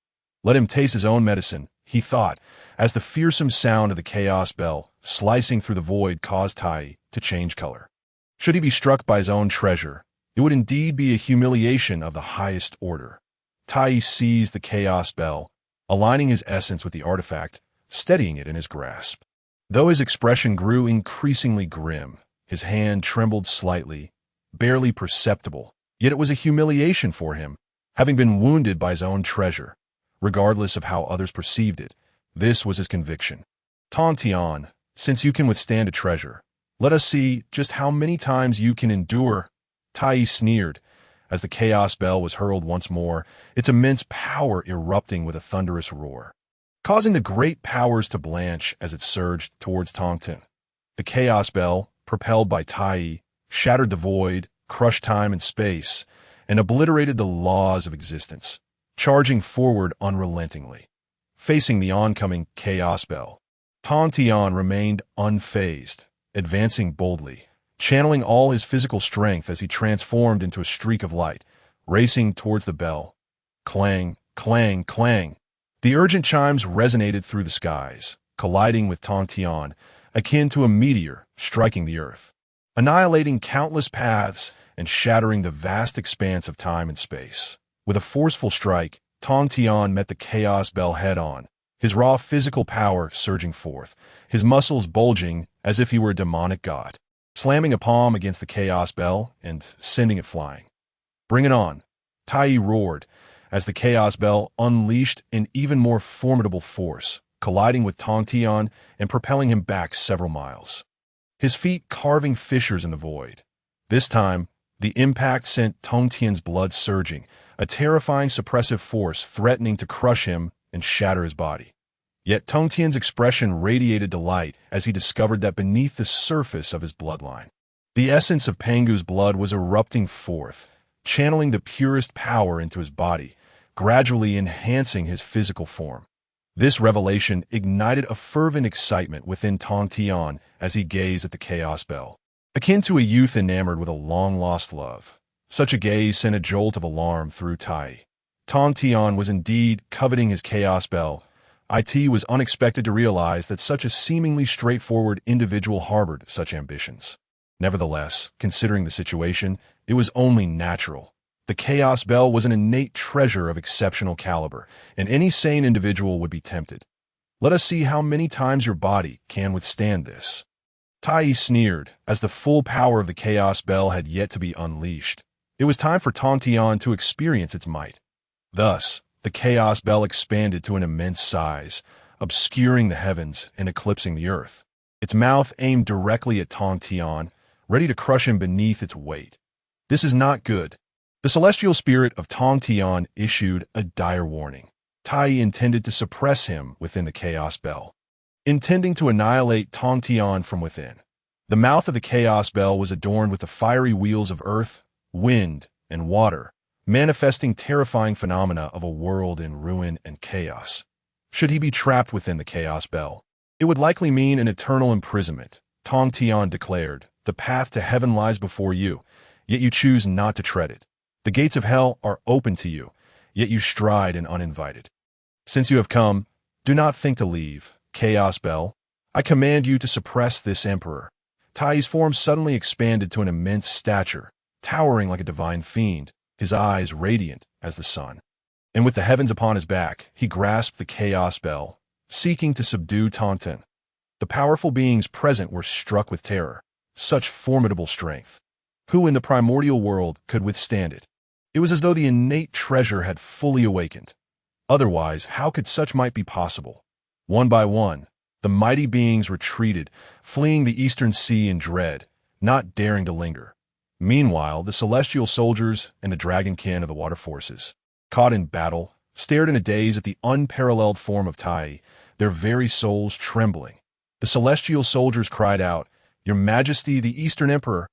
Let him taste his own medicine, he thought, as the fearsome sound of the Chaos Bell slicing through the void caused Tai to change color. Should he be struck by his own treasure, it would indeed be a humiliation of the highest order. Tai seized the Chaos Bell, aligning his essence with the artifact, steadying it in his grasp. Though his expression grew increasingly grim, his hand trembled slightly, barely perceptible, Yet it was a humiliation for him, having been wounded by his own treasure. Regardless of how others perceived it, this was his conviction. Tongtian, since you can withstand a treasure, let us see just how many times you can endure. Tai sneered, as the chaos bell was hurled once more, its immense power erupting with a thunderous roar, causing the great powers to blanch as it surged towards Tongtian. The chaos bell, propelled by Tai, shattered the void, crushed time and space, and obliterated the laws of existence, charging forward unrelentingly. Facing the oncoming chaos bell, Tongtian remained unfazed, advancing boldly, channeling all his physical strength as he transformed into a streak of light, racing towards the bell. Clang, clang, clang. The urgent chimes resonated through the skies, colliding with Tongtian, akin to a meteor striking the earth, annihilating countless paths and shattering the vast expanse of time and space. With a forceful strike, Tongtian met the chaos bell head-on, his raw physical power surging forth, his muscles bulging as if he were a demonic god, slamming a palm against the chaos bell and sending it flying. "Bring it on," Tai roared, as the chaos bell unleashed an even more formidable force, colliding with Tongtian and propelling him back several miles, his feet carving fissures in the void. This time, the impact sent Tongtian's blood surging, a terrifying suppressive force threatening to crush him and shatter his body. Yet Tongtian's expression radiated delight as he discovered that beneath the surface of his bloodline, the essence of Pangu's blood was erupting forth, channeling the purest power into his body, gradually enhancing his physical form. This revelation ignited a fervent excitement within Tongtian as he gazed at the chaos bell. Akin to a youth enamored with a long-lost love, such a gaze sent a jolt of alarm through Tai. Tongtian was indeed coveting his chaos bell. It was unexpected to realize that such a seemingly straightforward individual harbored such ambitions. Nevertheless, considering the situation, it was only natural. The chaos bell was an innate treasure of exceptional caliber, and any sane individual would be tempted. "Let us see how many times your body can withstand this." Tai sneered, as the full power of the chaos bell had yet to be unleashed. It was time for Tongtian to experience its might. Thus, the chaos bell expanded to an immense size, obscuring the heavens and eclipsing the earth. Its mouth aimed directly at Tongtian, ready to crush him beneath its weight. "This is not good." The celestial spirit of Tongtian issued a dire warning. Tai intended to suppress him within the chaos bell, intending to annihilate Tongtian from within. The mouth of the chaos bell was adorned with the fiery wheels of earth, wind, and water, manifesting terrifying phenomena of a world in ruin and chaos. Should he be trapped within the chaos bell, it would likely mean an eternal imprisonment. Tongtian declared, "The path to heaven lies before you, yet you choose not to tread it. The gates of hell are open to you, yet you stride in uninvited. Since you have come, do not think to leave. Chaos bell, I command you to suppress this emperor." Tai's form suddenly expanded to an immense stature, towering like a divine fiend, his eyes radiant as the sun. And with the heavens upon his back, he grasped the chaos bell, seeking to subdue Tongtian. The powerful beings present were struck with terror. Such formidable strength. Who in the primordial world could withstand it? It was as though the innate treasure had fully awakened. Otherwise, how could such might be possible? One by one, the mighty beings retreated, fleeing the eastern sea in dread, not daring to linger. Meanwhile, the celestial soldiers and the dragonkin of the water forces, caught in battle, stared in a daze at the unparalleled form of Tai, their very souls trembling. The celestial soldiers cried out, "Your Majesty, the Eastern Emperor!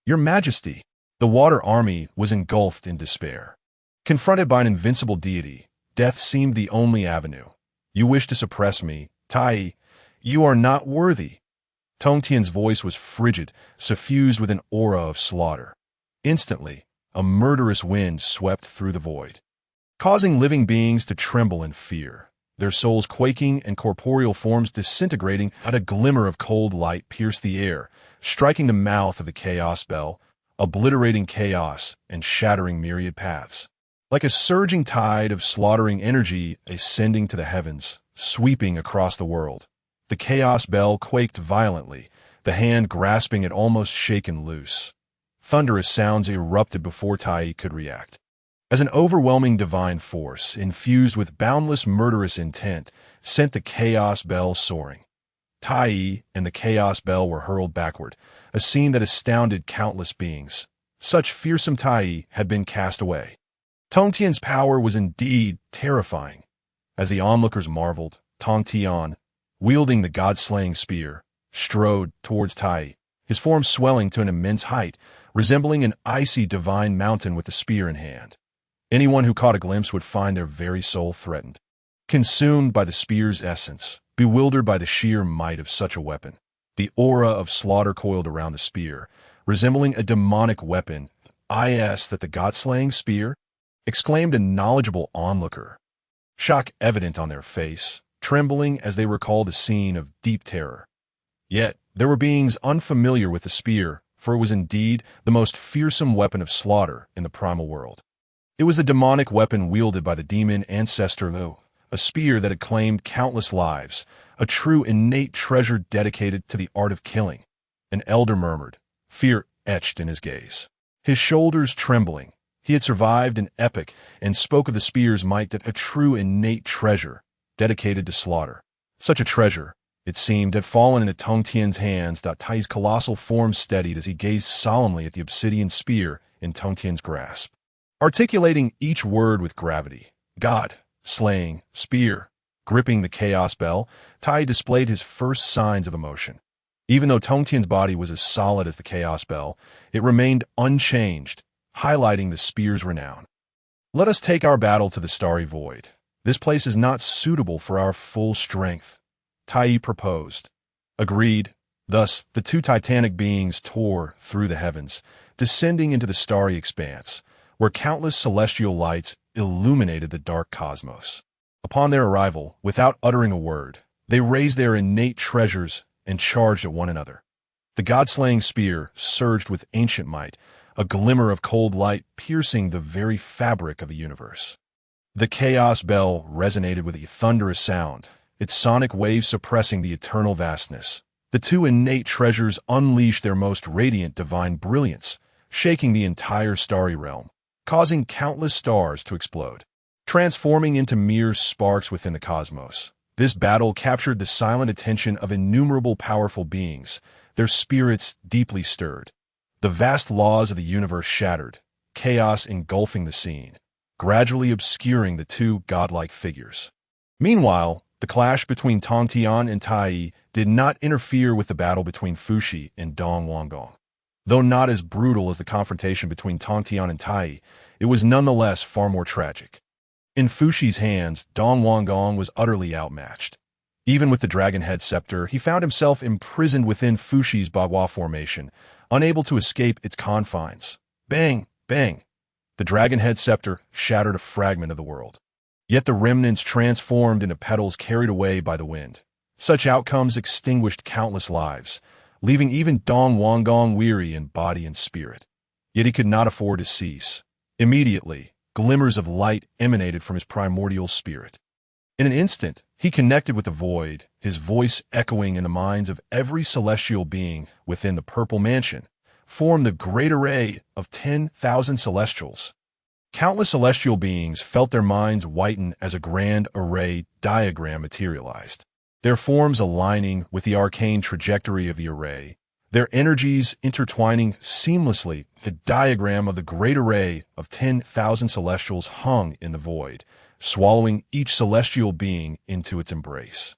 Your Majesty!" The water army was engulfed in despair. Confronted by an invincible deity, death seemed the only avenue. "You wish to suppress me, Tai. You are not worthy." Tongtian's voice was frigid, suffused with an aura of slaughter. Instantly, a murderous wind swept through the void, causing living beings to tremble in fear, their souls quaking and corporeal forms disintegrating. At a glimmer of cold light pierced the air, striking the mouth of the chaos bell, obliterating chaos and shattering myriad paths. Like a surging tide of slaughtering energy ascending to the heavens, sweeping across the world, the chaos bell quaked violently, the hand grasping it almost shaken loose. Thunderous sounds erupted before Tai could react. As an overwhelming divine force, infused with boundless murderous intent, sent the Chaos Bell soaring. Tai and the Chaos Bell were hurled backward, a scene that astounded countless beings. Such fearsome Tai had been cast away. Tongtian's power was indeed terrifying. As the onlookers marveled, Tongtian, wielding the god-slaying spear, strode towards Tai, his form swelling to an immense height, resembling an icy divine mountain with the spear in hand. Anyone who caught a glimpse would find their very soul threatened. Consumed by the spear's essence, bewildered by the sheer might of such a weapon, the aura of slaughter coiled around the spear, resembling a demonic weapon. "Is that the god-slaying spear?" exclaimed a knowledgeable onlooker, shock evident on their face, trembling as they recalled a scene of deep terror. Yet there were beings unfamiliar with the spear, for it was indeed the most fearsome weapon of slaughter in the primal world. It was the demonic weapon wielded by the demon ancestor Lu, a spear that had claimed countless lives, a true innate treasure dedicated to the art of killing. An elder murmured, fear etched in his gaze. His shoulders trembling, he had survived an epic and spoke of the spear's might, that a true innate treasure, dedicated to slaughter. Such a treasure, it seemed, had fallen into Tongtian's hands. Tai's colossal form steadied as he gazed solemnly at the obsidian spear in Tongtian's grasp. Articulating each word with gravity, God, slaying, spear, gripping the Chaos Bell, Tai displayed his first signs of emotion. Even though Tongtian's body was as solid as the Chaos Bell, it remained unchanged, highlighting the spear's renown. "Let us take our battle to the starry void. This place is not suitable for our full strength," Tai proposed. Agreed. Thus, the two titanic beings tore through the heavens, descending into the starry expanse, where countless celestial lights illuminated the dark cosmos. Upon their arrival, without uttering a word, they raised their innate treasures and charged at one another. The god-slaying spear surged with ancient might, a glimmer of cold light piercing the very fabric of the universe. The Chaos Bell resonated with a thunderous sound, its sonic waves suppressing the eternal vastness. The two innate treasures unleashed their most radiant divine brilliance, shaking the entire starry realm, causing countless stars to explode, transforming into mere sparks within the cosmos. This battle captured the silent attention of innumerable powerful beings, their spirits deeply stirred. The vast laws of the universe shattered, chaos engulfing the scene, gradually obscuring the two godlike figures. Meanwhile, the clash between Tongtian and Tai did not interfere with the battle between Fuxi and Dong Wanggong. Though not as brutal as the confrontation between Tongtian and Tai, it was nonetheless far more tragic. In Fuxi's hands, Dong Wanggong was utterly outmatched. Even with the dragon head scepter, he found himself imprisoned within Fuxi's Bagua formation, unable to escape its confines. Bang! Bang! The dragon head scepter shattered a fragment of the world. Yet the remnants transformed into petals carried away by the wind. Such outcomes extinguished countless lives, leaving even Dong Wanggong weary in body and spirit. Yet he could not afford to cease. Immediately, glimmers of light emanated from his primordial spirit. In an instant, he connected with the void, his voice echoing in the minds of every celestial being within the purple mansion, formed the great array of 10,000 celestials. Countless celestial beings felt their minds whiten as a grand array diagram materialized, their forms aligning with the arcane trajectory of the array, their energies intertwining seamlessly. The diagram of the great array of 10,000 celestials hung in the void, swallowing each celestial being into its embrace.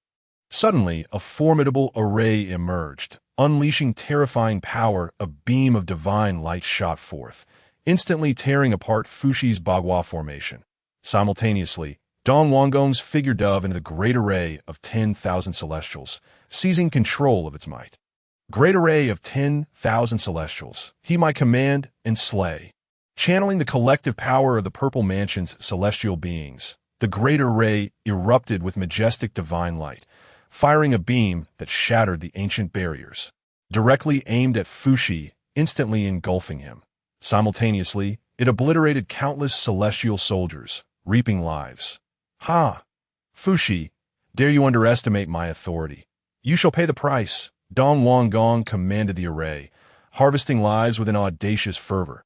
Suddenly, a formidable array emerged, unleashing terrifying power. A beam of divine light shot forth, instantly tearing apart Fuxi's Bagua formation. Simultaneously, Dong Wanggong's figure dove into the great array of 10,000 celestials, seizing control of its might. Great array of 10,000 celestials, he might command and slay. Channeling the collective power of the Purple Mansion's celestial beings, the great array erupted with majestic divine light, firing a beam that shattered the ancient barriers, directly aimed at Fuxi, instantly engulfing him. Simultaneously, it obliterated countless celestial soldiers, reaping lives. "Ha! Fuxi, dare you underestimate my authority? You shall pay the price." Dong Wanggong commanded the array, harvesting lives with an audacious fervor.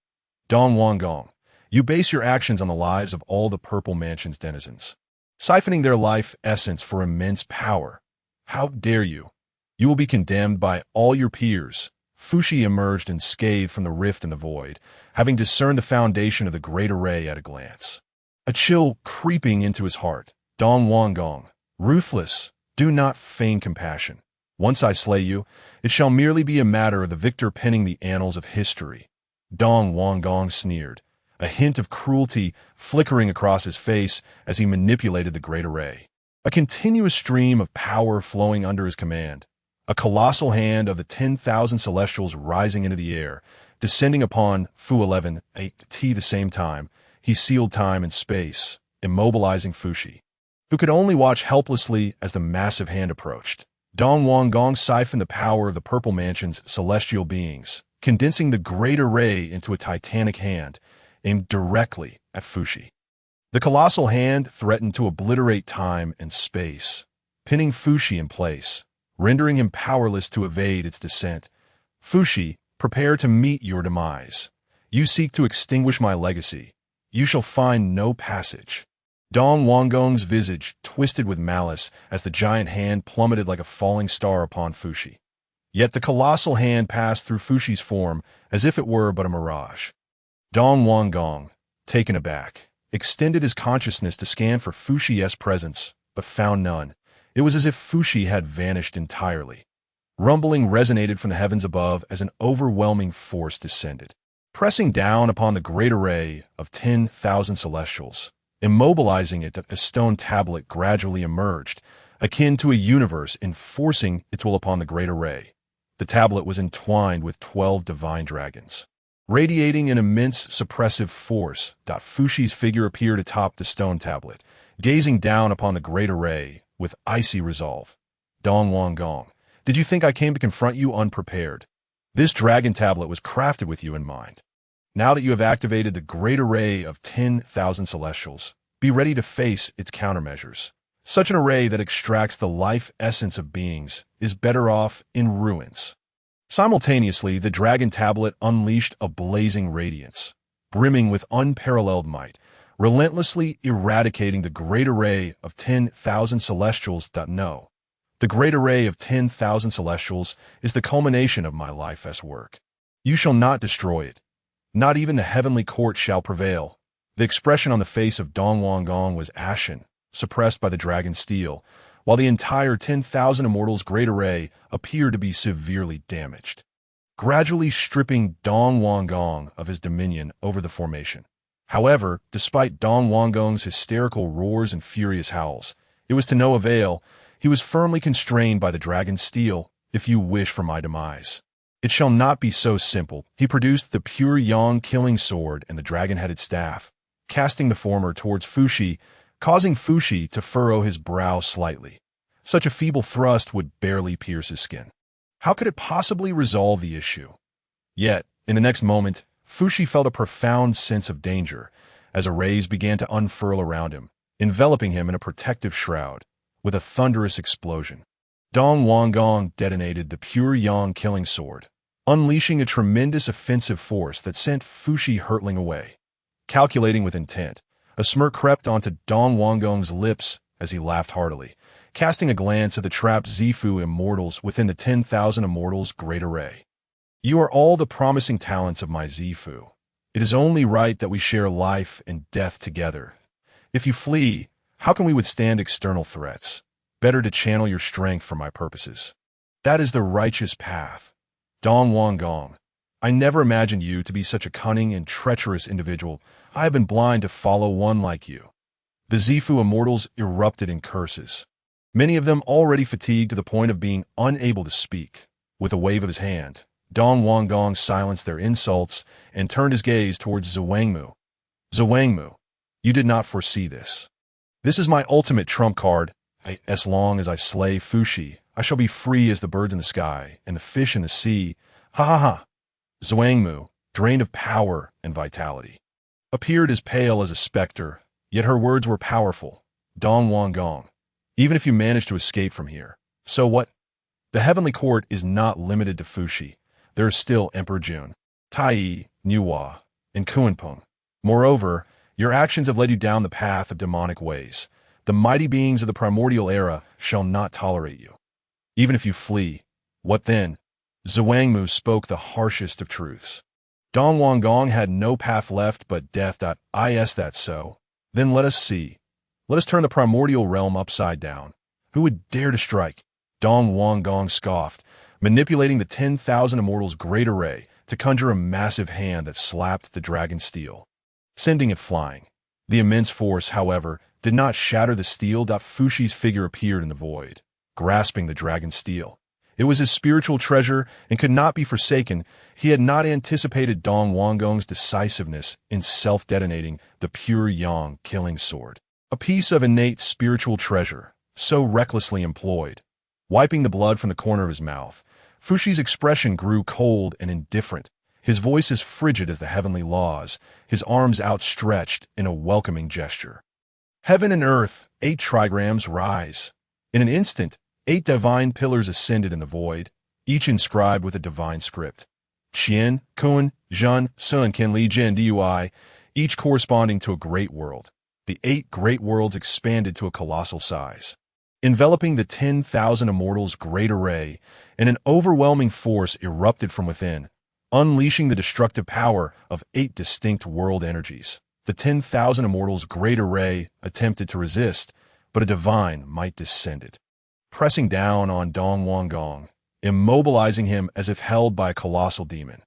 Dong Wangong, you base your actions on the lives of all the Purple Mansion's denizens, siphoning their life essence for immense power. How dare you? You will be condemned by all your peers. Fushi emerged unscathed from the rift in the void, having discerned the foundation of the great array at a glance. A chill creeping into his heart. Dong Wangong, ruthless, do not feign compassion. Once I slay you, it shall merely be a matter of the victor penning the annals of history. Dong Wangong sneered, a hint of cruelty flickering across his face as he manipulated the great array. A continuous stream of power flowing under his command. A colossal hand of the 10,000 celestials rising into the air, descending upon Fu 11 at the same time. He sealed time and space, immobilizing Fushi, who could only watch helplessly as the massive hand approached. Dong Wangong siphoned the power of the Purple Mansion's celestial beings, condensing the great array into a titanic hand, aimed directly at Fushi. The colossal hand threatened to obliterate time and space, pinning Fushi in place, rendering him powerless to evade its descent. Fushi, prepare to meet your demise. You seek to extinguish my legacy. You shall find no passage. Dong Wangong's visage twisted with malice as the giant hand plummeted like a falling star upon Fushi. Yet the colossal hand passed through Fushi's form as if it were but a mirage. Dong Wangong, taken aback, extended his consciousness to scan for Fushi's presence, but found none. It was as if Fushi had vanished entirely. Rumbling resonated from the heavens above as an overwhelming force descended, pressing down upon the great array of 10,000 celestials, immobilizing it. A stone tablet gradually emerged, akin to a universe enforcing its will upon the great array. The tablet was entwined with 12 divine dragons, radiating an immense suppressive force. Fushi's figure appeared atop the stone tablet, gazing down upon the great array with icy resolve. Dong Wangong, did you think I came to confront you unprepared? This dragon tablet was crafted with you in mind. Now that you have activated the great array of 10,000 celestials, be ready to face its countermeasures. Such an array that extracts the life essence of beings is better off in ruins. Simultaneously, the dragon tablet unleashed a blazing radiance, brimming with unparalleled might, relentlessly eradicating the great array of 10,000 celestials. No, the great array of 10,000 celestials is the culmination of my life's work. You shall not destroy it. Not even the heavenly court shall prevail. The expression on the face of Dong Wangong was ashen, suppressed by the dragon's steel, while the entire 10,000 immortals' great array appeared to be severely damaged, gradually stripping Dong Wangong of his dominion over the formation. However, despite Dong Wangong's hysterical roars and furious howls, it was to no avail. He was firmly constrained by the dragon's steel. If you wish for my demise, it shall not be so simple. He produced the pure yang killing sword and the dragon-headed staff, casting the former towards Fushi, causing Fushi to furrow his brow slightly. Such a feeble thrust would barely pierce his skin. How could it possibly resolve the issue? Yet, in the next moment, Fushi felt a profound sense of danger as arrays began to unfurl around him, enveloping him in a protective shroud. With a thunderous explosion, Dong Wangong detonated the pure yang killing sword, unleashing a tremendous offensive force that sent Fushi hurtling away. Calculating with intent, a smirk crept onto Dong Wangong's lips as he laughed heartily, casting a glance at the trapped Zifu immortals within the 10,000 immortals' great array. You are all the promising talents of my Zifu. It is only right that we share life and death together. If you flee, how can we withstand external threats? Better to channel your strength for my purposes. That is the righteous path. Dong Wangong, I never imagined you to be such a cunning and treacherous individual. I have been blind to follow one like you. The Zifu immortals erupted in curses, many of them already fatigued to the point of being unable to speak. With a wave of his hand, Dong Wangong silenced their insults and turned his gaze towards Zhuangmu. Zhuangmu, you did not foresee this. This is my ultimate trump card. As long as I slay Fushi, I shall be free as the birds in the sky and the fish in the sea. Ha ha ha. Zhuangmu, drained of power and vitality, appeared as pale as a specter, yet her words were powerful. Dong Wangong, even if you manage to escape from here, so what? The heavenly court is not limited to Fushi. there is still Emperor Jun, Tai, Nuwa, and Kuanpeng. Moreover, your actions have led you down the path of demonic ways. The mighty beings of the primordial era shall not tolerate you. Even if you flee, what then? Zhuangmu spoke the harshest of truths. Dong Wanggong had no path left but death. Is that so? Then let us see. Let us turn the primordial realm upside down. Who would dare to strike? Dong Wanggong scoffed, manipulating the 10,000 immortals' great array to conjure a massive hand that slapped the dragon steel, sending it flying. The immense force, however, did not shatter the steel. Fushi's figure appeared in the void, grasping the dragon steel. It was his spiritual treasure and could not be forsaken. He had not anticipated Dong Wanggong's decisiveness in self-detonating the pure yang killing sword. A piece of innate spiritual treasure, so recklessly employed. Wiping the blood from the corner of his mouth, Fushi's expression grew cold and indifferent. His voice as frigid as the heavenly laws, his arms outstretched in a welcoming gesture. Heaven and earth, 8 trigrams rise. In an instant, 8 divine pillars ascended in the void, each inscribed with a divine script. Qian, Kun, Zhen, Sun, Ken, Li, Jin, Dui, each corresponding to a great world. The 8 great worlds expanded to a colossal size, enveloping the 10,000 immortals' great array, and an overwhelming force erupted from within, unleashing the destructive power of 8 distinct world energies. The 10,000 immortals' great array attempted to resist, but a divine might descended, pressing down on Dong Wanggong, immobilizing him as if held by a colossal demon.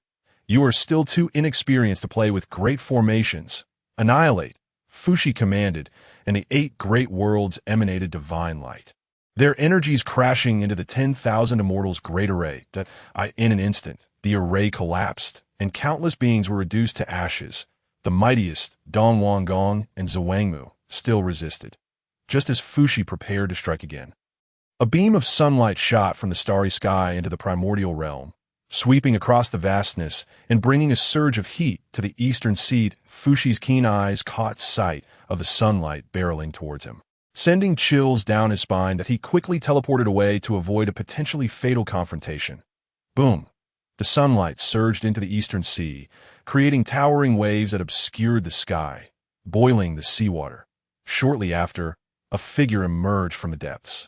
You are still too inexperienced to play with great formations. Annihilate, Fushi commanded, and the 8 great worlds emanated divine light, their energies crashing into the 10,000 immortals' great array. In an instant, the array collapsed, and countless beings were reduced to ashes. The mightiest, Dong Wanggong and Zhuangmu, still resisted, just as Fushi prepared to strike again. A beam of sunlight shot from the starry sky into the primordial realm, sweeping across the vastness and bringing a surge of heat to the eastern sea. Fushi's keen eyes caught sight of the sunlight barreling towards him, sending chills down his spine that he quickly teleported away to avoid a potentially fatal confrontation. Boom! The sunlight surged into the eastern sea, creating towering waves that obscured the sky, boiling the seawater. Shortly after, a figure emerged from the depths,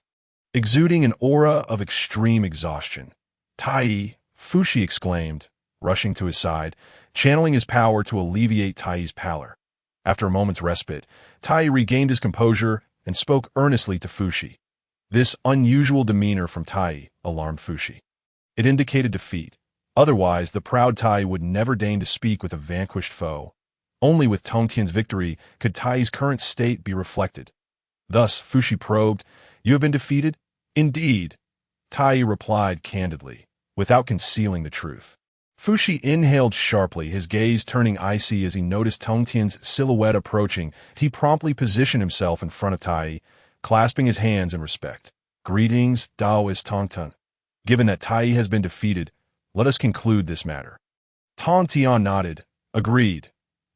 exuding an aura of extreme exhaustion. Tai, Fushi exclaimed, rushing to his side, channeling his power to alleviate Tai's pallor. After a moment's respite, Tai regained his composure and spoke earnestly to Fushi. This unusual demeanor from Tai alarmed Fushi. It indicated defeat. Otherwise, the proud Tai would never deign to speak with a vanquished foe. Only with Tongtian's victory could Tai's current state be reflected. Thus, Fushi probed, "You have been defeated?" "Indeed," Tai replied candidly, without concealing the truth. Fushi inhaled sharply, his gaze turning icy as he noticed Tongtian's silhouette approaching. He promptly positioned himself in front of Tai, clasping his hands in respect. "Greetings, Taoist Tongtian. Given that Tai has been defeated, let us conclude this matter." Tongtian nodded. Agreed.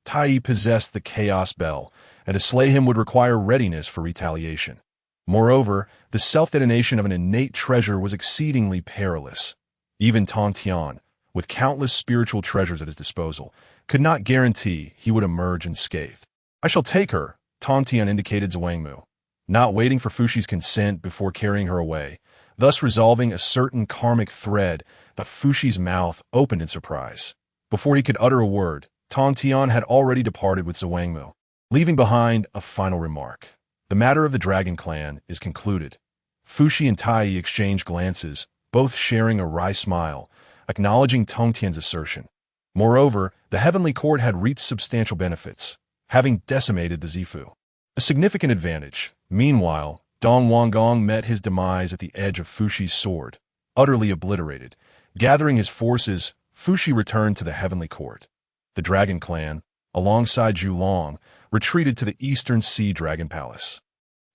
Tai possessed the Chaos Bell, and to slay him would require readiness for retaliation. Moreover, the self-detonation of an innate treasure was exceedingly perilous. Even Tongtian, with countless spiritual treasures at his disposal, could not guarantee he would emerge unscathed. "I shall take her," Tongtian indicated Zhuangmu, not waiting for Fushi's consent before carrying her away, thus resolving a certain karmic thread. But Fushi's mouth opened in surprise. Before he could utter a word, Tongtian had already departed with Zhuangmu, leaving behind a final remark. The matter of the Dragon Clan is concluded. Fushi and Tai exchanged glances, both sharing a wry smile, acknowledging Tongtian's assertion. Moreover, the Heavenly Court had reaped substantial benefits, having decimated the Zifu, a significant advantage. Meanwhile, Dong Wanggong met his demise at the edge of Fushi's sword, utterly obliterated. Gathering his forces, Fushi returned to the Heavenly Court. The Dragon Clan, alongside Zhulong, retreated to the Eastern Sea Dragon Palace,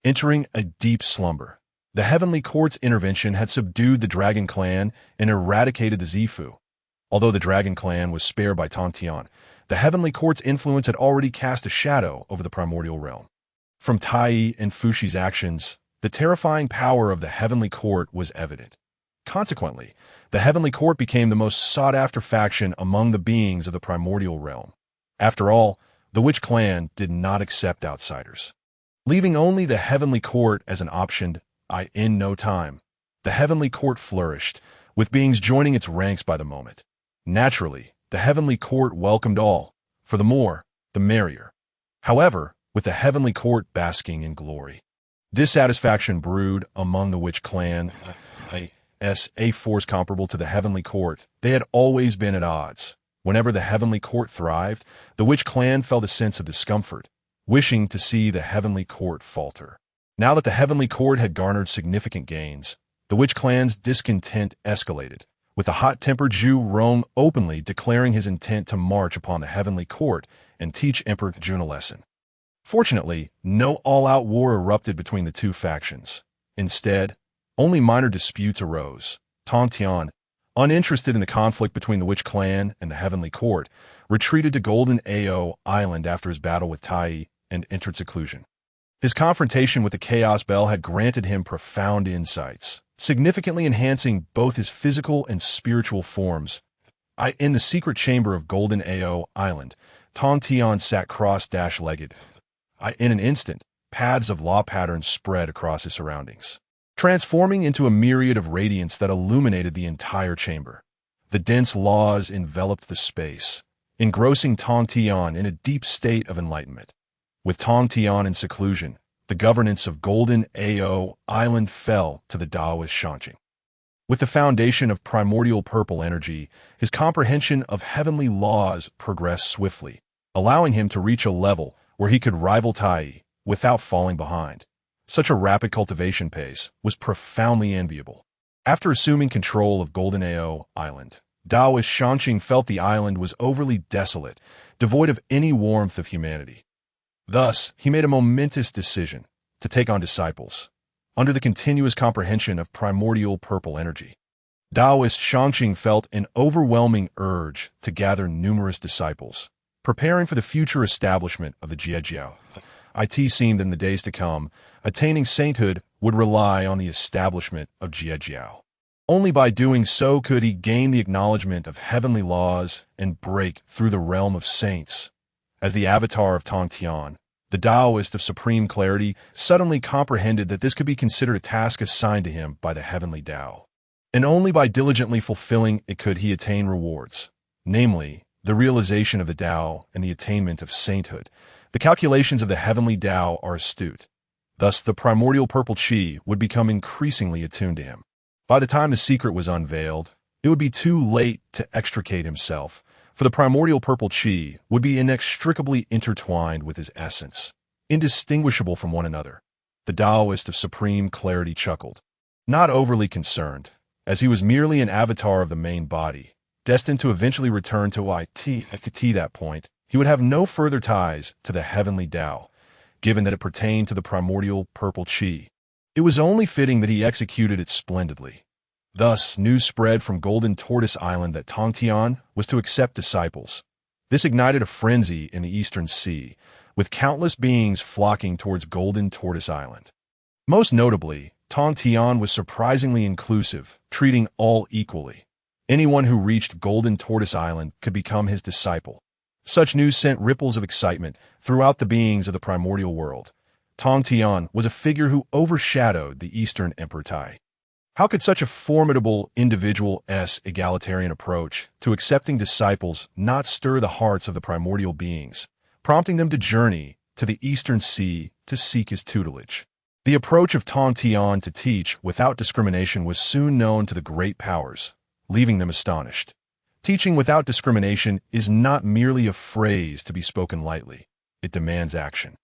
entering a deep slumber. The Heavenly Court's intervention had subdued the Dragon Clan and eradicated the Zifu. Although the Dragon Clan was spared by Tongtian, the Heavenly Court's influence had already cast a shadow over the primordial realm. From Tai and Fushi's actions, the terrifying power of the Heavenly Court was evident. Consequently, the Heavenly Court became the most sought-after faction among the beings of the primordial realm. After all, the Witch clan did not accept outsiders. Leaving only the Heavenly Court as an option, in no time, the Heavenly Court flourished, with beings joining its ranks by the moment. Naturally, the Heavenly Court welcomed all, for the more, the merrier. However, with the Heavenly Court basking in glory, dissatisfaction brewed among the Witch clan. A force comparable to the Heavenly Court, they had always been at odds. Whenever the Heavenly Court thrived, the Witch clan felt a sense of discomfort, wishing to see the Heavenly Court falter. Now that the Heavenly Court had garnered significant gains, the Witch clan's discontent escalated, with the hot-tempered Zhu Rong openly declaring his intent to march upon the Heavenly Court and teach Emperor Jun a lesson. Fortunately, no all-out war erupted between the two factions. Instead, only minor disputes arose. Tongtian, uninterested in the conflict between the Witch clan and the Heavenly Court, retreated to Golden Ao Island after his battle with Tai and entered seclusion. His confrontation with the Chaos Bell had granted him profound insights, significantly enhancing both his physical and spiritual forms. In the secret chamber of Golden Ao Island, Tongtian sat cross-legged. In an instant, paths of law patterns spread across his surroundings, transforming into a myriad of radiance that illuminated the entire chamber. The dense laws enveloped the space, engrossing Tongtian in a deep state of enlightenment. With Tongtian in seclusion, the governance of Golden Ao Island fell to the Taoist Shanqing. With the foundation of primordial purple energy, his comprehension of heavenly laws progressed swiftly, allowing him to reach a level where he could rival Tai without falling behind. Such a rapid cultivation pace was profoundly enviable. After assuming control of Golden Ao Island, Taoist Shanqing felt the island was overly desolate, devoid of any warmth of humanity. Thus, he made a momentous decision to take on disciples, under the continuous comprehension of primordial purple energy. Taoist Shanqing felt an overwhelming urge to gather numerous disciples, preparing for the future establishment of the Jiaozhu. It seemed in the days to come, attaining sainthood would rely on the establishment of Jiaozhu. Only by doing so could he gain the acknowledgement of heavenly laws and break through the realm of saints. As the avatar of Tongtian, the Taoist of supreme clarity suddenly comprehended that this could be considered a task assigned to him by the heavenly Tao. And only by diligently fulfilling it could he attain rewards, namely, the realization of the Tao and the attainment of sainthood. The calculations of the heavenly Tao are astute. Thus, the primordial purple chi would become increasingly attuned to him. By the time the secret was unveiled, it would be too late to extricate himself, for the primordial purple chi would be inextricably intertwined with his essence, indistinguishable from one another. The Taoist of supreme clarity chuckled, not overly concerned, as he was merely an avatar of the main body, destined to eventually return to it. At that point, he would have no further ties to the heavenly Tao, given that it pertained to the primordial purple chi. It was only fitting that he executed it splendidly. Thus, news spread from Golden Tortoise Island that Tongtian was to accept disciples. This ignited a frenzy in the Eastern Sea, with countless beings flocking towards Golden Tortoise Island. Most notably, Tongtian was surprisingly inclusive, treating all equally. Anyone who reached Golden Tortoise Island could become his disciple. Such news sent ripples of excitement throughout the beings of the primordial world. Tongtian was a figure who overshadowed the Eastern Emperor Tai. How could such a formidable individual's egalitarian approach to accepting disciples not stir the hearts of the primordial beings, prompting them to journey to the Eastern Sea to seek his tutelage? The approach of Tongtian to teach without discrimination was soon known to the great powers, leaving them astonished. Teaching without discrimination is not merely a phrase to be spoken lightly. It demands action.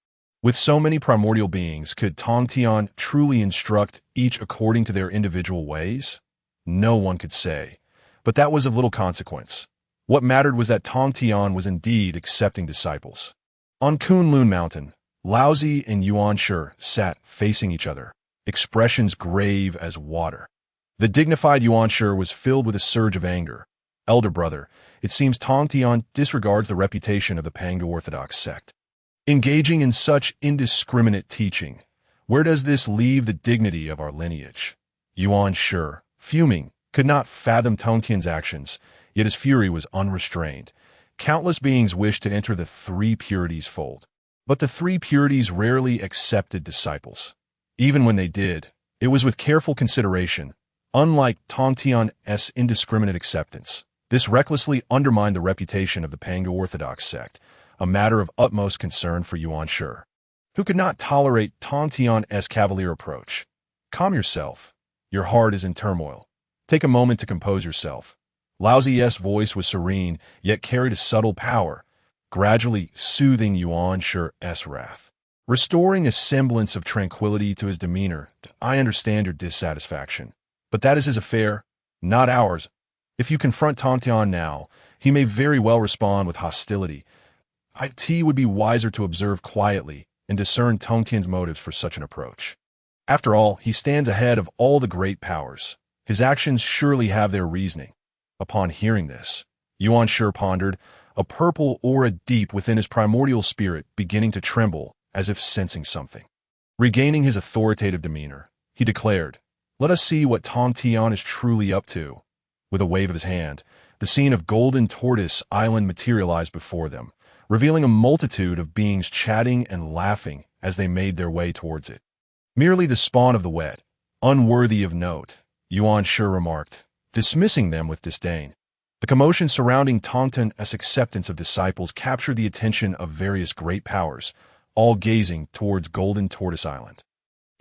With so many primordial beings, could Tongtian truly instruct each according to their individual ways? No one could say, but that was of little consequence. What mattered was that Tongtian was indeed accepting disciples. On Kunlun Mountain, Laozi and Yuanshi sat facing each other, expressions grave as water. The dignified Yuanshi was filled with a surge of anger. Elder brother, it seems Tongtian disregards the reputation of the Pangu Orthodox sect. Engaging in such indiscriminate teaching, where does this leave the dignity of our lineage? Yuanshi, fuming, could not fathom Tongtian's actions, yet his fury was unrestrained. Countless beings wished to enter the three purities fold. But the three purities rarely accepted disciples. Even when they did, it was with careful consideration. Unlike Tongtian's indiscriminate acceptance, this recklessly undermined the reputation of the Pango Orthodox sect, a matter of utmost concern for Yuan Shi, who could not tolerate Tongtian's cavalier approach. Calm yourself. Your heart is in turmoil. Take a moment to compose yourself. Lao Zi's voice was serene, yet carried a subtle power, gradually soothing Yuan Shi's wrath. Restoring a semblance of tranquility to his demeanor. I understand your dissatisfaction, but that is his affair, not ours. If you confront Tongtian now, he may very well respond with hostility. It would be wiser to observe quietly and discern Tongtian's motives for such an approach. After all, he stands ahead of all the great powers. His actions surely have their reasoning. Upon hearing this, Yuan Shi pondered, a purple aura deep within his primordial spirit beginning to tremble, as if sensing something. Regaining his authoritative demeanor, he declared, "Let us see what Tongtian is truly up to." With a wave of his hand, the scene of Golden Tortoise Island materialized before them, revealing a multitude of beings chatting and laughing as they made their way towards it. "Merely the spawn of the wet, unworthy of note," Yuan Shi remarked, dismissing them with disdain. The commotion surrounding Tongtian's acceptance of disciples captured the attention of various great powers, all gazing towards Golden Tortoise Island,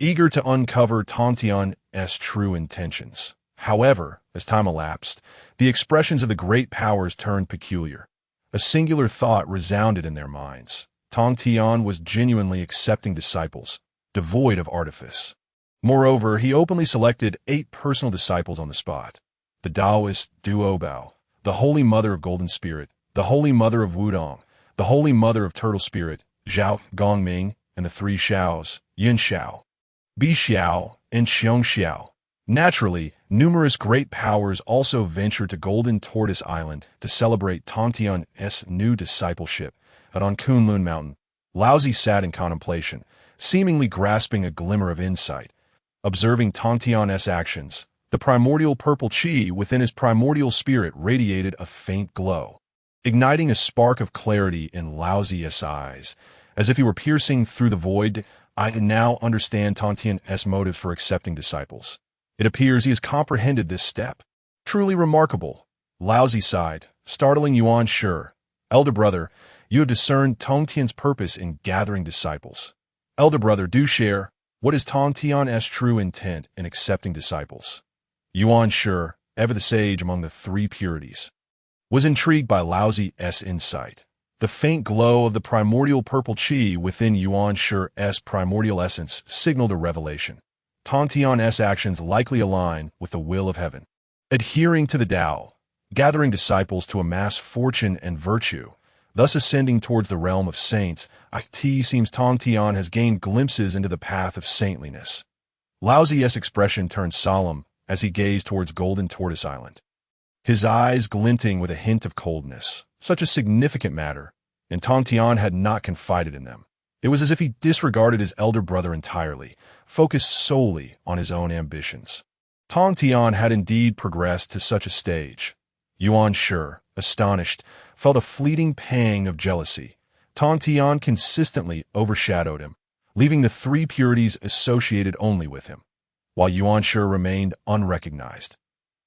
eager to uncover Tongtian's true intentions. However, as time elapsed, the expressions of the great powers turned peculiar. A singular thought resounded in their minds. Tongtian was genuinely accepting disciples, devoid of artifice. Moreover, he openly selected 8 personal disciples on the spot. The Taoist Duobao, the Holy Mother of Golden Spirit, the Holy Mother of Wudong, the Holy Mother of Turtle Spirit, Zhao Gongming, and the 3 Xiaos, Yin Xiao, Bi Xiao, and Xiong Xiao. Naturally, numerous great powers also ventured to Golden Tortoise Island to celebrate Tongtian's new discipleship. On Kunlun Mountain, Lao Zi sat in contemplation, seemingly grasping a glimmer of insight. Observing Tongtian's actions, the primordial purple qi within his primordial spirit radiated a faint glow, igniting a spark of clarity in Lao Zi's eyes, as if he were piercing through the void. I now understand Tongtian's motive for accepting disciples. It appears he has comprehended this step. Truly remarkable. Lao Zi sighed, startling Yuan Shi. Elder brother, you have discerned Tongtian's purpose in gathering disciples. Elder brother, do share. What is Tongtian's true intent in accepting disciples? Yuan Shi, ever the sage among the 3 purities, was intrigued by Lao Zi's insight. The faint glow of the primordial purple qi within Yuan Shi's primordial essence signaled a revelation. Tongtian's actions likely align with the will of heaven. Adhering to the Tao, gathering disciples to amass fortune and virtue, thus ascending towards the realm of saints, it seems Tongtian has gained glimpses into the path of saintliness. Lao Zi's expression turned solemn as he gazed towards Golden Tortoise Island, his eyes glinting with a hint of coldness. Such a significant matter, and Tongtian had not confided in them. It was as if he disregarded his elder brother entirely, focused solely on his own ambitions. Tongtian had indeed progressed to such a stage. Yuan Shi, astonished, felt a fleeting pang of jealousy. Tongtian consistently overshadowed him, leaving the 3 purities associated only with him, while Yuan Shi remained unrecognized.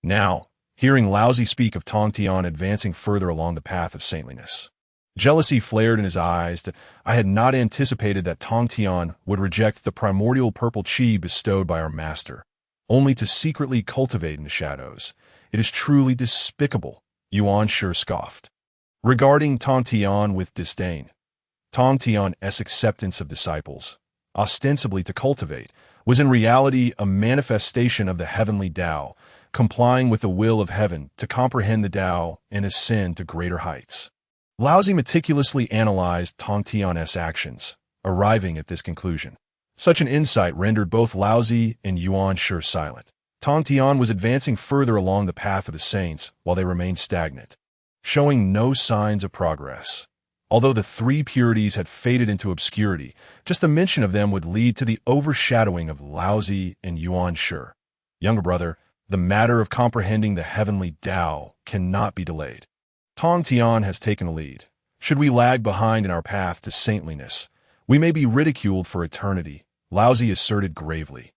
Now, hearing Lao Zi speak of Tongtian advancing further along the path of saintliness, jealousy flared in his eyes. I had not anticipated that Tongtian would reject the primordial purple qi bestowed by our master, only to secretly cultivate in the shadows. It is truly despicable, Yuan Shi scoffed, regarding Tongtian with disdain. Tongtian's acceptance of disciples, ostensibly to cultivate, was in reality a manifestation of the heavenly Tao, complying with the will of heaven to comprehend the Tao and ascend to greater heights. Lao Zi meticulously analyzed Tongtian's actions, arriving at this conclusion. Such an insight rendered both Lao Zi and Yuan Shi silent. Tongtian was advancing further along the path of the saints while they remained stagnant, showing no signs of progress. Although the 3 purities had faded into obscurity, just the mention of them would lead to the overshadowing of Lao Zi and Yuan Shi. Younger brother, The matter of comprehending the heavenly Tao cannot be delayed. Tongtian has taken the lead. Should we lag behind in our path to saintliness, we may be ridiculed for eternity, Laozi asserted gravely.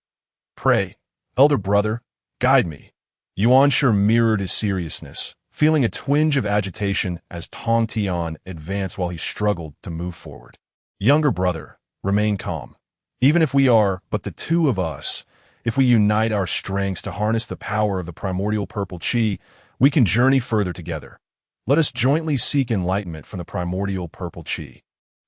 Pray, elder brother, guide me. Yuanshi mirrored his seriousness, feeling a twinge of agitation as Tongtian advanced while he struggled to move forward. Younger brother, remain calm. Even if we are but the two of us, if we unite our strengths to harness the power of the primordial purple qi, we can journey further together. Let us jointly seek enlightenment from the primordial purple qi.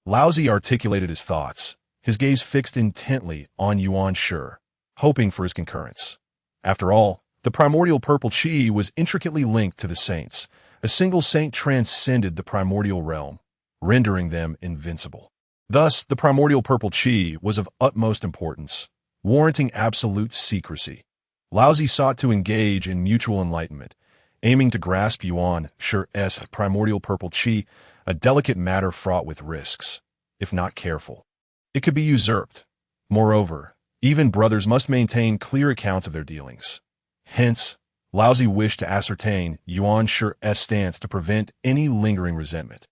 Laozi articulated his thoughts, his gaze fixed intently on Yuanshi, hoping for his concurrence. After all, the primordial purple qi was intricately linked to the saints. A single saint transcended the primordial realm, rendering them invincible. Thus, the primordial purple qi was of utmost importance, warranting absolute secrecy. Laozi sought to engage in mutual enlightenment, aiming to grasp Yuanshi's primordial purple qi, a delicate matter fraught with risks, if not careful. It could be usurped. Moreover, even brothers must maintain clear accounts of their dealings. Hence, Laozi wished to ascertain Yuanshi's stance to prevent any lingering resentment.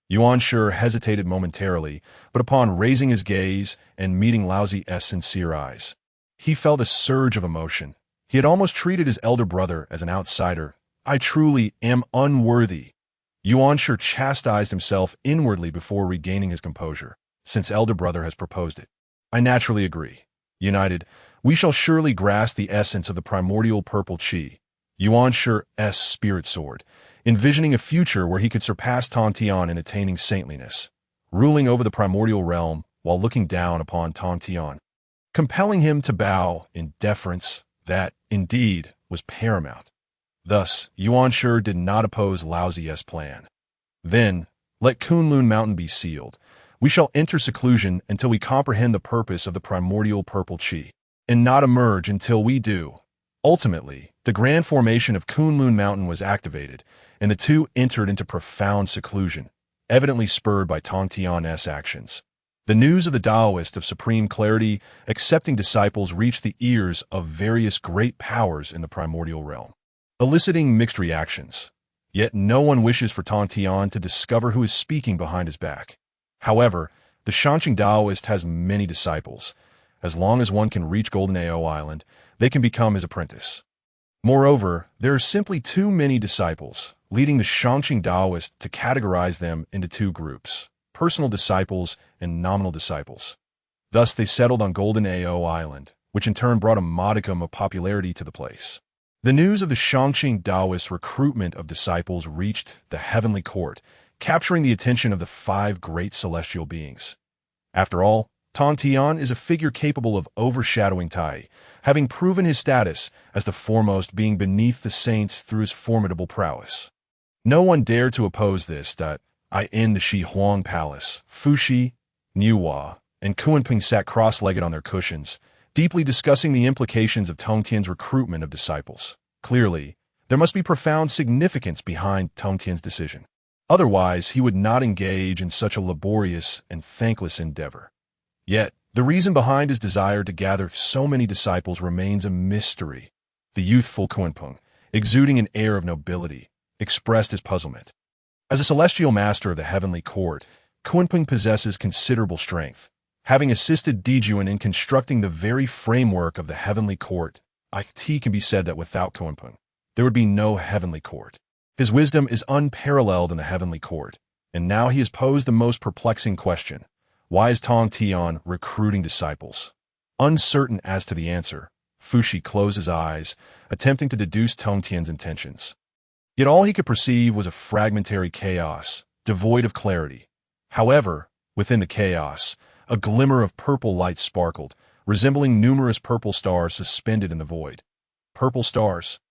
Yuanshi hesitated momentarily, but upon raising his gaze and meeting Laozi's sincere eyes, he felt a surge of emotion. He had almost treated his elder brother as an outsider. I truly am unworthy. Yuanshi chastised himself inwardly before regaining his composure, since elder brother has proposed it. I naturally agree. United, we shall surely grasp the essence of the primordial purple qi, Yuanshi's spirit sword, envisioning a future where he could surpass Tongtian in attaining saintliness, ruling over the primordial realm while looking down upon Tongtian, compelling him to bow in deference that, indeed, was paramount. Thus, Yuanshi did not oppose Laozi's plan. Then, let Kunlun Mountain be sealed. We shall enter seclusion until we comprehend the purpose of the primordial purple qi, and not emerge until we do. Ultimately, the grand formation of Kunlun Mountain was activated, and the two entered into profound seclusion, evidently spurred by Tongtian's actions. The news of the Taoist of supreme clarity accepting disciples reached the ears of various great powers in the primordial realm, eliciting mixed reactions. Yet no one wishes for Tongtian to discover who is speaking behind his back. However, the Shanqing Taoist has many disciples. As long as one can reach Golden Ao Island, they can become his apprentice. Moreover, there are simply too many disciples, leading the Shanqing Taoist to categorize them into two groups, personal disciples and nominal disciples. Thus they settled on Golden Ao Island, which in turn brought a modicum of popularity to the place. The news of the Shanqing Taoist recruitment of disciples reached the heavenly court, capturing the attention of the 5 great celestial beings. After all, Tongtian is a figure capable of overshadowing Tai, having proven his status as the foremost being beneath the saints through his formidable prowess. No one dared to oppose this. In the Shi Huang Palace, Fuxi, Niuhua, and Kunping sat cross-legged on their cushions, deeply discussing the implications of Tongtian's recruitment of disciples. Clearly, there must be profound significance behind Tongtian's decision. Otherwise, he would not engage in such a laborious and thankless endeavor. Yet, the reason behind his desire to gather so many disciples remains a mystery. The youthful Kunpeng, exuding an air of nobility, expressed his puzzlement. As a celestial master of the heavenly court, Kunpeng possesses considerable strength. Having assisted Dijuan in constructing the very framework of the heavenly court, it can be said that without Kunpeng, there would be no heavenly court. His wisdom is unparalleled in the heavenly court, and now he has posed the most perplexing question. Why is Tongtian recruiting disciples? Uncertain as to the answer, Fuxi closed his eyes, attempting to deduce Tongtian's intentions. Yet all he could perceive was a fragmentary chaos, devoid of clarity. However, within the chaos, a glimmer of purple light sparkled, resembling numerous purple stars suspended in the void. Purple stars?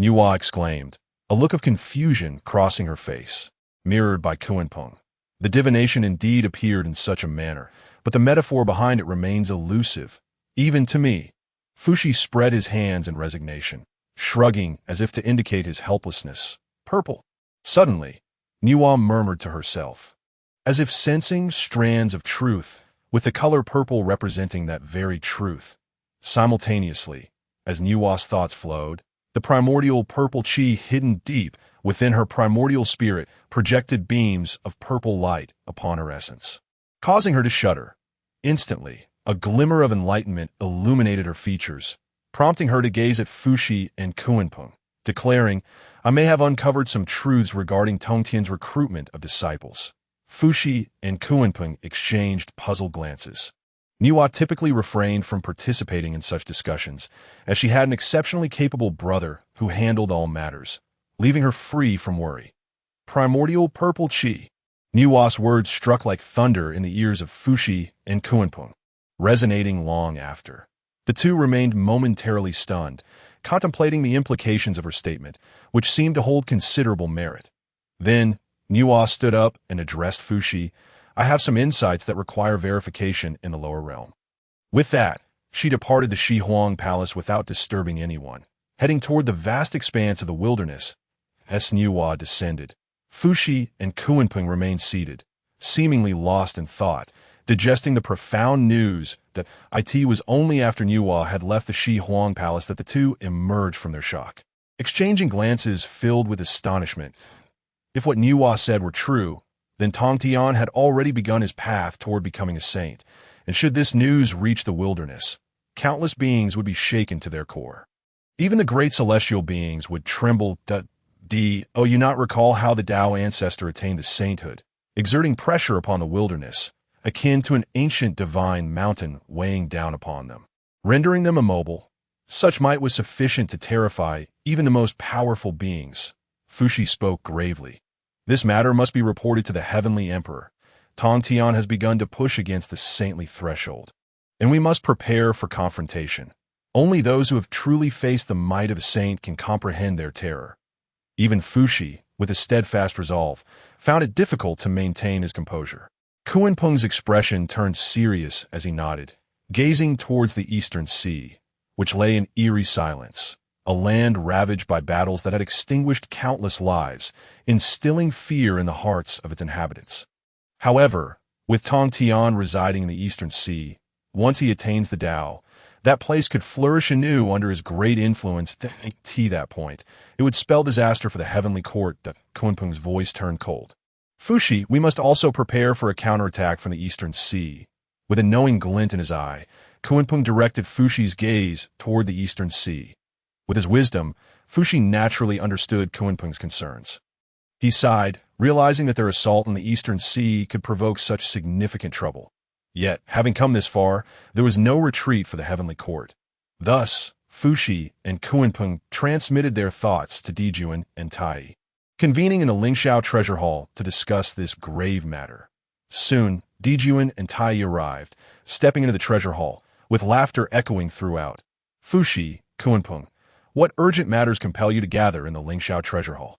Niuhua exclaimed, a look of confusion crossing her face, mirrored by Kunpeng. The divination indeed appeared in such a manner, but the metaphor behind it remains elusive, even to me. Fuxi spread his hands in resignation, shrugging as if to indicate his helplessness. Purple. Suddenly, Niuhua murmured to herself, as if sensing strands of truth, with the color purple representing that very truth. Simultaneously, as Niuhua's thoughts flowed, The primordial purple chi hidden deep within her primordial spirit projected beams of purple light upon her essence, causing her to shudder. Instantly, a glimmer of enlightenment illuminated her features, prompting her to gaze at Fuxi and Kunpeng, declaring, "I may have uncovered some truths regarding Tongtian's recruitment of disciples." Fuxi and Kunpeng exchanged puzzled glances. Niwa typically refrained from participating in such discussions, as she had an exceptionally capable brother who handled all matters, leaving her free from worry. Primordial purple chi. Niwa's words struck like thunder in the ears of Fuxi and Kunpeng, resonating long after. The two remained momentarily stunned, contemplating the implications of her statement, which seemed to hold considerable merit. Then, Niwa stood up and addressed Fuxi. "I have some insights that require verification in the lower realm." With that, she departed the Shihuang Palace without disturbing anyone, heading toward the vast expanse of the wilderness. As Niwa descended, Fuxi and Kunpeng remained seated, seemingly lost in thought, digesting the profound news that it was only after Niwa had left the Shihuang Palace that the two emerged from their shock, exchanging glances filled with astonishment. If what Niwa said were true, then Tongtian had already begun his path toward becoming a saint, and should this news reach the wilderness, countless beings would be shaken to their core. Even the great celestial beings would tremble. Oh, you not recall how the Tao ancestor attained the sainthood, exerting pressure upon the wilderness, akin to an ancient divine mountain weighing down upon them, rendering them immobile. Such might was sufficient to terrify even the most powerful beings. Fuxi spoke gravely. "This matter must be reported to the Heavenly Emperor. Tongtian has begun to push against the saintly threshold, and we must prepare for confrontation. Only those who have truly faced the might of a saint can comprehend their terror." Even Fuxi, with a steadfast resolve, found it difficult to maintain his composure. Kunpeng's expression turned serious as he nodded, gazing towards the eastern sea, which lay in eerie silence, a land ravaged by battles that had extinguished countless lives, instilling fear in the hearts of its inhabitants. However, with Tongtian residing in the eastern sea, once he attains the Tao, that place could flourish anew under his great influence. At that point, it would spell disaster for the heavenly court. Kunpeng's voice turned cold. "Fuxi, we must also prepare for a counterattack from the eastern sea." With a knowing glint in his eye, Kunpeng directed Fuxi's gaze toward the eastern sea. With his wisdom, Fuxi naturally understood Kunpeng's concerns. He sighed, realizing that their assault on the eastern sea could provoke such significant trouble. Yet, having come this far, there was no retreat for the heavenly court. Thus, Fuxi and Kunpeng transmitted their thoughts to Dijuan and Tai, convening in the Lingxiao treasure hall to discuss this grave matter. Soon, Dijuan and Tai arrived, stepping into the treasure hall, with laughter echoing throughout. "Fuxi, Kunpeng, what urgent matters compel you to gather in the Lingxiao treasure hall?"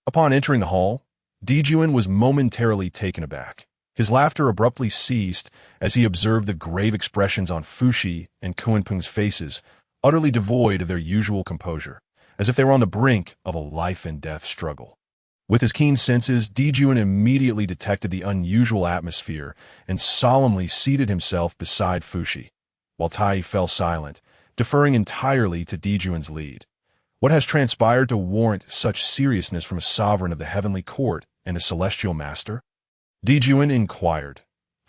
Upon entering the hall, Dijuan was momentarily taken aback. His laughter abruptly ceased as he observed the grave expressions on Fuxi and Kunpeng's faces, utterly devoid of their usual composure, as if they were on the brink of a life-and-death struggle. With his keen senses, Dijuan immediately detected the unusual atmosphere and solemnly seated himself beside Fuxi, while Tai fell silent, deferring entirely to Dijuan's lead. What has transpired to warrant such seriousness from a sovereign of the heavenly court and a celestial master? Dijuan inquired.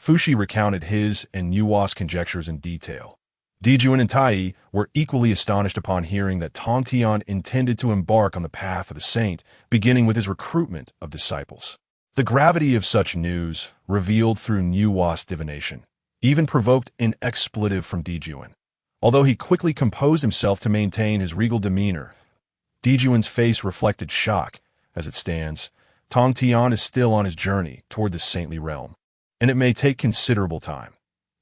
Fuxi recounted his and Niwa's conjectures in detail. Dijuan and Tai were equally astonished upon hearing that Tongtian intended to embark on the path of a saint, beginning with his recruitment of disciples. The gravity of such news, revealed through Niwa's divination, even provoked an expletive from Dijuan. Although he quickly composed himself to maintain his regal demeanor, Dijuan's face reflected shock. As it stands, Tongtian is still on his journey toward the saintly realm, and it may take considerable time.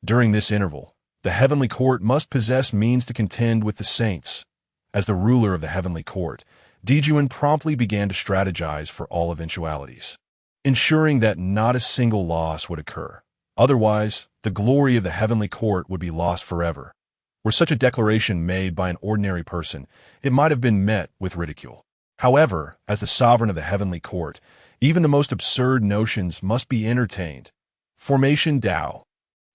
During this interval, the heavenly court must possess means to contend with the saints. As the ruler of the heavenly court, Dijuan promptly began to strategize for all eventualities, ensuring that not a single loss would occur. Otherwise, the glory of the heavenly court would be lost forever. Were such a declaration made by an ordinary person, it might have been met with ridicule. However, as the sovereign of the heavenly court, even the most absurd notions must be entertained. "Formation Tao,"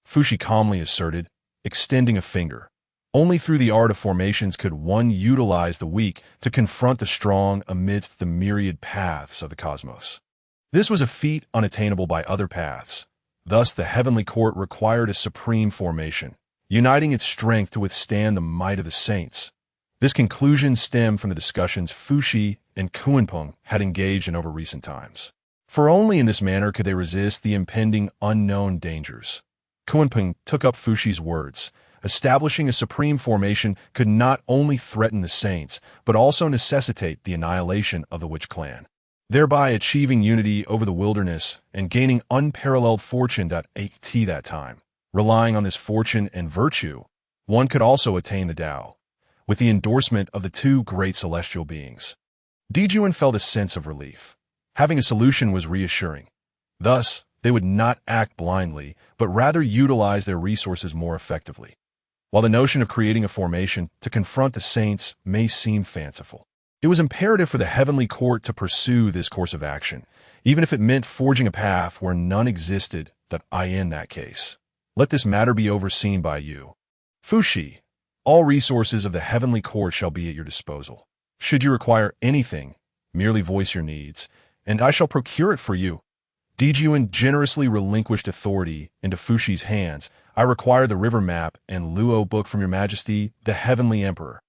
Fuxi calmly asserted, extending a finger. Only through the art of formations could one utilize the weak to confront the strong amidst the myriad paths of the cosmos. This was a feat unattainable by other paths. Thus, the heavenly court required a supreme formation, uniting its strength to withstand the might of the saints. This conclusion stemmed from the discussions Fuxi and Kunpeng had engaged in over recent times. For only in this manner could they resist the impending unknown dangers. Kunpeng took up Fuxi's words. Establishing a supreme formation could not only threaten the saints, but also necessitate the annihilation of the witch clan, thereby achieving unity over the wilderness and gaining unparalleled fortune. At that time, relying on this fortune and virtue, one could also attain the Tao, with the endorsement of the two great celestial beings. Dijuan felt a sense of relief. Having a solution was reassuring. Thus, they would not act blindly, but rather utilize their resources more effectively. While the notion of creating a formation to confront the saints may seem fanciful, it was imperative for the heavenly court to pursue this course of action, even if it meant forging a path where none existed. In that case, let this matter be overseen by you. Fuxi, all resources of the heavenly court shall be at your disposal. Should you require anything, merely voice your needs, and I shall procure it for you. Dijuan generously relinquished authority into Fuxi's hands. I require the river map and Luo book from your majesty, the heavenly emperor.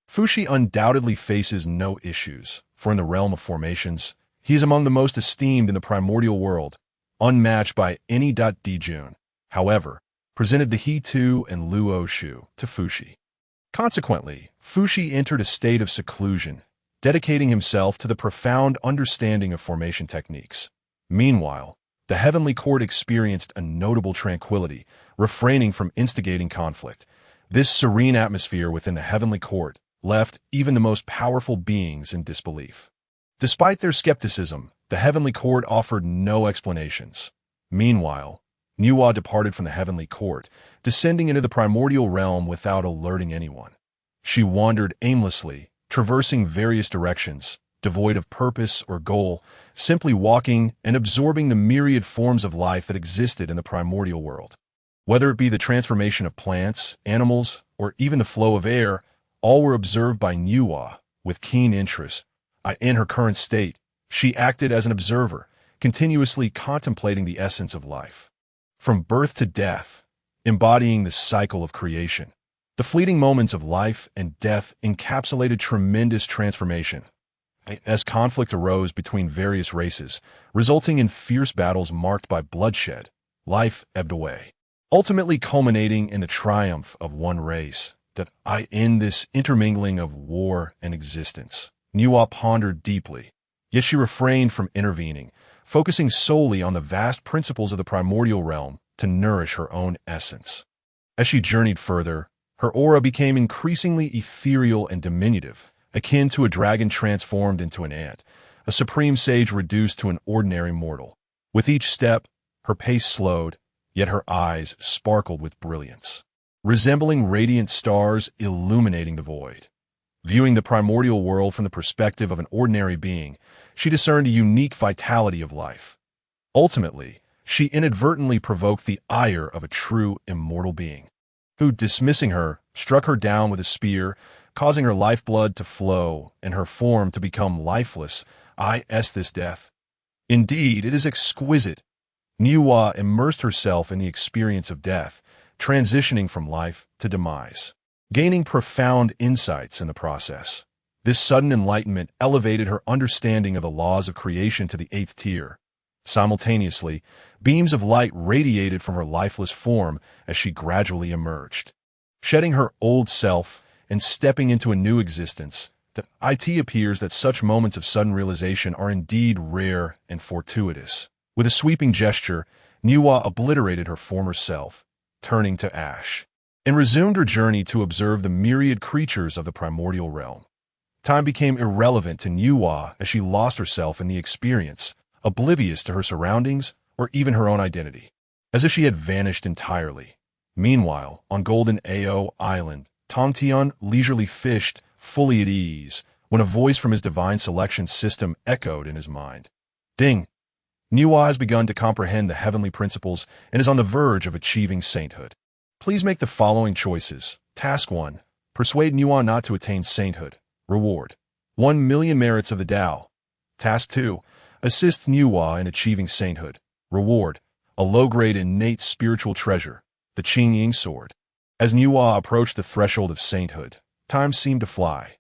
Fuxi undoubtedly faces no issues, for in the realm of formations, he is among the most esteemed in the primordial world, unmatched by any. Dijuan, however, presented the He-Tu and Luo Shu to Fuxi. Consequently, Fuxi entered a state of seclusion, dedicating himself to the profound understanding of formation techniques. Meanwhile, the heavenly court experienced a notable tranquility, refraining from instigating conflict. This serene atmosphere within the heavenly court left even the most powerful beings in disbelief. Despite their skepticism, the heavenly court offered no explanations. Meanwhile, Nuwa departed from the heavenly court, descending into the primordial realm without alerting anyone. She wandered aimlessly, traversing various directions, devoid of purpose or goal, simply walking and absorbing the myriad forms of life that existed in the primordial world. Whether it be the transformation of plants, animals, or even the flow of air, all were observed by Nuwa with keen interest. In her current state, she acted as an observer, continuously contemplating the essence of life. From birth to death, embodying the cycle of creation, the fleeting moments of life and death encapsulated tremendous transformation. As conflict arose between various races, resulting in fierce battles marked by bloodshed, life ebbed away, ultimately culminating in the triumph of one race. In this intermingling of war and existence, Nuwa pondered deeply, yet she refrained from intervening, focusing solely on the vast principles of the primordial realm to nourish her own essence. As she journeyed further, her aura became increasingly ethereal and diminutive, akin to a dragon transformed into an ant, a supreme sage reduced to an ordinary mortal. With each step, her pace slowed, yet her eyes sparkled with brilliance, resembling radiant stars illuminating the void. Viewing the primordial world from the perspective of an ordinary being, she discerned a unique vitality of life. Ultimately, she inadvertently provoked the ire of a true immortal being, who, dismissing her, struck her down with a spear, causing her lifeblood to flow and her form to become lifeless. This death. Indeed, it is exquisite. Nuwa immersed herself in the experience of death, transitioning from life to demise, gaining profound insights in the process. This sudden enlightenment elevated her understanding of the laws of creation to the 8th tier. Simultaneously, beams of light radiated from her lifeless form as she gradually emerged, shedding her old self and stepping into a new existence. It appears that such moments of sudden realization are indeed rare and fortuitous. With a sweeping gesture, Nuwa obliterated her former self, turning to ash, and resumed her journey to observe the myriad creatures of the primordial realm. Time became irrelevant to Nuwa as she lost herself in the experience, oblivious to her surroundings or even her own identity, as if she had vanished entirely. Meanwhile, on Golden Ao Island, Tongtian leisurely fished, fully at ease, when a voice from his divine selection system echoed in his mind. Ding! Nuwa has begun to comprehend the heavenly principles and is on the verge of achieving sainthood. Please make the following choices Task 1. Persuade Nuwa not to attain sainthood. Reward: 1,000,000 merits of the Tao. Task 2. Assist Nuwa in achieving sainthood. Reward: a low-grade innate spiritual treasure, the Qing Ying sword. As Nuwa approached the threshold of sainthood, time seemed to fly.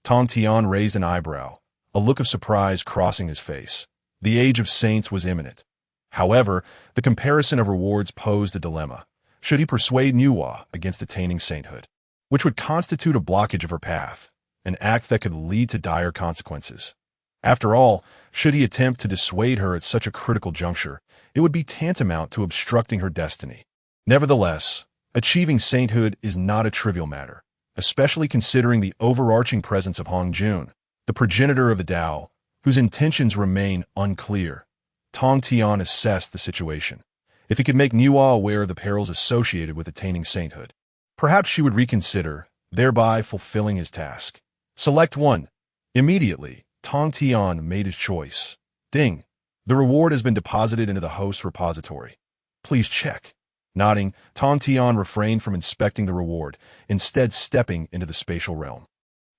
Tongtian raised an eyebrow, a look of surprise crossing his face. The age of saints was imminent. However, the comparison of rewards posed a dilemma. Should he persuade Nuwa against attaining sainthood, which would constitute a blockage of her path, an act that could lead to dire consequences? After all, should he attempt to dissuade her at such a critical juncture, it would be tantamount to obstructing her destiny. Nevertheless, achieving sainthood is not a trivial matter, especially considering the overarching presence of Hongjun, the progenitor of the Tao, whose intentions remain unclear. Tongtian assessed the situation. If he could make Nuwa aware of the perils associated with attaining sainthood, perhaps she would reconsider, thereby fulfilling his task. Select 1. Immediately, Tongtian made his choice. Ding. The reward has been deposited into the host repository. Please check. Nodding, Tongtian refrained from inspecting the reward, instead stepping into the spatial realm.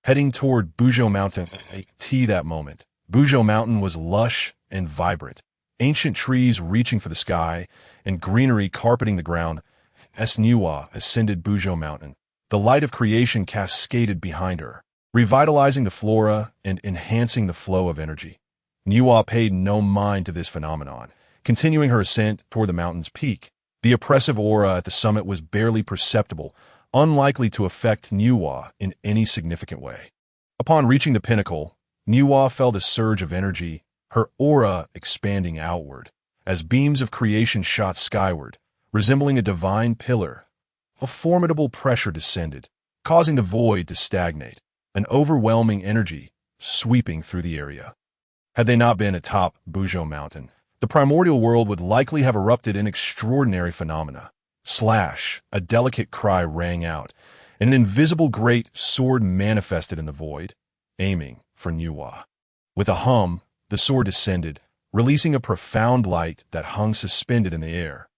Heading toward Buzhou Mountain that moment. Buzhou Mountain was lush and vibrant, ancient trees reaching for the sky, and greenery carpeting the ground. As Nuwa ascended Buzhou Mountain, the light of creation cascaded behind her, revitalizing the flora and enhancing the flow of energy. Nuwa paid no mind to this phenomenon, continuing her ascent toward the mountain's peak. The oppressive aura at the summit was barely perceptible, unlikely to affect Nuwa in any significant way. Upon reaching the pinnacle, Nuwa felt a surge of energy, her aura expanding outward, as beams of creation shot skyward, resembling a divine pillar. A formidable pressure descended, causing the void to stagnate, an overwhelming energy sweeping through the area. Had they not been atop Buzhou Mountain, the primordial world would likely have erupted in extraordinary phenomena. Slash! A delicate cry rang out, and an invisible great sword manifested in the void, aiming for Nuwa. With a hum, the sword descended, releasing a profound light that hung suspended in the air.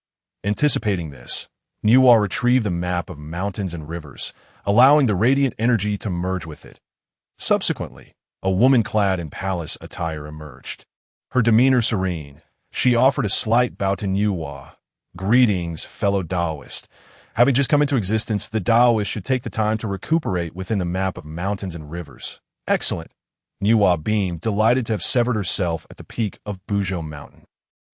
Anticipating this, Nuwa retrieved the map of mountains and rivers, allowing the radiant energy to merge with it. Subsequently, a woman clad in palace attire emerged. Her demeanor serene, she offered a slight bow to Nuwa. Greetings, fellow Taoist. Having just come into existence, the Taoist should take the time to recuperate within the map of mountains and rivers. Excellent. Nuwa beamed, delighted to have severed herself at the peak of Buzhou Mountain.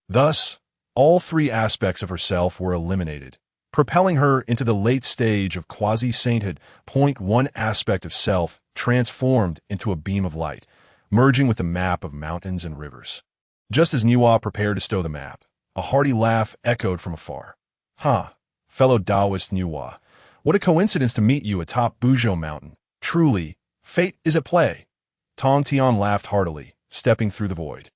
Thus, all 3 aspects of herself were eliminated, propelling her into the late stage of quasi-sainthood. Point 1 aspect of self transformed into a beam of light, merging with the map of mountains and rivers. Just as Nuwa prepared to stow the map, a hearty laugh echoed from afar. Fellow Taoist Nuwa, what a coincidence to meet you atop Buzhou Mountain. Truly, fate is at play. Tongtian laughed heartily, stepping through the void.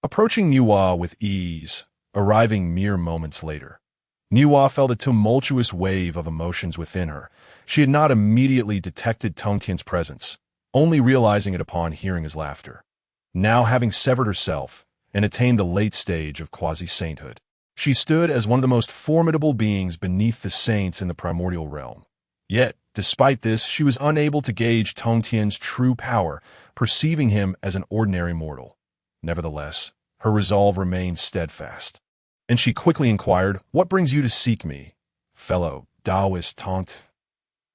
Approaching Nuwa with ease, arriving mere moments later. Nuwa felt a tumultuous wave of emotions within her. She had not immediately detected Tongtian's presence, only realizing it upon hearing his laughter. Now having severed herself and attained the late stage of quasi-sainthood, she stood as one of the most formidable beings beneath the saints in the primordial realm. Yet, despite this, she was unable to gauge Tongtian's true power, perceiving him as an ordinary mortal. Nevertheless, her resolve remained steadfast, and she quickly inquired, "What brings you to seek me, fellow Taoist Tongt?"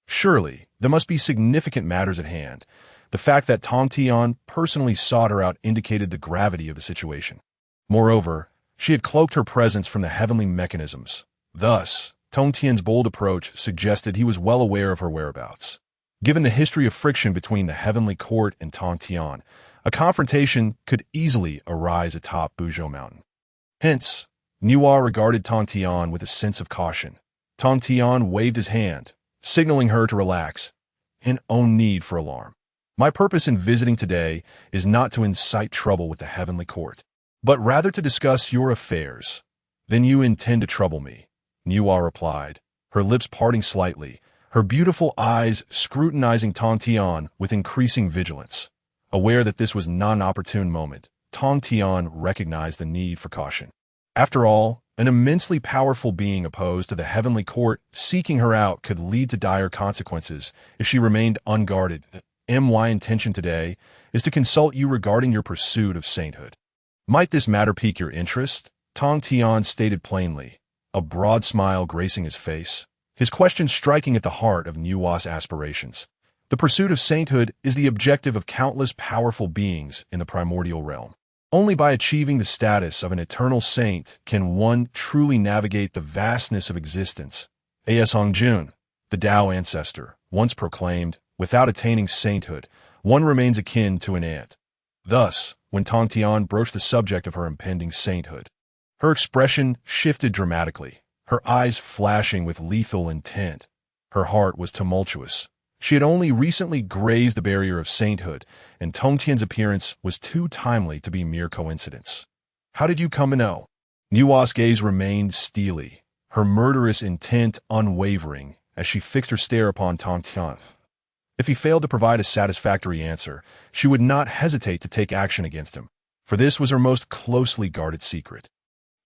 Surely, there must be significant matters at hand. The fact that Tongtian personally sought her out indicated the gravity of the situation. Moreover, she had cloaked her presence from the heavenly mechanisms. Thus, Tongtian's bold approach suggested he was well aware of her whereabouts. Given the history of friction between the heavenly court and Tongtian, a confrontation could easily arise atop Buzhou Mountain. Hence, Nuwa regarded Tongtian with a sense of caution. Tongtian waved his hand, signaling her to relax, and no need for alarm. My purpose in visiting today is not to incite trouble with the heavenly court, but rather to discuss your affairs. Then you intend to trouble me, Nuwa replied, her lips parting slightly, her beautiful eyes scrutinizing Tongtian with increasing vigilance. Aware that this was not an opportune moment, Tongtian recognized the need for caution. After all, An immensely powerful being opposed to the heavenly court seeking her out could lead to dire consequences if she remained unguarded. My intention today is to consult you regarding your pursuit of sainthood. Might this matter pique your interest? Tongtian stated plainly, a broad smile gracing his face, his question striking at the heart of Nuwa's aspirations. The pursuit of sainthood is the objective of countless powerful beings in the primordial realm. Only by achieving the status of an eternal saint can one truly navigate the vastness of existence. A.S. Hongjun, the Tao ancestor, once proclaimed, without attaining sainthood, one remains akin to an ant. Thus, when Tongtian broached the subject of her impending sainthood, her expression shifted dramatically, her eyes flashing with lethal intent. Her heart was tumultuous. She had only recently grazed the barrier of sainthood, and Tongtian's appearance was too timely to be mere coincidence. How did you come to know? Nuwa's gaze remained steely, her murderous intent unwavering, as she fixed her stare upon Tongtian. If he failed to provide a satisfactory answer, she would not hesitate to take action against him, for this was her most closely guarded secret.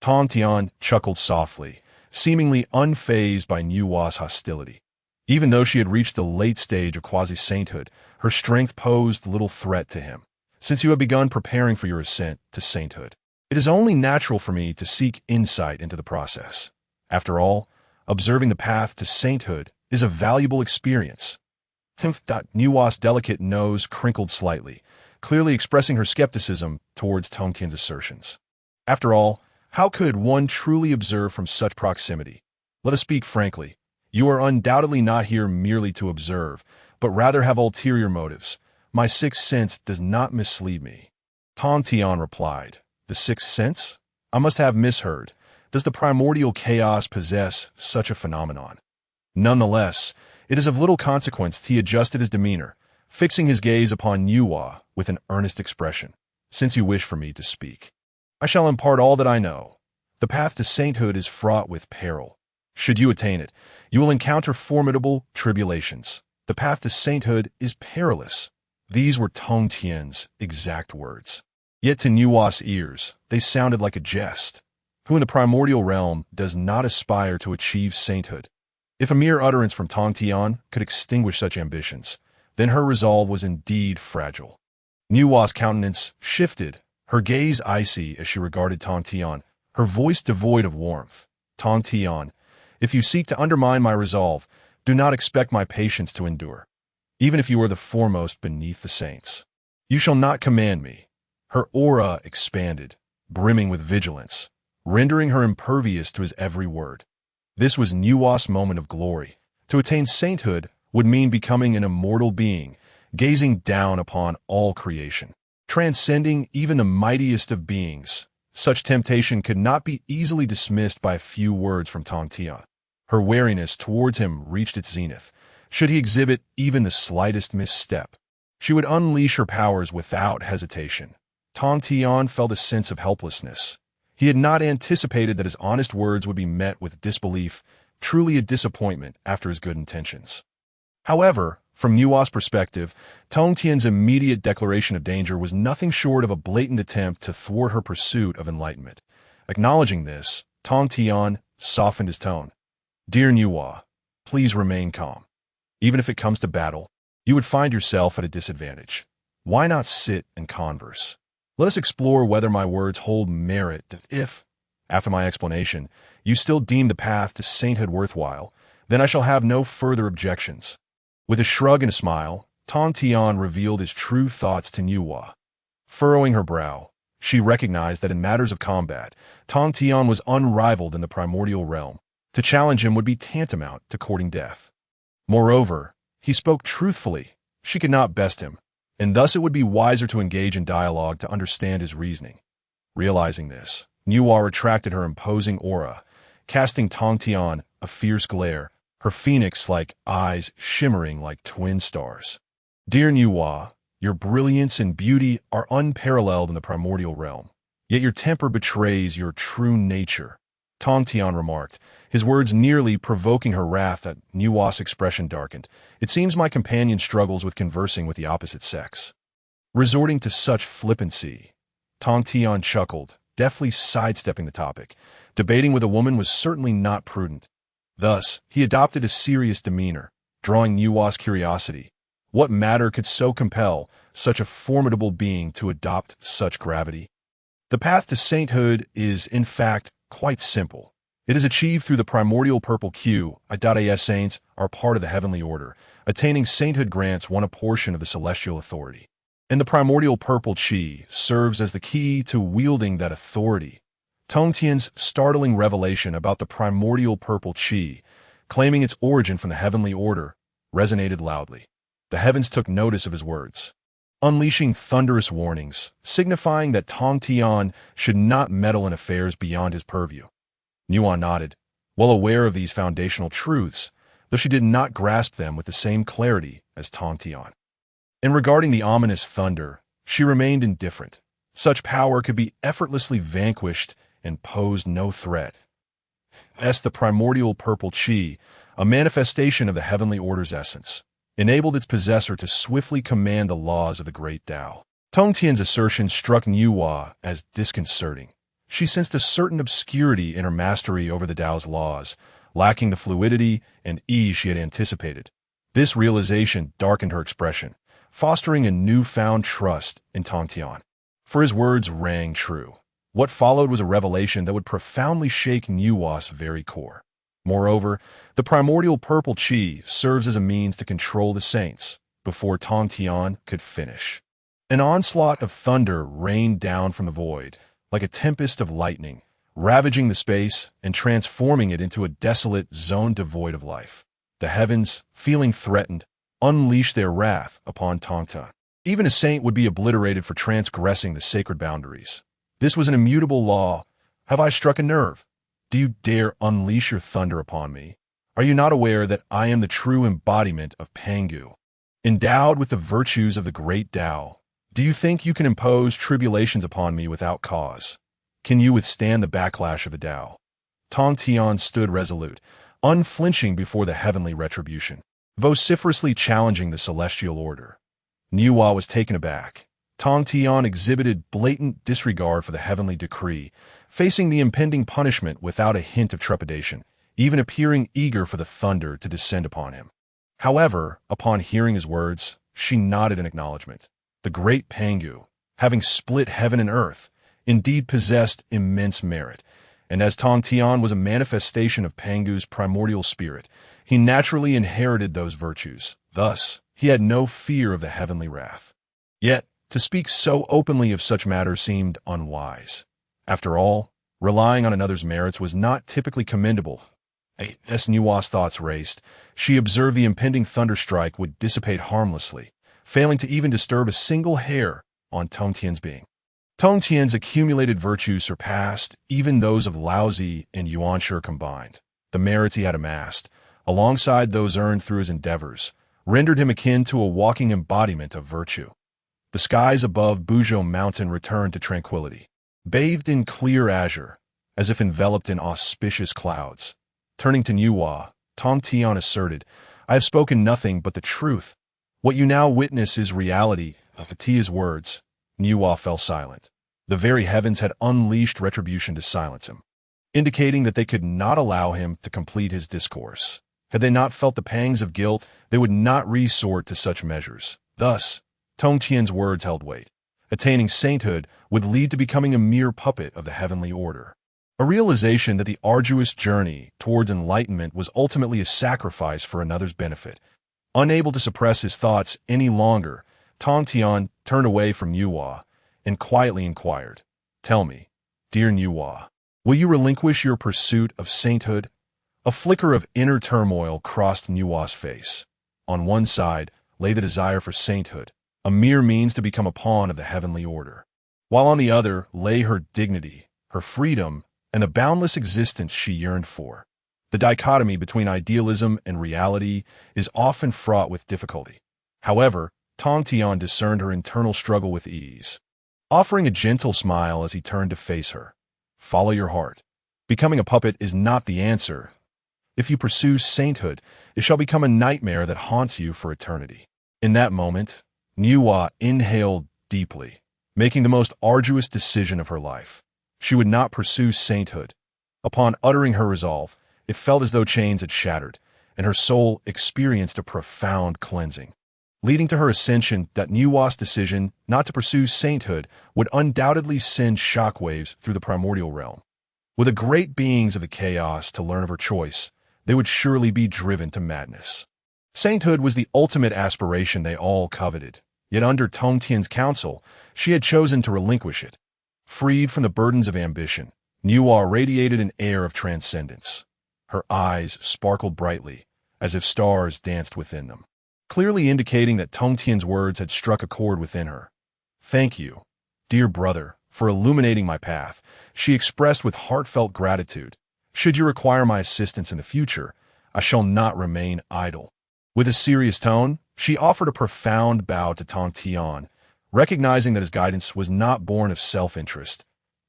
Tongtian chuckled softly, seemingly unfazed by Nuwa's hostility. Even though she had reached the late stage of quasi-sainthood, her strength posed little threat to him. Since you have begun preparing for your ascent to sainthood, it is only natural for me to seek insight into the process. After all, observing the path to sainthood is a valuable experience. Nuwa's delicate nose crinkled slightly, clearly expressing her skepticism towards Tongtian's assertions. After all, how could one truly observe from such proximity? Let us speak frankly. You are undoubtedly not here merely to observe, but rather have ulterior motives. My sixth sense does not mislead me. Tongtian replied, The sixth sense? I must have misheard. Does the primordial chaos possess such a phenomenon? Nonetheless, it is of little consequence. He adjusted his demeanor, fixing his gaze upon Nuwa with an earnest expression. Since you wish for me to speak, I shall impart all that I know. The path to sainthood is fraught with peril. Should you attain it, you will encounter formidable tribulations. The path to sainthood is perilous. These were Tongtian's exact words. Yet to Nuwa's ears, they sounded like a jest. Who in the primordial realm does not aspire to achieve sainthood? If a mere utterance from Tongtian could extinguish such ambitions, then her resolve was indeed fragile. Nuwa's countenance shifted, her gaze icy as she regarded Tongtian, her voice devoid of warmth. Tongtian, if you seek to undermine my resolve, do not expect my patience to endure. Even if you are the foremost beneath the saints, you shall not command me. Her aura expanded, brimming with vigilance, rendering her impervious to his every word. This was Nuwa's moment of glory. To attain sainthood would mean becoming an immortal being, gazing down upon all creation, transcending even the mightiest of beings. Such temptation could not be easily dismissed by a few words from Tongtian. Her wariness towards him reached its zenith. Should he exhibit even the slightest misstep, she would unleash her powers without hesitation. Tongtian felt a sense of helplessness. He had not anticipated that his honest words would be met with disbelief, truly a disappointment after his good intentions. However, from Nuwa's perspective, Tongtian's immediate declaration of danger was nothing short of a blatant attempt to thwart her pursuit of enlightenment. Acknowledging this, Tongtian softened his tone. Dear Nuwa, please remain calm. Even if it comes to battle, you would find yourself at a disadvantage. Why not sit and converse? Let us explore whether my words hold merit. If, after my explanation, you still deem the path to sainthood worthwhile, then I shall have no further objections. With a shrug and a smile, Tongtian revealed his true thoughts to Nuwa. Furrowing her brow, she recognized that in matters of combat, Tongtian was unrivaled in the primordial realm. To challenge him would be tantamount to courting death. Moreover, he spoke truthfully. She could not best him, and thus it would be wiser to engage in dialogue to understand his reasoning. Realizing this, Nuwa retracted her imposing aura, casting Tongtian a fierce glare, her phoenix-like eyes shimmering like twin stars. Dear Nuwa, your brilliance and beauty are unparalleled in the primordial realm, yet your temper betrays your true nature, Tongtian remarked, his words nearly provoking her wrath. That Nuwa's expression darkened. It seems my companion struggles with conversing with the opposite sex. Resorting to such flippancy, Tongtian chuckled, deftly sidestepping the topic. Debating with a woman was certainly not prudent. Thus, he adopted a serious demeanor, drawing Nuwa's curiosity. What matter could so compel such a formidable being to adopt such gravity? The path to sainthood is, in fact, quite simple. It is achieved through the primordial purple Q. I.A. Saints are part of the heavenly order. Attaining sainthood grants one a portion of the celestial authority. And the primordial purple Qi serves as the key to wielding that authority. Tongtian's startling revelation about the primordial purple Qi, claiming its origin from the heavenly order, resonated loudly. The heavens took notice of his words, unleashing thunderous warnings, signifying that Tongtian should not meddle in affairs beyond his purview. Nuwa nodded, well aware of these foundational truths, though she did not grasp them with the same clarity as Tongtian. And regarding the ominous thunder, she remained indifferent. Such power could be effortlessly vanquished and posed no threat. As the primordial purple Qi, a manifestation of the heavenly order's essence, enabled its possessor to swiftly command the laws of the great Tao. Tongtian's assertion struck Nuwa as disconcerting. She sensed a certain obscurity in her mastery over the Tao's laws, lacking the fluidity and ease she had anticipated. This realization darkened her expression, fostering a newfound trust in Tongtian. For his words rang true. What followed was a revelation that would profoundly shake Nuwa's very core. Moreover, the primordial purple Qi serves as a means to control the saints before Tongtian could finish. An onslaught of thunder rained down from the void, like a tempest of lightning, ravaging the space and transforming it into a desolate zone devoid of life. The heavens, feeling threatened, unleashed their wrath upon Tongtian. Even a saint would be obliterated for transgressing the sacred boundaries. This was an immutable law. Have I struck a nerve? Do you dare unleash your thunder upon me? Are you not aware that I am the true embodiment of Pangu? Endowed with the virtues of the great Tao, do you think you can impose tribulations upon me without cause? Can you withstand the backlash of the Tao? Tongtian stood resolute, unflinching before the heavenly retribution, vociferously challenging the celestial order. Nuwa was taken aback. Tongtian exhibited blatant disregard for the heavenly decree, facing the impending punishment without a hint of trepidation, even appearing eager for the thunder to descend upon him. However, upon hearing his words, she nodded in acknowledgement. The great Pangu, having split heaven and earth, indeed possessed immense merit, and as Tongtian was a manifestation of Pangu's primordial spirit, he naturally inherited those virtues. Thus, he had no fear of the heavenly wrath. Yet, to speak so openly of such matters seemed unwise. After all, relying on another's merits was not typically commendable. As Nuwa's thoughts raced, she observed the impending thunderstrike would dissipate harmlessly, failing to even disturb a single hair on Tongtian's being. Tongtian's accumulated virtues surpassed even those of Laozi and Yuanshi combined. The merits he had amassed, alongside those earned through his endeavors, rendered him akin to a walking embodiment of virtue. The skies above Buzhou Mountain returned to tranquility, bathed in clear azure, as if enveloped in auspicious clouds. Turning to Nuwa, Tongtian asserted, I have spoken nothing but the truth. What you now witness is reality. To his words, Nuwa fell silent. The very heavens had unleashed retribution to silence him, indicating that they could not allow him to complete his discourse. Had they not felt the pangs of guilt, they would not resort to such measures. Thus, Tongtian's words held weight. Attaining sainthood would lead to becoming a mere puppet of the heavenly order. A realization that the arduous journey towards enlightenment was ultimately a sacrifice for another's benefit. Unable to suppress his thoughts any longer, Tongtian turned away from Nuwa and quietly inquired, Tell me, dear Nuwa, will you relinquish your pursuit of sainthood? A flicker of inner turmoil crossed Nuwa's face. On one side lay the desire for sainthood, a mere means to become a pawn of the heavenly order, while on the other lay her dignity, her freedom, and the boundless existence she yearned for. The dichotomy between idealism and reality is often fraught with difficulty. However, Tongtian discerned her internal struggle with ease, offering a gentle smile as he turned to face her. Follow your heart. Becoming a puppet is not the answer. If you pursue sainthood, it shall become a nightmare that haunts you for eternity. In that moment, Nuwa inhaled deeply, making the most arduous decision of her life. She would not pursue sainthood. Upon uttering her resolve, it felt as though chains had shattered, and her soul experienced a profound cleansing. Leading to her ascension, that Nuwa's decision not to pursue sainthood would undoubtedly send shockwaves through the primordial realm. With the great beings of the chaos to learn of her choice, they would surely be driven to madness. Sainthood was the ultimate aspiration they all coveted, yet under Tongtian's counsel, she had chosen to relinquish it. Freed from the burdens of ambition, Nuwa radiated an air of transcendence. Her eyes sparkled brightly, as if stars danced within them, clearly indicating that Tongtian's words had struck a chord within her. "Thank you, dear brother, for illuminating my path," she expressed with heartfelt gratitude. "Should you require my assistance in the future, I shall not remain idle." With a serious tone, she offered a profound bow to Tongtian, recognizing that his guidance was not born of self-interest.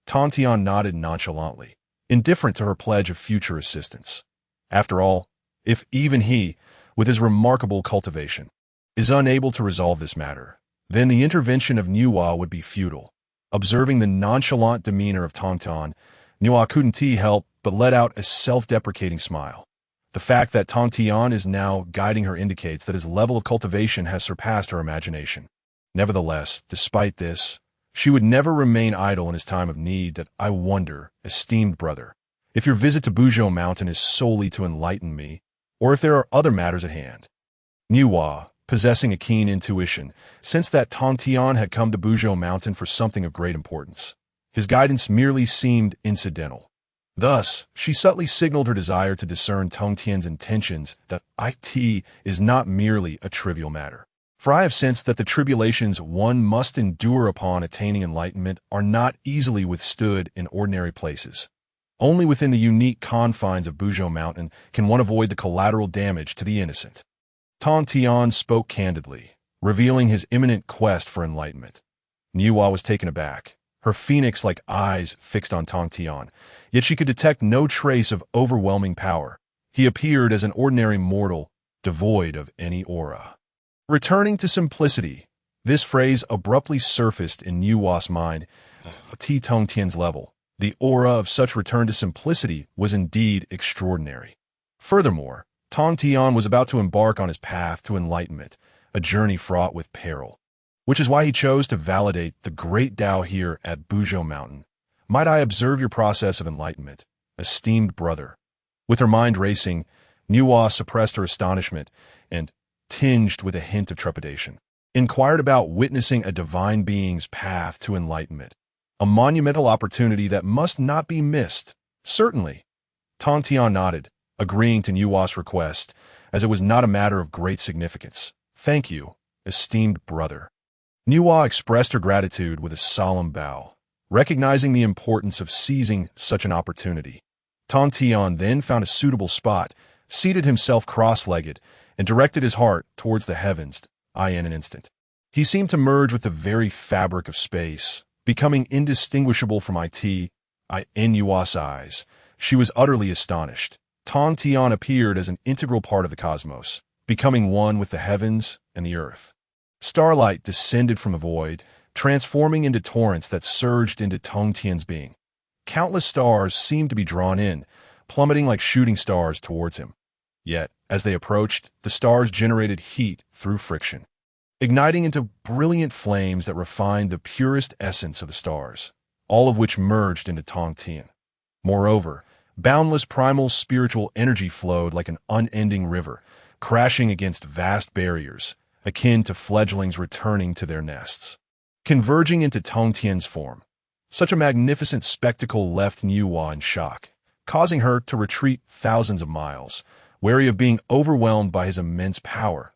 Tongtian nodded nonchalantly, indifferent to her pledge of future assistance. After all, if even he, with his remarkable cultivation, is unable to resolve this matter, then the intervention of Nuwa would be futile. Observing the nonchalant demeanor of Tongtian, Nuwa couldn't help but let out a self-deprecating smile. The fact that Tongtian is now guiding her indicates that his level of cultivation has surpassed her imagination. Nevertheless, despite this, she would never remain idle in his time of need. That I wonder, esteemed brother, if your visit to Buzhou Mountain is solely to enlighten me, or if there are other matters at hand. Nuwa, possessing a keen intuition, sensed that Tongtian had come to Buzhou Mountain for something of great importance. His guidance merely seemed incidental. Thus, she subtly signaled her desire to discern Tongtian's intentions. That it is not merely a trivial matter. For I have sensed that the tribulations one must endure upon attaining enlightenment are not easily withstood in ordinary places. Only within the unique confines of Buzhou Mountain can one avoid the collateral damage to the innocent. Tongtian spoke candidly, revealing his imminent quest for enlightenment. Nuwa was taken aback, her phoenix-like eyes fixed on Tongtian, yet she could detect no trace of overwhelming power. He appeared as an ordinary mortal, devoid of any aura. Returning to simplicity, this phrase abruptly surfaced in Nuwa's mind. At Tongtian's level, the aura of such return to simplicity was indeed extraordinary. Furthermore, Tongtian was about to embark on his path to enlightenment, a journey fraught with peril, which is why he chose to validate the great Tao here at Buzhou Mountain. "Might I observe your process of enlightenment, esteemed brother?" With her mind racing, Nuwa suppressed her astonishment and, tinged with a hint of trepidation, inquired about witnessing a divine being's path to enlightenment. A monumental opportunity that must not be missed. "Certainly." Tongtian nodded, agreeing to Nuwa's request, as it was not a matter of great significance. "Thank you, esteemed brother." Nuwa expressed her gratitude with a solemn bow, recognizing the importance of seizing such an opportunity. Tongtian then found a suitable spot, seated himself cross-legged, and directed his heart towards the heavens. In an instant, he seemed to merge with the very fabric of space, becoming indistinguishable from in Nuwa's eyes. She was utterly astonished. Tongtian appeared as an integral part of the cosmos, becoming one with the heavens and the earth. Starlight descended from the void, transforming into torrents that surged into Tongtian's being. Countless stars seemed to be drawn in, plummeting like shooting stars towards him. Yet, as they approached, the stars generated heat through friction, igniting into brilliant flames that refined the purest essence of the stars, all of which merged into Tongtian. Moreover, boundless primal spiritual energy flowed like an unending river, crashing against vast barriers, akin to fledglings returning to their nests, converging into Tongtian's form. Such a magnificent spectacle left Nuwa in shock, causing her to retreat thousands of miles, wary of being overwhelmed by his immense power.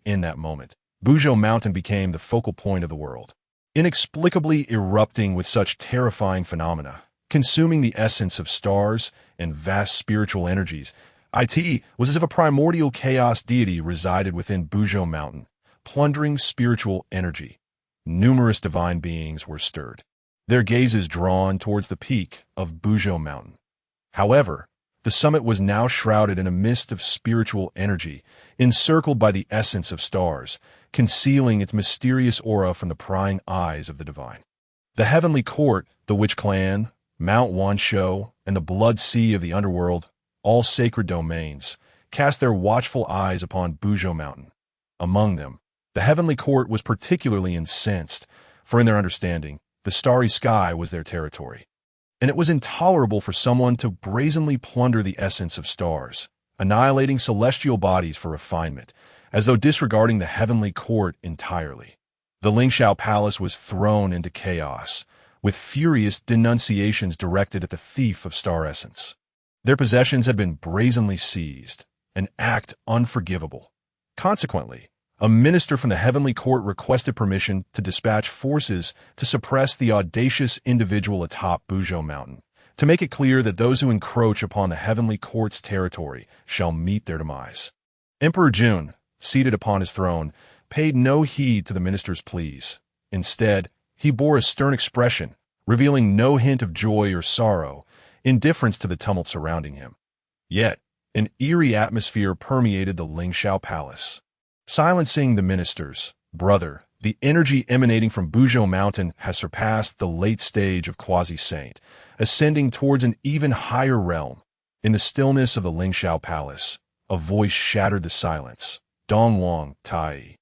In that moment, Buzhou Mountain became the focal point of the world, inexplicably erupting with such terrifying phenomena, consuming the essence of stars and vast spiritual energies. It was as if a primordial chaos deity resided within Buzhou Mountain, plundering spiritual energy. Numerous divine beings were stirred, their gazes drawn towards the peak of Buzhou Mountain. However, the summit was now shrouded in a mist of spiritual energy, encircled by the essence of stars, concealing its mysterious aura from the prying eyes of the divine. The heavenly court, the Witch Clan, Mount Wanshou, and the blood sea of the underworld, all sacred domains, cast their watchful eyes upon Buzhou Mountain. Among them, the heavenly court was particularly incensed, for in their understanding, the starry sky was their territory. And it was intolerable for someone to brazenly plunder the essence of stars, annihilating celestial bodies for refinement, as though disregarding the heavenly court entirely. The Lingxiao Palace was thrown into chaos, with furious denunciations directed at the thief of star essence. Their possessions had been brazenly seized, an act unforgivable. Consequently, a minister from the heavenly court requested permission to dispatch forces to suppress the audacious individual atop Buzhou Mountain, to make it clear that those who encroach upon the heavenly court's territory shall meet their demise. Emperor Jun, seated upon his throne, paid no heed to the minister's pleas. Instead, he bore a stern expression, revealing no hint of joy or sorrow, indifference to the tumult surrounding him. Yet, an eerie atmosphere permeated the Lingxiao Palace. Silencing the ministers, brother, the energy emanating from Buzhou Mountain has surpassed the late stage of quasi-saint, ascending towards an even higher realm. In the stillness of the Lingxiao Palace, a voice shattered the silence. Dongwang Tai.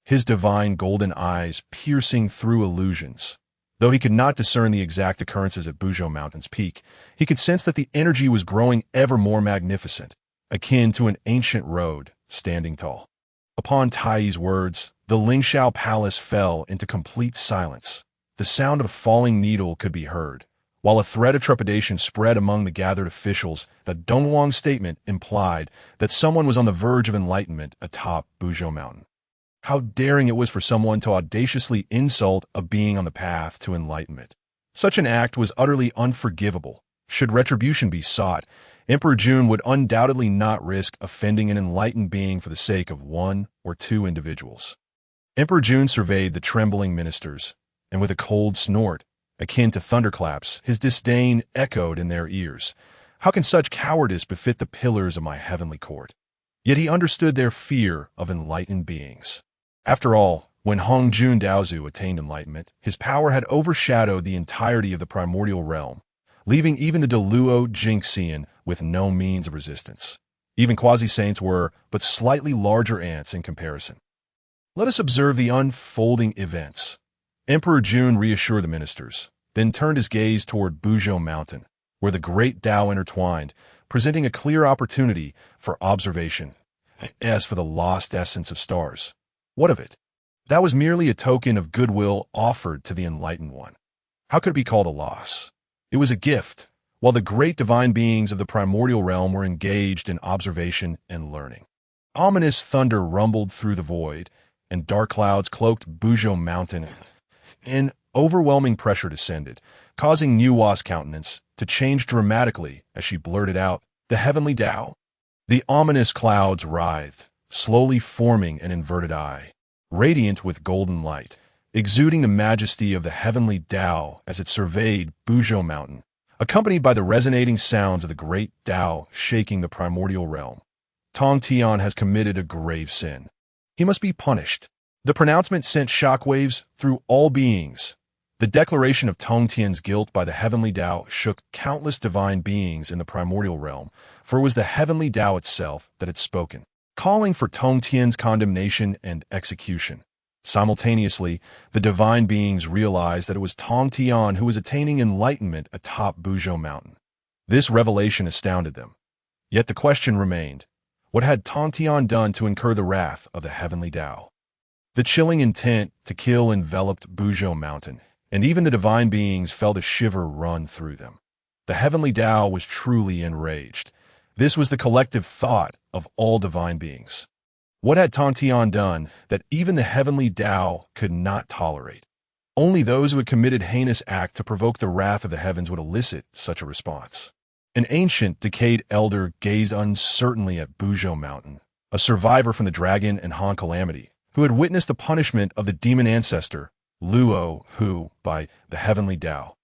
His divine golden eyes piercing through illusions. Though he could not discern the exact occurrences at Buzhou Mountain's peak, he could sense that the energy was growing ever more magnificent, akin to an ancient road standing tall. Upon Tai's words, the Lingxiao Palace fell into complete silence. The sound of a falling needle could be heard, while a thread of trepidation spread among the gathered officials. The Dongwang's statement implied that someone was on the verge of enlightenment atop Buzhou Mountain. How daring it was for someone to audaciously insult a being on the path to enlightenment. Such an act was utterly unforgivable. Should retribution be sought, Emperor Jun would undoubtedly not risk offending an enlightened being for the sake of one or two individuals. Emperor Jun surveyed the trembling ministers, and with a cold snort, akin to thunderclaps, his disdain echoed in their ears. How can such cowardice befit the pillars of my heavenly court? Yet he understood their fear of enlightened beings. After all, when Hongjun Daozu attained enlightenment, his power had overshadowed the entirety of the primordial realm, leaving even the Deluo Jingxian with no means of resistance. Even quasi-saints were but slightly larger ants in comparison. Let us observe the unfolding events. Emperor Jun reassured the ministers, then turned his gaze toward Buzhou Mountain, where the great Tao intertwined, presenting a clear opportunity for observation. As for the lost essence of stars, what of it? That was merely a token of goodwill offered to the enlightened one. How could it be called a loss? It was a gift, while the great divine beings of the primordial realm were engaged in observation and learning. Ominous thunder rumbled through the void, and dark clouds cloaked Buzhou Mountain. An overwhelming pressure descended, causing Nuwa's countenance to change dramatically as she blurted out, "The heavenly Tao." The ominous clouds writhed, slowly forming an inverted eye, radiant with golden light, exuding the majesty of the heavenly Tao as it surveyed Buzhou Mountain, accompanied by the resonating sounds of the great Tao shaking the primordial realm. Tongtian has committed a grave sin. He must be punished. The pronouncement sent shockwaves through all beings. The declaration of Tongtian's guilt by the heavenly Tao shook countless divine beings in the primordial realm, for it was the heavenly Tao itself that had spoken, calling for Tongtian's condemnation and execution. Simultaneously, the divine beings realized that it was Tongtian who was attaining enlightenment atop Buzhou Mountain. This revelation astounded them. Yet the question remained, what had Tongtian done to incur the wrath of the heavenly Tao? The chilling intent to kill enveloped Buzhou Mountain, and even the divine beings felt a shiver run through them. The heavenly Tao was truly enraged. This was the collective thought of all divine beings. What had Tongtian done that even the heavenly Tao could not tolerate? Only those who had committed heinous act to provoke the wrath of the heavens would elicit such a response. An ancient, decayed elder gazed uncertainly at Buzhou Mountain, a survivor from the Dragon and Han Calamity, who had witnessed the punishment of the demon ancestor, Luo, who, by the heavenly Tao.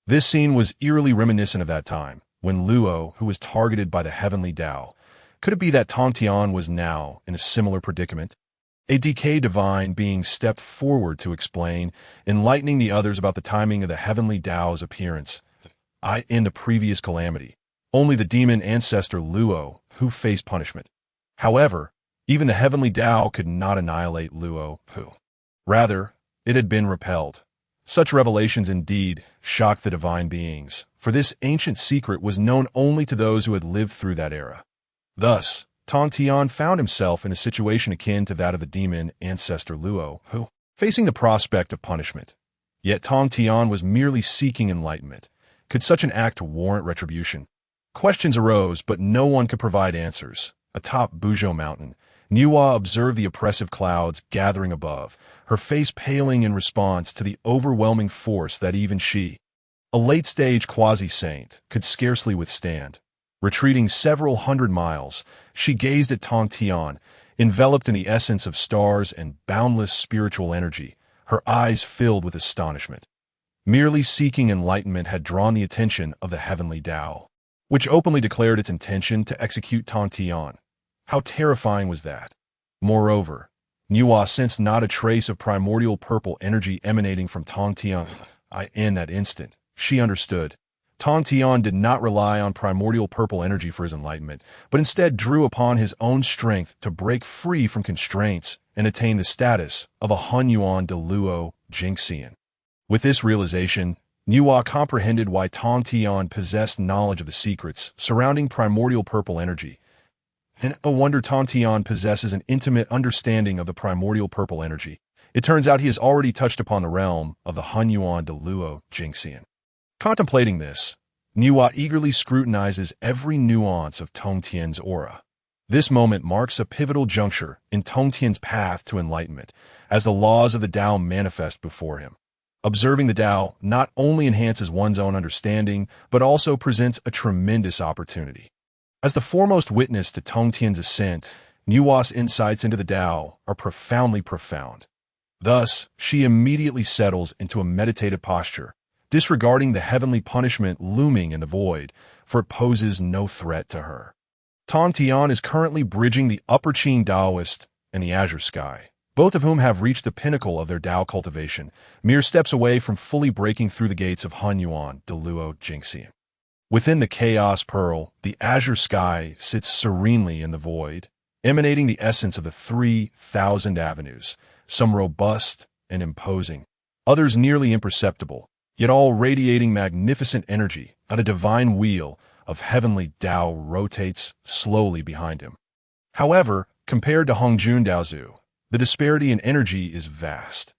This scene was eerily reminiscent of that time, when Luo, who was targeted by the heavenly Tao. Could it be that Tongtian was now in a similar predicament? A decayed divine being stepped forward to explain, enlightening the others about the timing of the heavenly Tao's appearance. in the previous calamity. Only the demon ancestor Luo who faced punishment. However, even the heavenly Tao could not annihilate Luo who. Rather, it had been repelled. Such revelations indeed shocked the divine beings, for this ancient secret was known only to those who had lived through that era. Thus, Tongtian found himself in a situation akin to that of the demon ancestor Luo who, facing the prospect of punishment. Yet Tongtian was merely seeking enlightenment. Could such an act warrant retribution? Questions arose, but no one could provide answers. Atop Buzhou Mountain, Nuwa observed the oppressive clouds gathering above, her face paling in response to the overwhelming force that even she, a late-stage quasi-saint, could scarcely withstand. Retreating several hundred miles, she gazed at Tongtian, enveloped in the essence of stars and boundless spiritual energy, her eyes filled with astonishment. Merely seeking enlightenment had drawn the attention of the heavenly Tao, which openly declared its intention to execute Tongtian. How terrifying was that? Moreover, Nuwa sensed not a trace of primordial purple energy emanating from Tongtian. In that instant, she understood. Tongtian did not rely on primordial purple energy for his enlightenment, but instead drew upon his own strength to break free from constraints and attain the status of a Hunyuan de Luo Jingxian. With this realization, Nuwa comprehended why Tongtian possessed knowledge of the secrets surrounding primordial purple energy. And no wonder Tongtian possesses an intimate understanding of the primordial purple energy. It turns out he has already touched upon the realm of the Hunyuan de Luo Jingxian. Contemplating this, Nuwa eagerly scrutinizes every nuance of Tongtian's aura. This moment marks a pivotal juncture in Tongtian's path to enlightenment, as the laws of the Tao manifest before him. Observing the Tao not only enhances one's own understanding, but also presents a tremendous opportunity. As the foremost witness to Tongtian's ascent, Nuwa's insights into the Tao are profoundly profound. Thus, she immediately settles into a meditative posture, disregarding the heavenly punishment looming in the void, for it poses no threat to her. Tongtian is currently bridging the Upper Qing Taoist and the Azure Sky, both of whom have reached the pinnacle of their Tao cultivation, mere steps away from fully breaking through the gates of Hunyuan de Luo Jingxian. Within the Chaos Pearl, the Azure Sky sits serenely in the void, emanating the essence of the 3,000 avenues, some robust and imposing, others nearly imperceptible, yet all radiating magnificent energy. On a divine wheel of heavenly Tao rotates slowly behind him. However, compared to Hongjun Daozu, the disparity in energy is vast.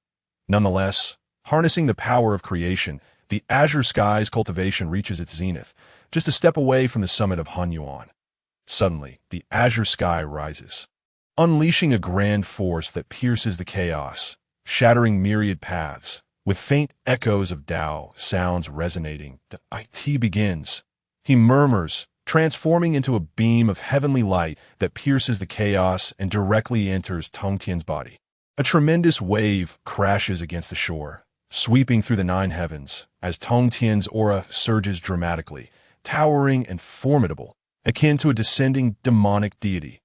Nonetheless, harnessing the power of creation, the Azure Sky's cultivation reaches its zenith, just a step away from the summit of Hunyuan. Suddenly, the Azure Sky rises, unleashing a grand force that pierces the chaos, shattering myriad paths. With faint echoes of Tao sounds resonating, the IT begins. He murmurs, transforming into a beam of heavenly light that pierces the chaos and directly enters Tongtian's body. A tremendous wave crashes against the shore, sweeping through the 9 heavens, as Tongtian's aura surges dramatically, towering and formidable, akin to a descending demonic deity.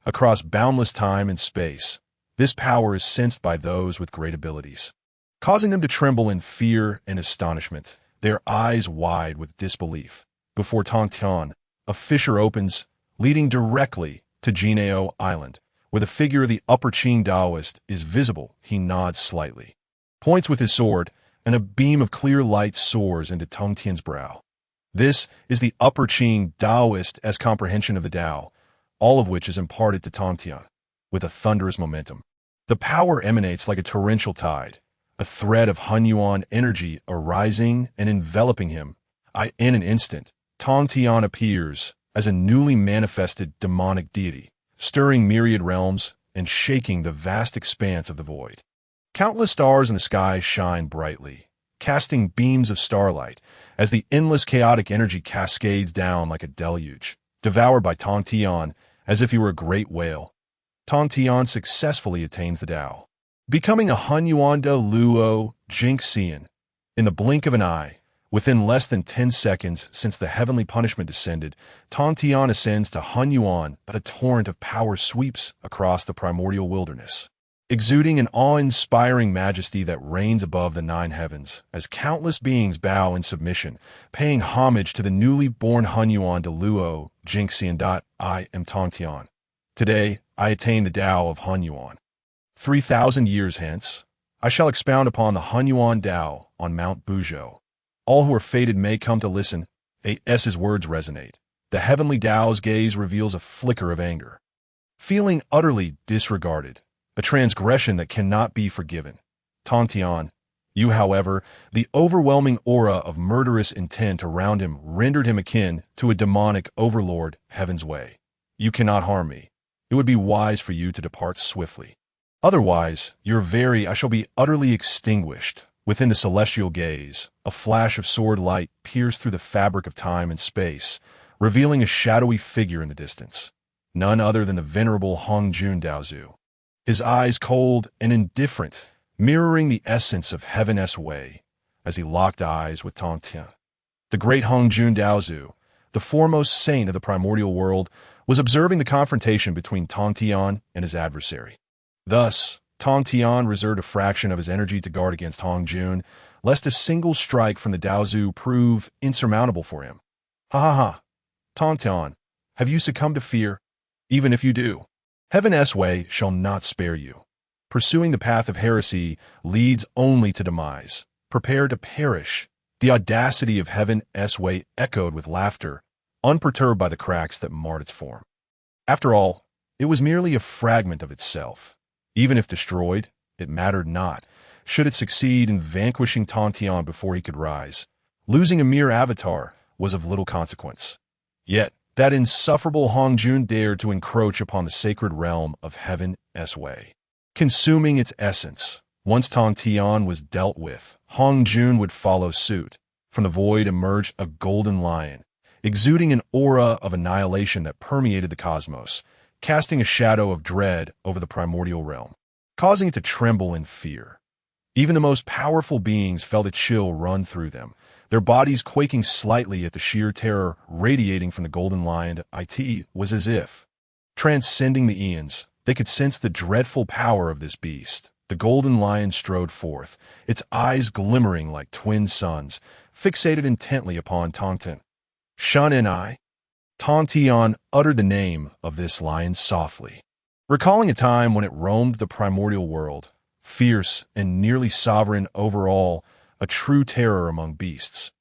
Across boundless time and space, this power is sensed by those with great abilities, causing them to tremble in fear and astonishment, their eyes wide with disbelief. Before Tongtian, a fissure opens, leading directly to Jineo Island, where the figure of the Upper Qing Taoist is visible. He nods slightly, points with his sword, and a beam of clear light soars into Tongtian's brow. This is the Upper Qing Taoist as comprehension of the Tao, all of which is imparted to Tongtian, with a thunderous momentum. The power emanates like a torrential tide, a thread of Hunyuan energy arising and enveloping him. In an instant, Tongtian appears as a newly manifested demonic deity, stirring myriad realms and shaking the vast expanse of the void. Countless stars in the sky shine brightly, casting beams of starlight as the endless chaotic energy cascades down like a deluge, devoured by Tongtian as if he were a great whale. Tongtian successfully attains the Tao, becoming a Hunyuan de Luo Jingxian. In the blink of an eye, within less than 10 seconds since the heavenly punishment descended, Tongtian ascends to Hunyuan, but a torrent of power sweeps across the primordial wilderness. exuding an awe-inspiring majesty that reigns above the nine heavens, as countless beings bow in submission, paying homage to the newly born Hunyuan de Luo, Jingxian. I am Tongtian. Today, I attain the Tao of Hunyuan. 3,000 years hence, I shall expound upon the Hunyuan Tao on Mount Buzhou. All who are fated may come to listen. His words resonate. The heavenly Tao's gaze reveals a flicker of anger. Feeling utterly disregarded, a transgression that cannot be forgiven. Tongtian, you, however, the overwhelming aura of murderous intent around him rendered him akin to a demonic overlord, heaven's way. You cannot harm me. It would be wise for you to depart swiftly. Otherwise, I shall be utterly extinguished. Within the celestial gaze, a flash of sword light pierced through the fabric of time and space, revealing a shadowy figure in the distance. None other than the venerable Hongjun Jiaozhu. His eyes cold and indifferent, mirroring the essence of heaven's way, as he locked eyes with Tongtian. The great Hongjun Jiaozhu, the foremost saint of the primordial world, was observing the confrontation between Tongtian and his adversary. Thus, Tongtian reserved a fraction of his energy to guard against Hongjun, lest a single strike from the Jiaozhu prove insurmountable for him. Ha ha ha! Tongtian, have you succumbed to fear? Even if you do, heaven's way shall not spare you. Pursuing the path of heresy leads only to demise. Prepare to perish. The audacity of heaven's way echoed with laughter, unperturbed by the cracks that marred its form. After all, it was merely a fragment of itself. Even if destroyed, it mattered not. Should it succeed in vanquishing Tongtian before he could rise, losing a mere avatar was of little consequence. Yet, that insufferable Hongjun dared to encroach upon the sacred realm of heaven's way. Consuming its essence, once Tongtian was dealt with, Hongjun would follow suit. From the void emerged a golden lion, exuding an aura of annihilation that permeated the cosmos, casting a shadow of dread over the primordial realm, causing it to tremble in fear. Even the most powerful beings felt a chill run through them, their bodies quaking slightly at the sheer terror radiating from the golden lion. It was as if, transcending the eons, they could sense the dreadful power of this beast. The golden lion strode forth, its eyes glimmering like twin suns, fixated intently upon Tongtian. Shun and I. Tongtian uttered the name of this lion softly, recalling a time when it roamed the primordial world, fierce and nearly sovereign over all, a true terror among beasts.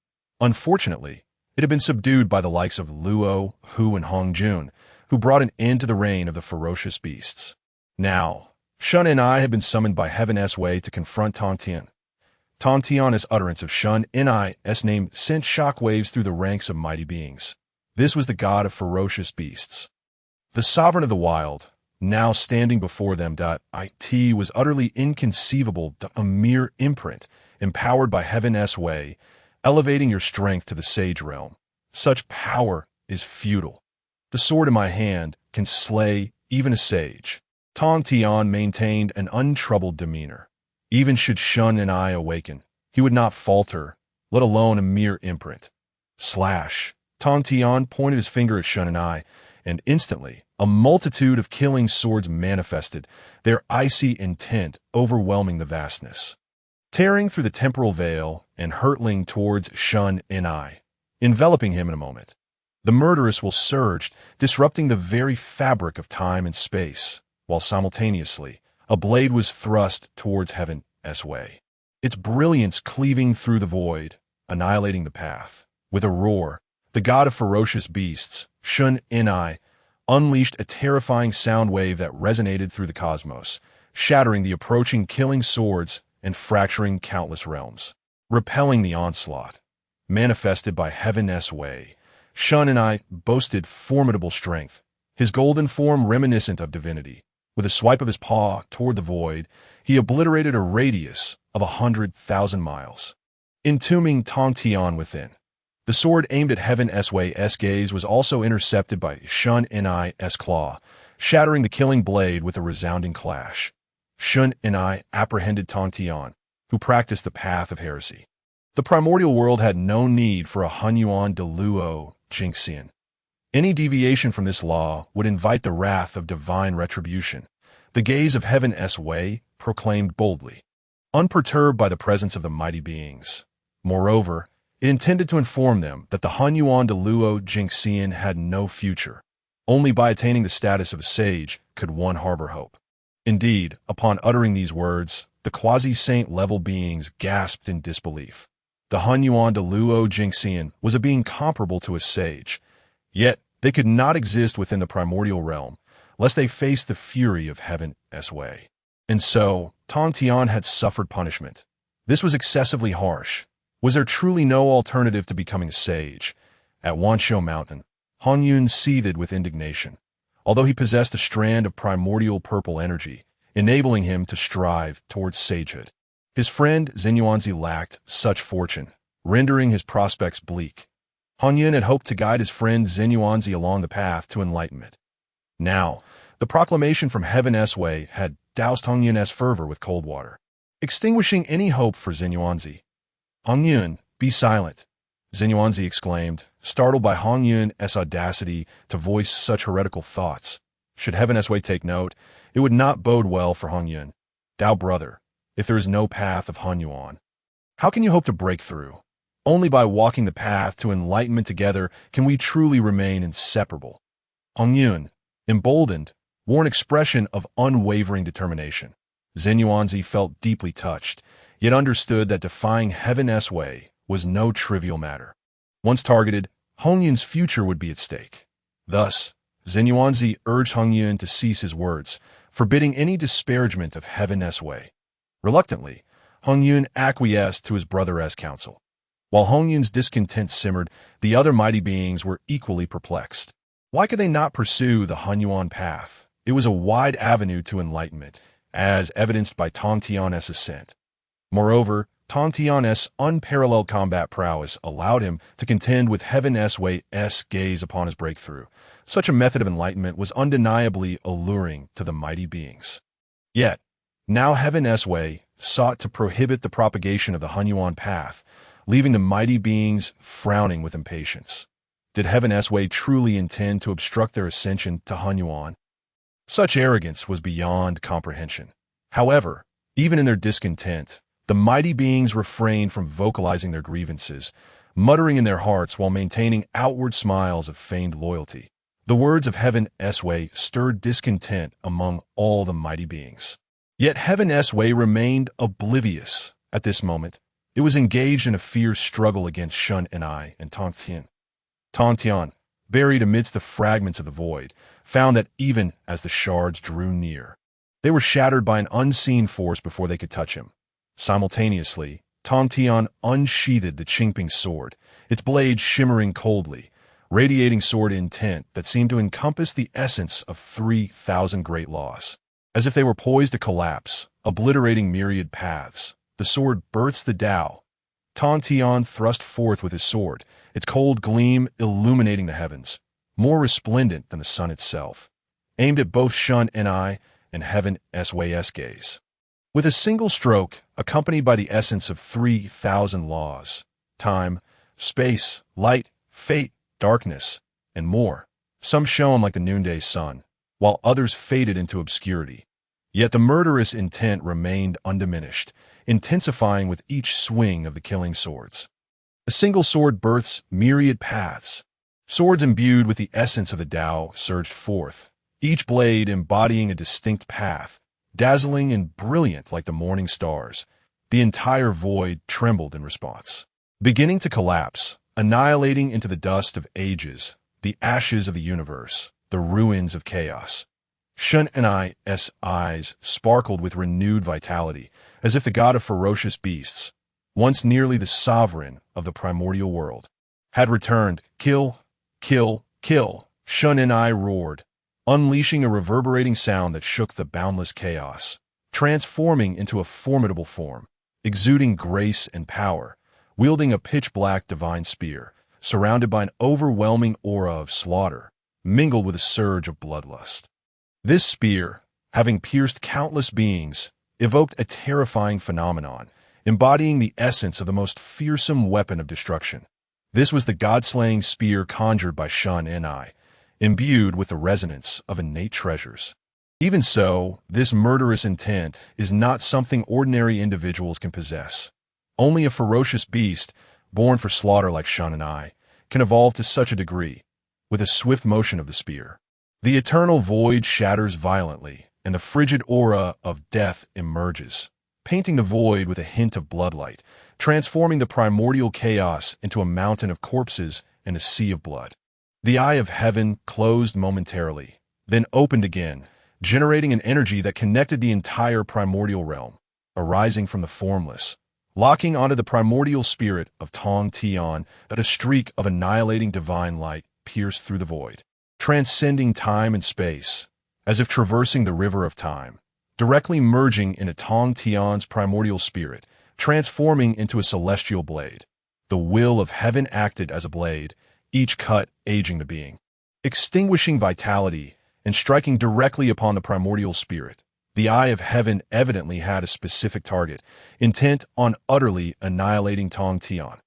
Unfortunately, it had been subdued by the likes of Luo, Hu, and Hongjun, who brought an end to the reign of the ferocious beasts. Now, Shun and I had been summoned by heaven's way to confront Tongtian. Tongtian's utterance of Shun and I's name sent shockwaves through the ranks of mighty beings. This was the god of ferocious beasts, the sovereign of the wild, now standing before them. It was utterly inconceivable, a mere imprint, empowered by heaven's way, elevating your strength to the sage realm. Such power is futile. The sword in my hand can slay even a sage. Tongtian maintained an untroubled demeanor. Even should Shun and I awaken, he would not falter, let alone a mere imprint. Slash! Tongtian pointed his finger at Shun and I, and instantly, a multitude of killing swords manifested, their icy intent overwhelming the vastness. Tearing through the temporal veil and hurtling towards Shun and I, enveloping him in a moment. The murderous will surged, disrupting the very fabric of time and space, while simultaneously, a blade was thrust towards heaven's way, its brilliance cleaving through the void, annihilating the path. With a roar, the god of ferocious beasts, Shun and I, unleashed a terrifying sound wave that resonated through the cosmos, shattering the approaching killing swords and fracturing countless realms. Repelling the onslaught, manifested by heaven's way, Shun and I boasted formidable strength, his golden form reminiscent of divinity. With a swipe of his paw toward the void, he obliterated a radius of 100,000 miles, entombing Tongtian within. The sword aimed at heaven's way's gaze was also intercepted by Shun and I's claw, shattering the killing blade with a resounding clash. Shun and I apprehended Tongtian, who practiced the path of heresy. The primordial world had no need for a Hunyuan de Luo Jingxian. Any deviation from this law would invite the wrath of divine retribution. the gaze of Heaven's way proclaimed boldly, unperturbed by the presence of the mighty beings. Moreover, it intended to inform them that the Hunyuan de Luo Jingxian had no future. Only by attaining the status of a sage could one harbor hope. Indeed, upon uttering these words, the quasi-saint-level beings gasped in disbelief. The Hunyuan de Luo Jingxian was a being comparable to a sage, yet they could not exist within the primordial realm, lest they face the fury of Heaven's way. And so, Tongtian had suffered punishment. This was excessively harsh. Was there truly no alternative to becoming a sage? At Wanshou Mountain, Hunyun seethed with indignation. Although he possessed a strand of primordial purple energy, enabling him to strive towards sagehood, his friend Xinyuanzi lacked such fortune, rendering his prospects bleak. Hunyun had hoped to guide his friend Xinyuanzi along the path to enlightenment. Now, the proclamation from Heaven's way had doused Hunyun's fervor with cold water, extinguishing any hope for Xinyuanzi. "Hunyun, be silent," Xinyuanzi exclaimed, startled by Hunyun's audacity to voice such heretical thoughts. Should Heaven's way take note, it would not bode well for Hunyun. "Thou brother, if there is no path of Hunyuan, how can you hope to break through? Only by walking the path to enlightenment together can we truly remain inseparable." Hunyun, emboldened, wore an expression of unwavering determination. Xinyuanzi felt deeply touched, yet understood that defying Heaven's way was no trivial matter. Once targeted, Hunyun's future would be at stake. Thus, Xinyuanzi urged Hunyun to cease his words, forbidding any disparagement of Heaven's way. Reluctantly, Hunyun acquiesced to his brother's counsel. While Hunyun's discontent simmered, the other mighty beings were equally perplexed. Why could they not pursue the Hunyuan path? It was a wide avenue to enlightenment, as evidenced by Tongtian's ascent. Moreover, Tongtian's unparalleled combat prowess allowed him to contend with Heaven's way's gaze upon his breakthrough. Such a method of enlightenment was undeniably alluring to the mighty beings. Yet, now Heaven's way sought to prohibit the propagation of the Hunyuan path, leaving the mighty beings frowning with impatience. Did Heaven's way truly intend to obstruct their ascension to Hunyuan? Such arrogance was beyond comprehension. However, even in their discontent, the mighty beings refrained from vocalizing their grievances, muttering in their hearts while maintaining outward smiles of feigned loyalty. The words of Heaven's way stirred discontent among all the mighty beings. Yet Heaven's way remained oblivious at this moment. It was engaged in a fierce struggle against Shun and Tongtian. Tongtian, buried amidst the fragments of the void, found that even as the shards drew near, they were shattered by an unseen force before they could touch him. Simultaneously, Tongtian unsheathed the Qingping sword, its blade shimmering coldly, radiating sword intent that seemed to encompass the essence of 3,000 great laws. As if they were poised to collapse, obliterating myriad paths, the sword births the Tao. Tongtian thrust forth with his sword, its cold gleam illuminating the heavens, more resplendent than the sun itself, aimed at both Shun and Heaven's way's gaze. With a single stroke, accompanied by the essence of 3,000 laws, time, space, light, fate, darkness, and more, some shone like the noonday sun, while others faded into obscurity. Yet the murderous intent remained undiminished, intensifying with each swing of the killing swords. A single sword births myriad paths. Swords imbued with the essence of the Tao surged forth, each blade embodying a distinct path, dazzling and brilliant like the morning stars. The entire void trembled in response. Beginning to collapse, annihilating into the dust of ages, the ashes of the universe, the ruins of chaos. Shun and I's eyes sparkled with renewed vitality, as if the god of ferocious beasts, once nearly the sovereign of the primordial world, had returned. Kill, kill, kill, Shun and I roared, unleashing a reverberating sound that shook the boundless chaos, transforming into a formidable form, exuding grace and power, wielding a pitch-black divine spear, surrounded by an overwhelming aura of slaughter, mingled with a surge of bloodlust. This spear, having pierced countless beings, evoked a terrifying phenomenon, embodying the essence of the most fearsome weapon of destruction. This was the god-slaying spear conjured by Shun and I, imbued with the resonance of innate treasures. Even so, this murderous intent is not something ordinary individuals can possess. Only a ferocious beast, born for slaughter like Shan and I, can evolve to such a degree, with a swift motion of the spear. The eternal void shatters violently, and the frigid aura of death emerges, painting the void with a hint of bloodlight, transforming the primordial chaos into a mountain of corpses and a sea of blood. The eye of heaven closed momentarily, then opened again, generating an energy that connected the entire primordial realm, arising from the formless, locking onto the primordial spirit of Tongtian that a streak of annihilating divine light pierced through the void, transcending time and space, as if traversing the river of time, directly merging into Tongtian's primordial spirit, transforming into a celestial blade. The will of heaven acted as a blade, each cut aging the being, extinguishing vitality and striking directly upon the primordial spirit. The eye of heaven evidently had a specific target, intent on utterly annihilating Tongtian.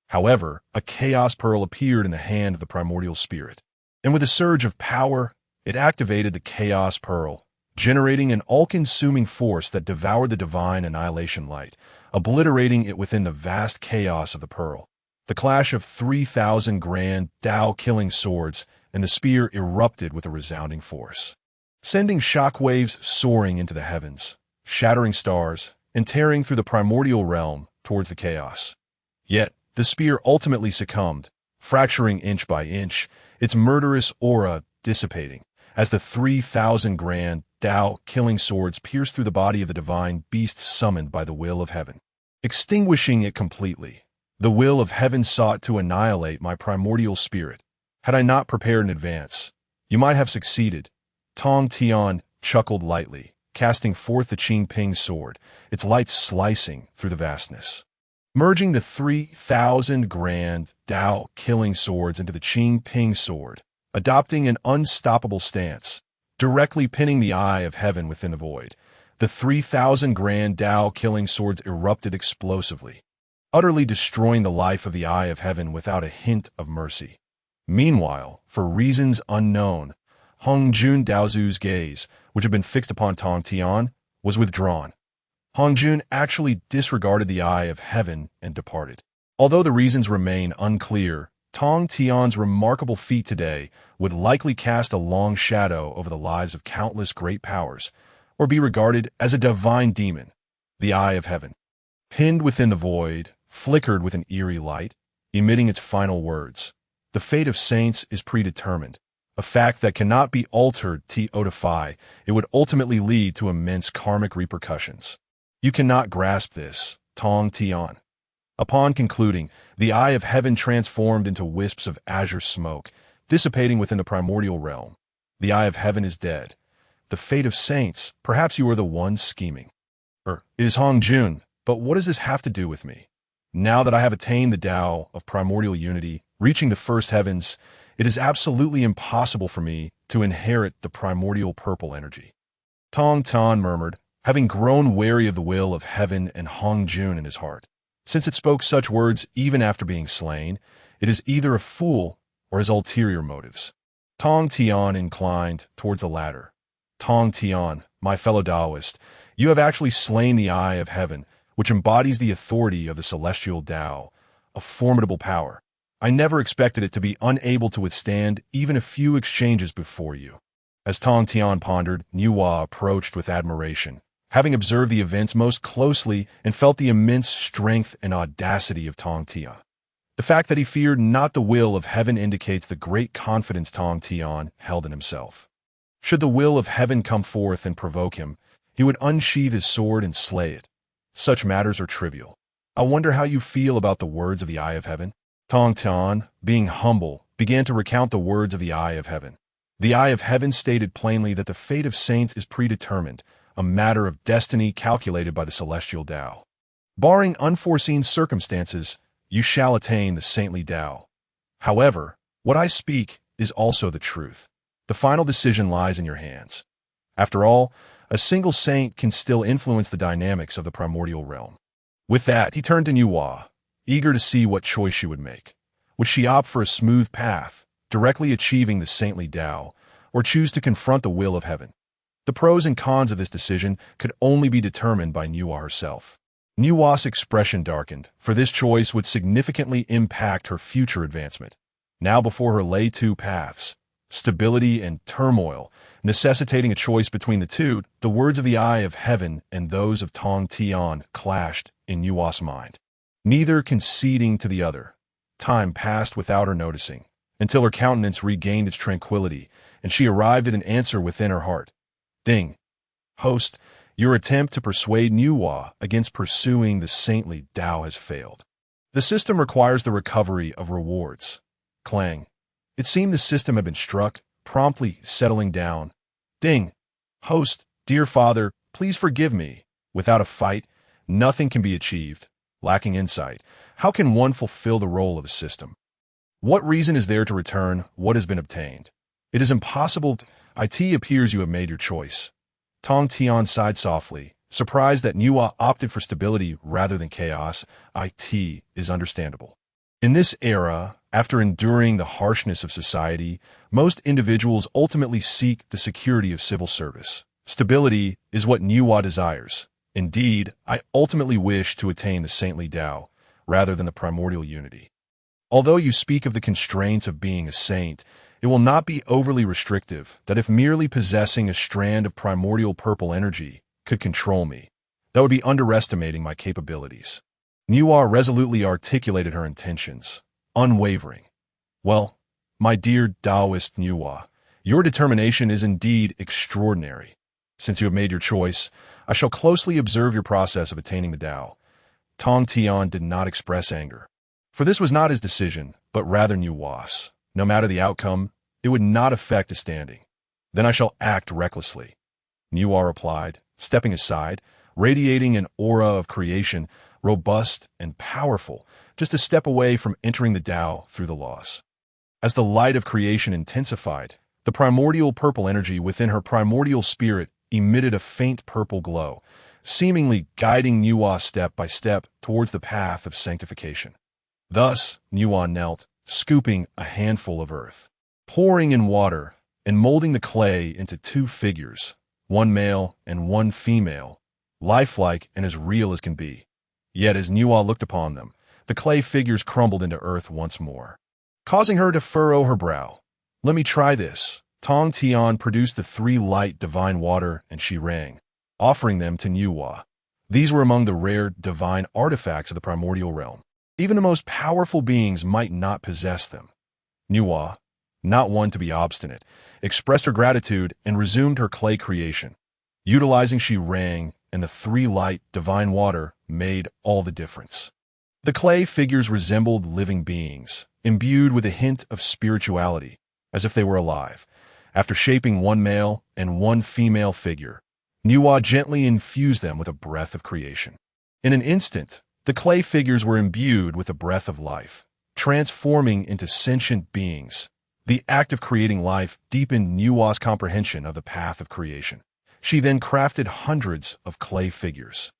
However, a chaos pearl appeared in the hand of the primordial spirit, and with a surge of power, it activated the chaos pearl, generating an all-consuming force that devoured the divine annihilation light, obliterating it within the vast chaos of the pearl. The clash of 3,000 grand Tao-killing swords and the spear erupted with a resounding force, sending shockwaves soaring into the heavens, shattering stars, and tearing through the primordial realm towards the chaos. Yet, the spear ultimately succumbed, fracturing inch by inch, its murderous aura dissipating, as the 3,000 grand Tao-killing swords pierced through the body of the divine beast summoned by the will of heaven, extinguishing it completely. The will of heaven sought to annihilate my primordial spirit. Had I not prepared in advance, you might have succeeded. Tongtian chuckled lightly, casting forth the Qingping sword, its light slicing through the vastness, merging the 3,000 grand Tao-killing swords into the Qingping sword, adopting an unstoppable stance, directly pinning the eye of heaven within the void. The 3,000 grand Tao-killing swords erupted explosively, utterly destroying the life of the eye of heaven without a hint of mercy. Meanwhile, for reasons unknown, Hongjun Daozu's gaze, which had been fixed upon Tongtian, was withdrawn. Hongjun actually disregarded the eye of heaven and departed. Although the reasons remain unclear, Tongtian's remarkable feat today would likely cast a long shadow over the lives of countless great powers, or be regarded as a divine demon. The eye of heaven, pinned within the void, flickered with an eerie light, emitting its final words. The fate of saints is predetermined, a fact that cannot be altered. It would ultimately lead to immense karmic repercussions. You cannot grasp this, Tongtian. Upon concluding, the eye of heaven transformed into wisps of azure smoke, dissipating within the primordial realm. The eye of heaven is dead. The fate of saints, perhaps you are the one scheming. It is Hongjun, but what does this have to do with me? Now that I have attained the Tao of primordial unity, reaching the first heavens, it is absolutely impossible for me to inherit the primordial purple energy. Tongtian murmured, having grown wary of the will of heaven and Hongjun in his heart. Since it spoke such words even after being slain, it is either a fool or has ulterior motives. Tongtian inclined towards the latter. Tongtian, my fellow Taoist, you have actually slain the eye of heaven, which embodies the authority of the celestial Tao, a formidable power. I never expected it to be unable to withstand even a few exchanges before you. As Tongtian pondered, Nuwa approached with admiration, having observed the events most closely and felt the immense strength and audacity of Tongtian. The fact that he feared not the will of heaven indicates the great confidence Tongtian held in himself. Should the will of heaven come forth and provoke him, he would unsheath his sword and slay it. Such matters are trivial. I wonder how you feel about the words of the eye of heaven? Tongtian, being humble, began to recount the words of the eye of heaven. The eye of heaven stated plainly that the fate of saints is predetermined, a matter of destiny calculated by the celestial Tao. Barring unforeseen circumstances, you shall attain the saintly Tao. However, what I speak is also the truth. The final decision lies in your hands. After all, a single saint can still influence the dynamics of the primordial realm. With that, he turned to Nuwa, eager to see what choice she would make. Would she opt for a smooth path, directly achieving the saintly Tao, or choose to confront the will of heaven? The pros and cons of this decision could only be determined by Nuwa herself. Nuwa's expression darkened, for this choice would significantly impact her future advancement. Now before her lay two paths, stability and turmoil, necessitating a choice between the two. The words of the Eye of Heaven and those of Tongtian clashed in Nuwa's mind, neither conceding to the other. Time passed without her noticing, until her countenance regained its tranquility, and she arrived at an answer within her heart. Ding. Host, your attempt to persuade Nuwa against pursuing the saintly Tao has failed. The system requires the recovery of rewards. Clang. It seemed the system had been struck, promptly settling down. Ding. Host, dear father, please forgive me. Without a fight, nothing can be achieved. Lacking insight, how can one fulfill the role of a system? What reason is there to return what has been obtained? It is impossible. It appears you have made your choice. Tongtian sighed softly, surprised that Nuwa opted for stability rather than chaos. It is understandable. In this era, after enduring the harshness of society, most individuals ultimately seek the security of civil service. Stability is what Nuwa desires. Indeed, I ultimately wish to attain the saintly Tao, rather than the primordial unity. Although you speak of the constraints of being a saint, it will not be overly restrictive that if merely possessing a strand of primordial purple energy could control me, that would be underestimating my capabilities. Nuwa resolutely articulated her intentions, unwavering. Well, my dear Taoist Nuwa, your determination is indeed extraordinary. Since you have made your choice, I shall closely observe your process of attaining the Tao. Tongtian did not express anger, for this was not his decision, but rather Nuwa's. No matter the outcome, it would not affect his standing. Then I shall act recklessly. Nuwa replied, stepping aside, radiating an aura of creation, robust and powerful, just a step away from entering the Tao through the laws. As the light of creation intensified, the primordial purple energy within her primordial spirit emitted a faint purple glow, seemingly guiding Nuwa step by step towards the path of sanctification. Thus, Nuwa knelt, scooping a handful of earth, pouring in water, and molding the clay into two figures, one male and one female, lifelike and as real as can be. Yet as Nuwa looked upon them, the clay figures crumbled into earth once more, causing her to furrow her brow. Let me try this. Tongtian produced the three light divine water, and she rang, offering them to Nuwa. These were among the rare divine artifacts of the primordial realm. Even the most powerful beings might not possess them. Nuwa, not one to be obstinate, expressed her gratitude and resumed her clay creation. Utilizing she rang, and the three light divine water made all the difference. The clay figures resembled living beings, imbued with a hint of spirituality, as if they were alive. After shaping one male and one female figure, Nuwa gently infused them with a breath of creation. In an instant, the clay figures were imbued with a breath of life, transforming into sentient beings. The act of creating life deepened Nuwa's comprehension of the path of creation. She then crafted hundreds of clay figures,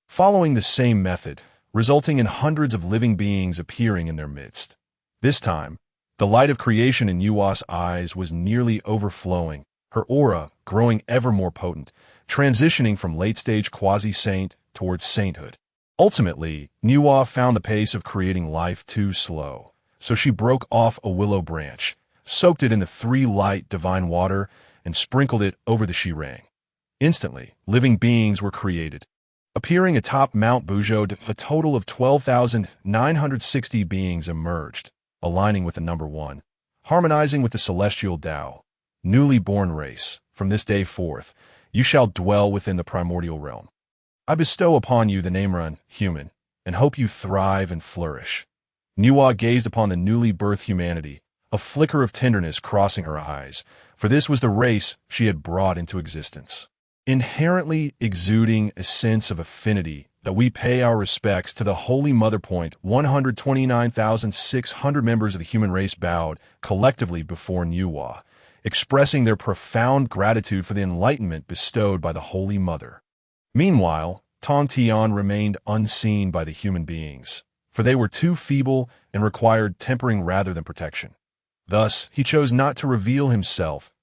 following the same method, resulting in hundreds of living beings appearing in their midst. This time, the light of creation in Nuwa's eyes was nearly overflowing, her aura growing ever more potent, transitioning from late-stage quasi-saint towards sainthood. Ultimately, Nuwa found the pace of creating life too slow, so she broke off a willow branch, soaked it in the three light divine water, and sprinkled it over the shirang. Instantly, living beings were created. Appearing atop Mount Buzhou, a total of 12,960 beings emerged, aligning with the number one, harmonizing with the celestial Tao. Newly born race, from this day forth, you shall dwell within the primordial realm. I bestow upon you the name run, human, and hope you thrive and flourish. Nuwa gazed upon the newly birthed humanity, a flicker of tenderness crossing her eyes, for this was the race she had brought into existence. Inherently exuding a sense of affinity that we pay our respects to the Holy Mother Point, 129,600 members of the human race bowed collectively before Nuwa, expressing their profound gratitude for the enlightenment bestowed by the Holy Mother. Meanwhile, Tongtian remained unseen by the human beings, for they were too feeble and required tempering rather than protection. Thus, he chose not to reveal himself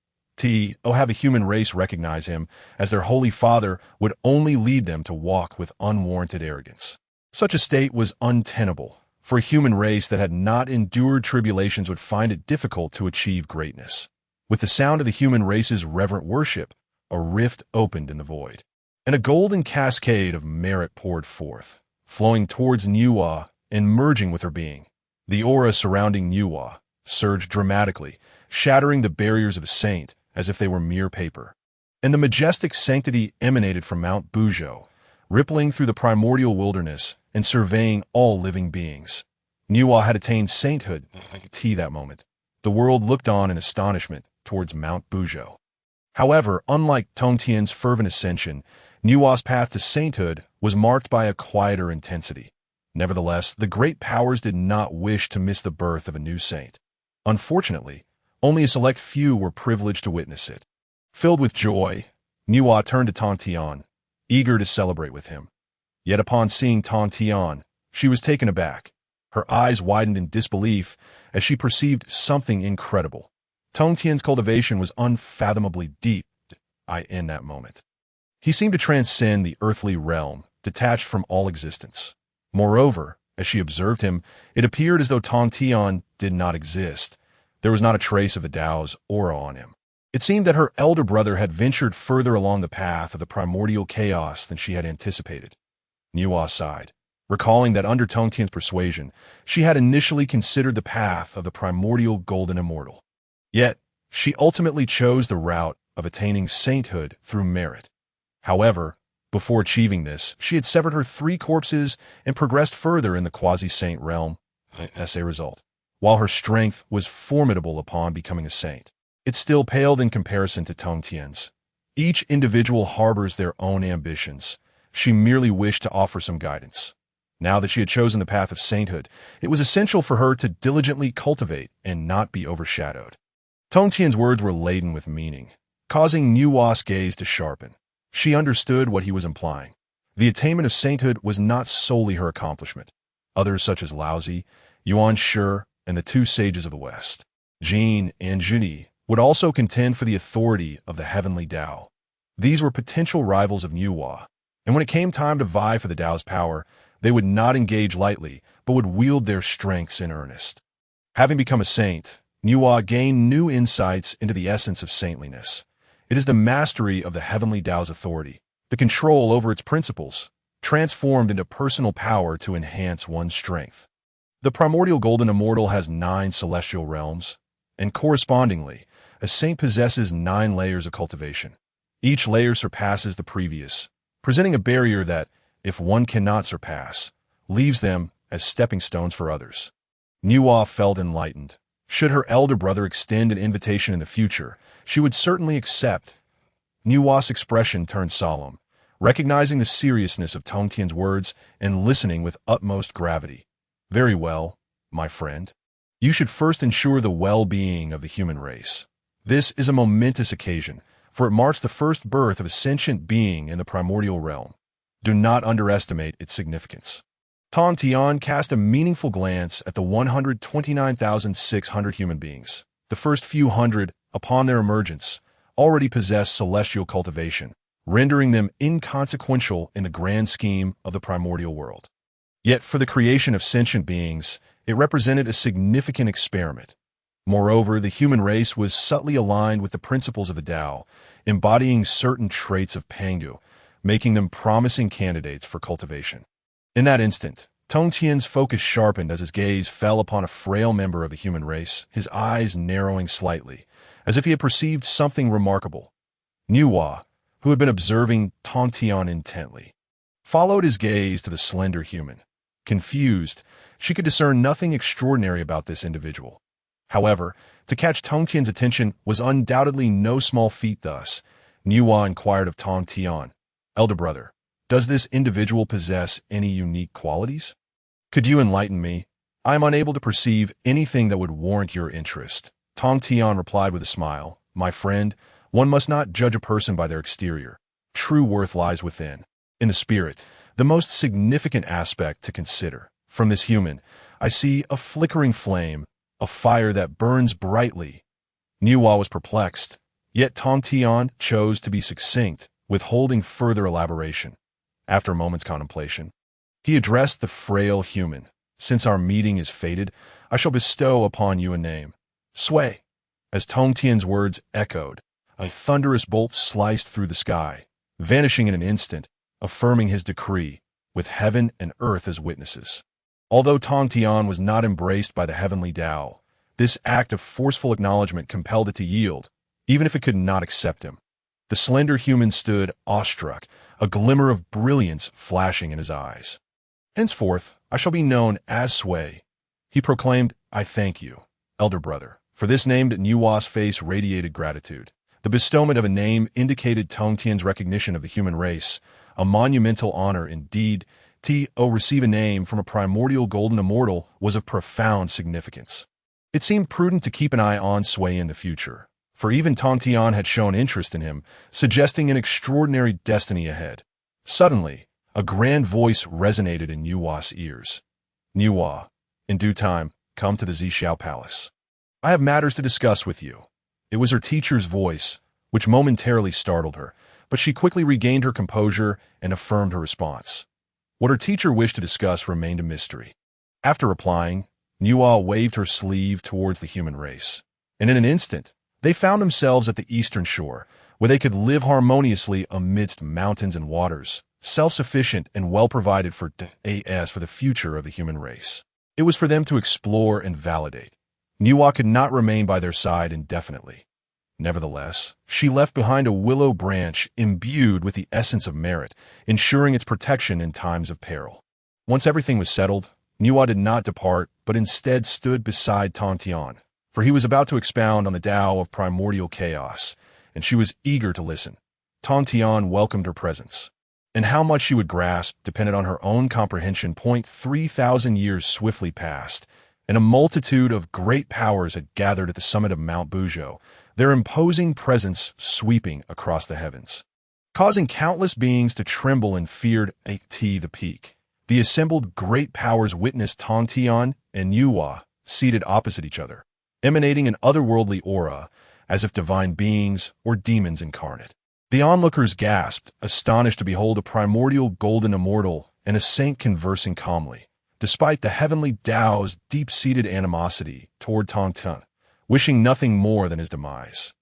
have a human race recognize him as their holy father would only lead them to walk with unwarranted arrogance. Such a state was untenable, for a human race that had not endured tribulations would find it difficult to achieve greatness. With the sound of the human race's reverent worship, a rift opened in the void, and a golden cascade of merit poured forth, flowing towards Niwa and merging with her being. The aura surrounding Niwa surged dramatically, shattering the barriers of a saint as if they were mere paper. And the majestic sanctity emanated from Mount Buzhou, rippling through the primordial wilderness and surveying all living beings. Niwa had attained sainthood that moment. The world looked on in astonishment towards Mount Buzhou. However, unlike Tongtian's fervent ascension, Niwa's path to sainthood was marked by a quieter intensity. Nevertheless, the great powers did not wish to miss the birth of a new saint. Unfortunately, only a select few were privileged to witness it. Filled with joy, Niwa turned to Tongtian, eager to celebrate with him. Yet upon seeing Tongtian, she was taken aback. Her eyes widened in disbelief as she perceived something incredible. Tongtian's cultivation was unfathomably deep in that moment. He seemed to transcend the earthly realm, detached from all existence. Moreover, as she observed him, it appeared as though Tongtian did not exist. There was not a trace of the Tao's aura on him. It seemed that her elder brother had ventured further along the path of the primordial chaos than she had anticipated. Niwa sighed, recalling that under Tongtian's persuasion, she had initially considered the path of the primordial golden immortal. Yet, she ultimately chose the route of attaining sainthood through merit. However, before achieving this, she had severed her 3 corpses and progressed further in the quasi-saint realm. As a result, while her strength was formidable upon becoming a saint, it still paled in comparison to Tongtian's. Each individual harbors their own ambitions. She merely wished to offer some guidance. Now that she had chosen the path of sainthood, it was essential for her to diligently cultivate and not be overshadowed. Tongtian's words were laden with meaning, causing Niwa's gaze to sharpen. She understood what he was implying. The attainment of sainthood was not solely her accomplishment. Others such as Laozi, Yuan Shi, and the 2 sages of the West, Jin and Juni, would also contend for the authority of the heavenly Tao. These were potential rivals of Niwa, and when it came time to vie for the Tao's power, they would not engage lightly, but would wield their strengths in earnest. Having become a saint, Niwa gained new insights into the essence of saintliness. It is the mastery of the heavenly Tao's authority, the control over its principles, transformed into personal power to enhance one's strength. The primordial golden immortal has 9 celestial realms, and correspondingly, a saint possesses 9 layers of cultivation. Each layer surpasses the previous, presenting a barrier that, if one cannot surpass, leaves them as stepping stones for others. Niwa felt enlightened. Should her elder brother extend an invitation in the future, she would certainly accept. Niwa's expression turned solemn, recognizing the seriousness of Tongtian's words and listening with utmost gravity. Very well, my friend. You should first ensure the well-being of the human race. This is a momentous occasion, for it marks the first birth of a sentient being in the primordial realm. Do not underestimate its significance. Tongtian cast a meaningful glance at the 129,600 human beings. The first few hundred, upon their emergence, already possessed celestial cultivation, rendering them inconsequential in the grand scheme of the primordial world. Yet for the creation of sentient beings, it represented a significant experiment. Moreover, the human race was subtly aligned with the principles of the Tao, embodying certain traits of Pangu, making them promising candidates for cultivation. In that instant, Tongtian's focus sharpened as his gaze fell upon a frail member of the human race, his eyes narrowing slightly, as if he had perceived something remarkable. Niwa, who had been observing Tongtian intently, followed his gaze to the slender human. Confused, she could discern nothing extraordinary about this individual. However, to catch Tongtian's attention was undoubtedly no small feat thus. Niwa inquired of Tongtian, "Elder brother, does this individual possess any unique qualities? Could you enlighten me? I am unable to perceive anything that would warrant your interest." Tongtian replied with a smile, "My friend, one must not judge a person by their exterior. True worth lies within, in the spirit. The most significant aspect to consider. From this human, I see a flickering flame, a fire that burns brightly." Niwa was perplexed. Yet Tongtian chose to be succinct, withholding further elaboration. After a moment's contemplation, he addressed the frail human. Since our meeting is fated, I shall bestow upon you a name. Sui. As Tongtian's words echoed, a thunderous bolt sliced through the sky, vanishing in an instant, affirming his decree, with heaven and earth as witnesses. Although Tongtian was not embraced by the heavenly Tao, this act of forceful acknowledgement compelled it to yield, even if it could not accept him. The slender human stood awestruck, a glimmer of brilliance flashing in his eyes. Henceforth, I shall be known as Sui. He proclaimed, I thank you, elder brother. For this name, that Nuwa's face radiated gratitude. The bestowment of a name indicated Tongtian's recognition of the human race, a monumental honor indeed. To receive a name from a primordial golden immortal was of profound significance. It seemed prudent to keep an eye on Sui in the future, for even Tongtian had shown interest in him, suggesting an extraordinary destiny ahead. Suddenly, a grand voice resonated in Nuwa's ears. Nuwa, in due time, come to the Zhixiao Palace. I have matters to discuss with you. It was her teacher's voice, which momentarily startled her, but she quickly regained her composure and affirmed her response. What her teacher wished to discuss remained a mystery. After replying, Nuwa waved her sleeve towards the human race, and in an instant, they found themselves at the eastern shore, where they could live harmoniously amidst mountains and waters, self-sufficient and well-provided for the future of the human race. It was for them to explore and validate. Nuwa could not remain by their side indefinitely. Nevertheless, she left behind a willow branch imbued with the essence of merit, ensuring its protection in times of peril. Once everything was settled, Nuwa did not depart, but instead stood beside Tongtian, for he was about to expound on the Tao of primordial chaos, and she was eager to listen. Tongtian welcomed her presence, and how much she would grasp depended on her own comprehension. 3,000 years swiftly passed, and a multitude of great powers had gathered at the summit of Mount Buzhou, their imposing presence sweeping across the heavens, causing countless beings to tremble in feared the peak. The assembled great powers witnessed Tongtian and Nuwa seated opposite each other, emanating an otherworldly aura, as if divine beings or demons incarnate. The onlookers gasped, astonished to behold a primordial golden immortal and a saint conversing calmly, despite the heavenly Tao's deep-seated animosity toward Tongtian, wishing nothing more than his demise.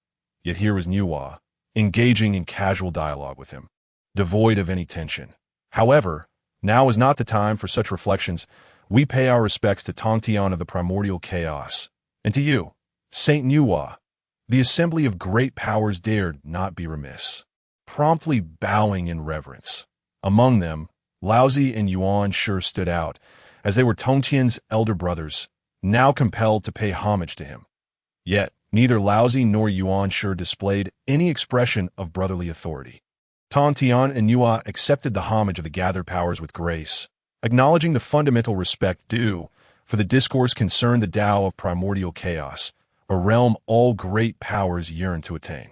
Yet here was Nuwa, engaging in casual dialogue with him, devoid of any tension. However, now is not the time for such reflections. We pay our respects to Tongtian of the primordial chaos, and to you, Saint Nuwa. The assembly of great powers dared not be remiss, promptly bowing in reverence. Among them, Laozi and Yuan sure stood out, as they were Tongtian's elder brothers, now compelled to pay homage to him. Yet, neither Laozi nor Yuan sure displayed any expression of brotherly authority. Tongtian and Nuwa accepted the homage of the gathered powers with grace, acknowledging the fundamental respect due, for the discourse concerned the Tao of primordial chaos, a realm all great powers yearn to attain.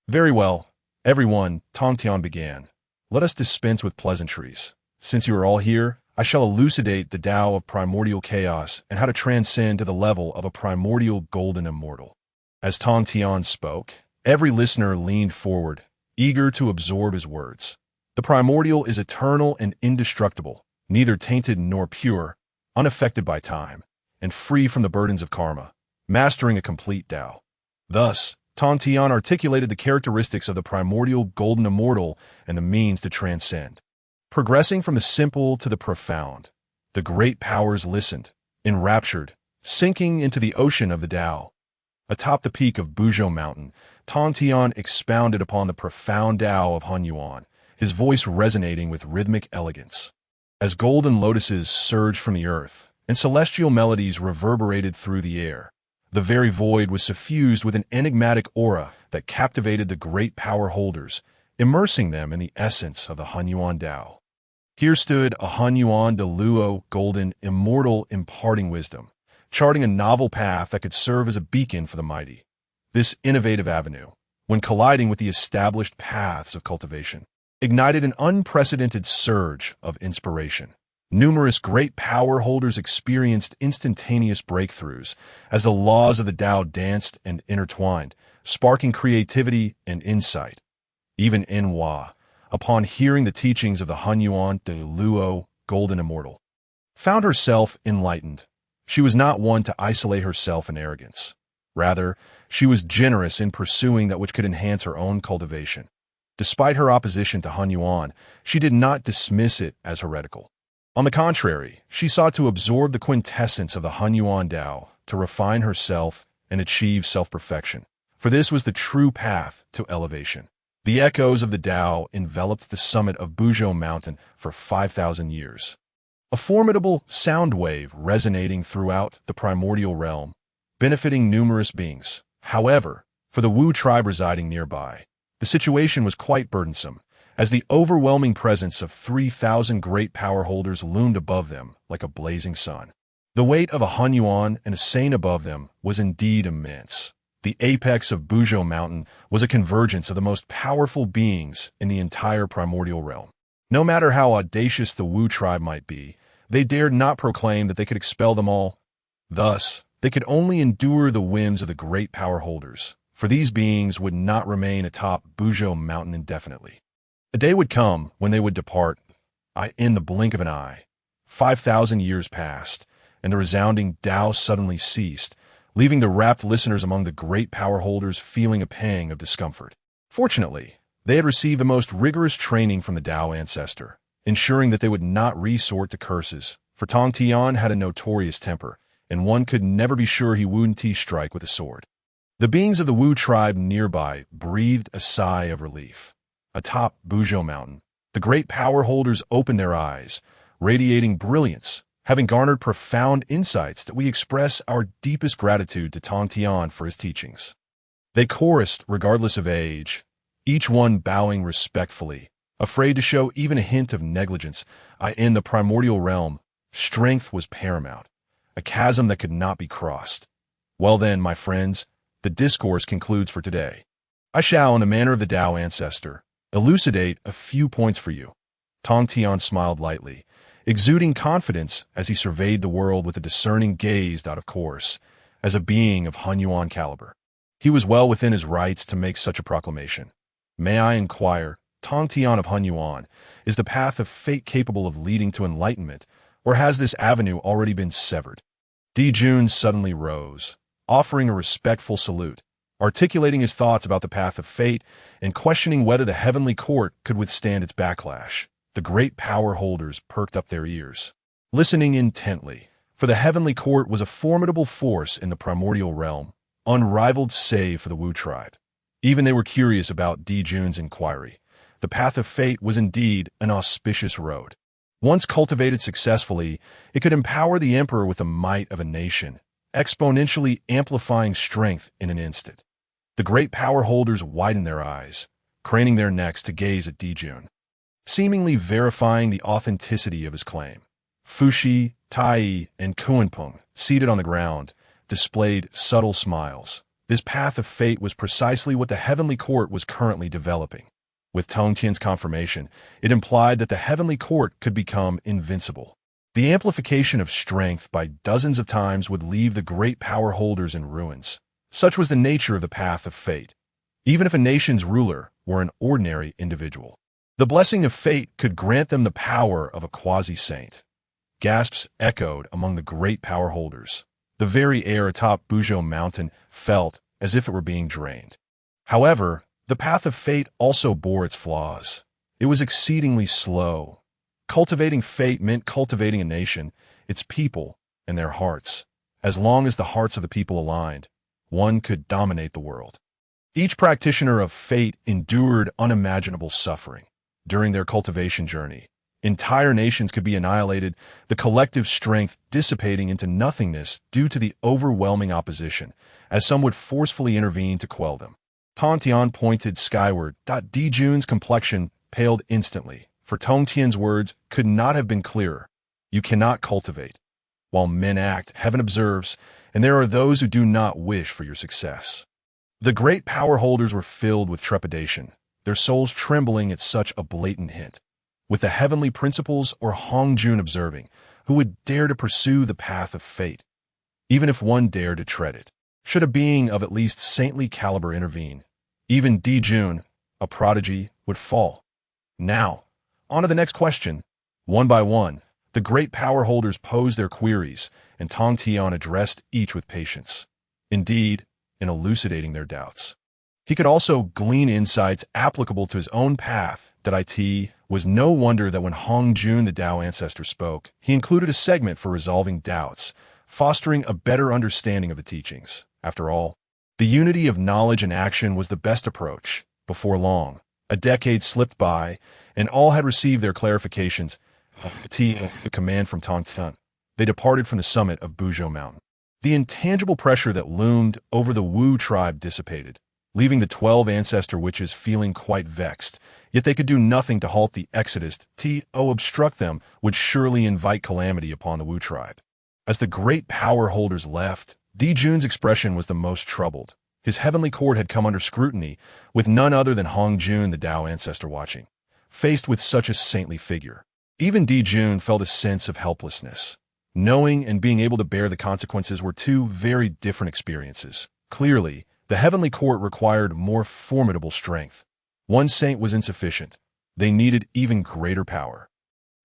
Very well, everyone, Tongtian began. Let us dispense with pleasantries. Since you are all here, I shall elucidate the Tao of primordial chaos and how to transcend to the level of a primordial golden immortal. As Tongtian spoke, every listener leaned forward, eager to absorb his words. The primordial is eternal and indestructible, neither tainted nor pure, unaffected by time, and free from the burdens of karma, mastering a complete Tao. Thus, Tongtian articulated the characteristics of the primordial golden immortal and the means to transcend. Progressing from the simple to the profound, the great powers listened, enraptured, sinking into the ocean of the Tao. Atop the peak of Buzhou Mountain, Tongtian expounded upon the profound Tao of Hunyuan, his voice resonating with rhythmic elegance. As golden lotuses surged from the earth, and celestial melodies reverberated through the air, the very void was suffused with an enigmatic aura that captivated the great power holders, immersing them in the essence of the Hunyuan Tao. Here stood a Hunyuan de Luo, golden, immortal, imparting wisdom, charting a novel path that could serve as a beacon for the mighty. This innovative avenue, when colliding with the established paths of cultivation, ignited an unprecedented surge of inspiration. Numerous great power holders experienced instantaneous breakthroughs as the laws of the Tao danced and intertwined, sparking creativity and insight. Even Enhua, upon hearing the teachings of the Hunyuan de Luo, Golden Immortal, found herself enlightened. She was not one to isolate herself in arrogance. Rather, she was generous in pursuing that which could enhance her own cultivation. Despite her opposition to Hunyuan, she did not dismiss it as heretical. On the contrary, she sought to absorb the quintessence of the Hunyuan Tao to refine herself and achieve self-perfection. For this was the true path to elevation. The echoes of the Tao enveloped the summit of Buzhou Mountain for 5,000 years. A formidable sound wave resonating throughout the primordial realm, benefiting numerous beings. However, for the Wu tribe residing nearby, the situation was quite burdensome, as the overwhelming presence of 3,000 great power holders loomed above them like a blazing sun. The weight of a Hunyuan and a saint above them was indeed immense. The apex of Buzhou Mountain was a convergence of the most powerful beings in the entire primordial realm. No matter how audacious the Wu tribe might be, they dared not proclaim that they could expel them all. Thus, they could only endure the whims of the great power holders, for these beings would not remain atop Buzhou Mountain indefinitely. A day would come when they would depart, in the blink of an eye. 5,000 years passed, and the resounding Tao suddenly ceased, leaving the rapt listeners among the great power holders feeling a pang of discomfort. Fortunately, they had received the most rigorous training from the Tao ancestor, ensuring that they would not resort to curses, for Tongtian had a notorious temper, and one could never be sure he wouldn't strike with a sword. The beings of the Wu tribe nearby breathed a sigh of relief. Atop Buzhou Mountain, the great power holders opened their eyes, radiating brilliance, having garnered profound insights that we express our deepest gratitude to Tongtian for his teachings. They chorused regardless of age, each one bowing respectfully, afraid to show even a hint of negligence. In the primordial realm, strength was paramount, a chasm that could not be crossed. Well then, my friends, the discourse concludes for today. I shall, in the manner of the Tao ancestor, elucidate a few points for you. Tongtian smiled lightly, exuding confidence as he surveyed the world with a discerning gaze out of course, as a being of Hunyuan caliber. He was well within his rights to make such a proclamation. May I inquire, Tongtian of Hunyuan, is the path of fate capable of leading to enlightenment, or has this avenue already been severed? Dijun suddenly rose, offering a respectful salute, articulating his thoughts about the path of fate and questioning whether the heavenly court could withstand its backlash. The great power holders perked up their ears, listening intently, for the heavenly court was a formidable force in the primordial realm, unrivaled save for the Wu tribe. Even they were curious about Dijun's inquiry. The path of fate was indeed an auspicious road. Once cultivated successfully, it could empower the emperor with the might of a nation, exponentially amplifying strength in an instant. The great power holders widened their eyes, craning their necks to gaze at Dijun, seemingly verifying the authenticity of his claim. Fushi, Tai, and Kuanpeng, seated on the ground, displayed subtle smiles. This path of fate was precisely what the heavenly court was currently developing. With Tongtian's confirmation, it implied that the heavenly court could become invincible. The amplification of strength by dozens of times would leave the great power holders in ruins. Such was the nature of the path of fate, even if a nation's ruler were an ordinary individual. The blessing of fate could grant them the power of a quasi-saint. Gasps echoed among the great power holders. The very air atop Buzhou Mountain felt as if it were being drained. However, the path of fate also bore its flaws. It was exceedingly slow. Cultivating fate meant cultivating a nation, its people, and their hearts. As long as the hearts of the people aligned, one could dominate the world. Each practitioner of fate endured unimaginable suffering. During their cultivation journey, entire nations could be annihilated, the collective strength dissipating into nothingness due to the overwhelming opposition, as some would forcefully intervene to quell them. Tongtian pointed skyward. Dijun's complexion paled instantly, for Tongtian's words could not have been clearer. You cannot cultivate. While men act, heaven observes, and there are those who do not wish for your success. The great power holders were filled with trepidation, their souls trembling at such a blatant hint. with the heavenly principles or Hongjun observing, who would dare to pursue the path of fate, even if one dared to tread it. Should a being of at least saintly caliber intervene, even Dijun, a prodigy, would fall. Now, on to the next question. One by one, the great power holders posed their queries, and Tongtian addressed each with patience. Indeed, in elucidating their doubts. He could also glean insights applicable to his own path. It was no wonder that when Hongjun, the Tao ancestor, spoke, he included a segment for resolving doubts, fostering a better understanding of the teachings. After all, the unity of knowledge and action was the best approach. Before long, a decade slipped by, and all had received their clarifications. The command from Tongtian. They departed from the summit of Buzhou Mountain. The intangible pressure that loomed over the Wu tribe dissipated, leaving the 12 ancestor witches feeling quite vexed, yet they could do nothing to halt the exodus. To obstruct them would surely invite calamity upon the Wu tribe. As the great power holders left, Dijun's expression was the most troubled. His heavenly court had come under scrutiny, with none other than Hongjun, the Tao ancestor, watching. Faced with such a saintly figure, even Dijun felt a sense of helplessness. Knowing and being able to bear the consequences were two very different experiences. Clearly, the heavenly court required more formidable strength. One saint was insufficient. They needed even greater power.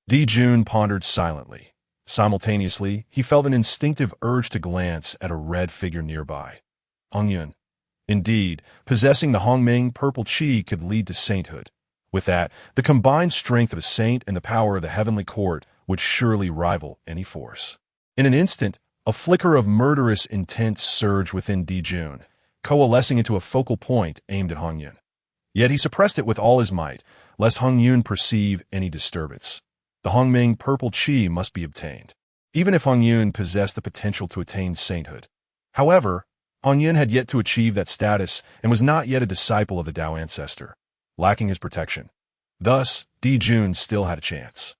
Dijun pondered silently. Simultaneously, he felt an instinctive urge to glance at a red figure nearby. Hongyun. Indeed, possessing the Hongming purple qi could lead to sainthood. With that, the combined strength of a saint and the power of the heavenly court would surely rival any force. In an instant, a flicker of murderous intent surged within Dijun, coalescing into a focal point aimed at Hongyun. Yet he suppressed it with all his might, lest Hongyun perceive any disturbance. The Hongming purple qi must be obtained, even if Hongyun possessed the potential to attain sainthood. However, Hongyun had yet to achieve that status and was not yet a disciple of the Tao ancestor, lacking his protection. Thus, Dijun still had a chance.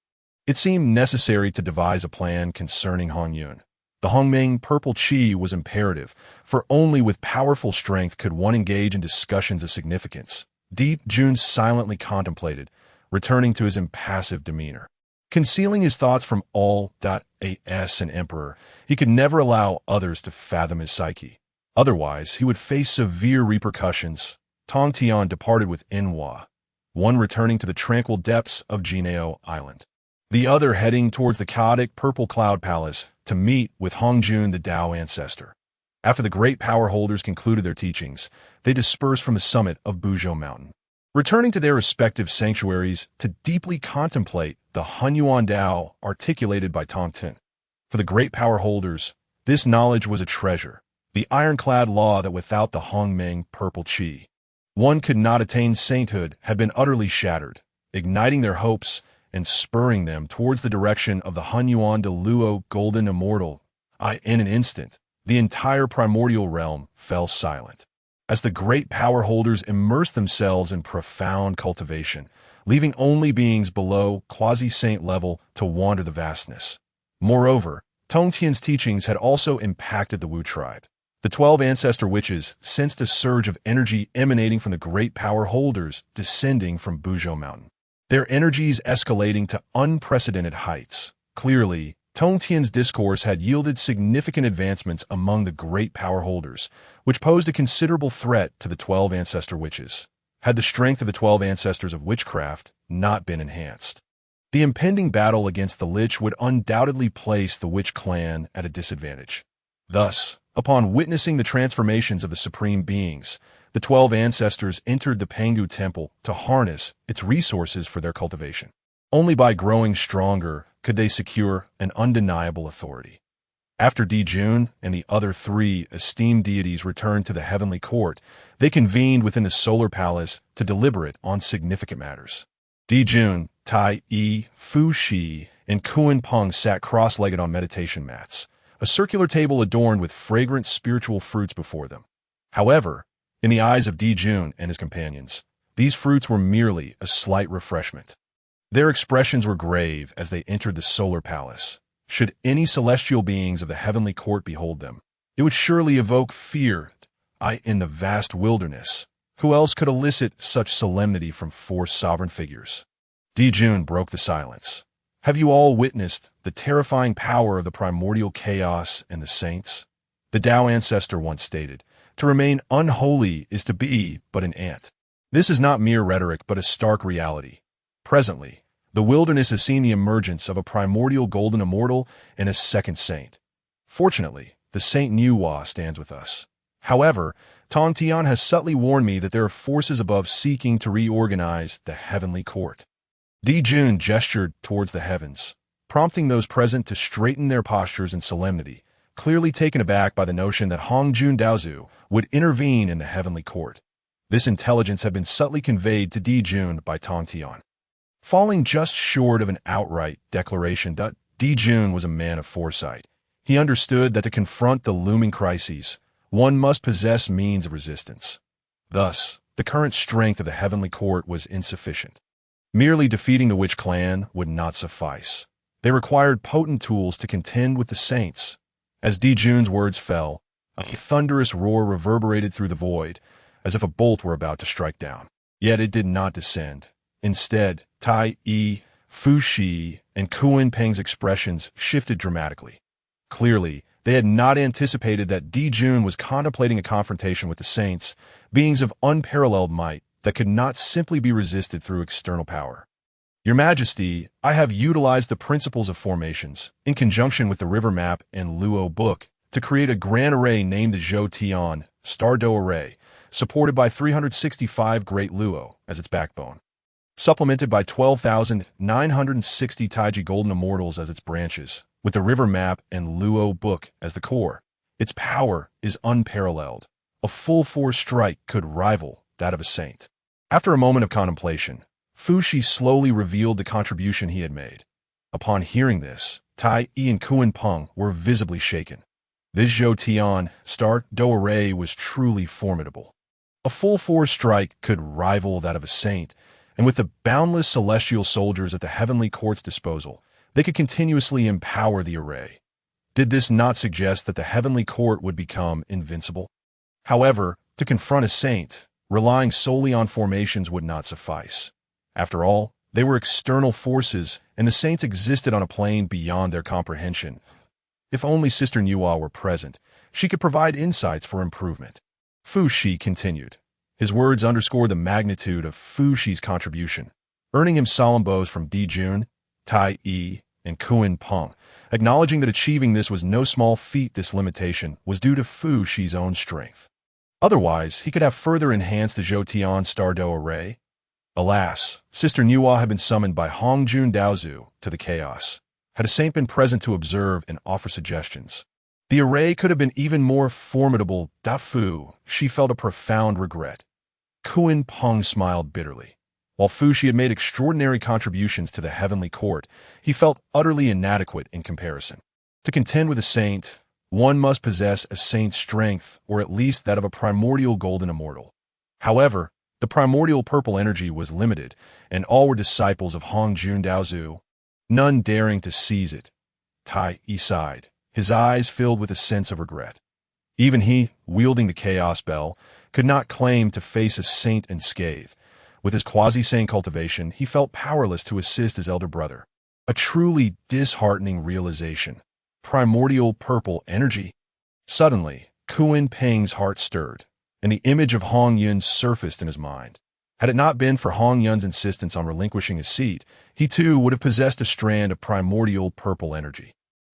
It seemed necessary to devise a plan concerning Hongyun. The Hongming purple qi was imperative, for only with powerful strength could one engage in discussions of significance. Dijun silently contemplated, returning to his impassive demeanor. Concealing his thoughts from all as an emperor, he could never allow others to fathom his psyche. Otherwise, he would face severe repercussions. Tongtian departed with Enhua, one returning to the tranquil depths of Jinao Island, the other heading towards the chaotic purple cloud palace to meet with Hongjun, the Tao ancestor. After the great power holders concluded their teachings, they dispersed from the summit of Buzhou Mountain, returning to their respective sanctuaries to deeply contemplate the Hunyuan Tao articulated by Tongtian. For the great power holders, this knowledge was a treasure, the ironclad law that without the Hongming purple qi, one could not attain sainthood had been utterly shattered, igniting their hopes and spurring them towards the direction of the Hunyuan de Luo golden immortal. In an instant, the entire primordial realm fell silent, as the great power holders immersed themselves in profound cultivation, leaving only beings below quasi-saint level to wander the vastness. Moreover, Tongtian's teachings had also impacted the Wu tribe. The 12 ancestor witches sensed a surge of energy emanating from the great power holders descending from Buzhou Mountain, their energies escalating to unprecedented heights. Clearly, Tongtian's discourse had yielded significant advancements among the great power holders, which posed a considerable threat to the 12 ancestor witches, had the strength of the 12 ancestors of witchcraft not been enhanced. The impending battle against the Lich would undoubtedly place the witch clan at a disadvantage. Thus, upon witnessing the transformations of the supreme beings, the 12 ancestors entered the Pangu temple to harness its resources for their cultivation. Only by growing stronger could they secure an undeniable authority. After Dijun and the other 3 esteemed deities returned to the heavenly court, they convened within the solar palace to deliberate on significant matters. Dijun, Tai Yi, Fu Shi, and Kuan Peng sat cross-legged on meditation mats, a circular table adorned with fragrant spiritual fruits before them. However, in the eyes of Dijun and his companions, these fruits were merely a slight refreshment. Their expressions were grave as they entered the solar palace. Should any celestial beings of the heavenly court behold them, it would surely evoke fear. In the vast wilderness, who else could elicit such solemnity from 4 sovereign figures? Jun broke the silence. Have you all witnessed the terrifying power of the primordial chaos and the saints? The Tao ancestor once stated, to remain unholy is to be but an ant. This is not mere rhetoric but a stark reality. Presently, the wilderness has seen the emergence of a primordial golden immortal and a second saint. Fortunately, the Saint Nuwa stands with us. However, Tongtian has subtly warned me that there are forces above seeking to reorganize the heavenly court. Jun gestured towards the heavens, prompting those present to straighten their postures in solemnity, clearly taken aback by the notion that Jiaozhu would intervene in the heavenly court. This intelligence had been subtly conveyed to Jun by Tongtian. Falling just short of an outright declaration, Jun was a man of foresight. He understood that to confront the looming crises, one must possess means of resistance. Thus, the current strength of the heavenly court was insufficient. Merely defeating the witch clan would not suffice. They required potent tools to contend with the saints. As Jun's words fell, a thunderous roar reverberated through the void, as if a bolt were about to strike down. Yet it did not descend. Instead, Tai Yi, Fu Shi, and Kuan Peng's expressions shifted dramatically. Clearly, they had not anticipated that Jun was contemplating a confrontation with the saints, beings of unparalleled might that could not simply be resisted through external power. Your Majesty, I have utilized the principles of formations, in conjunction with the river map and Luo book, to create a grand array named the Zhou-Tian Star Doe Array, supported by 365 Great Luo as its backbone, supplemented by 12,960 Taiji Golden Immortals as its branches, with the river map and Luo book as the core. Its power is unparalleled. A full-force strike could rival that of a saint. After a moment of contemplation, Fu Shi slowly revealed the contribution he had made. Upon hearing this, Tai Yi and Kuan Peng were visibly shaken. This Zhou-Tian Star Doe Array was truly formidable. A full-force strike could rival that of a saint, and with the boundless celestial soldiers at the heavenly court's disposal, they could continuously empower the array. Did this not suggest that the heavenly court would become invincible? However, to confront a saint, relying solely on formations would not suffice. After all, they were external forces, and the saints existed on a plane beyond their comprehension. If only Sister Nuwa were present, she could provide insights for improvement. Fu Shi continued. His words underscored the magnitude of Fu Shi's contribution, earning him solemn bows from Jun, Tai Yi, and Kuan Peng, acknowledging that achieving this was no small feat. This limitation was due to Fu Shi's own strength. Otherwise, he could have further enhanced the Zhou-Tian Star Doe Array. Alas, Sister Nuwa had been summoned by Jiaozhu to the chaos. Had a saint been present to observe and offer suggestions, the array could have been even more formidable. Fu Shi felt a profound regret. Kuan Peng smiled bitterly. While Fu Shi had made extraordinary contributions to the heavenly court, he felt utterly inadequate in comparison. To contend with a saint, one must possess a saint's strength, or at least that of a primordial golden immortal. However, the primordial purple energy was limited, and all were disciples of Jiaozhu, none daring to seize it. Tai Yi sighed, his eyes filled with a sense of regret. Even he, wielding the chaos bell, could not claim to face a saint unscathed. With his quasi-saint cultivation, he felt powerless to assist his elder brother. A truly disheartening realization. Primordial purple energy. Suddenly, Kuan Peng's heart stirred, and the image of Hong Yun surfaced in his mind. Had it not been for Hong Yun's insistence on relinquishing his seat, he too would have possessed a strand of primordial purple energy.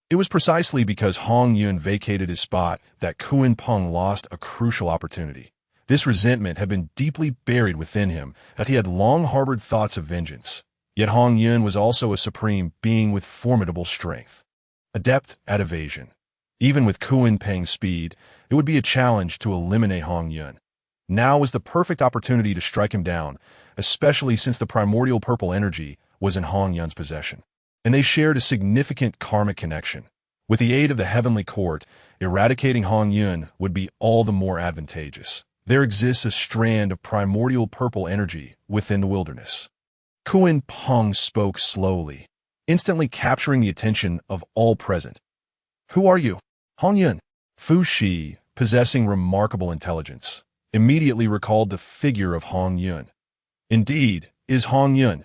It was precisely because Hong Yun vacated his spot that Kuan Peng lost a crucial opportunity. This resentment had been deeply buried within him, that he had long harbored thoughts of vengeance. Yet Hong Yun was also a supreme being with formidable strength. Adept at evasion. Even with Kuan Peng's speed, it would be a challenge to eliminate Hong Yun. Now was the perfect opportunity to strike him down, especially since the primordial purple energy was in Hong Yun's possession, and they shared a significant karmic connection. With the aid of the heavenly court, eradicating Hong Yun would be all the more advantageous. There exists a strand of primordial purple energy within the wilderness. Kuan Peng spoke slowly, instantly capturing the attention of all present. Who are you? Hong Yun. Fu Shi, possessing remarkable intelligence, immediately recalled the figure of Hong Yun. Indeed, is Hong Yun.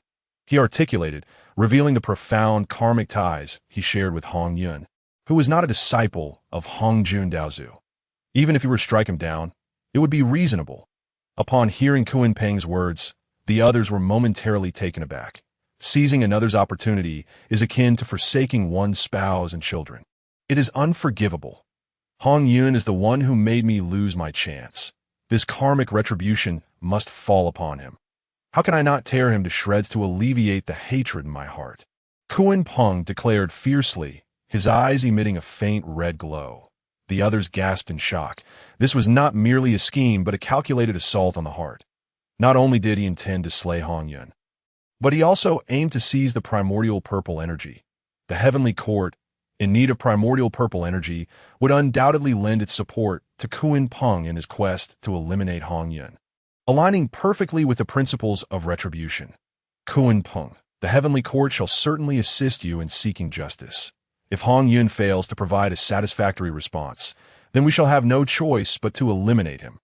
he articulated, revealing the profound karmic ties he shared with Hong Yun, who was not a disciple of Hong Jun Daozu. Even if he were to strike him down, it would be reasonable. Upon hearing Kun Peng's words, the others were momentarily taken aback. Seizing another's opportunity is akin to forsaking one's spouse and children. It is unforgivable. Hong Yun is the one who made me lose my chance. This karmic retribution must fall upon him. How can I not tear him to shreds to alleviate the hatred in my heart? Kun Peng declared fiercely, his eyes emitting a faint red glow. The others gasped in shock. This was not merely a scheme, but a calculated assault on the heart. Not only did he intend to slay Hong Yun, but he also aimed to seize the primordial purple energy. The heavenly court, in need of primordial purple energy, would undoubtedly lend its support to Kun Peng in his quest to eliminate Hong Yun, aligning perfectly with the principles of retribution. Kun Peng, the heavenly court shall certainly assist you in seeking justice. If Hong Yun fails to provide a satisfactory response, then we shall have no choice but to eliminate him.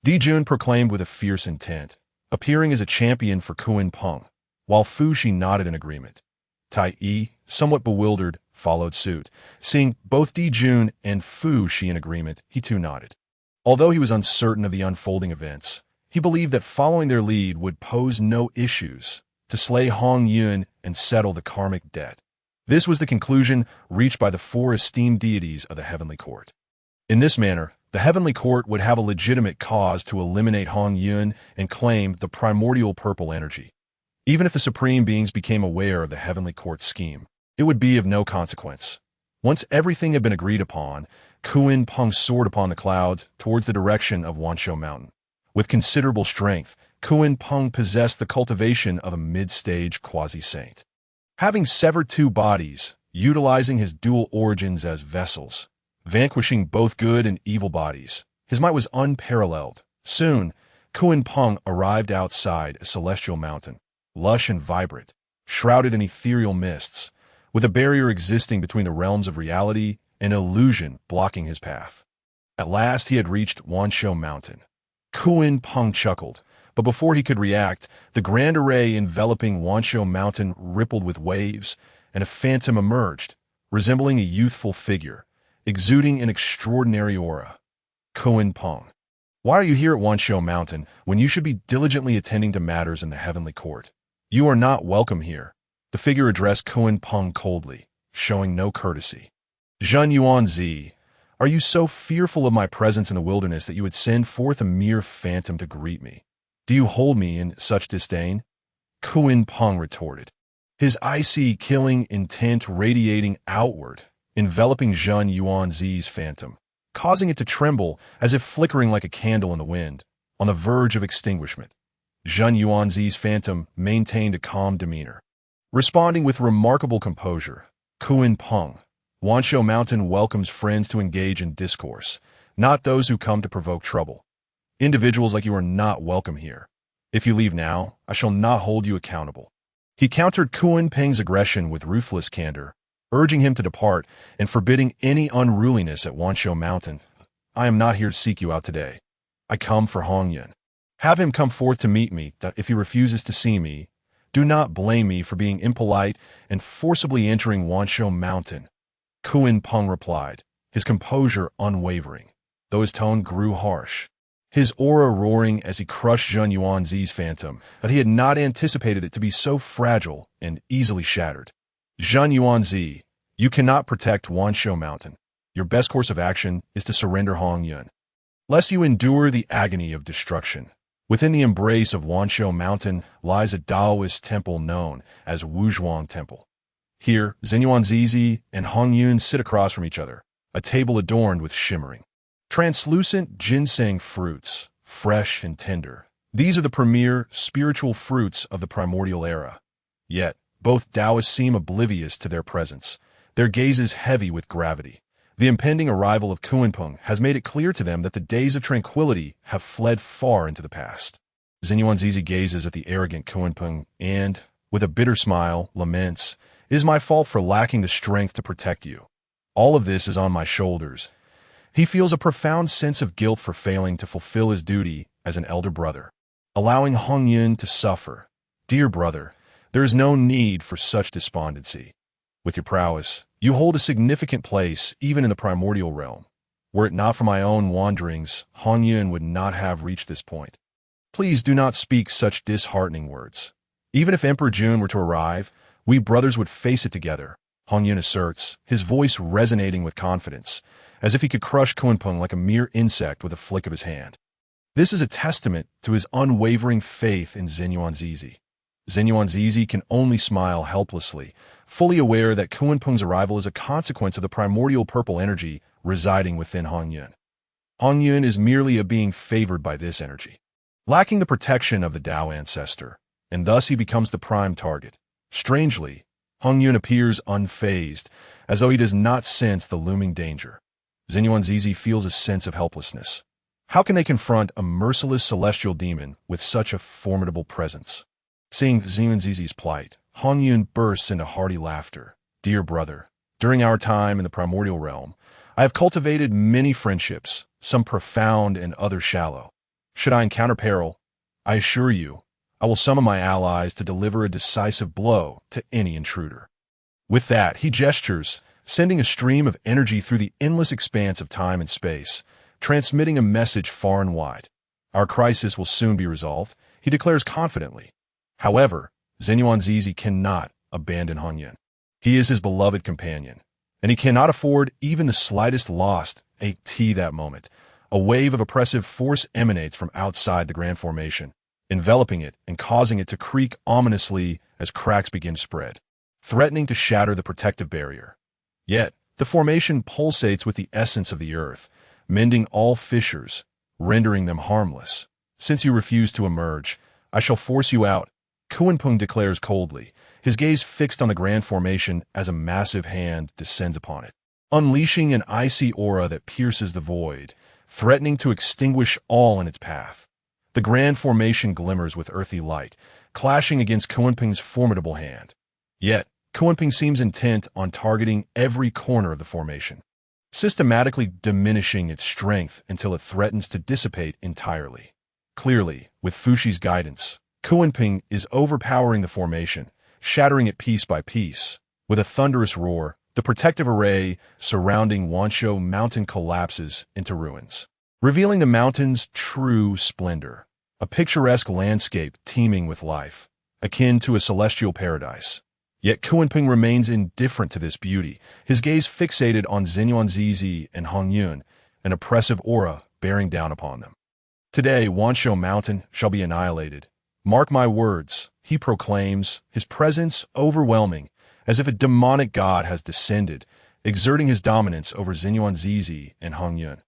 Di Jun proclaimed with a fierce intent, appearing as a champion for Kun Peng, while Fu Shi nodded in agreement. Tai Yi, somewhat bewildered, followed suit. Seeing both Di Jun and Fu Shi in agreement, he too nodded. Although he was uncertain of the unfolding events, he believed that following their lead would pose no issues to slay Hong Yun and settle the karmic debt. This was the conclusion reached by the four esteemed deities of the heavenly court. In this manner, the heavenly court would have a legitimate cause to eliminate Hong Yun and claim the primordial purple energy. Even if the supreme beings became aware of the heavenly court's scheme, it would be of no consequence. Once everything had been agreed upon, Kun Peng soared upon the clouds towards the direction of Wanshou Mountain. With considerable strength, Kun Peng possessed the cultivation of a mid-stage quasi-saint. Having severed two bodies, utilizing his dual origins as vessels, vanquishing both good and evil bodies, his might was unparalleled. Soon, Kun Peng arrived outside a celestial mountain, lush and vibrant, shrouded in ethereal mists, with a barrier existing between the realms of reality and illusion blocking his path. At last he had reached Wanshou Mountain. Kun Peng chuckled, but before he could react, the grand array enveloping Wanshou Mountain rippled with waves, and a phantom emerged, resembling a youthful figure, exuding an extraordinary aura. Kun Peng, why are you here at Wanshou Mountain when you should be diligently attending to matters in the heavenly court? You are not welcome here. The figure addressed Kun Peng coldly, showing no courtesy. Zhen Yuanzi, are you so fearful of my presence in the wilderness that you would send forth a mere phantom to greet me? Do you hold me in such disdain? Kun Peng retorted, his icy, killing intent radiating outward, enveloping Zhen Yuanzi's phantom, causing it to tremble as if flickering like a candle in the wind, on the verge of extinguishment. Zhen Yuanzi's phantom maintained a calm demeanor. Responding with remarkable composure, Kun Peng, Wanshou Mountain welcomes friends to engage in discourse, not those who come to provoke trouble. Individuals like you are not welcome here. If you leave now, I shall not hold you accountable. He countered Kun Peng's aggression with ruthless candor, urging him to depart and forbidding any unruliness at Wanshou Mountain. I am not here to seek you out today. I come for Hong Yun. Have him come forth to meet me, that if he refuses to see me, do not blame me for being impolite and forcibly entering Wanshou Mountain. Kun Peng replied, his composure unwavering, though his tone grew harsh. His aura roaring as he crushed Zhen Yuanzi's phantom, that he had not anticipated it to be so fragile and easily shattered. Zhen Yuanzi, you cannot protect Wanshou Mountain. Your best course of action is to surrender Hong Yun, lest you endure the agony of destruction. Within the embrace of Wanshou Mountain lies a Taoist temple known as Wuzhuang Temple. Here, Zhen Yuanzi and Hong Yun sit across from each other, a table adorned with shimmering, translucent ginseng fruits, fresh and tender. These are the premier spiritual fruits of the primordial era. Yet, both Taoists seem oblivious to their presence, their gazes heavy with gravity. The impending arrival of Kun Peng has made it clear to them that the days of tranquility have fled far into the past. Zhen Yuanzi gazes at the arrogant Kun Peng and, with a bitter smile, laments, "It is my fault for lacking the strength to protect you. All of this is on my shoulders." He feels a profound sense of guilt for failing to fulfill his duty as an elder brother, allowing Hong Yun to suffer. Dear brother, There is no need for such despondency. With your prowess, you hold a significant place even in the primordial realm. Were it not for my own wanderings, Hongyun would not have reached this point. Please do not speak such disheartening words. Even if Emperor Jun were to arrive, we brothers would face it together, Hongyun asserts, his voice resonating with confidence, as if he could crush Kunpeng like a mere insect with a flick of his hand. This is a testament to his unwavering faith in Xinyuan Zizi. Xinyuan Zizi can only smile helplessly, fully aware that Kunpeng's arrival is a consequence of the primordial purple energy residing within Hongyun. Hongyun is merely a being favored by this energy, lacking the protection of the Tao ancestor, and thus he becomes the prime target. Strangely, Hongyun appears unfazed, as though he does not sense the looming danger. Xinyuan Zizi feels a sense of helplessness. How can they confront a merciless celestial demon with such a formidable presence? Seeing Xinyuan Zizi's plight, Hongyun bursts into hearty laughter. Dear brother, during our time in the primordial realm, I have cultivated many friendships, some profound and others shallow. Should I encounter peril, I assure you, I will summon my allies to deliver a decisive blow to any intruder. With that, he gestures, sending a stream of energy through the endless expanse of time and space, transmitting a message far and wide. Our crisis will soon be resolved, he declares confidently. However, Xinyuan Zizi cannot abandon Hongyun. He is his beloved companion, and he cannot afford even the slightest loss at that moment. A wave of oppressive force emanates from outside the grand formation, enveloping it and causing it to creak ominously as cracks begin to spread, threatening to shatter the protective barrier. Yet, the formation pulsates with the essence of the earth, mending all fissures, rendering them harmless. Since you refuse to emerge, I shall force you out, Kunpeng declares coldly, his gaze fixed on the grand formation as a massive hand descends upon it, unleashing an icy aura that pierces the void, threatening to extinguish all in its path. The grand formation glimmers with earthy light, clashing against Kunpeng's formidable hand. Yet, Kunpeng seems intent on targeting every corner of the formation, systematically diminishing its strength until it threatens to dissipate entirely. Clearly, with Fushi's guidance, Kunpeng is overpowering the formation, shattering it piece by piece. With a thunderous roar, the protective array surrounding Wanshou Mountain collapses into ruins, revealing the mountain's true splendor, a picturesque landscape teeming with life, akin to a celestial paradise. Yet Kunpeng remains indifferent to this beauty, his gaze fixated on Xinyuan Zizi and Hongyun, an oppressive aura bearing down upon them. Today, Wanshou Mountain shall be annihilated. Mark my words, he proclaims, his presence overwhelming, as if a demonic god has descended, exerting his dominance over Xinyuan Zizi and Hongyun.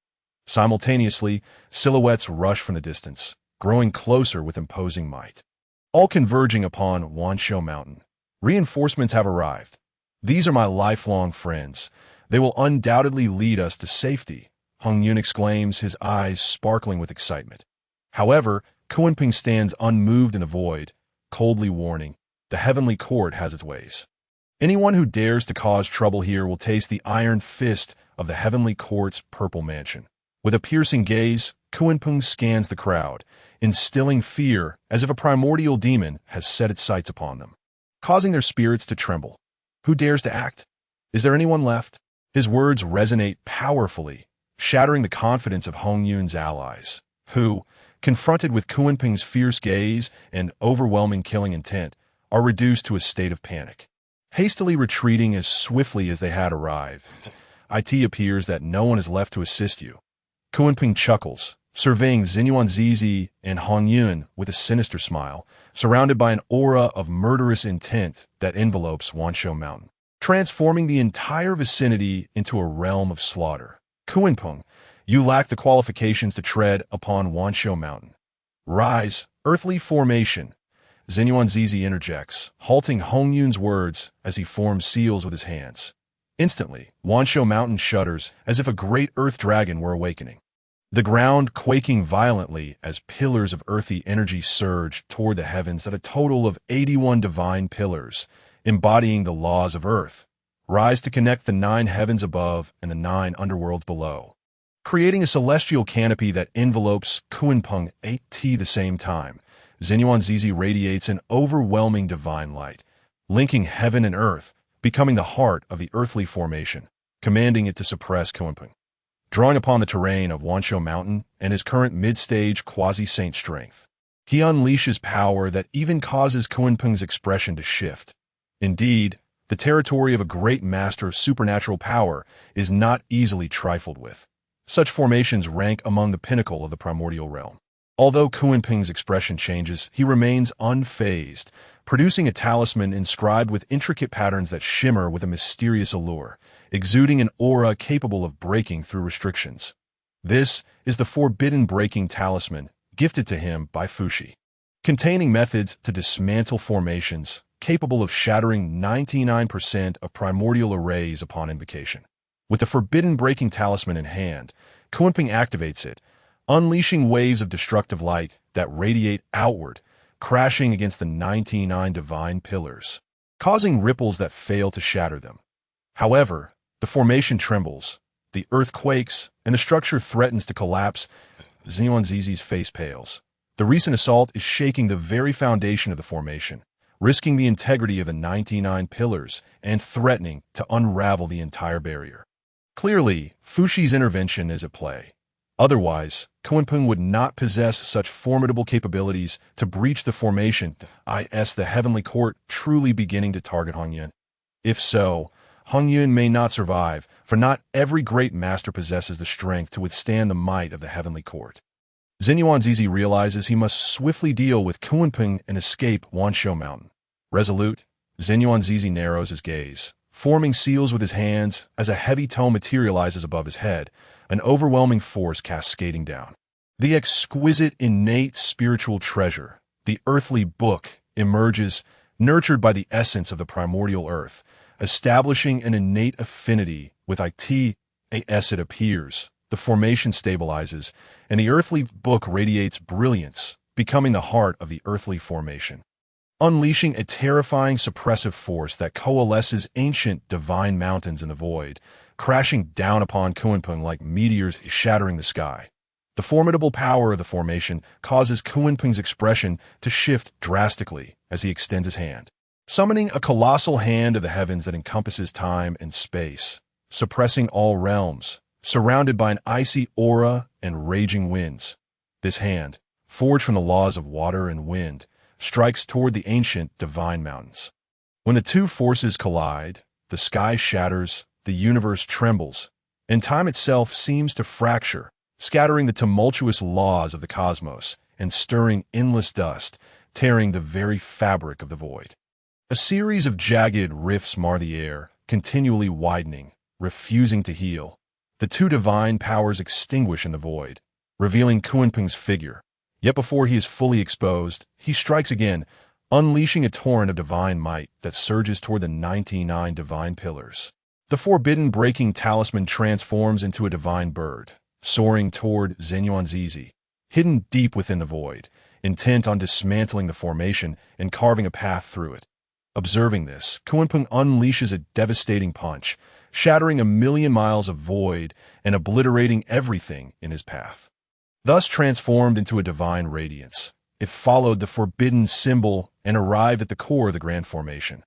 Simultaneously, silhouettes rush from the distance, growing closer with imposing might, all converging upon Wanshou Mountain. Reinforcements have arrived. These are my lifelong friends. They will undoubtedly lead us to safety, Hongyun exclaims, his eyes sparkling with excitement. However, Kunpeng stands unmoved in the void, coldly warning, the heavenly court has its ways. Anyone who dares to cause trouble here will taste the iron fist of the heavenly court's purple mansion. With a piercing gaze, Kunpeng scans the crowd, instilling fear as if a primordial demon has set its sights upon them, causing their spirits to tremble. Who dares to act? Is there anyone left? His words resonate powerfully, shattering the confidence of Hongyun's allies, who, confronted with Kunpeng's fierce gaze and overwhelming killing intent, are reduced to a state of panic. Hastily retreating as swiftly as they had arrived, it appears that no one is left to assist you. Kunpeng chuckles, surveying Xinyuan Zizi and Hongyun with a sinister smile, surrounded by an aura of murderous intent that envelopes Wanshou Mountain, transforming the entire vicinity into a realm of slaughter. Kunpeng, you lack the qualifications to tread upon Wanshou Mountain. Rise, earthly formation, Xinyuan Zizi interjects, halting Hongyun's words as he forms seals with his hands. Instantly, Wanshou Mountain shudders as if a great earth dragon were awakening, the ground quaking violently as pillars of earthy energy surge toward the heavens at a total of 81 divine pillars, embodying the laws of earth, rise to connect the 9 heavens above and the 9 underworlds below, creating a celestial canopy that envelopes Kunpeng at the same time. Zizi radiates an overwhelming divine light, linking heaven and earth, becoming the heart of the earthly formation, commanding it to suppress Kunpeng. Drawing upon the terrain of Wanshou Mountain and his current mid-stage quasi-saint strength, he unleashes power that even causes Kunpeng's expression to shift. Indeed, the territory of a great master of supernatural power is not easily trifled with. Such formations rank among the pinnacle of the primordial realm. Although Kunpeng's expression changes, he remains unfazed, producing a talisman inscribed with intricate patterns that shimmer with a mysterious allure, exuding an aura capable of breaking through restrictions. This is the Forbidden Breaking Talisman, gifted to him by Fuxi, containing methods to dismantle formations, capable of shattering 99% of primordial arrays upon invocation. With the Forbidden Breaking Talisman in hand, Kunpeng activates it, unleashing waves of destructive light that radiate outward, crashing against the 99 divine pillars, causing ripples that fail to shatter them. However, the formation trembles, the earth quakes, and the structure threatens to collapse. Zizi's face pales. The recent assault is shaking the very foundation of the formation, risking the integrity of the 99 pillars and threatening to unravel the entire barrier. Clearly, Fuxi's intervention is at play. Otherwise, Kunpeng would not possess such formidable capabilities to breach the formation. Is the heavenly court truly beginning to target Hongyun? If so, Hongyun may not survive, for not every great master possesses the strength to withstand the might of the heavenly court. Zizi realizes he must swiftly deal with Kunpeng and escape Wanshou Mountain. Resolute, Zizi narrows his gaze, forming seals with his hands as a heavy tome materializes above his head, an overwhelming force cascading down. The exquisite innate spiritual treasure, the earthly book, emerges, nurtured by the essence of the primordial earth, establishing an innate affinity with it. As it appears, the formation stabilizes, and the earthly book radiates brilliance, becoming the heart of the earthly formation, unleashing a terrifying suppressive force that coalesces ancient divine mountains in the void, crashing down upon Kunpeng like meteors shattering the sky. The formidable power of the formation causes Kunpeng's expression to shift drastically as he extends his hand, summoning a colossal hand of the heavens that encompasses time and space, suppressing all realms, surrounded by an icy aura and raging winds. This hand, forged from the laws of water and wind, strikes toward the ancient divine mountains. When the two forces collide, the sky shatters, the universe trembles, and time itself seems to fracture, scattering the tumultuous laws of the cosmos and stirring endless dust, tearing the very fabric of the void. A series of jagged rifts mar the air, continually widening, refusing to heal. The two divine powers extinguish in the void, revealing Kunpeng's figure. Yet before he is fully exposed, he strikes again, unleashing a torrent of divine might that surges toward the 99 divine pillars. The Forbidden Breaking Talisman transforms into a divine bird, soaring toward Zizi, hidden deep within the void, intent on dismantling the formation and carving a path through it. Observing this, Kunpeng unleashes a devastating punch, shattering 1,000,000 miles of void and obliterating everything in his path. Thus transformed into a divine radiance, it followed the forbidden symbol and arrived at the core of the grand formation.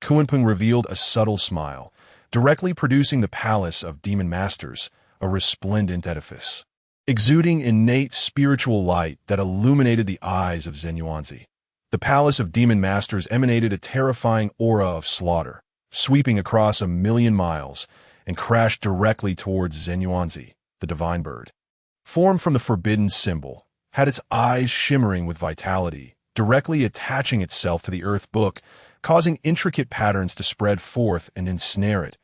Kunpeng revealed a subtle smile, directly producing the palace of demon masters, a resplendent edifice, exuding innate spiritual light that illuminated the eyes of Zizi. The palace of demon masters emanated a terrifying aura of slaughter, sweeping across 1,000,000 miles, and crashed directly towards Zizi, the divine bird. Formed from the forbidden symbol, had its eyes shimmering with vitality, directly attaching itself to the earth book, causing intricate patterns to spread forth and ensnare it,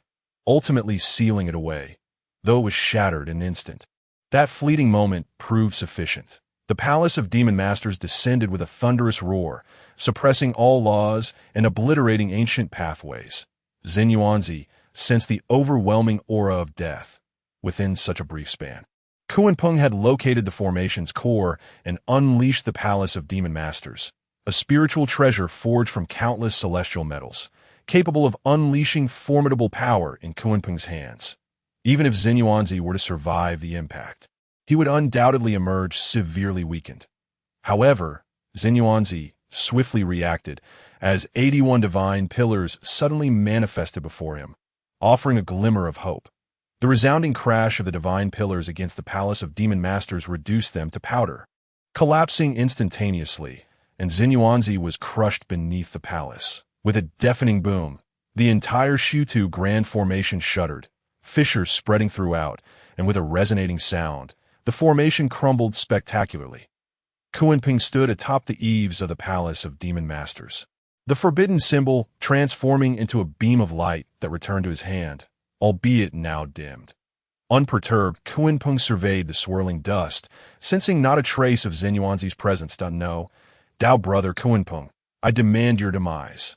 ultimately sealing it away, though it was shattered in an instant. That fleeting moment proved sufficient. The palace of demon masters descended with a thunderous roar, suppressing all laws and obliterating ancient pathways. Zizi sensed the overwhelming aura of death within such a brief span. Kunpeng had located the formation's core and unleashed the palace of demon masters, a spiritual treasure forged from countless celestial metals, capable of unleashing formidable power in Kunpeng's hands. Even if Zizi were to survive the impact, he would undoubtedly emerge severely weakened. However, Xinyuanzi swiftly reacted as 81 divine pillars suddenly manifested before him, offering a glimmer of hope. The resounding crash of the divine pillars against the palace of demon masters reduced them to powder, collapsing instantaneously, and Xinyuanzi was crushed beneath the palace. With a deafening boom, the entire Shutu Grand Formation shuddered, fissures spreading throughout, and with a resonating sound, the formation crumbled spectacularly. Kunping stood atop the eaves of the palace of demon masters, the forbidden symbol transforming into a beam of light that returned to his hand, albeit now dimmed. Unperturbed, Kunpeng surveyed the swirling dust, sensing not a trace of Xinyuanzi's presence. No, Dao brother Kunpeng, I demand your demise.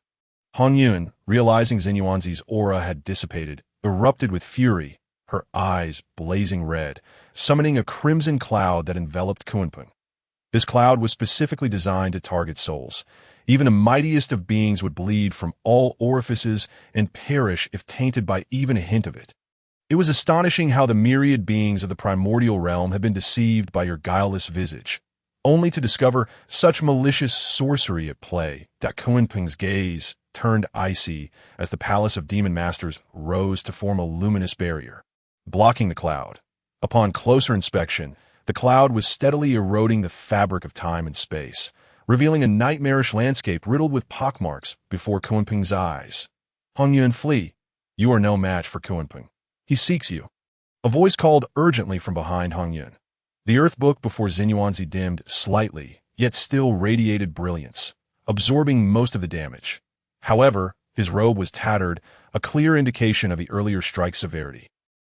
Hongyun, realizing Xinyuanzi's aura had dissipated, erupted with fury, her eyes blazing red, summoning a crimson cloud that enveloped Kunpeng. This cloud was specifically designed to target souls. Even the mightiest of beings would bleed from all orifices and perish if tainted by even a hint of it. It was astonishing how the myriad beings of the primordial realm had been deceived by your guileless visage, only to discover such malicious sorcery at play that Kunpeng's gaze turned icy as the palace of demon masters rose to form a luminous barrier, blocking the cloud. Upon closer inspection, the cloud was steadily eroding the fabric of time and space, revealing a nightmarish landscape riddled with pockmarks before Kunpeng's eyes. Hongyun, flee. You are no match for Kunpeng. He seeks you. A voice called urgently from behind Hongyun. The earth book before Xinyuanzi dimmed slightly, yet still radiated brilliance, absorbing most of the damage. However, his robe was tattered, a clear indication of the earlier strike's severity,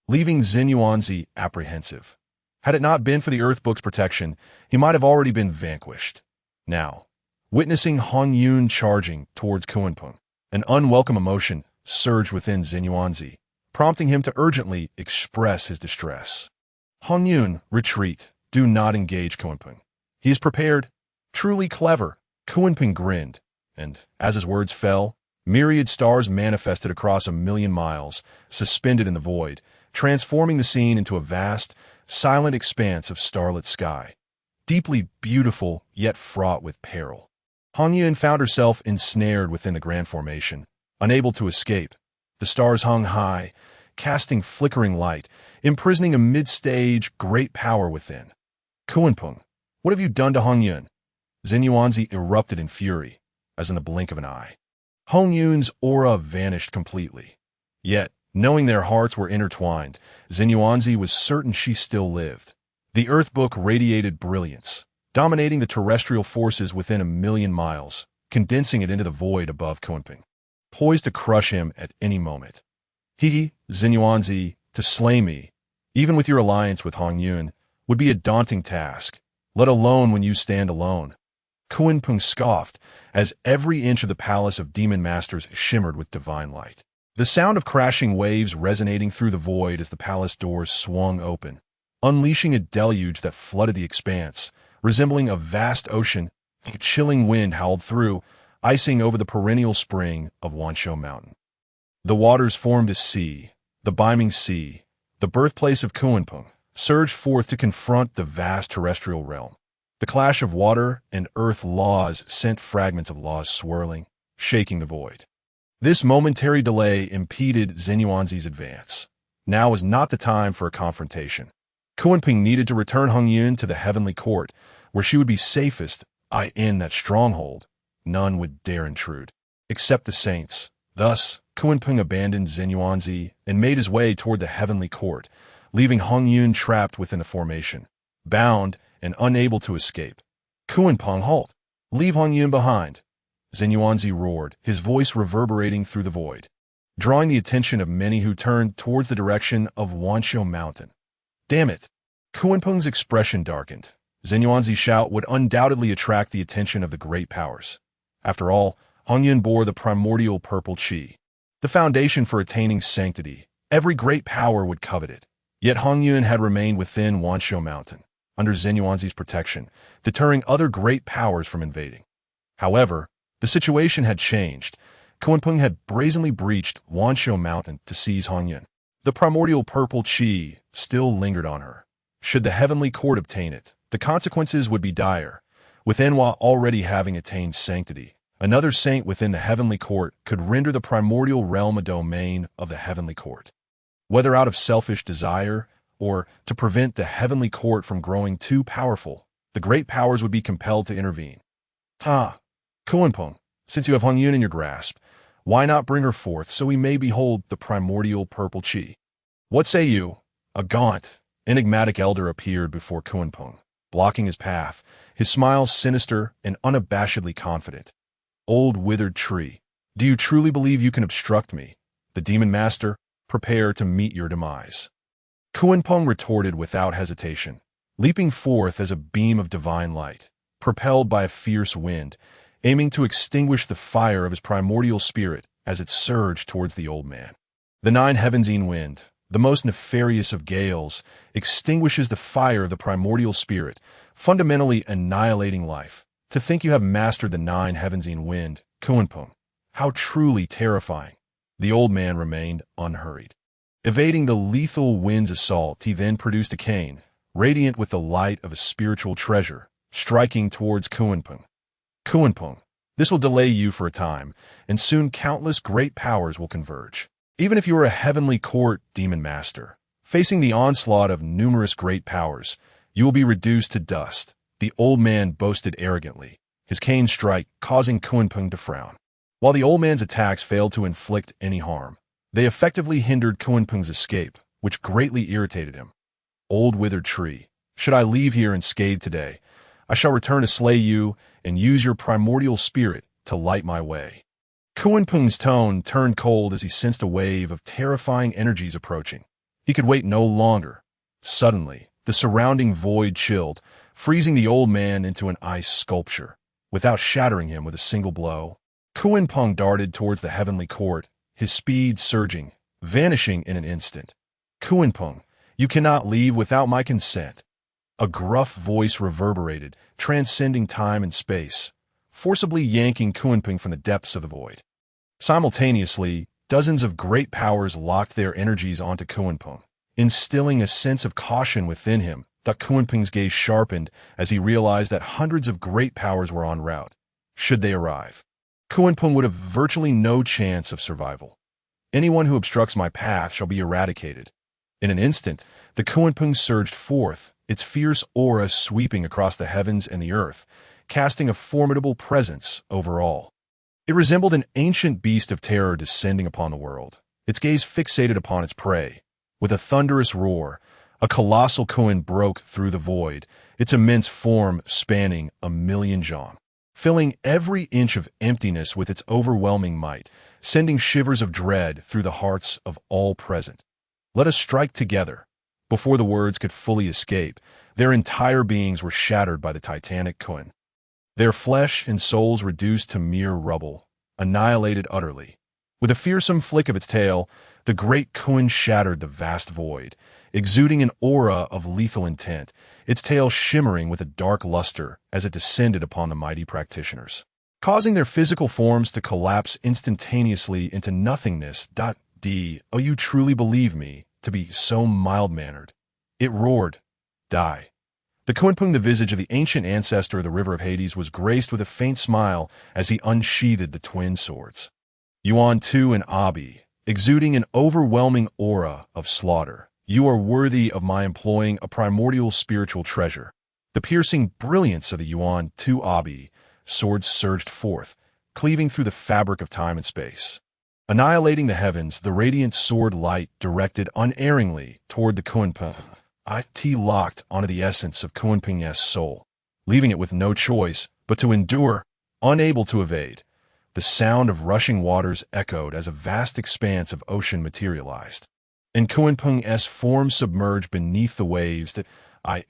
leaving Xinyuanzi apprehensive. Had it not been for the earth book's protection, he might have already been vanquished. Now, witnessing Hongyun charging towards Kunpeng, an unwelcome emotion surged within Xinyuanzi, prompting him to urgently express his distress. Hongyun, retreat. Do not engage Kunpeng. He is prepared. Truly clever. Kunpeng grinned, and, as his words fell, myriad stars manifested across 1,000,000 miles, suspended in the void, transforming the scene into a vast, silent expanse of starlit sky, deeply beautiful yet fraught with peril. Hongyun found herself ensnared within the grand formation, unable to escape. The stars hung high, casting flickering light, imprisoning a mid-stage great power within. Kunpeng, what have you done to Hongyun? Xinyuanzi erupted in fury, as in the blink of an eye. Hongyun's aura vanished completely. Yet, knowing their hearts were intertwined, Xinyuanzi was certain she still lived. The earth book radiated brilliance, dominating the terrestrial forces within 1,000,000 miles, condensing it into the void above Kunpeng, poised to crush him at any moment. Xinyuanzi, to slay me, even with your alliance with Hongyun, would be a daunting task, let alone when you stand alone. Kunpeng scoffed as every inch of the palace of demon masters shimmered with divine light. The sound of crashing waves resonating through the void as the palace doors swung open, unleashing a deluge that flooded the expanse, resembling a vast ocean. A chilling wind howled through, icing over the perennial spring of Wanshou Mountain. The waters formed a sea, the Beiming Sea, the birthplace of Kunpeng, surged forth to confront the vast terrestrial realm. The clash of water and earth laws sent fragments of laws swirling, shaking the void. This momentary delay impeded Xinyuanzi's advance. Now was not the time for a confrontation. Kunpeng needed to return Hongyun to the heavenly court, where she would be safest. In that stronghold, none would dare intrude, except the saints. Thus, Kunpeng abandoned Xinyuanzi and made his way toward the heavenly court, leaving Hongyun trapped within the formation, bound and unable to escape. Kunpeng, halt! Leave Hongyun behind! Xinyuanzi roared, his voice reverberating through the void, drawing the attention of many who turned towards the direction of Wanshou Mountain. Damn it! Kunpeng's expression darkened. Xinyuanzi's shout would undoubtedly attract the attention of the great powers. After all, Hongyun bore the primordial purple chi, the foundation for attaining sanctity. Every great power would covet it. Yet Hongyun had remained within Wanshou Mountain, under Xinyuanzi's protection, deterring other great powers from invading. However, the situation had changed. Kunpeng had brazenly breached Wanshou Mountain to seize Hongyun. The primordial purple chi still lingered on her. Should the heavenly court obtain it, the consequences would be dire. Within, while already having attained sanctity, another saint within the heavenly court could render the primordial realm a domain of the heavenly court. Whether out of selfish desire or to prevent the heavenly court from growing too powerful, the great powers would be compelled to intervene. Kunpeng, since you have Hong Yun in your grasp, why not bring her forth so we may behold the primordial purple chi? What say you? A gaunt, enigmatic elder appeared before Kunpeng, blocking his path, his smile sinister and unabashedly confident. Old withered tree, do you truly believe you can obstruct me, the demon master? Prepare to meet your demise. Kunpeng retorted without hesitation, leaping forth as a beam of divine light, propelled by a fierce wind, aiming to extinguish the fire of his primordial spirit as it surged towards the old man. The 9 heavensine wind, the most nefarious of gales, extinguishes the fire of the primordial spirit, fundamentally annihilating life. To think you have mastered the 9 heavensine wind, Kunpeng, how truly terrifying. The old man remained unhurried. Evading the lethal wind's assault, he then produced a cane, radiant with the light of a spiritual treasure, striking towards Kunpeng. Kunpeng, this will delay you for a time, and soon countless great powers will converge. Even if you are a heavenly court demon master, facing the onslaught of numerous great powers, you will be reduced to dust, the old man boasted arrogantly, his cane strike causing Kunpeng to frown. While the old man's attacks failed to inflict any harm, they effectively hindered Kunpeng's escape, which greatly irritated him. Old withered tree, should I leave here unscathed today, I shall return to slay you and use your primordial spirit to light my way. Kunpeng's tone turned cold as he sensed a wave of terrifying energies approaching. He could wait no longer. Suddenly, the surrounding void chilled, freezing the old man into an ice sculpture. Without shattering him with a single blow, Kunpeng darted towards the heavenly court, his speed surging, vanishing in an instant. Kunpeng, you cannot leave without my consent. A gruff voice reverberated, transcending time and space, forcibly yanking Kunpeng from the depths of the void. Simultaneously, dozens of great powers locked their energies onto Kunpeng, instilling a sense of caution within him. Kunpeng's gaze sharpened as he realized that hundreds of great powers were en route. Should they arrive, Kunpeng would have virtually no chance of survival. Anyone who obstructs my path shall be eradicated. In an instant, the Kunpeng surged forth, its fierce aura sweeping across the heavens and the earth, casting a formidable presence over all. It resembled an ancient beast of terror descending upon the world, its gaze fixated upon its prey. With a thunderous roar, a colossal Kun broke through the void, its immense form spanning 1,000,000 zhang, filling every inch of emptiness with its overwhelming might, sending shivers of dread through the hearts of all present. Let us strike together. Before the words could fully escape, their entire beings were shattered by the titanic Kun. Their flesh and souls reduced to mere rubble, annihilated utterly. With a fearsome flick of its tail, the great Kun shattered the vast void, exuding an aura of lethal intent, its tail shimmering with a dark luster as it descended upon the mighty practitioners, causing their physical forms to collapse instantaneously into nothingness. Oh, you truly believe me to be so mild-mannered? It roared. Die. The Kunpeng, the visage of the ancient ancestor of the river of Hades, was graced with a faint smile as he unsheathed the twin swords. Yuan Tu and Abi, exuding an overwhelming aura of slaughter. You are worthy of my employing a primordial spiritual treasure. The piercing brilliance of the Yuan Tu Abi swords surged forth, cleaving through the fabric of time and space. Annihilating the heavens, the radiant sword light directed unerringly toward the Kunpeng. It locked onto the essence of Kunpeng's soul, leaving it with no choice but to endure, unable to evade. The sound of rushing waters echoed as a vast expanse of ocean materialized, and Kunpeng's form submerged beneath the waves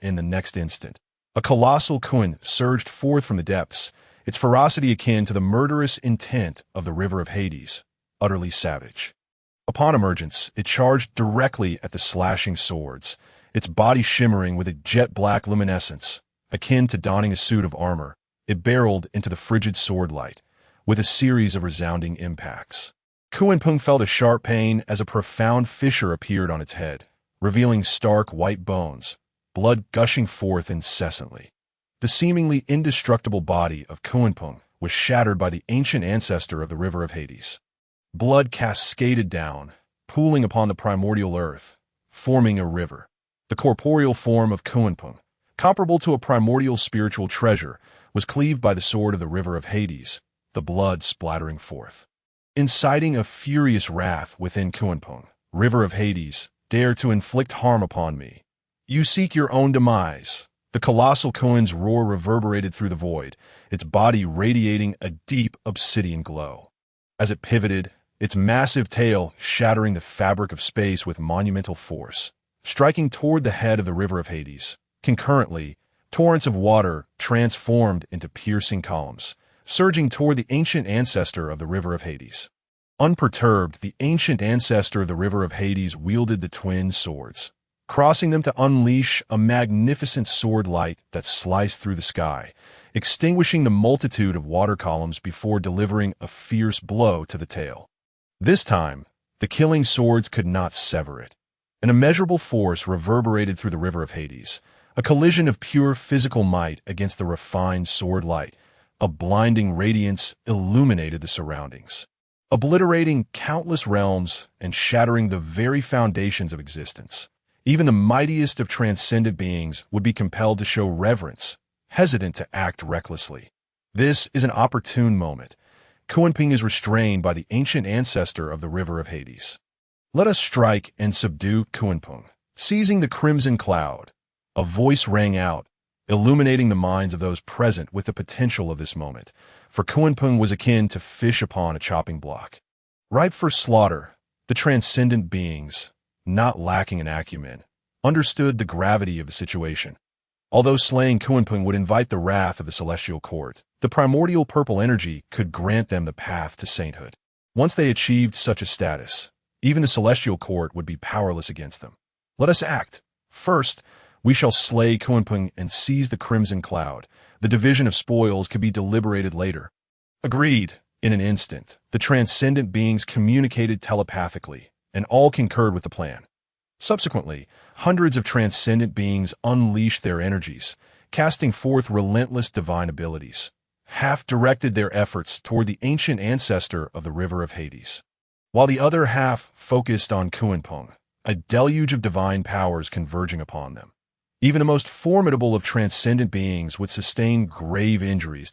in the next instant. A colossal Kun surged forth from the depths, its ferocity akin to the murderous intent of the river of Hades, utterly savage. Upon emergence, it charged directly at the slashing swords, its body shimmering with a jet-black luminescence, akin to donning a suit of armor. It barreled into the frigid sword light, with a series of resounding impacts. Kunpeng felt a sharp pain as a profound fissure appeared on its head, revealing stark white bones, blood gushing forth incessantly. The seemingly indestructible body of Kunpeng was shattered by the ancient ancestor of the river of Hades. Blood cascaded down, pooling upon the primordial earth, forming a river. The corporeal form of Kunpeng, comparable to a primordial spiritual treasure, was cleaved by the sword of the river of Hades, the blood splattering forth. Inciting a furious wrath within Kunpeng, river of Hades, dare to inflict harm upon me. You seek your own demise. The colossal Kun's roar reverberated through the void, its body radiating a deep obsidian glow. As it pivoted, its massive tail shattering the fabric of space with monumental force, striking toward the head of the river of Hades. Concurrently, torrents of water transformed into piercing columns, surging toward the ancient ancestor of the river of Hades. Unperturbed, the ancient ancestor of the river of Hades wielded the twin swords, crossing them to unleash a magnificent sword light that sliced through the sky, extinguishing the multitude of water columns before delivering a fierce blow to the tail. This time, the killing swords could not sever it. An immeasurable force reverberated through the river of Hades, a collision of pure physical might against the refined sword light. A blinding radiance illuminated the surroundings, obliterating countless realms and shattering the very foundations of existence. Even the mightiest of transcendent beings would be compelled to show reverence, hesitant to act recklessly. This is an opportune moment. Kunpeng is restrained by the ancient ancestor of the river of Hades. Let us strike and subdue Kunpeng. Seizing the crimson cloud, a voice rang out, illuminating the minds of those present with the potential of this moment, for Kunpeng was akin to fish upon a chopping block. Ripe for slaughter, the transcendent beings, not lacking in acumen, understood the gravity of the situation. Although slaying Kunpeng would invite the wrath of the celestial court, the primordial purple energy could grant them the path to sainthood. Once they achieved such a status, even the celestial court would be powerless against them. Let us act. First, we shall slay Kunpeng and seize the crimson cloud. The division of spoils could be deliberated later. Agreed. In an instant, the transcendent beings communicated telepathically, and all concurred with the plan. Subsequently, hundreds of transcendent beings unleashed their energies, casting forth relentless divine abilities, half-directed their efforts toward the ancient ancestor of the river of Hades, while the other half focused on Kunpeng, a deluge of divine powers converging upon them. Even the most formidable of transcendent beings would sustain grave injuries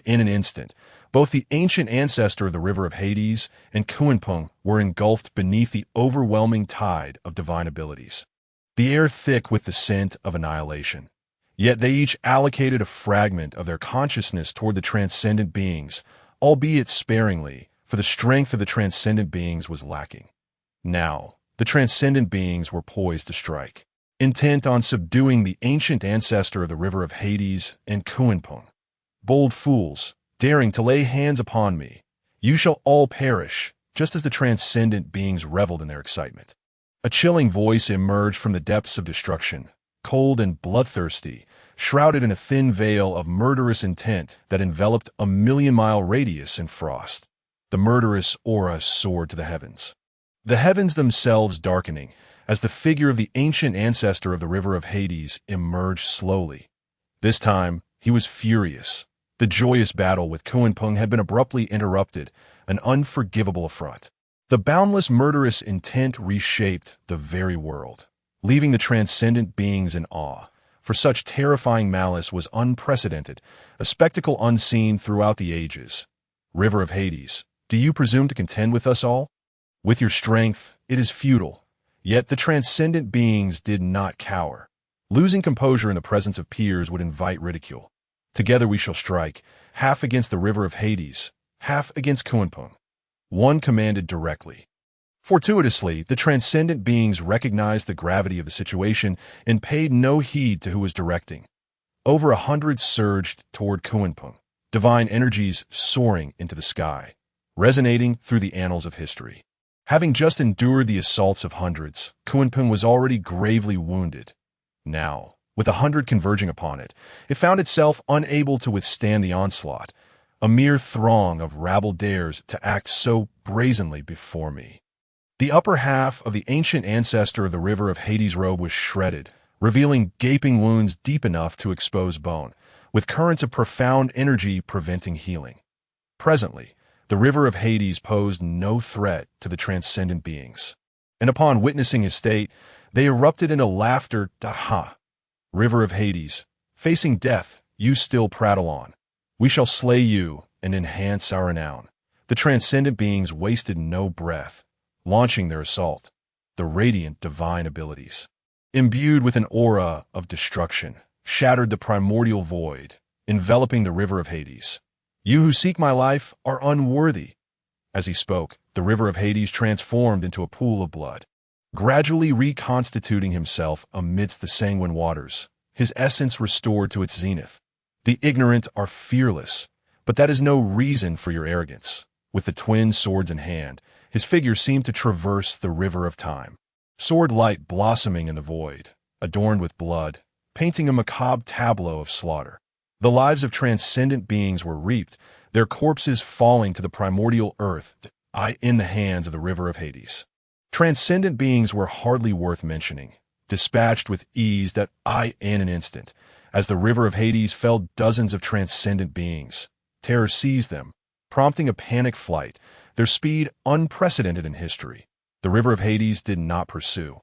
in an instant. Both the ancient ancestor of the river of Hades and Kunpeng were engulfed beneath the overwhelming tide of divine abilities, the air thick with the scent of annihilation. Yet they each allocated a fragment of their consciousness toward the transcendent beings, albeit sparingly, for the strength of the transcendent beings was lacking. Now, the transcendent beings were poised to strike, intent on subduing the ancient ancestor of the river of Hades and Kunpeng. Bold fools, daring to lay hands upon me, you shall all perish, just as the transcendent beings reveled in their excitement. A chilling voice emerged from the depths of destruction, cold and bloodthirsty, shrouded in a thin veil of murderous intent that enveloped a million-mile radius in frost. The murderous aura soared to the heavens, the heavens themselves darkening, as the figure of the ancient ancestor of the river of Hades emerged slowly. This time, he was furious. The joyous battle with Kunpeng had been abruptly interrupted, an unforgivable affront. The boundless murderous intent reshaped the very world, leaving the transcendent beings in awe, for such terrifying malice was unprecedented, a spectacle unseen throughout the ages. River of Hades, do you presume to contend with us all? With your strength, it is futile. Yet the transcendent beings did not cower. Losing composure in the presence of peers would invite ridicule. Together we shall strike, half against the river of Hades, half against Kunpeng. One commanded directly. Fortuitously, the transcendent beings recognized the gravity of the situation and paid no heed to who was directing. Over 100 surged toward Kunpeng, divine energies soaring into the sky, resonating through the annals of history. Having just endured the assaults of hundreds, Kunpeng was already gravely wounded. Now, with 100 converging upon it, it found itself unable to withstand the onslaught, a mere throng of rabble dares to act so brazenly before me. The upper half of the ancient ancestor of the river of Hades' robe was shredded, revealing gaping wounds deep enough to expose bone, with currents of profound energy preventing healing. Presently, the river of Hades posed no threat to the transcendent beings, and upon witnessing his state, they erupted into laughter. Ha! River of Hades, facing death, you still prattle on. We shall slay you and enhance our renown. The transcendent beings wasted no breath, launching their assault, the radiant divine abilities, imbued with an aura of destruction, shattered the primordial void, enveloping the river of Hades. You who seek my life are unworthy. As he spoke, the river of Hades transformed into a pool of blood, gradually reconstituting himself amidst the sanguine waters, his essence restored to its zenith. The ignorant are fearless, but that is no reason for your arrogance. With the twin swords in hand, his figure seemed to traverse the river of time, sword light blossoming in the void, adorned with blood, painting a macabre tableau of slaughter. The lives of transcendent beings were reaped, their corpses falling to the primordial earth, in the hands of the river of Hades. Transcendent beings were hardly worth mentioning, dispatched with ease in an instant. As the river of Hades felled dozens of transcendent beings, terror seized them, prompting a panic flight, their speed unprecedented in history. The river of Hades did not pursue,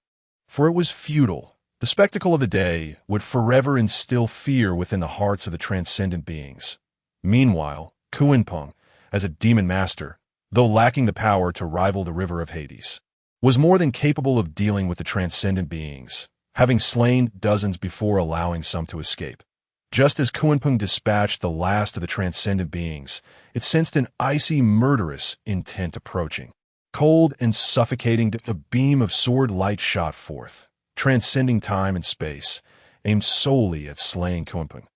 for it was futile. The spectacle of the day would forever instill fear within the hearts of the transcendent beings. Meanwhile, Kunpeng, as a demon master, though lacking the power to rival the river of Hades, was more than capable of dealing with the transcendent beings, having slain dozens before allowing some to escape. Just as Kunpeng dispatched the last of the transcendent beings, it sensed an icy, murderous intent approaching. Cold and suffocating, a beam of sword light shot forth, transcending time and space, aimed solely at slaying Kunpeng.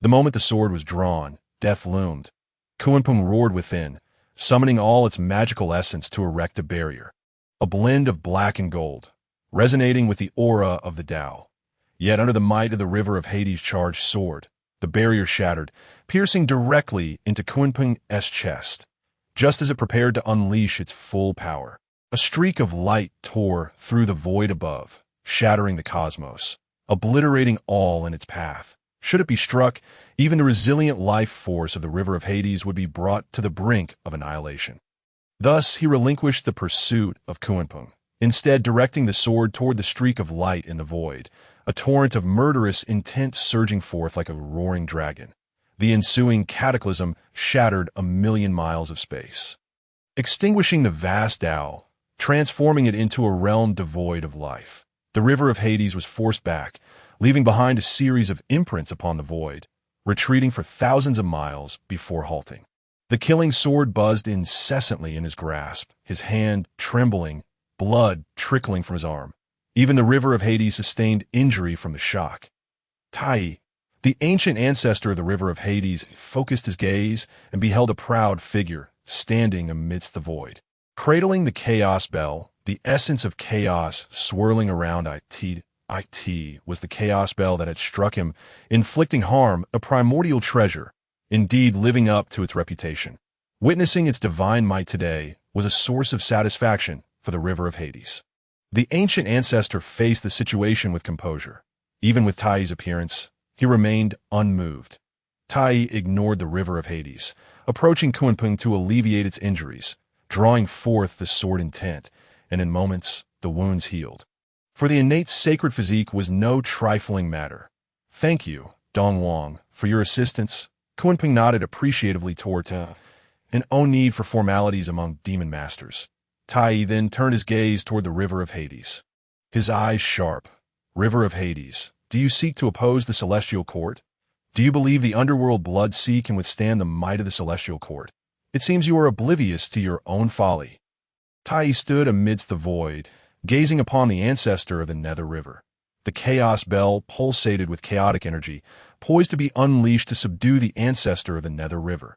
The moment the sword was drawn, death loomed. Kunpeng roared within, summoning all its magical essence to erect a barrier, a blend of black and gold, resonating with the aura of the Tao. Yet under the might of the river of Hades' charged sword, the barrier shattered, piercing directly into Kunpeng's chest. Just as it prepared to unleash its full power, a streak of light tore through the void above, shattering the cosmos, obliterating all in its path. Should it be struck, even the resilient life force of the river of Hades would be brought to the brink of annihilation. Thus he relinquished the pursuit of Kunpeng, instead directing the sword toward the streak of light in the void, a torrent of murderous intent surging forth like a roaring dragon. The ensuing cataclysm shattered 1,000,000 miles of space, extinguishing the vast Tao, transforming it into a realm devoid of life. The river of Hades was forced back, leaving behind a series of imprints upon the void, retreating for thousands of miles before halting. The killing sword buzzed incessantly in his grasp, his hand trembling, blood trickling from his arm. Even the river of Hades sustained injury from the shock. Tai, the ancient ancestor of the river of Hades, focused his gaze and beheld a proud figure standing amidst the void. Cradling the chaos bell, the essence of chaos swirling around it was the chaos bell that had struck him, inflicting harm, a primordial treasure, indeed living up to its reputation. Witnessing its divine might today was a source of satisfaction for the river of Hades. The ancient ancestor faced the situation with composure. Even with Tai's appearance, he remained unmoved. Tai ignored the river of Hades, approaching Kunpeng to alleviate its injuries, drawing forth the sword intent, and in moments, the wounds healed. For the innate sacred physique was no trifling matter. Thank you, Dong Wang, for your assistance. Kunpeng nodded appreciatively toward Ta, and no need for formalities among demon masters. Tai then turned his gaze toward the river of Hades. His eyes sharp. River of Hades, do you seek to oppose the celestial court? Do you believe the underworld blood sea can withstand the might of the celestial court? It seems you are oblivious to your own folly. Tai stood amidst the void, gazing upon the ancestor of the Nether River. The chaos bell pulsated with chaotic energy, poised to be unleashed to subdue the ancestor of the Nether River.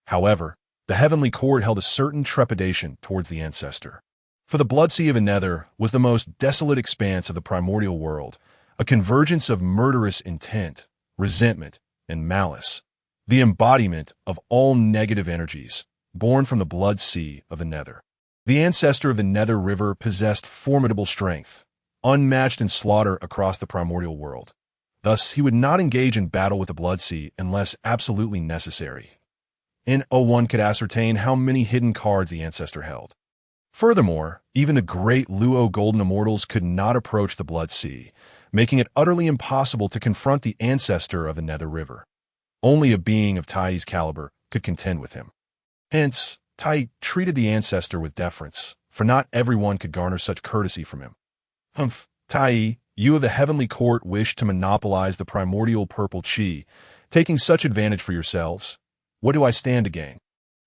However, the heavenly court held a certain trepidation towards the ancestor. For the blood sea of the Nether was the most desolate expanse of the primordial world, a convergence of murderous intent, resentment, and malice, the embodiment of all negative energies born from the blood sea of the Nether. The ancestor of the Nether River possessed formidable strength, unmatched in slaughter across the primordial world. Thus, he would not engage in battle with the Blood Sea unless absolutely necessary. In one could ascertain how many hidden cards the ancestor held. Furthermore, even the great Luo Golden Immortals could not approach the Blood Sea, making it utterly impossible to confront the ancestor of the Nether River. Only a being of Tai's caliber could contend with him. Hence, Tai treated the ancestor with deference, for not everyone could garner such courtesy from him. Humph, Tai, you of the Heavenly Court wish to monopolize the primordial purple chi, taking such advantage for yourselves. What do I stand to gain?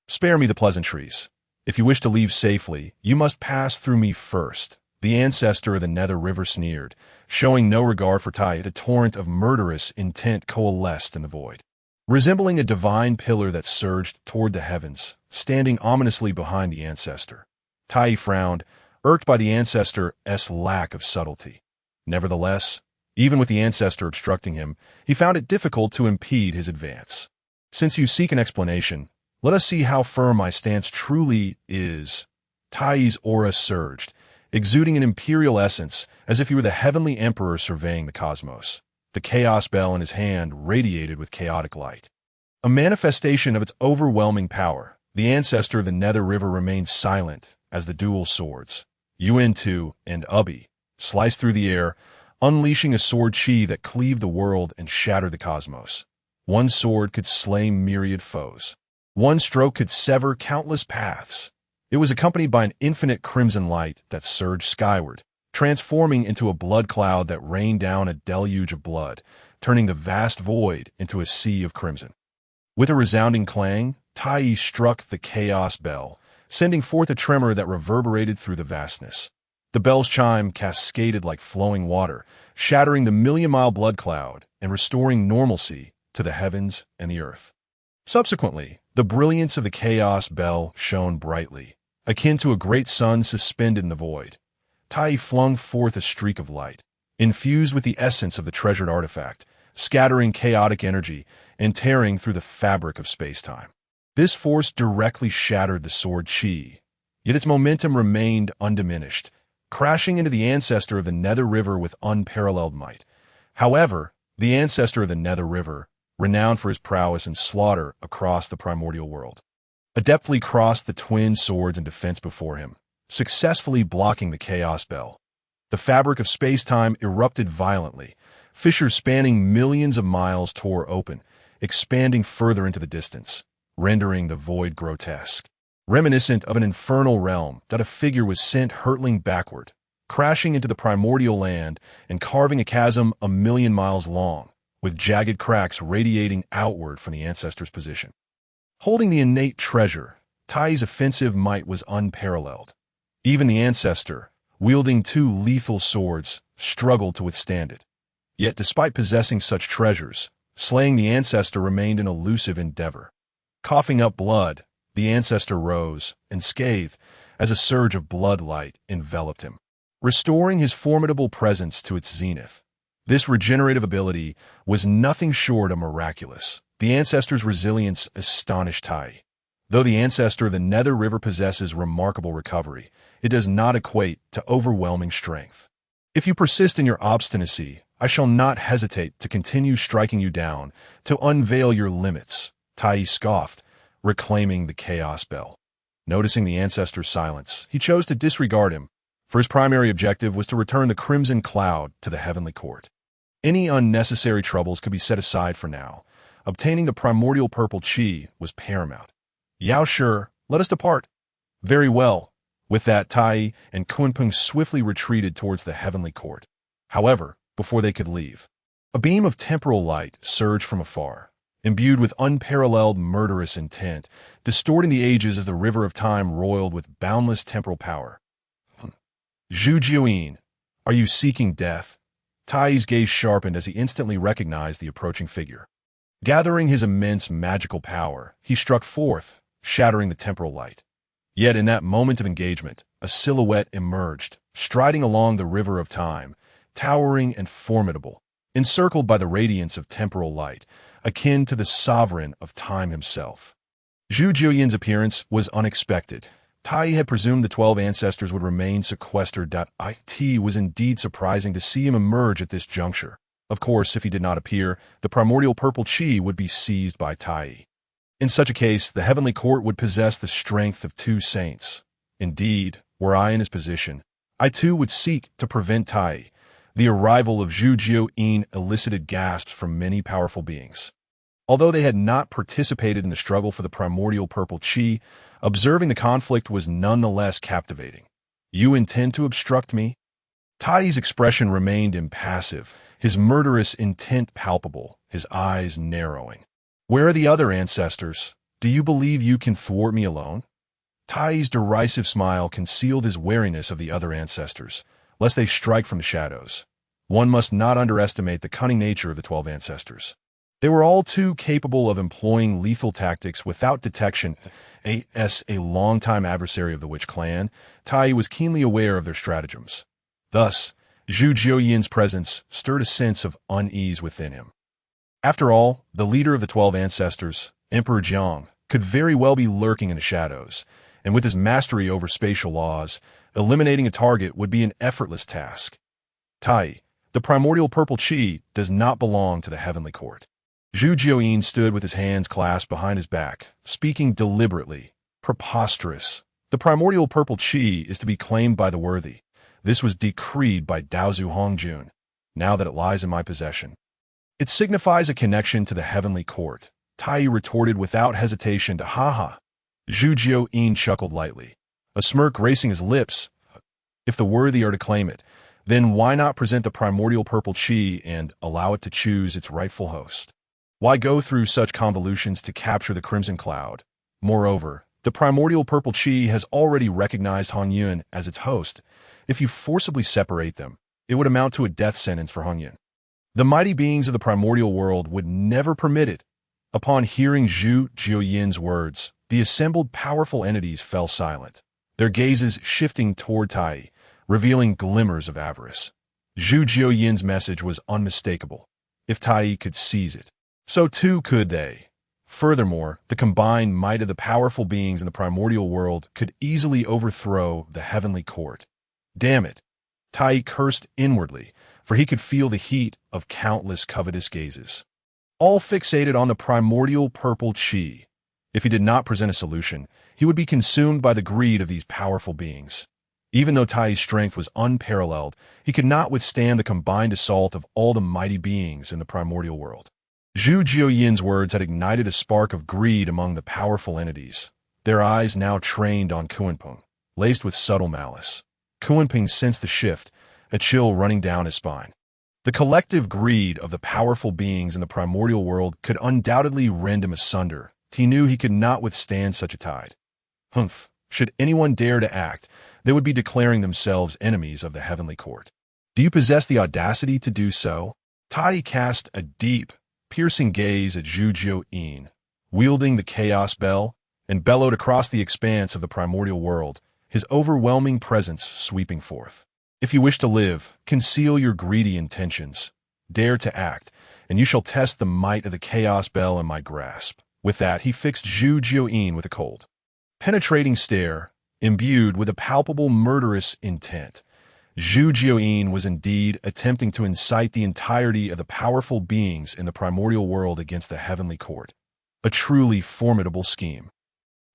Spare me the pleasantries. If you wish to leave safely, you must pass through me first. The ancestor of the Nether River sneered, showing no regard for Tai. A torrent of murderous intent coalesced in the void, resembling a divine pillar that surged toward the heavens, standing ominously behind the ancestor. Tai frowned, irked by the ancestor's lack of subtlety. Nevertheless, even with the ancestor obstructing him, he found it difficult to impede his advance. Since you seek an explanation, let us see how firm my stance truly is. Tai's aura surged, exuding an imperial essence, as if he were the heavenly emperor surveying the cosmos. The chaos bell in his hand radiated with chaotic light. A manifestation of its overwhelming power, the ancestor of the Nether River remained silent as the dual swords, Yuan-Tu and Ubi, sliced through the air, unleashing a sword chi that cleaved the world and shattered the cosmos. One sword could slay myriad foes. One stroke could sever countless paths. It was accompanied by an infinite crimson light that surged skyward, transforming into a blood cloud that rained down a deluge of blood, turning the vast void into a sea of crimson. With a resounding clang, Tai struck the chaos bell, sending forth a tremor that reverberated through the vastness. The bell's chime cascaded like flowing water, shattering the million-mile blood cloud and restoring normalcy to the heavens and the earth. Subsequently, the brilliance of the chaos bell shone brightly, akin to a great sun suspended in the void. Tai flung forth a streak of light, infused with the essence of the treasured artifact, scattering chaotic energy and tearing through the fabric of space-time. This force directly shattered the sword chi, yet its momentum remained undiminished, crashing into the ancestor of the Nether River with unparalleled might. However, the ancestor of the Nether River, renowned for his prowess and slaughter across the primordial world, adeptly crossed the twin swords in defense before him, successfully blocking the chaos bell. The fabric of space-time erupted violently. Fissures spanning millions of miles tore open, expanding further into the distance, rendering the void grotesque, reminiscent of an infernal realm that a figure was sent hurtling backward, crashing into the primordial land and carving a chasm 1,000,000 miles long, with jagged cracks radiating outward from the ancestor's position. Holding the innate treasure, Tai's offensive might was unparalleled. Even the ancestor, wielding two lethal swords, struggled to withstand it. Yet despite possessing such treasures, slaying the ancestor remained an elusive endeavor. Coughing up blood, the ancestor rose, unscathed, as a surge of blood light enveloped him, restoring his formidable presence to its zenith. This regenerative ability was nothing short of miraculous. The ancestor's resilience astonished Tai. Though the ancestor of the Nether River possesses remarkable recovery, it does not equate to overwhelming strength. If you persist in your obstinacy, I shall not hesitate to continue striking you down, to unveil your limits, Tai scoffed, reclaiming the chaos bell. Noticing the ancestor's silence, he chose to disregard him, for his primary objective was to return the crimson cloud to the heavenly court. Any unnecessary troubles could be set aside for now. Obtaining the primordial purple chi was paramount. Yaozhu, let us depart. Very well. With that, Tai and Kunpeng swiftly retreated towards the heavenly court. However, before they could leave, a beam of temporal light surged from afar, imbued with unparalleled murderous intent, distorting the ages as the river of time roiled with boundless temporal power. Jiaozhu, are you seeking death? Tai's gaze sharpened as he instantly recognized the approaching figure. Gathering his immense magical power, he struck forth, shattering the temporal light. Yet in that moment of engagement, a silhouette emerged, striding along the river of time, towering and formidable, encircled by the radiance of temporal light, akin to the sovereign of time himself. Jiaozhu's appearance was unexpected. Tai had presumed the 12 ancestors would remain sequestered. It was indeed surprising to see him emerge at this juncture, Of course, if he did not appear, the primordial purple chi would be seized by Tai. In such a case, the heavenly court would possess the strength of two saints. Indeed, were I in his position, I too would seek to prevent Tai. The arrival of Zhu Jiaozhu elicited gasps from many powerful beings. Although they had not participated in the struggle for the primordial purple chi, observing the conflict was nonetheless captivating. You intend to obstruct me? Tai's expression remained impassive, his murderous intent palpable, his eyes narrowing. Where are the other ancestors? Do you believe you can thwart me alone? Tai's derisive smile concealed his wariness of the other ancestors, lest they strike from the shadows. One must not underestimate the cunning nature of the 12 ancestors. They were all too capable of employing lethal tactics without detection. As a longtime adversary of the Witch clan, Tai was keenly aware of their stratagems. Thus, Zhu Jiaoyin's presence stirred a sense of unease within him. After all, the leader of the 12 ancestors, Emperor Jiang, could very well be lurking in the shadows, and with his mastery over spatial laws, eliminating a target would be an effortless task. Tai, the primordial purple chi, does not belong to the heavenly court. Zhu Jiaoyin stood with his hands clasped behind his back, speaking deliberately. Preposterous. The primordial purple chi is to be claimed by the worthy. This was decreed by Daozu Hongjun, now that it lies in my possession. It signifies a connection to the heavenly court. Tai retorted without hesitation to ha-ha. Zhu Jiaoyin chuckled lightly, a smirk gracing his lips. If the worthy are to claim it, then why not present the primordial purple chi and allow it to choose its rightful host? Why go through such convolutions to capture the crimson cloud? Moreover, the primordial purple chi has already recognized Hongyun as its host. If you forcibly separate them, it would amount to a death sentence for Hongyun. The mighty beings of the primordial world would never permit it. Upon hearing Zhu Jiaoyin's words, the assembled powerful entities fell silent, their gazes shifting toward Tai, revealing glimmers of avarice. Zhu Jiaoyin's message was unmistakable. If Tai could seize it, so too could they. Furthermore, the combined might of the powerful beings in the primordial world could easily overthrow the heavenly court. Damn it! Tai cursed inwardly, for he could feel the heat of countless covetous gazes, all fixated on the primordial purple chi. If he did not present a solution, he would be consumed by the greed of these powerful beings. Even though Tai's strength was unparalleled, he could not withstand the combined assault of all the mighty beings in the primordial world. Zhu Jiaoyin's words had ignited a spark of greed among the powerful entities, their eyes now trained on Kunpeng, laced with subtle malice. Kunpeng sensed the shift, a chill running down his spine. The collective greed of the powerful beings in the primordial world could undoubtedly rend him asunder. He knew he could not withstand such a tide. Humph! Should anyone dare to act, they would be declaring themselves enemies of the heavenly court. Do you possess the audacity to do so? Tai cast a deep, piercing gaze at Zhu Jiaoyin, wielding the chaos bell, and bellowed across the expanse of the primordial world, his overwhelming presence sweeping forth. If you wish to live, conceal your greedy intentions. Dare to act, and you shall test the might of the chaos bell in my grasp. With that, he fixed Zhu Jiaoyin with a cold, penetrating stare, imbued with a palpable murderous intent. Zhu Jiaoyin was indeed attempting to incite the entirety of the powerful beings in the primordial world against the heavenly court. A truly formidable scheme.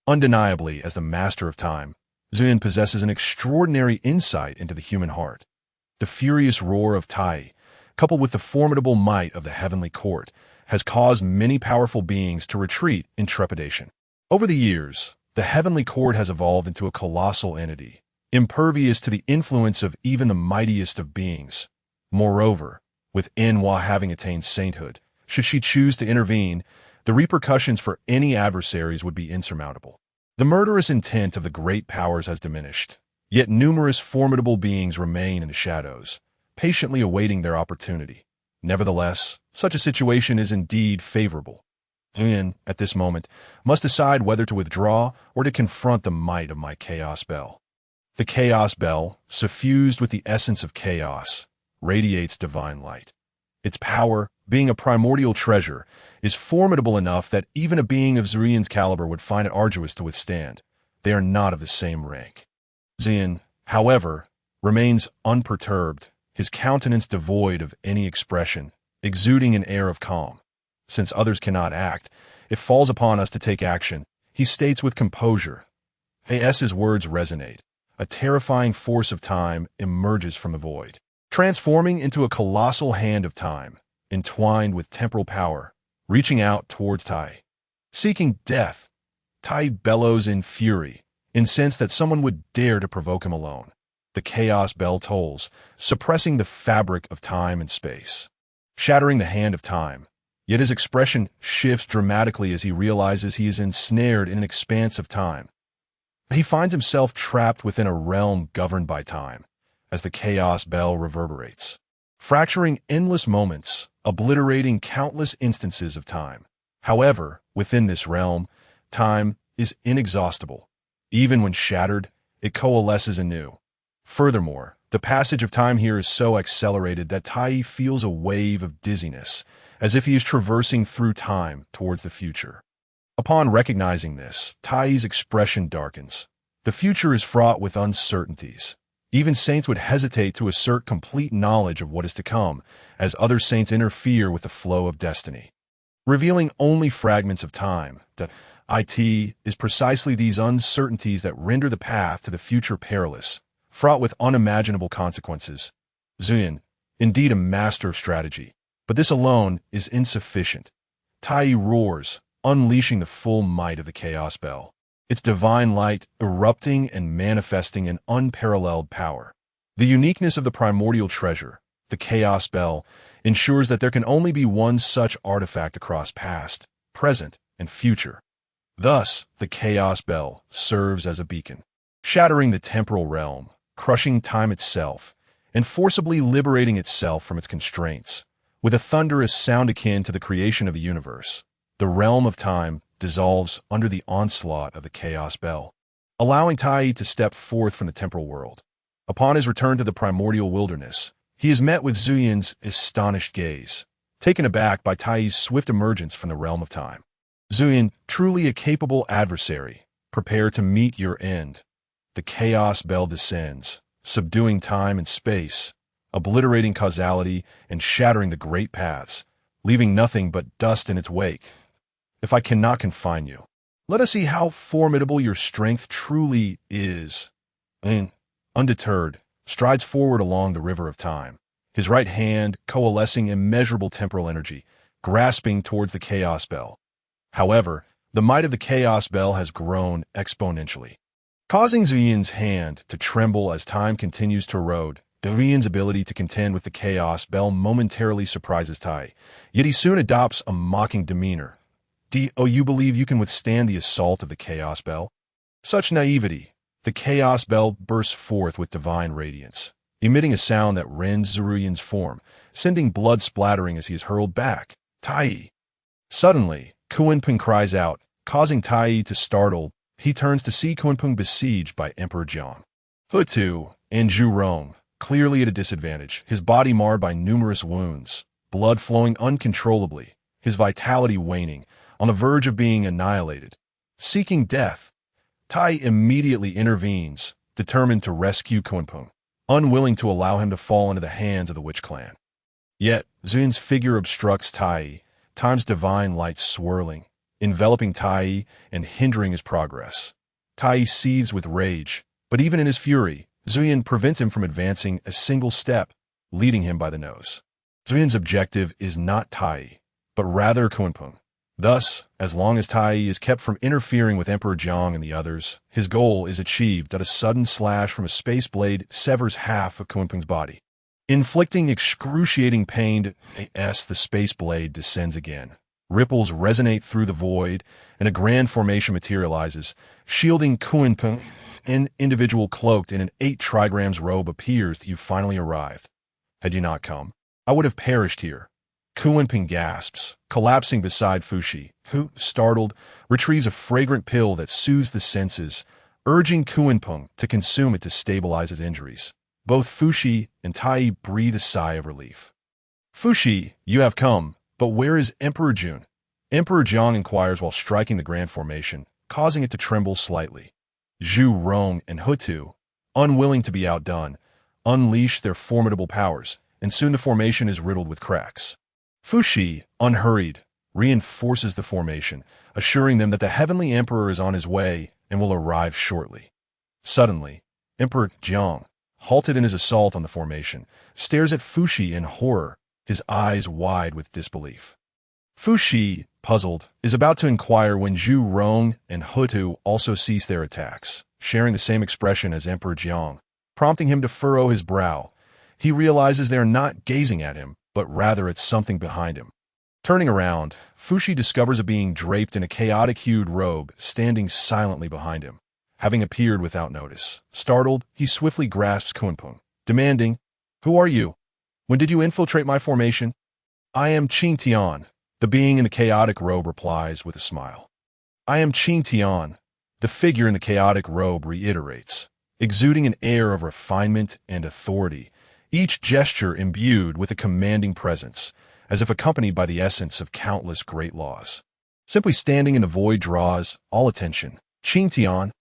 Undeniably, as the master of time, Zun possesses an extraordinary insight into the human heart. The furious roar of Tai, coupled with the formidable might of the heavenly court, has caused many powerful beings to retreat in trepidation. Over the years, the heavenly court has evolved into a colossal entity, impervious to the influence of even the mightiest of beings. Moreover, with Enhua having attained sainthood, should she choose to intervene, the repercussions for any adversaries would be insurmountable. The murderous intent of the great powers has diminished, yet numerous formidable beings remain in the shadows, patiently awaiting their opportunity. Nevertheless, such a situation is indeed favorable. Nguyen, at this moment, must decide whether to withdraw or to confront the might of my chaos bell. The chaos bell, suffused with the essence of chaos, radiates divine light. Its power, being a primordial treasure, is formidable enough that even a being of Zurian's caliber would find it arduous to withstand. They are not of the same rank. Zian, however, remains unperturbed, his countenance devoid of any expression, exuding an air of calm. Since others cannot act, it falls upon us to take action, he states with composure. His words resonate. A terrifying force of time emerges from the void, transforming into a colossal hand of time, entwined with temporal power, reaching out towards Tai. Seeking death, Tai bellows in fury, incensed that someone would dare to provoke him alone. The chaos bell tolls, suppressing the fabric of time and space, shattering the hand of time. Yet his expression shifts dramatically as he realizes he is ensnared in an expanse of time. He finds himself trapped within a realm governed by time, as the chaos bell reverberates, fracturing endless moments, obliterating countless instances of time. However, within this realm, time is inexhaustible. Even when shattered, it coalesces anew. Furthermore, the passage of time here is so accelerated that Tai feels a wave of dizziness, as if he is traversing through time towards the future. Upon recognizing this, Tai's expression darkens. The future is fraught with uncertainties. Even saints would hesitate to assert complete knowledge of what is to come, as other saints interfere with the flow of destiny, revealing only fragments of time. It is precisely these uncertainties that render the path to the future perilous, fraught with unimaginable consequences. Zuyin, indeed a master of strategy, but this alone is insufficient. Tai roars, unleashing the full might of the chaos bell, its divine light erupting and manifesting in unparalleled power. The uniqueness of the primordial treasure, the chaos bell, ensures that there can only be one such artifact across past, present, and future. Thus, the chaos bell serves as a beacon, shattering the temporal realm, crushing time itself, and forcibly liberating itself from its constraints. With a thunderous sound akin to the creation of the universe, the realm of time dissolves under the onslaught of the chaos bell, allowing Tai to step forth from the temporal world. Upon his return to the primordial wilderness, he is met with Zuyin's astonished gaze, taken aback by Tai's swift emergence from the realm of time. Zuyin, truly a capable adversary, prepare to meet your end. The chaos bell descends, subduing time and space, obliterating causality and shattering the great paths, leaving nothing but dust in its wake. If I cannot confine you, let us see how formidable your strength truly is. And, undeterred, strides forward along the river of time, his right hand coalescing immeasurable temporal energy, grasping towards the chaos bell. However, the might of the chaos bell has grown exponentially, causing Zuyin's hand to tremble as time continues to erode. Zuyin's ability to contend with the chaos bell momentarily surprises Tai, yet he soon adopts a mocking demeanor. Do you believe you can withstand the assault of the chaos bell? Such naivety! The chaos bell bursts forth with divine radiance, emitting a sound that rends Zuyin's form, sending blood splattering as he is hurled back. Tai! Suddenly, Kunpeng cries out, causing Tai to startle. He turns to see Kunpeng besieged by Emperor Jiang. Hutu and Zhu Rong, clearly at a disadvantage, his body marred by numerous wounds, blood flowing uncontrollably, his vitality waning, on the verge of being annihilated. Seeking death, Tai immediately intervenes, determined to rescue Kunpeng, unwilling to allow him to fall into the hands of the witch clan. Yet, Zuyin's figure obstructs Tai, time's divine light swirling, enveloping Tai and hindering his progress. Tai seethes with rage, but even in his fury, Zuyin prevents him from advancing a single step, leading him by the nose. Zuyin's objective is not Tai, but rather Kunpeng. Thus, as long as Tai is kept from interfering with Emperor Jiang and the others, his goal is achieved that a sudden slash from a space blade severs half of Kunpeng's body. Inflicting excruciating pain, the space blade descends again. Ripples resonate through the void, and a grand formation materializes, shielding Kunpeng. An individual cloaked in an 8 trigrams robe appears that you finally arrived. Had you not come, I would have perished here. Kunpeng gasps, collapsing beside Fushi, who, startled, retrieves a fragrant pill that soothes the senses, urging Kunpeng to consume it to stabilize his injuries. Both Fushi and Tai breathe a sigh of relief. Fushi, you have come, but where is Emperor Jun? Emperor Jiang inquires while striking the grand formation, causing it to tremble slightly. Zhu Rong and Hutu, unwilling to be outdone, unleash their formidable powers, and soon the formation is riddled with cracks. Fuxi, unhurried, reinforces the formation, assuring them that the heavenly emperor is on his way and will arrive shortly. Suddenly, Emperor Jiang, halted in his assault on the formation, stares at Fuxi in horror, his eyes wide with disbelief. Fuxi, puzzled, is about to inquire when Zhu Rong and Hutu also cease their attacks, sharing the same expression as Emperor Jiang, prompting him to furrow his brow. He realizes they are not gazing at him, but rather at something behind him. Turning around, Fuxi discovers a being draped in a chaotic-hued robe standing silently behind him. Having appeared without notice, startled, he swiftly grasps Kunpeng, demanding, "Who are you? When did you infiltrate my formation?" "I am Qing Tian," the being in the chaotic robe replies with a smile. "I am Qing Tian," the figure in the chaotic robe reiterates, exuding an air of refinement and authority, each gesture imbued with a commanding presence, as if accompanied by the essence of countless great laws. Simply standing in the void draws all attention. Qing Tian.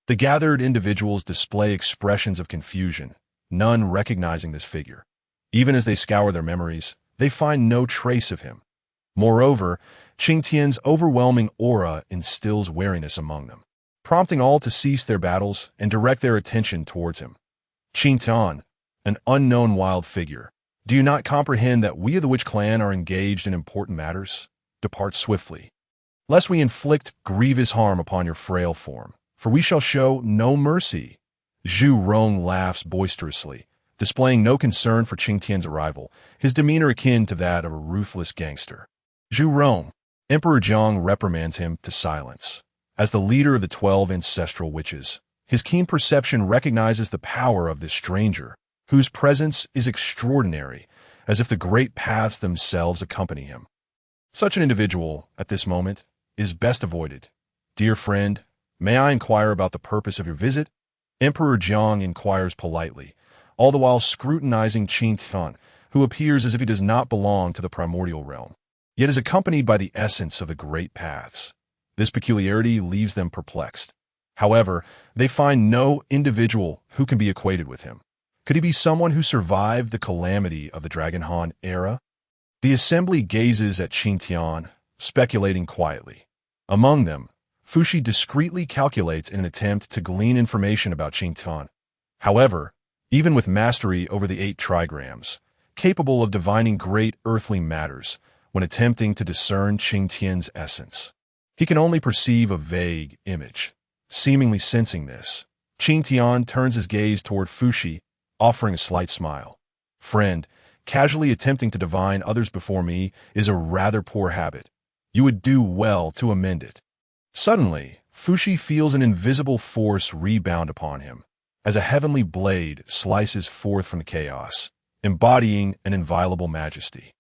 The gathered individuals display expressions of confusion, none recognizing this figure. Even as they scour their memories, they find no trace of him. Moreover, Qing Tian's overwhelming aura instills wariness among them, prompting all to cease their battles and direct their attention towards him. Qing Tian, an unknown wild figure, do you not comprehend that we of the Witch Clan are engaged in important matters? Depart swiftly, lest we inflict grievous harm upon your frail form, for we shall show no mercy. Zhu Rong laughs boisterously, displaying no concern for Qing Tian's arrival, his demeanor akin to that of a ruthless gangster. Zhu Rong, Emperor Jiang reprimands him to silence. As the leader of the 12 ancestral witches, his keen perception recognizes the power of this stranger, whose presence is extraordinary, as if the great paths themselves accompany him. Such an individual, at this moment, is best avoided. "Dear friend, may I inquire about the purpose of your visit?" Emperor Jiang inquires politely, all the while scrutinizing Qing Tian, who appears as if he does not belong to the primordial realm, yet is accompanied by the essence of the great paths. This peculiarity leaves them perplexed. However, they find no individual who can be equated with him. Could he be someone who survived the calamity of the Dragon Han era? The assembly gazes at Qing Tian, speculating quietly. Among them, Fuxi discreetly calculates in an attempt to glean information about Qing Tian. However, even with mastery over the 8 trigrams, capable of divining great earthly matters when attempting to discern Qing Tian's essence, he can only perceive a vague image. Seemingly sensing this, Qing Tian turns his gaze toward Fuxi, offering a slight smile. "Friend, casually attempting to divine others before me is a rather poor habit. You would do well to amend it." Suddenly, Fuxi feels an invisible force rebound upon him, as a heavenly blade slices forth from the chaos, embodying an inviolable majesty.